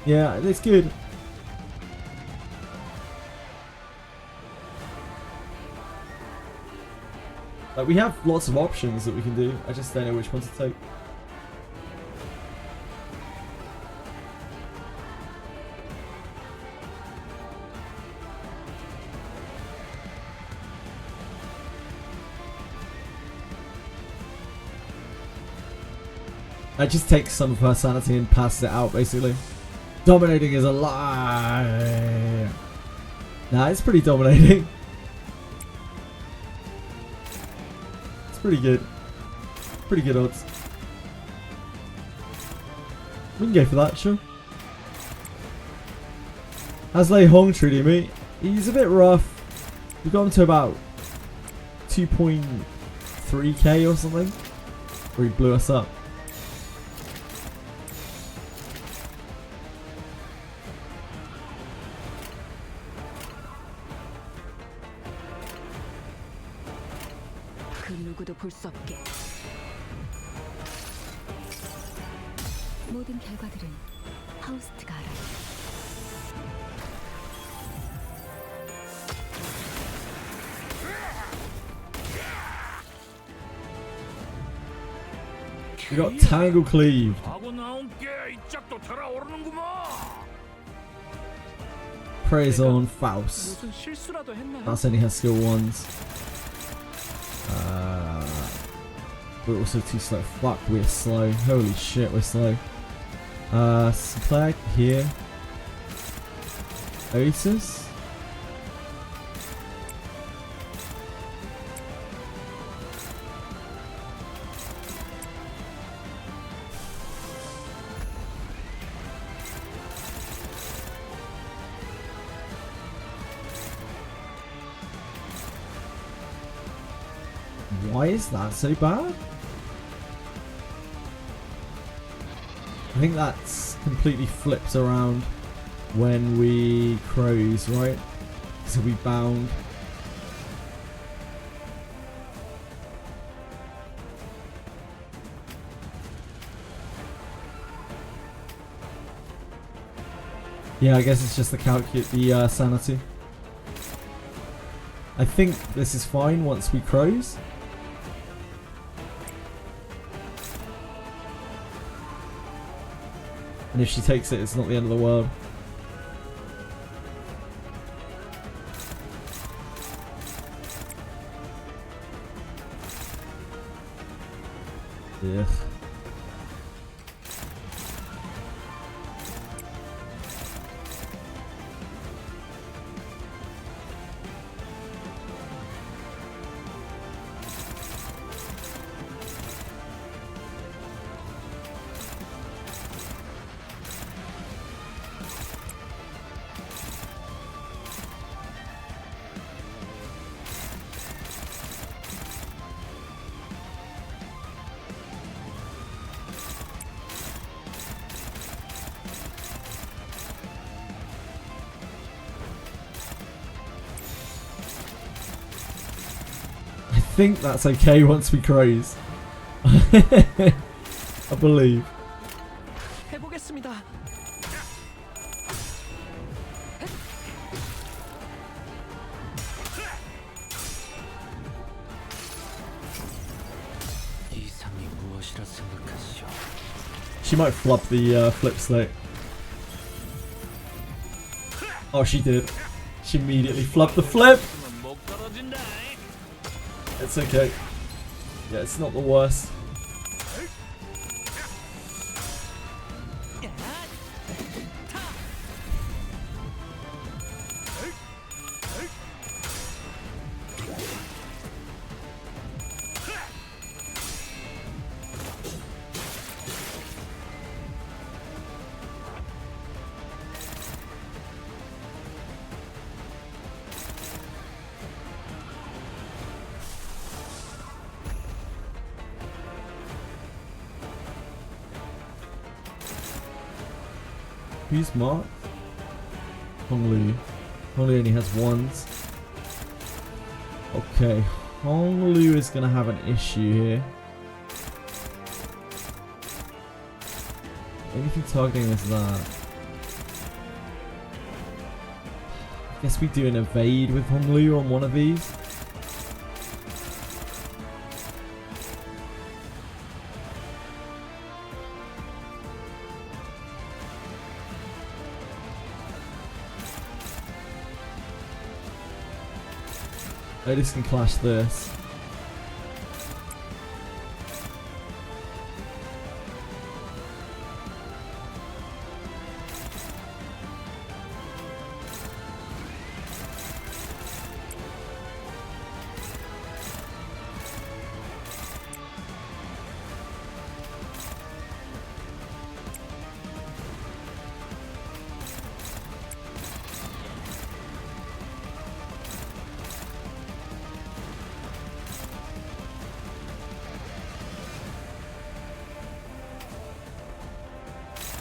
Yeah, it's good. Like, we have lots of options that we can do. I just don't know which one to take. I just take some of her sanity and pass it out, basically. Dominating is a lie. Nah, it's pretty dominating. It's pretty good. Pretty good odds. We can go for that, sure. How's Lei Hong treating me? He's a bit rough. We got him to about 2.3k or something, where he blew us up. 그 누구도 볼 수 없게. 모든 결과들은 하우스트가 알아. We got Tangle Cleave. 하고 나온 게 이 짝도 달아오르는구만. Praise on Faust. 무슨 실수라도 했나요? That's only her skill 1s. We're also too slow. Fuck, we're slow. Holy shit, we're slow. Supply here. Oasis. Why is that so bad? I think that's completely flips around when we crows, right? So we bound. Yeah, I guess it's just the sanity. I think this is fine once we crows. And if she takes it, it's not the end of the world. Yeah. I think that's okay once we crows. I believe. 해보겠습니다. 이상이 무엇이라 생각하시오? She might flub the flip slate. Oh, she did. She immediately flubbed the flip. It's okay. Yeah, it's not the worst. Who's marked? Honglu. Honglu only has ones. Okay, Honglu is going to have an issue here. Anything targeting is that. I guess we do an evade with Honglu on one of these. Oh, this can clash this.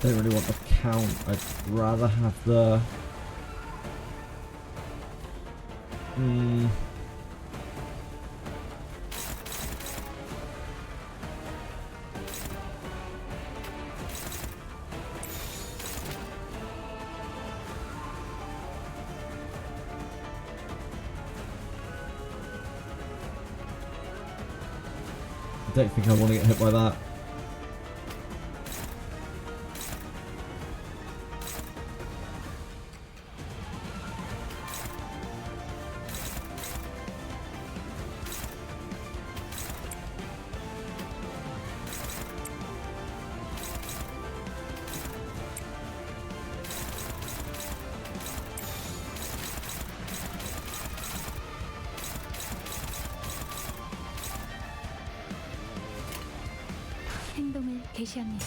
Don't really want the count. I'd rather have the. I don't think I want to get hit by that. 행동을 개시합니다.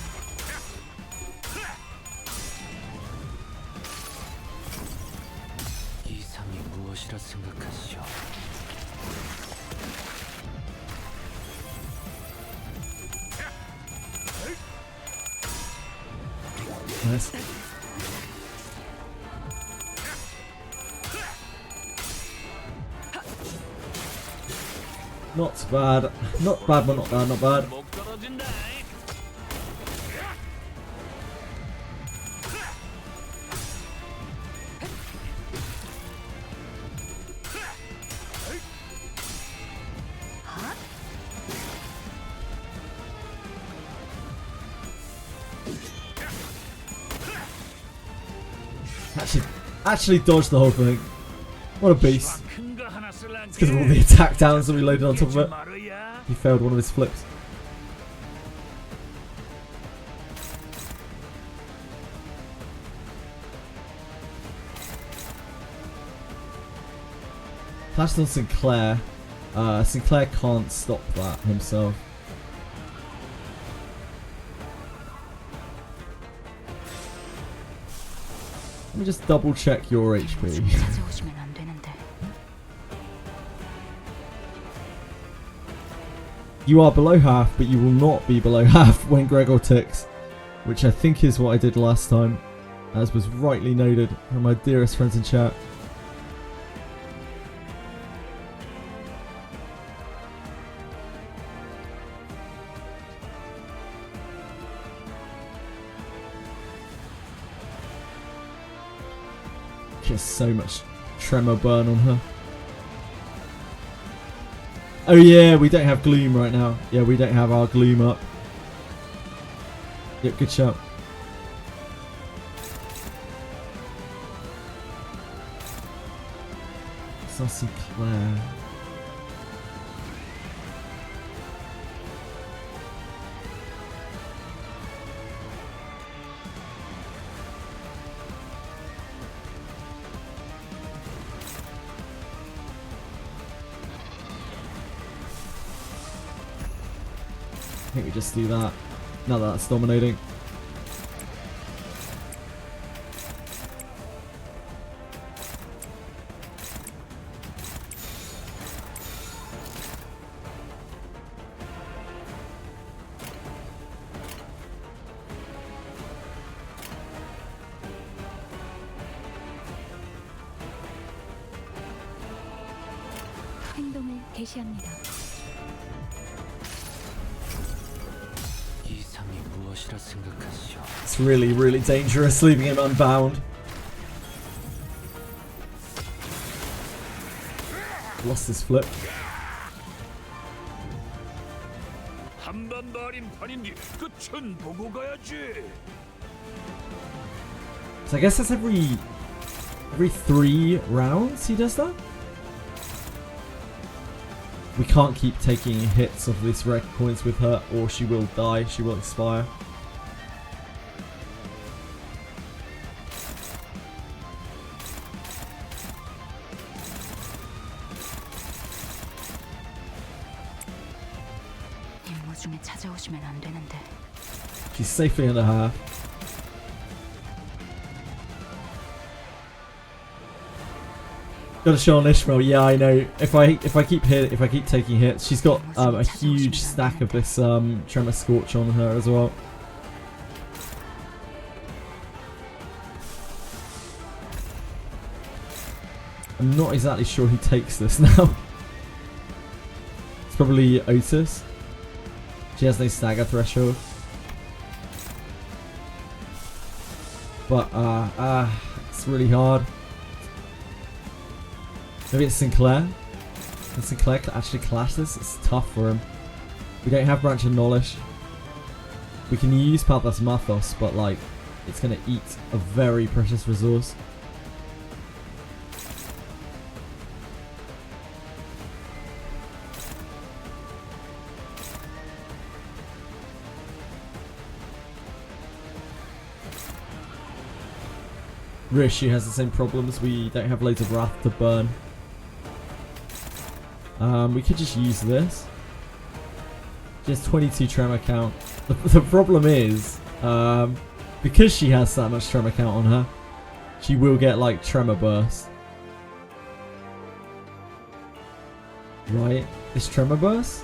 이상이 무엇이라 생각하시오? Nice. Not bad. Not bad, but not bad, not bad. Actually dodged the whole thing. What a beast. It's because of all the attack downs that we loaded on top of it. He failed one of his flips. Flashed on Sinclair. Sinclair can't stop that himself. Let me just double check your HP. You are below half, but you will not be below half when Gregor ticks, which I think is what I did last time, as was rightly noted from my dearest friends in chat. Just so much tremor burn on her. Oh yeah, we don't have gloom right now. Yeah, we don't have our gloom up. Yep, good shout. Saucy Claire. I think we just do that. Now that that's dominating. 개시합니다. 이상이 무엇이라 생각하시오? It's really, really dangerous leaving him unbound. Lost his flip. 한번 말인 판인데 끝은 보고 가야지. So I guess that's every 3 rounds he does that? We can't keep taking hits of these wreck points with her or she will die, she will expire. 임무 중에 찾아오시면 안 되는데. She's safely under half. Gotta show on Ishmael. Yeah, I know. If I keep taking hits, she's got a huge stack of this Tremor Scorch on her as well. I'm not exactly sure who takes this now. It's probably Otis. She has no stagger threshold. But it's really hard. Maybe it's Sinclair. Can Sinclair actually clash this? It's tough for him. We don't have Branch of Knowledge. We can use Pathos Mathos, but like, it's gonna eat a very precious resource. Rishi has the same problems. We don't have loads of Wrath to burn. We could just use this. Just 22 tremor count. The problem is, because she has that much tremor count on her, she will get like tremor burst. Right? This tremor burst?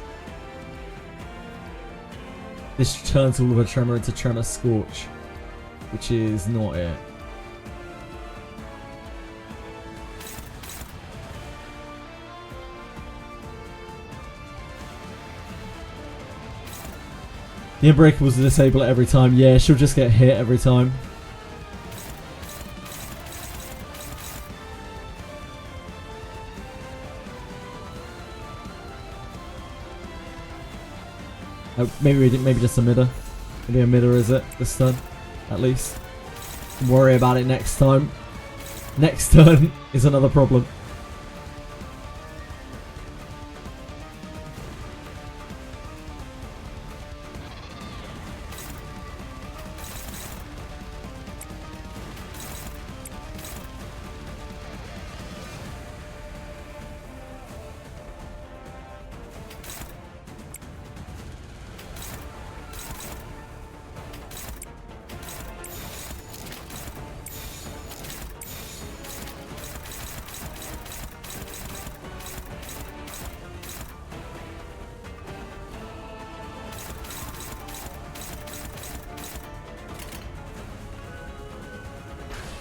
This turns all of her tremor into Tremor Scorch, which is not it. The Unbreakables disable it every time. Yeah, she'll just get hit every time. Maybe just a midder. Maybe a midder is it this turn, at least. Don't worry about it next time. Next turn is another problem.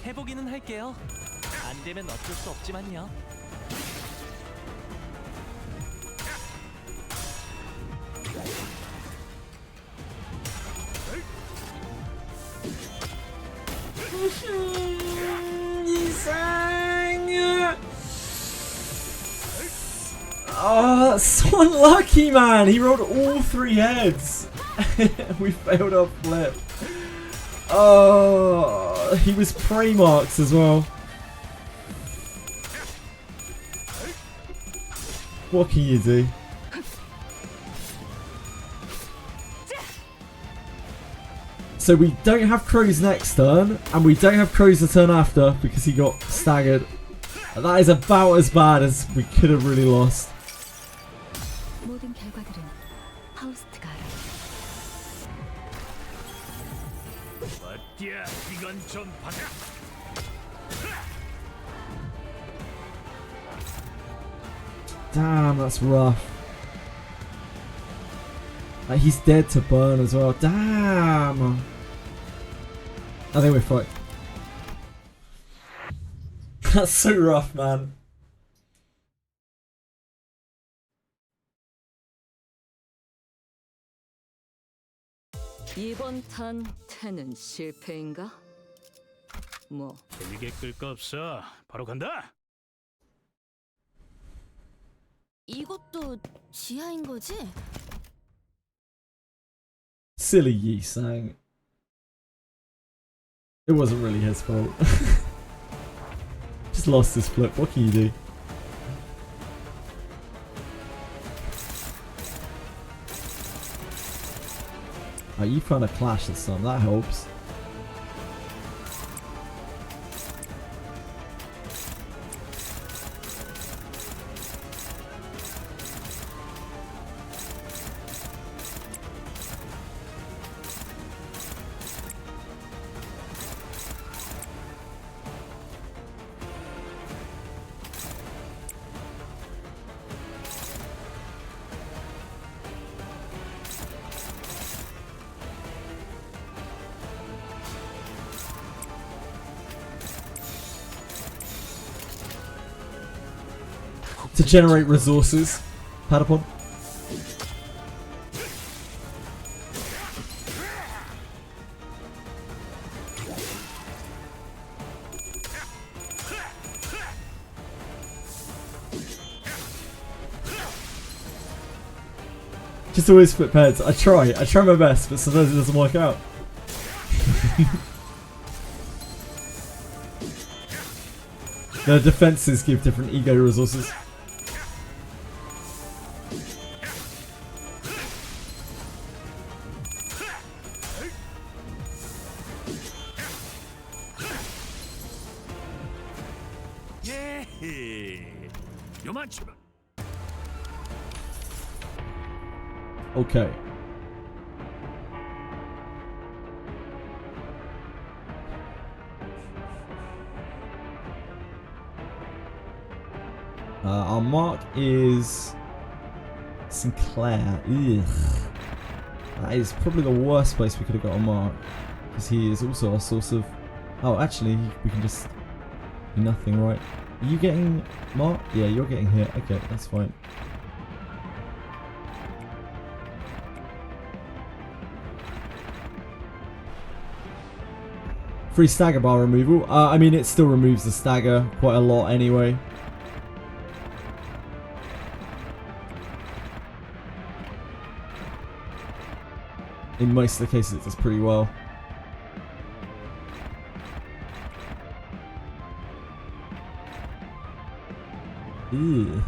해보기는 할게요. 안 되면 어쩔 수 없지만요. Oh, that's so unlucky, man. He rolled all 3 heads. We failed our flip. Oh, he was prey marks as well. What can you do? So we don't have Crows next turn, and we don't have Crows the turn after because he got staggered. That is about as bad as we could have really lost. 모든 결과들은 파우스트가 알아. 어때야? 이건 좀 받아. Damn, that's rough. He's dead to burn as well. Damn. I think we're fucked. That's so rough, man. 이번 탄 태는 실패인가? 뭐 길게 끌 거 없어. 바로 간다. 이것도 지하인 거지? Silly Yi Sang. It wasn't really his fault. Just lost his flip. What can you do? Oh, you found a clash this time. That helps. To generate resources, Patapon. Just always flip heads. I try my best, but sometimes it doesn't work out. The defenses give different ego resources. 요만치만. Okay. Our mark is Sinclair. Ugh. That is probably the worst place we could have got a mark, because he is also a source of... Oh, actually, we can just do nothing, right? Are you getting mark? Yeah, you're getting hit. Okay, that's fine. Free stagger bar removal. I mean, it still removes the stagger quite a lot anyway. In most of the cases, it does pretty well. Ew.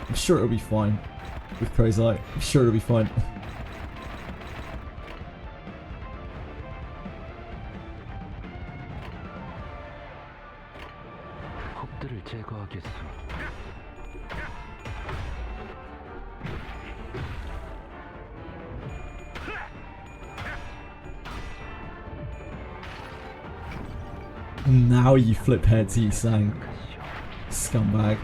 I'm sure it'll be fine with Crow's Eye. I'm sure it'll be fine. 적들을 제거하겠소. Now you flip heads, you sang. Scumbag.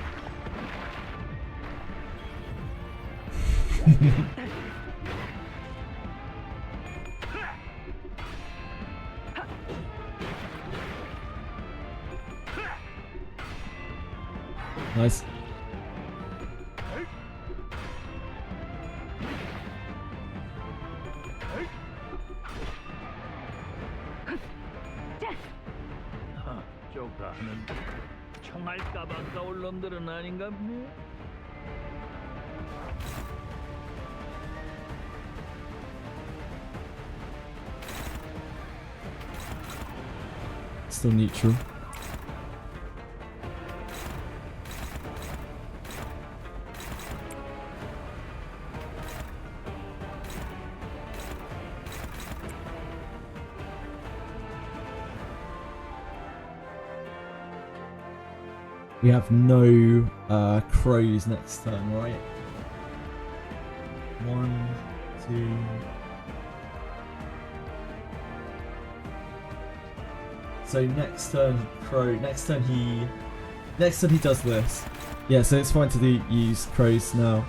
Nice. 쪽다 하는데 총알 까방까올 놈들은 아닌가 보네. Still neutral. We have no crows next turn, right? 1, 2. So next turn, crow. Next turn he does this. Yeah, so it's fine to use crows now.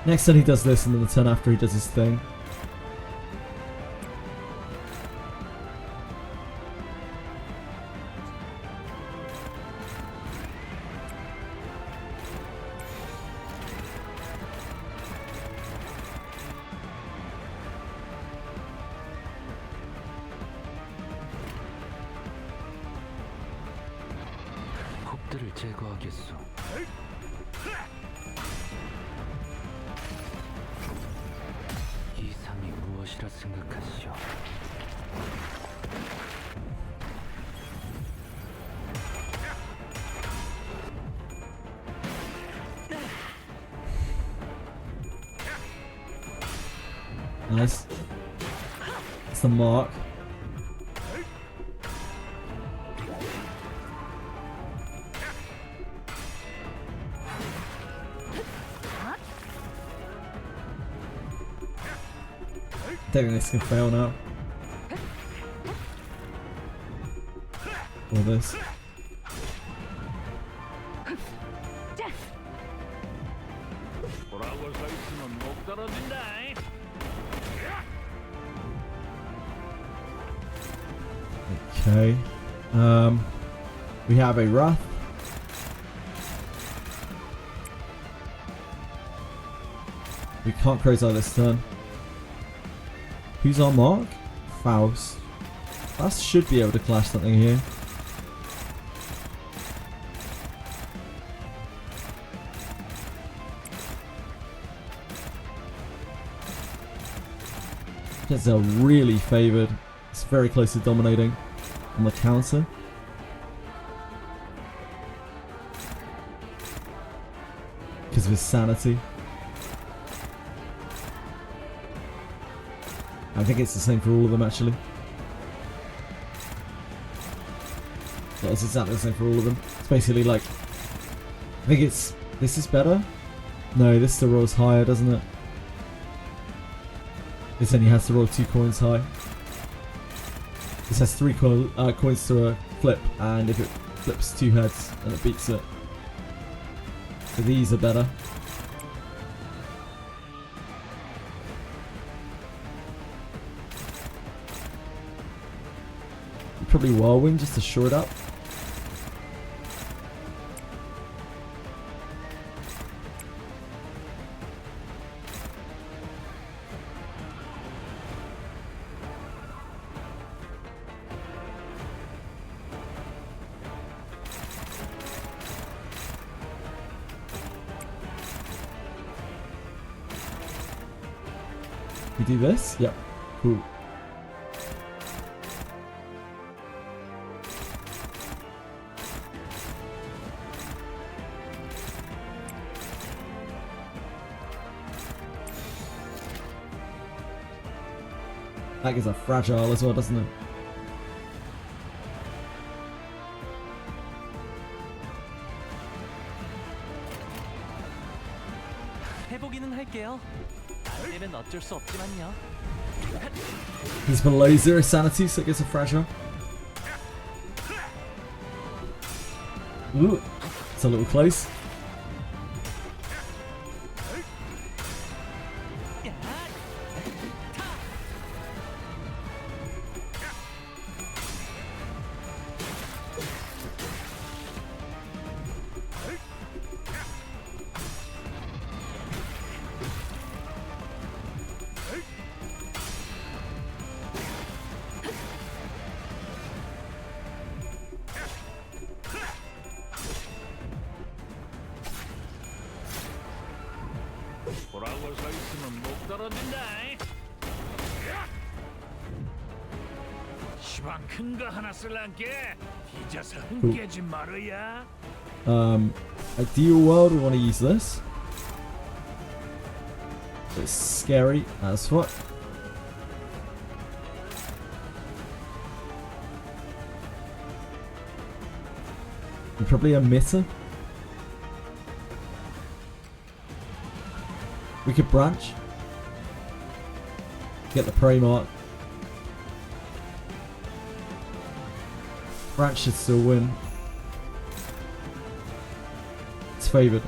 Next turn he does this, and then the turn after he does his thing. 제거하겠소. 이상이 무엇이라 생각하시오? Nice. That's the mark. Don't think this can fail now. Or this. 보라고 서 있으면 목 떨어진다. Okay. We have a Wrath. We can't close out this turn. Who's our mark? Faust. Faust should be able to clash something here. It's really favoured. It's very close to dominating on the counter. Because of his sanity. I think it's the same for all of them actually. Yeah, it's exactly the same for all of them. It's basically like, I think it's, this is better? No, this still rolls higher, doesn't it? This only has to roll 2 coins high. This has 3 coins to flip, and if it flips 2 heads, then it beats it. So these are better. Probably Whirlwind just to shore it up. We do this? Yep. Cool. That gives a fragile as well, doesn't it? 해보기는 할게요. 안 되면 어쩔 수 없지만요. He's below 0 sanity, so it gets a fragile. Ooh, it's a little close. 보라고 서 있으면 목 떨어진다. 시방 큰 거 하나 쓸란게 잊어서 흥 깨지 말어야. Ideal world, we want to use this. It's scary as fuck. And probably a emitter. We could branch. Get the prey mark. Branch should still win. It's favoured.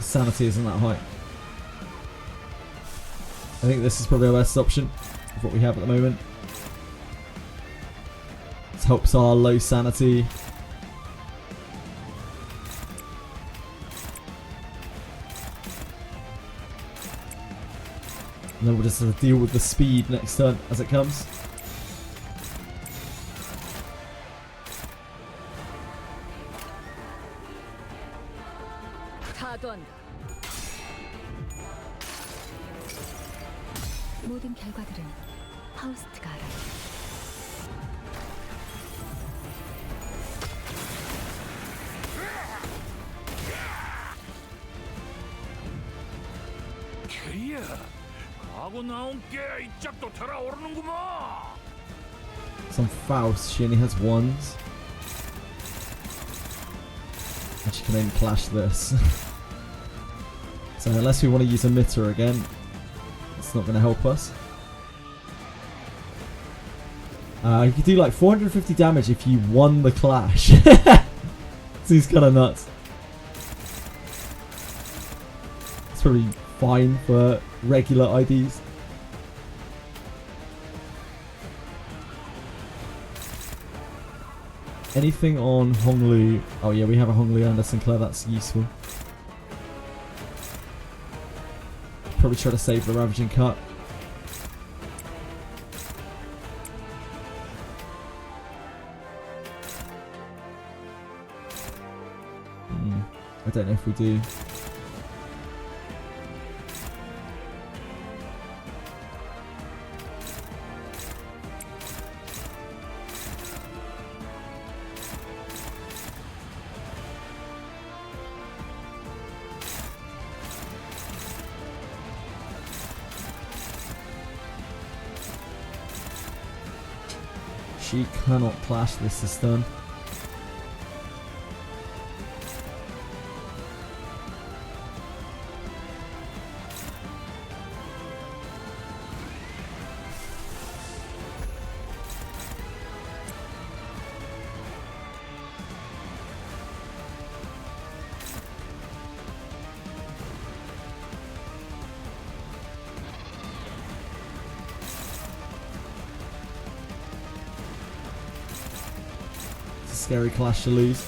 Sanity isn't that high. I think this is probably our best option of what we have at the moment. This helps our low sanity. And then we'll just sort of deal with the speed next turn as it comes. 타도한다. 모든 결과들은 파우스트가 알아. 캐리야, 가고 나온 게 이 짝도 달아오르는구만. Some Faust, she only has ones. And she can only clash this. So unless we want to use a Mitter again, it's not going to help us. You could do like 450 damage if you won the clash. Seems kind of nuts. It's probably fine for regular IDs. Anything on Honglu? Oh yeah, we have a Honglu and a Sinclair, that's useful. Probably try to save the Ravaging Cut. I don't know if we do. She cannot clash this system. Scary clash to lose.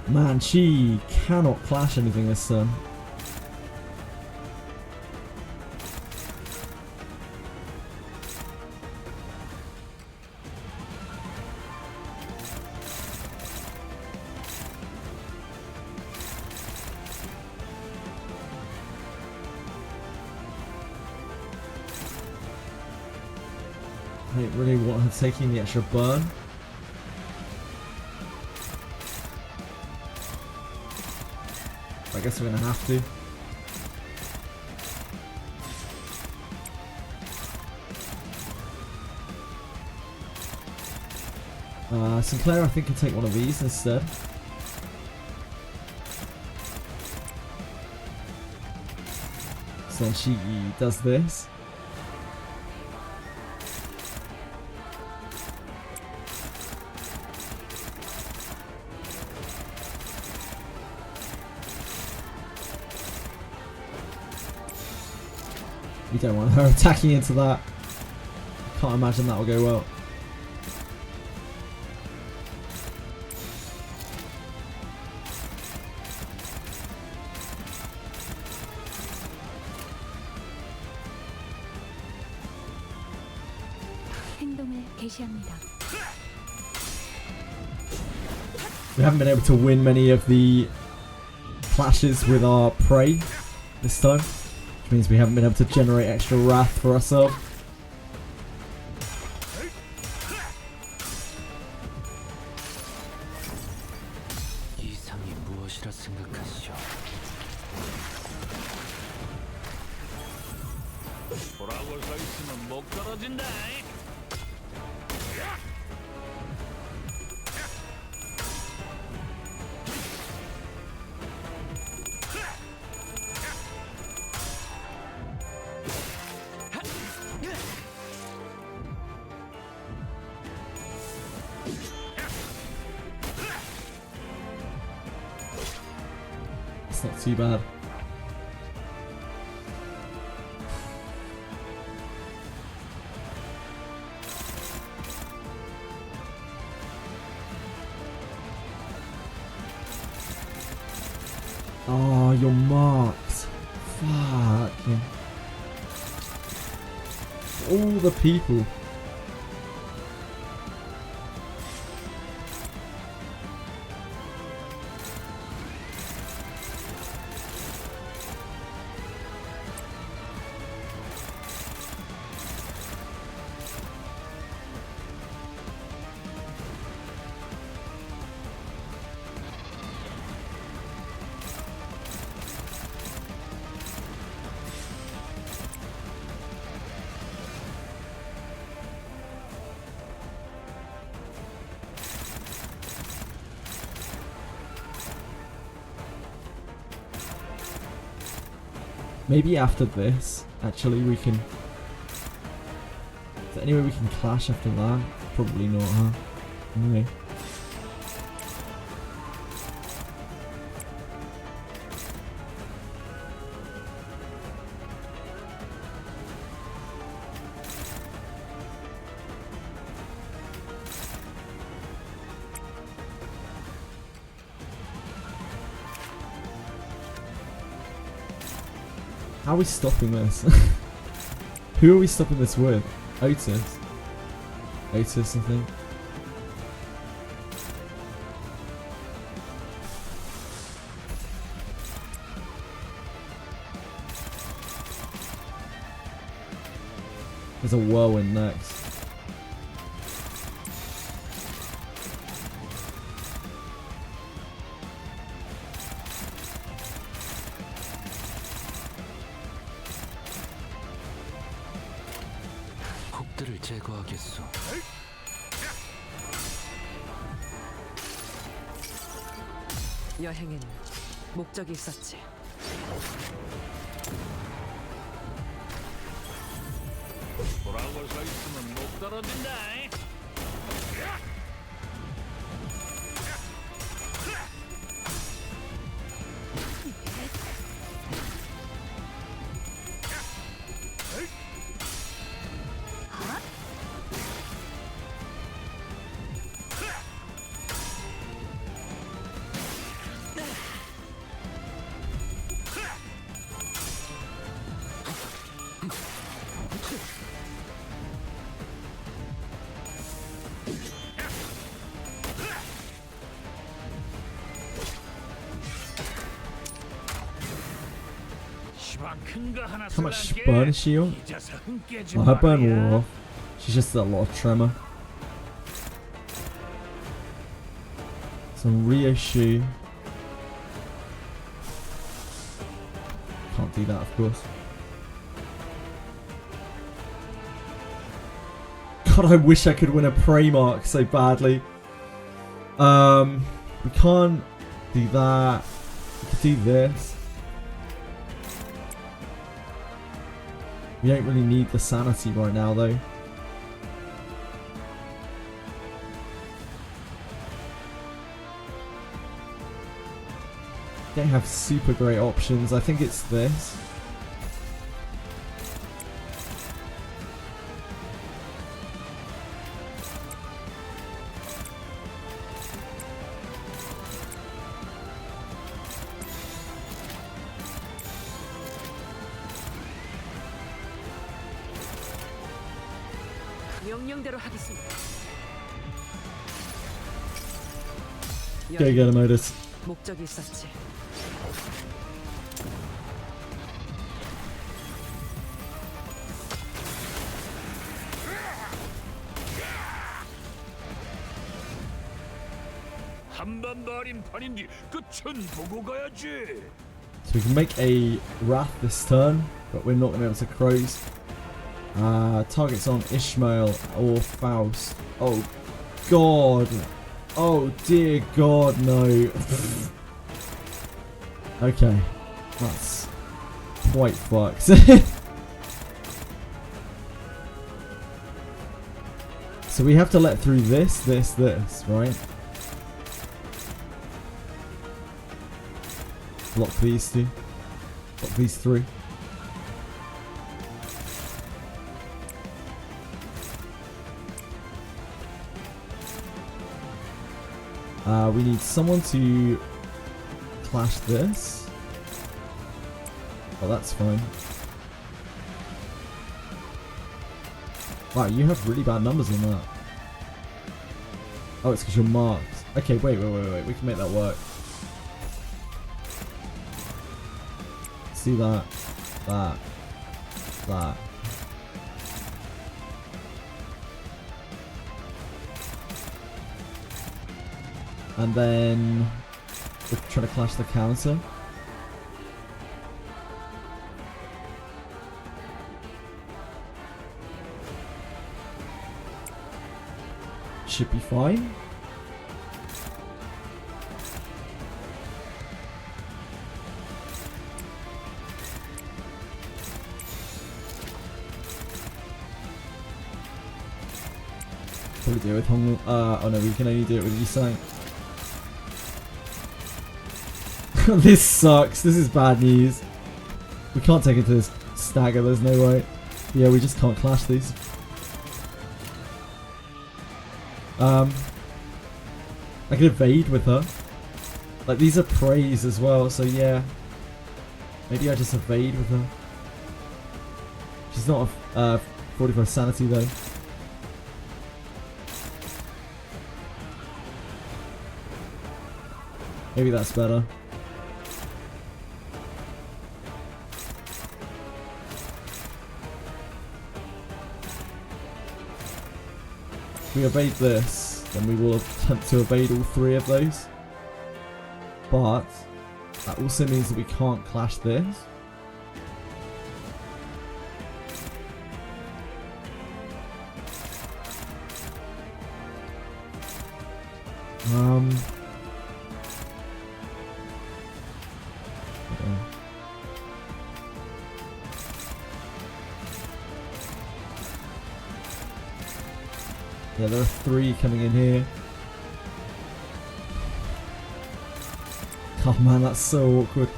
Man, she cannot clash anything this turn. I don't really want her taking the extra burn. I guess we're gonna have to. Sinclair, I think, can take one of these instead. So then she does this. We don't want her attacking into that. Can't imagine that will go well. 행동을 개시합니다. We haven't been able to win many of the clashes with our prey this time. Which means we haven't been able to generate extra wrath for ourselves. 이상이 무엇이라 생각하시오? 보라고 서 있으면 목 떨어진다. It's not too bad. you're marked. Fuck. All the people. Maybe after this, actually, we can... Is there any way we can clash after that? Probably not, huh? Anyway. How are we stopping this? Who are we stopping this with? Otis. Otis, I think. There's a whirlwind next. 폭들을 제거하겠소. 여행엔 목적이 있었지. 돌아올 서 있으면 못 떨어진다. How much burn is she on? Oh, her burn wore off. She's just a lot of tremor. Some reissue. Can't do that, of course. God, I wish I could win a prey mark so badly. We can't do that. We could do this. We don't really need the sanity right now, though. Don't have super great options. I think it's this. 명령대로 하겠습니다. Go get him, Otis. 목적이 있었지. 한번 버린 판인데 끝은 보고 가야지. So we can make a Wrath this turn, but we're not going to be able to Crows. Targets on Ishmael or Faust. Oh God. Oh dear God, no. Okay. That's quite fucked. So we have to let through this, right? Block these two. Block these three. We need someone to clash this. Oh, that's fine. Wow, you have really bad numbers on that. Oh, it's because you're marked. Okay, wait. We can make that work. See that. And then we're trying to clash the counter. Should be fine. Probably do it with Hong. Oh no, we can only do it with Yisang. This sucks. This is bad news. We can't take it to this stagger. There's no way. Yeah, we just can't clash these. I can evade with her. Like, these are praise as well, so yeah. Maybe I just evade with her. She's not a 45 sanity though. Maybe that's better. If we evade this, then we will attempt to evade all three of those. But that also means that we can't clash this. Yeah, there are three coming in here. Oh man, that's so awkward.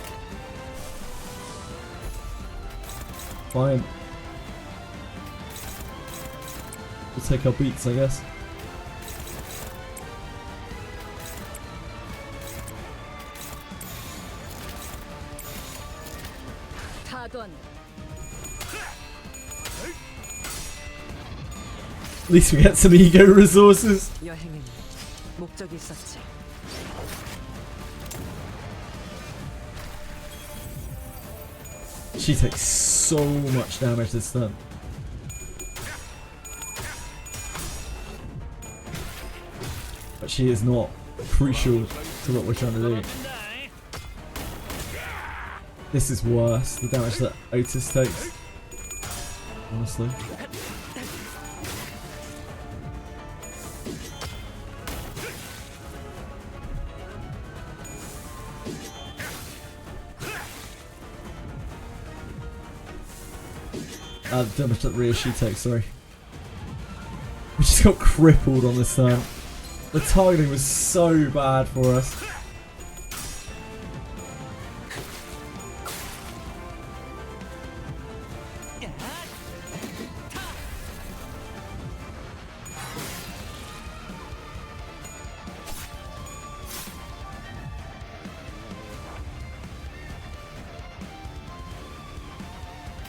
Fine. We'll take our beats, I guess. At least we get some ego resources. 여행은 목적이 있었지. She takes so much damage this turn. But she is not crucial to what we're trying to do. This is worse, the damage that Otis takes. Honestly. The damage that Ryoshi takes, sorry. We just got crippled on this turn. The targeting was so bad for us.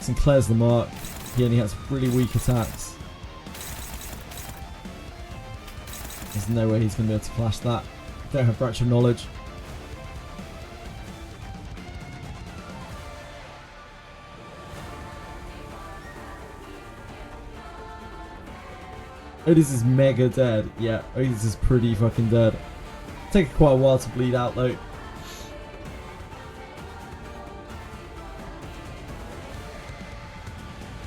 Sinclair's the mark. He only has really weak attacks. There's no way he's going to be able to flash that. Don't have branch of knowledge. Otis is mega dead. Yeah, Otis is pretty fucking dead. Take quite a while to bleed out though.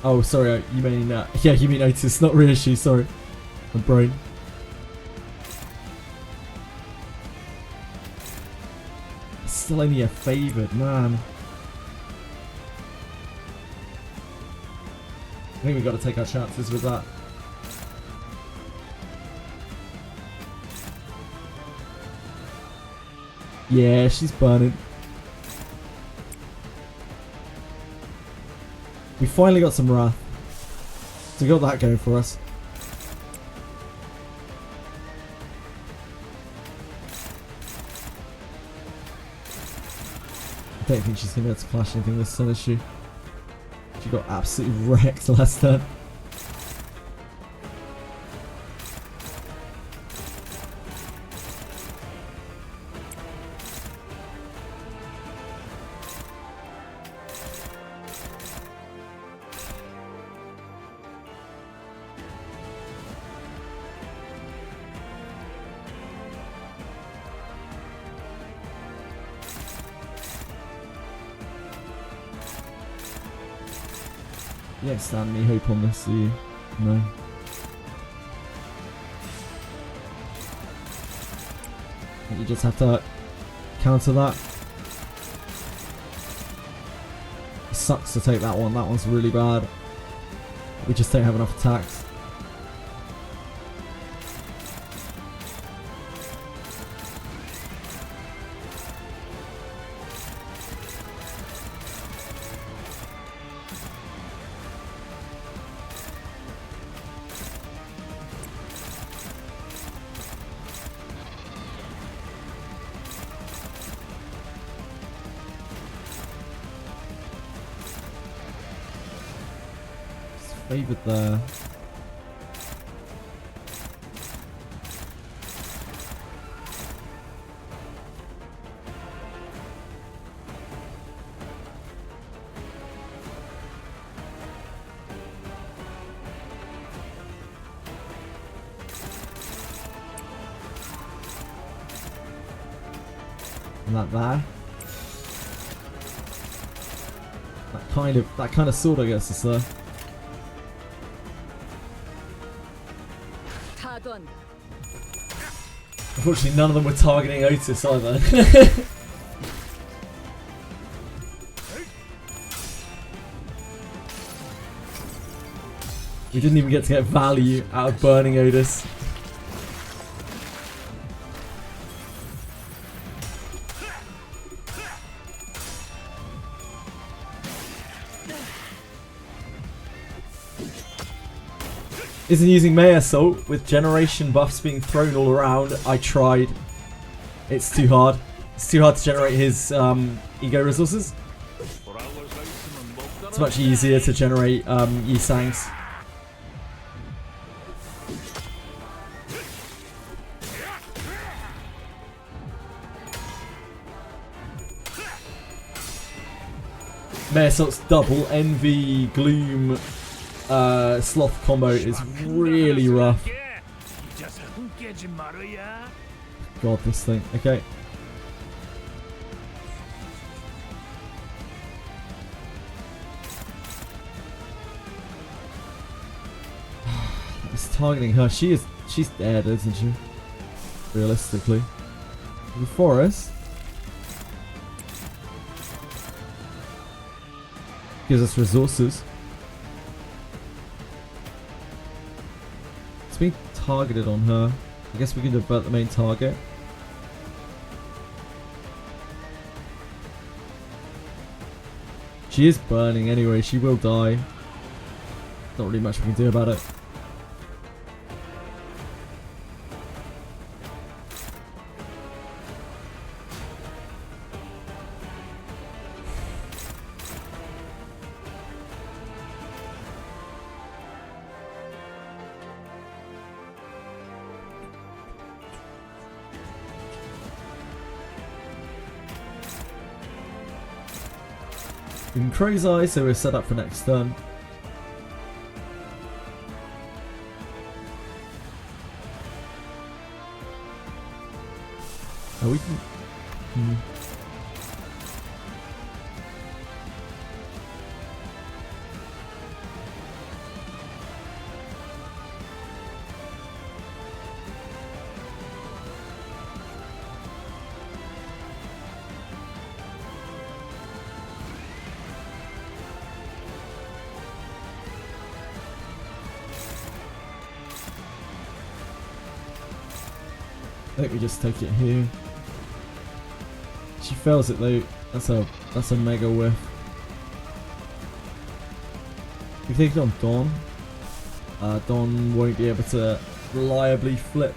Oh, sorry, you mean yeah, you mean Otis, not Ryoshi, sorry. My brain. Still only a favoured, man. I think we've got to take our chances with that. Yeah, she's burning. We finally got some wrath. So we got that going for us. I don't think she's going to be able to flash anything this turn, is she? She got absolutely wrecked last turn. Yeah, stand any hope on this, do you? No. You just have to counter that. It sucks to take that one. That one's really bad. We just don't have enough attacks. Favoured there. And that there. That kind of sword, I guess, is there. Unfortunately, none of them were targeting Otis either. We didn't even get to get value out of burning Otis. Isn't using May Assault with generation buffs being thrown all around. I tried. It's too hard. It's too hard to generate his ego resources. It's much easier to generate Yi Sang's. May Assault's double Envy Gloom Sloth combo is really rough. God, this thing. Okay. It's targeting her. She's dead, isn't she? Realistically. The forest gives us resources. It's being targeted on her. I guess we can divert the main target. She is burning anyway. She will die. Not really much we can do about it. In Crow's Eye, so we're set up for next turn. Oh, we can. I think we just take it here. She fails it though. That's a mega whiff. We take it on Dawn. Dawn won't be able to reliably flip.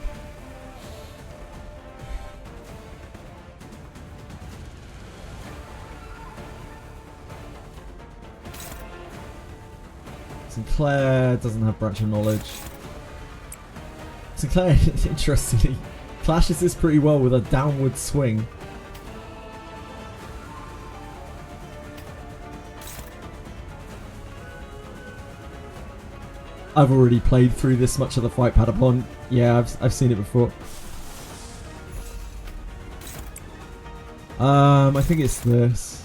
Sinclair doesn't have branch of knowledge. Sinclair, interestingly, clashes this pretty well with a downward swing. I've already played through this much of the fight, Padapon. Yeah, I've seen it before. I think it's this.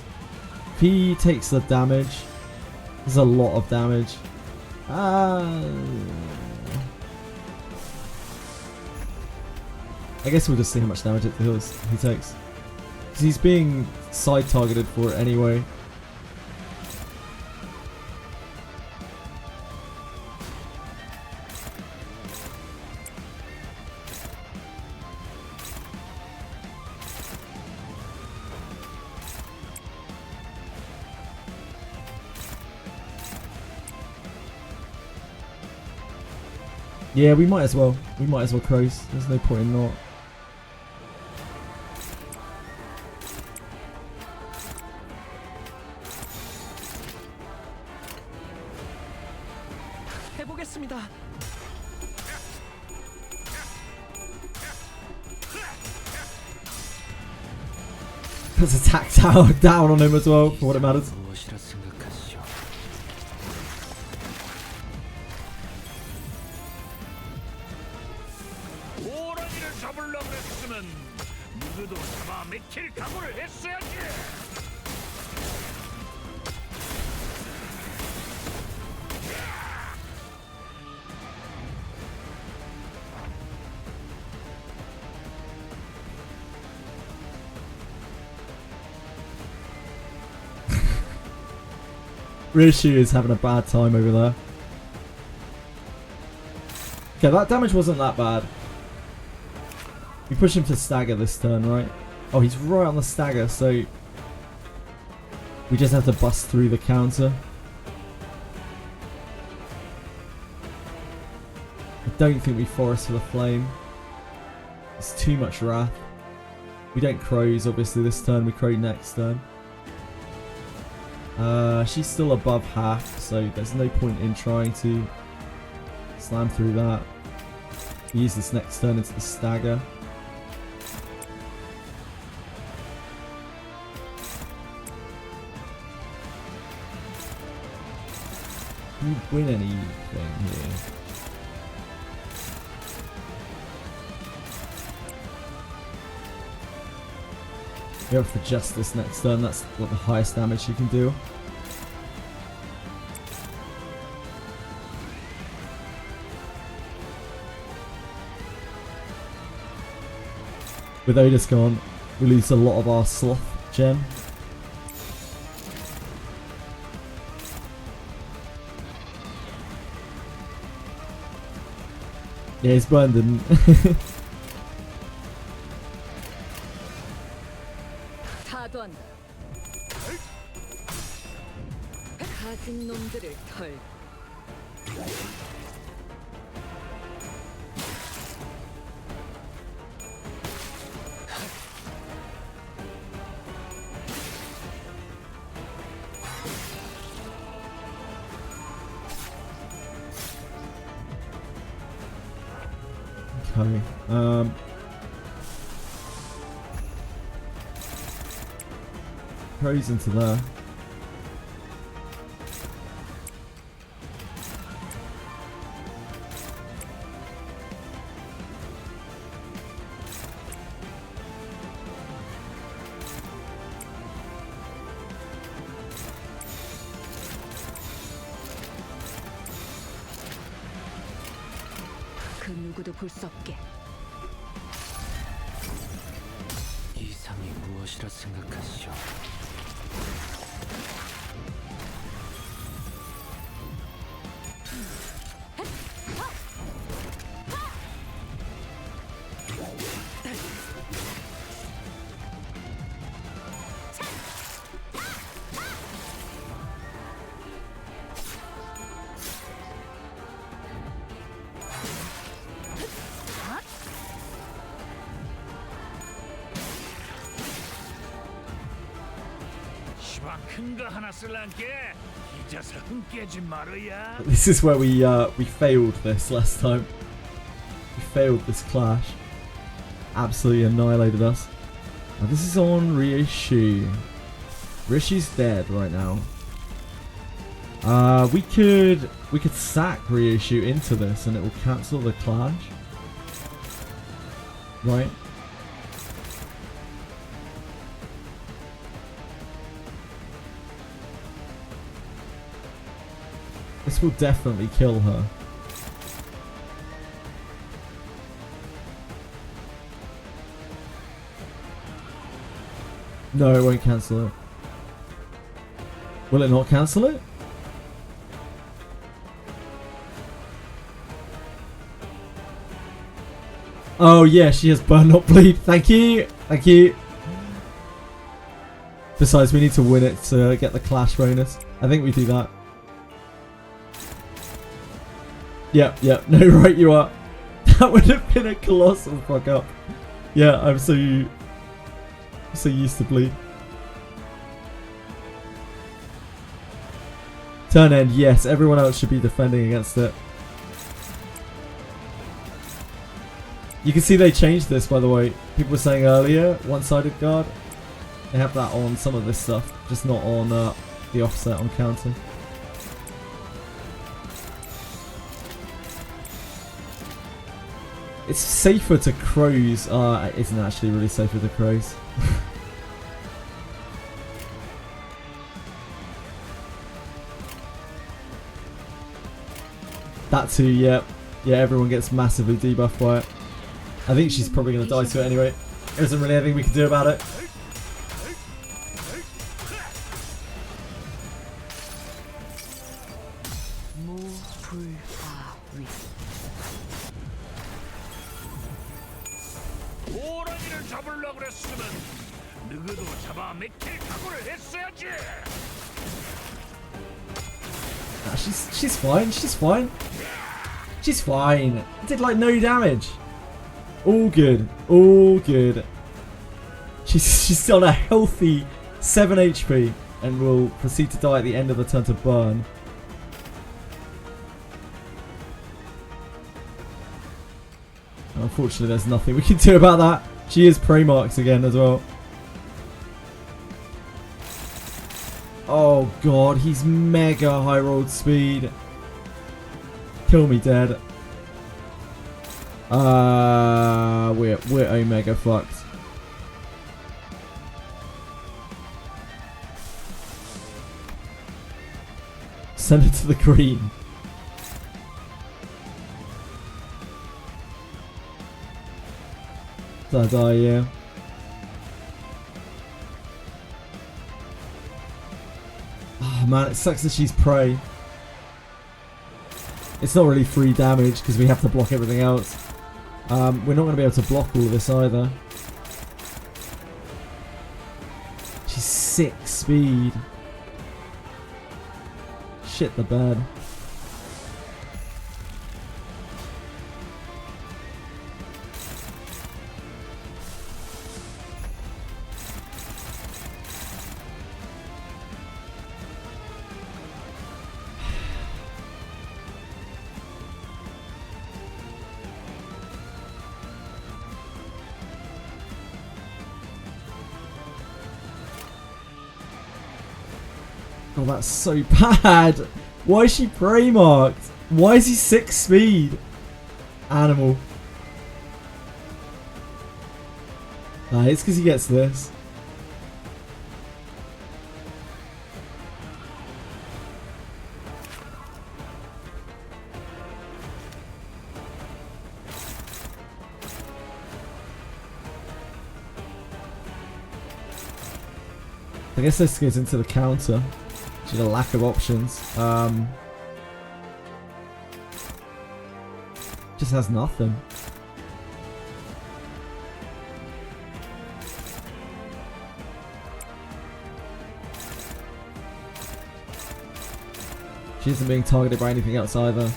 If he takes the damage, there's a lot of damage. I guess we'll just see how much damage he takes. 'Cause he's being side targeted for it anyway. Yeah, we might as well. We might as well close. There's no point in not. 해보겠습니다. Puts attack tower down on him as well, for what it matters. 무엇이라 생각하시오? 호랑이를 잡으려고 했으면 누구도 잡아 맥힐 각오를 했어야지. Rishi is having a bad time over there. Okay, that damage wasn't that bad. We push him to stagger this turn, right? Oh, he's right on the stagger, so we just have to bust through the counter. I don't think we forest for the flame. It's too much wrath. We don't crows obviously this turn, we crow next turn. She's still above half, so there's no point in trying to slam through that. Use this next turn into the stagger. Can we win anything here? Go for justice next turn, that's what the highest damage you can do. With Odis gone, we lose a lot of our sloth gem. Yeah, he's burned, didn't. 타던 가진 놈들을 털 Okay. Crows into there. 그 누구도 볼 수 없게 이상이 무엇이라 생각하시오? 시방 큰 거 하나 쓸란게 This is where we failed this last time. We failed this clash. Absolutely annihilated us. Now this is on Rishi. Rishi's dead right now. We could sack Ryushu into this and it will cancel the clash. Right? This will definitely kill her. No, it won't cancel it. Will it not cancel it? Oh yeah, she has burn not bleed. Thank you. Thank you. Besides, we need to win it to get the clash bonus. I think we do that. Yep, yep. No, right you are. That would have been a colossal fuck up. Yeah, I'm so used to bleed. Turn end, yes. Everyone else should be defending against it. You can see they changed this, by the way. People were saying earlier, one-sided guard. They have that on some of this stuff, just not on the offset on counter. It's safer to crows. It isn't actually really safer to crows. That too, yeah. Yeah, everyone gets massively debuffed by it. I think she's probably going to die to it anyway. There isn't really anything we can do about it. Nah, she's fine. She's fine. She's fine. It did like no damage. All good. All good. She's on a healthy 7 HP and will proceed to die at the end of the turn to burn. Unfortunately, there's nothing we can do about that. She is prey marks again as well. Oh god, he's mega high rolled speed. Kill me dead. We're omega fucked. Send it to the green. Did I die? Yeah. Oh man, it sucks that she's prey. It's not really free damage because we have to block everything else. We're not going to be able to block all of this either. She's 6 speed. Shit the bed. Oh, that's so bad. Why is she prey marked? Why is he 6 speed? Animal. It's because he gets this. I guess this goes into the counter. Due to lack of options. Just has nothing. She isn't being targeted by anything else either.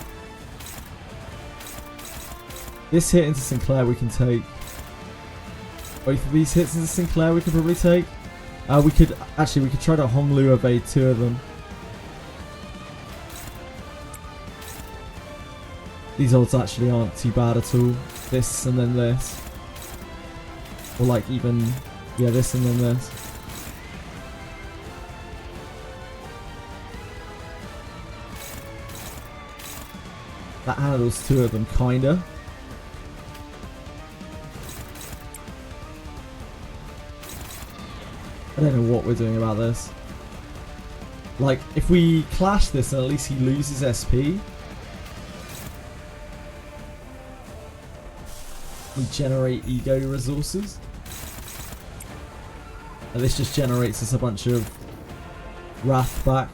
This hit into Sinclair we can take. Both of these hits into Sinclair we can probably take. We could try to Honglu evade 2 of them. These odds actually aren't too bad at all. This and then this. Or like even, yeah, this and then this. That handles two of them, kinda. I don't know what we're doing about this. Like, if we clash this, then at least he loses SP. We generate ego resources. And this just generates us a bunch of wrath back.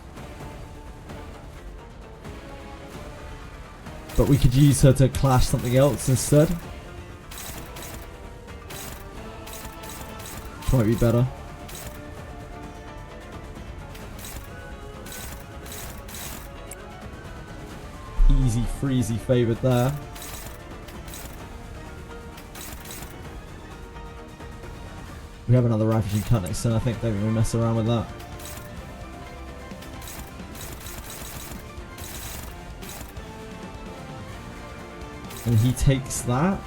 But we could use her to clash something else instead. Might be better. Easy freezy favoured there. We have another Ravaging Cut next turn, I think. Don't even mess around with that. And he takes that,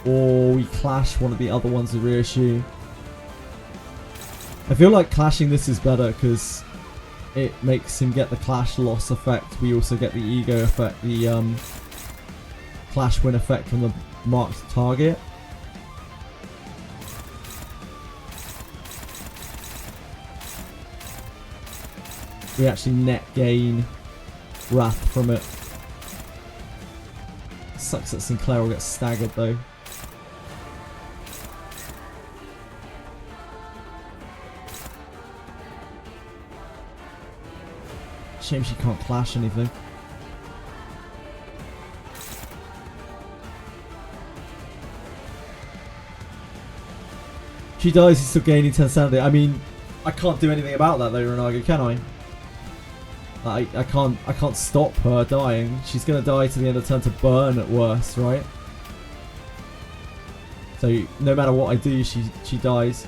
or we clash one of the other ones with reissue. I feel like clashing this is better because it makes him get the clash loss effect. We also get the ego effect, the clash win effect from the marked target. We actually net gain wrath from it. Sucks that Sinclair will get staggered though. Shame she can't clash anything. She dies, he's still gaining 10 sanity. I mean, I can't do anything about that though, Renago, can I? I can't stop her dying. She's gonna die to the end of the turn to burn at worst, right? So no matter what I do, she dies.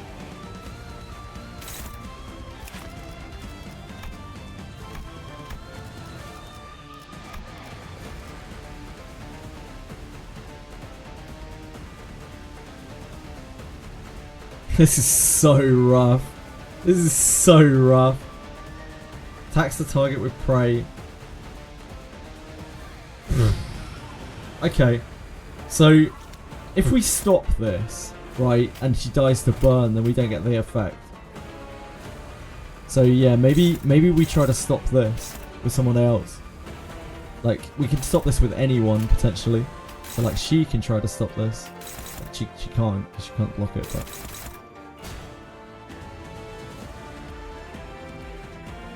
This is so rough. This is so rough. Attacks the target with prey. Okay. So, if we stop this, right, and she dies to burn, then we don't get the effect. So yeah, maybe we try to stop this with someone else. Like, we can stop this with anyone, potentially. So like, she can try to stop this. She can't, because she can't block it, but...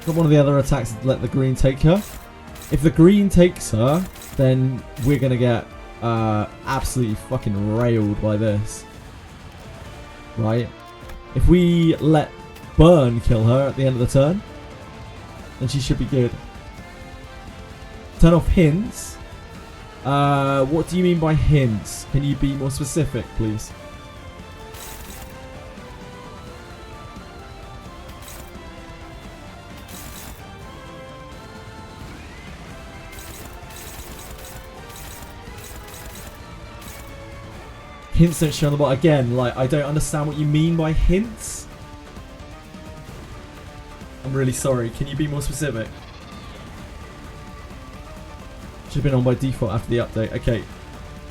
Not one of the other attacks to let the green take her. If the green takes her, then we're gonna get absolutely fucking railed by this. Right? If we let burn kill her at the end of the turn, then she should be good. Turn off hints. What do you mean by hints? Can you be more specific, please? Hints don't show on the bottom. Again, like, I don't understand what you mean by hints. I'm really sorry. Can you be more specific? Should have been on by default after the update. Okay.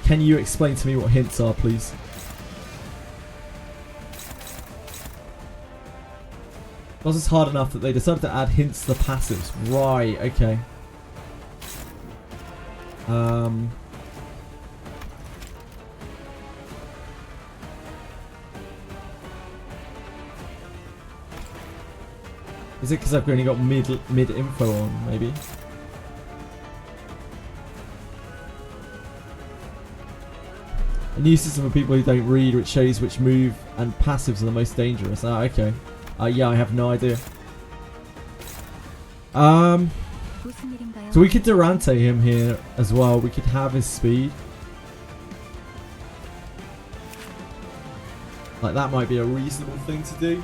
Can you explain to me what hints are, please? This is hard enough that they decided to add hints to the passives. Right, okay. Is it because I've only got mid info on, maybe? A new system for people who don't read, which shows which move and passives are the most dangerous. Ah, okay. Yeah, I have no idea. So we could Durante him here as well. We could have his speed. Like, that might be a reasonable thing to do.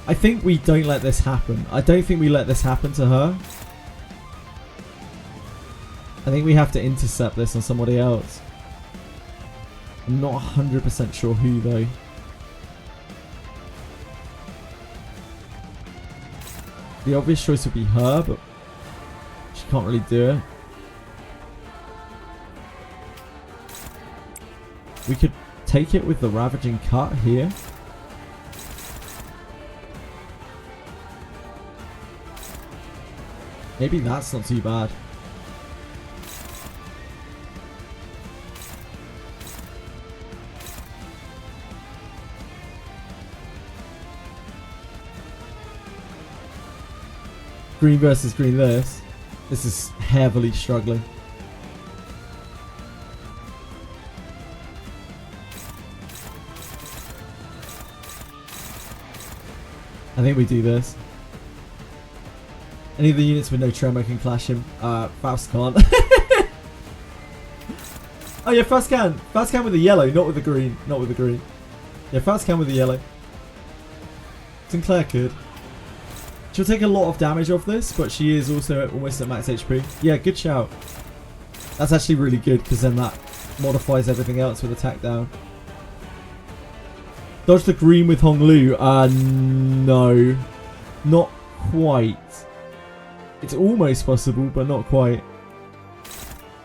I think we don't let this happen. I don't think we let this happen to her. I think we have to intercept this on somebody else. I'm not 100% sure who though. The obvious choice would be her, but she can't really do it. We could take it with the Ravaging Cut here. Maybe that's not too bad. Green versus green this. This is heavily struggling. I think we do this. Any of the units with no tremor can clash him. Faust can't. Oh yeah, Faust can. Faust can with the yellow, not with the green. Not with the green. Yeah, Faust can with the yellow. Sinclair could. She'll take a lot of damage off this, but she is also almost at max HP. Yeah, good shout. That's actually really good, because then that modifies everything else with attack down. Dodge the green with Hong Lu. No. Not quite. It's almost possible, but not quite.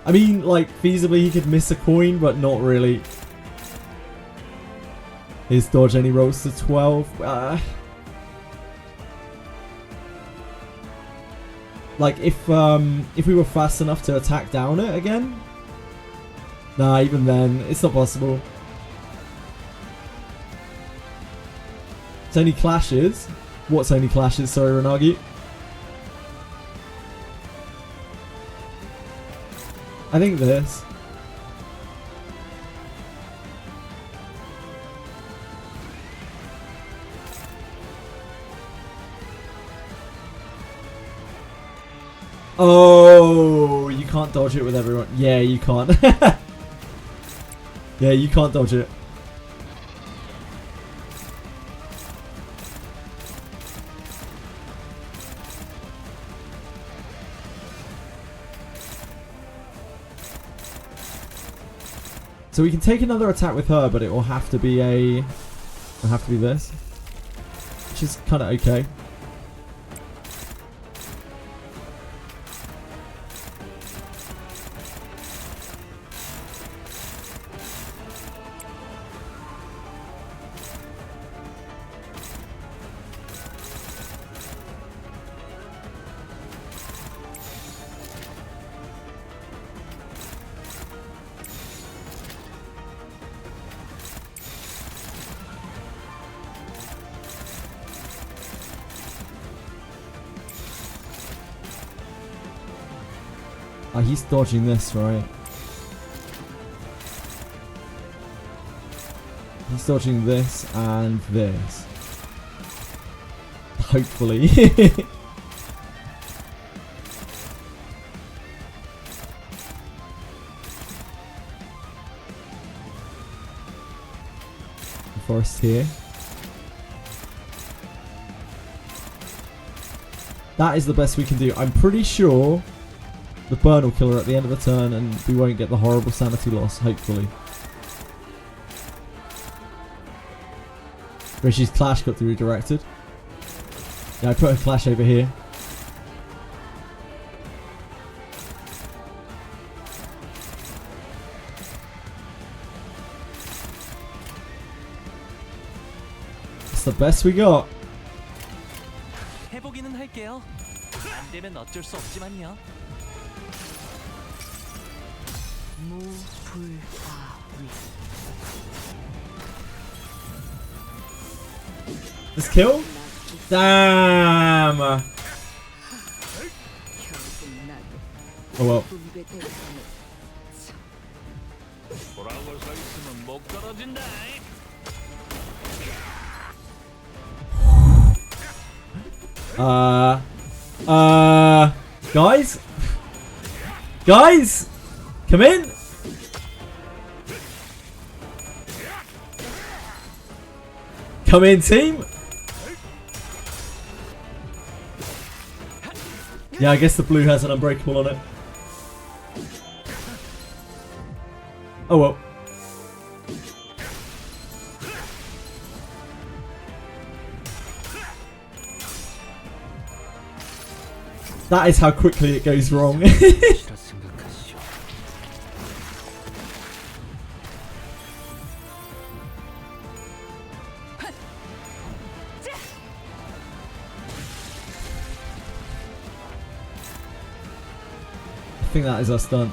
I mean, like, feasibly he could miss a coin, but not really. His dodge only rolls to 12. Like, if we were fast enough to attack down it again? Nah, even then, it's not possible. It's only clashes. What's only clashes? Sorry, Renagi. I think this. Oh, you can't dodge it with everyone. Yeah, you can't. Yeah, you can't dodge it. So we can take another attack with her, but it will have to be this, which is kind of okay. Oh, he's dodging this, right? He's dodging this and this. Hopefully. Forest here. That is the best we can do. I'm pretty sure the burn will kill her at the end of the turn and we won't get the horrible sanity loss, hopefully. Rishi's clash got redirected. Yeah, I put a clash over here. That's the best we got. 해보기는 할게요. 안 되면 어쩔 수 없지만요. This kill? Damn! Oh well. Guys? Guys? Come in! Come in, team! Yeah, I guess the blue has an unbreakable on it. Oh well. That is how quickly it goes wrong. I think that is us done.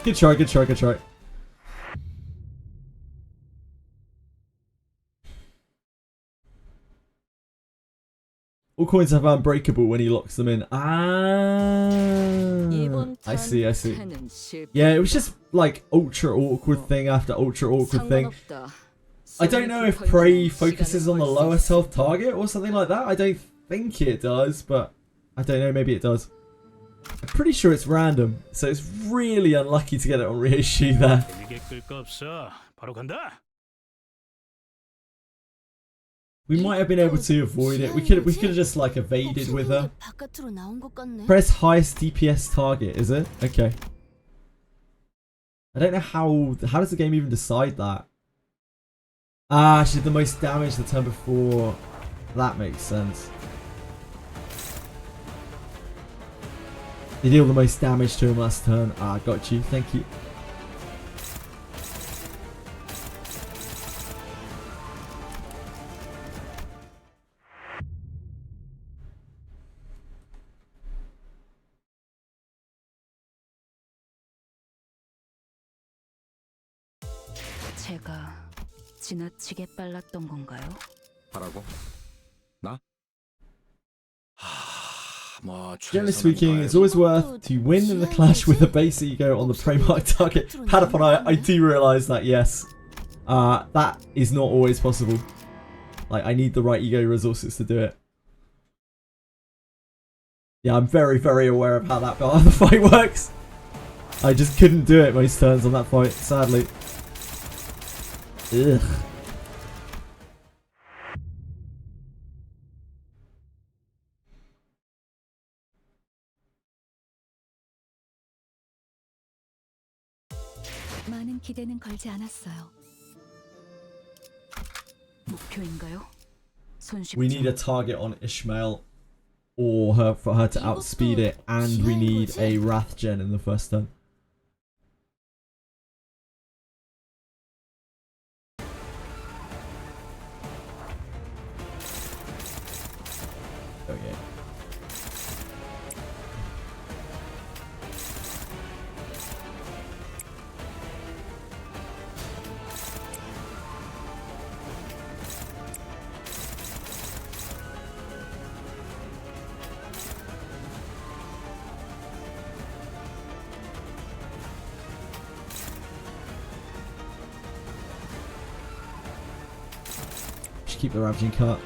Good try, good try, good try. All coins have unbreakable when he locks them in. Ah, I see, I see. Yeah, it was just like ultra awkward thing after ultra awkward thing. I don't know if Prey focuses on the lowest health target or something like that. I don't think it does, but I don't know, maybe it does. I'm pretty sure it's random, so it's really unlucky to get it on reissue there. We might have been able to avoid it. We could have just like evaded with her. Press highest DPS target, is it? Okay. I don't know how does the game even decide that? Ah, she did the most damage the turn before. That makes sense. You deal the most damage to him last turn. Ah, got you. Thank you. 제가 지나치게 빨랐던 건가요? 하라고? 나? Generally speaking, it's always worth to win in the clash with a base ego on the prey mark target. Padapon, I do realise that, yes. That is not always possible. Like, I need the right ego resources to do it. Yeah, I'm very, very aware of how that part of the fight works. I just couldn't do it most turns on that fight, sadly. Ugh. 많은 기대는 걸지 않았어요. 목표인가요? We need a target on Ishmael or for her to outspeed it, and we need a Wrath gen in the first turn. Okay. Just keep the ravaging cut.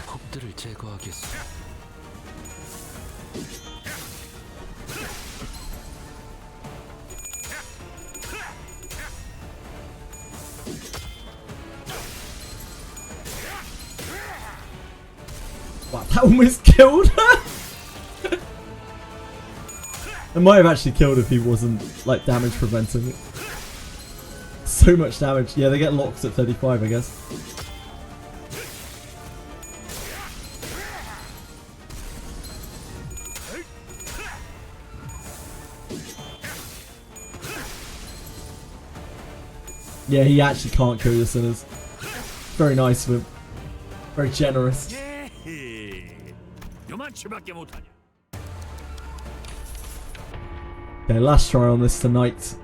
법들을 제거하겠소. Wow, that almost killed her! It might have actually killed if he wasn't, like, damage preventing it. So much damage. Yeah, they get locked at 35, I guess. Yeah, he actually can't kill your sinners. Very nice of him. Very generous. Okay, last try on this tonight,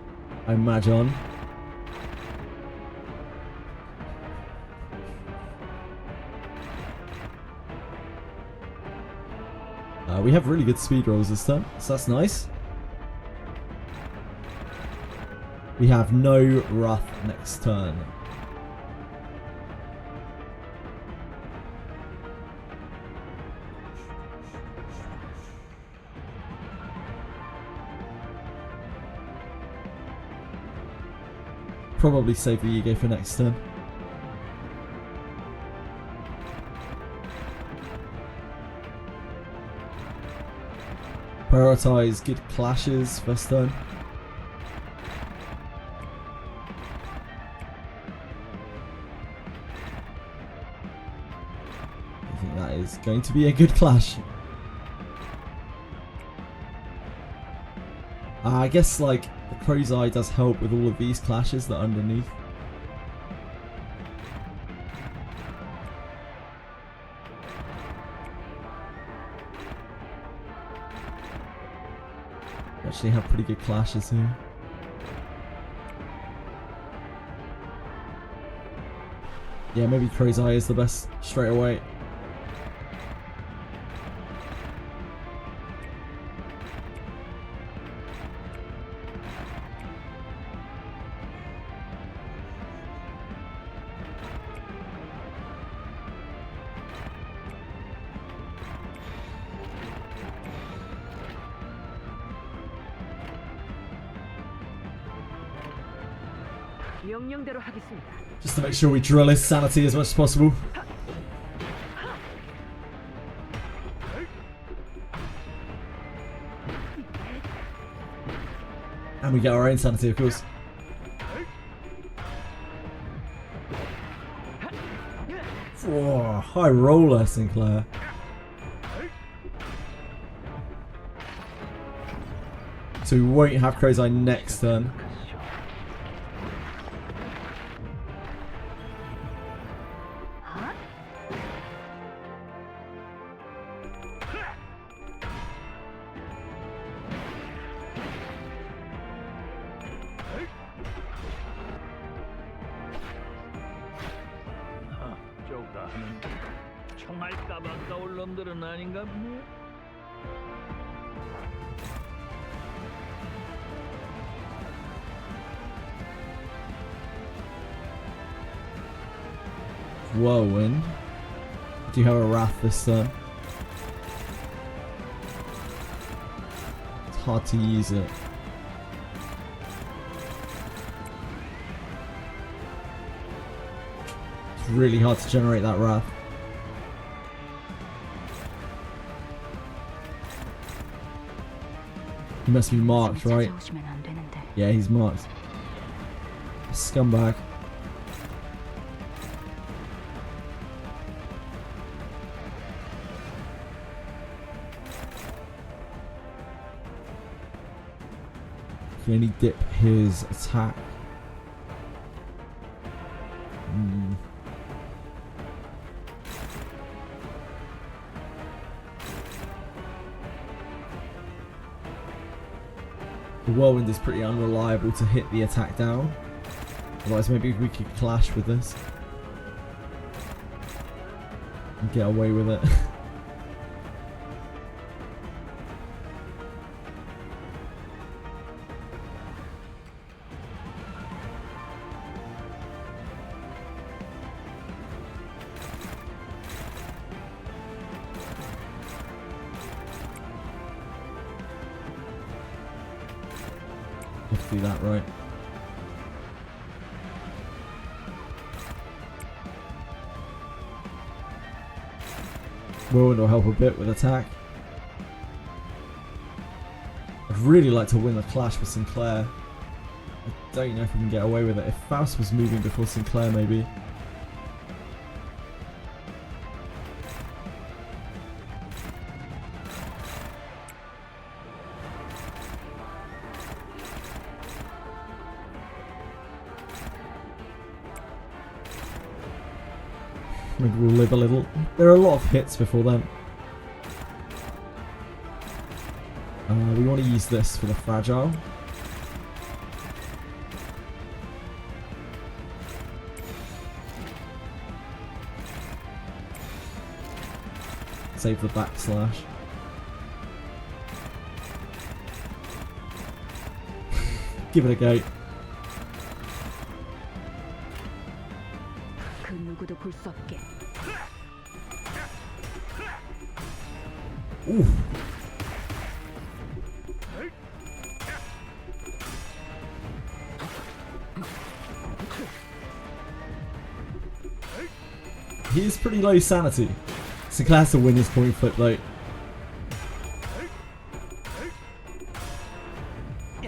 I imagine. We have really good speed rolls this time, so that's nice. We have no Wrath next turn. probably save the ego for next turn. Prioritize good clashes first turn. I think that is going to be a good clash. I guess like the Crow's Eye does help with all of these clashes that are underneath. Actually have pretty good clashes here. Yeah, maybe Crow's Eye is the best straight away. 명령대로 하겠습니다. Just to make sure we drill his sanity as much as possible. And we get our own sanity, of course. Whoa, high roller, Sinclair. So we won't have Crow's Eye next turn. 쪼가는 총알 까박까올 놈들은 아닌가 보네. Whirlwind. Do you have a Wrath this turn? It's hard to use it. It's really hard to generate that Wrath. He must be marked, right? Yeah, he's marked. Scumbag. Can only dip his attack. The Whirlwind is pretty unreliable to hit the attack down. Otherwise maybe we could clash with this and get away with it. Have to do that right. Whirlwind will help a bit with attack. I'd really like to win the clash with Sinclair. I don't know if we can get away with it. If Faust was moving before Sinclair, maybe. Maybe we'll live a little. There are a lot of hits before then. We want to use this for the fragile. Save the backslash. Give it a go. 그 누구도 볼 수 없게. Ooh. he is pretty low sanity. Sinclair has to win his coin flip though.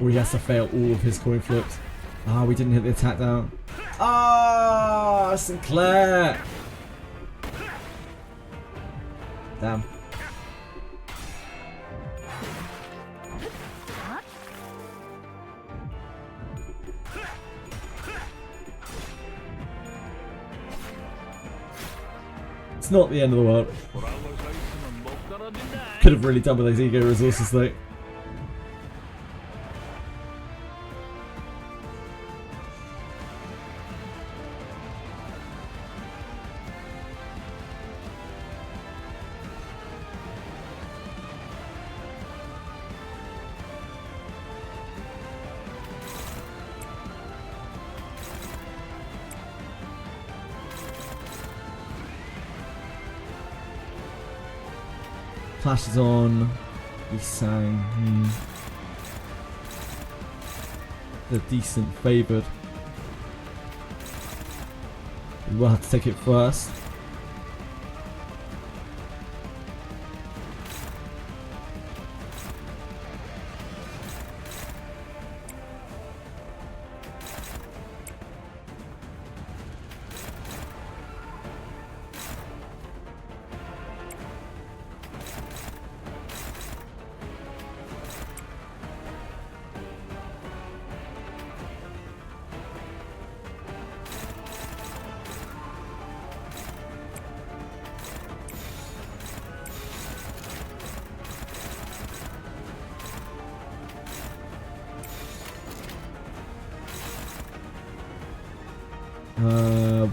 Or he has to fail all of his coin flips. Ah, we didn't hit the attack down. Ah, Sinclair! Damn. It's not the end of the world. Could have really done with those ego resources though. Clash is on. Isang. They're decent favoured. We will have to take it first.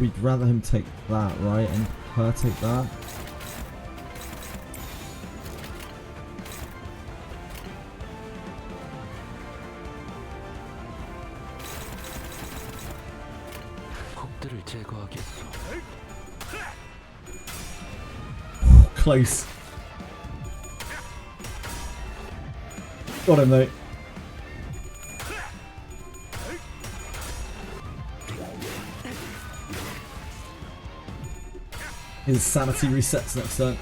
We'd rather him take that, right? And her take that. Close. Got him though. His sanity resets next turn.